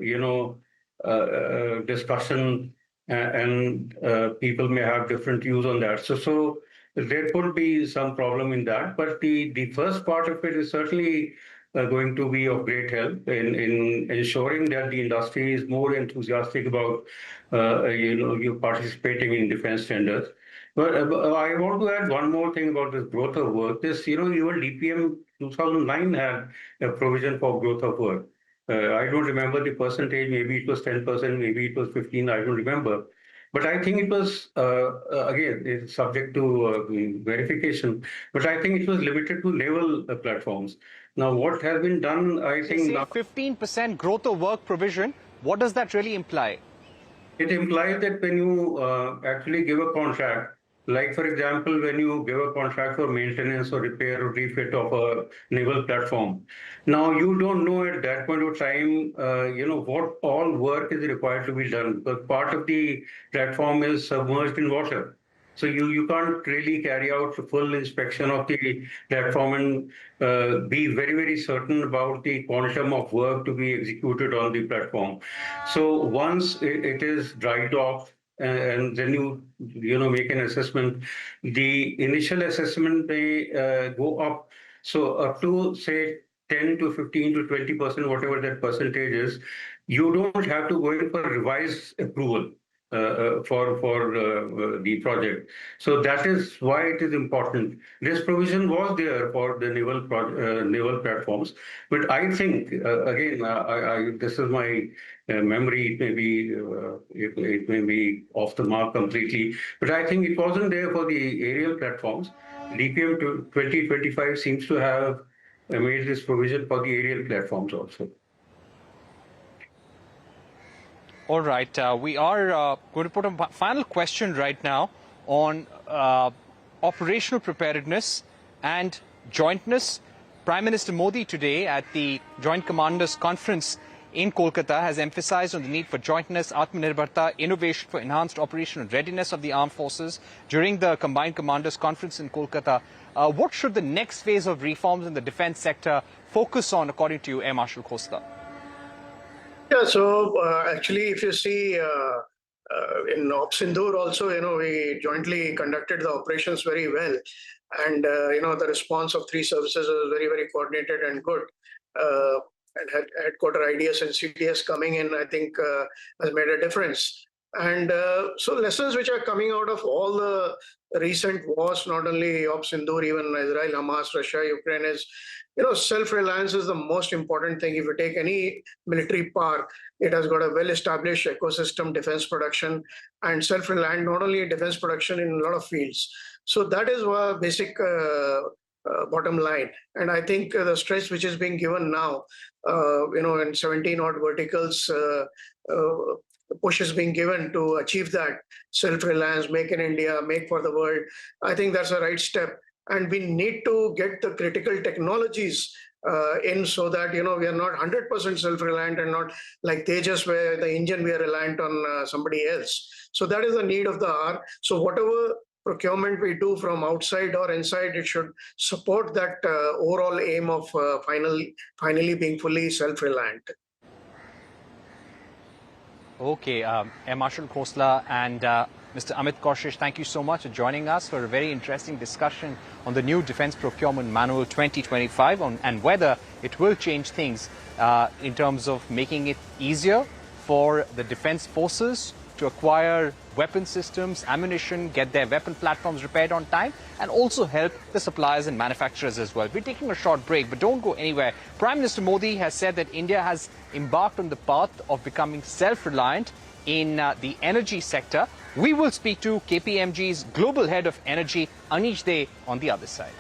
discussion, and people may have different views on that. So there could be some problem in that, but the first part of it is certainly going to be of great help in ensuring that the industry is more enthusiastic about you participating in defense tenders. But I want to add one more thing about this growth of work. This, even DPM 2009 had a provision for growth of work. I don't remember the percentage. Maybe it was 10%, maybe it was 15%. I don't remember. But I think it was, again, it's subject to verification, but I think it was limited to naval platforms. Now, what has been done, I think... Say 15% growth of work provision, what does that really imply? It implies that when you actually give a contract, like, for example, when you give a contract for maintenance or repair or refit of a naval platform, now you don't know at that point of time, what all work is required to be done, because part of the platform is submerged in water. So you can't really carry out the full inspection of the platform and be very, very certain about the quantum of work to be executed on the platform. So once it is dried off, and then you make an assessment, the initial assessment may go up. So up to, say, 10 to 15 to 20%, whatever that percentage is, you don't have to go in for revised approval for the project. So that is why it is important. This provision was there for the naval platforms, but I think again, this is my memory. It may be off the mark completely, but I think it wasn't there for the aerial platforms. DPM 2025 seems to have made this provision for the aerial platforms also. All right, we are going to put a final question right now on operational preparedness and jointness. Prime Minister Modi today at the Joint Commanders Conference in Kolkata has emphasized on the need for jointness, Atmanirbharta, innovation for enhanced operational readiness of the armed forces during the Combined Commanders Conference in Kolkata. What should the next phase of reforms in the defense sector focus on, according to you, Air Marshal Khosta? Yeah, so actually, if you see in Ops Sindoor also, we jointly conducted the operations very well. And, the response of three services was very, very coordinated and good. And headquarter IDS and CDS coming in, I think, has made a difference. And so lessons which are coming out of all the recent wars, not only Ops Sindoor, even Israel, Hamas, Russia, Ukraine, is self-reliance is the most important thing. If you take any military power, it has got a well-established ecosystem, defense production, and self-reliant, not only defense production in a lot of fields. So that is a basic bottom line. And I think the stress which is being given now, in 17 odd verticals, push is being given to achieve that self-reliance, make in India, make for the world. I think that's the right step. And we need to get the critical technologies in so that, we are not 100% self-reliant and not like Tejas, where the engine we are reliant on somebody else. So that is the need of the hour. So whatever procurement we do from outside or inside, it should support that overall aim of finally being fully self-reliant. Okay, Air Marshal Khosla and Mr. Amit Kaushish, thank you so much for joining us for a very interesting discussion on the new Defence Procurement Manual 2025 and whether it will change things in terms of making it easier for the defence forces to acquire weapon systems, ammunition, get their weapon platforms repaired on time, and also help the suppliers and manufacturers as well. We're taking a short break, but don't go anywhere. Prime Minister Modi has said that India has embarked on the path of becoming self-reliant in the energy sector. We will speak to KPMG's Global Head of Energy, Anish De, on the other side.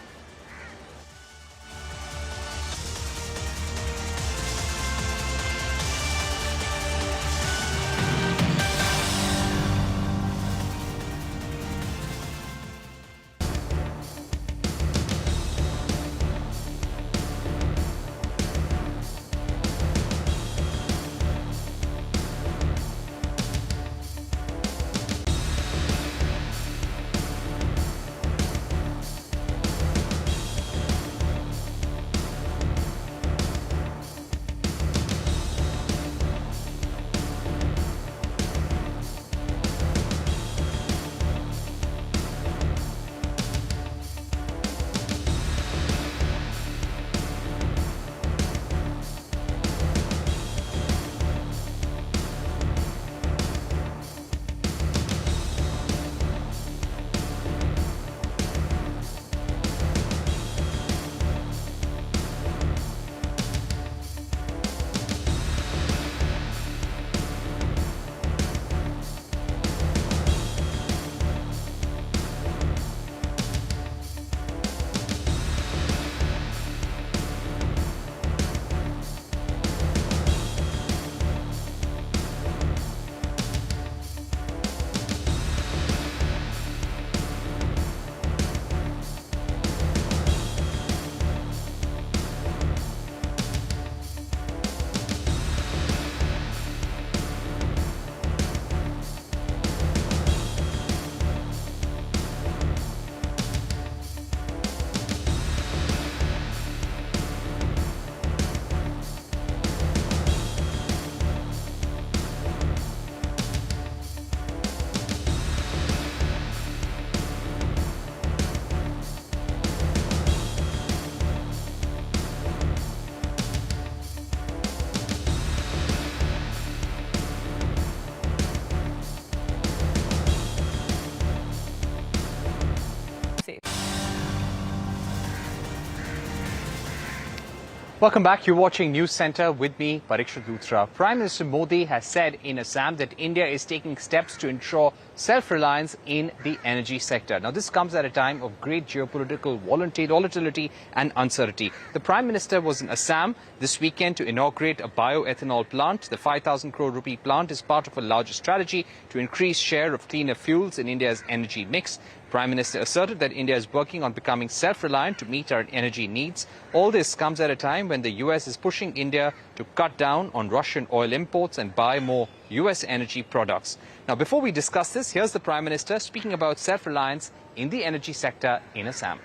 Welcome back. You're watching News Center with me, Pariksha Luthra. Prime Minister Modi has said in Assam that India is taking steps to ensure self-reliance in the energy sector. Now, this comes at a time of great geopolitical volatility and uncertainty. The Prime Minister was in Assam this weekend to inaugurate a bioethanol plant. The 5,000 crore rupee plant is part of a larger strategy to increase share of cleaner fuels in India's energy mix. Prime Minister asserted that India is working on becoming self-reliant to meet our energy needs. All this comes at a time when the US is pushing India to cut down on Russian oil imports and buy more US energy products. Now, before we discuss this, here's the Prime Minister speaking about self-reliance in the energy sector in Assam.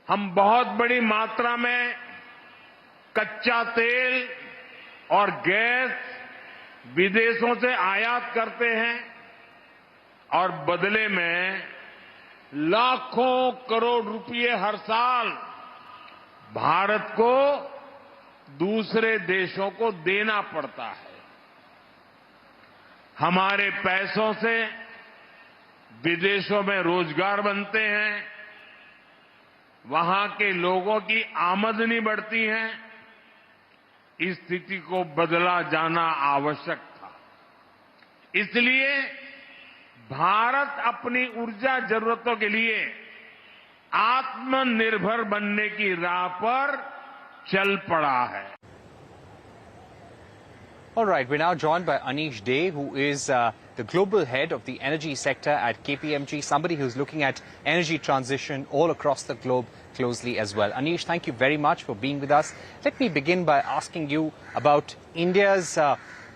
हम बहुत बड़ी मात्रा में कच्चा तेल और gas विदेशों से आयात करते हैं और बदले में लाखों करोड़ रुपए हर साल भारत को दूसरे देशों को देना पड़ता है। हमारे पैसों से विदेशों में रोजगार बनते हैं, वहां के लोगों की आमदनी बढ़ती है। इस स्थिति को बदला जाना आवश्यक था। इसलिए भारत अपनी ऊर्जा जरूरतों के लिए आत्मनिर्भर बनने की राह पर चल पड़ा है। All right, we're now joined by Anish De, who is the global head of the energy sector at KPMG, somebody who's looking at energy transition all across the globe closely as well. Anish, thank you very much for being with us. Let me begin by asking you about India's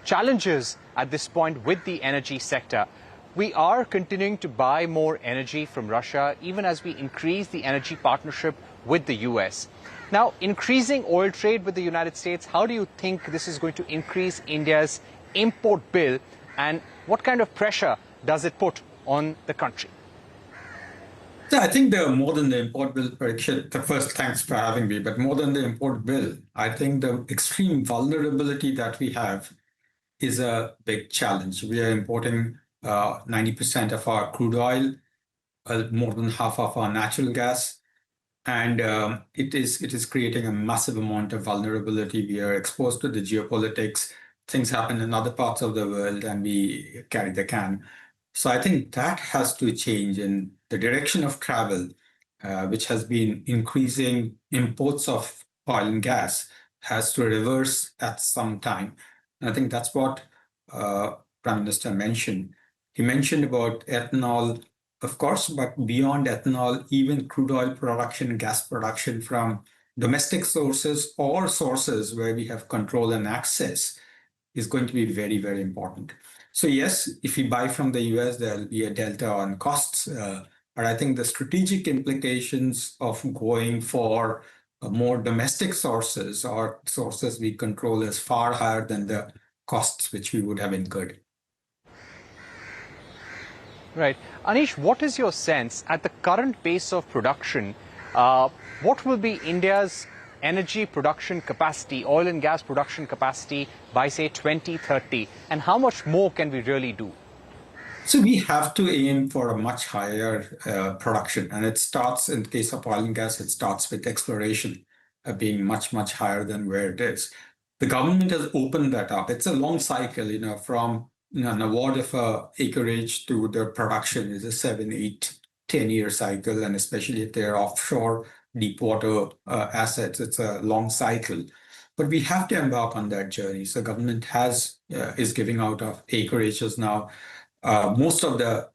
challenges at this point with the energy sector. We are continuing to buy more energy from Russia, even as we increase the energy partnership with the US. Now, increasing oil trade with the United States, how do you think this is going to increase India's import bill, and what kind of pressure does it put on the country? So I think there are more than the import bill prediction. First, thanks for having me. But more than the import bill, I think the extreme vulnerability that we have is a big challenge. We are importing 90% of our crude oil, more than half of our natural gas, and it is creating a massive amount of vulnerability. We are exposed to the geopolitics. Things happen in other parts of the world, and we carry the can. So I think that has to change in the direction of travel, which has been increasing imports of oil and gas, has to reverse at some time. And I think that's what Prime Minister mentioned. He mentioned about ethanol, of course, but beyond ethanol, even crude oil production, gas production from domestic sources or sources where we have control and access is going to be very, very important. So yes, if we buy from the US, there'll be a delta on costs. But I think the strategic implications of going for more domestic sources or sources we control is far higher than the costs which we would have incurred. Right. Anish, what is your sense at the current pace of production? What will be India's energy production capacity, oil and gas production capacity by, say, 2030? And how much more can we really do? So we have to aim for a much higher production. And it starts, in the case of oil and gas, it starts with exploration being much, much higher than where it is. The government has opened that up. It's a long cycle, from an award of acreage to the production is a 7, 8, 10-year cycle. And especially if they're offshore, deep water assets, it's a long cycle. But we have to embark on that journey. So government is giving out of acreages now. Most of the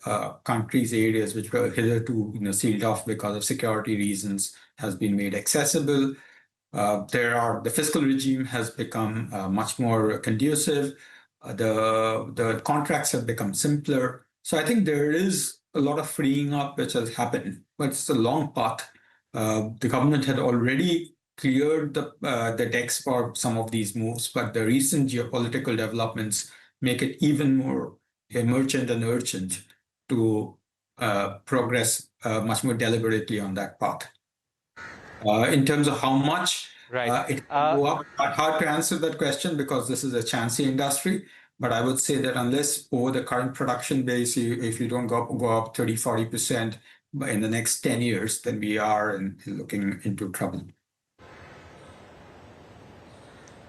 country's areas which were hitherto sealed off because of security reasons has been made accessible. The fiscal regime has become much more conducive. The contracts have become simpler. So I think there is a lot of freeing up which has happened, but it's a long path. The government had already cleared the decks for some of these moves, but the recent geopolitical developments make it even more emergent and urgent to progress much more deliberately on that path. In terms of how much it can go up, hard to answer that question because this is a chancy industry. But I would say that unless over the current production base, if you don't go up 30, 40% in the next 10 years, then we are looking into trouble.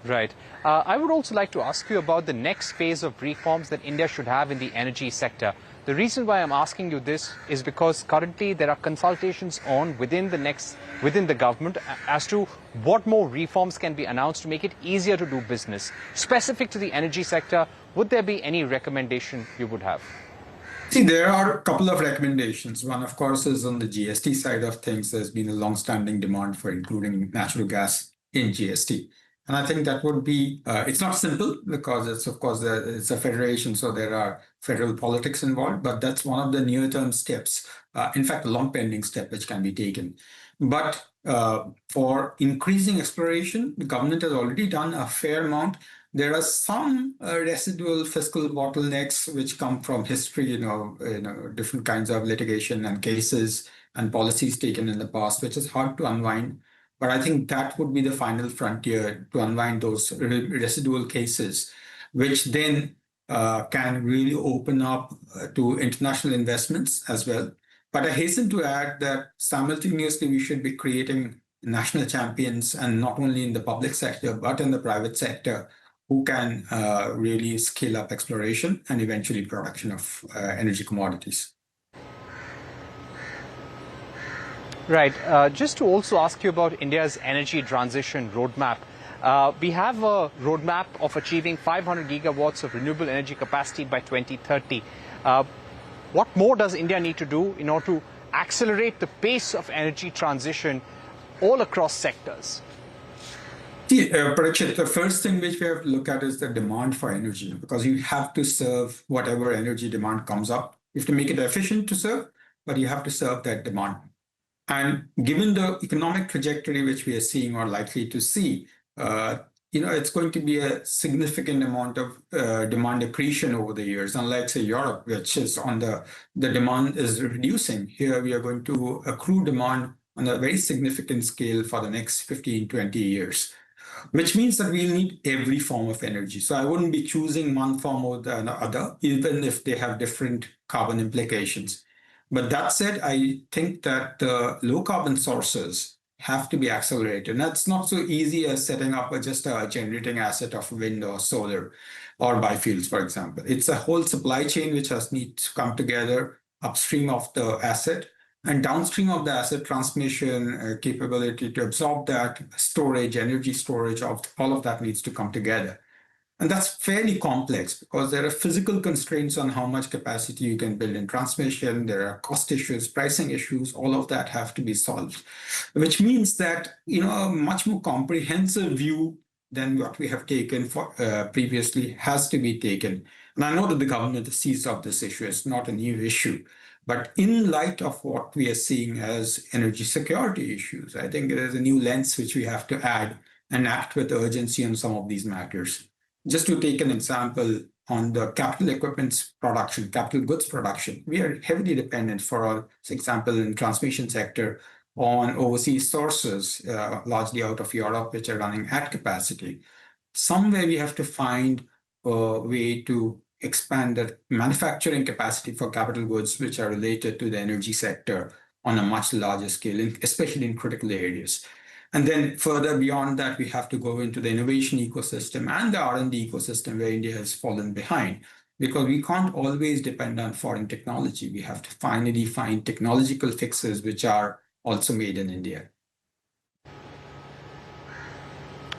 Right. I would also like to ask you about the next phase of reforms that India should have in the energy sector. The reason why I'm asking you this is because currently there are consultations on within the government as to what more reforms can be announced to make it easier to do business. Specific to the energy sector, would there be any recommendation you would have? See, there are a couple of recommendations. One, of course, is on the GST side of things. There's been a long-standing demand for including natural gas in GST. And I think that would be, it's not simple because it's, of course, it's a federation, so there are federal politics involved, but that's one of the near-term steps. In fact, a long-pending step which can be taken. But for increasing exploration, the government has already done a fair amount. There are some residual fiscal bottlenecks which come from history, different kinds of litigation and cases and policies taken in the past, which is hard to unwind. But I think that would be the final frontier to unwind those residual cases, which then can really open up to international investments as well. But I hasten to add that simultaneously we should be creating national champions, and not only in the public sector, but in the private sector, who can really scale up exploration and eventually production of energy commodities. Right. Just to also ask you about India's energy transition roadmap. We have a roadmap of achieving 500 gigawatts of renewable energy capacity by 2030. What more does India need to do in order to accelerate the pace of energy transition all across sectors? See, Parikshit, the first thing which we have to look at is the demand for energy, because you have to serve whatever energy demand comes up. You have to make it efficient to serve, but you have to serve that demand. And given the economic trajectory which we are seeing or likely to see, it's going to be a significant amount of demand accretion over the years. Unlike, say, Europe, which is on the demand is reducing. Here, we are going to accrue demand on a very significant scale for the next 15, 20 years, which means that we'll need every form of energy. So I wouldn't be choosing one form or the other, even if they have different carbon implications. But that said, I think that the low carbon sources have to be accelerated. And that's not so easy as setting up just a generating asset of wind or solar or biofuels, for example. It's a whole supply chain which needs to come together upstream of the asset and downstream of the asset, transmission capability to absorb that, storage, energy storage, all of that needs to come together. And that's fairly complex because there are physical constraints on how much capacity you can build in transmission. There are cost issues, pricing issues, all of that have to be solved, which means that, a much more comprehensive view than what we have taken previously has to be taken. And I know that the government has seized up this issue. It's not a new issue. But in light of what we are seeing as energy security issues, I think there's a new lens which we have to add and act with urgency on some of these matters. Just to take an example on the capital equipment production, capital goods production, we are heavily dependent, for example, in transmission sector, on overseas sources, largely out of Europe, which are running at capacity. Somewhere we have to find a way to expand the manufacturing capacity for capital goods which are related to the energy sector on a much larger scale, especially in critical areas. And then further beyond that, we have to go into the innovation ecosystem and the R&D ecosystem where India has fallen behind, because we can't always depend on foreign technology. We have to finally find technological fixes which are also made in India.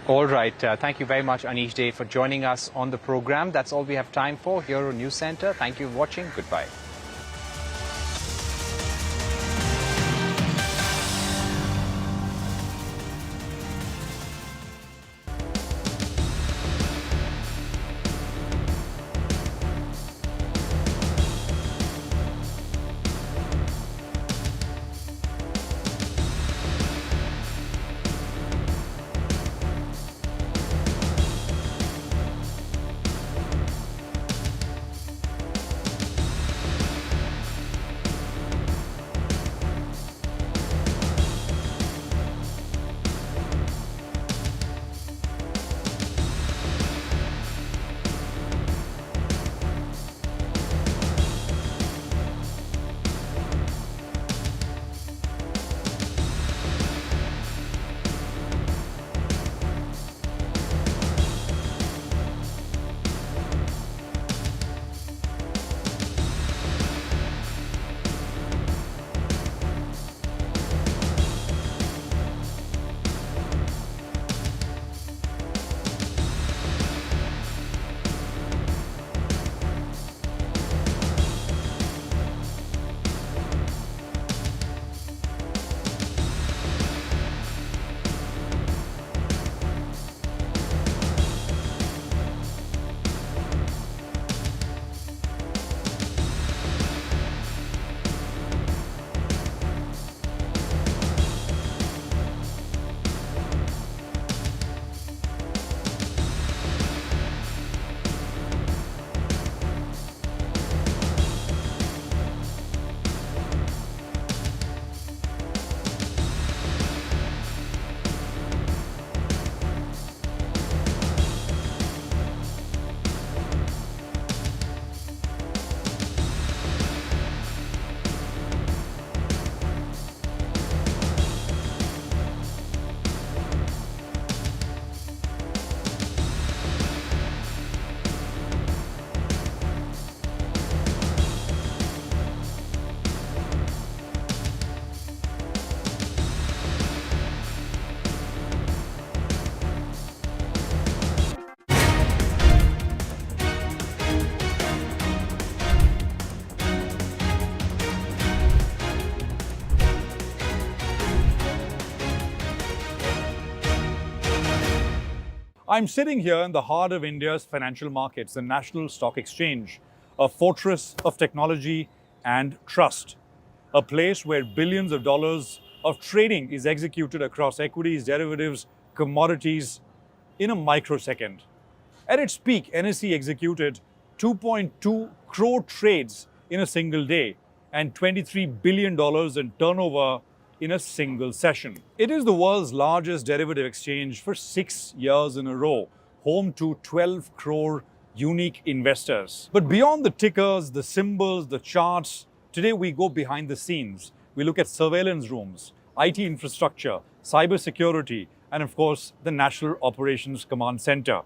All right. Thank you very much, Anish Dey, for joining us on the program. That's all we have time for here on News Center. Thank you for watching. Goodbye. I'm sitting here in the heart of India's financial markets, the National Stock Exchange, a fortress of technology and trust, a place where billions of dollars of trading is executed across equities, derivatives, commodities, in a microsecond. At its peak, NSE executed 2.2 crore trades in a single day and $23 billion in turnover in a single session. It is the world's largest derivative exchange for 6 years in a row, home to 12 crore unique investors. But beyond the tickers, the symbols, the charts, today we go behind the scenes. We look at surveillance rooms, IT infrastructure, cybersecurity, and of course, the National Operations Command Center.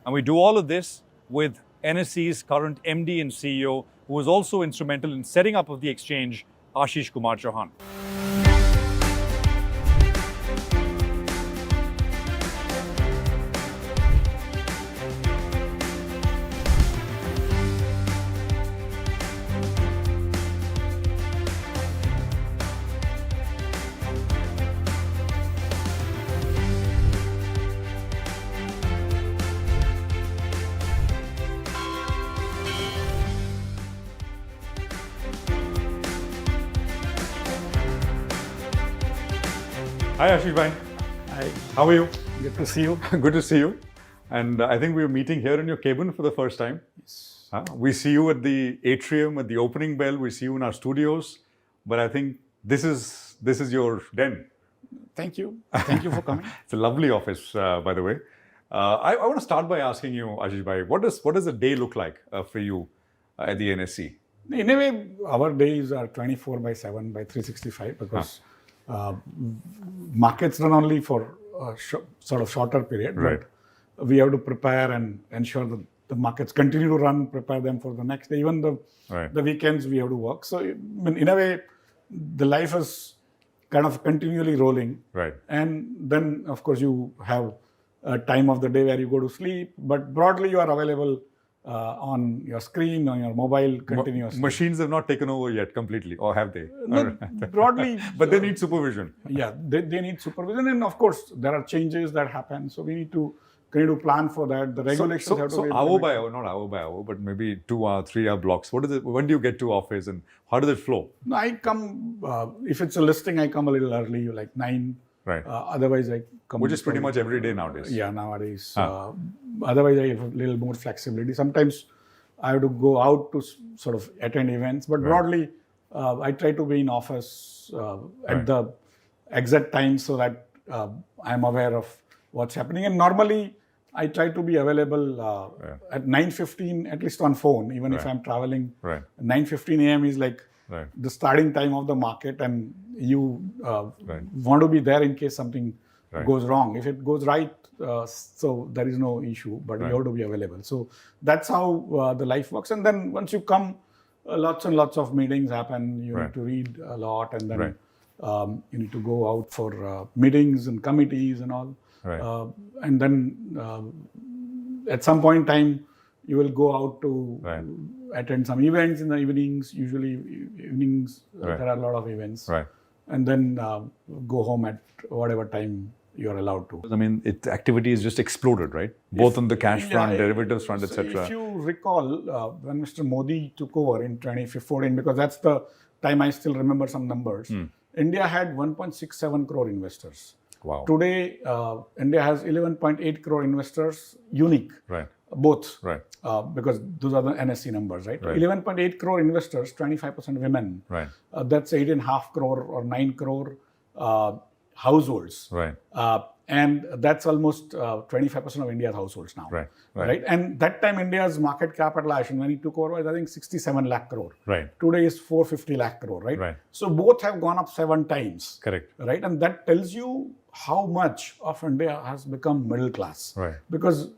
And we do all of this with NSE's current MD and CEO, who was also instrumental in setting up of the exchange, Ashish Kumar Chauhan. Hi Ashish bhai. Hi. How are you? Good to see you. Good to see you. And I think we're meeting here in your cabin for the first time. Yes. We see you at the atrium, at the opening bell. We see you in our studios. But I think this is your den. Thank you. Thank you for coming. It's a lovely office, by the way. I want to start by asking you, Ashish bhai, what does a day look like for you at the NSE? In a way, our days are 24/7 by 365 because markets run only for a sort of shorter period. Right. But we have to prepare and ensure that the markets continue to run, prepare them for the next day. Even the weekends we have to work. So in a way, the life is kind of continually rolling. Right. And then, of course, you have a time of the day where you go to sleep. But broadly, you are available on your screen, on your mobile continuously. Machines have not taken over yet completely, or have they? No, broadly. But they need supervision. Yeah, they need supervision. And of course, there are changes that happen. So we need to continue to plan for that. The regulations have to be... So hour by hour, not hour by hour, but maybe 2 hour, 3 hour blocks. What is it? When do you get to office and how does it flow? No, I come, if it's a listing, I come a little early, like 9. Right. Otherwise, I come... Which is pretty much every day nowadays. Yeah, nowadays. Otherwise, I have a little more flexibility. Sometimes I have to go out to sort of attend events. But broadly, I try to be in office at the exact time so that I'm aware of what's happening. And normally, I try to be available at 9:15, at least on phone, even if I'm traveling. 9:15 a.m. is like the starting time of the market, and you want to be there in case something goes wrong. If it goes right, so there is no issue, but you have to be available. So that's how the life works. And then once you come, lots and lots of meetings happen. You need to read a lot, and then you need to go out for meetings and committees and all. And then at some point in time, you will go out to attend some events in the evenings. Usually evenings, there are a lot of events. And then go home at whatever time you are allowed to. I mean, activity has just exploded, right? Both on the cash front, derivatives front, etc. If you recall, when Mr. Modi took over in 2014, because that's the time I still remember some numbers, India had 1.67 crore investors. Wow. Today, India has 11.8 crore investors, unique. Both. Because those are the NSE numbers, right? 11.8 crore investors, 25% women. That's 8.5 crore or 9 crore households. And that's almost 25% of India's households now. And that time, India's market capitalization, when he took over, was I think 67 lakh crore. Today is 450 lakh crore, So both have gone up 7 times. And that tells you how much of India has become middle class. Because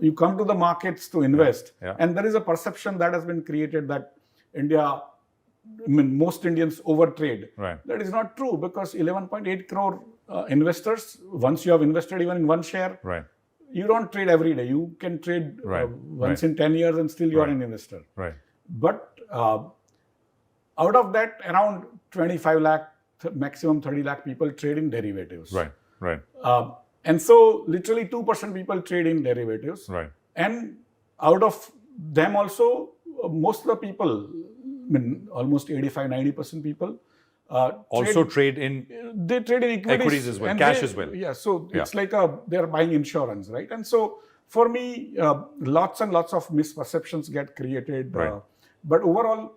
you come to the markets to invest, and there is a perception that has been created that India, most Indians overtrade. That is not true, because 11.8 crore investors, once you have invested even in one share, you don't trade every day. You can trade once in 10 years and still you are an investor. But out of that, around 25 lakh, maximum 30 lakh people trade in derivatives. And so literally 2% people trade in derivatives. And out of them also, most of the people, almost 85-90% people also trade in they trade in equities as well, and cash as well. Yeah, so it's like they're buying insurance, right? And so for me, lots and lots of misperceptions get created. Right. But overall,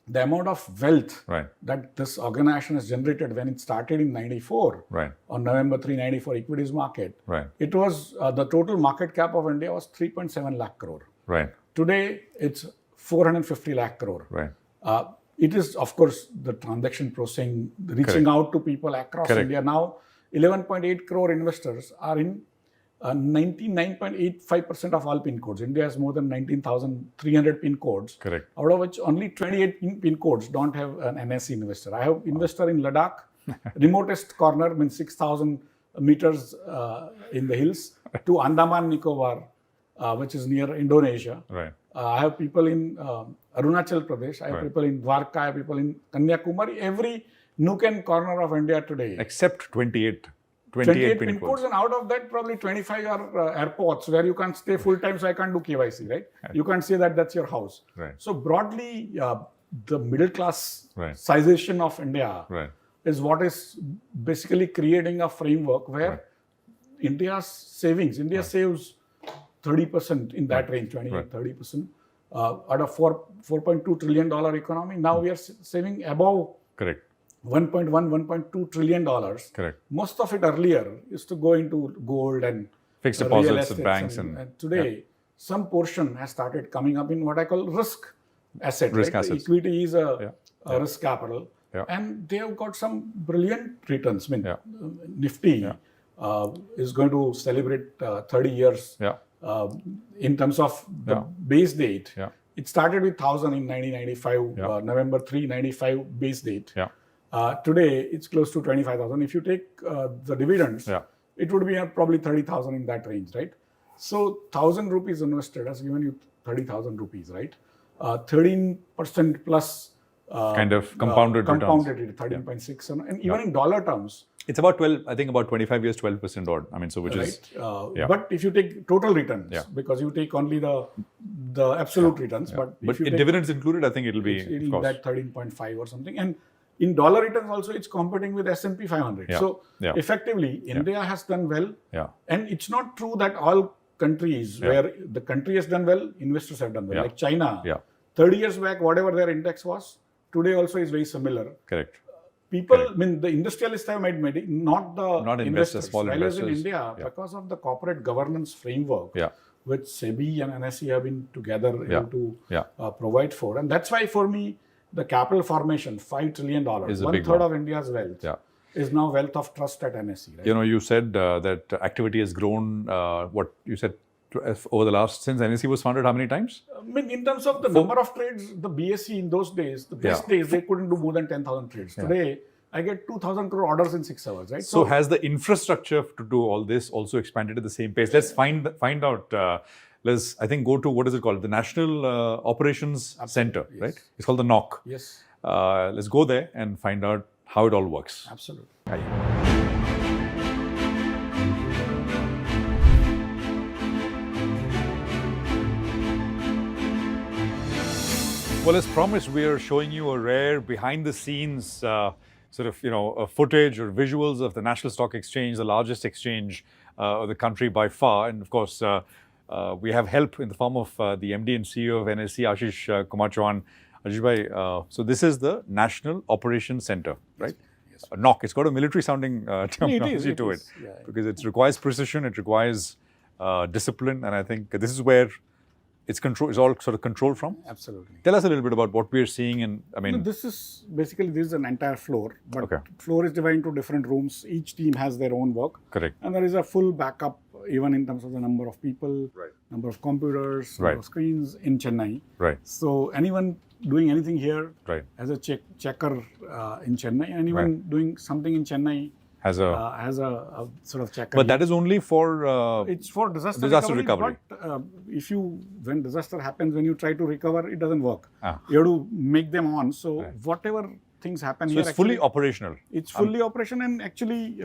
the amount of wealth right. that this organization has generated when it started in 94, right. on November 3, 94 equities market, right. it was the total market cap of India was 3.7 lakh crore. Right. Today, it's 450 lakh crore. Right. It is, of course, the transaction processing, reaching out to people across Correct. India. Now, 11.8 crore investors are in 99.85% of all PIN codes. India has more than 19,300 PIN codes. Correct. Out of which only 28 PIN codes don't have an NSE investor. I have investor in Ladakh, remotest corner, means 6,000 meters in the hills, to Andaman Nicobar, which is near Indonesia. Right. I have people in Arunachal Pradesh. I have Right. people in Dwarka. I have people in Kanyakumari. Every nook and corner of India today. Except 28 PIN codes, and out of that, probably 25 are airports where you can't stay full time, so I can't do KYC, right? You can't say that that's your house. Right. So broadly, the middle class right. sization of India right. is what is basically creating a framework where right. India's savings, India right. saves 30% in that range, 28, right. 30%. Out of $4.2 trillion economy, now we are saving above correct. 1.2 trillion dollars. Correct. Most of it earlier used to go into gold and fixed real deposits estates and banks. And today, some portion has started coming up in what I call risk asset. Risk right? assets. Equity is a risk capital. Yeah. And they have got some brilliant returns. I mean, Nifty is going to celebrate 30 years in terms of the base date. Yeah. It started with 1,000 in 1995, November 3, 95 base date. Yeah. Today, it's close to 25,000. If you take the dividends, it would be probably 30,000 in that range, right? So 1,000 rupees invested has given you 30,000 rupees, right? 13% plus kind of compounded returns. 13.6. And even in dollar terms, it's about 12, I think about 25 years, 12% odd. I mean, so which is... But if you take total returns, because you take only the absolute returns, but if you take dividends included, I think it'll be that 13.5 or something. And in dollar returns also, it's competing with S&P 500. So effectively, India has done well. And it's not true that all countries where the country has done well, investors have done well. Like China, 30 years back, whatever their index was, today also is very similar. Correct. People, I mean, the industrialists have made money, not investors. Small investors. investors. In India, because of the corporate governance framework, which SEBI and NSE have been together able to provide for. And that's why, for me, the capital formation, $5 trillion, one third of India's wealth, is now wealth of trust at NSE. Right? You know, you said that activity has grown, what you said, over the last, since NSE was founded, how many times? I mean, in terms of the number of trades, the BSE in those days, the best days, they couldn't do more than 10,000 trades. Today, I get 2,000 crore orders in 6 hours, right? So has the infrastructure to do all this also expanded at the same pace? Let's find out. Let's, I think, go to, what is it called? The National Operations Center, right? It's called the NOC. Yes. Let's go there and find out how it all works. Absolutely. Well, as promised, we are showing you a rare behind-the-scenes sort of, footage or visuals of the National Stock Exchange, the largest exchange of the country by far. And of course, we have help in the form of the MD and CEO of NSE, Ashish Kumar Chauhan. Ashish bhai, so this is the National Operations Center, right? Yes. NOC. It's got a military-sounding terminology to it because it requires precision, it requires discipline, and I think this is where it's all sort of controlled from. Absolutely. Tell us a little bit about what we're seeing, and I mean, this is an entire floor, but floor is divided into different rooms. Each team has their own work. Correct. And there is a full backup, even in terms of the number of people, number of computers, number of screens in Chennai. Right. So anyone doing anything here as a checker in Chennai, anyone doing something in Chennai has a sort of checker. But that is only for it's for disaster recovery. But when disaster happens, when you try to recover, it doesn't work. You have to make them on. So whatever things happen so here, it's fully operational. It's fully operational, and actually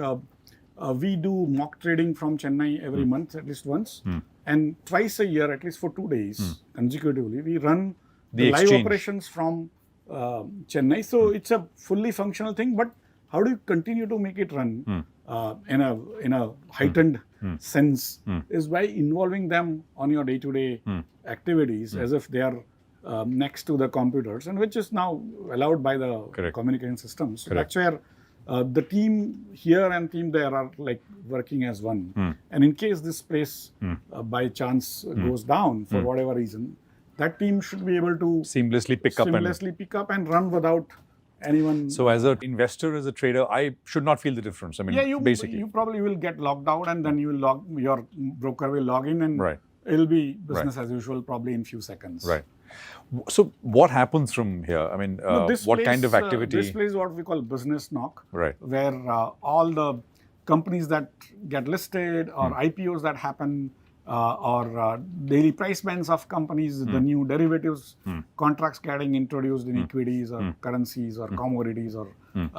we do mock trading from Chennai every month, at least once, and twice a year, at least for 2 days consecutively, we run the live operations from Chennai. So it's a fully functional thing, but how do you continue to make it run in a heightened sense is by involving them on your day-to-day activities as if they are next to the computers, and which is now allowed by the communication systems. So that's where the team here and team there are like working as one. And in case this place by chance goes down for whatever reason, that team should be able to seamlessly pick up and run without anyone. So as an investor, as a trader, I should not feel the difference. I mean, basically. You probably will get logged out, and then you will your broker will log in, and it'll be business as usual probably in few seconds. Right. So what happens from here? I mean, what kind of activity? This place is what we call business knock, right? Where all the companies that get listed or IPOs that happen or daily price bands of companies, the new derivatives, contracts getting introduced in equities or currencies or commodities or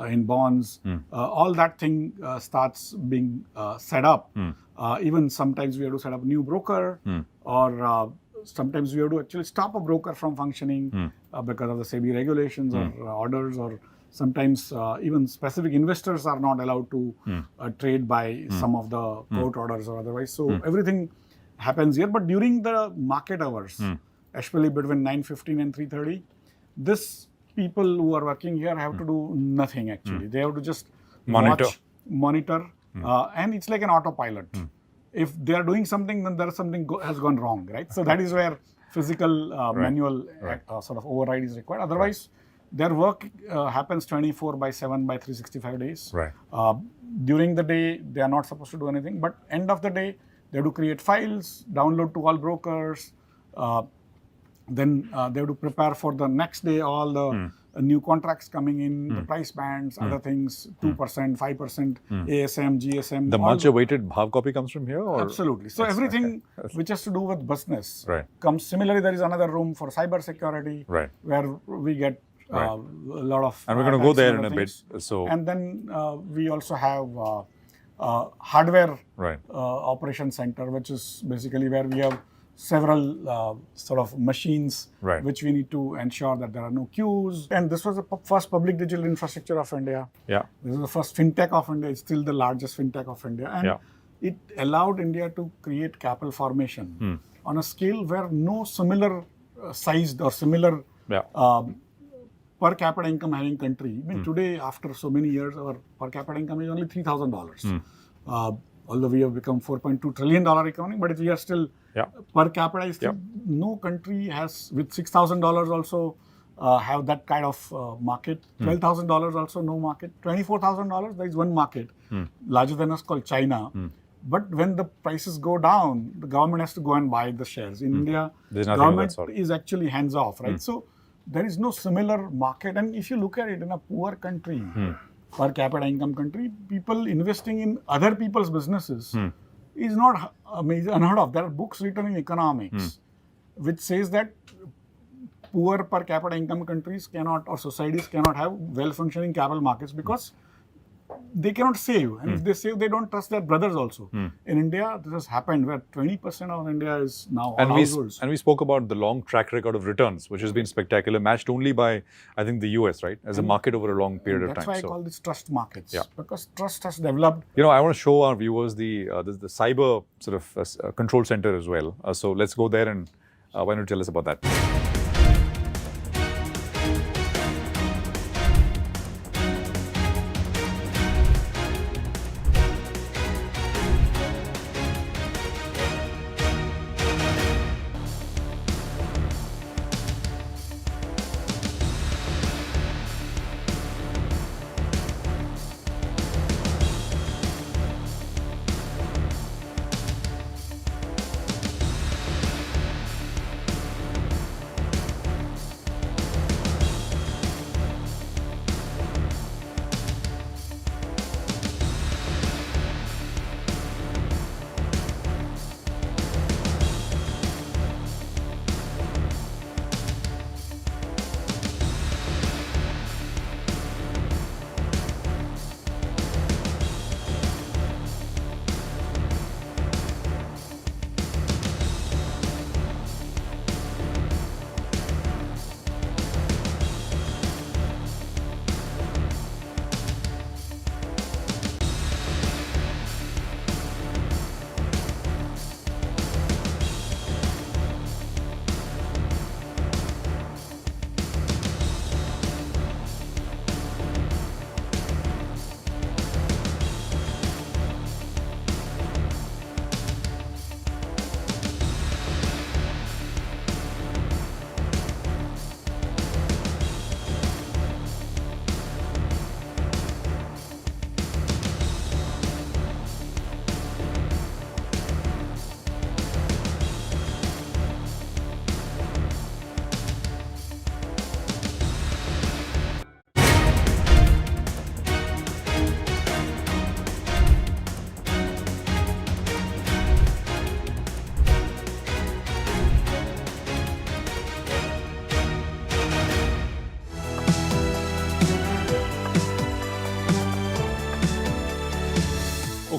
in bonds, all that thing starts being set up. Even sometimes we have to set up a new broker or sometimes we have to actually stop a broker from functioning because of the SEBI regulations or orders, or sometimes even specific investors are not allowed to trade by some of the court orders or otherwise. So everything happens here. But during the market hours, especially between 9:15 and 3:30, this people who are working here have to do nothing actually. They have to just monitor, and it's like an autopilot. If they are doing something, then there is something has gone wrong, right? So that is where physical manual sort of override is required. Otherwise, their work happens 24/7 by 365 days. Right. During the day, they are not supposed to do anything, but end of the day, they have to create files, download to all brokers. Then they have to prepare for the next day all the new contracts coming in, the price bands, other things, 2%, 5%, ASM, GSM. The much awaited Bhav copy comes from here? Or? Absolutely. So everything which has to do with business comes. Similarly, there is another room for cyber security where we get a lot of. And we're going to go there in a bit. So. And then we also have hardware operation center, which is basically where we have several sort of machines which we need to ensure that there are no queues. And this was the first public digital infrastructure of India. Yeah. This is the first fintech of India. It's still the largest fintech of India. And it allowed India to create capital formation on a scale where no similar sized or similar per capita income having country. I mean, today, after so many years, our per capita income is only $3,000. Although we have become $4.2 trillion economy, but we are still per capita is still no country has with $6,000 also have that kind of market. $12,000 also no market. $24,000 there is one market larger than us called China. But when the prices go down, the government has to go and buy the shares. In India, government is actually hands off, right? So there is no similar market. And if you look at it in a poor country, per capita income country, people investing in other people's businesses is not unheard of. There are books written in economics which says that poor per capita income countries cannot, or societies cannot have well-functioning capital markets because they cannot save. And if they save, they don't trust their brothers also. In India, this has happened where 20% of India is now households. And we spoke about the long track record of returns, which has been spectacular, matched only by, I think, the US, right? As a market over a long period of time. That's why I call this trust markets. Because trust has developed. You know, I want to show our viewers the cyber sort of control center as well. So let's go there, and why don't you tell us about that?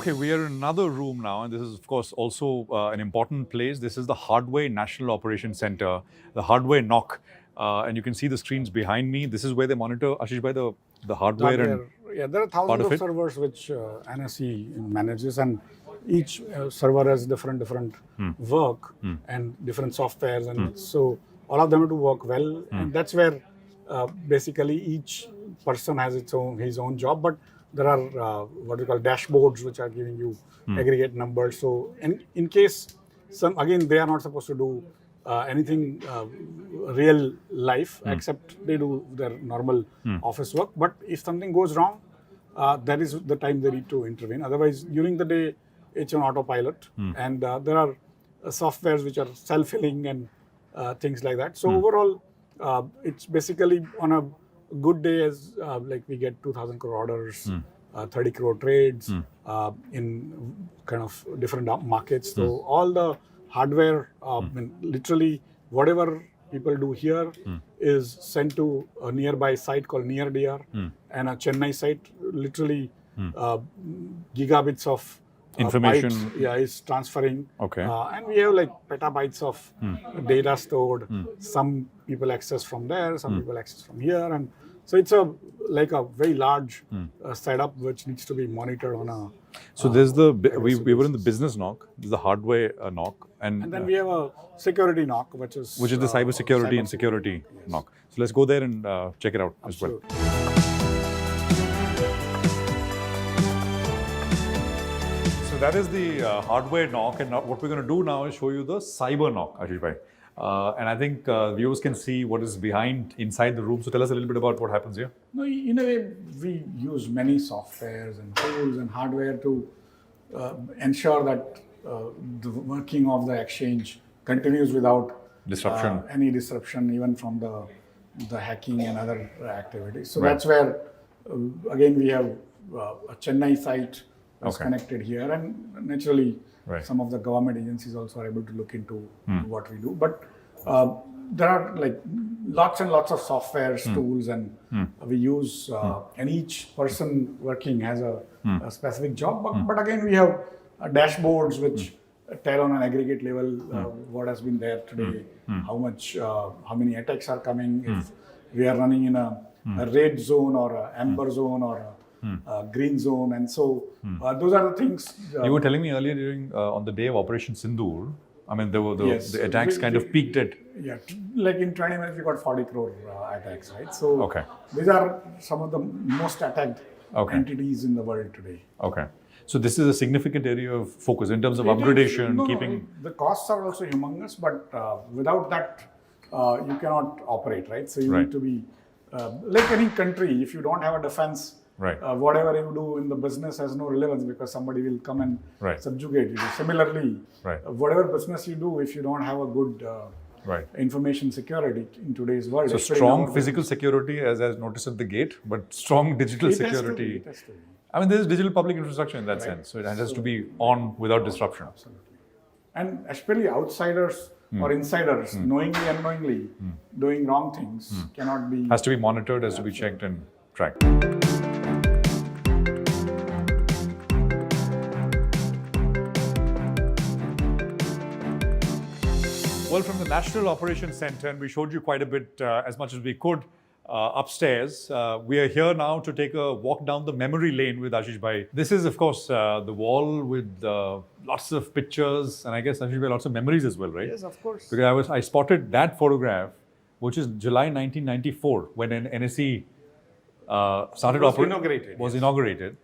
Okay, we are in another room now, and this is, of course, also an important place. This is the Hardware National Operations Center, the Hardware NOC. And you can see the screens behind me. This is where they monitor, Ashish bhai, the hardware and yeah, there are thousands of servers which NSE manages, and each server has different work and different softwares, and so all of them have to work well. And that's where basically each person has his own job, but there are what we call dashboards which are giving you aggregate numbers. So in case again they are not supposed to do anything real life except they do their normal office work. But if something goes wrong, that is the time they need to intervene. Otherwise, during the day, it's on autopilot, and there are softwares which are self-healing and things like that. So overall, it's basically on a good day as like we get 2,000 crore orders, 30 crore trades in kind of different markets. So all the hardware, literally whatever people do here is sent to a nearby site called NearDR, and a Chennai site, literally gigabits of information is transferring. Okay. And we have like petabytes of data stored. Some people access from there, some people access from here, and so it's like a very large setup which needs to be monitored on a. So there's we were in the business NOC, there's the hardware NOC, and then we have a security NOC, which is the cyber security and security NOC. So let's go there and check it out as well. So that is the hardware NOC, and what we're going to do now is show you the cyber NOC, Ashish bhai. And I think viewers can see what is inside the room. So tell us a little bit about what happens here. No, in a way, we use many softwares and tools and hardware to ensure that the working of the exchange continues without disruption, any disruption, even from the hacking and other activities. So that's where, again, we have a Chennai site that's connected here, and naturally, some of the government agencies also are able to look into what we do. But there are like lots and lots of softwares, tools, and we use, and each person working has a specific job. But again, we have dashboards which tell on an aggregate level what has been there today, how many attacks are coming, if we are running in a red zone or a amber zone or a green zone, and so those are the things. You were telling me earlier during on the day of Operation Sindoor, I mean, the attacks kind of peaked at. Yeah, like in 20 minutes we got 40 crore attacks, right? So these are some of the most attacked entities in the world today. Okay. So this is a significant area of focus in terms of upgradation, keeping. The costs are also humongous, but without that, you cannot operate, right? So you need to be like any country. If you don't have a defense, whatever you do in the business has no relevance because somebody will come and subjugate you. Similarly, whatever business you do, if you don't have a good information security in today's world. So strong physical security, as I noticed at the gate, but strong digital security. I mean, there is digital public infrastructure in that sense. So it has to be on without disruption. Absolutely. And especially outsiders or insiders, knowingly and unknowingly, doing wrong things cannot be. Has to be monitored, has to be checked and tracked. Well, from the National Operations Center, and we showed you quite a bit, as much as we could, upstairs. We are here now to take a walk down the memory lane with Ashish bhai. This is, of course, the wall with lots of pictures, and I guess Ashish bhai, lots of memories as well, right? Yes, of course. Because I spotted that photograph, which is July 1994, when an NSE was inaugurated.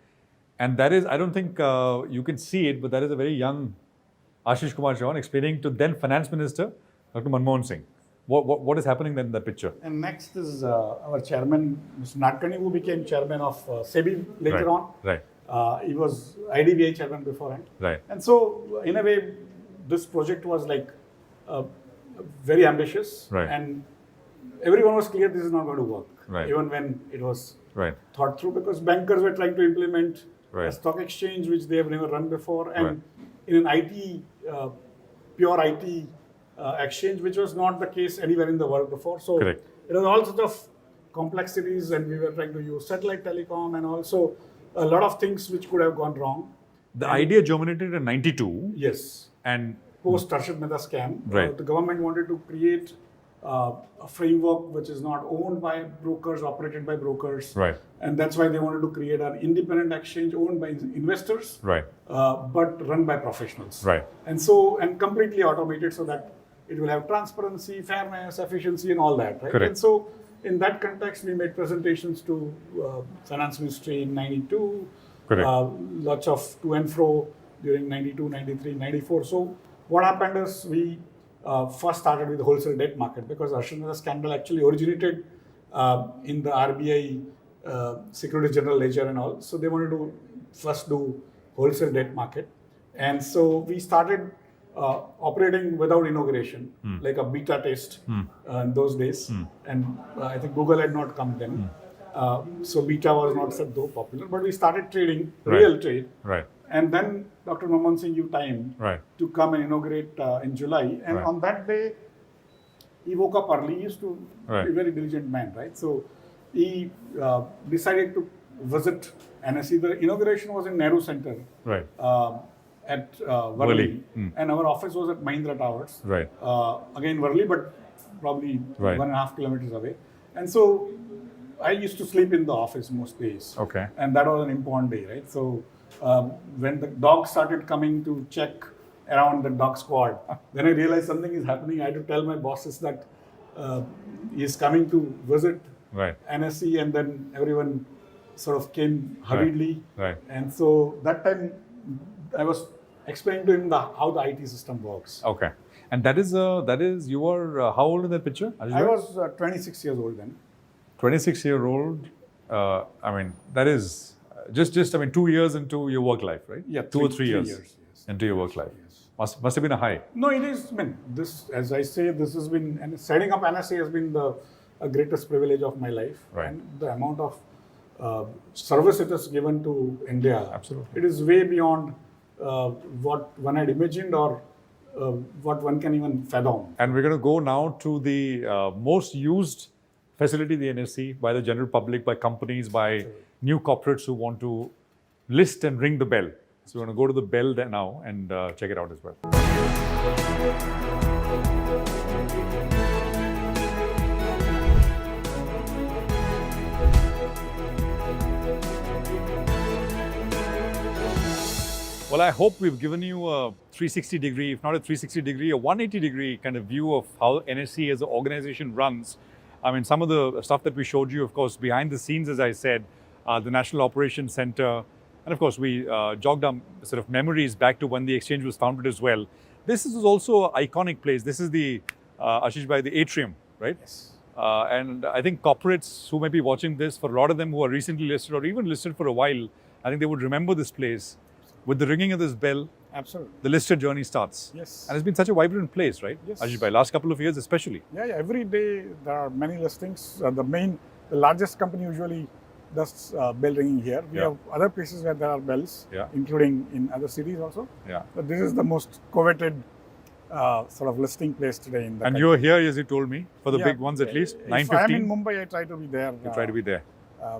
And that is, I don't think you can see it, but that is a very young Ashish Kumar Chauhan explaining to then Finance Minister, Dr. Manmohan Singh. What is happening then in that picture? And next is our chairman, Mr. Nadkarni, who became chairman of SEBI later on. Right. He was IDBI chairman beforehand. Right. And so, in a way, this project was like very ambitious. Right. And everyone was clear this is not going to work. Right. Even when it was thought through, because bankers were trying to implement a stock exchange which they have never run before. And in an IT, pure IT exchange, which was not the case anywhere in the world before. So it was all sorts of complexities, and we were trying to use satellite telecom and also a lot of things which could have gone wrong. The idea germinated in 92. Yes. And post Arshad Mehta scam, right. The government wanted to create a framework which is not owned by brokers, operated by brokers. Right. And that's why they wanted to create an independent exchange owned by investors, right. But run by professionals. Right. And completely automated so that it will have transparency, fairness, efficiency, and all that. Right. Correct. And so in that context, we made presentations to Finance Ministry in 92. Correct. Lots of to and fro during 92, 93, 94. So what happened is we first started with the wholesale debt market because Arshad Mehta scandal actually originated in the RBI Securities General Ledger and all. So they wanted to first do wholesale debt market. And so we started operating without inauguration, like a beta test in those days. And I think Google had not come then. So beta was not so popular, but we started trading, real trade. Right. And then Dr. Manmohan Singh gave time to come and inaugurate in July. And on that day, he woke up early. He used to be a very diligent man, right? So he decided to visit NSE. The inauguration was in Nehru Center at Worli. And our office was at Mahindra Towers. Right. Again, Worli, but probably 1.5 kilometers away. And so I used to sleep in the office most days. Okay. And that was an important day, right? So when the dogs started coming to check around the dog squad, then I realized something is happening. I had to tell my bosses that he's coming to visit NSE, and then everyone sort of came hurriedly. Right. And so that time I was explaining to him how the IT system works. Okay. And that is you were how old in that picture? I was 26 years old then. 26-year-old. I mean, that is just I mean, 2 years into your work life, right? Yeah, 2 or 3 years, yes. into your work life. Yes. Must have been a high. No, it is. I mean, this, as I say, this has been, and setting up NSA has been the greatest privilege of my life. Right. And the amount of service it has given to India. Absolutely. It is way beyond what one had imagined or what one can even fathom. And we're going to go now to the most used facility, the NSE, by the general public, by companies, by new corporates who want to list and ring the bell. So we're going to go to the bell there now and check it out as well. Well, I hope we've given you a 360 degree, if not a 360 degree, a 180 degree kind of view of how NSE as an organization runs. I mean, some of the stuff that we showed you, of course, behind the scenes, as I said, the National Operations Center. And of course, we jogged our sort of memories back to when the exchange was founded as well. This is also an iconic place. This is the, Ashish Bhai, the atrium, right? Yes. And I think corporates who may be watching this, for a lot of them who are recently listed or even listed for a while, I think they would remember this place. With the ringing of this bell, absolutely, the listed journey starts. Yes. And it's been such a vibrant place, right? Yes. Ashish Bhai, last couple of years especially. Yeah, every day there are many listings. The largest company usually does bell ringing here. We have other places where there are bells, including in other cities also. Yeah. But this is the most coveted sort of listing place today in the country. You're here, as you told me, for the big ones at least, 9:15. If I'm in Mumbai, I try to be there. You try to be there.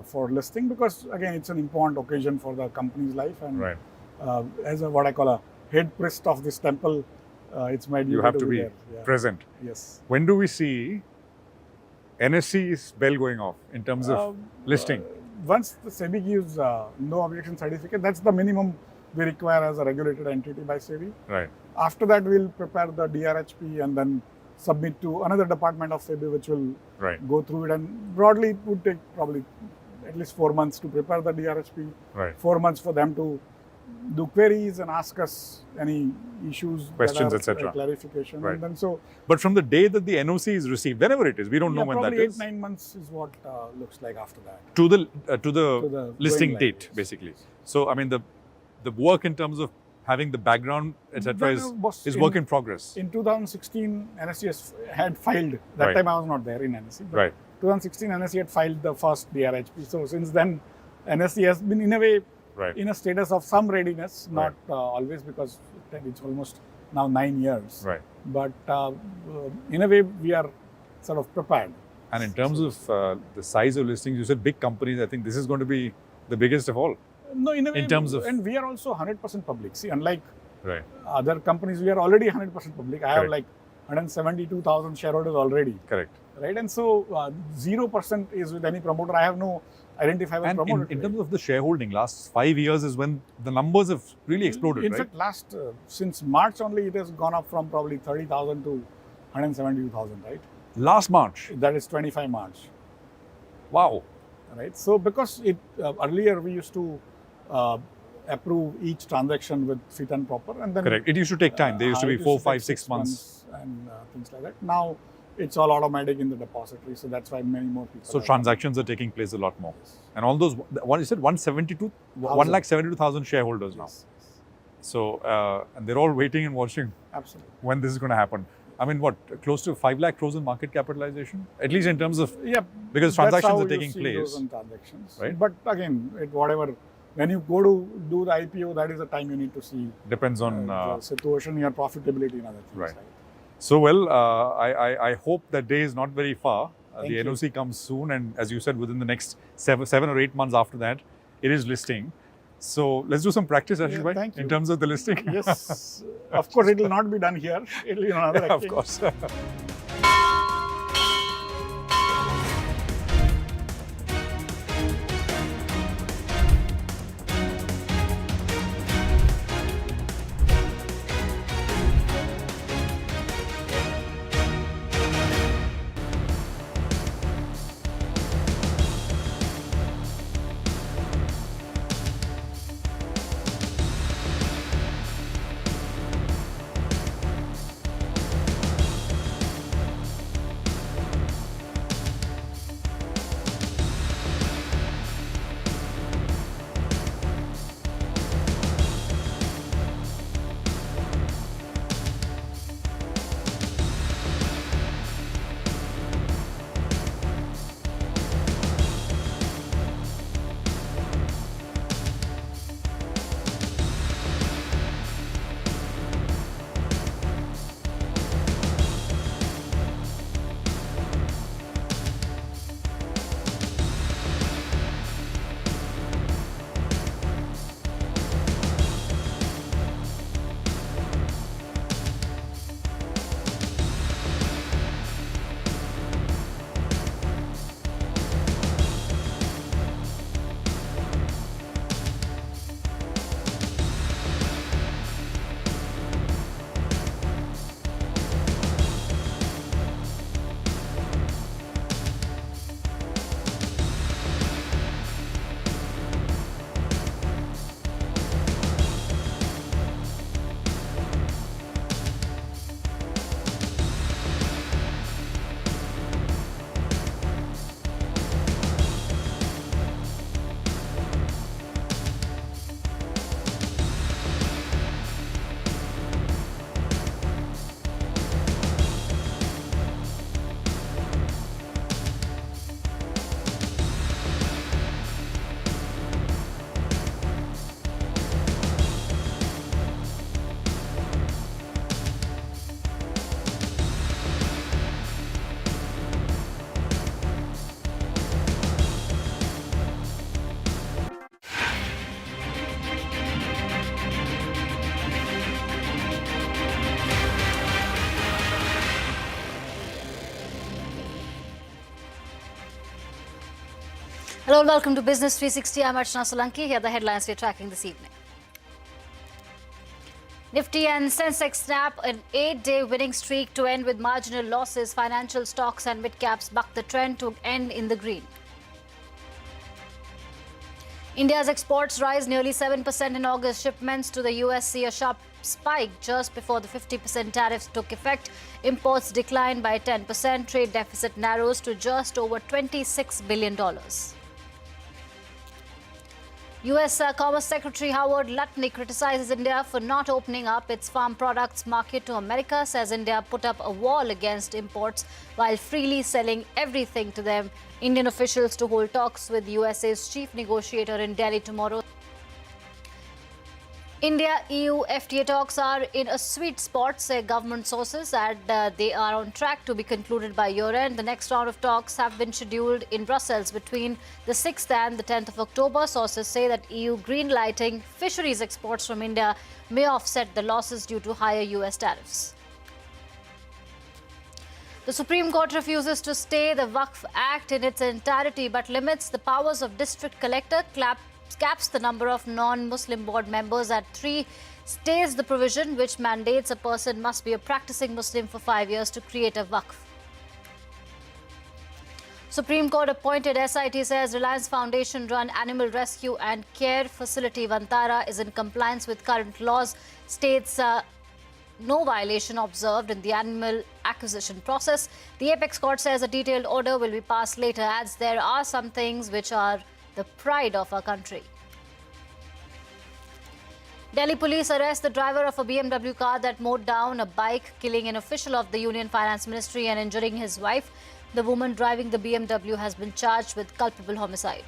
For listing, because again, it's an important occasion for the company's life. And as what I call a head priest of this temple, it's my duty you have to be there. present. Yes. When do we see NSE's bell going off in terms of listing? Once the SEBI gives no objection certificate, that's the minimum we require as a regulated entity by SEBI. Right. After that, we'll prepare the DRHP and then submit to another department of SEBI, which will go through it. And broadly, it would take probably at least 4 months to prepare the DRHP. Right. 4 months for them to do queries and ask us any issues, questions, etc. Clarification. Right. And then so. But from the day that the NOC is received, whenever it is, we don't know when that is. Probably 8-9 months is what looks like after that. To the listing date, basically. So I mean the work in terms of having the background, etc., is work in progress. In 2016, NSE had filed. That time I was not there in NSE. But 2016, NSE had filed the first DRHP. So since then, NSE has been in a way in a status of some readiness, not always, because it's almost now 9 years. Right. But in a way, we are sort of prepared. And in terms of the size of listings, you said big companies. I think this is going to be the biggest of all. No, in a way, terms of... And we are also 100% public. See, unlike other companies, we are already 100% public. I have like 172,000 shareholders already. Correct. Right, and so 0% is with any promoter. I have no identifiable promoter. In terms of the shareholding, last 5 years is when the numbers have really exploded, In fact, since March only, it has gone up from probably 30,000 to 172,000, right? Last March? That is 25 March. Wow. Right, so because earlier we used to approve each transaction with fit and proper, and then... Correct. It used to take time. There used to be 4, 5, 6 months. And things like that. Now, it's all automatic in the depository, so that's why many more people... So transactions are taking place a lot more. Yes. And all those, what you said, 172,000 shareholders now. So, and they're all waiting and watching when this is going to happen. I mean, what, close to 5 lakh crores in market capitalization? At least in terms of, because transactions are taking place. Right? But again, when you go to do the IPO, that is the time you need to see. Depends on the situation, your profitability and other things. Right. So, well, I hope that day is not very far. The NOC comes soon, and as you said, within the next 7 or 8 months after that, it is listing. So, let's do some practice, Ashish bhai, in terms of the listing. Yes, of course, it will not be done here. It will be another exchange. Of course. Hello and welcome to Business 360. I'm Archana Solanki. Here are the headlines we're tracking this evening. Nifty and Sensex snap an 8-day winning streak to end with marginal losses. Financial stocks and mid-caps buck the trend to end in the green. India's exports rise nearly 7% in August. Shipments to the US see a sharp spike just before the 50% tariffs took effect. Imports declined by 10%. Trade deficit narrows to just over $26 billion. US Commerce Secretary Howard Lutnick criticizes India for not opening up its farm products market to America, says India put up a wall against imports while freely selling everything to them. Indian officials to hold talks with USA's chief negotiator in Delhi tomorrow. India-EU FTA talks are in a sweet spot, say government sources, and they are on track to be concluded by year-end. The next round of talks have been scheduled in Brussels between the 6th and the 10th of October. Sources say that EU green-lighting fisheries exports from India may offset the losses due to higher US tariffs. The Supreme Court refuses to stay the Waqf Act in its entirety but limits the powers of district collector, caps the number of non-Muslim board members at 3, stays the provision which mandates a person must be a practicing Muslim for 5 years to create a Waqf. Supreme Court appointed SIT says Reliance Foundation-run animal rescue and care facility Vantara is in compliance with current laws, states no violation observed in the animal acquisition process. The apex court says a detailed order will be passed later, adds there are some things which are the pride of our country. Delhi police arrest the driver of a BMW car that mowed down a bike, killing an official of the Union Finance Ministry and injuring his wife. The woman driving the BMW has been charged with culpable homicide.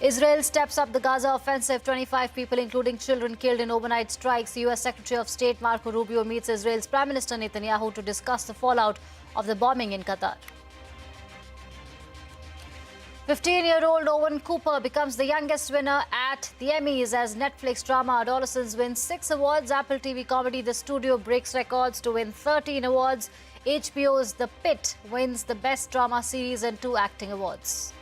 Israel steps up the Gaza offensive. 25 people, including children, killed in overnight strikes. U.S. Secretary of State Marco Rubio meets Israel's Prime Minister Netanyahu to discuss the fallout of the bombing in Qatar. 15-year-old Owen Cooper becomes the youngest winner at the Emmys as Netflix drama Adolescence wins 6 awards. Apple TV comedy The Studio breaks records to win 13 awards. HBO's The Pitt wins the Best Drama Series and 2 acting awards.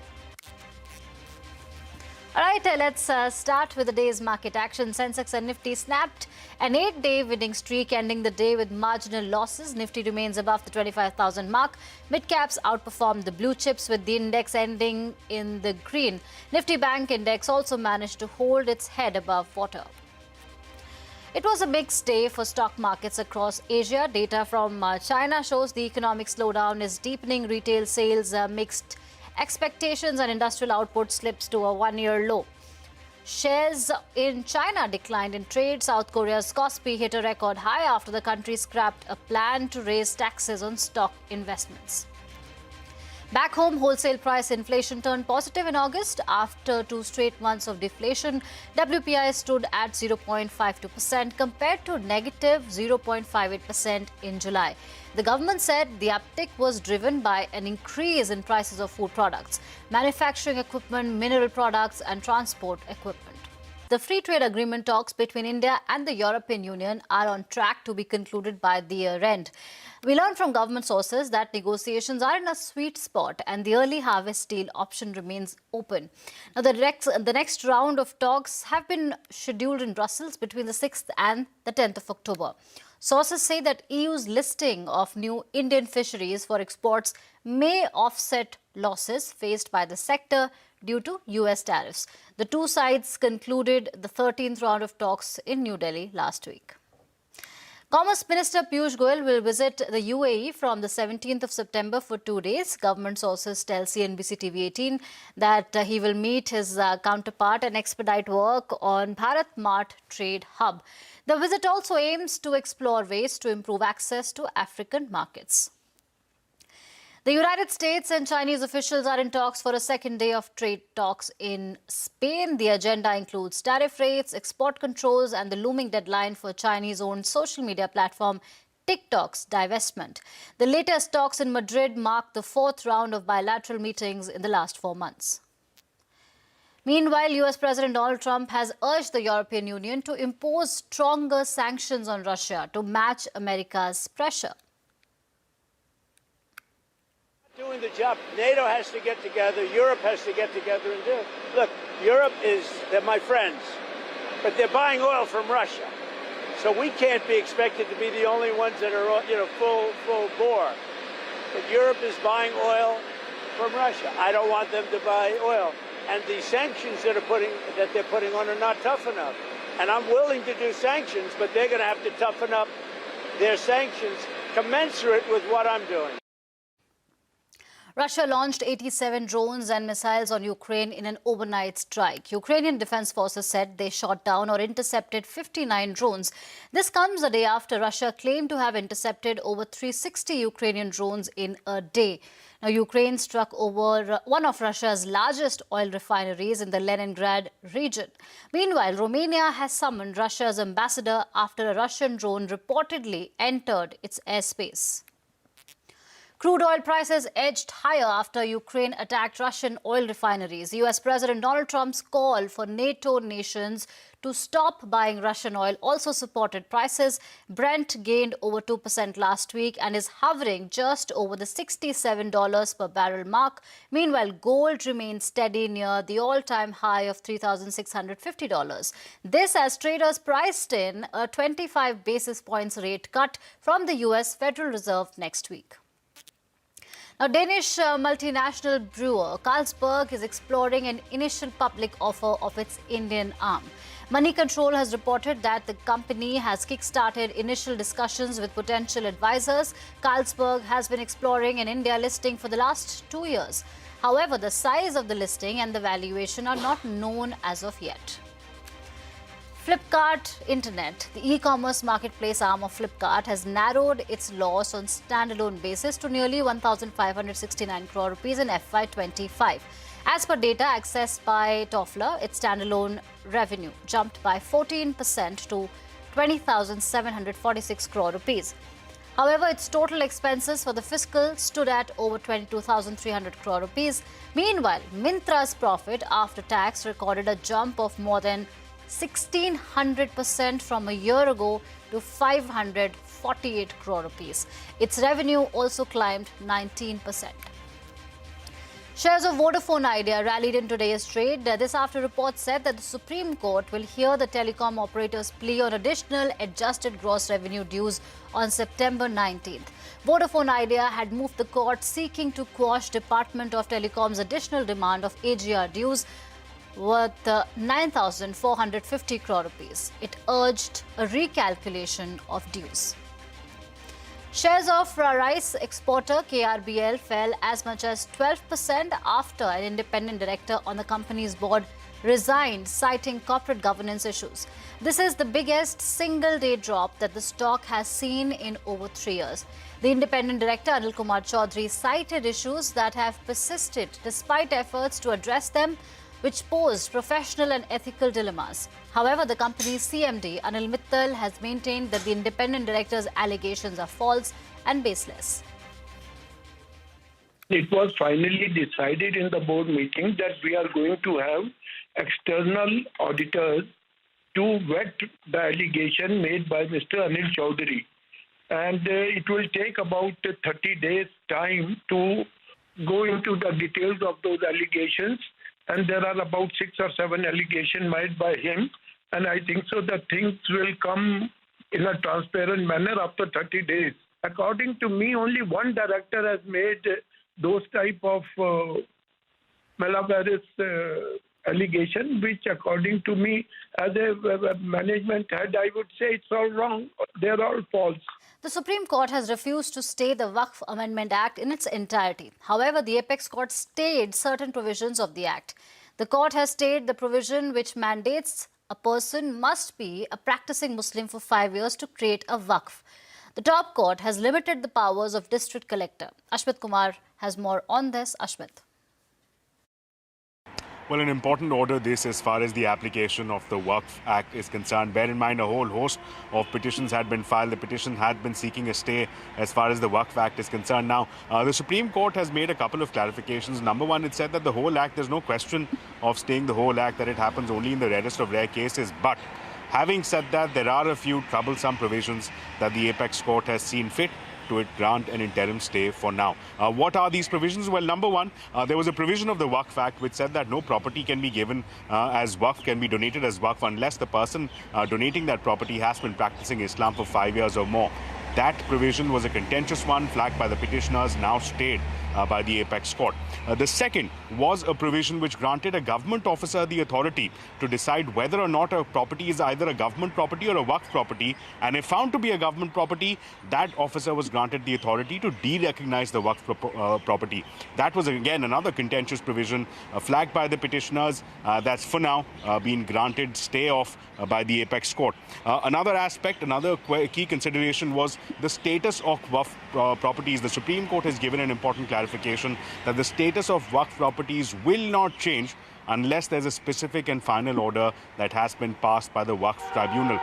All right, let's start with the day's market action. Sensex and Nifty snapped an 8-day winning streak, ending the day with marginal losses. Nifty remains above the 25,000 mark. Midcaps outperformed the blue chips with the index ending in the green. Nifty Bank Index also managed to hold its head above water. It was a mixed day for stock markets across Asia. Data from China shows the economic slowdown is deepening. Retail sales mixed expectations and industrial output slips to a one-year low. Shares in China declined in trade. South Korea's Kospi hit a record high after the country scrapped a plan to raise taxes on stock investments. Back home, wholesale price inflation turned positive in August after 2 straight months of deflation. WPI stood at 0.52% compared to negative 0.58% in July. The government said the uptick was driven by an increase in prices of food products, manufacturing equipment, mineral products, and transport equipment. The free trade agreement talks between India and the European Union are on track to be concluded by the year end. We learned from government sources that negotiations are in a sweet spot and the early harvest deal option remains open. Now, the next round of talks have been scheduled in Brussels between the 6th and the 10th of October. Sources say that EU's listing of new Indian fisheries for exports may offset losses faced by the sector due to US tariffs. The two sides concluded the 13th round of talks in New Delhi last week. Commerce Minister Piyush Goyal will visit the UAE from the 17th of September for 2 days. Government sources tell CNBC TV18 that he will meet his counterpart and expedite work on Bharat Mart Trade Hub. The visit also aims to explore ways to improve access to African markets. The United States and Chinese officials are in talks for a second day of trade talks in Spain. The agenda includes tariff rates, export controls, and the looming deadline for Chinese-owned social media platform TikTok's divestment. The latest talks in Madrid mark the 4th round of bilateral meetings in the last 4 months. Meanwhile, US President Donald Trump has urged the European Union to impose stronger sanctions on Russia to match America's pressure. Doing the job. NATO has to get together. Europe has to get together and do it. Look, Europe they're my friends, but they're buying oil from Russia. So we can't be expected to be the only ones that are, full bore. But Europe is buying oil from Russia. I don't want them to buy oil. And the sanctions that they're putting on are not tough enough. And I'm willing to do sanctions, but they're going to have to toughen up their sanctions commensurate with what I'm doing. Russia launched 87 drones and missiles on Ukraine in an overnight strike. Ukrainian defense forces said they shot down or intercepted 59 drones. This comes a day after Russia claimed to have intercepted over 360 Ukrainian drones in a day. Now, Ukraine struck over one of Russia's largest oil refineries in the Leningrad region. Meanwhile, Romania has summoned Russia's ambassador after a Russian drone reportedly entered its airspace. Crude oil prices edged higher after Ukraine attacked Russian oil refineries. US President Donald Trump's call for NATO nations to stop buying Russian oil also supported prices. Brent gained over 2% last week and is hovering just over the $67 per barrel mark. Meanwhile, gold remained steady near the all-time high of $3,650. This as traders priced in a 25 basis points rate cut from the US Federal Reserve next week. Now, Danish multinational brewer Carlsberg is exploring an initial public offer of its Indian arm. Money Control has reported that the company has kick-started initial discussions with potential advisors. Carlsberg has been exploring an India listing for the last 2 years. However, the size of the listing and the valuation are not known as of yet. Flipkart Internet, the e-commerce marketplace arm of Flipkart, has narrowed its loss on standalone basis to nearly 1,569 crore rupees in FY25. As per data accessed by Toffler, its standalone revenue jumped by 14% to 20,746 crore rupees. However, its total expenses for the fiscal stood at over 22,300 crore rupees. Meanwhile, Myntra's profit after tax recorded a jump of more than 1,600% from a year ago to 548 crore rupees. Its revenue also climbed 19%. Shares of Vodafone Idea rallied in today's trade. This after reports said that the Supreme Court will hear the telecom operator's plea on additional adjusted gross revenue dues on September 19th. Vodafone Idea had moved the court seeking to quash Department of Telecom's additional demand of AGR dues worth 9,450 crore rupees. It urged a recalculation of dues. Shares of rice exporter KRBL fell as much as 12% after an independent director on the company's board resigned, citing corporate governance issues. This is the biggest single-day drop that the stock has seen in over 3 years. The independent director, Anil Kumar Chaudhary, cited issues that have persisted despite efforts to address them, which posed professional and ethical dilemmas. However, the company's CMD, Anil Mittal, has maintained that the independent director's allegations are false and baseless. It was finally decided in the board meeting that we are going to have external auditors to vet the allegation made by Mr. Anil Chaudhary. And it will take about 30 days' time to go into the details of those allegations. And there are about 6 or 7 allegations made by him. And I think so that things will come in a transparent manner after 30 days. According to me, only one director has made those type of malicious allegation, which according to me, as a management head, I would say it's all wrong. They're all false. The Supreme Court has refused to stay the Waqf Amendment Act in its entirety. However, the Apex Court stayed certain provisions of the Act. The court has stayed the provision which mandates a person must be a practicing Muslim for 5 years to create a Waqf. The top court has limited the powers of District Collector. Ashmit Kumar has more on this. Ashmit. Well, an important order this as far as the application of the Waqf Act is concerned. Bear in mind, a whole host of petitions had been filed. The petition had been seeking a stay as far as the Waqf Act is concerned. Now, the Supreme Court has made a couple of clarifications. Number one, it said that the whole Act, there's no question of staying the whole Act, that it happens only in the rarest of rare cases. But having said that, there are a few troublesome provisions that the Apex Court has seen fit to it grant an interim stay for now. What are these provisions? Well, number one, there was a provision of the Waqf Act which said that no property can be given as Waqf, can be donated as Waqf unless the person donating that property has been practicing Islam for 5 years or more. That provision was a contentious one, flagged by the petitioners, now stayed by the apex court. The second was a provision which granted a government officer the authority to decide whether or not a property is either a government property or a Waqf property, and if found to be a government property, that officer was granted the authority to de-recognize the Waqf property. That was again another contentious provision flagged by the petitioners. That's for now been granted stay off by the apex court. Another aspect, another key consideration was the status of Waqf properties. The Supreme Court has given an important clarification that the status of Waqf properties will not change unless there's a specific and final order that has been passed by the Waqf Tribunal.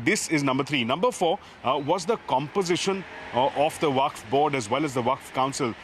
This is number 3. Number 4 was the composition of the Waqf Board as well as the Waqf Council.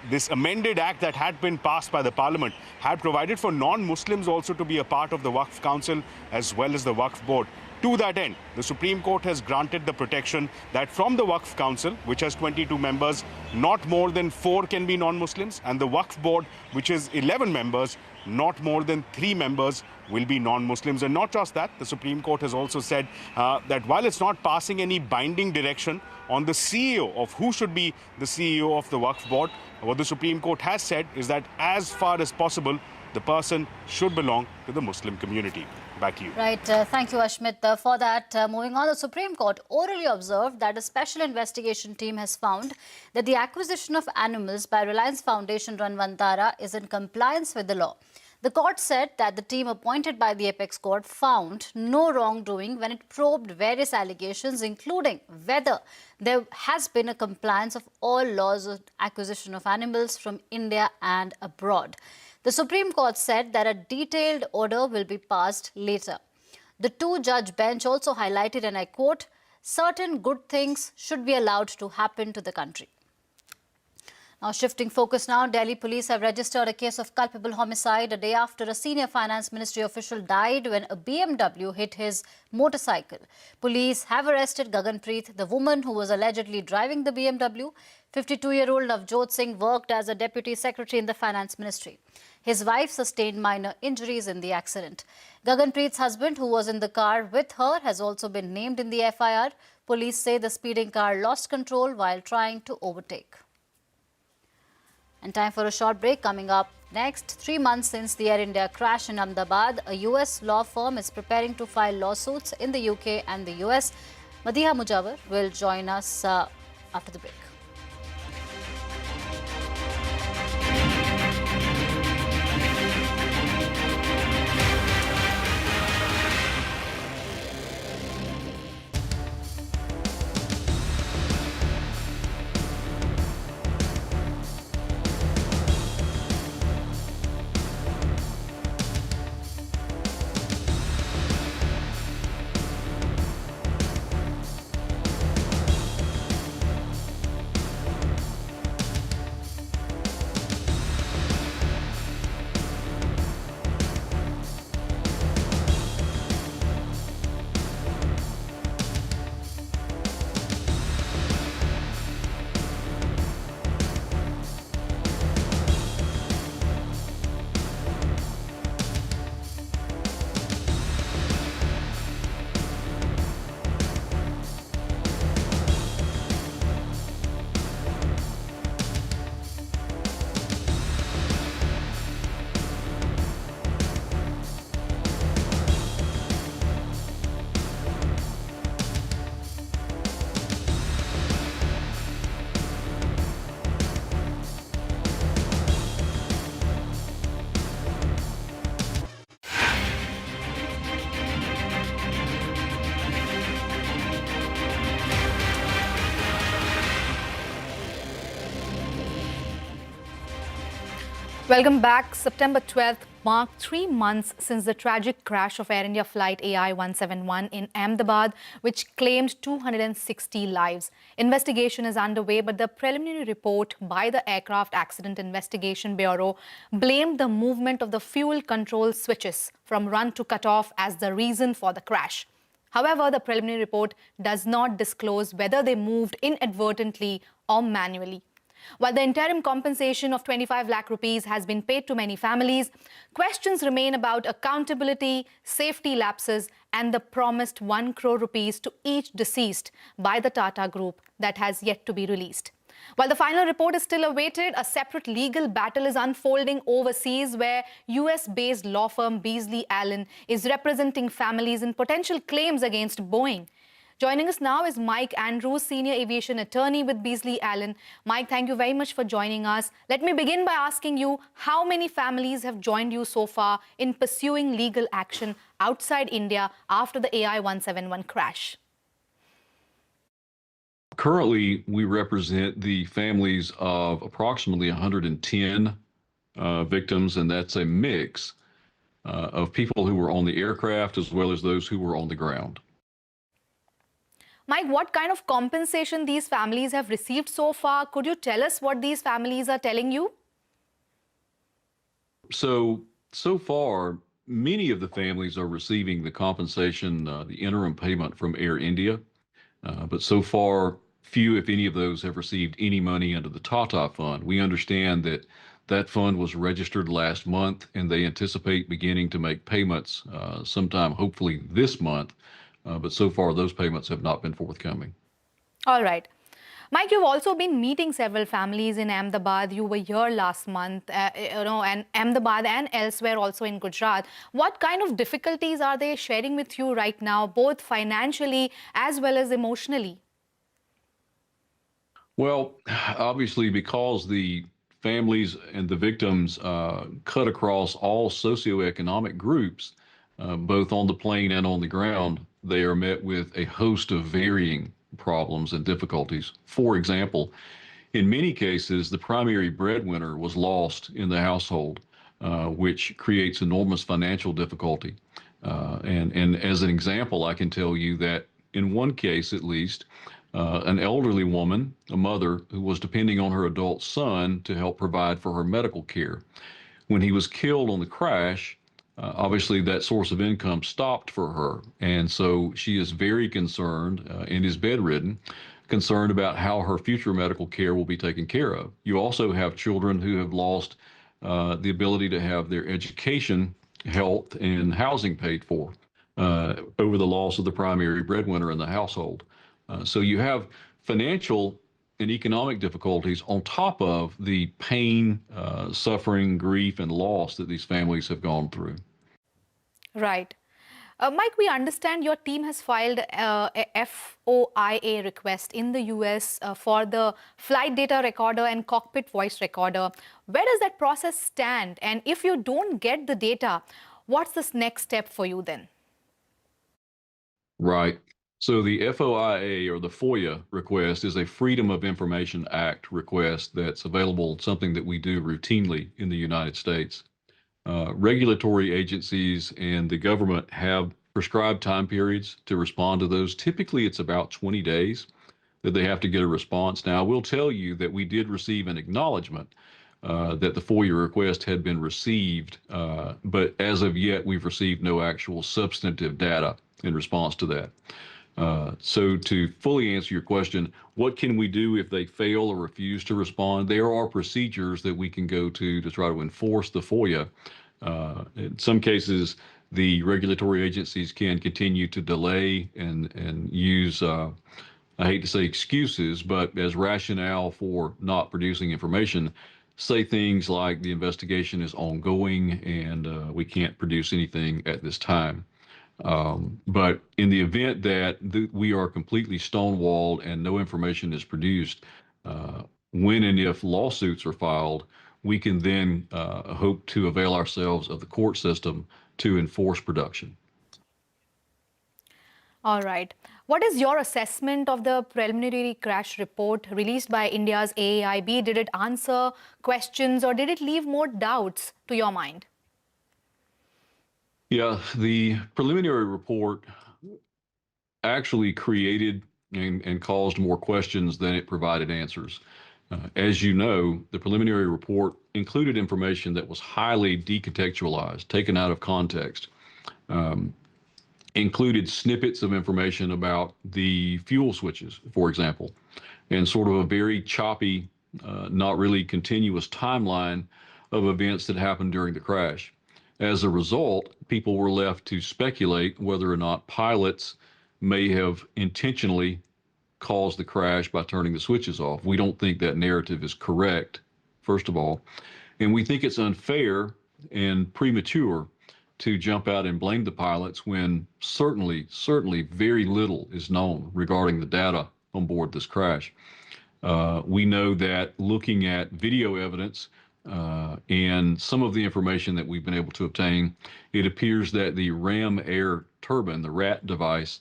This amended act that had been passed by the Parliament had provided for non-Muslims also to be a part of the Waqf Council as well as the Waqf Board. To that end, the Supreme Court has granted the protection that from the Waqf Council, which has 22 members, not more than 4 can be non-Muslims, and the Waqf Board, which is 11 members, not more than 3 members will be non-Muslims. And not just that, the Supreme Court has also said that while it's not passing any binding direction on the CEO of who should be the CEO of the Waqf Board, what the Supreme Court has said is that as far as possible, the person should belong to the Muslim community. Back to you. Right. Thank you, Ashmit, for that. Moving on, the Supreme Court orally observed that a special investigation team has found that the acquisition of animals by Reliance Foundation run Vantara is in compliance with the law. The court said that the team appointed by the apex court found no wrongdoing when it probed various allegations, including whether there has been a compliance of all laws of acquisition of animals from India and abroad. The Supreme Court said that a detailed order will be passed later. The 2-judge bench also highlighted, and I quote, certain good things should be allowed to happen to the country. Now, shifting focus now, Delhi police have registered a case of culpable homicide a day after a senior finance ministry official died when a BMW hit his motorcycle. Police have arrested Gaganpreet, the woman who was allegedly driving the BMW. 52-year-old Navjot Singh worked as a deputy secretary in the finance ministry. His wife sustained minor injuries in the accident. Gaganpreet's husband, who was in the car with her, has also been named in the FIR. Police say the speeding car lost control while trying to overtake. And time for a short break. Coming up next, 3 months since the Air India crash in Ahmedabad, a US law firm is preparing to file lawsuits in the UK and the US. Madiha Mujawar will join us after the break. Welcome back. September 12th marked 3 months since the tragic crash of Air India flight AI-171 in Ahmedabad, which claimed 260 lives. Investigation is underway, but the preliminary report by the Aircraft Accident Investigation Bureau blamed the movement of the fuel control switches from run to cut off as the reason for the crash. However, the preliminary report does not disclose whether they moved inadvertently or manually. While the interim compensation of 25 lakh rupees has been paid to many families, questions remain about accountability, safety lapses, and the promised 1 crore rupees to each deceased by the Tata Group that has yet to be released. While the final report is still awaited, a separate legal battle is unfolding overseas where US-based law firm Beasley Allen is representing families in potential claims against Boeing. Joining us now is Mike Andrews, senior aviation attorney with Beasley Allen. Mike, thank you very much for joining us. Let me begin by asking you, how many families have joined you so far in pursuing legal action outside India after the AI-171 crash? Currently, we represent the families of approximately 110 victims, and that's a mix of people who were on the aircraft as well as those who were on the ground. Mike, what kind of compensation these families have received so far? Could you tell us what these families are telling you? So far, many of the families are receiving the compensation, the interim payment from Air India. But so far, few, if any of those, have received any money under the Tata Fund. We understand that that fund was registered last month, and they anticipate beginning to make payments sometime, hopefully this month. But so far, those payments have not been forthcoming. All right. Mike, you've also been meeting several families in Ahmedabad. You were here last month, and Ahmedabad and elsewhere, also in Gujarat. What kind of difficulties are they sharing with you right now, both financially as well as emotionally? Well, obviously, because the families and the victims cut across all socioeconomic groups, both on the plane and on the ground, they are met with a host of varying problems and difficulties. For example, in many cases, the primary breadwinner was lost in the household, which creates enormous financial difficulty. And as an example, I can tell you that in one case, at least, an elderly woman, a mother, who was depending on her adult son to help provide for her medical care. When he was killed on the crash, obviously that source of income stopped for her. And so she is very concerned and is bedridden, concerned about how her future medical care will be taken care of. You also have children who have lost the ability to have their education, health, and housing paid for over the loss of the primary breadwinner in the household. So you have financial and economic difficulties on top of the pain, suffering, grief, and loss that these families have gone through. Right. Mike, we understand your team has filed a FOIA request in the US for the flight data recorder and cockpit voice recorder. Where does that process stand? And if you don't get the data, what's the next step for you then? Right. So the FOIA, or the FOIA request, is a Freedom of Information Act request that's available, something that we do routinely in the United States. Regulatory agencies and the government have prescribed time periods to respond to those. Typically, it's about 20 days that they have to get a response. Now, I will tell you that we did receive an acknowledgement that the FOIA request had been received, but as of yet, we've received no actual substantive data in response to that. So to fully answer your question, what can we do if they fail or refuse to respond? There are procedures that we can go to try to enforce the FOIA. In some cases, the regulatory agencies can continue to delay and use, I hate to say excuses, but as rationale for not producing information, say things like the investigation is ongoing and we can't produce anything at this time. But in the event that we are completely stonewalled and no information is produced, when and if lawsuits are filed, we can then hope to avail ourselves of the court system to enforce production. All right. What is your assessment of the preliminary crash report released by India's AAIB? Did it answer questions or did it leave more doubts to your mind? Yeah, the preliminary report actually created and caused more questions than it provided answers. As you know, the preliminary report included information that was highly decontextualized, taken out of context, included snippets of information about the fuel switches, for example, and sort of a very choppy, not really continuous timeline of events that happened during the crash. As a result, people were left to speculate whether or not pilots may have intentionally caused the crash by turning the switches off. We don't think that narrative is correct, first of all. And we think it's unfair and premature to jump out and blame the pilots when certainly very little is known regarding the data on board this crash. We know that looking at video evidence and some of the information that we've been able to obtain, it appears that the ram air turbine, the RAT device,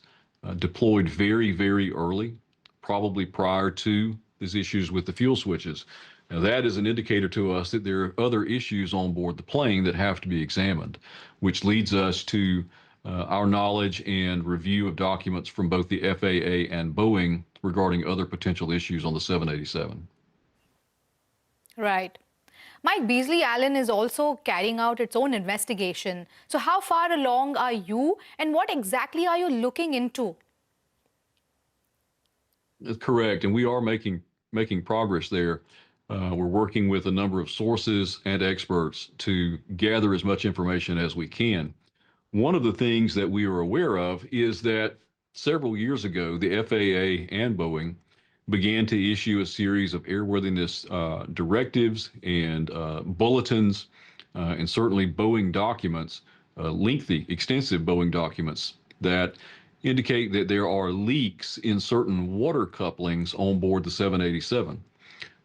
deployed very, very early, probably prior to these issues with the fuel switches. Now, that is an indicator to us that there are other issues on board the plane that have to be examined, which leads us to our knowledge and review of documents from both the FAA and Boeing regarding other potential issues on the 787. Right. Mike, Beasley Allen is also carrying out its own investigation. So how far along are you, and what exactly are you looking into? That's correct, and we are making progress there. We're working with a number of sources and experts to gather as much information as we can. One of the things that we are aware of is that several years ago, the FAA and Boeing began to issue a series of airworthiness directives and bulletins, and certainly Boeing documents, lengthy, extensive Boeing documents that indicate that there are leaks in certain water couplings on board the 787.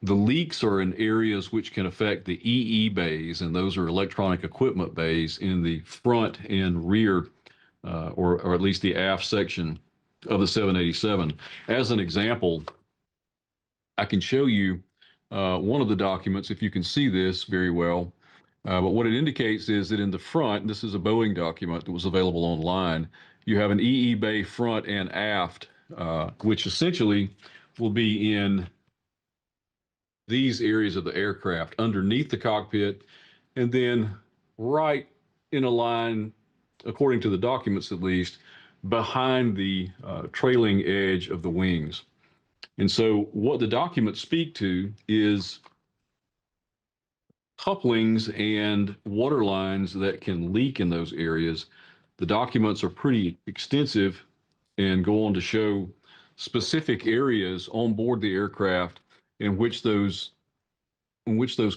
The leaks are in areas which can affect the EE bays, and those are electronic equipment bays in the front and rear, or at least the aft section of the 787. As an example, I can show you one of the documents, if you can see this very well. But what it indicates is that in the front, this is a Boeing document that was available online, you have an EE bay front and aft, which essentially will be in these areas of the aircraft underneath the cockpit, and then right in a line, according to the documents at least, behind the trailing edge of the wings. And so what the documents speak to is couplings and water lines that can leak in those areas. The documents are pretty extensive and go on to show specific areas on board the aircraft in which those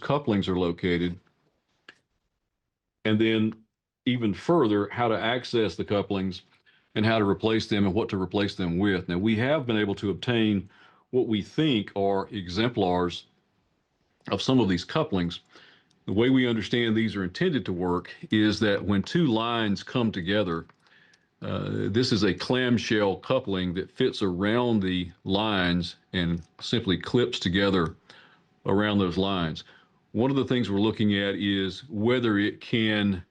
couplings are located, and then even further how to access the couplings and how to replace them and what to replace them with. Now, we have been able to obtain what we think are exemplars of some of these couplings. The way we understand these are intended to work is that when two lines come together, this is a clamshell coupling that fits around the lines and simply clips together around those lines. One of the things we're looking at is whether it can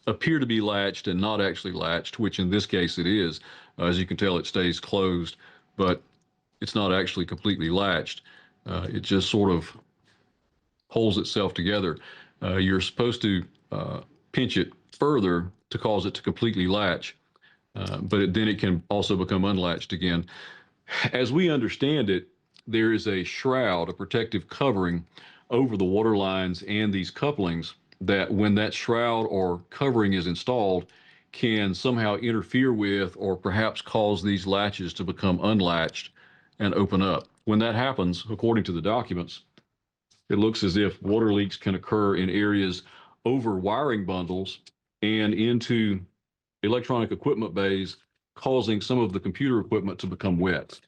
appear to be latched and not actually latched, which in this case it is. As you can tell, it stays closed, but it's not actually completely latched. It just sort of holds itself together. You're supposed to pinch it further to cause it to completely latch, but then it can also become unlatched again. As we understand it, there is a shroud, a protective covering over the water lines and these couplings that when that shroud or covering is installed can somehow interfere with or perhaps cause these latches to become unlatched and open up. When that happens, according to the documents, it looks as if water leaks can occur in areas over wiring bundles and into electronic equipment bays, causing some of the computer equipment to become wet.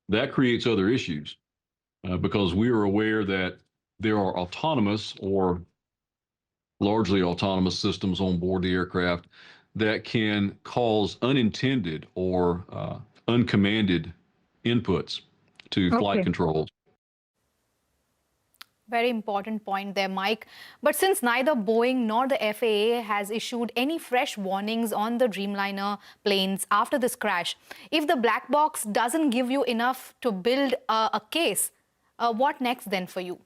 That creates other issues because we are aware that there are autonomous or largely autonomous systems on board the aircraft that can cause unintended or uncommanded inputs to flight controls. Very important point there, Mike. But since neither Boeing nor the FAA has issued any fresh warnings on the Dreamliner planes after this crash, if the black box doesn't give you enough to build a case, what next then for you?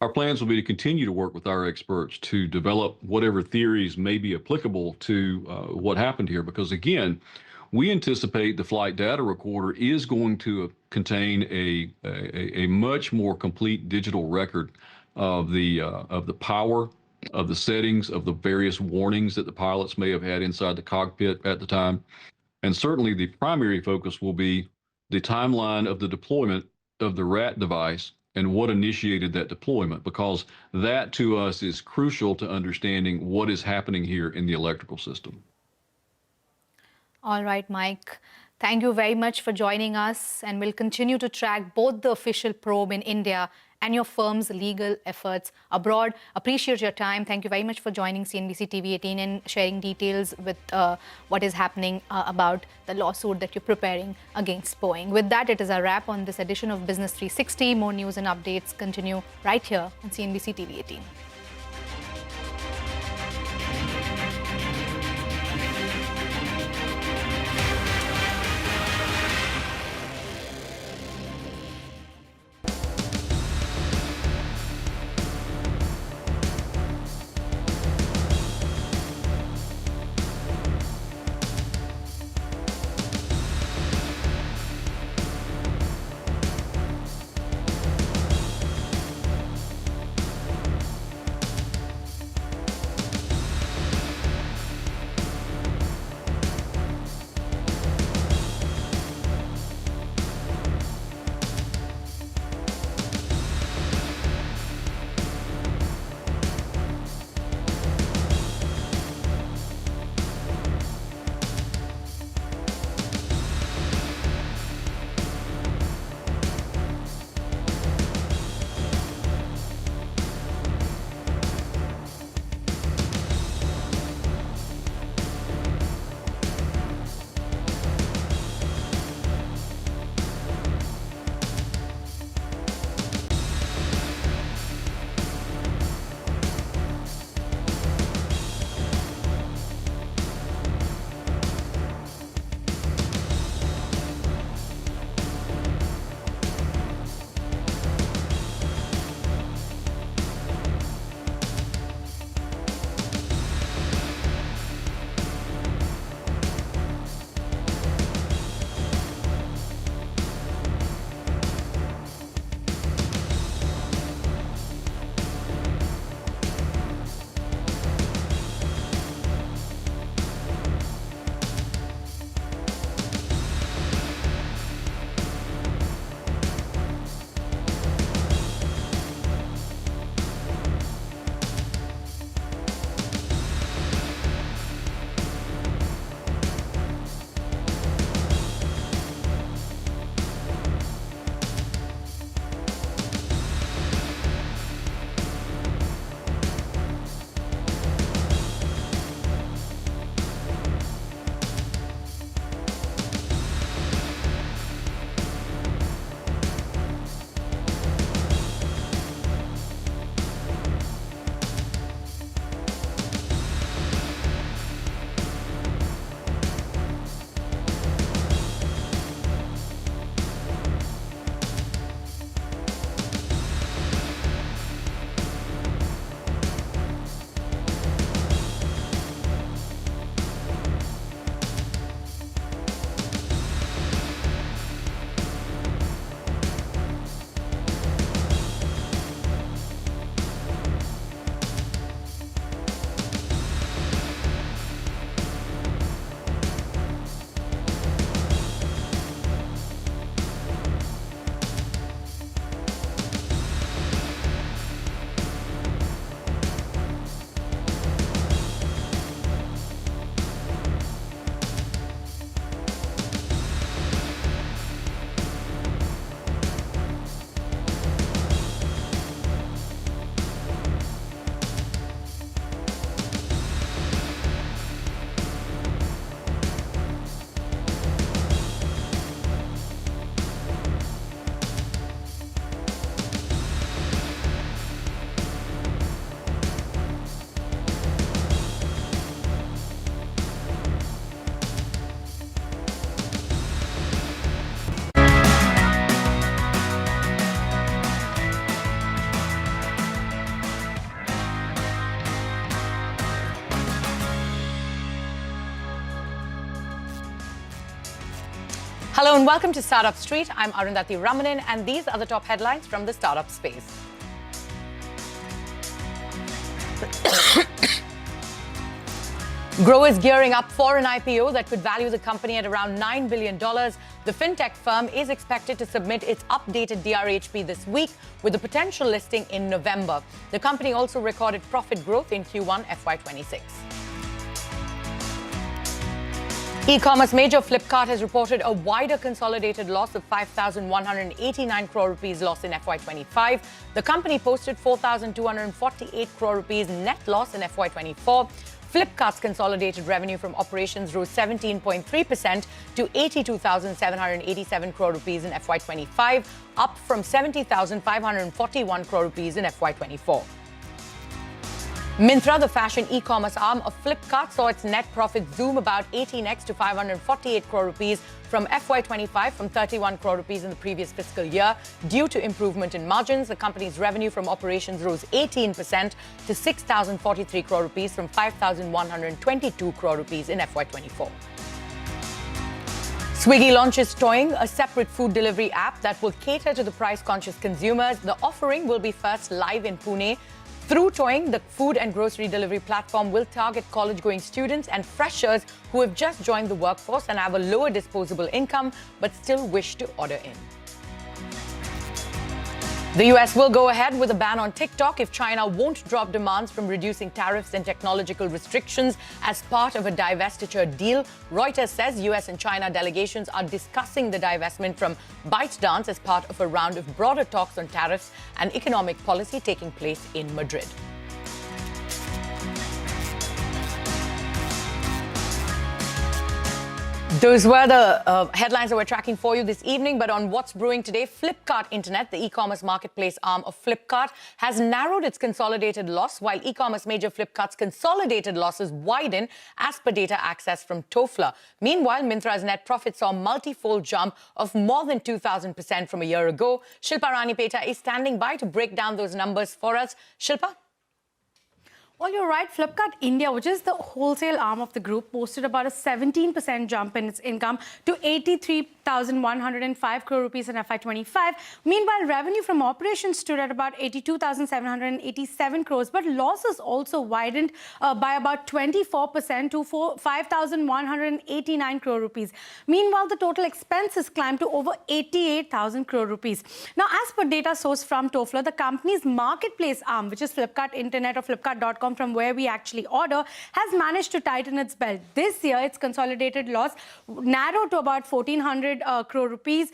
Our plans will be to continue to work with our experts to develop whatever theories may be applicable to what happened here, because again, we anticipate the flight data recorder is going to contain a much more complete digital record of the power, of the settings, of the various warnings that the pilots may have had inside the cockpit at the time. And certainly the primary focus will be the timeline of the deployment of the RAT device and what initiated that deployment, because that to us is crucial to understanding what is happening here in the electrical system. All right, Mike. Thank you very much for joining us, and we'll continue to track both the official probe in India and your firm's legal efforts abroad. Appreciate your time. Thank you very much for joining CNBC TV18 and sharing details with what is happening about the lawsuit that you're preparing against Boeing. With that, it is a wrap on this edition of Business 360. More news and updates continue right here on CNBC TV18. Hello and welcome to Startup Street. I'm Arundhati Ramanan and these are the top headlines from the startup space. Grow is gearing up for an IPO that could value the company at around $9 billion. The fintech firm is expected to submit its updated DRHP this week with a potential listing in November. The company also recorded profit growth in Q1 FY26. E-commerce major Flipkart has reported a wider consolidated loss of 5,189 crore rupees loss in FY25. The company posted 4,248 crore rupees net loss in FY24. Flipkart's consolidated revenue from operations rose 17.3% to 82,787 crore rupees in FY25, up from 70,541 crore rupees in FY24. Myntra, the fashion e-commerce arm of Flipkart, saw its net profit zoom about 18x to 548 crore rupees from FY25 from 31 crore rupees in the previous fiscal year. Due to improvement in margins, the company's revenue from operations rose 18% to 6,043 crore rupees from 5,122 crore rupees in FY24. Swiggy launches Toing, a separate food delivery app that will cater to the price-conscious consumers. The offering will be first live in Pune. Through Toing, the food and grocery delivery platform will target college-going students and freshers who have just joined the workforce and have a lower disposable income but still wish to order in. The US will go ahead with a ban on TikTok if China won't drop demands from reducing tariffs and technological restrictions as part of a divestiture deal. Reuters says US and China delegations are discussing the divestment from ByteDance as part of a round of broader talks on tariffs and economic policy taking place in Madrid. Those were the headlines that we're tracking for you this evening. But on what's brewing today, Flipkart Internet, the e-commerce marketplace arm of Flipkart, has narrowed its consolidated loss, while e-commerce major Flipkart's consolidated losses widen as per data access from TOFLA. Meanwhile, Myntra's net profit saw a multi-fold jump of more than 2,000% from a year ago. Shilpa Ranipeta is standing by to break down those numbers for us. Shilpa? Well, you're right. Flipkart India, which is the wholesale arm of the group, posted about a 17% jump in its income to 83,105 crore rupees in FY25. Meanwhile, revenue from operations stood at about 82,787 crores, but losses also widened by about 24% to 5,189 crore rupees. Meanwhile, the total expenses climbed to over 88,000 crore rupees. Now, as per data source from TOFLA, the company's marketplace arm, which is Flipkart Internet or Flipkart.com, from where we actually order, has managed to tighten its belt. This year, its consolidated loss narrowed to about 1,400 crore rupees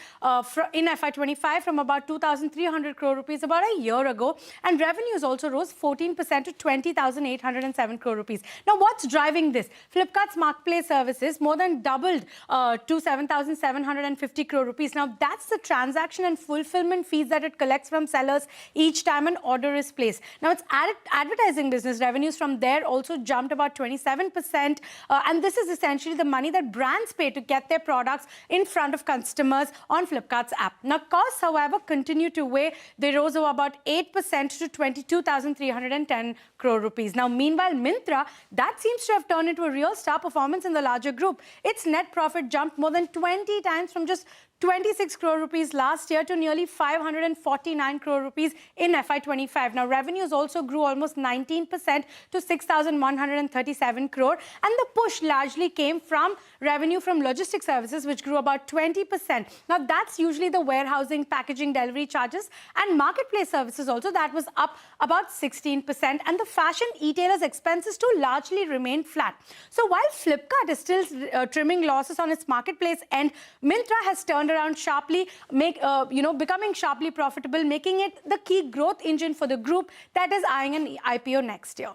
in FY25 from about 2,300 crore rupees about a year ago. And revenues also rose 14% to 20,807 crore rupees. Now, what's driving this? Flipkart's marketplace services more than doubled to 7,750 crore rupees. Now, that's the transaction and fulfillment fees that it collects from sellers each time an order is placed. Now, its advertising business revenues from there also jumped about 27%. And this is essentially the money that brands pay to get their products in front of customers on Flipkart's app. Now, costs, however, continue to weigh. They rose over about 8% to 22,310 crore rupees. Now, meanwhile, Myntra, that seems to have turned into a real star performance in the larger group. Its net profit jumped more than 20 times from just 26 crore rupees last year to nearly 549 crore rupees in FY25. Now, revenues also grew almost 19% to 6,137 crore. And the push largely came from revenue from logistics services, which grew about 20%. Now, that's usually the warehousing, packaging, delivery charges, and marketplace services also. That was up about 16%. And the fashion e-tailers' expenses too largely remained flat. So while Flipkart is still trimming losses on its marketplace end, Myntra has turned around sharply, becoming sharply profitable, making it the key growth engine for the group that is eyeing an IPO next year.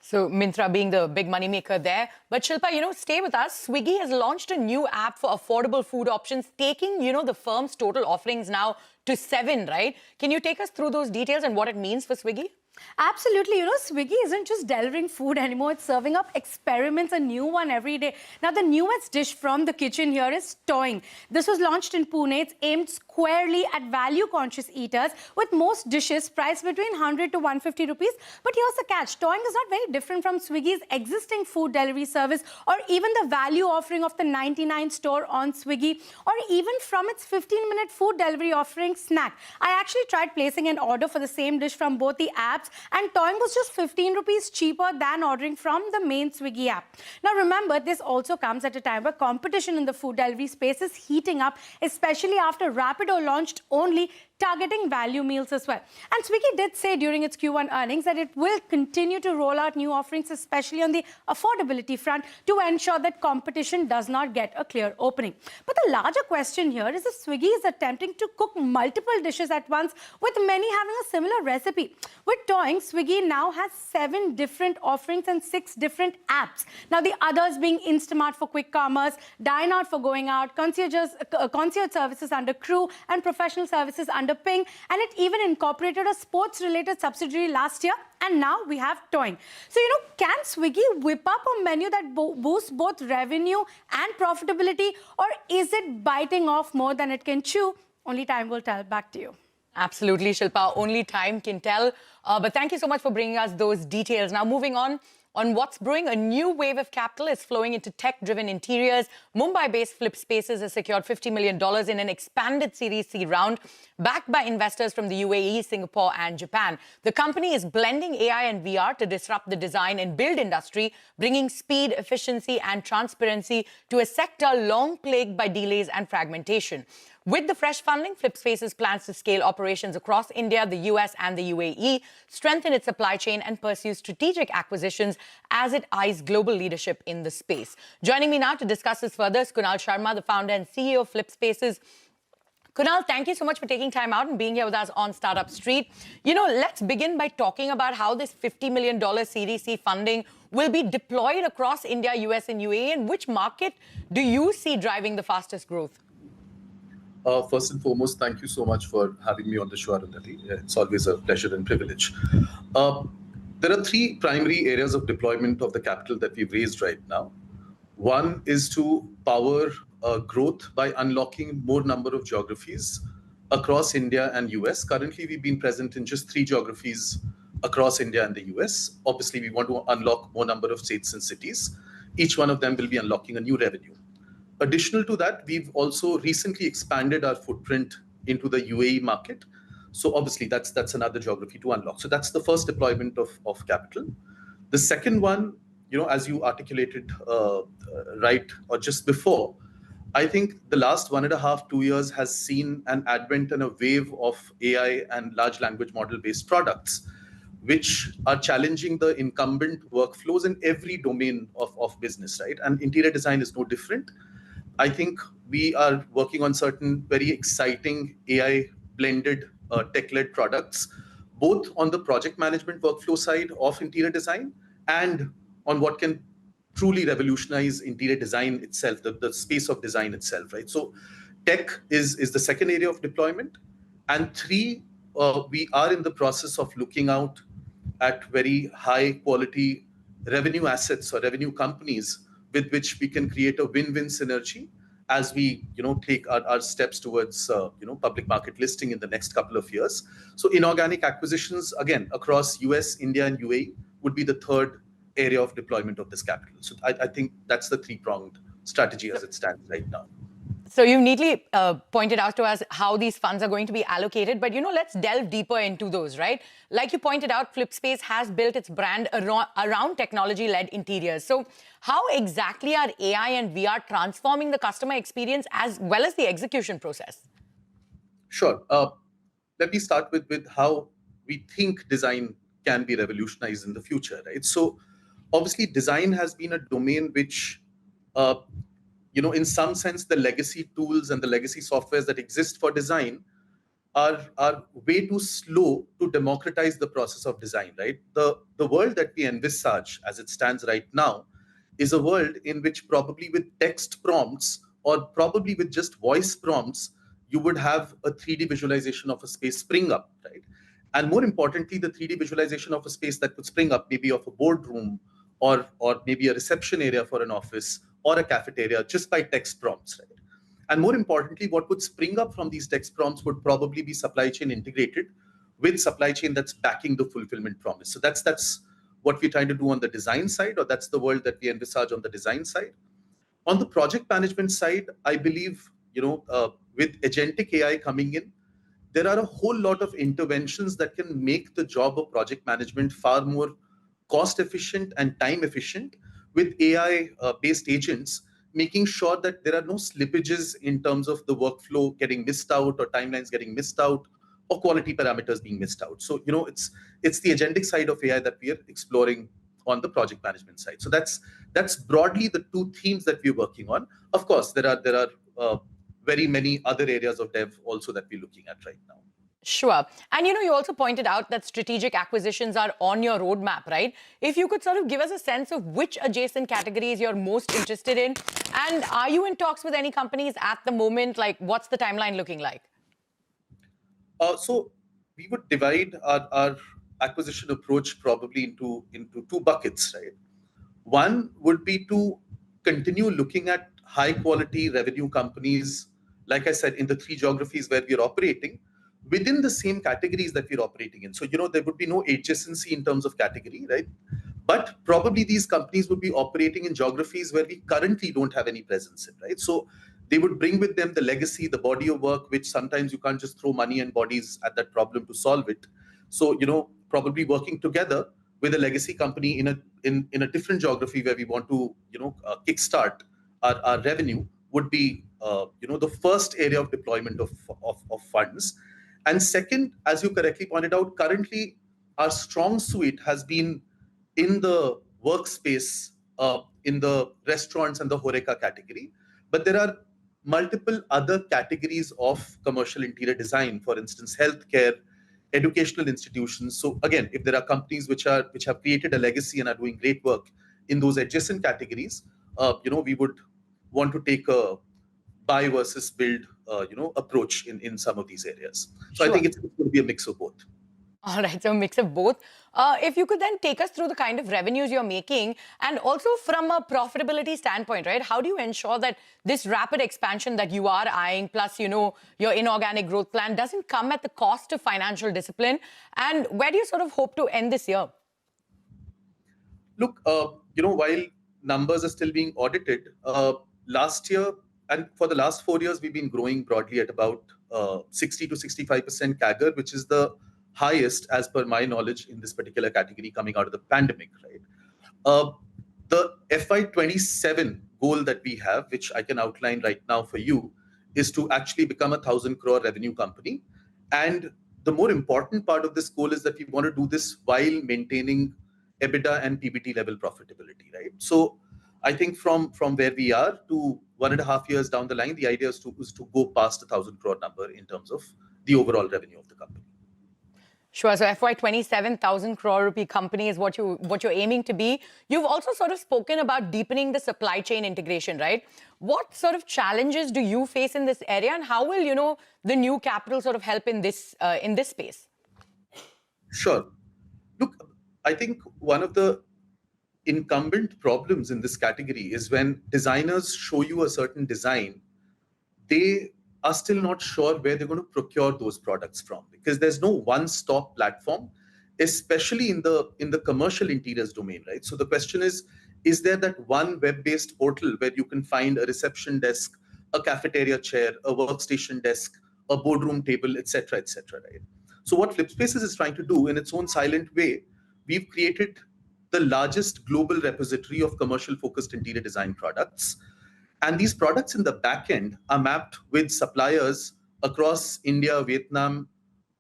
So Myntra being the big money maker there. But Shilpa, stay with us. Swiggy has launched a new app for affordable food options, taking, the firm's total offerings now to 7, right? Can you take us through those details and what it means for Swiggy? Absolutely. Swiggy isn't just delivering food anymore. It's serving up experiments, a new one every day. Now, the newest dish from the kitchen here is Toing. This was launched in Pune. It's aimed squarely at value-conscious eaters, with most dishes priced between 100 to 150 rupees. But here's the catch. Toing is not very different from Swiggy's existing food delivery service, or even the value offering of the 99 store on Swiggy, or even from its 15-minute food delivery offering Snack. I actually tried placing an order for the same dish from both the apps, apps, and Toing was just 15 rupees cheaper than ordering from the main Swiggy app. Now remember, this also comes at a time where competition in the food delivery space is heating up, especially after Rapido launched only targeting value meals as well. And Swiggy did say during its Q1 earnings that it will continue to roll out new offerings, especially on the affordability front, to ensure that competition does not get a clear opening. But the larger question here is if Swiggy is attempting to cook multiple dishes at once, with many having a similar recipe. With Toing, Swiggy now has 7 different offerings and 6 different apps. Now the others being Instamart for quick commerce, Dine Out for going out, concierge services under Crew, and professional services under Ping, and it even incorporated a sports-related subsidiary last year, and now we have Toing. So, can Swiggy whip up a menu that boosts both revenue and profitability, or is it biting off more than it can chew? Only time will tell. Back to you. Absolutely, Shilpa. Only time can tell. But thank you so much for bringing us those details. Now, moving on what's brewing, a new wave of capital is flowing into tech-driven interiors. Mumbai-based Flip Spaces has secured $50 million in an expanded Series C round, backed by investors from the UAE, Singapore, and Japan. The company is blending AI and VR to disrupt the design and build industry, bringing speed, efficiency, and transparency to a sector long plagued by delays and fragmentation. With the fresh funding, Flip Spaces plans to scale operations across India, the US, and the UAE, strengthen its supply chain, and pursue strategic acquisitions as it eyes global leadership in the space. Joining me now to discuss this further is Kunal Sharma, the founder and CEO of Flip Spaces. Kunal, thank you so much for taking time out and being here with us on Startup Street. Let's begin by talking about how this $50 million Series C funding will be deployed across India, US, and UAE, and which market do you see driving the fastest growth? First and foremost, thank you so much for having me on the show, Arundhati. It's always a pleasure and privilege. There are 3 primary areas of deployment of the capital that we've raised right now. One is to power growth by unlocking more number of geographies across India and US. Currently, we've been present in just 3 geographies across India and the US. Obviously, we want to unlock more number of states and cities. Each one of them will be unlocking a new revenue. Additional to that, we've also recently expanded our footprint into the UAE market. So obviously, that's another geography to unlock. So that's the first deployment of capital. The second one, as you articulated right or just before, I think the last 1.5, 2 years has seen an advent and a wave of AI and large language model-based products, which are challenging the incumbent workflows in every domain of business, right? And interior design is no different. I think we are working on certain very exciting AI-blended tech-led products, both on the project management workflow side of interior design and on what can truly revolutionize interior design itself, the space of design itself, right? So tech is the second area of deployment. And 3, we are in the process of looking out at very high quality revenue assets or revenue companies with which we can create a win-win synergy as we, take our steps towards, public market listing in the next couple of years. So inorganic acquisitions, again, across US, India, and UAE would be the third area of deployment of this capital. So I think that's the 3-pronged strategy as it stands right now. So you neatly pointed out to us how these funds are going to be allocated, but let's delve deeper into those, right? Like you pointed out, FlipSpace has built its brand around technology-led interiors. So how exactly are AI and VR transforming the customer experience as well as the execution process? Sure. Let me start with how we think design can be revolutionized in the future, right? So obviously design has been a domain which in some sense, the legacy tools and the legacy softwares that exist for design are way too slow to democratize the process of design, right? The world that we envisage as it stands right now is a world in which probably with text prompts or probably with just voice prompts, you would have a 3D visualization of a space spring up, right? And more importantly, the 3D visualization of a space that would spring up maybe of a boardroom or maybe a reception area for an office or a cafeteria just by text prompts, right? And more importantly, what would spring up from these text prompts would probably be supply chain integrated with supply chain that's backing the fulfillment promise. So that's what we're trying to do on the design side, or that's the world that we envisage on the design side. On the project management side, I believe, with agentic AI coming in, there are a whole lot of interventions that can make the job of project management far more cost efficient and time efficient with AI-based agents, making sure that there are no slippages in terms of the workflow getting missed out or timelines getting missed out or quality parameters being missed out. So, it's the agentic side of AI that we are exploring on the project management side. So that's broadly the two themes that we're working on. Of course, there are very many other areas of dev also that we're looking at right now. Sure. And you also pointed out that strategic acquisitions are on your roadmap, right? If you could sort of give us a sense of which adjacent categories you're most interested in, and are you in talks with any companies at the moment? Like, what's the timeline looking like? So we would divide our acquisition approach probably into two buckets, right? One would be to continue looking at high quality revenue companies, like I said, in the 3 geographies where we're operating, within the same categories that we're operating in. So, there would be no adjacency in terms of category, right? But probably these companies would be operating in geographies where we currently don't have any presence in, right? So they would bring with them the legacy, the body of work, which sometimes you can't just throw money and bodies at that problem to solve it. So, probably working together with a legacy company in a different geography where we want to, kickstart our revenue would be, the first area of deployment of funds. And second, as you correctly pointed out, currently our strong suite has been in the workspace, in the restaurants and the HoReCa category. But there are multiple other categories of commercial interior design, for instance, healthcare, educational institutions. So again, if there are companies which have created a legacy and are doing great work in those adjacent categories, we would want to take a buy versus build, approach in some of these areas. So Sure. I think it's going to be a mix of both. All right, so a mix of both. If you could then take us through the kind of revenues you're making, and also from a profitability standpoint, right? How do you ensure that this rapid expansion that you are eyeing, plus, your inorganic growth plan, doesn't come at the cost of financial discipline? And where do you sort of hope to end this year? Look, while numbers are still being audited, last year and for the last 4 years, we've been growing broadly at about 60 to 65% CAGR, which is the highest, as per my knowledge, in this particular category coming out of the pandemic, right? The FY27 goal that we have, which I can outline right now for you, is to actually become a 1,000 crore revenue company. And the more important part of this goal is that we want to do this while maintaining EBITDA and PBT level profitability, right? So I think from where we are to 1.5 years down the line, the idea is to go past the 1,000 crore number in terms of the overall revenue of the company. Sure. So FY27, 1,000 crore rupee company is what you're aiming to be. You've also sort of spoken about deepening the supply chain integration, right? What sort of challenges do you face in this area, and how will the new capital sort of help in this space? Sure. Look, I think one of the incumbent problems in this category is when designers show you a certain design, they are still not sure where they're going to procure those products from, because there's no one-stop platform, especially in the commercial interiors domain, right? So the question is there that one web-based portal where you can find a reception desk, a cafeteria chair, a workstation desk, a boardroom table, etc., right? So what FlipSpaces is trying to do in its own silent way, we've created the largest global repository of commercial-focused interior design products. And these products in the back end are mapped with suppliers across India, Vietnam,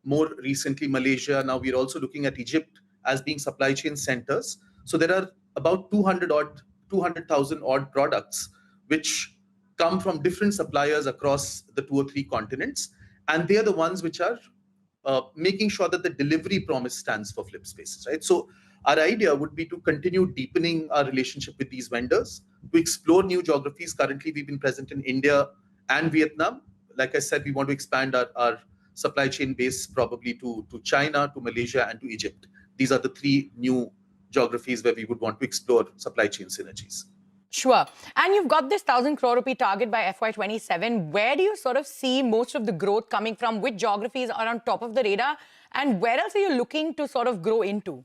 more recently Malaysia. Now we're also looking at Egypt as being supply chain centers. So there are about 200,000 odd products which come from different suppliers across the 2 or 3 continents. And they are the ones which are making sure that the delivery promise stands for FlipSpaces, right? So our idea would be to continue deepening our relationship with these vendors, to explore new geographies. Currently, we've been present in India and Vietnam. Like I said, we want to expand our supply chain base probably to China, to Malaysia, and to Egypt. These are the 3 new geographies where we would want to explore supply chain synergies. Sure. And you've got this 1,000 crore rupee target by FY27. Where do you sort of see most of the growth coming from? Which geographies are on top of the radar? And where else are you looking to sort of grow into?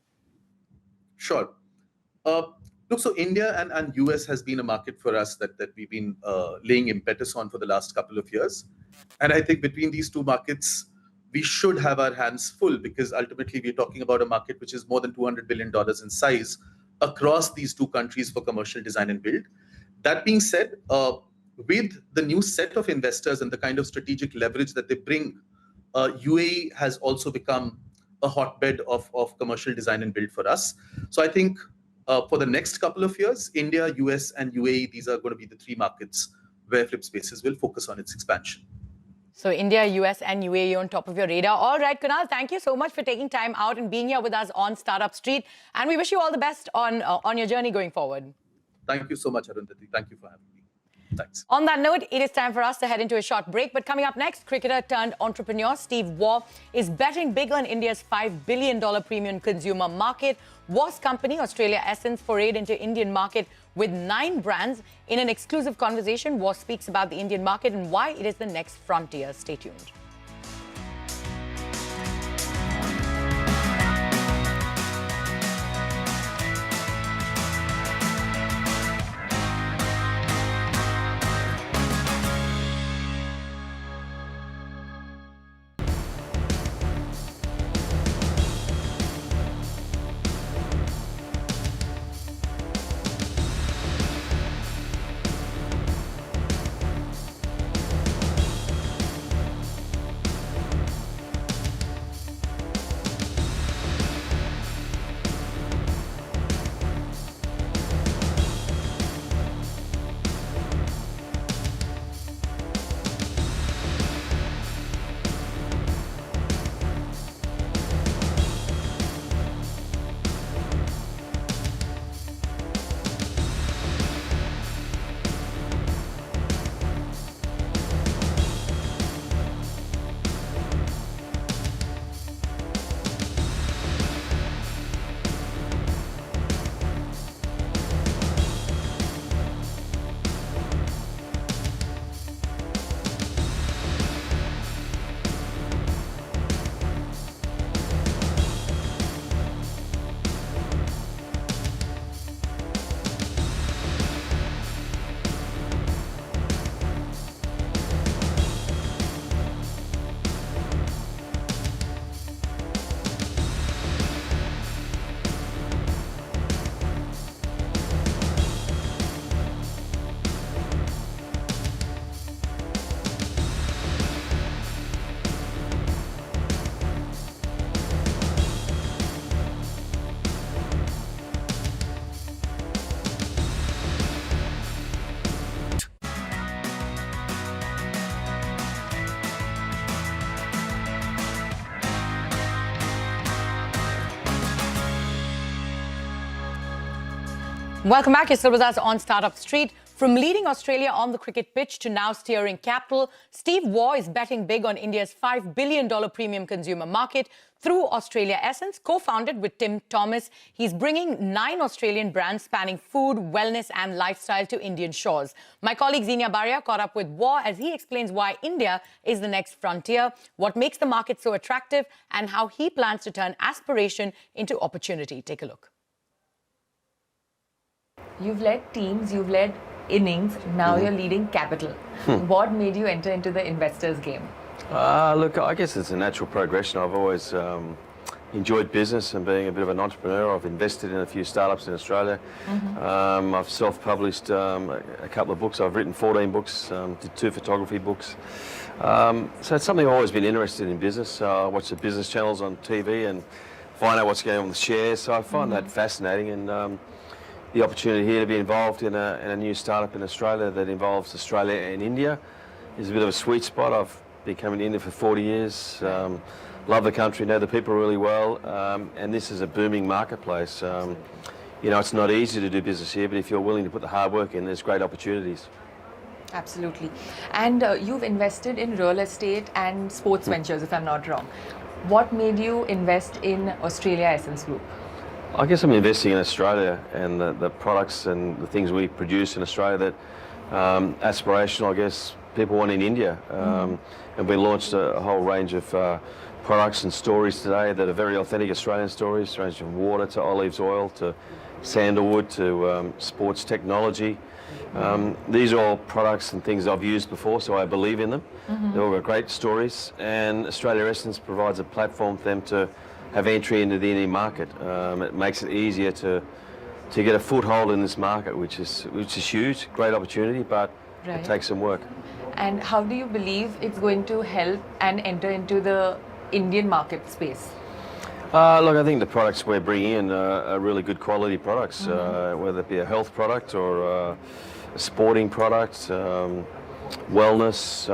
Sure. Look, so India and US has been a market for us that we've been laying impetus on for the last couple of years. And I think between these 2 markets, we should have our hands full, because ultimately we're talking about a market which is more than $200 billion in size across these two countries for commercial design and build. That being said, with the new set of investors and the kind of strategic leverage that they bring, UAE has also become a hotbed of commercial design and build for us. So I think for the next couple of years, India, US, and UAE, these are going to be the three markets where Flipspaces will focus on its expansion. So India, US, and UAE on top of your radar. All right, Kunal, thank you so much for taking time out and being here with us on Startup Street. And we wish you all the best on your journey going forward. Thank you so much, Arundhati. Thank you for having me. Thanks. On that note, it is time for us to head into a short break. But coming up next, cricketer turned entrepreneur Steve Waugh is betting big on India's $5 billion premium consumer market. Waugh's company, Australia Essence, forayed into Indian market with 9 brands. In an exclusive conversation, Waugh speaks about the Indian market and why it is the next frontier. Stay tuned. Welcome back. You're still with us on Startup Street. From leading Australia on the cricket pitch to now steering capital, Steve Waugh is betting big on India's $5 billion premium consumer market through Australia Essence, co-founded with Tim Thomas. He's bringing 9 Australian brands spanning food, wellness and lifestyle to Indian shores. My colleague Zenia Baria caught up with Waugh as he explains why India is the next frontier, what makes the market so attractive, and how he plans to turn aspiration into opportunity. Take a look. You've led teams, you've led innings, now you're leading capital. What made you enter into the investors game? Look, I guess it's a natural progression. I've always enjoyed business and being a bit of an entrepreneur. I've invested in a few startups in Australia. I've self-published a couple of books. I've written 14 books, did 2 photography books. So it's something I've always been interested in business. I watch the business channels on TV and find out what's going on with shares. So I find that fascinating, and the opportunity here to be involved in a new startup in Australia that involves Australia and India is a bit of a sweet spot. I've been coming to India for 40 years, love the country, know the people really well, and this is a booming marketplace. You know, it's not easy to do business here, but if you're willing to put the hard work in, there's great opportunities. Absolutely. And you've invested in real estate and sports ventures, if I'm not wrong. What made you invest in Australia Essence Group? I guess I'm investing in Australia and the products and the things we produce in Australia that aspirational, I guess, people want in India. And we launched a whole range of products and stories today that are very authentic Australian stories, ranging from water to olive oil to sandalwood to sports technology. These are all products and things I've used before, so I believe in them. They've all got great stories, and Australia Essence provides a platform for them to have entry into the Indian market. It makes it easier to get a foothold in this market, which is huge, great opportunity, but it takes some work. And how do you believe it's going to help and enter into the Indian market space? Look, I think the products we're bringing in are really good quality products, whether it be a health product or a sporting product, wellness.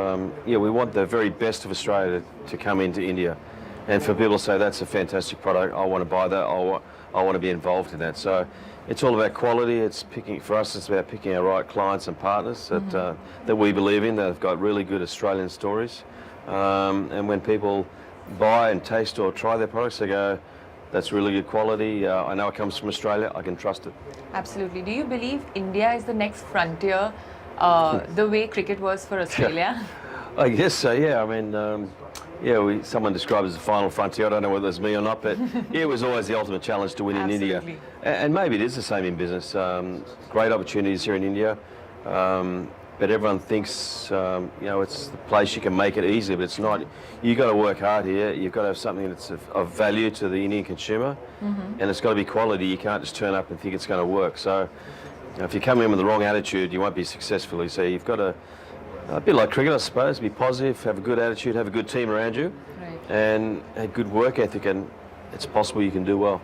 Yeah, we want the very best of Australia to come into India. And for people to say, that's a fantastic product, I want to buy that, I want to be involved in that. So it's all about quality. For us, it's about picking our right clients and partners that we believe in, that have got really good Australian stories. And when people buy and taste or try their products, they go, that's really good quality. I know it comes from Australia, I can trust it. Absolutely. Do you believe India is the next frontier, the way cricket was for Australia? I guess so, yeah. I mean, yeah, someone described it as the final frontier. I don't know whether it's me or not, but yeah, it was always the ultimate challenge to win in India. And maybe it is the same in business. Great opportunities here in India, but everyone thinks, you know, it's the place you can make it easy, but it's not. You've got to work hard here. You've got to have something that's of value to the Indian consumer, and it's got to be quality. You can't just turn up and think it's going to work. So if you come in with the wrong attitude, you won't be successful. So you've got to, a bit like cricket, I suppose, be positive, have a good attitude, have a good team around you, and a good work ethic, and it's possible you can do well.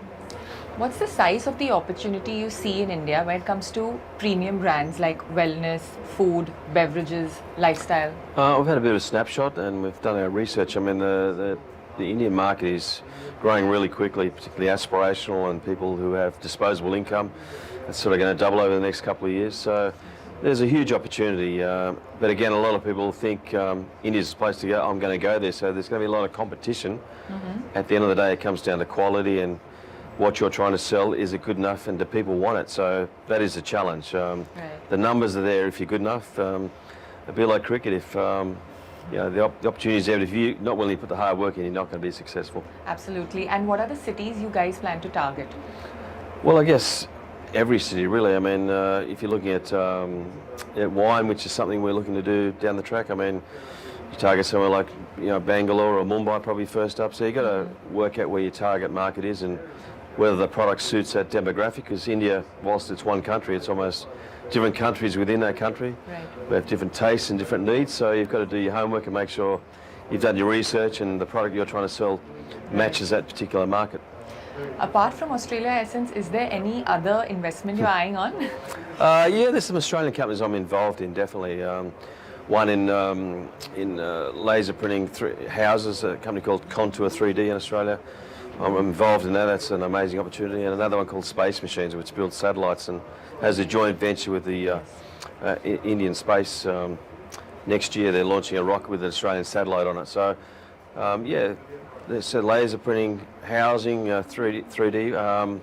What's the size of the opportunity you see in India when it comes to premium brands like wellness, food, beverages, lifestyle? We've had a bit of a snapshot, and we've done our research. I mean, the Indian market is growing really quickly, particularly aspirational and people who have disposable income. It's sort of going to double over the next couple of years. So there's a huge opportunity, but again, a lot of people think India's the place to go. I'm going to go there, so there's going to be a lot of competition. At the end of the day, it comes down to quality and what you're trying to sell. Is it good enough, and do people want it? So that is the challenge. The numbers are there if you're good enough. A bit like cricket, if you know, the opportunity is there, but if you're not willing to put the hard work in, you're not going to be successful. Absolutely. And what are the cities you guys plan to target? Well, I guess every city, really. I mean, if you're looking at wine, which is something we're looking to do down the track, I mean, you target somewhere like, you know, Bangalore or Mumbai probably first up. So you've got to work out where your target market is and whether the product suits that demographic, because India, whilst it's one country, it's almost different countries within that country. We have different tastes and different needs, so you've got to do your homework and make sure you've done your research and the product you're trying to sell matches that particular market. Apart from Australia Essence, is there any other investment you're eyeing on? Yeah, there's some Australian companies I'm involved in, definitely. One in laser printing houses, a company called Contour 3D in Australia. I'm involved in that. That's an amazing opportunity. And another one called Space Machines, which builds satellites and has a joint venture with the Indian Space. Next year they're launching a rocket with an Australian satellite on it. So yeah, there's laser printing, housing, 3D,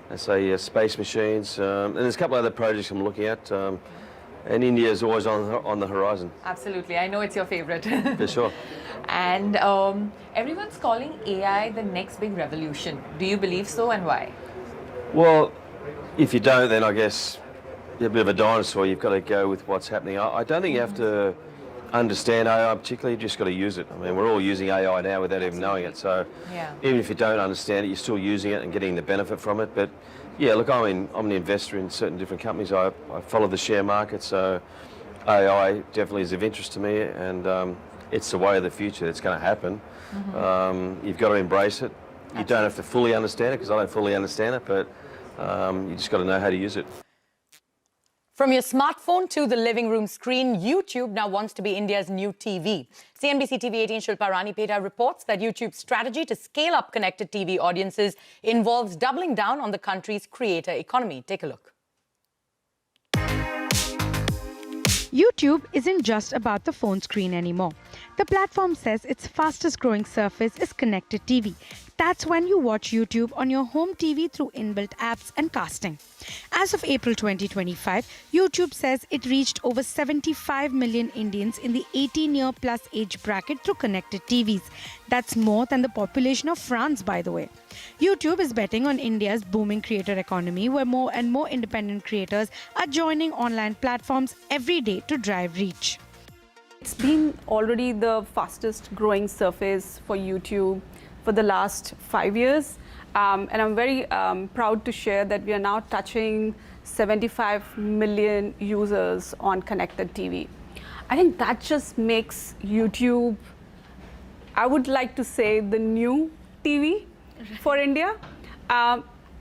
let's say space machines, and there's a couple of other projects I'm looking at. And India is always on the horizon. Absolutely, I know it's your favorite. For sure. And everyone's calling AI the next big revolution. Do you believe so, and why? Well, if you don't, then I guess you're a bit of a dinosaur. You've got to go with what's happening. I don't think you have to understand AI particularly, you've just got to use it. I mean, we're all using AI now without even knowing it. So even if you don't understand it, you're still using it and getting the benefit from it. But yeah, look, I'm an investor in certain different companies. I follow the share market, so AI definitely is of interest to me, and it's the way of the future. It's going to happen. You've got to embrace it. You don't have to fully understand it, because I don't fully understand it, but you just got to know how to use it. From your smartphone to the living room screen, YouTube now wants to be India's new TV. CNBC TV18 Shilpa Ranipeta reports that YouTube's strategy to scale up connected TV audiences involves doubling down on the country's creator economy. Take a look. YouTube isn't just about the phone screen anymore. The platform says its fastest growing surface is connected TV. that's when you watch YouTube on your home TV through inbuilt apps and casting. As of April 2025, YouTube says it reached over 75 million Indians in the 18-year plus age bracket through connected TVs. That's more than the population of France, by the way. YouTube is betting on India's booming creator economy, where more and more independent creators are joining online platforms every day to drive reach. It's been already the fastest growing surface for YouTube for the last 5 years. And I'm very proud to share that we are now touching 75 million users on connected TV. I think that just makes YouTube, I would like to say, the new TV for India.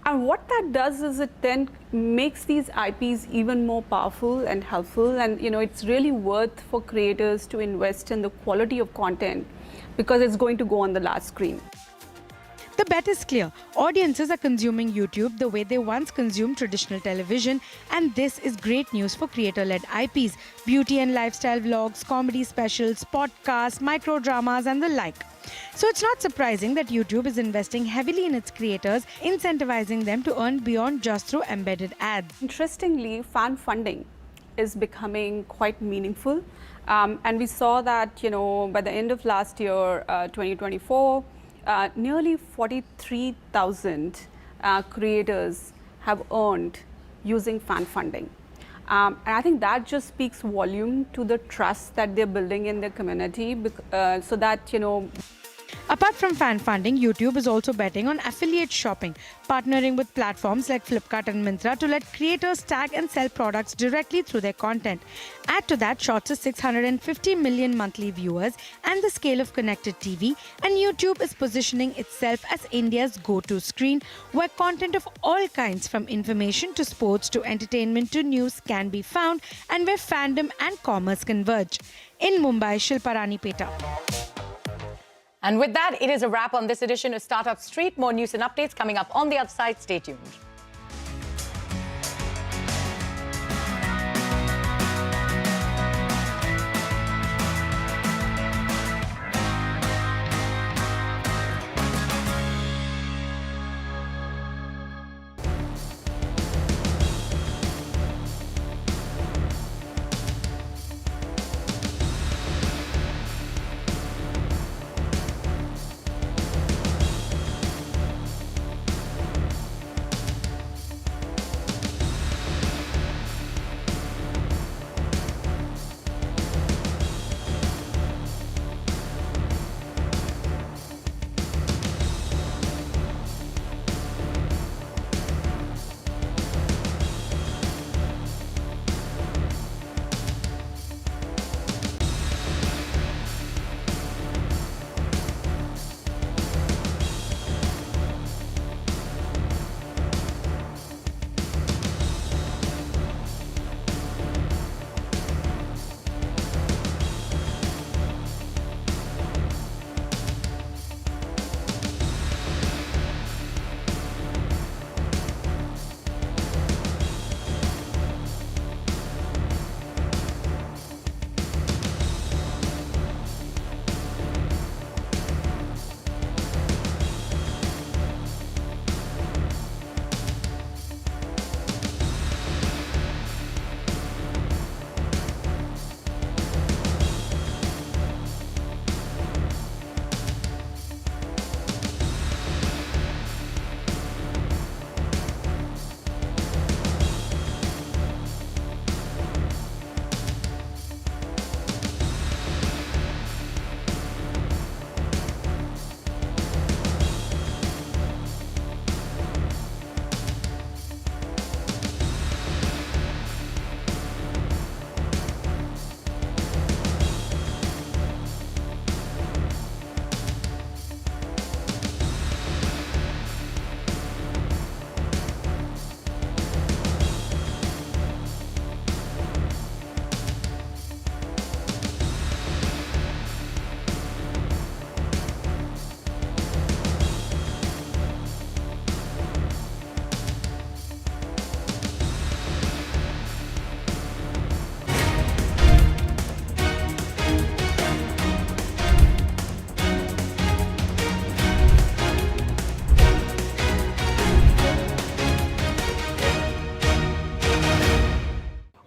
And what that does is it then makes these IPs even more powerful and helpful. And it's really worth for creators to invest in the quality of content because it's going to go on the large screen. The bet is clear. Audiences are consuming YouTube the way they once consumed traditional television, and this is great news for creator-led IPs, beauty and lifestyle vlogs, comedy specials, podcasts, micro dramas, and the like. So it's not surprising that YouTube is investing heavily in its creators, incentivizing them to earn beyond just through embedded ads. Interestingly, fan funding is becoming quite meaningful. And we saw that, by the end of last year, 2024, nearly 43,000 creators have earned using fan funding. And I think that just speaks volume to the trust that they're building in their community so that, Apart from fan funding, YouTube is also betting on affiliate shopping, partnering with platforms like Flipkart and Myntra to let creators tag and sell products directly through their content. Add to that Shorts' 650 million monthly viewers and the scale of connected TV, and YouTube is positioning itself as India's go-to screen where content of all kinds, from information to sports to entertainment to news, can be found, and where fandom and commerce converge. In Mumbai, Shilpa Ranipeta. And with that, it is a wrap on this edition of Startup Street. More news and updates coming up on the other side. Stay tuned.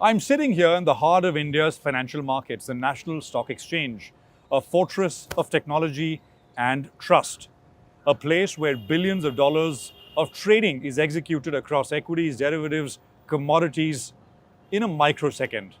I'm sitting here in the heart of India's financial markets, the National Stock Exchange, a fortress of technology and trust, a place where billions of dollars of trading is executed across equities, derivatives, commodities in a microsecond.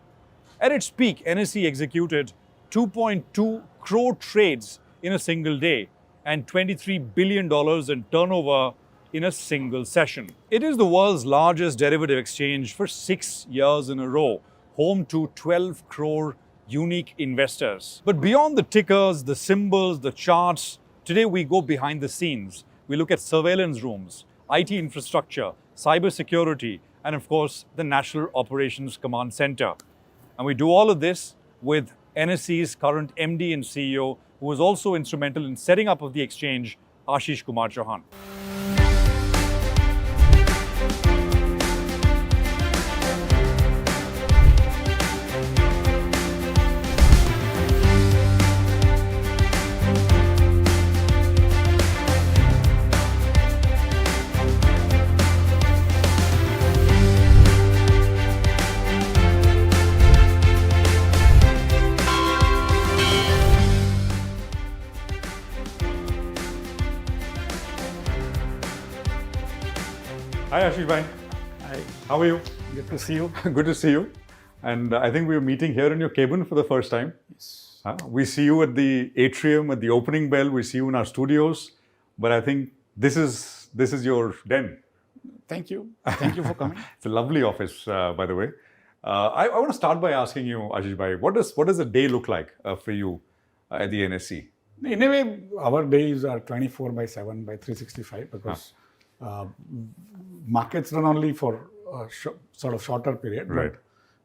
At its peak, NSE executed 2.2 crore trades in a single day and $23 billion in turnover in a single session. It is the world's largest derivative exchange for 6 years in a row, home to 12 crore unique investors. But beyond the tickers, the symbols, the charts, today we go behind the scenes. We look at surveillance rooms, IT infrastructure, cybersecurity, and of course, the National Operations Command Center. And we do all of this with NSE's current MD and CEO, who was also instrumental in setting up of the exchange, Ashish Kumar Chauhan. Hi Ashish bhai. Hi. How are you? Good to see you. Good to see you. And I think we are meeting here in your cabin for the first time. Yes. We see you at the atrium, at the opening bell. We see you in our studios. But I think this is your den. Thank you. Thank you for coming. It's a lovely office, by the way. I want to start by asking you, Ashish bhai, what does a day look like for you at the NSE? In a way, our days are 24/7 by 365 because markets run only for a sort of shorter period. Right.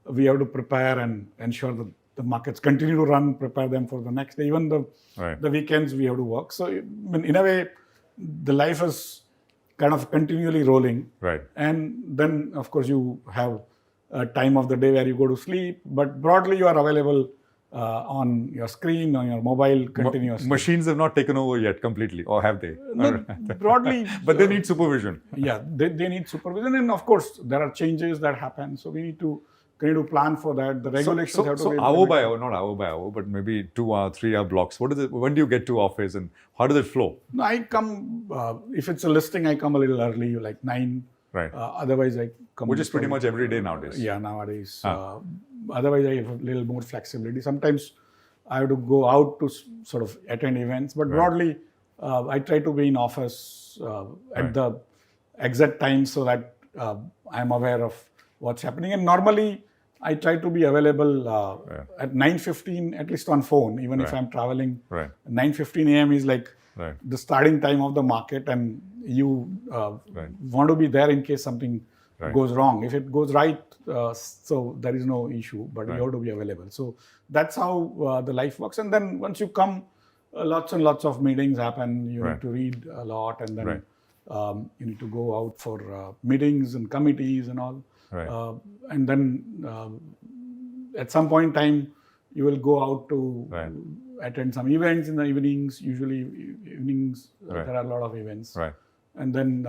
But we have to prepare and ensure that the markets continue to run, prepare them for the next day. Even the weekends we have to work. So in a way, the life is kind of continually rolling. Right. And then, of course, you have a time of the day where you go to sleep. But broadly, you are available on your screen, on your mobile continuously. Machines have not taken over yet completely, or have they? No, broadly. But they need supervision. Yeah, they need supervision. And of course, there are changes that happen. So we need to plan for that. The regulations have to be... So hour by hour, not hour by hour, but maybe 2 hour, 3 hour blocks. What is it? When do you get to office and how does it flow? No, I come, if it's a listing, I come a little early, like 9. Right. Otherwise, I come... Which is pretty much every day nowadays. Yeah, nowadays. Otherwise, I have a little more flexibility. Sometimes I have to go out to sort of attend events. But broadly, I try to be in office at the exact time so that I'm aware of what's happening. And normally, I try to be available at 9:15, at least on phone, even if I'm traveling. 9:15 a.m. is like the starting time of the market, and you want to be there in case something goes wrong. If it goes right, so there is no issue, but you have to be available. So that's how the life works. And then once you come, lots and lots of meetings happen. You need to read a lot, and then you need to go out for meetings and committees and all. And then at some point in time, you will go out to attend some events in the evenings. Usually evenings, there are a lot of events. And then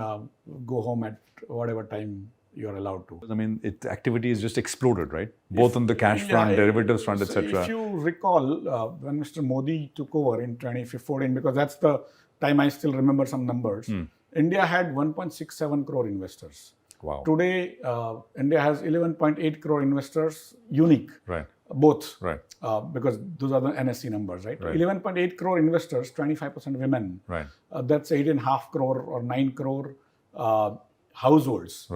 go home at whatever time you're allowed to. I mean, activity has just exploded, right? Both on the cash front, derivatives front, etc. If you recall, when Mr. Modi took over in 2014, because that's the time I still remember some numbers, India had 1.67 crore investors. Wow. Today, India has 11.8 crore investors, unique. Both. Because those are the NSE numbers, right? 11.8 crore investors, 25% women. That's 8.5 crore or 9 crore households.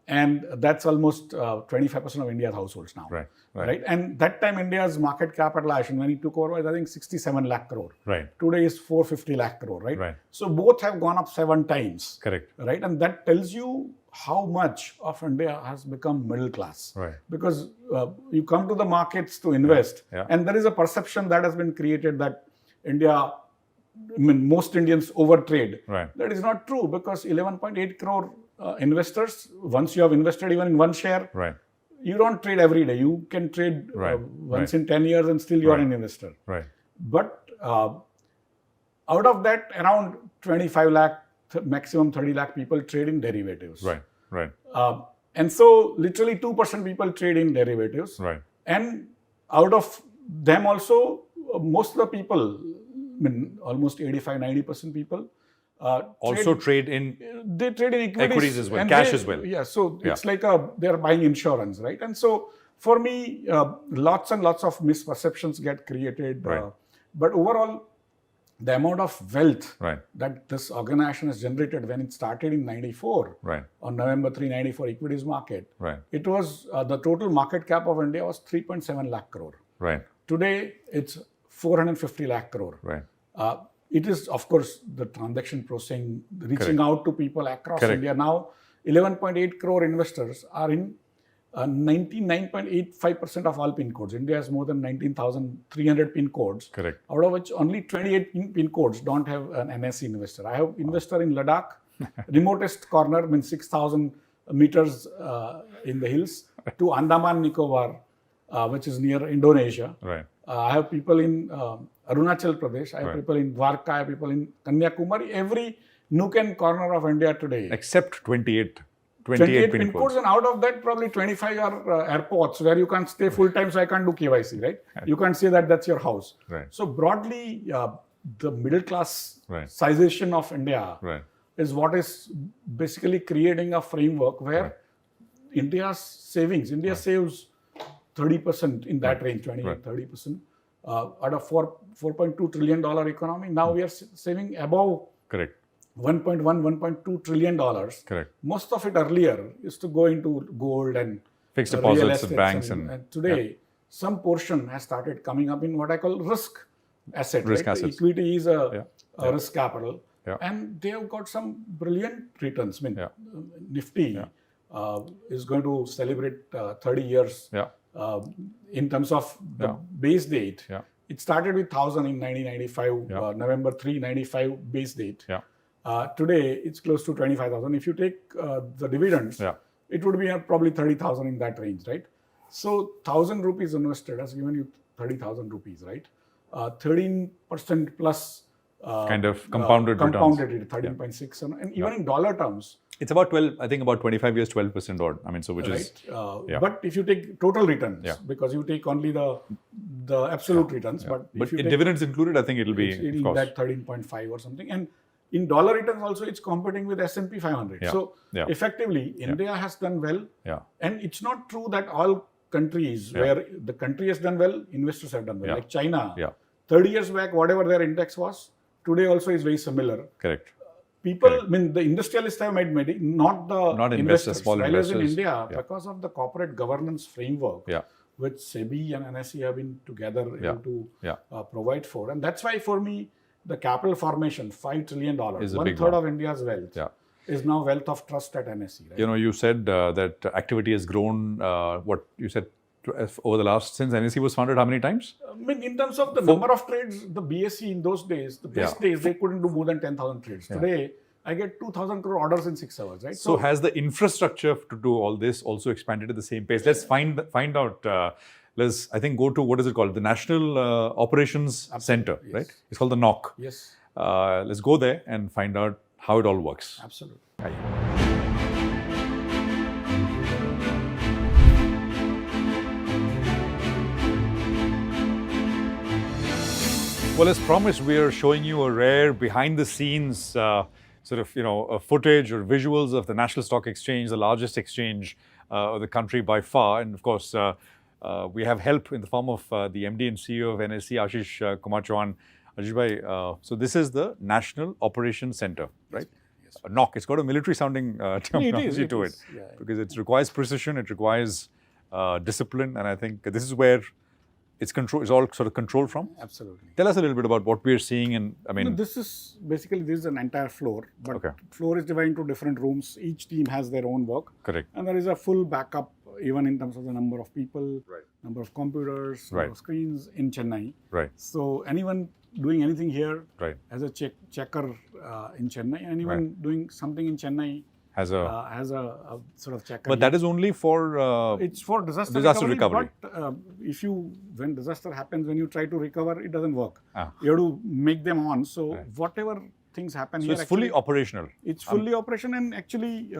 And that's almost 25% of India's households now. And that time, India's market capitalization, when he took over, was I think 67 lakh crore. Today is 450 lakh crore, So both have gone up 7 times. Correct. And that tells you how much of India has become middle class. Because you come to the markets to invest, and there is a perception that has been created that India, most Indians overtrade. That is not true, because 11.8 crore investors, once you have invested even in one share, you don't trade every day. You can trade once in 10 years and still you are an investor. But out of that, around 25 lakh, maximum 30 lakh people trade in derivatives. And so literally 2% people trade in derivatives. Right. And out of them also, most of the people, I mean, almost 85-90% people also trade in they trade in equities as well, and cash as well. Yeah, so it's like they're buying insurance, right? And so for me, lots and lots of misperceptions get created. Right. But overall, the amount of wealth Right. that this organization has generated when it started in 94, Right. on November 3, 94 equities market, Right. it was the total market cap of India was 3.7 lakh crore. Right. Today, it's 450 lakh crore. Right. It is, of course, the transaction processing, reaching Correct. out to people across Correct. India. Now, 11.8 crore investors are in 99.85% of all PIN codes. India has more than 19,300 PIN codes. Correct. Out of which only 28 PIN codes don't have an NSE investor. I have investor in Ladakh, remotest corner, means 6,000 meters in the hills, to Andaman Nicobar, which is near Indonesia. Right. I have people in Arunachal Pradesh, I have Right. people in Dwarka, I have people in Kanyakumari, every nook and corner of India today. Except 28 PIN codes, and out of that, probably 25 are airports where you can't stay full time, so I can't do KYC, right? You can't say that that's your house. Right. So broadly, the middle class Right. sization of India Right. is what is basically creating a framework where India's savings, India saves 30% in that range, 28-30%. Out of $4.2 trillion economy, now we are saving above Correct. $1.2 trillion. Correct. Most of it earlier used to go into gold and Fixed real deposits estates and banks and today some portion has started coming up in what I call risk asset. Risk right? assets. Equity is a risk capital, Yeah. and they have got some brilliant returns. I mean, Nifty is going to celebrate 30 years in terms of the base date. Yeah. It started with 1,000 in 1995, November 3, 95 base date. Yeah. Today, it's close to 25,000. If you take the dividends, it would be probably 30,000 in that range, right? So 1,000 rupees invested has given you 30,000 rupees, right? 13% plus kind of compounded returns. Compounded 13.6, and even in dollar terms, it's about 12. I think about 25 years, 12% odd. I mean, so which is But if you take total returns, because you take only the absolute returns, but if you in take dividends included, I think it'll be it'll of course. that 13.5 or something, and in dollar returns also it's competing with S&P 500. Yeah. So Yeah. effectively, India has done well, Yeah. and it's not true that all countries where the country has done well, investors have done well. Yeah. Like China, Yeah. 30 years back, whatever their index was, today also is very similar. Correct. People, I mean, the industrialists have made money, not the Not investors, investors. small Whereas in investors. India, Yeah. because of the corporate governance framework, Yeah. which SEBI and NSE have been together able to Yeah. provide for. And that's why for me, the capital formation, $5 trillion, Is a one big third one. of India's wealth, Yeah. is now wealth of trust at NSE. Right? You know, you said that activity has grown. What you said over the last since NSE was founded, how many times? I mean, in terms of the number of trades, the BSE in those days, the best days, they couldn't do more than 10,000 trades. Yeah. Today, I get 2,000 crore orders in 6 hours, right? So has the infrastructure to do all this also expanded at the same pace? Let's find out. Let's go to what is it called? The National Operations Center, right? It's called the NOC. Yes. Let's go there and find out how it all works. Absolutely. Well, as promised, we are showing you a rare behind-the-scenes footage or visuals of the National Stock Exchange, the largest exchange of the country by far. And of course, we have help in the form of the MD and CEO of NSE, Ashish Kumar Chauhan. Ashish bhai, so this is the National Operations Center, right? Yes. NOC. It's got a military-sounding terminology to it, Yeah. because it requires precision, it requires discipline, and I think this is where it's all sort of controlled from. Absolutely. Tell us a little bit about what we're seeing, and I mean, No, this is an entire floor, but floor is divided into different rooms. Each team has their own work. Correct. And there is a full backup, even in terms of the number of people, number of computers, number of screens in Chennai. Right. So anyone doing anything here Right. as a checker in Chennai, anyone doing something in Chennai has a sort of checker. But that is only for it's for disaster recovery. But when disaster happens, when you try to recover, it doesn't work. Ah. You have to make them on. So whatever things happen So here, it's fully actually, operational. It's fully operational, and actually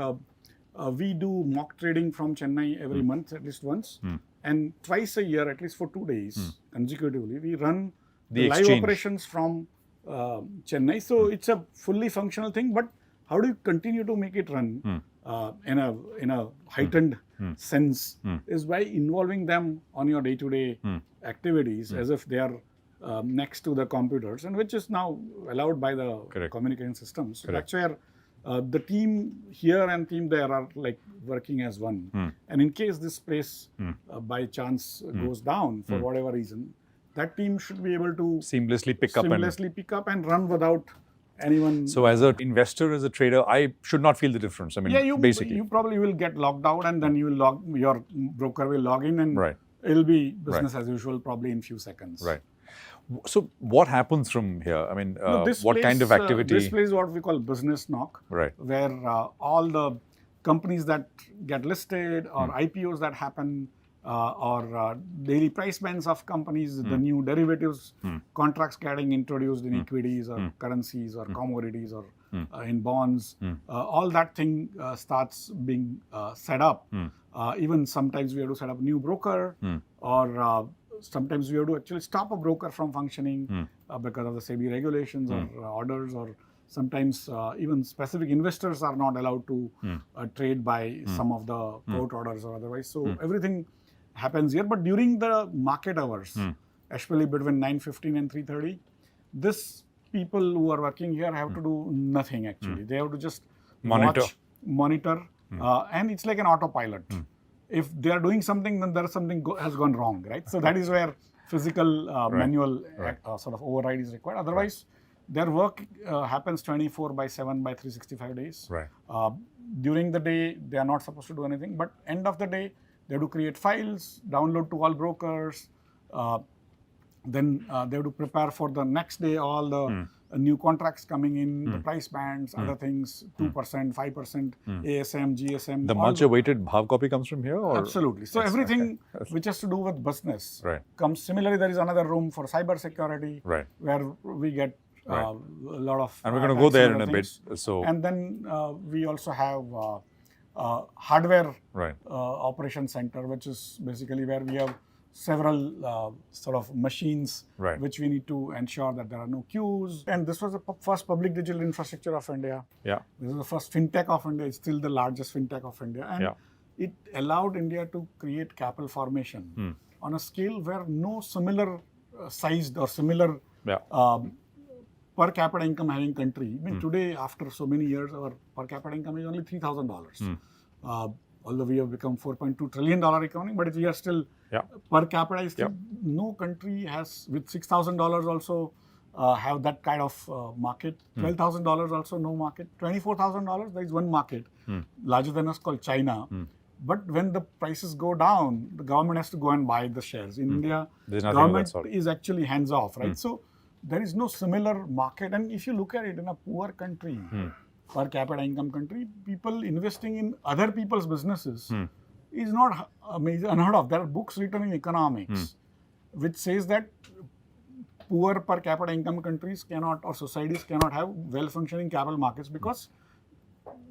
we do mock trading from Chennai every month, at least once. And twice a year, at least for 2 days consecutively, we run the live operations from Chennai. So it's a fully functional thing, but how do you continue to make it run in a heightened sense is by involving them on your day-to-day activities as if they are next to the computers, and which is now allowed by the communication systems. So that's where the team here and team there are like working as one. And in case this place by chance goes down for whatever reason, that team should be able to seamlessly pick up and run without anyone. So as an investor, as a trader, I should not feel the difference. I mean, basically. You probably will get logged out, and then you will your broker will log in, and it'll be business as usual probably in few seconds. Right. So what happens from here? I mean, what kind of activity? This place is what we call business knock, where all the companies that get listed or IPOs that happen or daily price bands of companies, the new derivatives, contracts getting introduced in equities or currencies or commodities or in bonds, all that thing starts being set up. Even sometimes we have to set up a new broker or sometimes we have to actually stop a broker from functioning because of the SEBI regulations or orders, or sometimes even specific investors are not allowed to trade by some of the court orders or otherwise. So everything happens here. But during the market hours, especially between 9:15 and 3:30, this people who are working here have to do nothing actually. They have to just monitor, and it's like an autopilot. If they are doing something, then there is something has gone wrong, right? So that is where physical manual sort of override is required. Otherwise, their work happens 24/7 by 365 days. During the day, they are not supposed to do anything, but end of the day, they have to create files, download to all brokers. Then they have to prepare for the next day all the new contracts coming in, the price bands, other things, 2%, 5%, ASM, GSM. The much awaited Bhav copy comes from here? Or? Absolutely. So everything which has to do with business comes. Similarly, there is another room for cyber security where we get a lot of. And we're going to go there in a bit. So. And then we also have hardware operation center, which is basically where we have several sort of machines which we need to ensure that there are no queues. And this was the first public digital infrastructure of India. This is the first fintech of India. It's still the largest fintech of India. And it allowed India to create capital formation on a scale where no similar sized or similar per capita income having country. I mean, today, after so many years, our per capita income is only $3,000. Although we have become $4.2 trillion economy, but we are still per capita is still no country has with $6,000 also have that kind of market. $12,000 also no market. $24,000 there is one market larger than us called China. But when the prices go down, the government has to go and buy the shares. In India, government is actually hands off, right? So there is no similar market. And if you look at it in a poor country, per capita income country, people investing in other people's businesses is not unheard of. There are books written in economics which says that poor per capita income countries cannot, or societies cannot have well-functioning capital markets because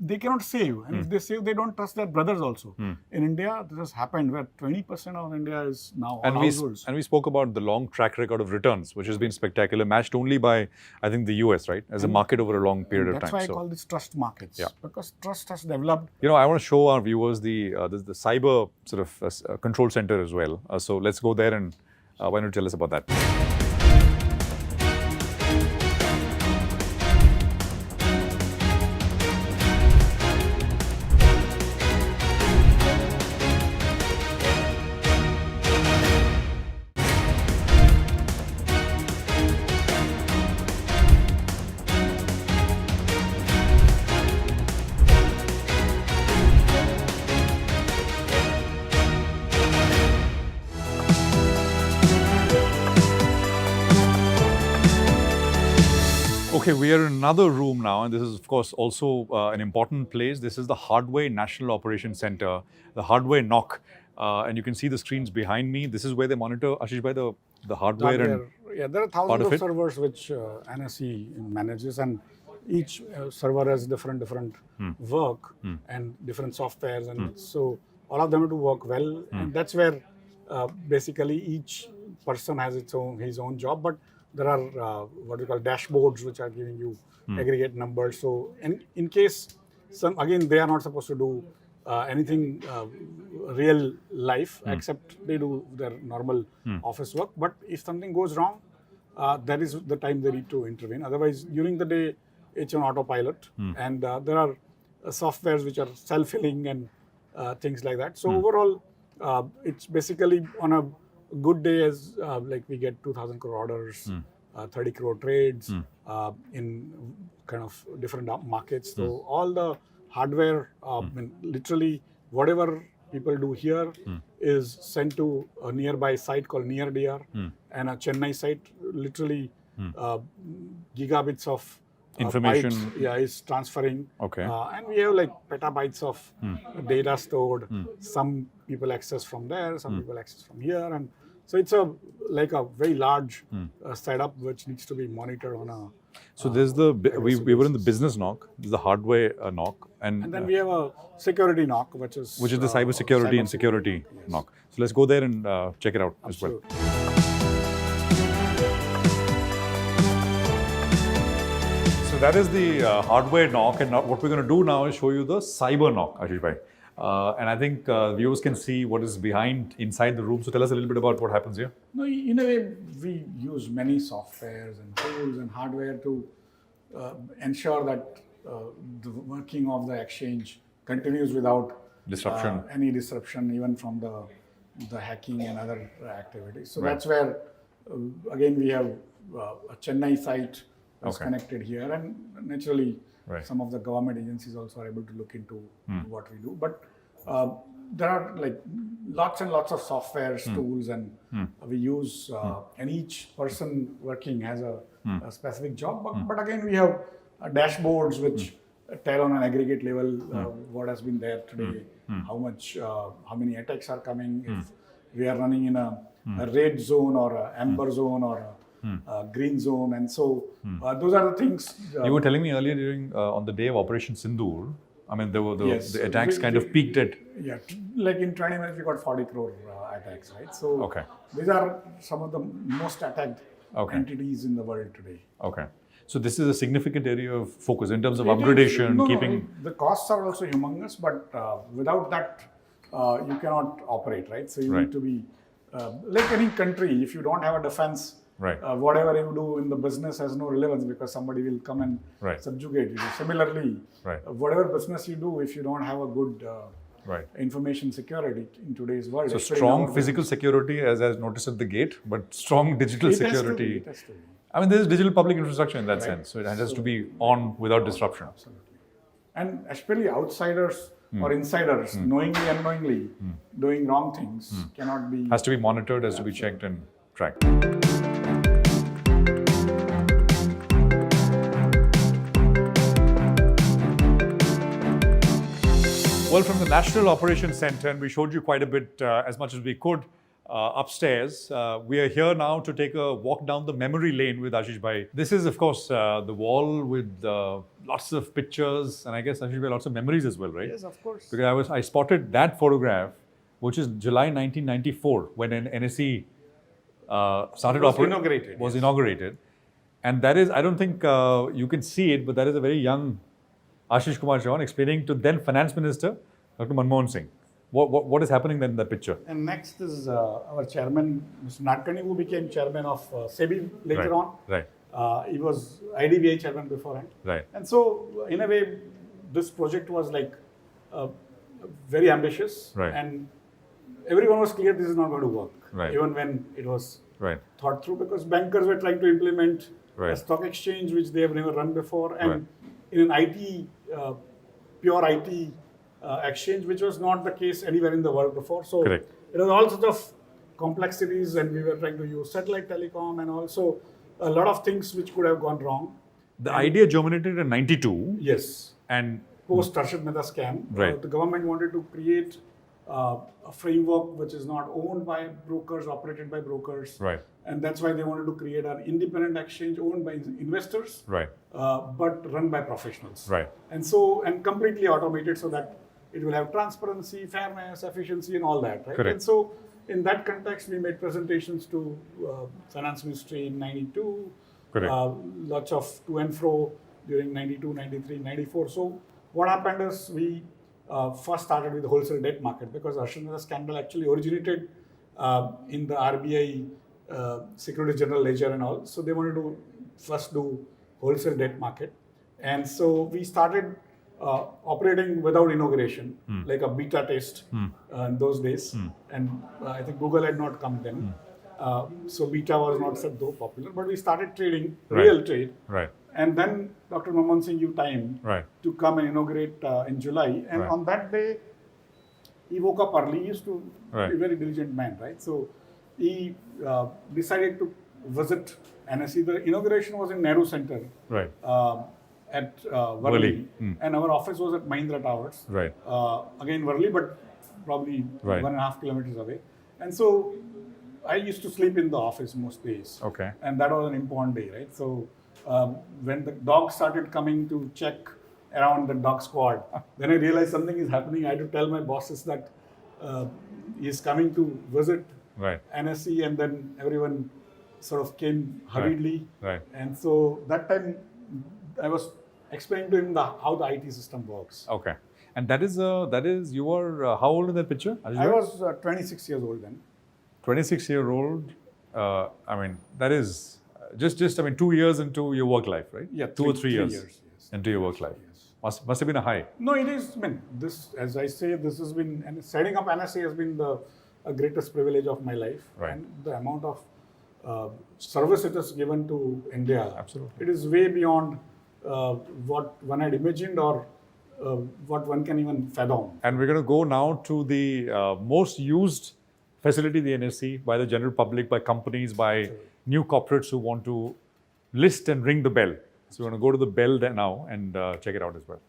they cannot save. And if they save, they don't trust their brothers also. In India, this has happened where 20% of India is now all households. And we spoke about the long track record of returns, which has been spectacular, matched only by, I think, the US, right? As a market over a long period of time. That's why I call this trust markets. Because trust has developed. You know, I want to show our viewers the cyber sort of control center as well. So let's go there, and why don't you tell us about that? Okay, we are in another room now, and this is, of course, also an important place. This is the Hardware National Operations Center, the Hardware NOC. And you can see the screens behind me. This is where they monitor, Ashish bhai, the hardware. Yeah, there are thousands of servers which NSE manages, and each server has different work and different softwares, and so all of them have to work well. And that's where basically each person has his own job, but there are what we call dashboards which are giving you aggregate numbers. So in case again they are not supposed to do anything real life except they do their normal office work. But if something goes wrong, that is the time they need to intervene. Otherwise, during the day, it's on autopilot, and there are softwares which are self-healing and things like that. So overall, it's basically on a good day as like we get 2,000 crore orders, 30 crore trades in kind of different markets. So all the hardware, literally whatever people do here is sent to a nearby site called NearDR, and a Chennai site, literally gigabits of information bytes, is transferring. Okay. And we have like petabytes of data stored. Some people access from there, some people access from here, and so it's like a very large setup which needs to be monitored on a. So there's we were in the business knock, there's the hardware knock, and then we have a security knock, which is the cyber security and security knock. So let's go there and check it out as well. So that is the hardware knock, and what we're going to do now is show you the cyber knock, Ashish bhai. And I think viewers can see what is inside the room. So tell us a little bit about what happens here. No, in a way, we use many softwares and tools and hardware to ensure that the working of the exchange continues without disruption, any disruption, even from the hacking and other activities. So that's where, again, we have a Chennai site that's connected here, and naturally, some of the government agencies also are able to look into what we do. But there are like lots and lots of softwares, tools, and we use, and each person working has a specific job. But again, we have dashboards which tell on an aggregate level what has been there today, how many attacks are coming, if we are running in a red zone or a amber zone or a green zone, and so those are the things. You were telling me earlier during on the day of Operation Sindoor, I mean, the attacks kind of peaked at. Yeah, like in 20 minutes, we got 40 crore attacks, right? So these are some of the most attacked entities in the world today. Okay. So this is a significant area of focus in terms of upgradation, keeping. The costs are also humongous, but without that, you cannot operate, right? So you need to be, like any country, if you don't have a defense, whatever you do in the business has no relevance because somebody will come and subjugate you. Similarly, whatever business you do, if you don't have a good information security in today's world. So strong physical security, as I noticed at the gate, but strong digital security. It has to be. I mean, there is digital public infrastructure in that sense, so it has to be on without disruption. Absolutely. And especially outsiders or insiders, knowingly, unknowingly, doing wrong things cannot be. Has to be monitored, has to be checked and tracked. Well, from the National Operations Center, and we showed you quite a bit, as much as we could, upstairs. We are here now to take a walk down the memory lane with Ashish bhai. This is, of course, the wall with lots of pictures, and I guess Ashish bhai, lots of memories as well, right? Yes, of course. Because I spotted that photograph, which is July 1994, when an NSE started operating. Was inaugurated. And that is, I don't think you can see it, but that is a very young Ashish Kumar Chauhan explaining to then Finance Minister, Dr. Manmohan Singh. What is happening then in that picture? And next is our chairman, Mr. Nadkarni, who became chairman of SEBI later on. Right. He was IDBI chairman beforehand. Right. And so, in a way, this project was like very ambitious. Right. And everyone was clear this is not going to work. Right. Even when it was thought through, because bankers were trying to implement a stock exchange which they have never run before. And in an IT, pure IT exchange, which was not the case anywhere in the world before. So it was all sorts of complexities, and we were trying to use satellite telecom and also a lot of things which could have gone wrong. The idea germinated in 92. Yes. And post Harshad Mehta scam, the government wanted to create a framework which is not owned by brokers, operated by brokers, And that's why they wanted to create an independent exchange owned by investors, Right. But run by professionals. Right. And completely automated so that it will have transparency, fairness, efficiency, and all that, right? Correct. And so in that context, we made presentations to Finance Ministry in 92, Correct. lots of to and fro during 92, 93, 94. So what happened is we first started with the wholesale debt market because Ashwin scandal actually originated in the RBI Secretary General ledger and all. So they wanted to first do wholesale debt market. And so we started operating without inauguration, like a beta test in those days. And I think Google had not come then. So beta was not so popular, but we started trading, real trade. Right. And then Dr. Manmohan Singh gave time Right. to come and inaugurate in July. And Right. on that day, he woke up early. He used to Right. be a very diligent man, right? So he decided to visit NSE. The inauguration was in Nehru Center. Right. At Worli. Worli. And our office was at Mahindra Towers. Right. Again, Worli, but probably Right. 1.5 kilometers away. And so I used to sleep in the office most days. Okay. And that was an important day, right? So when the dogs started coming to check around the dog squad, then I realized something is happening. I had to tell my bosses that he's coming to visit Right. NSE, and then everyone sort of came hurriedly. Right. And so that time I was explaining to him how the IT system works. Okay. And that is you were how old in that picture? I was 26 years old then. 26-year-old. I mean, that is just I mean, 2 years into your work life, right? Yeah, 2 or 3 3 years, years, yes. into your work life. Must have been a high. No, it is. I mean, this, as I say, this has been, and setting up NSA has been the greatest privilege of my life. Right. And the amount of service it has given to India. Absolutely. It is way beyond what one had imagined or what one can even fathom. And we're going to go now to the most used facility, the NSE, by the general public, by companies, by new corporates who want to list and ring the bell. So we're going to go to the bell there now and check it out as well.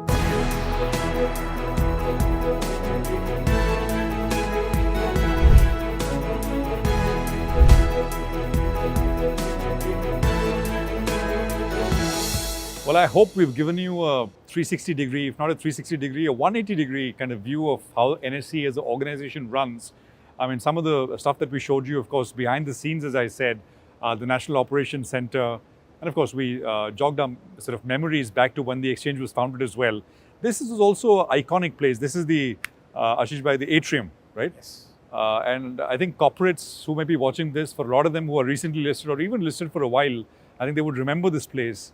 Well, I hope we've given you a 360-degree, if not a 360-degree, a 180-degree kind of view of how NSE as an organization runs. I mean, some of the stuff that we showed you, of course, behind the scenes, as I said, the National Operations Center. And of course, we jogged our sort of memories back to when the exchange was founded as well. This is also an iconic place. This is the, Ashish Bhai, the atrium, right? Yes. And I think corporates who may be watching this, for a lot of them who are recently listed or even listed for a while, I think they would remember this place.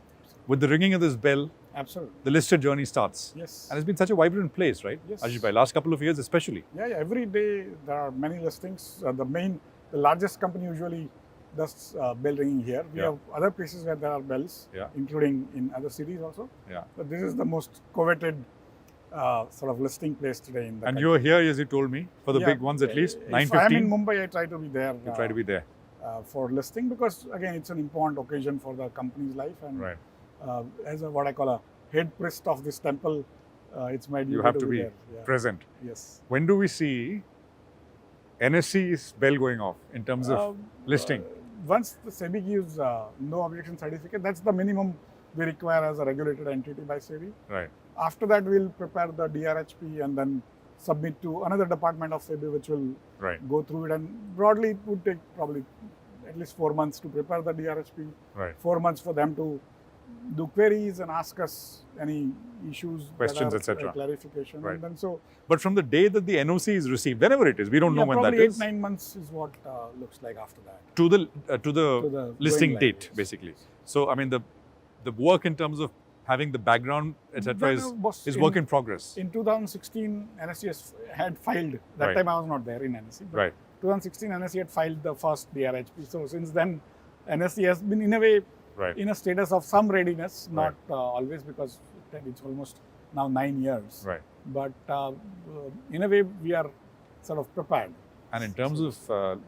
With the ringing of this bell, absolutely, the listed journey starts. Yes. And it's been such a vibrant place, right? Yes. Ashish Bhai, last couple of years especially. Yeah, every day there are many listings. The largest company usually does bell ringing here. We have other places where there are bells, including in other cities also. Yeah. But this is the most coveted sort of listing place today in the And country. you're here, as you told me, for the big ones at least, 9:15. If I'm in Mumbai, I try to be there. You try to be there. For listing, because again, it's an important occasion for the company's life. And right. As what I call a head priest of this temple, it's my duty You have to be there. Yeah. present. Yes. When do we see NSE's bell going off in terms of listing? Once the SEBI gives no objection certificate, that's the minimum we require as a regulated entity by SEBI. Right. After that, we'll prepare the DRHP and then submit to another department of SEBI, which will go through it. And broadly, it would take probably at least 4 months to prepare the DRHP. Right. 4 months for them to do queries and ask us any issues, Questions, etc. Clarification. Right. And then so, but from the day that the NOC is received, whenever it is, we don't know when that probably is. 8-9 months is what looks like after that. To the listing going date, live, basically. So, I mean, the work in terms of having the background, etc., is work in progress. In 2016, NSE had filed. That Right. time I was not there in NSE. But Right. 2016, NSE had filed the first DRHP. So since then, NSE has been in a way in a status of some readiness, not always, because it's almost now 9 years. Right. But in a way, we are sort of prepared. And in terms of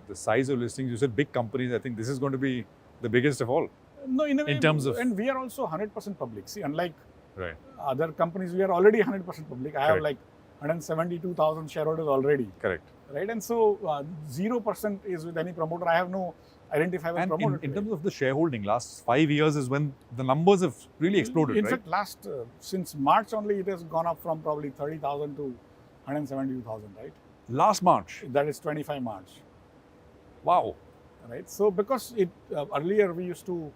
the size of listings, you said big companies. I think this is going to be the biggest of all. No, in a way, in terms of, and we are also 100% public. See, unlike right. other companies, we are already 100% public. I have like 172,000 shareholders already. Correct. Right, and so 0% is with any promoter. I identifiable And promoter. in terms of the shareholding, last 5 years is when the numbers have really exploded, In right? fact, since March only, it has gone up from probably 30,000 to 172,000, right? Last March? That is 25 March. Wow. Right. So because earlier we used to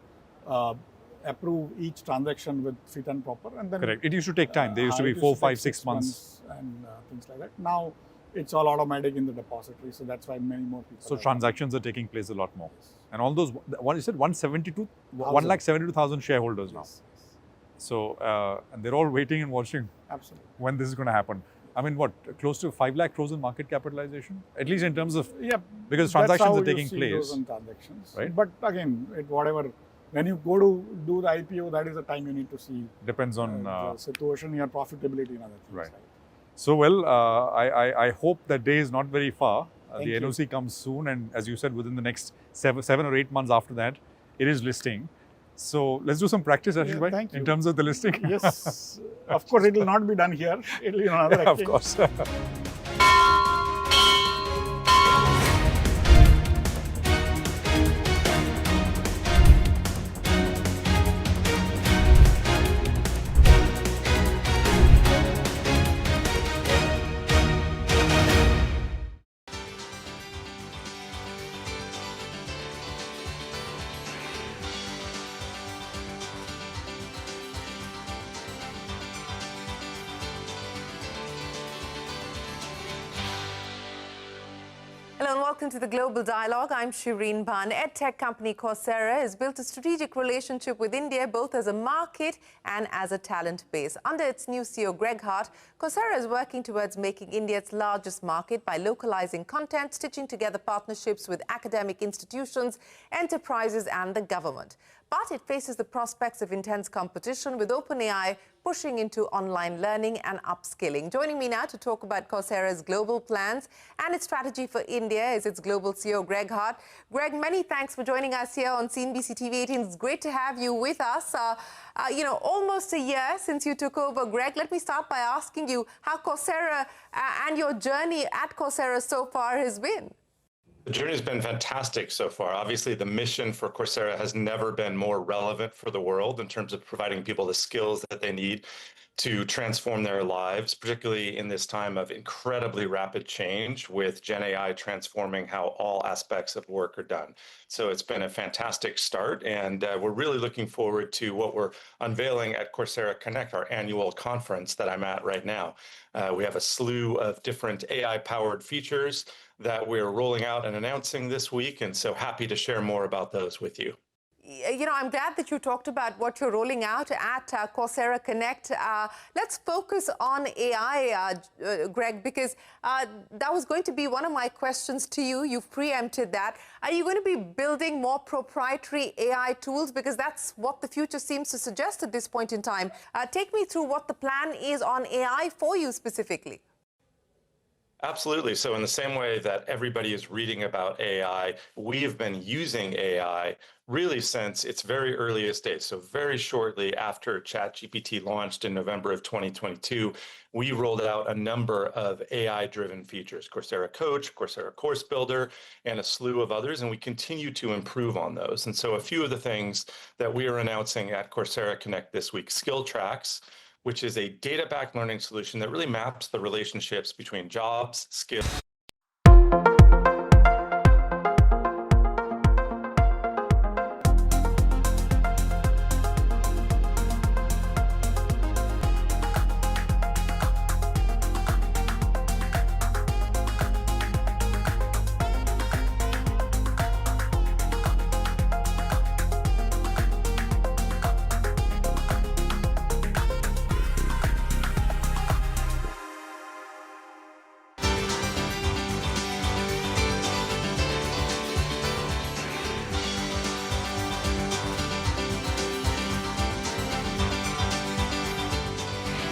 approve each transaction with fit and proper, and then Correct. It used to take time. There used to be 4, 5, 6 months. and things like that. Now it's all automatic in the depository, so that's why many more people. So transactions are taking place a lot more. And all those, what you said, 172,000 shareholders now. So, and they're all waiting and watching when this is going to happen. I mean, what, close to 5 lakh crores in market capitalization? At least in terms of, because transactions are taking place. Transactions. Right? But again, when you go to do the IPO, that is the time you need to see. Depends on the situation, your profitability and other things. Right. So, well, I hope that day is not very far. The NOC comes soon, and as you said, within the next 7 or 8 months after that, it is listing. So let's do some practice, Ashish bhai, in terms of the listing. Yes, of course, it will not be done here. It will be another Of course. Hello and welcome to the Global Dialogue. I'm Shireen Bhan. EdTech company Coursera has built a strategic relationship with India both as a market and as a talent base. Under its new CEO Greg Hart, Coursera is working towards making India its largest market by localizing content, stitching together partnerships with academic institutions, enterprises and the government. But it faces the prospects of intense competition with OpenAI pushing into online learning and upskilling. Joining me now to talk about Coursera's global plans and its strategy for India is its global CEO, Greg Hart. Greg, many thanks for joining us here on CNBC TV18. It's great to have you with us. Almost a year since you took over. Greg, let me start by asking you how Coursera and your journey at Coursera so far has been. The journey has been fantastic so far. Obviously, the mission for Coursera has never been more relevant for the world in terms of providing people the skills that they need to transform their lives, particularly in this time of incredibly rapid change with Gen AI transforming how all aspects of work are done. So it's been a fantastic start, and we're really looking forward to what we're unveiling at Coursera Connect, our annual conference that I'm at right now. We have a slew of different AI-powered features that we're rolling out and announcing this week, and so happy to share more about those with you. I'm glad that you talked about what you're rolling out at Coursera Connect. Let's focus on AI, Greg, because that was going to be one of my questions to you. You've preempted that. Are you going to be building more proprietary AI tools? Because that's what the future seems to suggest at this point in time. Take me through what the plan is on AI for you specifically. Absolutely. So in the same way that everybody is reading about AI, we have been using AI really since its very earliest days. So very shortly after ChatGPT launched in November of 2022, we rolled out a number of AI-driven features, Coursera Coach, Coursera Course Builder, and a slew of others, and we continue to improve on those. And so a few of the things that we are announcing at Coursera Connect this week, Skill Tracks, which is a data-backed learning solution that really maps the relationships between jobs, skills,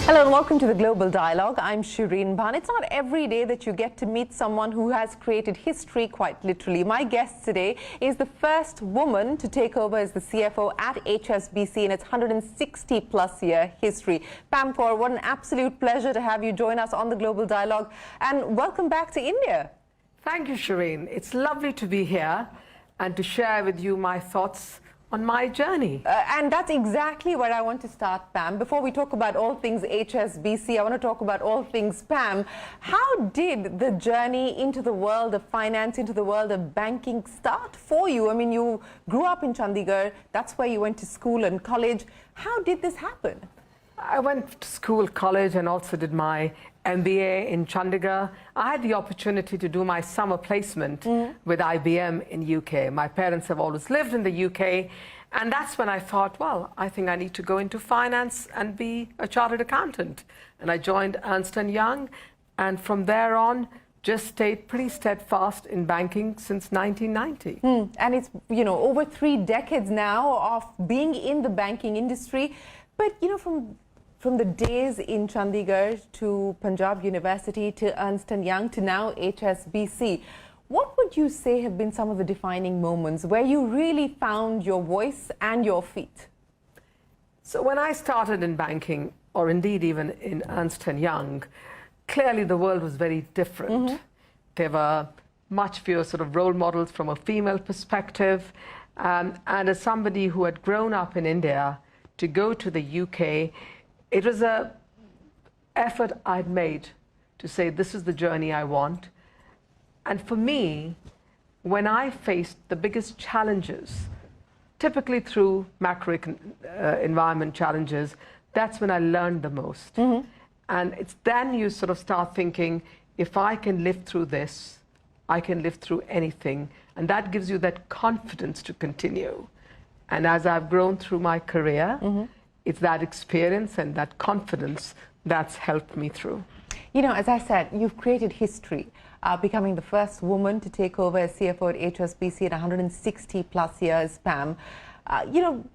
Hello and welcome to the Global Dialogue. I'm Shireen Bhan. It's not every day that you get to meet someone who has created history, quite literally. My guest today is the first woman to take over as the CFO at HSBC in its 160-plus year history. Pam Kaur, what an absolute pleasure to have you join us on the Global Dialogue, and welcome back to India. Thank you, Shireen. It's lovely to be here. and to share with you my thoughts on my journey. And that's exactly where I want to start, Pam. Before we talk about all things HSBC, I want to talk about all things Pam. How did the journey into the world of finance, into the world of banking start for you? I mean, you grew up in Chandigarh. That's where you went to school and college. How did this happen? I went to school, college, and also did my MBA in Chandigarh. I had the opportunity to do my summer placement with IBM in UK. My parents have always lived in the UK, and that's when I thought, well, I think I need to go into finance and be a chartered accountant. And I joined Ernst & Young, and from there on, just stayed pretty steadfast in banking since 1990. And it's, you know, over 3 decades now of being in the banking industry. But, you know, from the days in Chandigarh to Punjab University to Ernst & Young to now HSBC, what would you say have been some of the defining moments where you really found your voice and your feet? So when I started in banking, or indeed even in Ernst & Young, clearly the world was very different. There were much fewer sort of role models from a female perspective. And as somebody who had grown up in India, to go to the UK, it was an effort I'd made to say, this is the journey I want. And for me, when I faced the biggest challenges, typically through macro environment challenges, that's when I learned the most. And it's then you sort of start thinking, if I can live through this, I can live through anything. And that gives you that confidence to continue. And as I've grown through my career, it's that experience and that confidence that's helped me through. You know, as I said, you've created history, becoming the first woman to take over as CFO at HSBC at 160 plus years, Pam. You know,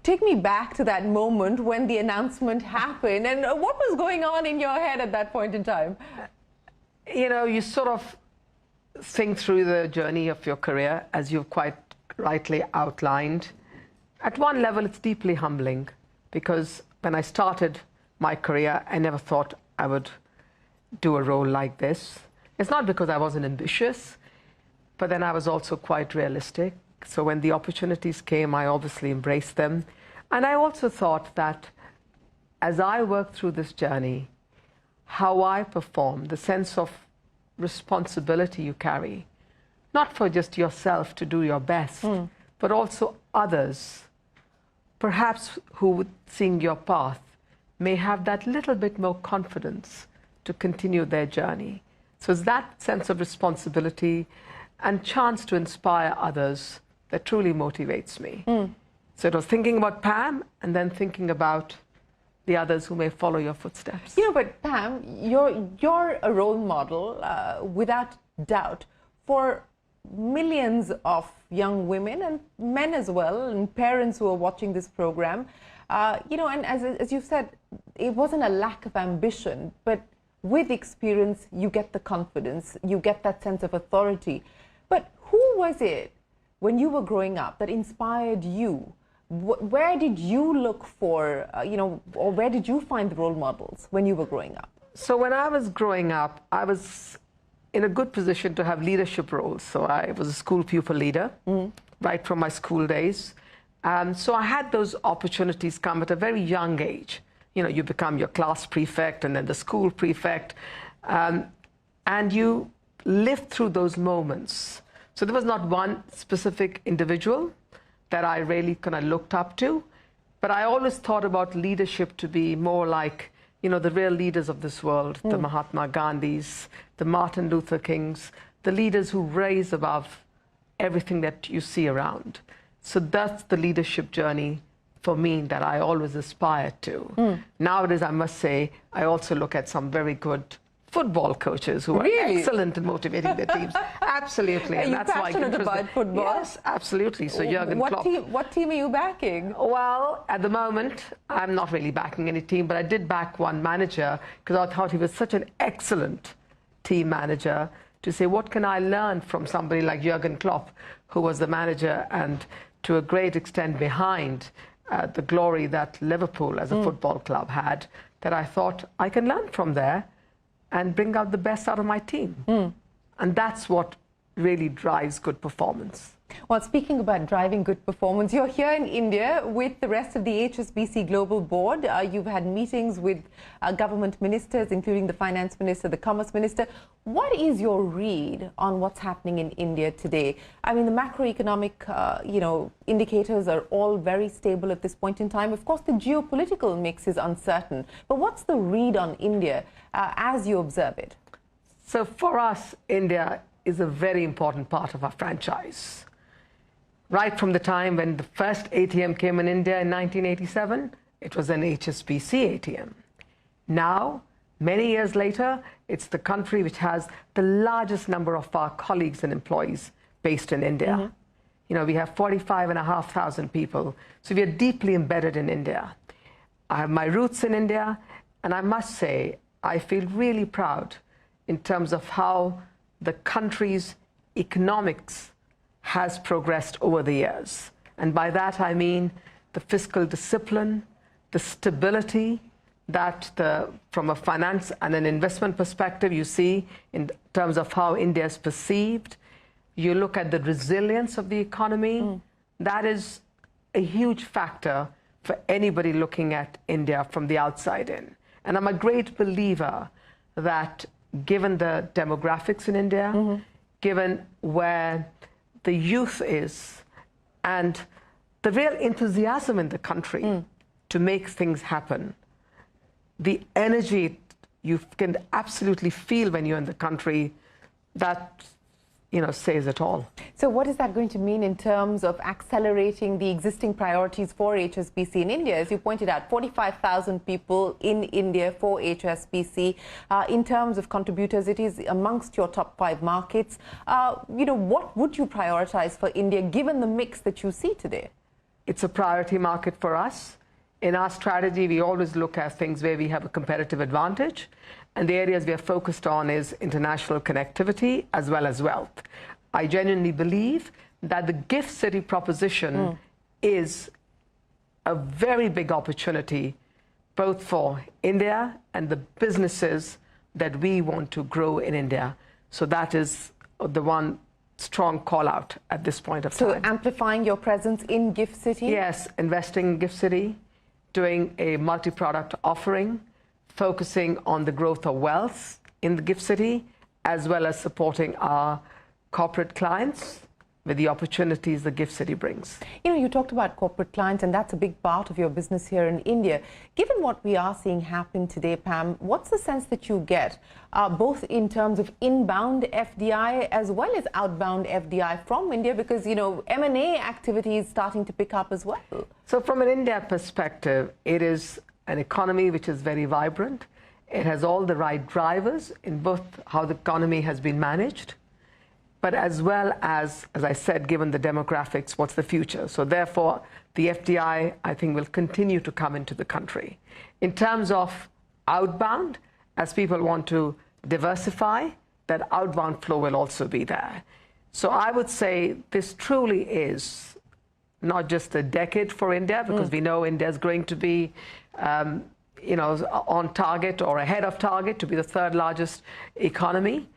take me back to that moment when the announcement happened, and what was going on in your head at that point in time? You know, you sort of think through the journey of your career, as you've quite rightly outlined. At one level, it's deeply humbling, because when I started my career, I never thought I would do a role like this. It's not because I wasn't ambitious, but then I was also quite realistic. So when the opportunities came, I obviously embraced them. And I also thought that as I worked through this journey, how I perform, the sense of responsibility you carry, not for just yourself to do your best, but also others, perhaps who, seeing your path, may have that little bit more confidence to continue their journey. So it's that sense of responsibility and chance to inspire others that truly motivates me. So it was thinking about Pam and then thinking about the others who may follow your footsteps. You know, but Pam, you're a role model, without doubt, for millions of young women and men as well, and parents who are watching this program. You know, and as you've said, it wasn't a lack of ambition, but with experience, you get the confidence, you get that sense of authority. But who was it when you were growing up that inspired you? Where did you look for, you know, or where did you find the role models when you were growing up? So when I was growing up, I was in a good position to have leadership roles. So I was a school pupil leader, right from my school days. So I had those opportunities come at a very young age. You know, you become your class prefect and then the school prefect, and you live through those moments. So there was not one specific individual that I really kind of looked up to, but I always thought about leadership to be more like, you know, the real leaders of this world, the Mahatma Gandhis, the Martin Luther Kings, the leaders who raise above everything that you see around. So that's the leadership journey for me that I always aspired to. Nowadays, I must say, I also look at some very good football coaches who are excellent in motivating their teams. Absolutely. Are and you that's passionate about football? Yes, absolutely. So Jurgen Klopp. What team are you backing? Well, at the moment, I'm not really backing any team, but I did back one manager because I thought he was such an excellent team manager, to say, what can I learn from somebody like Jurgen Klopp, who was the manager and to a great extent behind the glory that Liverpool as a football club had, that I thought I can learn from there and bring out the best out of my team. And that's what really drives good performance. Well, speaking about driving good performance, you're here in India with the rest of the HSBC Global Board. You've had meetings with government ministers, including the Finance Minister, the Commerce Minister. What is your read on what's happening in India today? I mean, the macroeconomic, indicators are all very stable at this point in time. Of course, the geopolitical mix is uncertain. But what's the read on India as you observe it? So for us, India is a very important part of our franchise. Right from the time when the first ATM came in India in 1987, it was an HSBC ATM. Now, many years later, it's the country which has the largest number of our colleagues and employees based in India. We have 45,500 people, so we are deeply embedded in India. I have my roots in India, and I must say, I feel really proud in terms of how the country's economics has progressed over the years. And by that I mean the fiscal discipline, the stability that from a finance and an investment perspective you see in terms of how India is perceived. You look at the resilience of the economy. That is a huge factor for anybody looking at India from the outside in. And I'm a great believer that given the demographics in India, given where the youth is, and the real enthusiasm in the country to make things happen, the energy you can absolutely feel when you're in the country, that says it all. So what is that going to mean in terms of accelerating the existing priorities for HSBC in India? As you pointed out, 45,000 people in India for HSBC. In terms of contributors, it is amongst your top 5 markets. What would you prioritize for India, given the mix that you see today? It's a priority market for us. In our strategy, we always look at things where we have a competitive advantage. And the areas we are focused on is international connectivity as well as wealth. I genuinely believe that the gift city proposition is a very big opportunity both for India and the businesses that we want to grow in India. So that is the one strong call out at this point of time. So amplifying your presence in gift city? Yes, investing in gift city, doing a multi-product offering, focusing on the growth of wealth in the gift city, as well as supporting our corporate clients with the opportunities the gift city brings. You talked about corporate clients, and that's a big part of your business here in India. Given what we are seeing happen today, Pam, what's the sense that you get, both in terms of inbound FDI as well as outbound FDI from India? Because, M&A activity is starting to pick up as well. So from an India perspective, it is an economy which is very vibrant. It has all the right drivers in both how the economy has been managed, but as well as I said, given the demographics, what's the future? So therefore, the FDI, I think, will continue to come into the country. In terms of outbound, as people want to diversify, that outbound flow will also be there. So I would say this truly is not just a decade for India, because we know India is going to be on target or ahead of target to be the 3rd largest economy,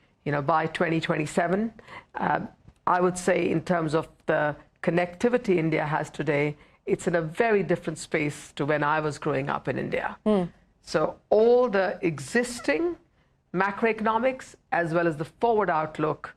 by 2027. I would say in terms of the connectivity India has today, it's in a very different space to when I was growing up in India. So all the existing macroeconomics as well as the forward outlook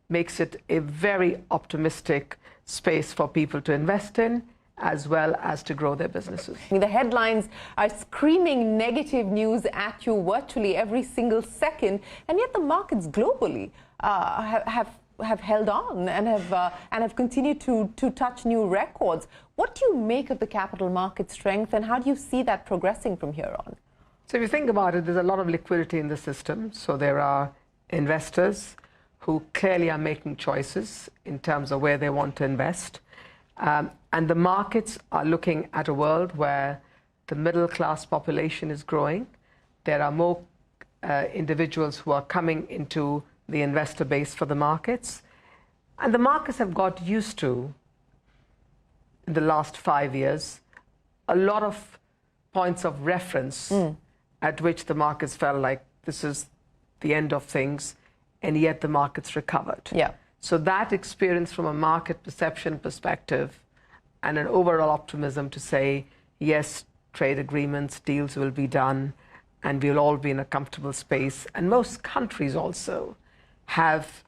makes it a very optimistic space for people to invest in, as well as to grow their businesses. The headlines are screaming negative news at you virtually every single second, and yet the markets globally have held on and have continued to touch new records. What do you make of the capital market strength, and how do you see that progressing from here on? So if you think about it, there's a lot of liquidity in the system. So there are investors who clearly are making choices in terms of where they want to invest. And the markets are looking at a world where the middle-class population is growing. There are more individuals who are coming into the investor base for the markets. And the markets have got used to, in the last 5 years, a lot of points of reference at which the markets felt like this is the end of things, and yet the markets recovered. So that experience from a market perception perspective and an overall optimism to say, yes, trade agreements, deals will be done, and we'll all be in a comfortable space. And most countries also have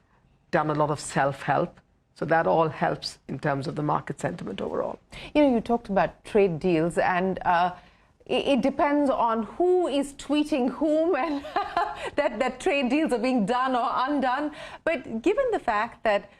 done a lot of self-help. So that all helps in terms of the market sentiment overall. You know, you talked about trade deals, and it depends on who is tweeting whom and that trade deals are being done or undone. But given the fact that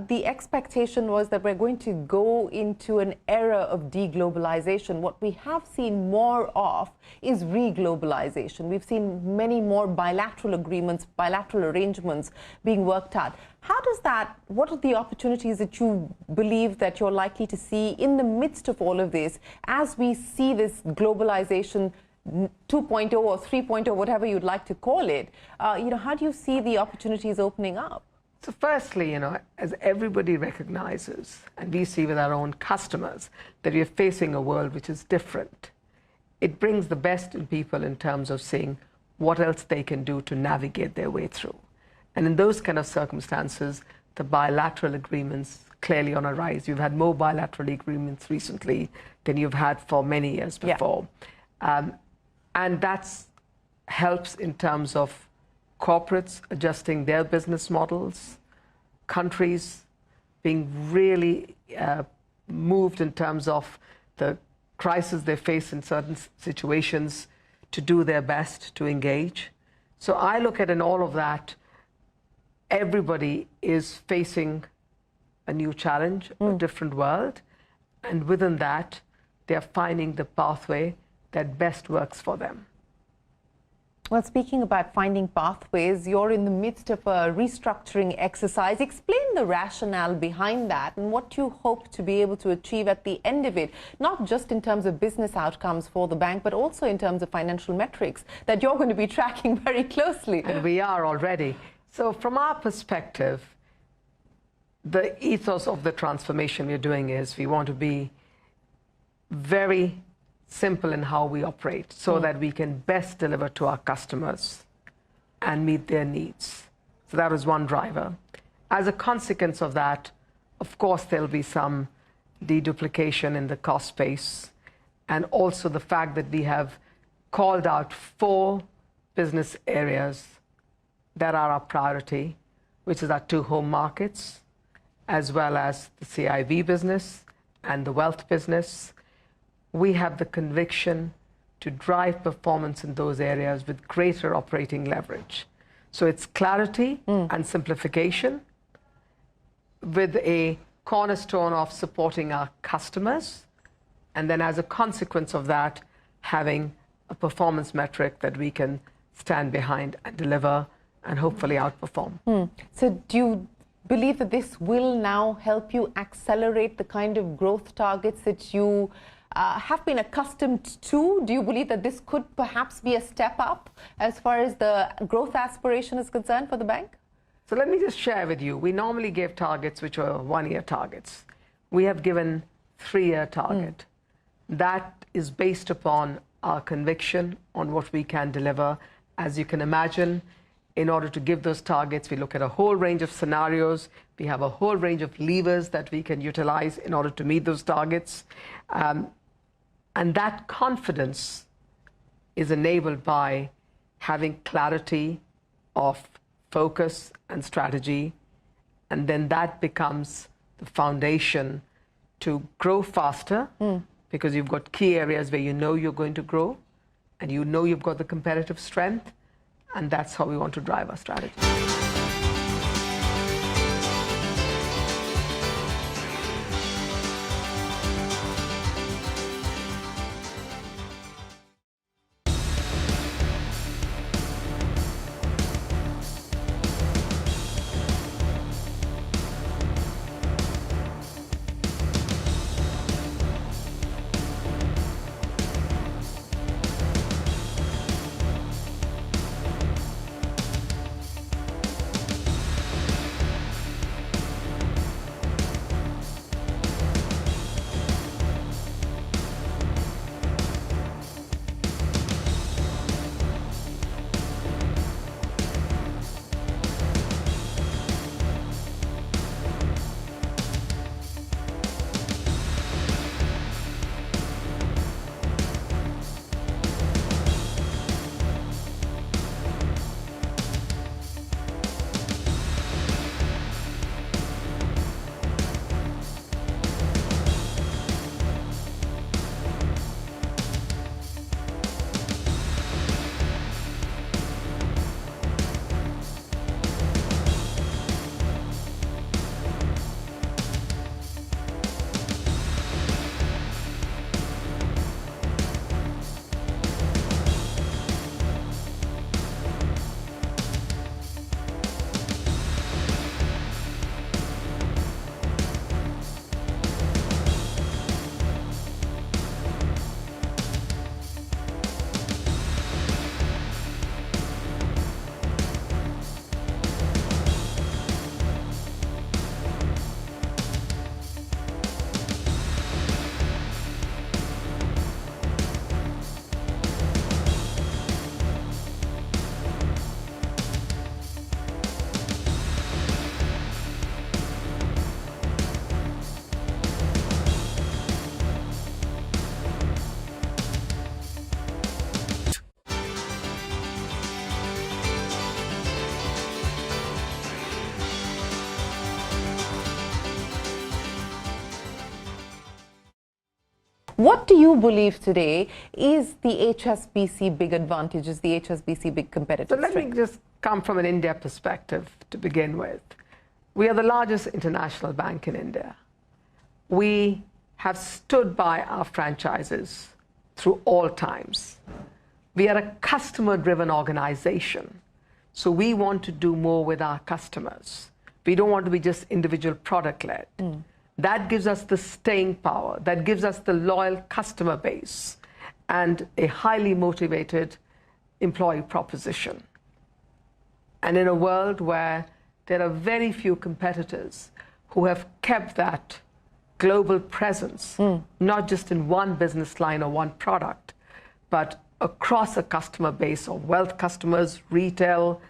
the expectation was that we're going to go into an era of deglobalization, what we have seen more of is reglobalization. We've seen many more bilateral agreements, bilateral arrangements being worked out. How does that, what are the opportunities that you believe that you're likely to see in the midst of all of this as we see this globalization 2.0 or 3.0, whatever you'd like to call it? You know, how do you see the opportunities opening up? So firstly, you know, as everybody recognizes, and we see with our own customers, that we are facing a world which is different. It brings the best in people in terms of seeing what else they can do to navigate their way through. And in those kind of circumstances, the bilateral agreements clearly on a rise. You've had more bilateral agreements recently than you've had for many years before. Yeah. And that helps in terms of corporates adjusting their business models, countries being really moved in terms of the crisis they face in certain situations to do their best to engage. So I look at in all of that, everybody is facing a new challenge, a different world, and within that, they're finding the pathway that best works for them. Well, speaking about finding pathways, you're in the midst of a restructuring exercise. Explain the rationale behind that and what you hope to be able to achieve at the end of it, not just in terms of business outcomes for the bank, but also in terms of financial metrics that you're going to be tracking very closely. And we are already. So from our perspective, the ethos of the transformation we're doing is we want to be very simple in how we operate so that we can best deliver to our customers and meet their needs. So that is one driver. As a consequence of that, of course, there'll be some deduplication in the cost base, and also the fact that we have called out 4 business areas that are our priority, which is our 2 home markets, as well as the CIB business and the wealth business. We have the conviction to drive performance in those areas with greater operating leverage. So it's clarity and simplification with a cornerstone of supporting our customers, and then as a consequence of that, having a performance metric that we can stand behind and deliver and hopefully outperform. So do you believe that this will now help you accelerate the kind of growth targets that you have been accustomed to? Do you believe that this could perhaps be a step up as far as the growth aspiration is concerned for the bank? So let me just share with you. We normally give targets which are 1-year targets. We have given 3-year target. That is based upon our conviction on what we can deliver. As you can imagine, in order to give those targets, we look at a whole range of scenarios. We have a whole range of levers that we can utilize in order to meet those targets. And that confidence is enabled by having clarity of focus and strategy. And then that becomes the foundation to grow faster because you've got key areas where you know you're going to grow and you know you've got the competitive strength. And that's how we want to drive our strategy. What do you believe today is the HSBC big advantage, is the HSBC big competitive So let strength? me just come from an India perspective to begin with. We are the largest international bank in India. We have stood by our franchises through all times. We are a customer-driven organization, so we want to do more with our customers. We don't want to be just individual product-led. That gives us the staying power, that gives us the loyal customer base, and a highly motivated employee proposition. And in a world where there are very few competitors who have kept that global presence, not just in one business line or one product, but across a customer base of wealth customers, retail,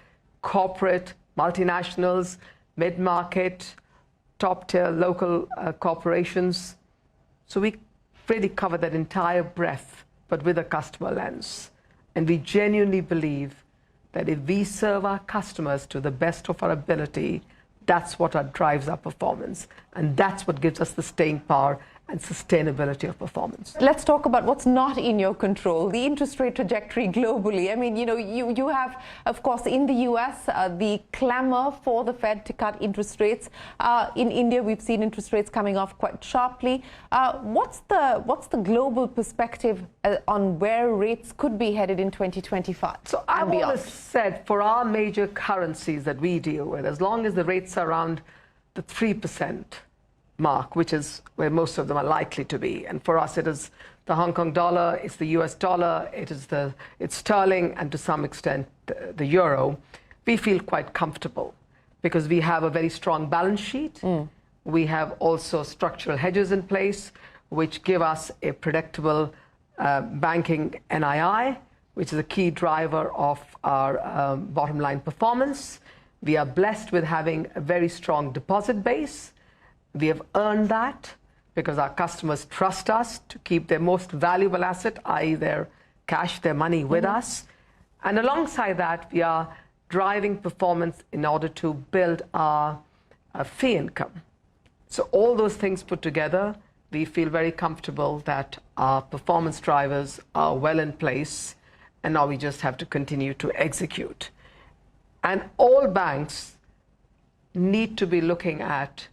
corporate, multinationals, mid-market, top-tier local corporations. So we really cover that entire breadth, but with a customer lens. And we genuinely believe that if we serve our customers to the best of our ability, that's what drives our performance. And that's what gives us the staying power and sustainability of performance. Let's talk about what's not in your control, the interest rate trajectory globally. I mean, you have, of course, in the US, the clamor for the Fed to cut interest rates. In India, we've seen interest rates coming off quite sharply. What's the global perspective on where rates could be headed in 2025? So I've always said for our major currencies that we deal with, as long as the rates are around the 3% mark, which is where most of them are likely to be. And for us, it is the Hong Kong dollar, it's the US dollar, it's sterling, and to some extent, the euro. We feel quite comfortable because we have a very strong balance sheet. We have also structural hedges in place, which give us a predictable banking NII, which is a key driver of our bottom line performance. We are blessed with having a very strong deposit base. We have earned that because our customers trust us to keep their most valuable asset, i.e. their cash, their money with us. And alongside that, we are driving performance in order to build our fee income. So all those things put together, we feel very comfortable that our performance drivers are well in place, and now we just have to continue to execute. And all banks need to be looking at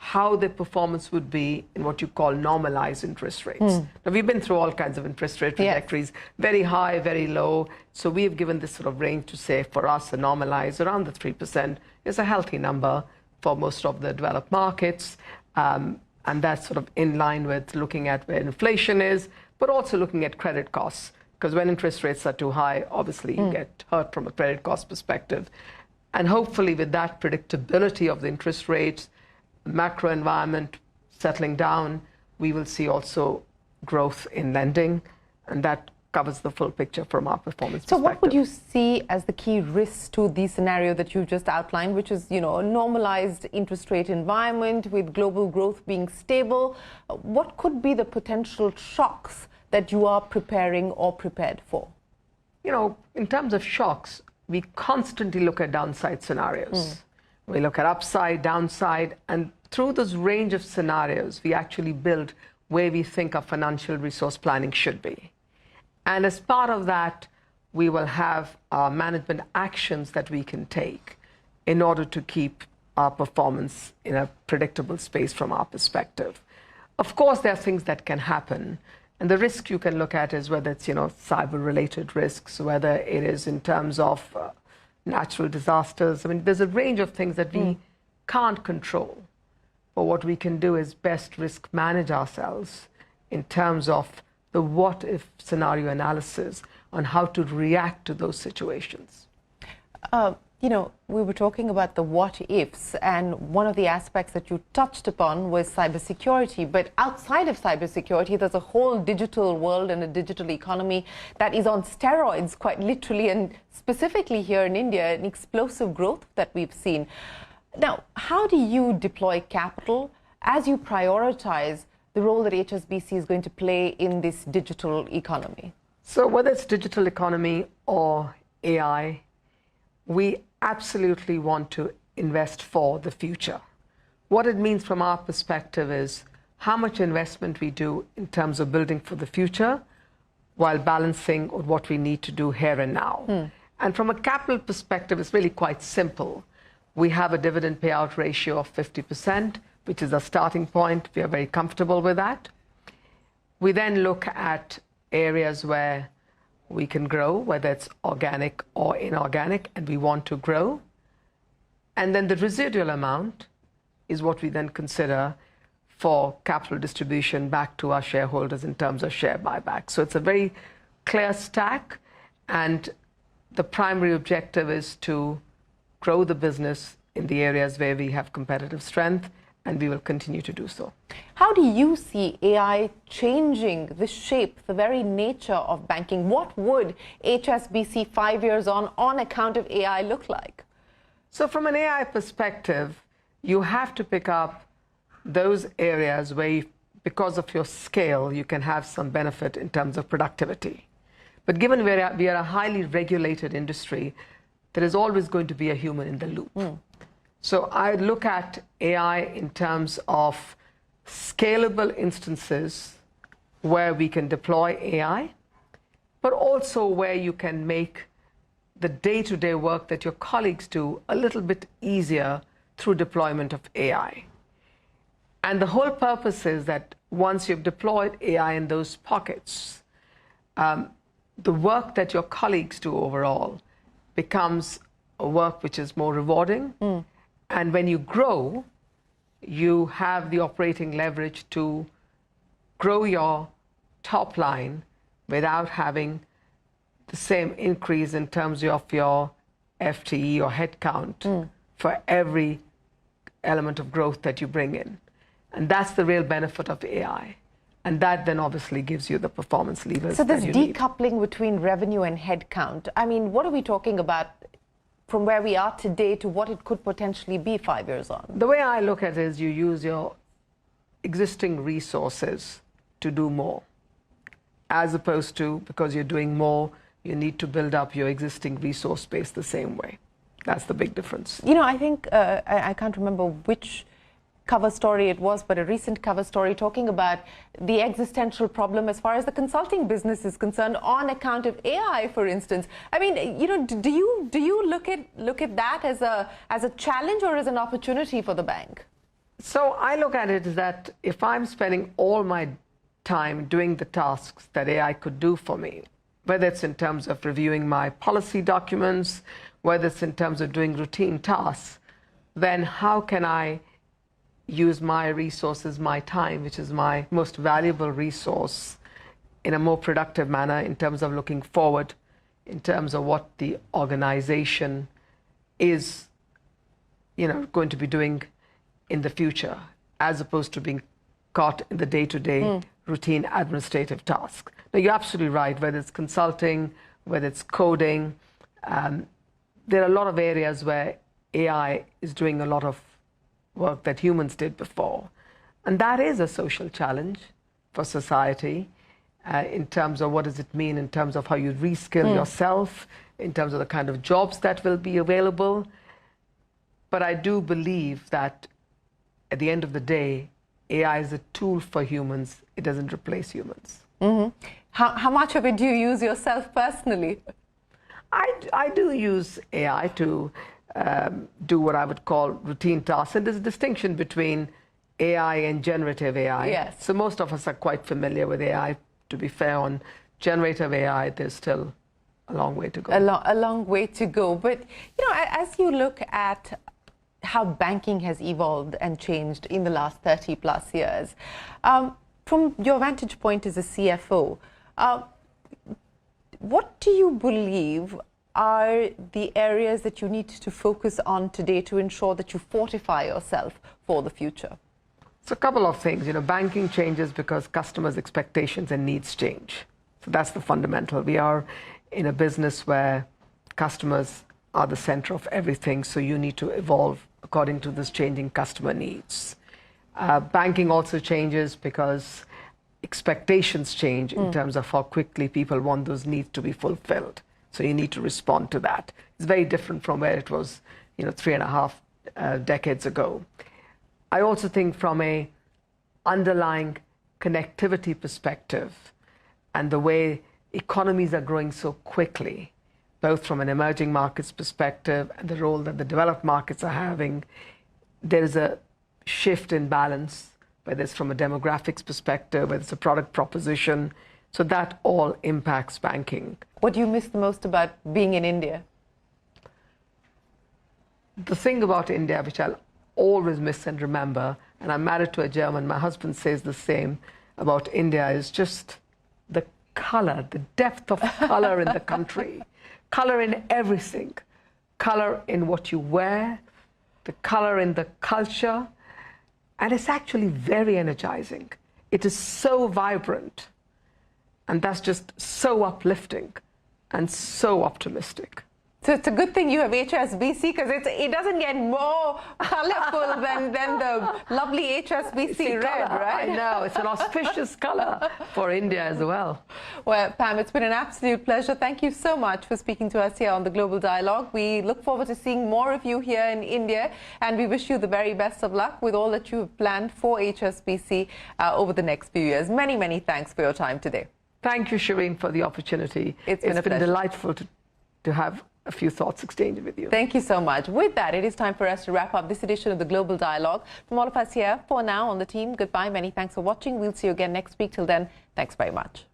how the performance would be in what you call normalized interest rates. Now, we've been through all kinds of interest rate trajectories, very high, very low. So we've given this sort of range to say for us, a normalized around the 3% is a healthy number for most of the developed markets. And that's sort of in line with looking at where inflation is, but also looking at credit costs. Because when interest rates are too high, obviously you get hurt from a credit cost perspective. And hopefully with that predictability of the interest rates, macro environment settling down, we will see also growth in lending, and that covers the full picture from our performance perspective. So what would you see as the key risks to the scenario that you just outlined, which is, a normalized interest rate environment with global growth being stable? What could be the potential shocks that you are preparing or prepared for? In terms of shocks, we constantly look at downside scenarios. We look at upside, downside, and through this range of scenarios, we actually build where we think our financial resource planning should be. And as part of that, we will have management actions that we can take in order to keep our performance in a predictable space from our perspective. Of course, there are things that can happen. And the risk you can look at is whether it's, cyber-related risks, whether it is in terms of natural disasters. I mean, there's a range of things that we can't control. But what we can do is best risk manage ourselves in terms of the what-if scenario analysis on how to react to those situations. We were talking about the what-ifs, and one of the aspects that you touched upon was cybersecurity. But outside of cybersecurity, there's a whole digital world and a digital economy that is on steroids, quite literally, and specifically here in India, an explosive growth that we've seen. Now, how do you deploy capital as you prioritize the role that HSBC is going to play in this digital economy? So whether it's digital economy or AI, we absolutely want to invest for the future. What it means from our perspective is how much investment we do in terms of building for the future while balancing what we need to do here and now. And from a capital perspective, it's really quite simple. We have a dividend payout ratio of 50%, which is a starting point. We are very comfortable with that. We then look at areas where we can grow, whether it's organic or inorganic, and we want to grow. And then the residual amount is what we then consider for capital distribution back to our shareholders in terms of share buyback. So it's a very clear stack, and the primary objective is to grow the business in the areas where we have competitive strength, and we will continue to do so. How do you see AI changing the shape, the very nature of banking? What would HSBC 5 years on account of AI look like? So from an AI perspective, you have to pick up those areas where, because of your scale, you can have some benefit in terms of productivity. But given we are a highly regulated industry, there is always going to be a human in the loop. So I look at AI in terms of scalable instances where we can deploy AI, but also where you can make the day-to-day work that your colleagues do a little bit easier through deployment of AI. And the whole purpose is that once you've deployed AI in those pockets, the work that your colleagues do overall becomes a work which is more rewarding. And when you grow, you have the operating leverage to grow your top line without having the same increase in terms of your FTE or headcount for every element of growth that you bring in. And that's the real benefit of AI. And that then obviously gives you the performance levers. So this decoupling between revenue and headcount, I mean, what are we talking about from where we are today to what it could potentially be 5 years on? The way I look at it is you use your existing resources to do more, as opposed to, because you're doing more, you need to build up your existing resource base the same way. That's the big difference. You know, I think, I can't remember which cover story it was, but a recent cover story talking about the existential problem as far as the consulting business is concerned on account of AI, for instance. I mean, you know, do you look at that as a challenge or as an opportunity for the bank? So I look at it as that if I'm spending all my time doing the tasks that AI could do for me, whether it's in terms of reviewing my policy documents, whether it's in terms of doing routine tasks, then how can I use my resources, my time, which is my most valuable resource, in a more productive manner in terms of looking forward, in terms of what the organization is, you know, going to be doing in the future, as opposed to being caught in the day-to-day routine administrative tasks. Now, you're absolutely right, whether it's consulting, whether it's coding, there are a lot of areas where AI is doing a lot of work that humans did before. And that is a social challenge for society in terms of what does it mean in terms of how you reskill yourself, in terms of the kind of jobs that will be available. But I do believe that at the end of the day, AI is a tool for humans. It doesn't replace humans. How much of it do you use yourself personally? I do use AI to do what I would call routine tasks. And there's a distinction between AI and generative AI. Yes. So most of us are quite familiar with AI. To be fair, on generative AI, there's still a long way to go. A long way to go. But, you know, as you look at how banking has evolved and changed in the last 30 plus years, from your vantage point as a CFO, what do you believe are the areas that you need to focus on today to ensure that you fortify yourself for the future? So a couple of things. You know, banking changes because customers' expectations and needs change. So that's the fundamental. We are in a business where customers are the center of everything, so you need to evolve according to this changing customer needs. Banking also changes because expectations change in terms of how quickly people want those needs to be fulfilled. So you need to respond to that. It's very different from where it was, you know, 3.5 decades ago. I also think from a underlying connectivity perspective and the way economies are growing so quickly, both from an emerging markets perspective and the role that the developed markets are having, there is a shift in balance, whether it's from a demographics perspective, whether it's a product proposition. So that all impacts banking. What do you miss the most about being in India? The thing about India, which I'll always miss and remember, and I'm married to a German, my husband says the same about India, is just the color, the depth of color in the country. Color in everything. Color in what you wear, the color in the culture, and it's actually very energizing. It is so vibrant, and that's just so uplifting and so optimistic. So it's a good thing you have HSBC, because it doesn't get more colorful than the lovely HSBC red, right? I know, it's an auspicious color for India as well. Well, Pam, it's been an absolute pleasure. Thank you so much for speaking to us here on the Global Dialogue. We look forward to seeing more of you here in India, and we wish you the very best of luck with all that you have planned for HSBC over the next few years. Many, many thanks for your time today. Thank you, Shireen, for the opportunity. It's been delightful to have a few thoughts exchanged with you. Thank you so much. With that, it is time for us to wrap up this edition of the Global Dialogue. From all of us here, for now, on the team, goodbye. Many thanks for watching. We'll see you again next week. Till then, thanks very much.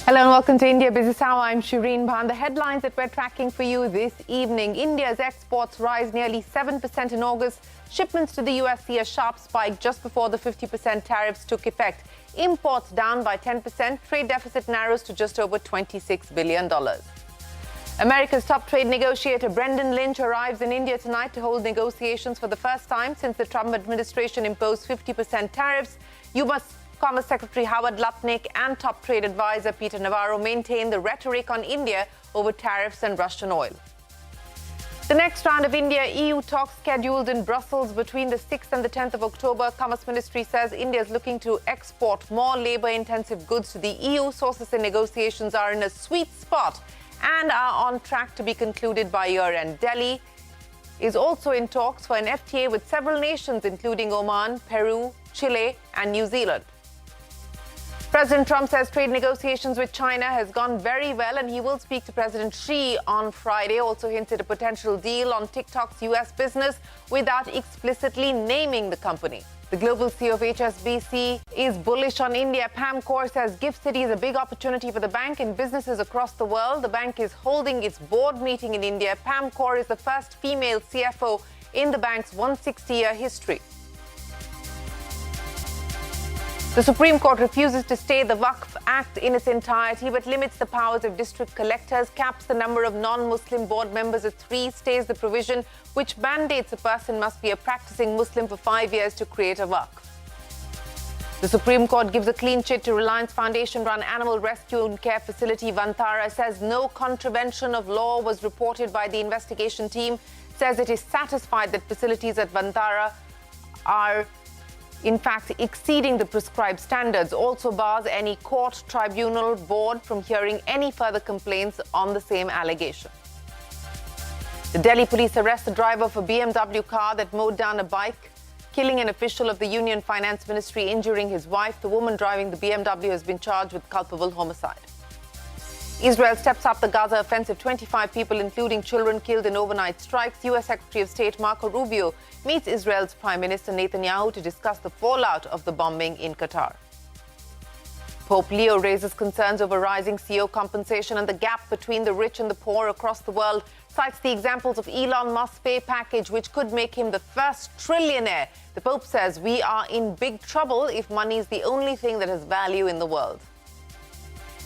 Hello and welcome to India Business Hour. I'm Shireen Bhan. The headlines that we're tracking for you this evening. India's exports rise nearly 7% in August. Shipments to the US see a sharp spike just before the 50% tariffs took effect. Imports down by 10%. Trade deficit narrows to just over $26 billion. America's top trade negotiator Brendan Lynch arrives in India tonight to hold negotiations for the first time since the Trump administration imposed 50% tariffs. U.S. Commerce Secretary Howard Lutnick and top trade advisor Peter Navarro maintain the rhetoric on India over tariffs and Russian oil. The next round of India-EU talks scheduled in Brussels between the 6th and the 10th of October. Commerce Ministry says India is looking to export more labor-intensive goods to the EU. Sources say negotiations are in a sweet spot and are on track to be concluded by year-end. Delhi is also in talks for an FTA with several nations, including Oman, Peru, Chile, and New Zealand. President Trump says trade negotiations with China has gone very well, and he will speak to President Xi on Friday. Also hinted a potential deal on TikTok's U.S. business without explicitly naming the company. The global CEO of HSBC is bullish on India. Pam Kaur says GIFT City is a big opportunity for the bank and businesses across the world. The bank is holding its board meeting in India. Pam Kaur is the first female CFO in the bank's 160-year history. The Supreme Court refuses to stay the Waqf Act in its entirety, but limits the powers of district collectors, caps the number of non-Muslim board members at 3, stays the provision which mandates a person must be a practicing Muslim for 5 years to create a Waqf. The Supreme Court gives a clean chit to Reliance Foundation-run animal rescue and care facility Vantara, says no contravention of law was reported by the investigation team, says it is satisfied that facilities at Vantara are in fact exceeding the prescribed standards. Also bars any court, tribunal, board from hearing any further complaints on the same allegation. The Delhi police arrest the driver of a BMW car that mowed down a bike, killing an official of the Union Finance Ministry, injuring his wife. The woman driving the BMW has been charged with culpable homicide. Israel steps up the Gaza offensive. 25 people, including children, killed in overnight strikes. U.S. Secretary of State Marco Rubio meets Israel's Prime Minister Netanyahu to discuss the fallout of the bombing in Qatar. Pope Leo raises concerns over rising CEO compensation and the gap between the rich and the poor across the world, cites the examples of Elon Musk's pay package, which could make him the first trillionaire. The Pope says we are in big trouble if money is the only thing that has value in the world.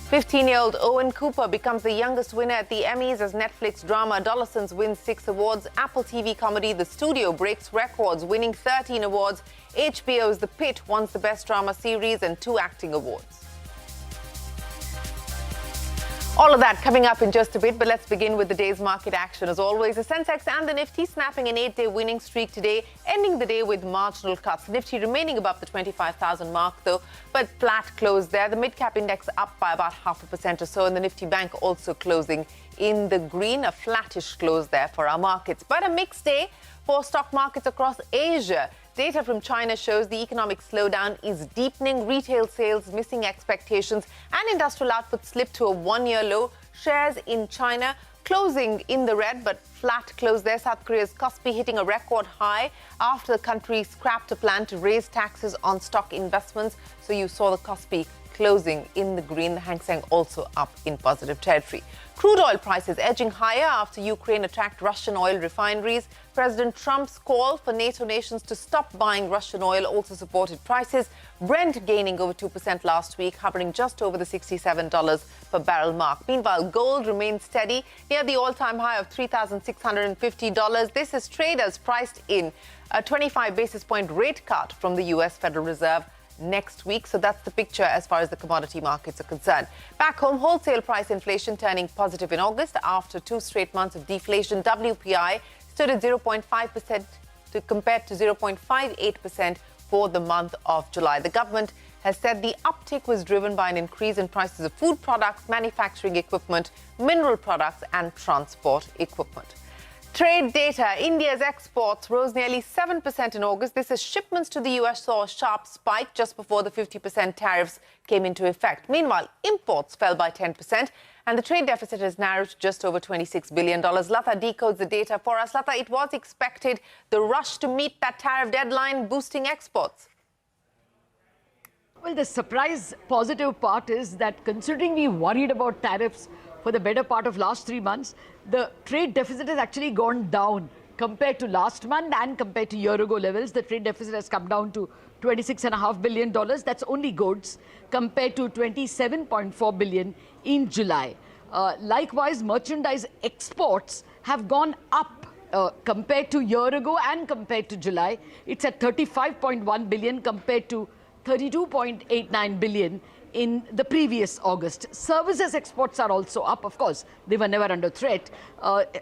15-year-old Owen Cooper becomes the youngest winner at the Emmys as Netflix drama Adolescence wins 6 awards. Apple TV comedy The Studio breaks records, winning 13 awards. HBO's The Pitt won the Best Drama Series and 2 acting awards. All of that coming up in just a bit, but let's begin with the day's market action. As always, the Sensex and the Nifty snapping an 8-day winning streak today, ending the day with marginal cuts. Nifty remaining above the 25,000 mark, though, but flat close there. The Midcap index up by about 0.5% or so, and the Nifty Bank also closing in the green, a flattish close there for our markets. But a mixed day for stock markets across Asia. Data from China shows the economic slowdown is deepening, retail sales missing expectations, and industrial output slipped to a 1-year low. Shares in China closing in the red, but flat close there. South Korea's Kospi hitting a record high after the country scrapped a plan to raise taxes on stock investments. So you saw the Kospi closing in the green. The Hang Seng also up in positive territory. Crude oil prices edging higher after Ukraine attacked Russian oil refineries. President Trump's call for NATO nations to stop buying Russian oil also supported prices. Brent gaining over 2% last week, hovering just over the $67 per barrel mark. Meanwhile, gold remains steady near the all-time high of $3,650. This is traders priced in a 25 basis point rate cut from the U.S. Federal Reserve next week. So that's the picture as far as the commodity markets are concerned. Back home, wholesale price inflation turning positive in August after 2 straight months of deflation. WPI stood at 0.5% compared to 0.58% for the month of July. The government has said the uptick was driven by an increase in prices of food products, manufacturing equipment, mineral products, and transport equipment. Trade data. India's exports rose nearly 7% in August. This is shipments to the US saw a sharp spike just before the 50% tariffs came into effect. Meanwhile, imports fell by 10%, and the trade deficit has narrowed to just over $26 billion. Lata decodes the data for us. Lata, it was expected the rush to meet that tariff deadline boosting exports. Well, the surprise positive part is that considering we worried about tariffs for the better part of last 3 months, the trade deficit has actually gone down compared to last month and compared to year-ago levels. The trade deficit has come down to $26.5 billion. That's only goods, compared to $27.4 billion in July. Likewise, merchandise exports have gone up compared to year ago and compared to July. It's at $35.1 billion compared to $32.89 billion in the previous August. Services exports are also up. Of course, they were never under threat.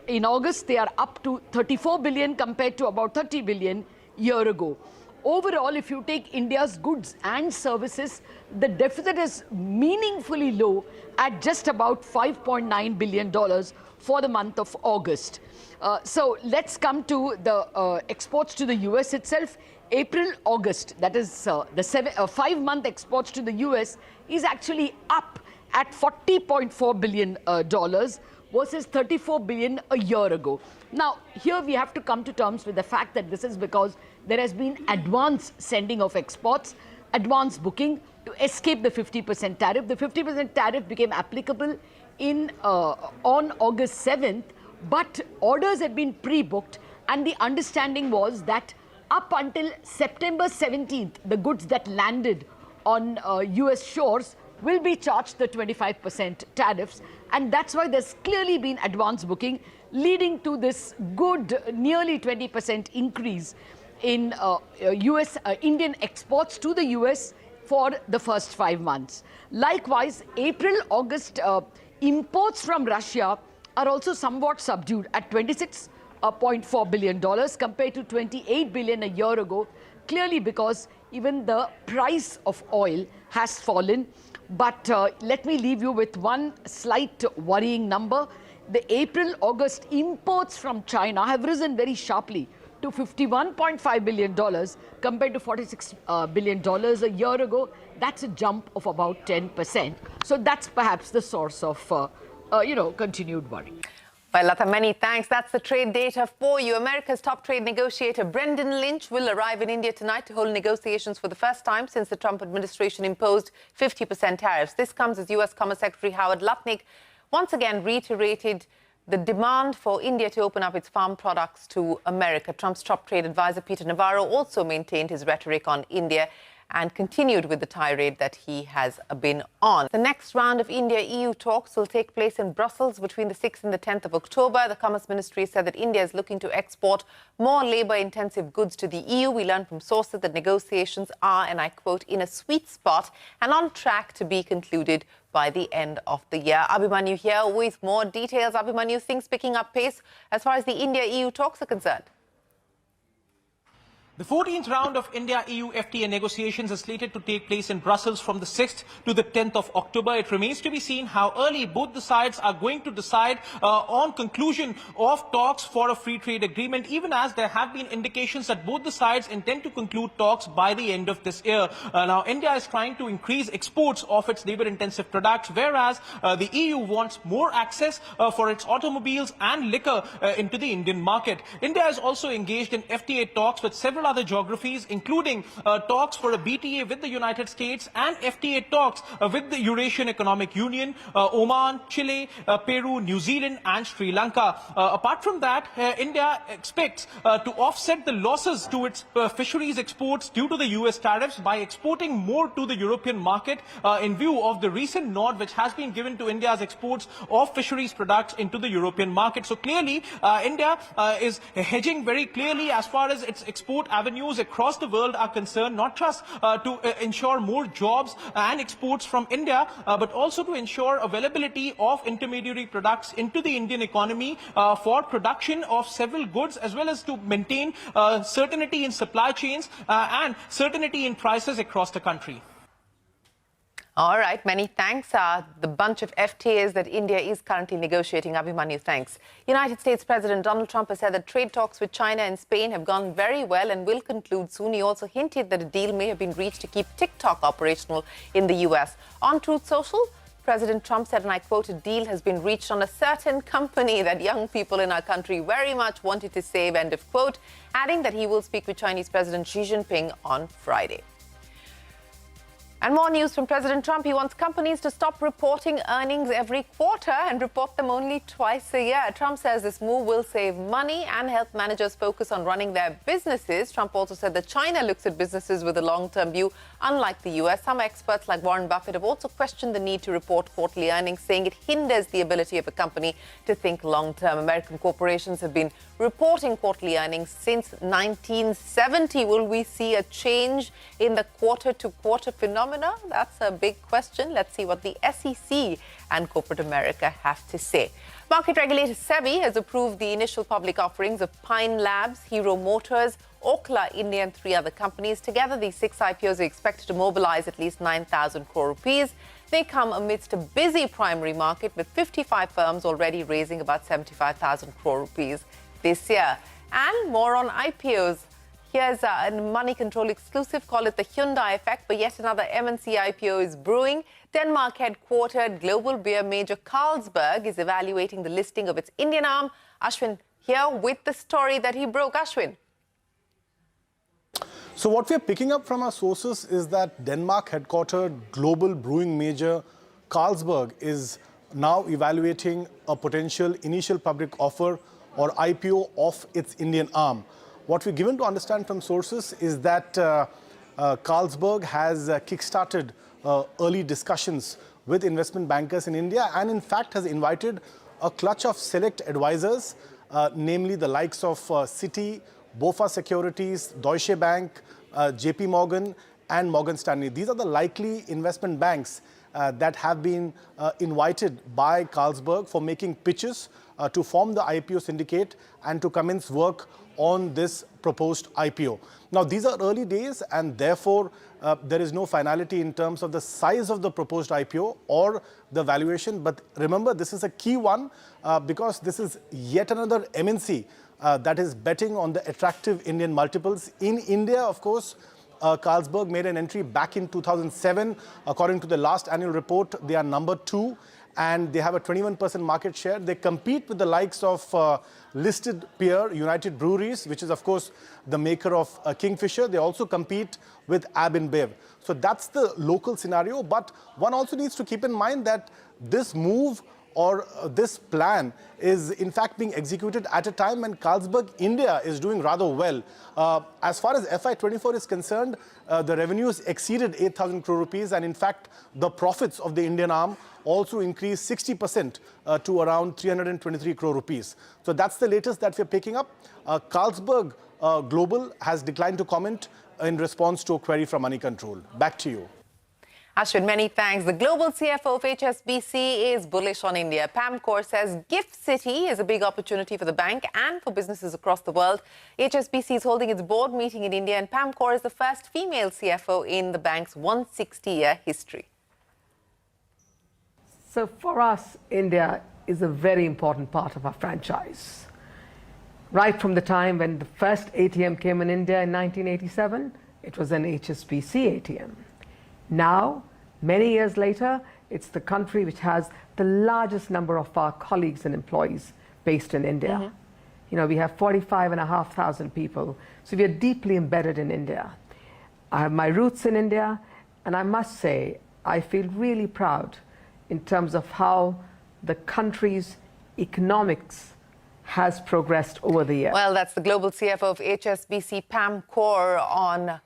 In August, they are up to $34 billion compared to about $30 billion year ago. Overall, if you take India's goods and services, the deficit is meaningfully low at just about $5.9 billion for the month of August. So let's come to the exports to the US itself. April, August, that is the 5-month exports to the US is actually up at $40.4 billion versus $34 billion a year ago. Now, here we have to come to terms with the fact that this is because there has been advance sending of exports, advance booking to escape the 50% tariff. The 50% tariff became applicable on August 7th, but orders had been pre-booked, and the understanding was that up until September 17th, the goods that landed on US shores will be charged the 25% tariffs, and that's why there's clearly been advance booking, leading to this good nearly 20% increase in Indian exports to the US for the first 5 months. Likewise, April, August imports from Russia are also somewhat subdued at $26.4 billion compared to $28 billion a year ago, clearly because even the price of oil has fallen. But let me leave you with one slight worrying number. The April-August imports from China have risen very sharply to $51.5 billion compared to $46 billion a year ago. That's a jump of about 10%. So that's perhaps the source of, continued worry. Well, Lata, many thanks. That's the trade data for you. America's top trade negotiator, Brendan Lynch, will arrive in India tonight to hold negotiations for the first time since the Trump administration imposed 50% tariffs. This comes as U.S. Commerce Secretary Howard Lutnick once again reiterated the demand for India to open up its farm products to America. Trump's top trade advisor, Peter Navarro, also maintained his rhetoric on India and continued with the tirade that he has been on. The next round of India-EU talks will take place in Brussels between the 6th and the 10th of October. The Commerce Ministry said that India is looking to export more labour-intensive goods to the EU. We learned from sources that negotiations are, and I quote, in a sweet spot and on track to be concluded by the end of the year. Abhimanyu here with more details. Abhimanyu, things picking up pace as far as the India-EU talks are concerned. The 14th round of India-EU FTA negotiations is slated to take place in Brussels from the 6th to the 10th of October. It remains to be seen how early both the sides are going to decide on conclusion of talks for a free trade agreement, even as there have been indications that both the sides intend to conclude talks by the end of this year. Now, India is trying to increase exports of its labor-intensive products, whereas the EU wants more access for its automobiles and liquor into the Indian market. India is also engaged in FTA talks with several other geographies, including talks for a BTA with the United States and FTA talks with the Eurasian Economic Union, Oman, Chile, Peru, New Zealand and Sri Lanka. Apart from that, India expects to offset the losses to its fisheries exports due to the US tariffs by exporting more to the European market in view of the recent nod which has been given to India's exports of fisheries products into the European market. So clearly, India is hedging very clearly as far as its export avenues across the world are concerned, not just to ensure more jobs and exports from India, but also to ensure availability of intermediary products into the Indian economy for production of several goods, as well as to maintain certainty in supply chains and certainty in prices across the country. All right, many thanks. The bunch of FTAs that India is currently negotiating. Abhimanyu, thanks. United States President Donald Trump has said that trade talks with China and Spain have gone very well and will conclude soon. He also hinted that a deal may have been reached to keep TikTok operational in the US. On Truth Social, President Trump said, and I quote, a deal has been reached on a certain company that young people in our country very much wanted to save, end of quote, adding that he will speak with Chinese President Xi Jinping on Friday. And more news from President Trump. He wants companies to stop reporting earnings every quarter and report them only twice a year. Trump says this move will save money and help managers focus on running their businesses. Trump also said that China looks at businesses with a long-term view, unlike the US. Some experts like Warren Buffett have also questioned the need to report quarterly earnings, saying it hinders the ability of a company to think long-term. American corporations have been reporting quarterly earnings since 1970. Will we see a change in the quarter-to-quarter phenomenon? That's a big question. Let's see what the SEC and corporate America have to say. Market regulator SEBI has approved the initial public offerings of Pine Labs, Hero Motors, Okla India and 3 other companies. Together, these 6 IPOs are expected to mobilize at least 9,000 crore rupees. They come amidst a busy primary market with 55 firms already raising about 75,000 crore rupees this year. And more on IPOs. Here's a Money Control exclusive, call it the Hyundai effect, but yet another MNC IPO is brewing. Denmark-headquartered global beer major Carlsberg is evaluating the listing of its Indian arm. Ashwin here with the story that he broke. Ashwin. So what we're picking up from our sources is that Denmark-headquartered global brewing major Carlsberg is now evaluating a potential initial public offer or IPO of its Indian arm. What we're given to understand from sources is that Carlsberg has kickstarted early discussions with investment bankers in India and in fact has invited a clutch of select advisors, namely the likes of Citi, BofA Securities, Deutsche Bank, JP Morgan and Morgan Stanley. These are the likely investment banks that have been invited by Carlsberg for making pitches to form the IPO syndicate and to commence work on this proposed IPO. Now, these are early days and therefore there is no finality in terms of the size of the proposed IPO or the valuation. But remember, this is a key one because this is yet another MNC that is betting on the attractive Indian multiples. In India, of course, Carlsberg made an entry back in 2007. According to the last annual report, they are number 2 and they have a 21% market share. They compete with the likes of listed peer United Breweries, which is of course the maker of Kingfisher. They also compete with AB InBev. So that's the local scenario. But one also needs to keep in mind that this move or this plan is in fact being executed at a time when Carlsberg India is doing rather well. As far as FY24 is concerned, the revenues exceeded 8,000 crore rupees and in fact the profits of the Indian arm also increased 60% to around 323 crore rupees. So that's the latest that we're picking up. Carlsberg Global has declined to comment in response to a query from Money Control. Back to you. Ashwin, many thanks. The global CFO of HSBC is bullish on India. Pam Kaur says Gift City is a big opportunity for the bank and for businesses across the world. HSBC is holding its board meeting in India and Pam Kaur is the first female CFO in the bank's 160-year history. So for us, India is a very important part of our franchise. Right from the time when the first ATM came in India in 1987, it was an HSBC ATM. Now, many years later, it's the country which has the largest number of our colleagues and employees based in India. You know, we have 45,500 people, so we are deeply embedded in India. I have my roots in India, and I must say, I feel really proud in terms of how the country's economics has progressed over the years. Well, that's the global CFO of HSBC, Pam Kaur, on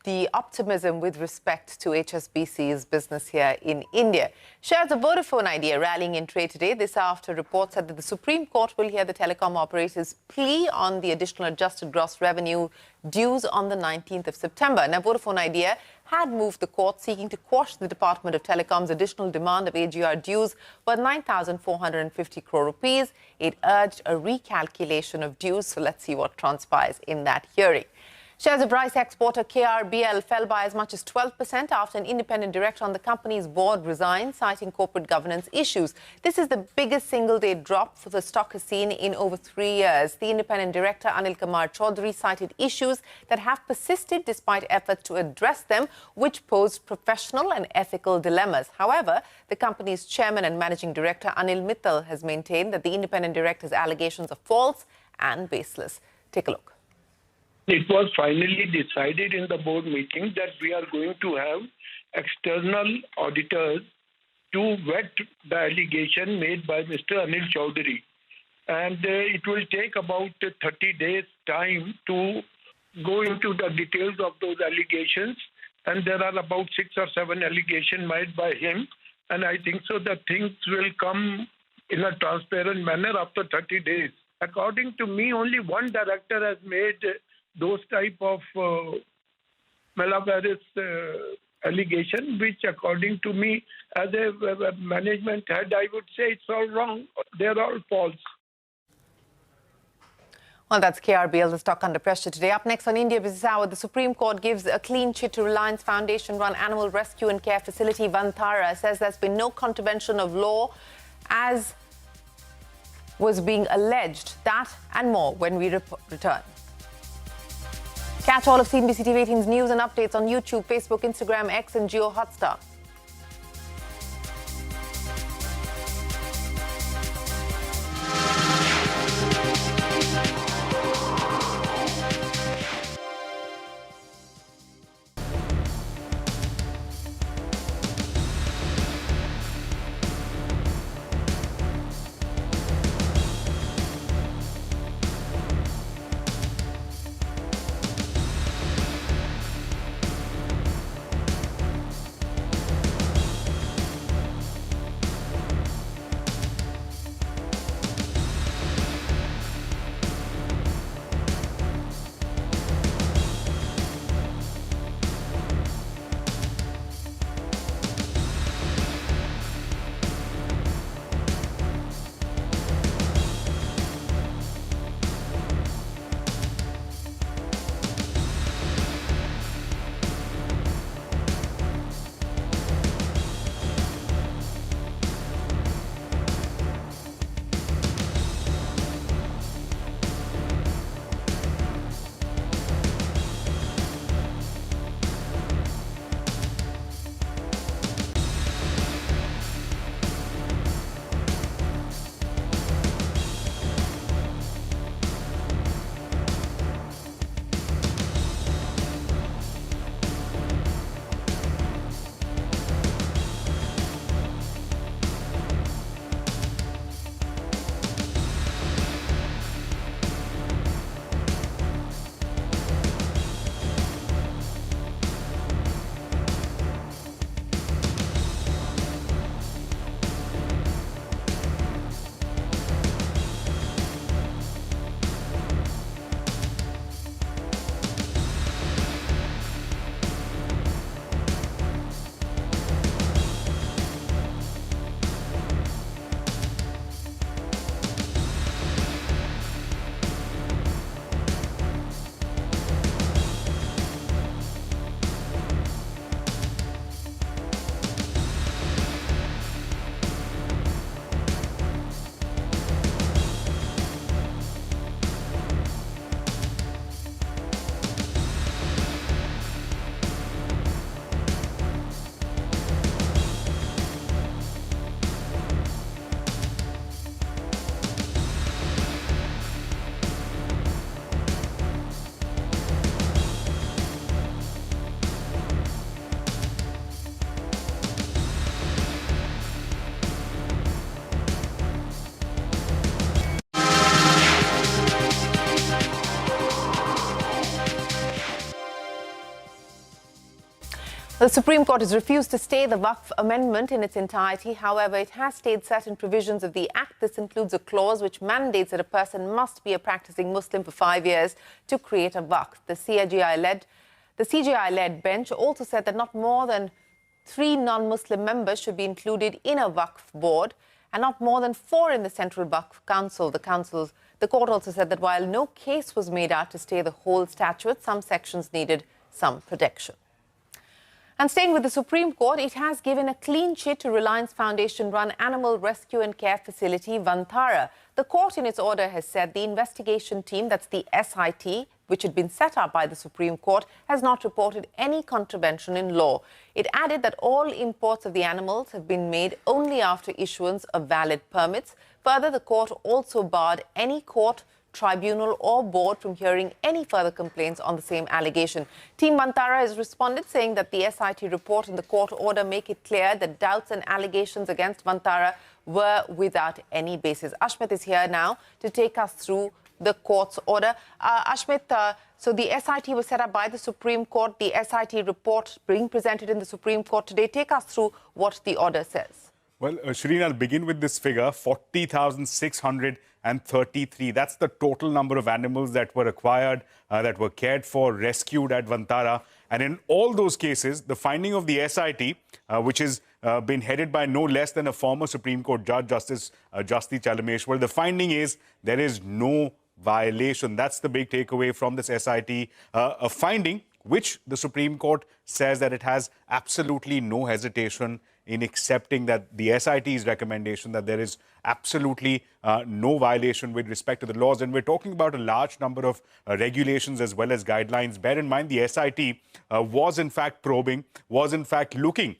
the optimism with respect to HSBC's business here in India. Shares of Vodafone Idea rallying in trade today. This after reports said that the Supreme Court will hear the telecom operator's plea on the additional adjusted gross revenue dues on the 19th of September. Now, Vodafone Idea had moved the court seeking to quash the Department of Telecom's additional demand of AGR dues worth 9,450 crore rupees. It urged a recalculation of dues. So let's see what transpires in that hearing. Shares of rice exporter KRBL fell by as much as 12% after an independent director on the company's board resigned, citing corporate governance issues. This is the biggest single-day drop for the stock has seen in over 3 years. The independent director, Anil Kumar Chaudhary, cited issues that have persisted despite efforts to address them, which posed professional and ethical dilemmas. However, the company's chairman and managing director, Anil Mittal, has maintained that the independent director's allegations are false and baseless. Take a look. It was finally decided in the board meeting that we are going to have external auditors to vet the allegation made by Mr. Anil Chaudhary. And it will take about 30 days time to go into the details of those allegations. And there are about 6 or 7 allegations made by him. And I think so that things will come in a transparent manner after 30 days. According to me, only one director has made those type of malicious allegation, which according to me, as a management head, I would say it's all wrong. They're all false. Well, that's KRBL, the stock under pressure today. Up next on India Business Hour, the Supreme Court gives a clean chit to Reliance Foundation-run animal rescue and care facility Vantara, says there's been no contravention of law as was being alleged. That and more when we return. Catch all of CNBC TV18's news and updates on YouTube, Facebook, Instagram, X and Jio Hotstar. The Supreme Court has refused to stay the Waqf amendment in its entirety. However, it has stayed certain provisions of the Act. This includes a clause which mandates that a person must be a practicing Muslim for 5 years to create a Waqf. The CJI-led bench also said that not more than 3 non-Muslim members should be included in a Waqf board and not more than 4 in the Central Waqf Council. The court also said that while no case was made out to stay the whole statute, some sections needed some protection. And staying with the Supreme Court, it has given a clean chit to Reliance Foundation-run animal rescue and care facility Vantara. The court in its order has said the investigation team, that's the SIT, which had been set up by the Supreme Court, has not reported any contravention in law. It added that all imports of the animals have been made only after issuance of valid permits. Further, the court also barred any court, tribunal or board from hearing any further complaints on the same allegation. Team Vantara has responded, saying that the SIT report and the court order make it clear that doubts and allegations against Vantara were without any basis. Ashmit is here now to take us through the court's order. Ashmit, so the SIT was set up by the Supreme Court. The SIT report being presented in the Supreme Court today. Take us through what the order says. Well, Shireen, I'll begin with this figure, 40,633. That's the total number of animals that were acquired, that were cared for, rescued at Vantara. And in all those cases, the finding of the SIT, which has been headed by no less than a former Supreme Court Judge, Justice Justice Chalameshwar, the finding is there is no violation. That's the big takeaway from this SIT, a finding which the Supreme Court says that it has absolutely no hesitation in accepting that the SIT's recommendation that there is absolutely no violation with respect to the laws. And we're talking about a large number of regulations as well as guidelines. Bear in mind, the SIT was in fact probing, was in fact looking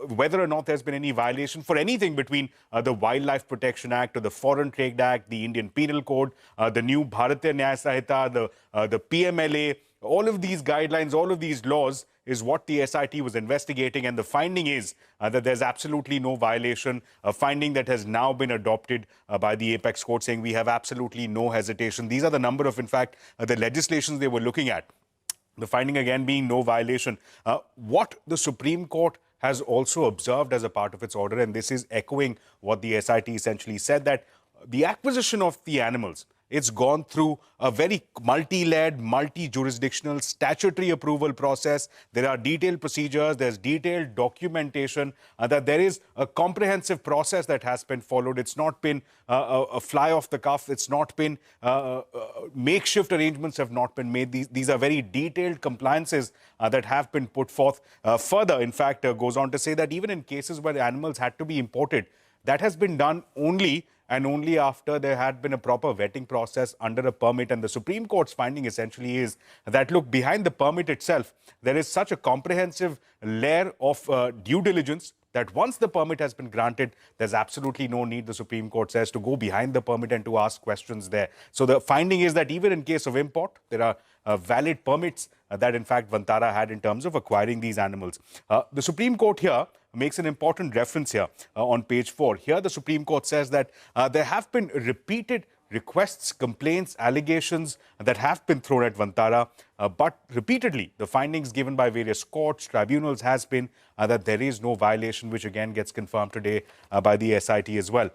whether or not there's been any violation for anything between the Wildlife Protection Act or the Foreign Trade Act, the Indian Penal Code, the new Bharatiya Nyaya Sanhita, the PMLA. All of these guidelines, all of these laws is what the SIT was investigating, and the finding is that there's absolutely no violation, a finding that has now been adopted by the Apex Court, saying we have absolutely no hesitation. These are the number of, in fact, the legislations they were looking at. The finding again being no violation. What the Supreme Court has also observed as a part of its order, and this is echoing what the SIT essentially said, that the acquisition of the animals, it's gone through a very multi-layered, multi-jurisdictional statutory approval process. There are detailed procedures, there's detailed documentation, that there is a comprehensive process that has been followed. It's not been a fly off the cuff. It's not been makeshift arrangements have not been made. These are very detailed compliances that have been put forth. Further, in fact, goes on to say that even in cases where the animals had to be imported, that has been done only and only after there had been a proper vetting process under a permit. And the Supreme Court's finding essentially is that, look, behind the permit itself, there is such a comprehensive layer of due diligence that once the permit has been granted, there's absolutely no need, the Supreme Court says, to go behind the permit and to ask questions there. So the finding is that even in case of import, there are valid permits that, in fact, Vantara had in terms of acquiring these animals. The Supreme Court here makes an important reference here on page 4. Here, the Supreme Court says that there have been repeated requests, complaints, allegations that have been thrown at Vantara, but repeatedly the findings given by various courts, tribunals has been that there is no violation, which again gets confirmed today by the SIT as well.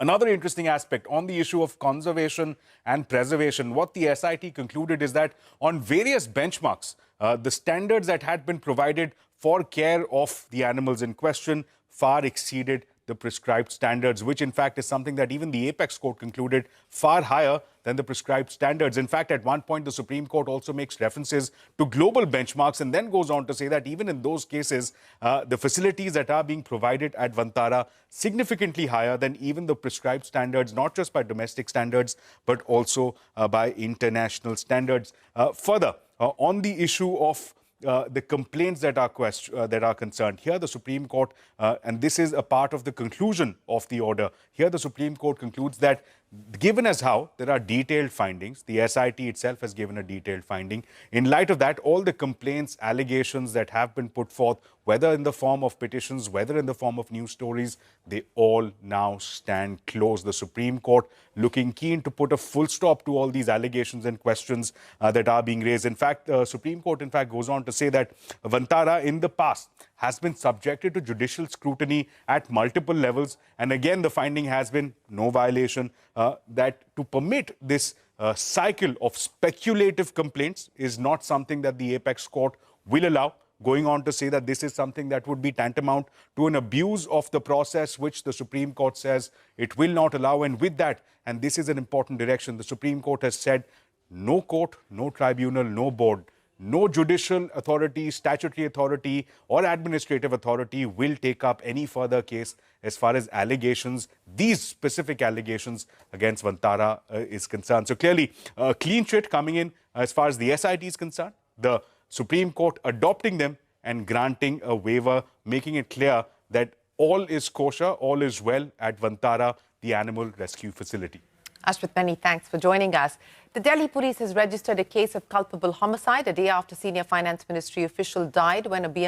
Another interesting aspect on the issue of conservation and preservation, what the SIT concluded is that on various benchmarks, the standards that had been provided for care of the animals in question far exceeded the prescribed standards, which in fact is something that even the Apex Court concluded far higher than the prescribed standards. In fact, at one point, the Supreme Court also makes references to global benchmarks and then goes on to say that even in those cases, the facilities that are being provided at Vantara significantly higher than even the prescribed standards, not just by domestic standards, but also by international standards. Further, on the issue of the complaints that are concerned. Here, the Supreme Court, and this is a part of the conclusion of the order, here the Supreme Court concludes that given as how there are detailed findings, the SIT itself has given a detailed finding. In light of that, all the complaints, allegations that have been put forth, whether in the form of petitions, whether in the form of news stories, they all now stand closed. The Supreme Court looking keen to put a full stop to all these allegations and questions that are being raised. In fact, the Supreme Court, in fact, goes on to say that Vantara in the past has been subjected to judicial scrutiny at multiple levels. And again, the finding has been no violation, that to permit this cycle of speculative complaints is not something that the Apex Court will allow, going on to say that this is something that would be tantamount to an abuse of the process, which the Supreme Court says it will not allow. And with that, and this is an important direction, the Supreme Court has said no court, no tribunal, no board, no judicial authority, statutory authority, or administrative authority will take up any further case as far as allegations, these specific allegations against Vantara is concerned. So clearly, a clean sheet coming in as far as the SIT is concerned, the Supreme Court adopting them and granting a waiver, making it clear that all is kosher, all is well at Vantara, the animal rescue facility. Ashwit, many thanks for joining us. The Delhi police has registered a case of culpable homicide a day after senior finance ministry official died when a